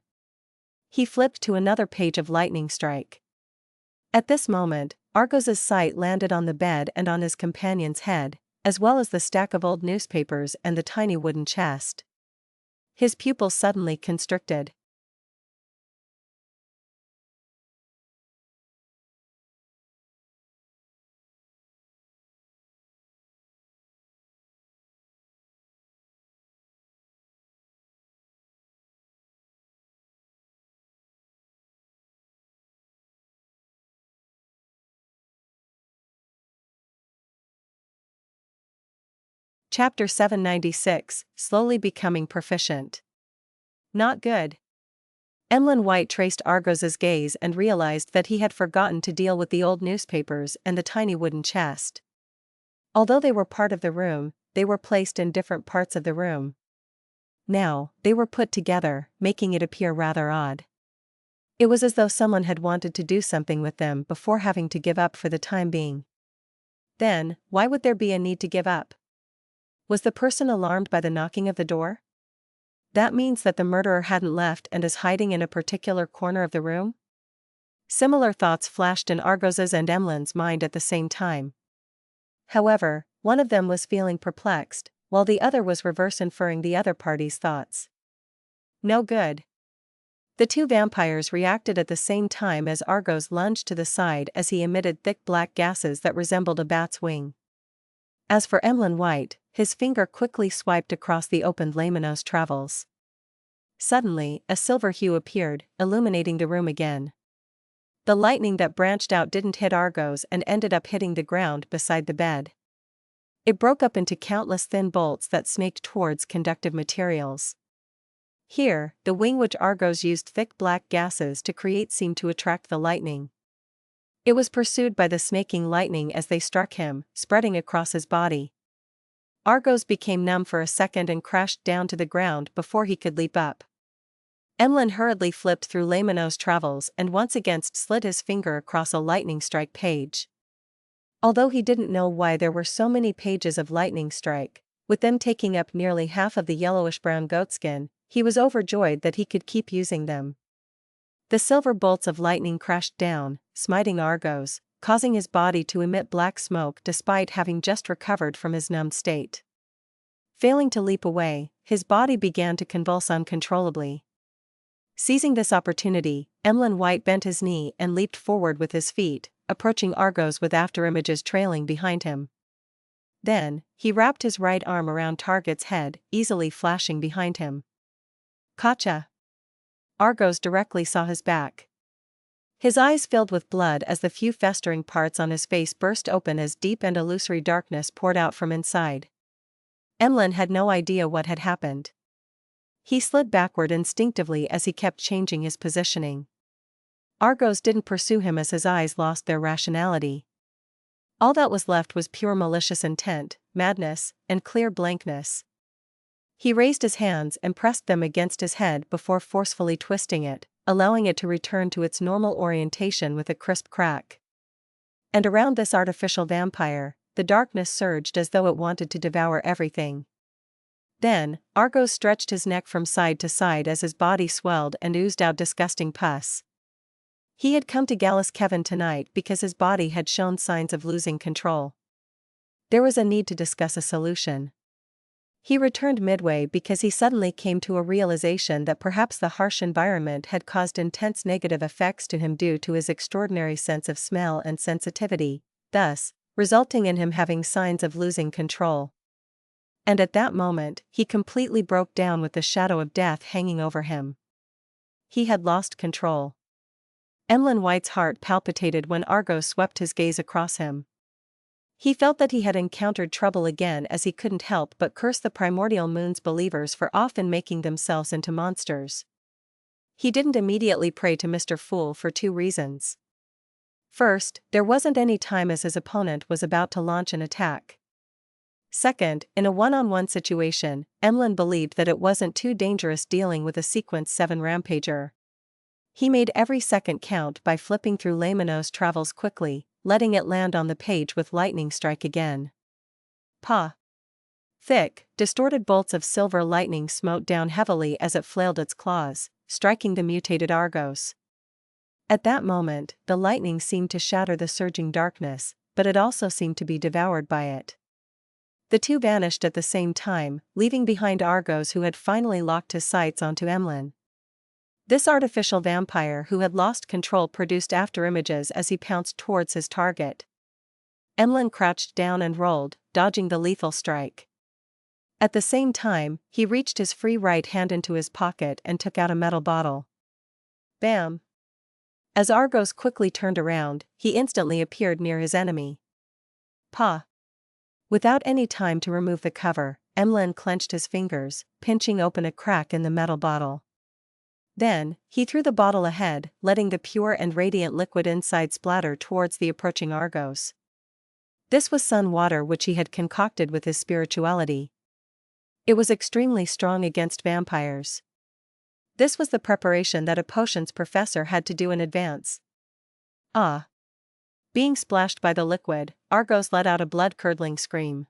He flipped to another page of Lightning Strike. At this moment, Argos's sight landed on the bed and on his companion's head, as well as the stack of old newspapers and the tiny wooden chest. His pupils suddenly constricted. Chapter 796, Slowly Becoming Proficient. Not good. Emlyn White traced Argos's gaze and realized that he had forgotten to deal with the old newspapers and the tiny wooden chest. Although they were part of the room, they were placed in different parts of the room. Now, they were put together, making it appear rather odd. It was as though someone had wanted to do something with them before having to give up for the time being. Then, why would there be a need to give up? Was the person alarmed by the knocking of the door? That means that the murderer hadn't left and is hiding in a particular corner of the room? Similar thoughts flashed in Argos's and Emlyn's mind at the same time. However, one of them was feeling perplexed, while the other was reverse inferring the other party's thoughts. No good. The two vampires reacted at the same time as Argos lunged to the side as he emitted thick black gases that resembled a bat's wing. As for Emlyn White, his finger quickly swiped across the opened Laymanos Travels. Suddenly, a silver hue appeared, illuminating the room again. The lightning that branched out didn't hit Argos and ended up hitting the ground beside the bed. It broke up into countless thin bolts that snaked towards conductive materials. Here, the wing which Argos used thick black gases to create seemed to attract the lightning. It was pursued by the snaking lightning as they struck him, spreading across his body. Argos became numb for a second and crashed down to the ground before he could leap up. Emlyn hurriedly flipped through Lemano's travels and once again slid his finger across a lightning strike page. Although he didn't know why there were so many pages of lightning strike, with them taking up nearly half of the yellowish-brown goatskin, he was overjoyed that he could keep using them. The silver bolts of lightning crashed down, smiting Argos, causing his body to emit black smoke despite having just recovered from his numbed state. Failing to leap away, his body began to convulse uncontrollably. Seizing this opportunity, Emlyn White bent his knee and leaped forward with his feet, approaching Argos with afterimages trailing behind him. Then, he wrapped his right arm around Target's head, easily flashing behind him. Gotcha! Argos directly saw his back. His eyes filled with blood as the few festering parts on his face burst open as deep and illusory darkness poured out from inside. Emlyn had no idea what had happened. He slid backward instinctively as he kept changing his positioning. Argos didn't pursue him as his eyes lost their rationality. All that was left was pure malicious intent, madness, and clear blankness. He raised his hands and pressed them against his head before forcefully twisting it, allowing it to return to its normal orientation with a crisp crack. And around this artificial vampire, the darkness surged as though it wanted to devour everything. Then, Argos stretched his neck from side to side as his body swelled and oozed out disgusting pus. He had come to Gallus Kevin tonight because his body had shown signs of losing control. There was a need to discuss a solution. He returned midway because he suddenly came to a realization that perhaps the harsh environment had caused intense negative effects to him due to his extraordinary sense of smell and sensitivity, thus, resulting in him having signs of losing control. And at that moment, he completely broke down with the shadow of death hanging over him. He had lost control. Emlyn White's heart palpitated when Argos swept his gaze across him. He felt that he had encountered trouble again as he couldn't help but curse the primordial moon's believers for often making themselves into monsters. He didn't immediately pray to Mr. Fool for two reasons. First, there wasn't any time as his opponent was about to launch an attack. Second, in a one-on-one situation, Emlyn believed that it wasn't too dangerous dealing with a Sequence 7 rampager. He made every second count by flipping through Lemano's travels quickly, letting it land on the page with lightning strike again. Pa! Thick, distorted bolts of silver lightning smote down heavily as it flailed its claws, striking the mutated Argos. At that moment, the lightning seemed to shatter the surging darkness, but it also seemed to be devoured by it. The two vanished at the same time, leaving behind Argos who had finally locked his sights onto Emlyn. This artificial vampire who had lost control produced afterimages as he pounced towards his target. Emlyn crouched down and rolled, dodging the lethal strike. At the same time, he reached his free right hand into his pocket and took out a metal bottle. Bam! As Argos quickly turned around, he instantly appeared near his enemy. Pa! Without any time to remove the cover, Emlyn clenched his fingers, pinching open a crack in the metal bottle. Then, he threw the bottle ahead, letting the pure and radiant liquid inside splatter towards the approaching Argos. This was sun water which he had concocted with his spirituality. It was extremely strong against vampires. This was the preparation that a potions professor had to do in advance. Ah! Being splashed by the liquid, Argos let out a blood-curdling scream.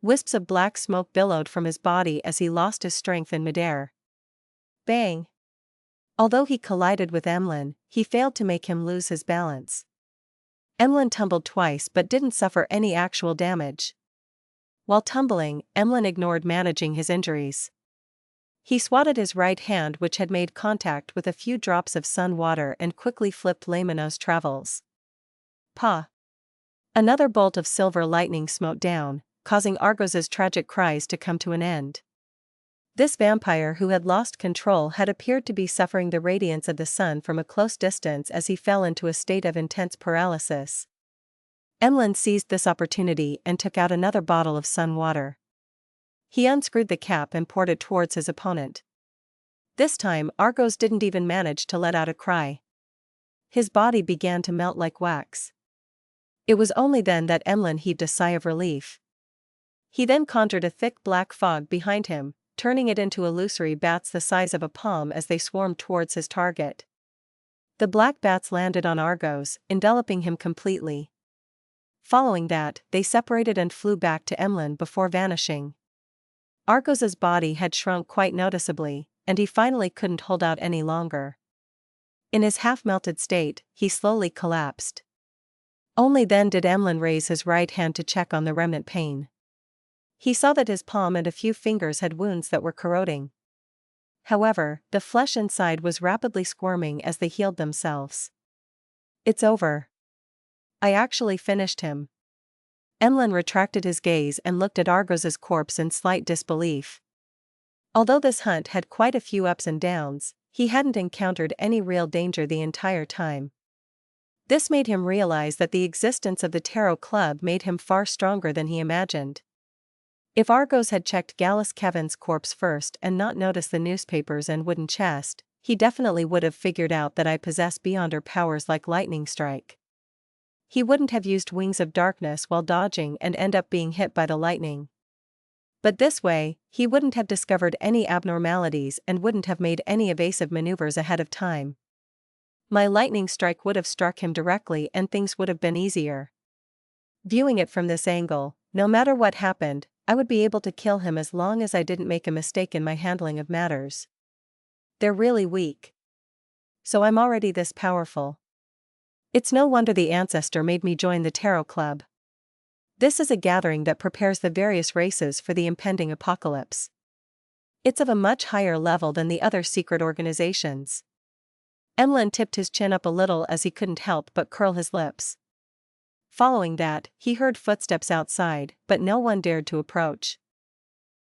Wisps of black smoke billowed from his body as he lost his strength in midair. Bang! Although he collided with Emlyn, he failed to make him lose his balance. Emlyn tumbled twice but didn't suffer any actual damage. While tumbling, Emlyn ignored managing his injuries. He swatted his right hand which had made contact with a few drops of sun water and quickly flipped Lemano's travels. Pa! Another bolt of silver lightning smote down, causing Argos's tragic cries to come to an end. This vampire who had lost control had appeared to be suffering the radiance of the sun from a close distance as he fell into a state of intense paralysis. Emlyn seized this opportunity and took out another bottle of sun water. He unscrewed the cap and poured it towards his opponent. This time Argos didn't even manage to let out a cry. His body began to melt like wax. It was only then that Emlyn heaved a sigh of relief. He then conjured a thick black fog behind him, turning it into illusory bats the size of a palm as they swarmed towards his target. The black bats landed on Argos, enveloping him completely. Following that, they separated and flew back to Emlyn before vanishing. Argos's body had shrunk quite noticeably, and he finally couldn't hold out any longer. In his half-melted state, he slowly collapsed. Only then did Emlyn raise his right hand to check on the remnant pain. He saw that his palm and a few fingers had wounds that were corroding. However, the flesh inside was rapidly squirming as they healed themselves. "It's over. I actually finished him." Emlyn retracted his gaze and looked at Argos's corpse in slight disbelief. Although this hunt had quite a few ups and downs, he hadn't encountered any real danger the entire time. This made him realize that the existence of the Tarot Club made him far stronger than he imagined. If Argos had checked Gallus Kevin's corpse first and not noticed the newspapers and wooden chest, he definitely would have figured out that I possess beyonder powers like lightning strike. He wouldn't have used wings of darkness while dodging and end up being hit by the lightning. But this way, he wouldn't have discovered any abnormalities and wouldn't have made any evasive maneuvers ahead of time. My lightning strike would have struck him directly and things would have been easier. Viewing it from this angle, no matter what happened, I would be able to kill him as long as I didn't make a mistake in my handling of matters. They're really weak. So I'm already this powerful. It's no wonder the ancestor made me join the Tarot Club. This is a gathering that prepares the various races for the impending apocalypse. It's of a much higher level than the other secret organizations. Emlyn tipped his chin up a little as he couldn't help but curl his lips. Following that, he heard footsteps outside, but no one dared to approach.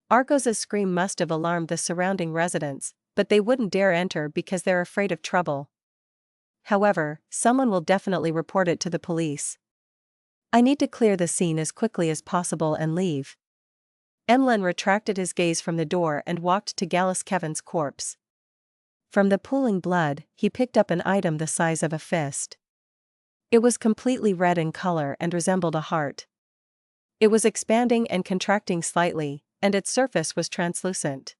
Argos's scream must have alarmed the surrounding residents, but they wouldn't dare enter because they're afraid of trouble. However, someone will definitely report it to the police. I need to clear the scene as quickly as possible and leave. Emlyn retracted his gaze from the door and walked to Gallus Kevin's corpse. From the pooling blood, he picked up an item the size of a fist. It was completely red in color and resembled a heart. It was expanding and contracting slightly, and its surface was translucent.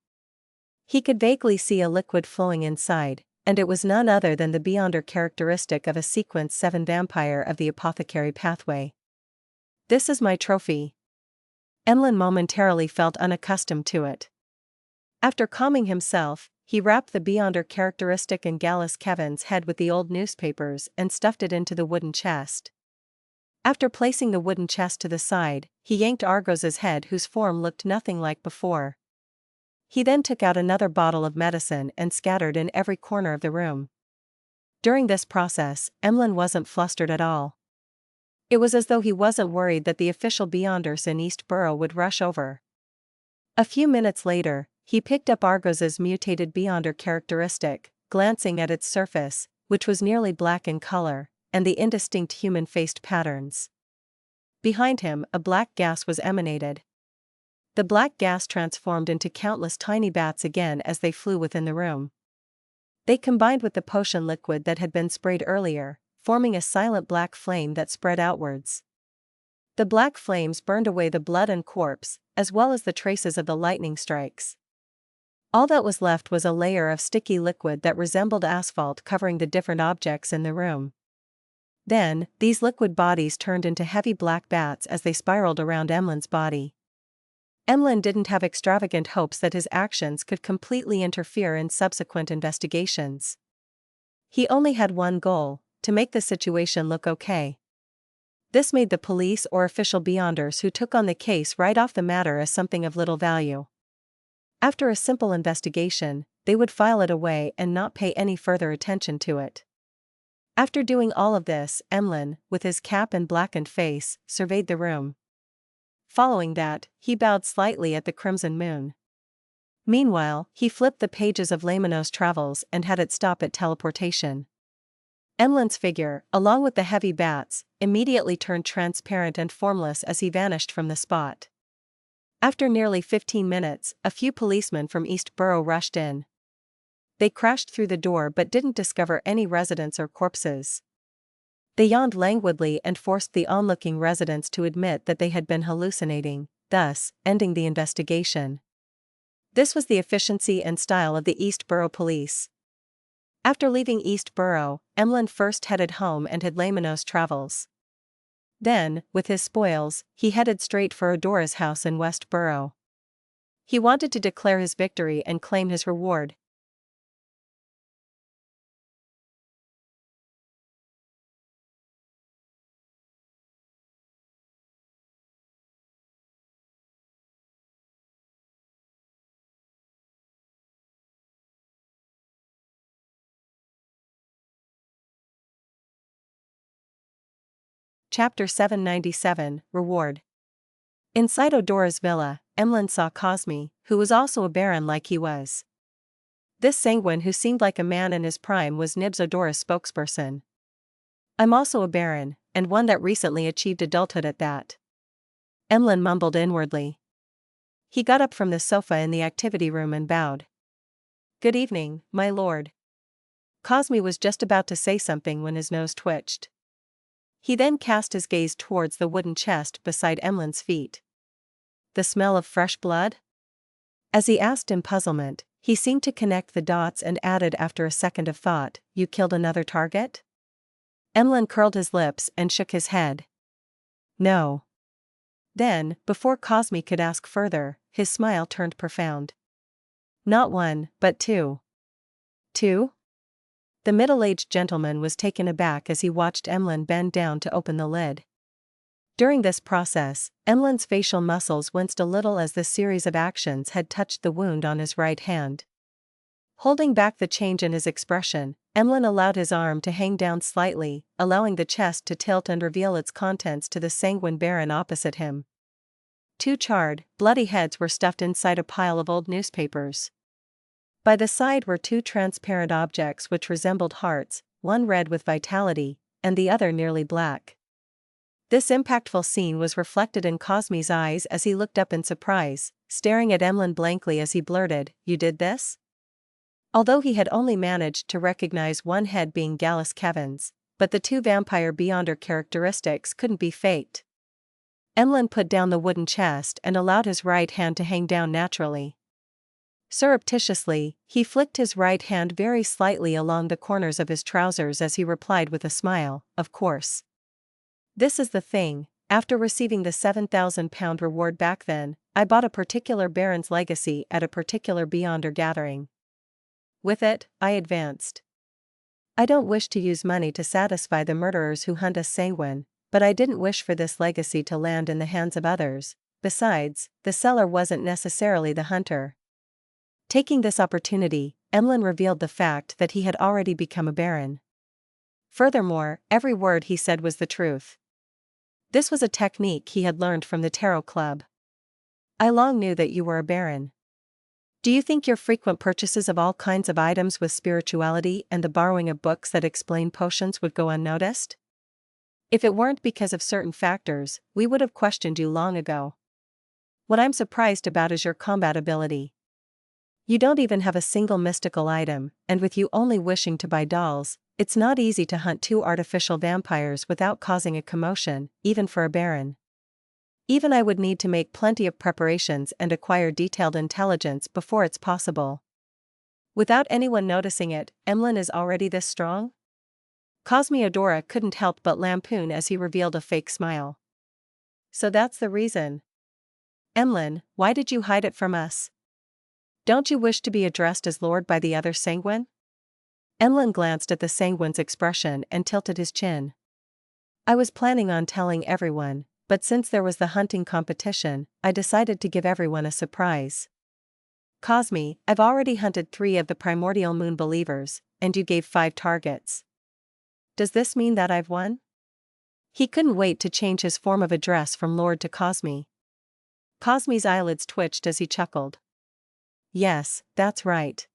He could vaguely see a liquid flowing inside, and it was none other than the beyonder characteristic of a Sequence 7 vampire of the apothecary pathway. This is my trophy. Emlyn momentarily felt unaccustomed to it. After calming himself, he wrapped the beyonder characteristic in Gallus Kevin's head with the old newspapers and stuffed it into the wooden chest. After placing the wooden chest to the side, he yanked Argos's head whose form looked nothing like before. He then took out another bottle of medicine and scattered in every corner of the room. During this process, Emlyn wasn't flustered at all. It was as though he wasn't worried that the official beyonders in East Borough would rush over. A few minutes later, he picked up Argos's mutated beyonder characteristic, glancing at its surface, which was nearly black in color, and the indistinct human-faced patterns. Behind him, a black gas was emanated. The black gas transformed into countless tiny bats again as they flew within the room. They combined with the potion liquid that had been sprayed earlier, forming a silent black flame that spread outwards. The black flames burned away the blood and corpse, as well as the traces of the lightning strikes. All that was left was a layer of sticky liquid that resembled asphalt covering the different objects in the room. Then, these liquid bodies turned into heavy black bats as they spiraled around Emlyn's body. Emlyn didn't have extravagant hopes that his actions could completely interfere in subsequent investigations. He only had one goal: to make the situation look okay. This made the police or official beyonders who took on the case write off the matter as something of little value. After a simple investigation, they would file it away and not pay any further attention to it. After doing all of this, Emlyn, with his cap and blackened face, surveyed the room. Following that, he bowed slightly at the crimson moon. Meanwhile, he flipped the pages of Lamino's travels and had it stop at teleportation. Emlyn's figure, along with the heavy bats, immediately turned transparent and formless as he vanished from the spot. After nearly 15 minutes, a few policemen from East Borough rushed in. They crashed through the door but didn't discover any residents or corpses. They yawned languidly and forced the onlooking residents to admit that they had been hallucinating, thus ending the investigation. This was the efficiency and style of the East Borough Police. After leaving East Borough, Emlyn first headed home and had Laymanos travels. Then, with his spoils, he headed straight for Odora's house in West Borough. He wanted to declare his victory and claim his reward. Chapter 797, Reward. Inside Odora's villa, Emlyn saw Cosme, who was also a baron like he was. This sanguine who seemed like a man in his prime was Nibs Odora's spokesperson. "I'm also a baron, and one that recently achieved adulthood at that," Emlyn mumbled inwardly. He got up from the sofa in the activity room and bowed. "Good evening, my lord." Cosme was just about to say something when his nose twitched. He then cast his gaze towards the wooden chest beside Emlyn's feet. "The smell of fresh blood?" As he asked in puzzlement, he seemed to connect the dots and added after a second of thought, "You killed another target?" Emlyn curled his lips and shook his head. "No." Then, before Cosme could ask further, his smile turned profound. "Not one, but two." "Two?" The middle-aged gentleman was taken aback as he watched Emlyn bend down to open the lid. During this process, Emlyn's facial muscles winced a little as the series of actions had touched the wound on his right hand. Holding back the change in his expression, Emlyn allowed his arm to hang down slightly, allowing the chest to tilt and reveal its contents to the sanguine baron opposite him. Two charred, bloody heads were stuffed inside a pile of old newspapers. By the side were two transparent objects which resembled hearts, one red with vitality, and the other nearly black. This impactful scene was reflected in Cosme's eyes as he looked up in surprise, staring at Emlyn blankly as he blurted, "You did this?" Although he had only managed to recognize one head being Gallus Kevin's, but the two vampire beyonder characteristics couldn't be faked. Emlyn put down the wooden chest and allowed his right hand to hang down naturally. Surreptitiously, he flicked his right hand very slightly along the corners of his trousers as he replied with a smile, "Of course. This is the thing, after receiving the £7,000 reward back then, I bought a particular baron's legacy at a particular beyonder gathering. With it, I advanced. I don't wish to use money to satisfy the murderers who hunt us sanguine, but I didn't wish for this legacy to land in the hands of others. Besides, the seller wasn't necessarily the hunter." Taking this opportunity, Emlyn revealed the fact that he had already become a baron. Furthermore, every word he said was the truth. This was a technique he had learned from the Tarot Club. "I long knew that you were a baron. Do you think your frequent purchases of all kinds of items with spirituality and the borrowing of books that explain potions would go unnoticed? If it weren't because of certain factors, we would have questioned you long ago. What I'm surprised about is your combat ability. You don't even have a single mystical item, and with you only wishing to buy dolls, it's not easy to hunt two artificial vampires without causing a commotion, even for a baron. Even I would need to make plenty of preparations and acquire detailed intelligence before it's possible. Without anyone noticing it, Emlyn is already this strong?" Cosme Odora couldn't help but lampoon as he revealed a fake smile. "So that's the reason. Emlyn, why did you hide it from us? Don't you wish to be addressed as Lord by the other sanguine?" Emlyn glanced at the sanguine's expression and tilted his chin. "I was planning on telling everyone, but since there was the hunting competition, I decided to give everyone a surprise. Cosme, I've already hunted 3 of the primordial moon believers, and you gave 5 targets. Does this mean that I've won?" He couldn't wait to change his form of address from Lord to Cosme. Cosme's eyelids twitched as he chuckled. "Yes, that's right.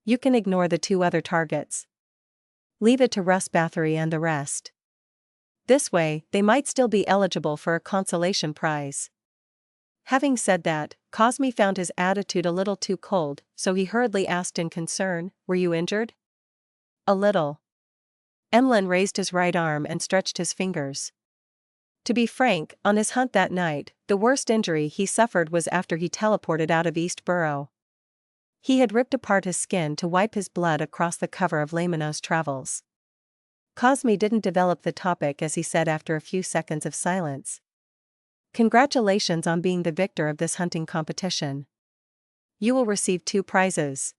You can ignore the 2 other targets. Leave it to Russ Bathory and the rest. This way, they might still be eligible for a consolation prize." Having said that, Cosme found his attitude a little too cold, so he hurriedly asked in concern, "Were you injured?" "A little." Emlyn raised his right arm and stretched his fingers. To be frank, on his hunt that night, the worst injury he suffered was after he teleported out of East Burrow. He had ripped apart his skin to wipe his blood across the cover of Lamino's Travels. Cosme didn't develop the topic as he said after a few seconds of silence. "Congratulations on being the victor of this hunting competition. You will receive 2 prizes.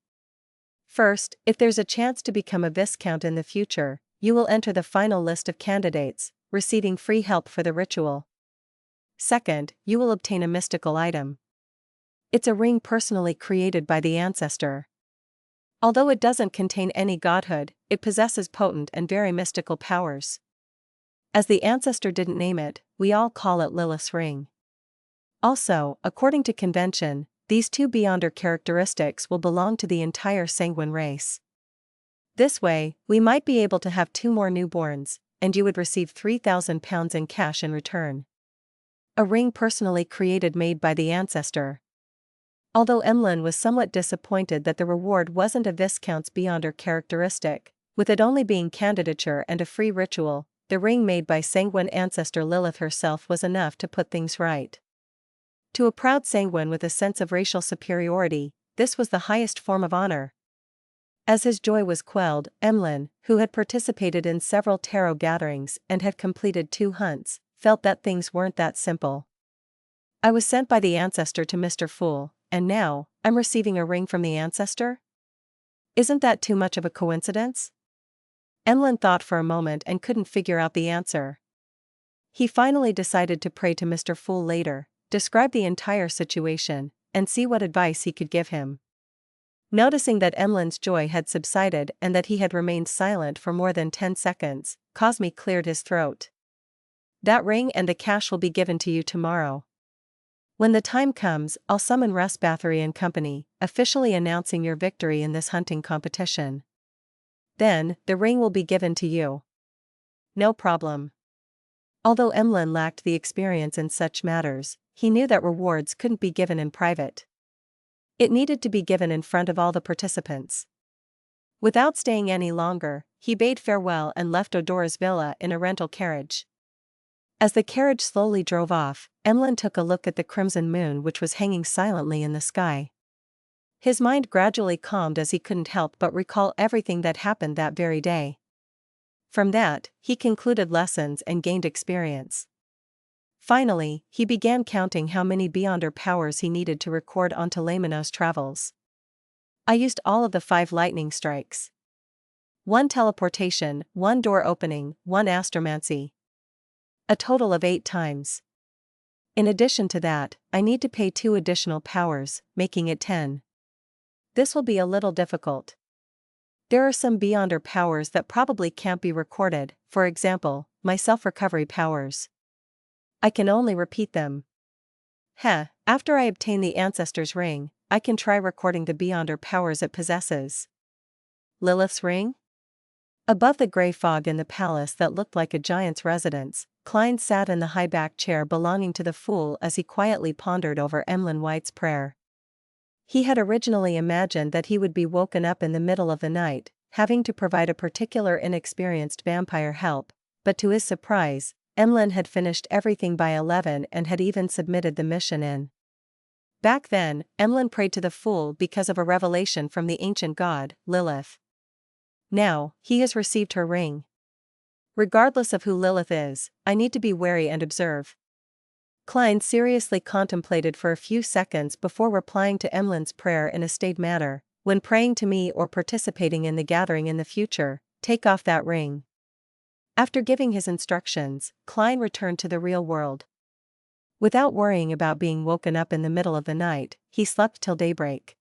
First, if there's a chance to become a Viscount in the future, you will enter the final list of candidates, receiving free help for the ritual. Second, you will obtain a mystical item. It's a ring personally created by the ancestor. Although it doesn't contain any godhood, it possesses potent and very mystical powers. As the ancestor didn't name it, we all call it Lilith's ring. Also, according to convention, these 2 Beyonder characteristics will belong to the entire Sanguine race. This way, we might be able to have 2 more newborns, and you would receive £3,000 in cash in return. A ring personally created made by the ancestor." Although Emlyn was somewhat disappointed that the reward wasn't a Viscount's Beyonder characteristic, with it only being candidature and a free ritual, the ring made by Sanguine ancestor Lilith herself was enough to put things right. To a proud Sanguine with a sense of racial superiority, this was the highest form of honor. As his joy was quelled, Emlyn, who had participated in several tarot gatherings and had completed 2 hunts, felt that things weren't that simple. "I was sent by the ancestor to Mr. Fool, and now, I'm receiving a ring from the ancestor? Isn't that too much of a coincidence?" Emlyn thought for a moment and couldn't figure out the answer. He finally decided to pray to Mr. Fool later, describe the entire situation, and see what advice he could give him. Noticing that Emlyn's joy had subsided and that he had remained silent for more than 10 seconds, Cosme cleared his throat. "That ring and the cash will be given to you tomorrow. When the time comes, I'll summon Bathory and Company, officially announcing your victory in this hunting competition. Then, the ring will be given to you." "No problem." Although Emlyn lacked the experience in such matters, he knew that rewards couldn't be given in private. It needed to be given in front of all the participants. Without staying any longer, he bade farewell and left Odora's villa in a rental carriage. As the carriage slowly drove off, Emlyn took a look at the crimson moon which was hanging silently in the sky. His mind gradually calmed as he couldn't help but recall everything that happened that very day. From that, he concluded lessons and gained experience. Finally, he began counting how many Beyonder powers he needed to record onto Lamino's Travels. "I used all of the 5 lightning strikes. 1 teleportation, 1 door opening, 1 astromancy. A total of 8 times. In addition to that, I need to pay 2 additional powers, making it 10. This will be a little difficult. There are some Beyonder powers that probably can't be recorded, for example, my self-recovery powers. I can only repeat them. After I obtain the ancestor's ring, I can try recording the Beyonder powers it possesses." Lilith's ring? Above the grey fog in the palace that looked like a giant's residence, Klein sat in the high-backed chair belonging to the Fool as he quietly pondered over Emlyn White's prayer. He had originally imagined that he would be woken up in the middle of the night, having to provide a particular inexperienced vampire help, but to his surprise, Emlyn had finished everything by 11 and had even submitted the mission in. Back then, Emlyn prayed to the Fool because of a revelation from the ancient god, Lilith. Now, he has received her ring. Regardless of who Lilith is, I need to be wary and observe. Klein seriously contemplated for a few seconds before replying to Emlyn's prayer in a staid manner. "When praying to me or participating in the gathering in the future, take off that ring." After giving his instructions, Klein returned to the real world. Without worrying about being woken up in the middle of the night, he slept till daybreak.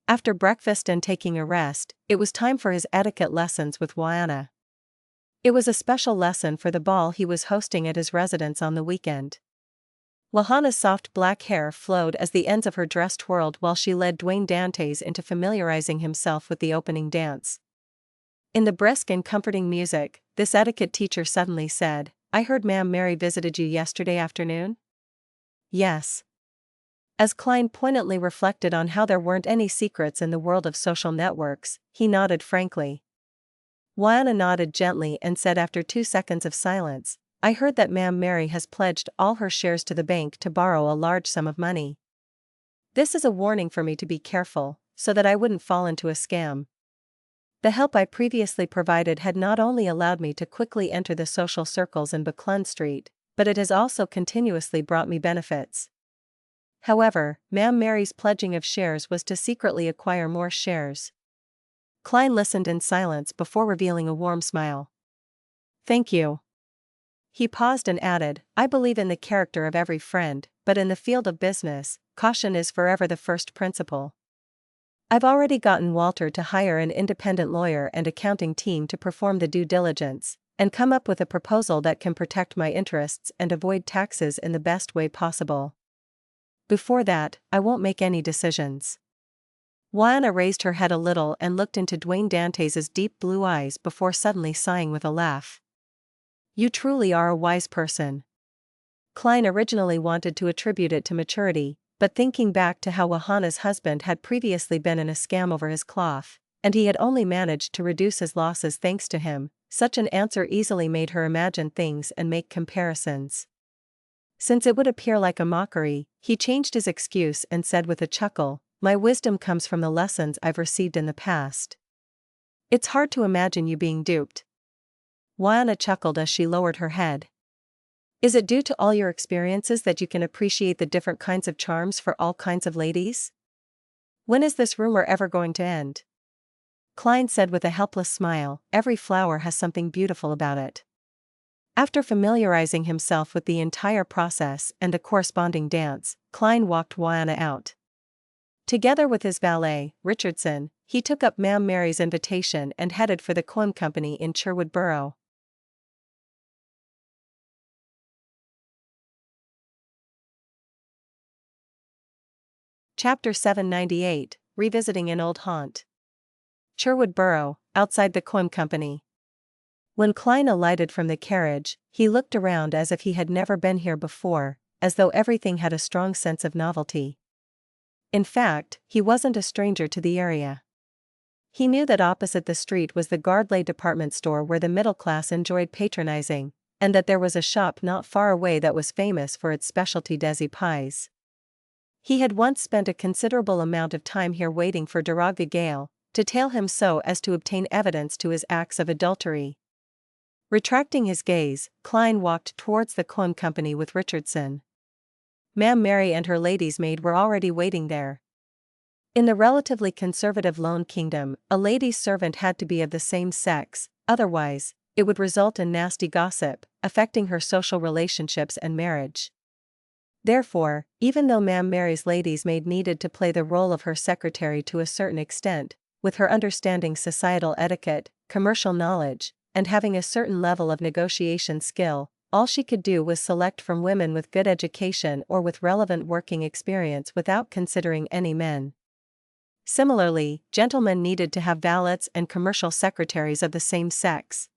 After breakfast and taking a rest, it was time for his etiquette lessons with Wayana. It was a special lesson for the ball he was hosting at his residence on the weekend. Wahana's soft black hair flowed as the ends of her dress twirled while she led Dwayne Dantes into familiarizing himself with the opening dance. In the brisk and comforting music, this etiquette teacher suddenly said, "I heard Ma'am Mary visited you yesterday afternoon?" "Yes. As Klein poignantly reflected on how there weren't any secrets in the world of social networks, he nodded frankly. Wyanna nodded gently and said after 2 seconds of silence, "I heard that Ma'am Mary has pledged all her shares to the bank to borrow a large sum of money. This is a warning for me to be careful, so that I wouldn't fall into a scam. The help I previously provided had not only allowed me to quickly enter the social circles in Buckland Street, but it has also continuously brought me benefits. However, Ma'am Mary's pledging of shares was to secretly acquire more shares." Klein listened in silence before revealing a warm smile. "Thank you." He paused and added, "I believe in the character of every friend, but in the field of business, caution is forever the first principle. I've already gotten Walter to hire an independent lawyer and accounting team to perform the due diligence, and come up with a proposal that can protect my interests and avoid taxes in the best way possible. Before that, I won't make any decisions." Wyanna raised her head a little and looked into Dwayne Dantes' deep blue eyes before suddenly sighing with a laugh. "You truly are a wise person." Klein originally wanted to attribute it to maturity, but thinking back to how Wahana's husband had previously been in a scam over his cloth, and he had only managed to reduce his losses thanks to him, such an answer easily made her imagine things and make comparisons. Since it would appear like a mockery, he changed his excuse and said with a chuckle, "My wisdom comes from the lessons I've received in the past. It's hard to imagine you being duped." Wyanna chuckled as she lowered her head. "Is it due to all your experiences that you can appreciate the different kinds of charms for all kinds of ladies? When is this rumor ever going to end?" Klein said with a helpless smile, "Every flower has something beautiful about it." After familiarizing himself with the entire process and the corresponding dance, Klein walked Wyanna out. Together with his valet, Richardson, he took up Ma'am Mary's invitation and headed for the Coim Company in Sherwood Borough. Chapter 798, Revisiting an Old Haunt. Sherwood Borough, outside the Coim Company. When Klein alighted from the carriage, he looked around as if he had never been here before, as though everything had a strong sense of novelty. In fact, he wasn't a stranger to the area. He knew that opposite the street was the Gardley department store where the middle class enjoyed patronizing, and that there was a shop not far away that was famous for its specialty Desi pies. He had once spent a considerable amount of time here waiting for Daraga Gale to tail him so as to obtain evidence to his acts of adultery. Retracting his gaze, Klein walked towards the Coim Company with Richardson. Ma'am Mary and her lady's maid were already waiting there. In the relatively conservative Loan Kingdom, a lady's servant had to be of the same sex, otherwise, it would result in nasty gossip, affecting her social relationships and marriage. Therefore, even though Ma'am Mary's lady's maid needed to play the role of her secretary to a certain extent, with her understanding societal etiquette, commercial knowledge, and having a certain level of negotiation skill, all she could do was select from women with good education or with relevant working experience without considering any men. Similarly, gentlemen needed to have valets and commercial secretaries of the same sex.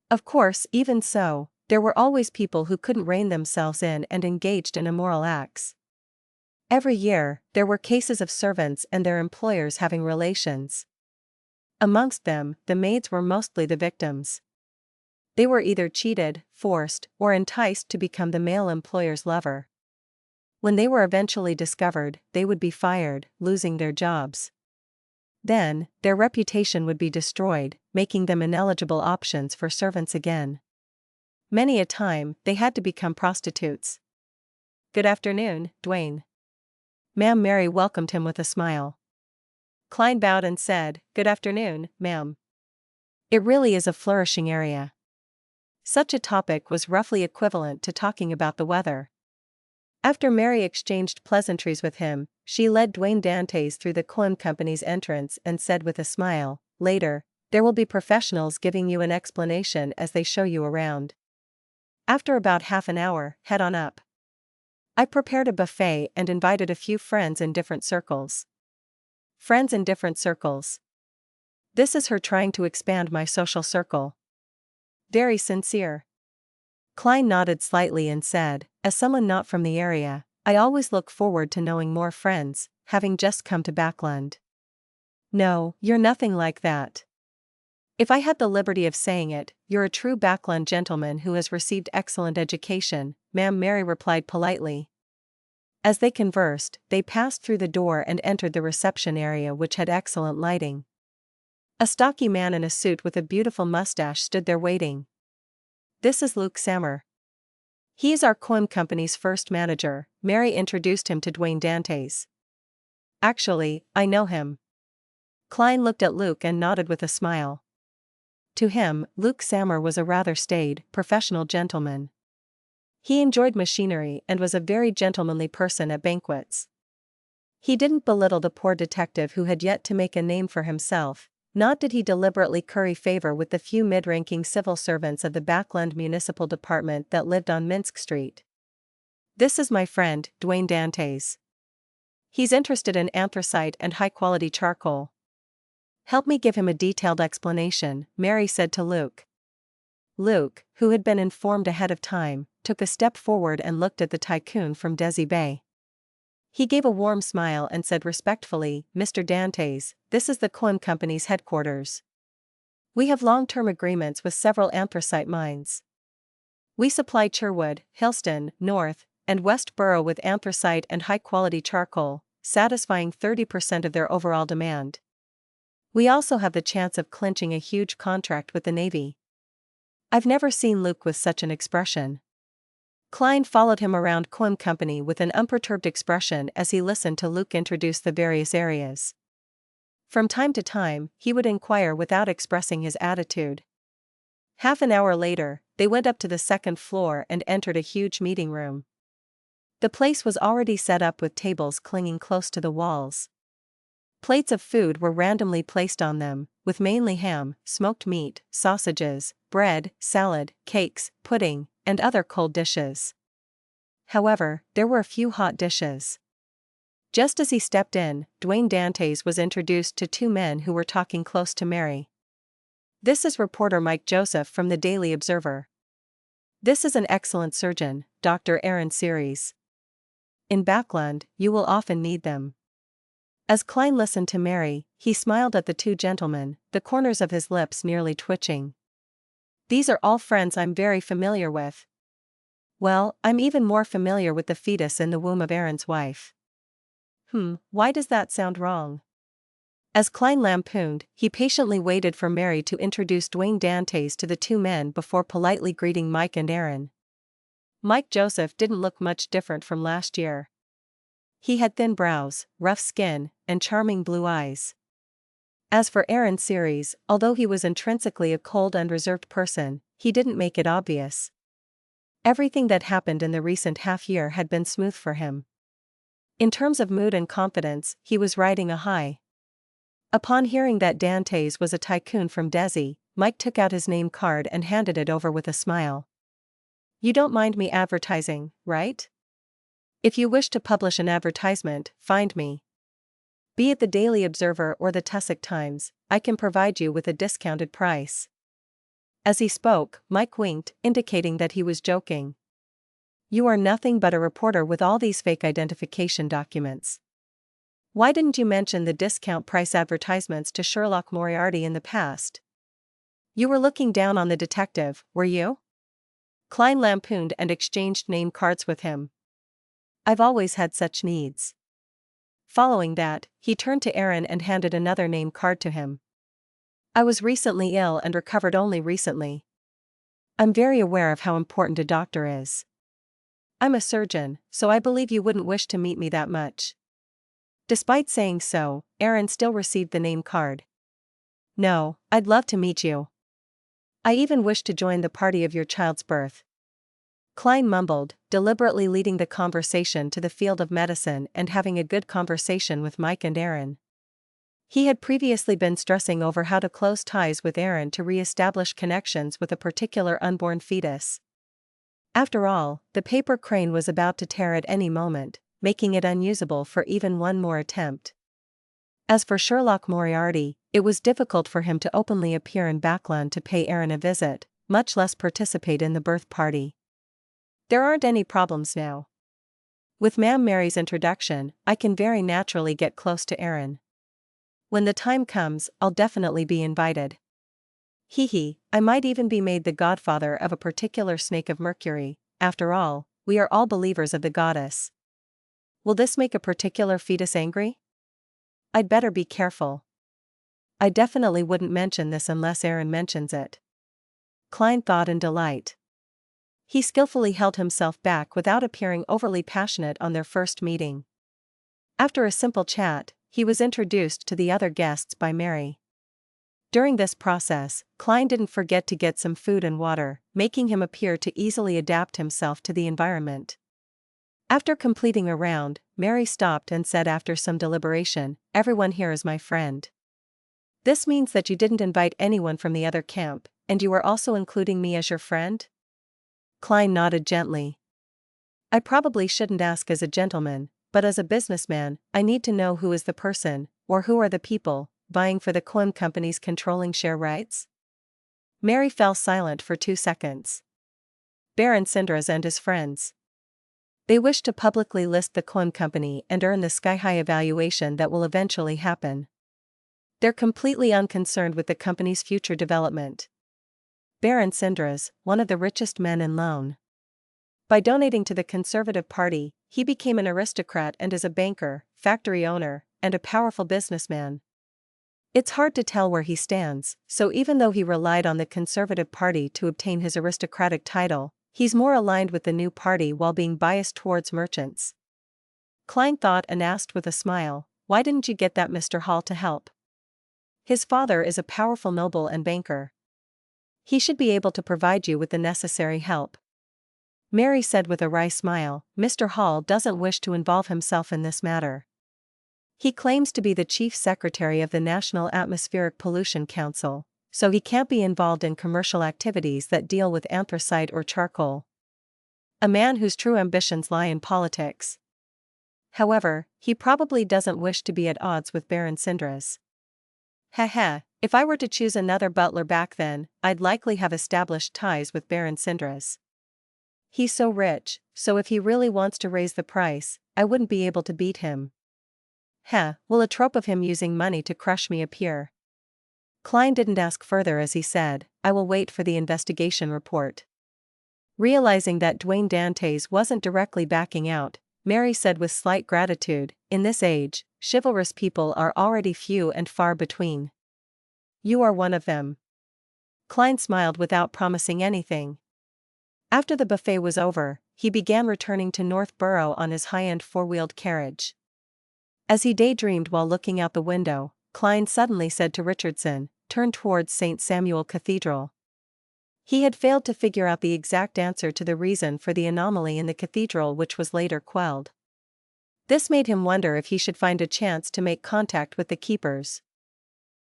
Of course, even so, there were always people who couldn't rein themselves in and engaged in immoral acts. Every year, there were cases of servants and their employers having relations. Amongst them, the maids were mostly the victims. They were either cheated, forced, or enticed to become the male employer's lover. When they were eventually discovered, they would be fired, losing their jobs. Then, their reputation would be destroyed, making them ineligible options for servants again. Many a time, they had to become prostitutes. "Good afternoon, Dwayne." Ma'am Mary welcomed him with a smile. Klein bowed and said, "Good afternoon, ma'am." It really is a flourishing area. Such a topic was roughly equivalent to talking about the weather. After Mary exchanged pleasantries with him, she led Dwayne Dantes through the Coim Company's entrance and said with a smile, "Later, there will be professionals giving you an explanation as they show you around. After about half an hour, head on up. I prepared a buffet and invited a few friends in different circles." Friends in different circles. This is her trying to expand my social circle. Very sincere. Klein nodded slightly and said, "As someone not from the area, I always look forward to knowing more friends, having just come to Backland. No, you're nothing like that. If I had the liberty of saying it, you're a true Backland gentleman who has received excellent education, ma'am, Mary replied politely. As they conversed, they passed through the door and entered the reception area, which had excellent lighting. A stocky man in a suit with a beautiful mustache stood there waiting. This is Luke Sammer. He is our Coim Company's first manager, Mary introduced him to Dwayne Dantes. Actually, I know him. Klein looked at Luke and nodded with a smile. To him, Luke Sammer was a rather staid, professional gentleman. He enjoyed machinery and was a very gentlemanly person at banquets. He didn't belittle the poor detective who had yet to make a name for himself, nor did he deliberately curry favor with the few mid-ranking civil servants of the Backland Municipal Department that lived on Minsk Street. This is my friend, Dwayne Dantes. He's interested in anthracite and high-quality charcoal. Help me give him a detailed explanation, Mary said to Luke. Luke, who had been informed ahead of time, took a step forward and looked at the tycoon from Desi Bay. He gave a warm smile and said respectfully, Mr. Dantes, this is the Coim Company's headquarters. We have long-term agreements with several anthracite mines. We supply Cherwood, Hillston, North, and West Borough with anthracite and high-quality charcoal, satisfying 30% of their overall demand. We also have the chance of clinching a huge contract with the Navy. I've never seen Luke with such an expression. Klein followed him around Coim Company with an unperturbed expression as he listened to Luke introduce the various areas. From time to time, he would inquire without expressing his attitude. Half an hour later, they went up to the second floor and entered a huge meeting room. The place was already set up with tables clinging close to the walls. Plates of food were randomly placed on them, with mainly ham, smoked meat, sausages, bread, salad, cakes, pudding, and other cold dishes. However, there were a few hot dishes. Just as he stepped in, Dwayne Dantes was introduced to two men who were talking close to Mary. This is reporter Mike Joseph from the Daily Observer. This is an excellent surgeon, Dr. Aaron Series. In Backland, you will often need them. As Klein listened to Mary, he smiled at the two gentlemen, the corners of his lips nearly twitching. These are all friends I'm very familiar with. Well, I'm even more familiar with the fetus in the womb of Aaron's wife. Why does that sound wrong? As Klein lampooned, he patiently waited for Mary to introduce Dwayne Dantes to the two men before politely greeting Mike and Aaron. Mike Joseph didn't look much different from last year. He had thin brows, rough skin, and charming blue eyes. As for Aaron Series, although he was intrinsically a cold and reserved person, he didn't make it obvious. Everything that happened in the recent half-year had been smooth for him. In terms of mood and confidence, he was riding a high. Upon hearing that Dantes was a tycoon from Desi, Mike took out his name card and handed it over with a smile. You don't mind me advertising, right? If you wish to publish an advertisement, find me. Be it the Daily Observer or the Tussock Times, I can provide you with a discounted price. As he spoke, Mike winked, indicating that he was joking. You are nothing but a reporter with all these fake identification documents. Why didn't you mention the discount price advertisements to Sherlock Moriarty in the past? You were looking down on the detective, were you? Klein lampooned and exchanged name cards with him. I've always had such needs. Following that, he turned to Aaron and handed another name card to him. I was recently ill and recovered only recently. I'm very aware of how important a doctor is. I'm a surgeon, so I believe you wouldn't wish to meet me that much. Despite saying so, Aaron still received the name card. No, I'd love to meet you. I even wish to join the party of your child's birth. Klein mumbled, deliberately leading the conversation to the field of medicine and having a good conversation with Mike and Aaron. He had previously been stressing over how to close ties with Aaron to re-establish connections with a particular unborn fetus. After all, the paper crane was about to tear at any moment, making it unusable for even one more attempt. As for Sherlock Moriarty, it was difficult for him to openly appear in Backland to pay Aaron a visit, much less participate in the birth party. There aren't any problems now. With Ma'am Mary's introduction, I can very naturally get close to Aaron. When the time comes, I'll definitely be invited. Hee, I might even be made the godfather of a particular snake of Mercury. After all, we are all believers of the goddess. Will this make a particular fetus angry? I'd better be careful. I definitely wouldn't mention this unless Aaron mentions it. Klein thought in delight. He skillfully held himself back without appearing overly passionate on their first meeting. After a simple chat, he was introduced to the other guests by Mary. During this process, Klein didn't forget to get some food and water, making him appear to easily adapt himself to the environment. After completing a round, Mary stopped and said after some deliberation, "Everyone here is my friend. This means that you didn't invite anyone from the other camp, and you are also including me as your friend?" Klein nodded gently. "I probably shouldn't ask as a gentleman, but as a businessman, I need to know who is the person, or who are the people, vying for the Clem Company's controlling share rights?" Mary fell silent for 2 seconds. Baron Sindras and his friends. They wish to publicly list the Clem Company and earn the sky-high evaluation that will eventually happen. They're completely unconcerned with the company's future development. Baron Sindras, one of the richest men in Loen. By donating to the Conservative Party, he became an aristocrat and is a banker, factory owner, and a powerful businessman. It's hard to tell where he stands, so even though he relied on the Conservative Party to obtain his aristocratic title, he's more aligned with the new party while being biased towards merchants. Klein thought and asked with a smile, "Why didn't you get that Mr. Hall to help? His father is a powerful noble and banker. He should be able to provide you with the necessary help." Mary said with a wry smile, "Mr. Hall doesn't wish to involve himself in this matter. He claims to be the chief secretary of the National Atmospheric Pollution Council, so he can't be involved in commercial activities that deal with anthracite or charcoal. A man whose true ambitions lie in politics. However, he probably doesn't wish to be at odds with Baron Sindras. If I were to choose another butler back then, I'd likely have established ties with Baron Sindras. He's so rich, so if he really wants to raise the price, I wouldn't be able to beat him. Will a trope of him using money to crush me appear?" Klein didn't ask further as he said, "I will wait for the investigation report." Realizing that Dwayne Dantes wasn't directly backing out, Mary said with slight gratitude, "In this age, chivalrous people are already few and far between. You are one of them." Klein smiled without promising anything. After the buffet was over, he began returning to Northborough on his high-end four-wheeled carriage. As he daydreamed while looking out the window, Klein suddenly said to Richardson, "Turn towards St. Samuel Cathedral." He had failed to figure out the exact answer to the reason for the anomaly in the cathedral, which was later quelled. This made him wonder if he should find a chance to make contact with the keepers.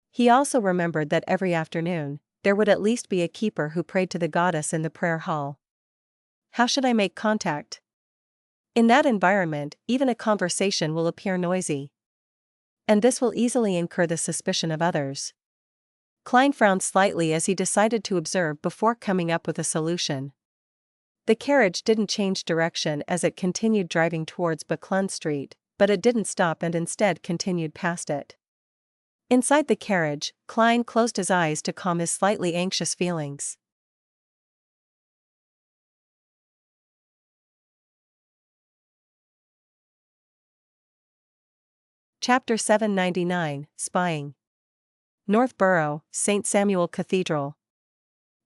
He also remembered that every afternoon, there would at least be a keeper who prayed to the goddess in the prayer hall. How should I make contact? In that environment, even a conversation will appear noisy. And this will easily incur the suspicion of others. Klein frowned slightly as he decided to observe before coming up with a solution. The carriage didn't change direction as it continued driving towards Buckland Street, but it didn't stop and instead continued past it. Inside the carriage, Klein closed his eyes to calm his slightly anxious feelings. Chapter 799, Spying. Northborough, St. Samuel Cathedral.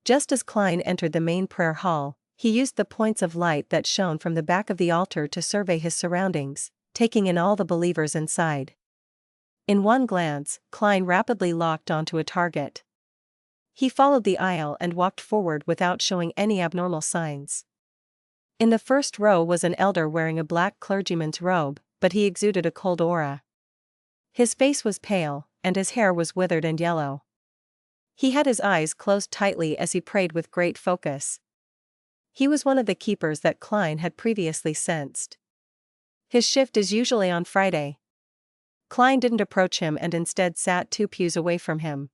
Just as Klein entered the main prayer hall, he used the points of light that shone from the back of the altar to survey his surroundings, taking in all the believers inside. In one glance, Klein rapidly locked onto a target. He followed the aisle and walked forward without showing any abnormal signs. In the first row was an elder wearing a black clergyman's robe, but he exuded a cold aura. His face was pale, and his hair was withered and yellow. He had his eyes closed tightly as he prayed with great focus. He was one of the keepers that Klein had previously sensed. His shift is usually on Friday. Klein didn't approach him and instead sat 2 pews away from him.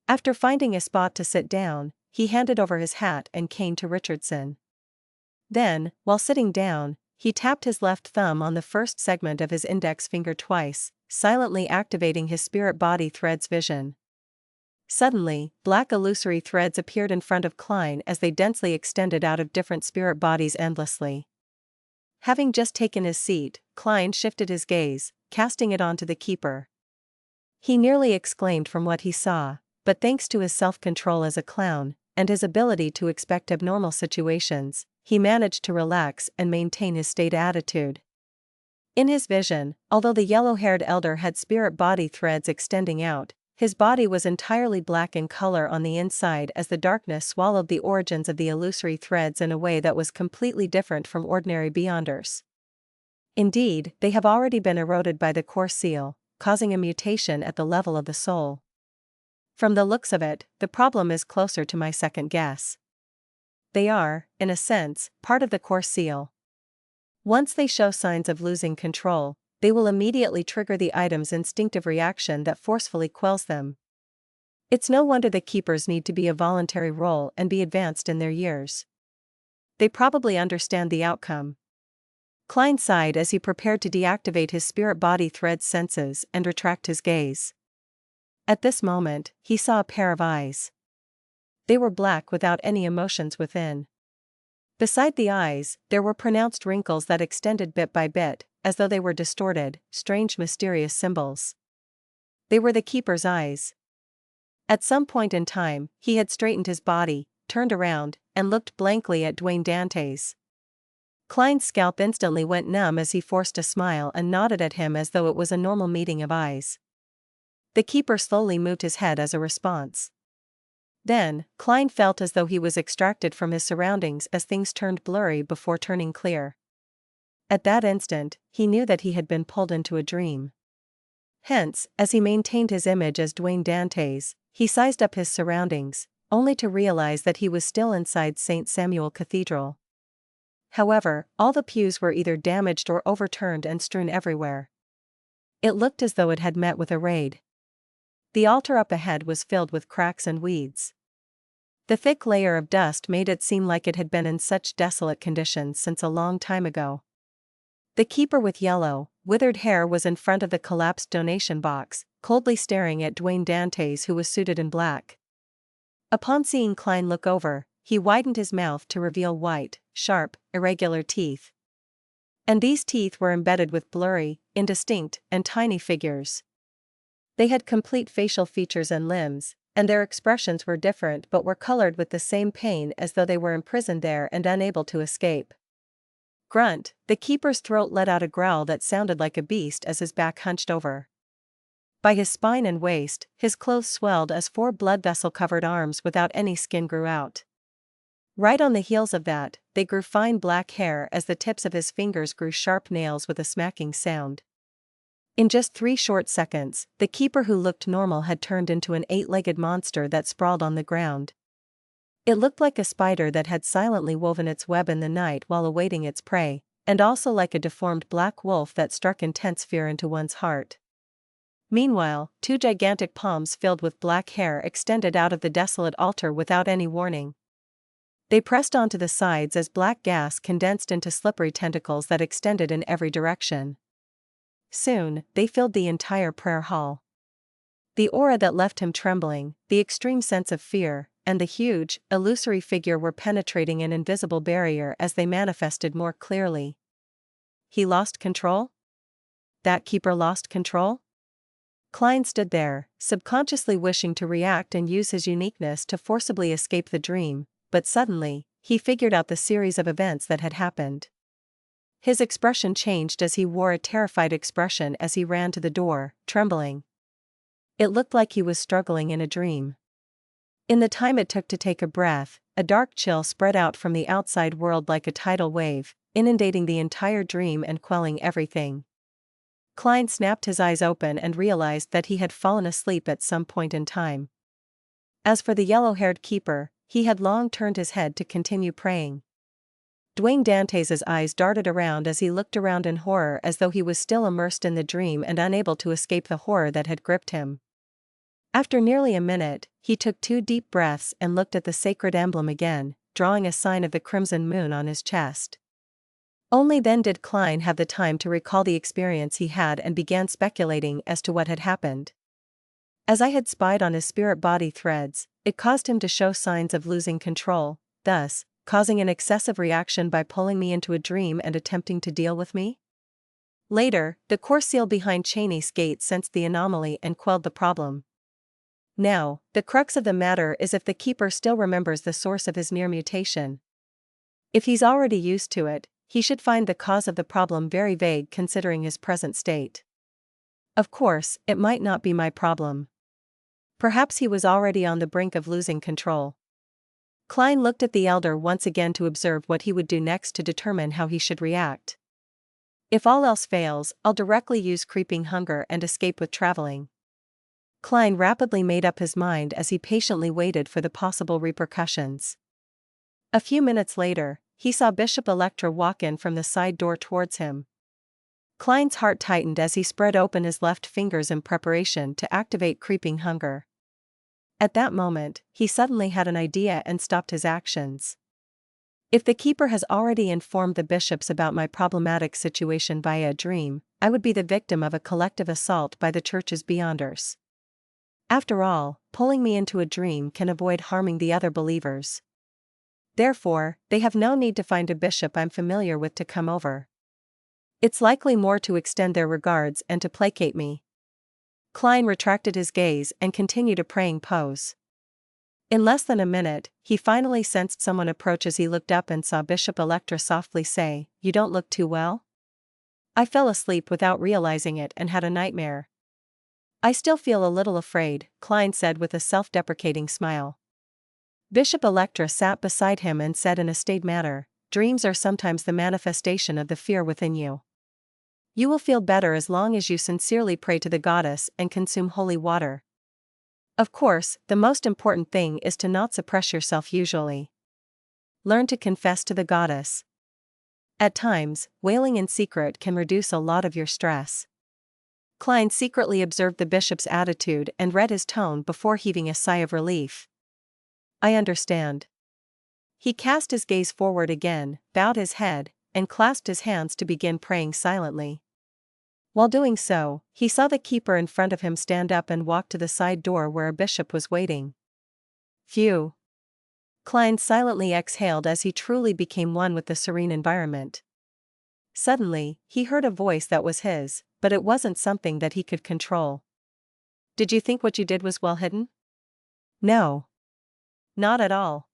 After finding a spot to sit down, he handed over his hat and cane to Richardson. Then, while sitting down, he tapped his left thumb on the first segment of his index finger twice, silently activating his spirit body thread's vision. Suddenly, black illusory threads appeared in front of Klein as they densely extended out of different spirit bodies endlessly. Having just taken his seat, Klein shifted his gaze, casting it onto the keeper. He nearly exclaimed from what he saw, but thanks to his self-control as a clown, and his ability to expect abnormal situations, he managed to relax and maintain his staid attitude. In his vision, although the yellow-haired elder had spirit body threads extending out, his body was entirely black in color on the inside as the darkness swallowed the origins of the illusory threads in a way that was completely different from ordinary Beyonders. Indeed, they have already been eroded by the core seal, causing a mutation at the level of the soul. From the looks of it, the problem is closer to my second guess. They are, in a sense, part of the core seal. Once they show signs of losing control, they will immediately trigger the item's instinctive reaction that forcefully quells them. It's no wonder the keepers need to be a voluntary role and be advanced in their years. They probably understand the outcome. Klein sighed as he prepared to deactivate his spirit body thread's senses and retract his gaze. At this moment, he saw a pair of eyes. They were black without any emotions within. Beside the eyes, there were pronounced wrinkles that extended bit by bit, as though they were distorted, strange mysterious symbols. They were the keeper's eyes. At some point in time, he had straightened his body, turned around, and looked blankly at Dwayne Dante's. Klein's scalp instantly went numb as he forced a smile and nodded at him as though it was a normal meeting of eyes. The keeper slowly moved his head as a response. Then, Klein felt as though he was extracted from his surroundings as things turned blurry before turning clear. At that instant, he knew that he had been pulled into a dream. Hence, as he maintained his image as Dwayne Dante's, he sized up his surroundings, only to realize that he was still inside St. Samuel Cathedral. However, all the pews were either damaged or overturned and strewn everywhere. It looked as though it had met with a raid. The altar up ahead was filled with cracks and weeds. The thick layer of dust made it seem like it had been in such desolate conditions since a long time ago. The keeper with yellow, withered hair was in front of the collapsed donation box, coldly staring at Dwayne Dante's, who was suited in black. Upon seeing Klein look over, he widened his mouth to reveal white, sharp, irregular teeth. And these teeth were embedded with blurry, indistinct, and tiny figures. They had complete facial features and limbs, and their expressions were different but were colored with the same pain as though they were imprisoned there and unable to escape. Grunt, the keeper's throat let out a growl that sounded like a beast as his back hunched over. By his spine and waist, his clothes swelled as 4 blood vessel-covered arms without any skin grew out. Right on the heels of that, they grew fine black hair as the tips of his fingers grew sharp nails with a smacking sound. In just 3 short seconds, the keeper who looked normal had turned into an 8-legged monster that sprawled on the ground. It looked like a spider that had silently woven its web in the night while awaiting its prey, and also like a deformed black wolf that struck intense fear into one's heart. Meanwhile, 2 gigantic palms filled with black hair extended out of the desolate altar without any warning. They pressed onto the sides as black gas condensed into slippery tentacles that extended in every direction. Soon, they filled the entire prayer hall. The aura that left him trembling, the extreme sense of fear, and the huge, illusory figure were penetrating an invisible barrier as they manifested more clearly. He lost control? That keeper lost control? Klein stood there, subconsciously wishing to react and use his uniqueness to forcibly escape the dream, but suddenly, he figured out the series of events that had happened. His expression changed as he wore a terrified expression as he ran to the door, trembling. It looked like he was struggling in a dream. In the time it took to take a breath, a dark chill spread out from the outside world like a tidal wave, inundating the entire dream and quelling everything. Klein snapped his eyes open and realized that he had fallen asleep at some point in time. As for the yellow-haired keeper, he had long turned his head to continue praying. Dwayne Dante's eyes darted around as he looked around in horror as though he was still immersed in the dream and unable to escape the horror that had gripped him. After nearly a minute, he took 2 deep breaths and looked at the sacred emblem again, drawing a sign of the crimson moon on his chest. Only then did Klein have the time to recall the experience he had and began speculating as to what had happened. As I had spied on his spirit-body threads, it caused him to show signs of losing control, thus causing an excessive reaction by pulling me into a dream and attempting to deal with me. Later, the core seal behind Cheney's gate sensed the anomaly and quelled the problem. Now, the crux of the matter is if the keeper still remembers the source of his near mutation. If he's already used to it, he should find the cause of the problem very vague considering his present state. Of course, it might not be my problem. Perhaps he was already on the brink of losing control. Klein looked at the elder once again to observe what he would do next to determine how he should react. If all else fails, I'll directly use creeping hunger and escape with traveling. Klein rapidly made up his mind as he patiently waited for the possible repercussions. A few minutes later, he saw Bishop Electra walk in from the side door towards him. Klein's heart tightened as he spread open his left fingers in preparation to activate creeping hunger. At that moment, he suddenly had an idea and stopped his actions. If the keeper has already informed the bishops about my problematic situation via a dream, I would be the victim of a collective assault by the church's beyonders. After all, pulling me into a dream can avoid harming the other believers. Therefore, they have no need to find a bishop I'm familiar with to come over. It's likely more to extend their regards and to placate me. Klein retracted his gaze and continued a praying pose. In less than a minute, he finally sensed someone approach as he looked up and saw Bishop Electra softly say, "You don't look too well?" I fell asleep without realizing it and had a nightmare. I still feel a little afraid, Klein said with a self-deprecating smile. Bishop Electra sat beside him and said in a staid manner, "Dreams are sometimes the manifestation of the fear within you. You will feel better as long as you sincerely pray to the goddess and consume holy water. Of course, the most important thing is to not suppress yourself usually. Learn to confess to the goddess. At times, wailing in secret can reduce a lot of your stress." Klein secretly observed the bishop's attitude and read his tone before heaving a sigh of relief. "I understand." He cast his gaze forward again, bowed his head, and clasped his hands to begin praying silently. While doing so, he saw the keeper in front of him stand up and walk to the side door where a bishop was waiting. Phew! Klein silently exhaled as he truly became one with the serene environment. Suddenly, he heard a voice that was his, but it wasn't something that he could control. "Did you think what you did was well hidden?" "No. Not at all.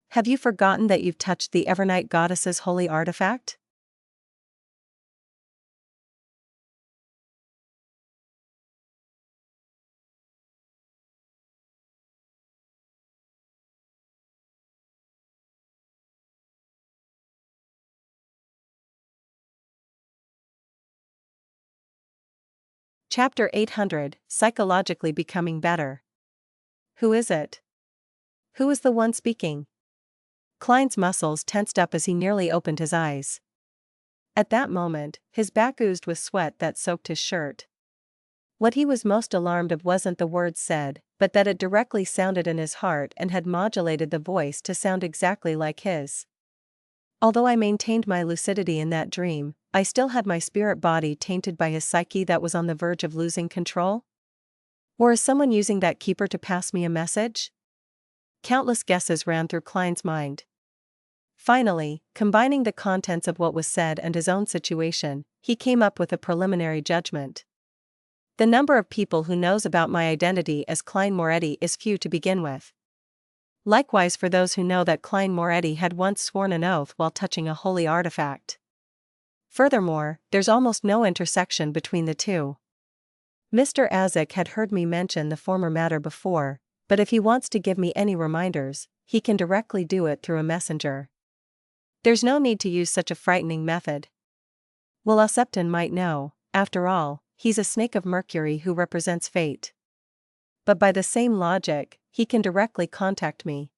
Have you forgotten that you've touched the Evernight Goddess's holy artifact?" Chapter 800, Psychologically Becoming Better. Who is it? Who is the one speaking? Klein's muscles tensed up as he nearly opened his eyes. At that moment, his back oozed with sweat that soaked his shirt. What he was most alarmed of wasn't the words said, but that it directly sounded in his heart and had modulated the voice to sound exactly like his. Although I maintained my lucidity in that dream, I still had my spirit body tainted by his psyche that was on the verge of losing control? Or is someone using that keeper to pass me a message? Countless guesses ran through Klein's mind. Finally, combining the contents of what was said and his own situation, he came up with a preliminary judgment. The number of people who knows about my identity as Klein Moretti is few to begin with. Likewise for those who know that Klein Moretti had once sworn an oath while touching a holy artifact. Furthermore, there's almost no intersection between the two. Mr. Azik had heard me mention the former matter before, but if he wants to give me any reminders, he can directly do it through a messenger. There's no need to use such a frightening method. Well, Septon might know, after all, he's a snake of Mercury who represents fate. But by the same logic, he can directly contact me.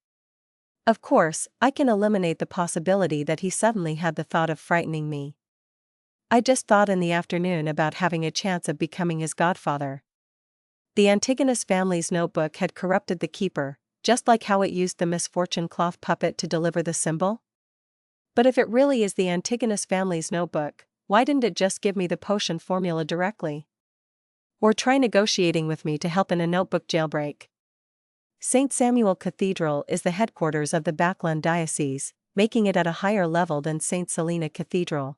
Of course, I can eliminate the possibility that he suddenly had the thought of frightening me. I just thought in the afternoon about having a chance of becoming his godfather. The Antigonus family's notebook had corrupted the keeper, just like how it used the misfortune cloth puppet to deliver the symbol. But if it really is the Antigonus family's notebook, why didn't it just give me the potion formula directly? Or try negotiating with me to help in a notebook jailbreak? St. Samuel Cathedral is the headquarters of the Backland Diocese, making it at a higher level than St. Selena Cathedral.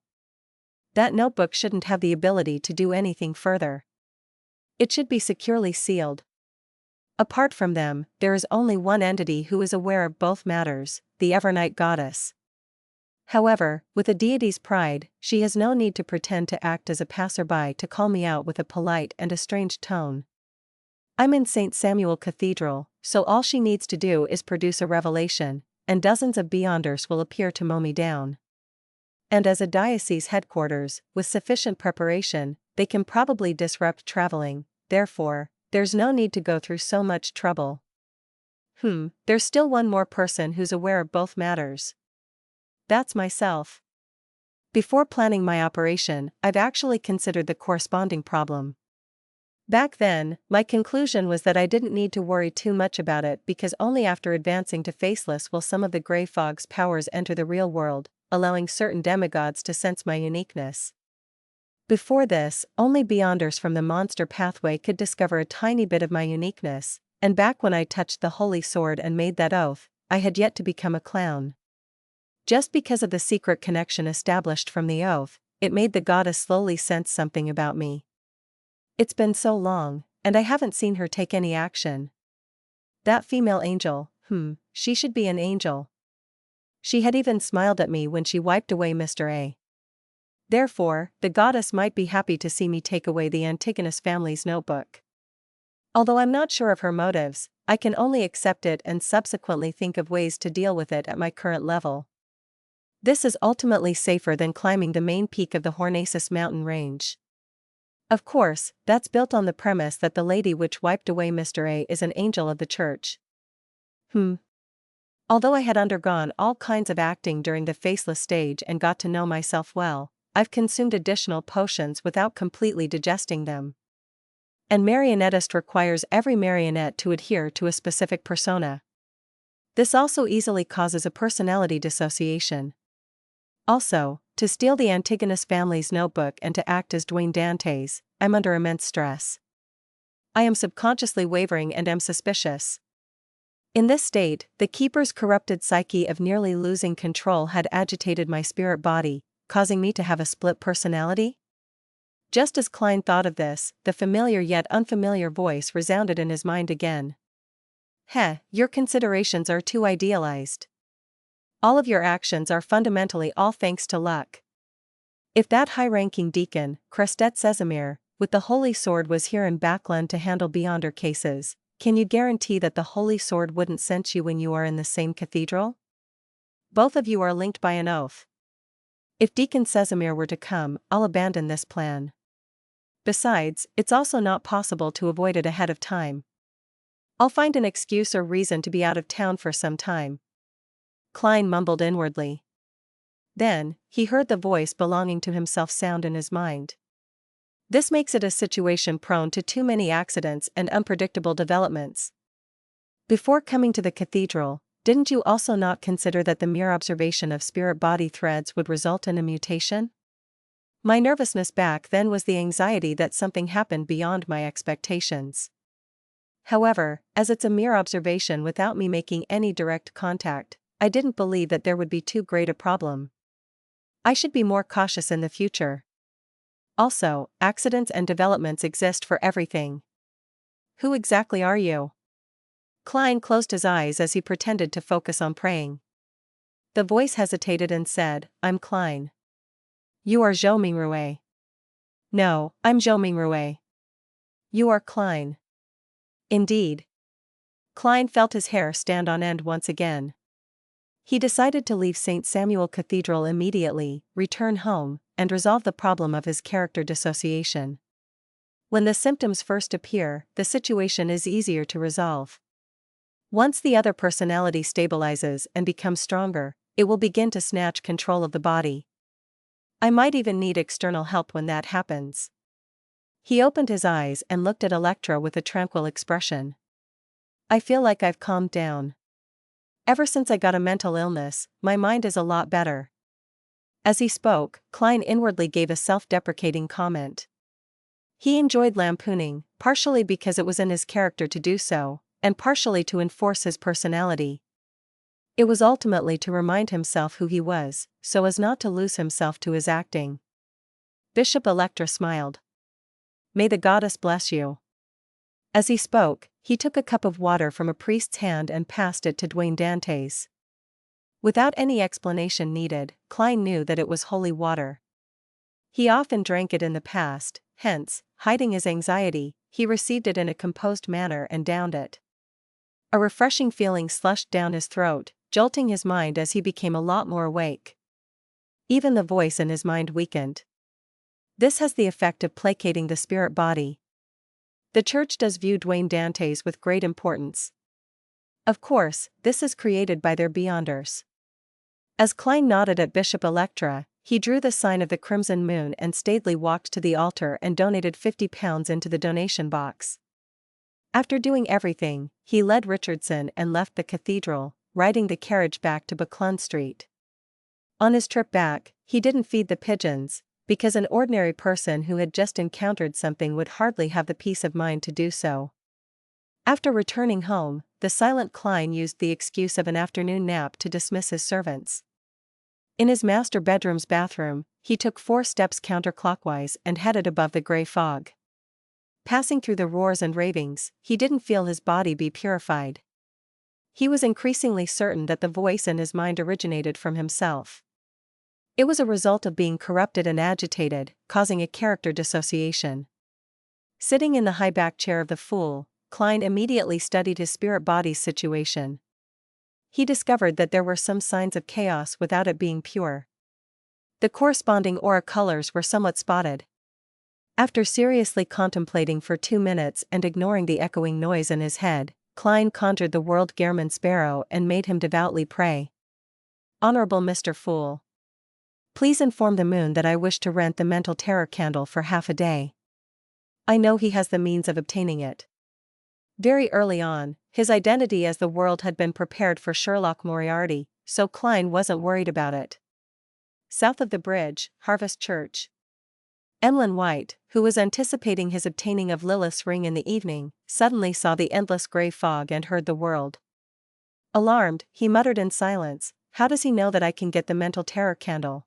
That notebook shouldn't have the ability to do anything further. It should be securely sealed. Apart from them, there is only one entity who is aware of both matters, the Evernight Goddess. However, with a deity's pride, she has no need to pretend to act as a passerby to call me out with a polite and estranged tone. I'm in St. Samuel Cathedral, so all she needs to do is produce a revelation, and dozens of Beyonders will appear to mow me down. And as a diocese headquarters, with sufficient preparation, they can probably disrupt traveling, therefore, there's no need to go through so much trouble. There's still one more person who's aware of both matters. That's myself. Before planning my operation, I've actually considered the corresponding problem. Back then, my conclusion was that I didn't need to worry too much about it because only after advancing to Faceless will some of the Grey Fog's powers enter the real world, allowing certain demigods to sense my uniqueness. Before this, only Beyonders from the monster pathway could discover a tiny bit of my uniqueness, and back when I touched the holy sword and made that oath, I had yet to become a clown. Just because of the secret connection established from the oath, it made the goddess slowly sense something about me. It's been so long, and I haven't seen her take any action. That female angel, she should be an angel. She had even smiled at me when she wiped away Mr. A. Therefore, the goddess might be happy to see me take away the Antigonus family's notebook. Although I'm not sure of her motives, I can only accept it and subsequently think of ways to deal with it at my current level. This is ultimately safer than climbing the main peak of the Hornaces mountain range. Of course, that's built on the premise that the lady which wiped away Mr. A is an angel of the church. Although I had undergone all kinds of acting during the Faceless stage and got to know myself well, I've consumed additional potions without completely digesting them. And marionettist requires every marionette to adhere to a specific persona. This also easily causes a personality dissociation. Also, to steal the Antigonus family's notebook and to act as Dwayne Dantes, I'm under immense stress. I am subconsciously wavering and am suspicious. In this state, the keeper's corrupted psyche of nearly losing control had agitated my spirit body, causing me to have a split personality? Just as Klein thought of this, the familiar yet unfamiliar voice resounded in his mind again. Your considerations are too idealized. All of your actions are fundamentally all thanks to luck. If that high-ranking deacon, Crestet Sesamir, with the Holy Sword was here in Backland to handle Beyonder cases, can you guarantee that the Holy Sword wouldn't sense you when you are in the same cathedral? Both of you are linked by an oath. If Deacon Sesamir were to come, I'll abandon this plan. Besides, it's also not possible to avoid it ahead of time. I'll find an excuse or reason to be out of town for some time. Klein mumbled inwardly. Then, he heard the voice belonging to himself sound in his mind. This makes it a situation prone to too many accidents and unpredictable developments. Before coming to the cathedral, didn't you also not consider that the mere observation of spirit-body threads would result in a mutation? My nervousness back then was the anxiety that something happened beyond my expectations. However, as it's a mere observation without me making any direct contact, I didn't believe that there would be too great a problem. I should be more cautious in the future. Also, accidents and developments exist for everything. Who exactly are you? Klein closed his eyes as he pretended to focus on praying. The voice hesitated and said, I'm Klein. You are Zhou Mingrue. No, I'm Zhou Mingrue. You are Klein. Indeed. Klein felt his hair stand on end once again. He decided to leave St. Samuel Cathedral immediately, return home, and resolve the problem of his character dissociation. When the symptoms first appear, the situation is easier to resolve. Once the other personality stabilizes and becomes stronger, it will begin to snatch control of the body. I might even need external help when that happens. He opened his eyes and looked at Electra with a tranquil expression. I feel like I've calmed down. Ever since I got a mental illness, my mind is a lot better. As he spoke, Klein inwardly gave a self-deprecating comment. He enjoyed lampooning, partially because it was in his character to do so, and partially to enforce his personality. It was ultimately to remind himself who he was, so as not to lose himself to his acting. Bishop Electra smiled. "May the goddess bless you." As he spoke, he took a cup of water from a priest's hand and passed it to Duane Dantes. Without any explanation needed, Klein knew that it was holy water. He often drank it in the past, hence, hiding his anxiety, he received it in a composed manner and downed it. A refreshing feeling slushed down his throat, jolting his mind as he became a lot more awake. Even the voice in his mind weakened. This has the effect of placating the spirit body. The Church does view Duane Dantes with great importance. Of course, this is created by their beyonders. As Klein nodded at Bishop Electra, he drew the sign of the Crimson Moon and staidly walked to the altar and donated £50 into the donation box. After doing everything, he led Richardson and left the cathedral, riding the carriage back to Buckland Street. On his trip back, he didn't feed the pigeons, because an ordinary person who had just encountered something would hardly have the peace of mind to do so. After returning home, the silent Klein used the excuse of an afternoon nap to dismiss his servants. In his master bedroom's bathroom, he took 4 steps counterclockwise and headed above the grey fog. Passing through the roars and ravings, he didn't feel his body be purified. He was increasingly certain that the voice in his mind originated from himself. It was a result of being corrupted and agitated, causing a character dissociation. Sitting in the high-back chair of the fool, Klein immediately studied his spirit body's situation. He discovered that there were some signs of chaos without it being pure. The corresponding aura colors were somewhat spotted. After seriously contemplating for 2 minutes and ignoring the echoing noise in his head, Klein conjured the world Gehrman Sparrow and made him devoutly pray. "Honorable Mr. Fool, please inform the moon that I wish to rent the mental terror candle for half a day. I know he has the means of obtaining it." Very early on, his identity as the world had been prepared for Sherlock Moriarty, so Klein wasn't worried about it. South of the bridge, Harvest Church. Emlyn White, who was anticipating his obtaining of Lilith's ring in the evening, suddenly saw the endless grey fog and heard the world. Alarmed, he muttered in silence, "How does he know that I can get the mental terror candle?"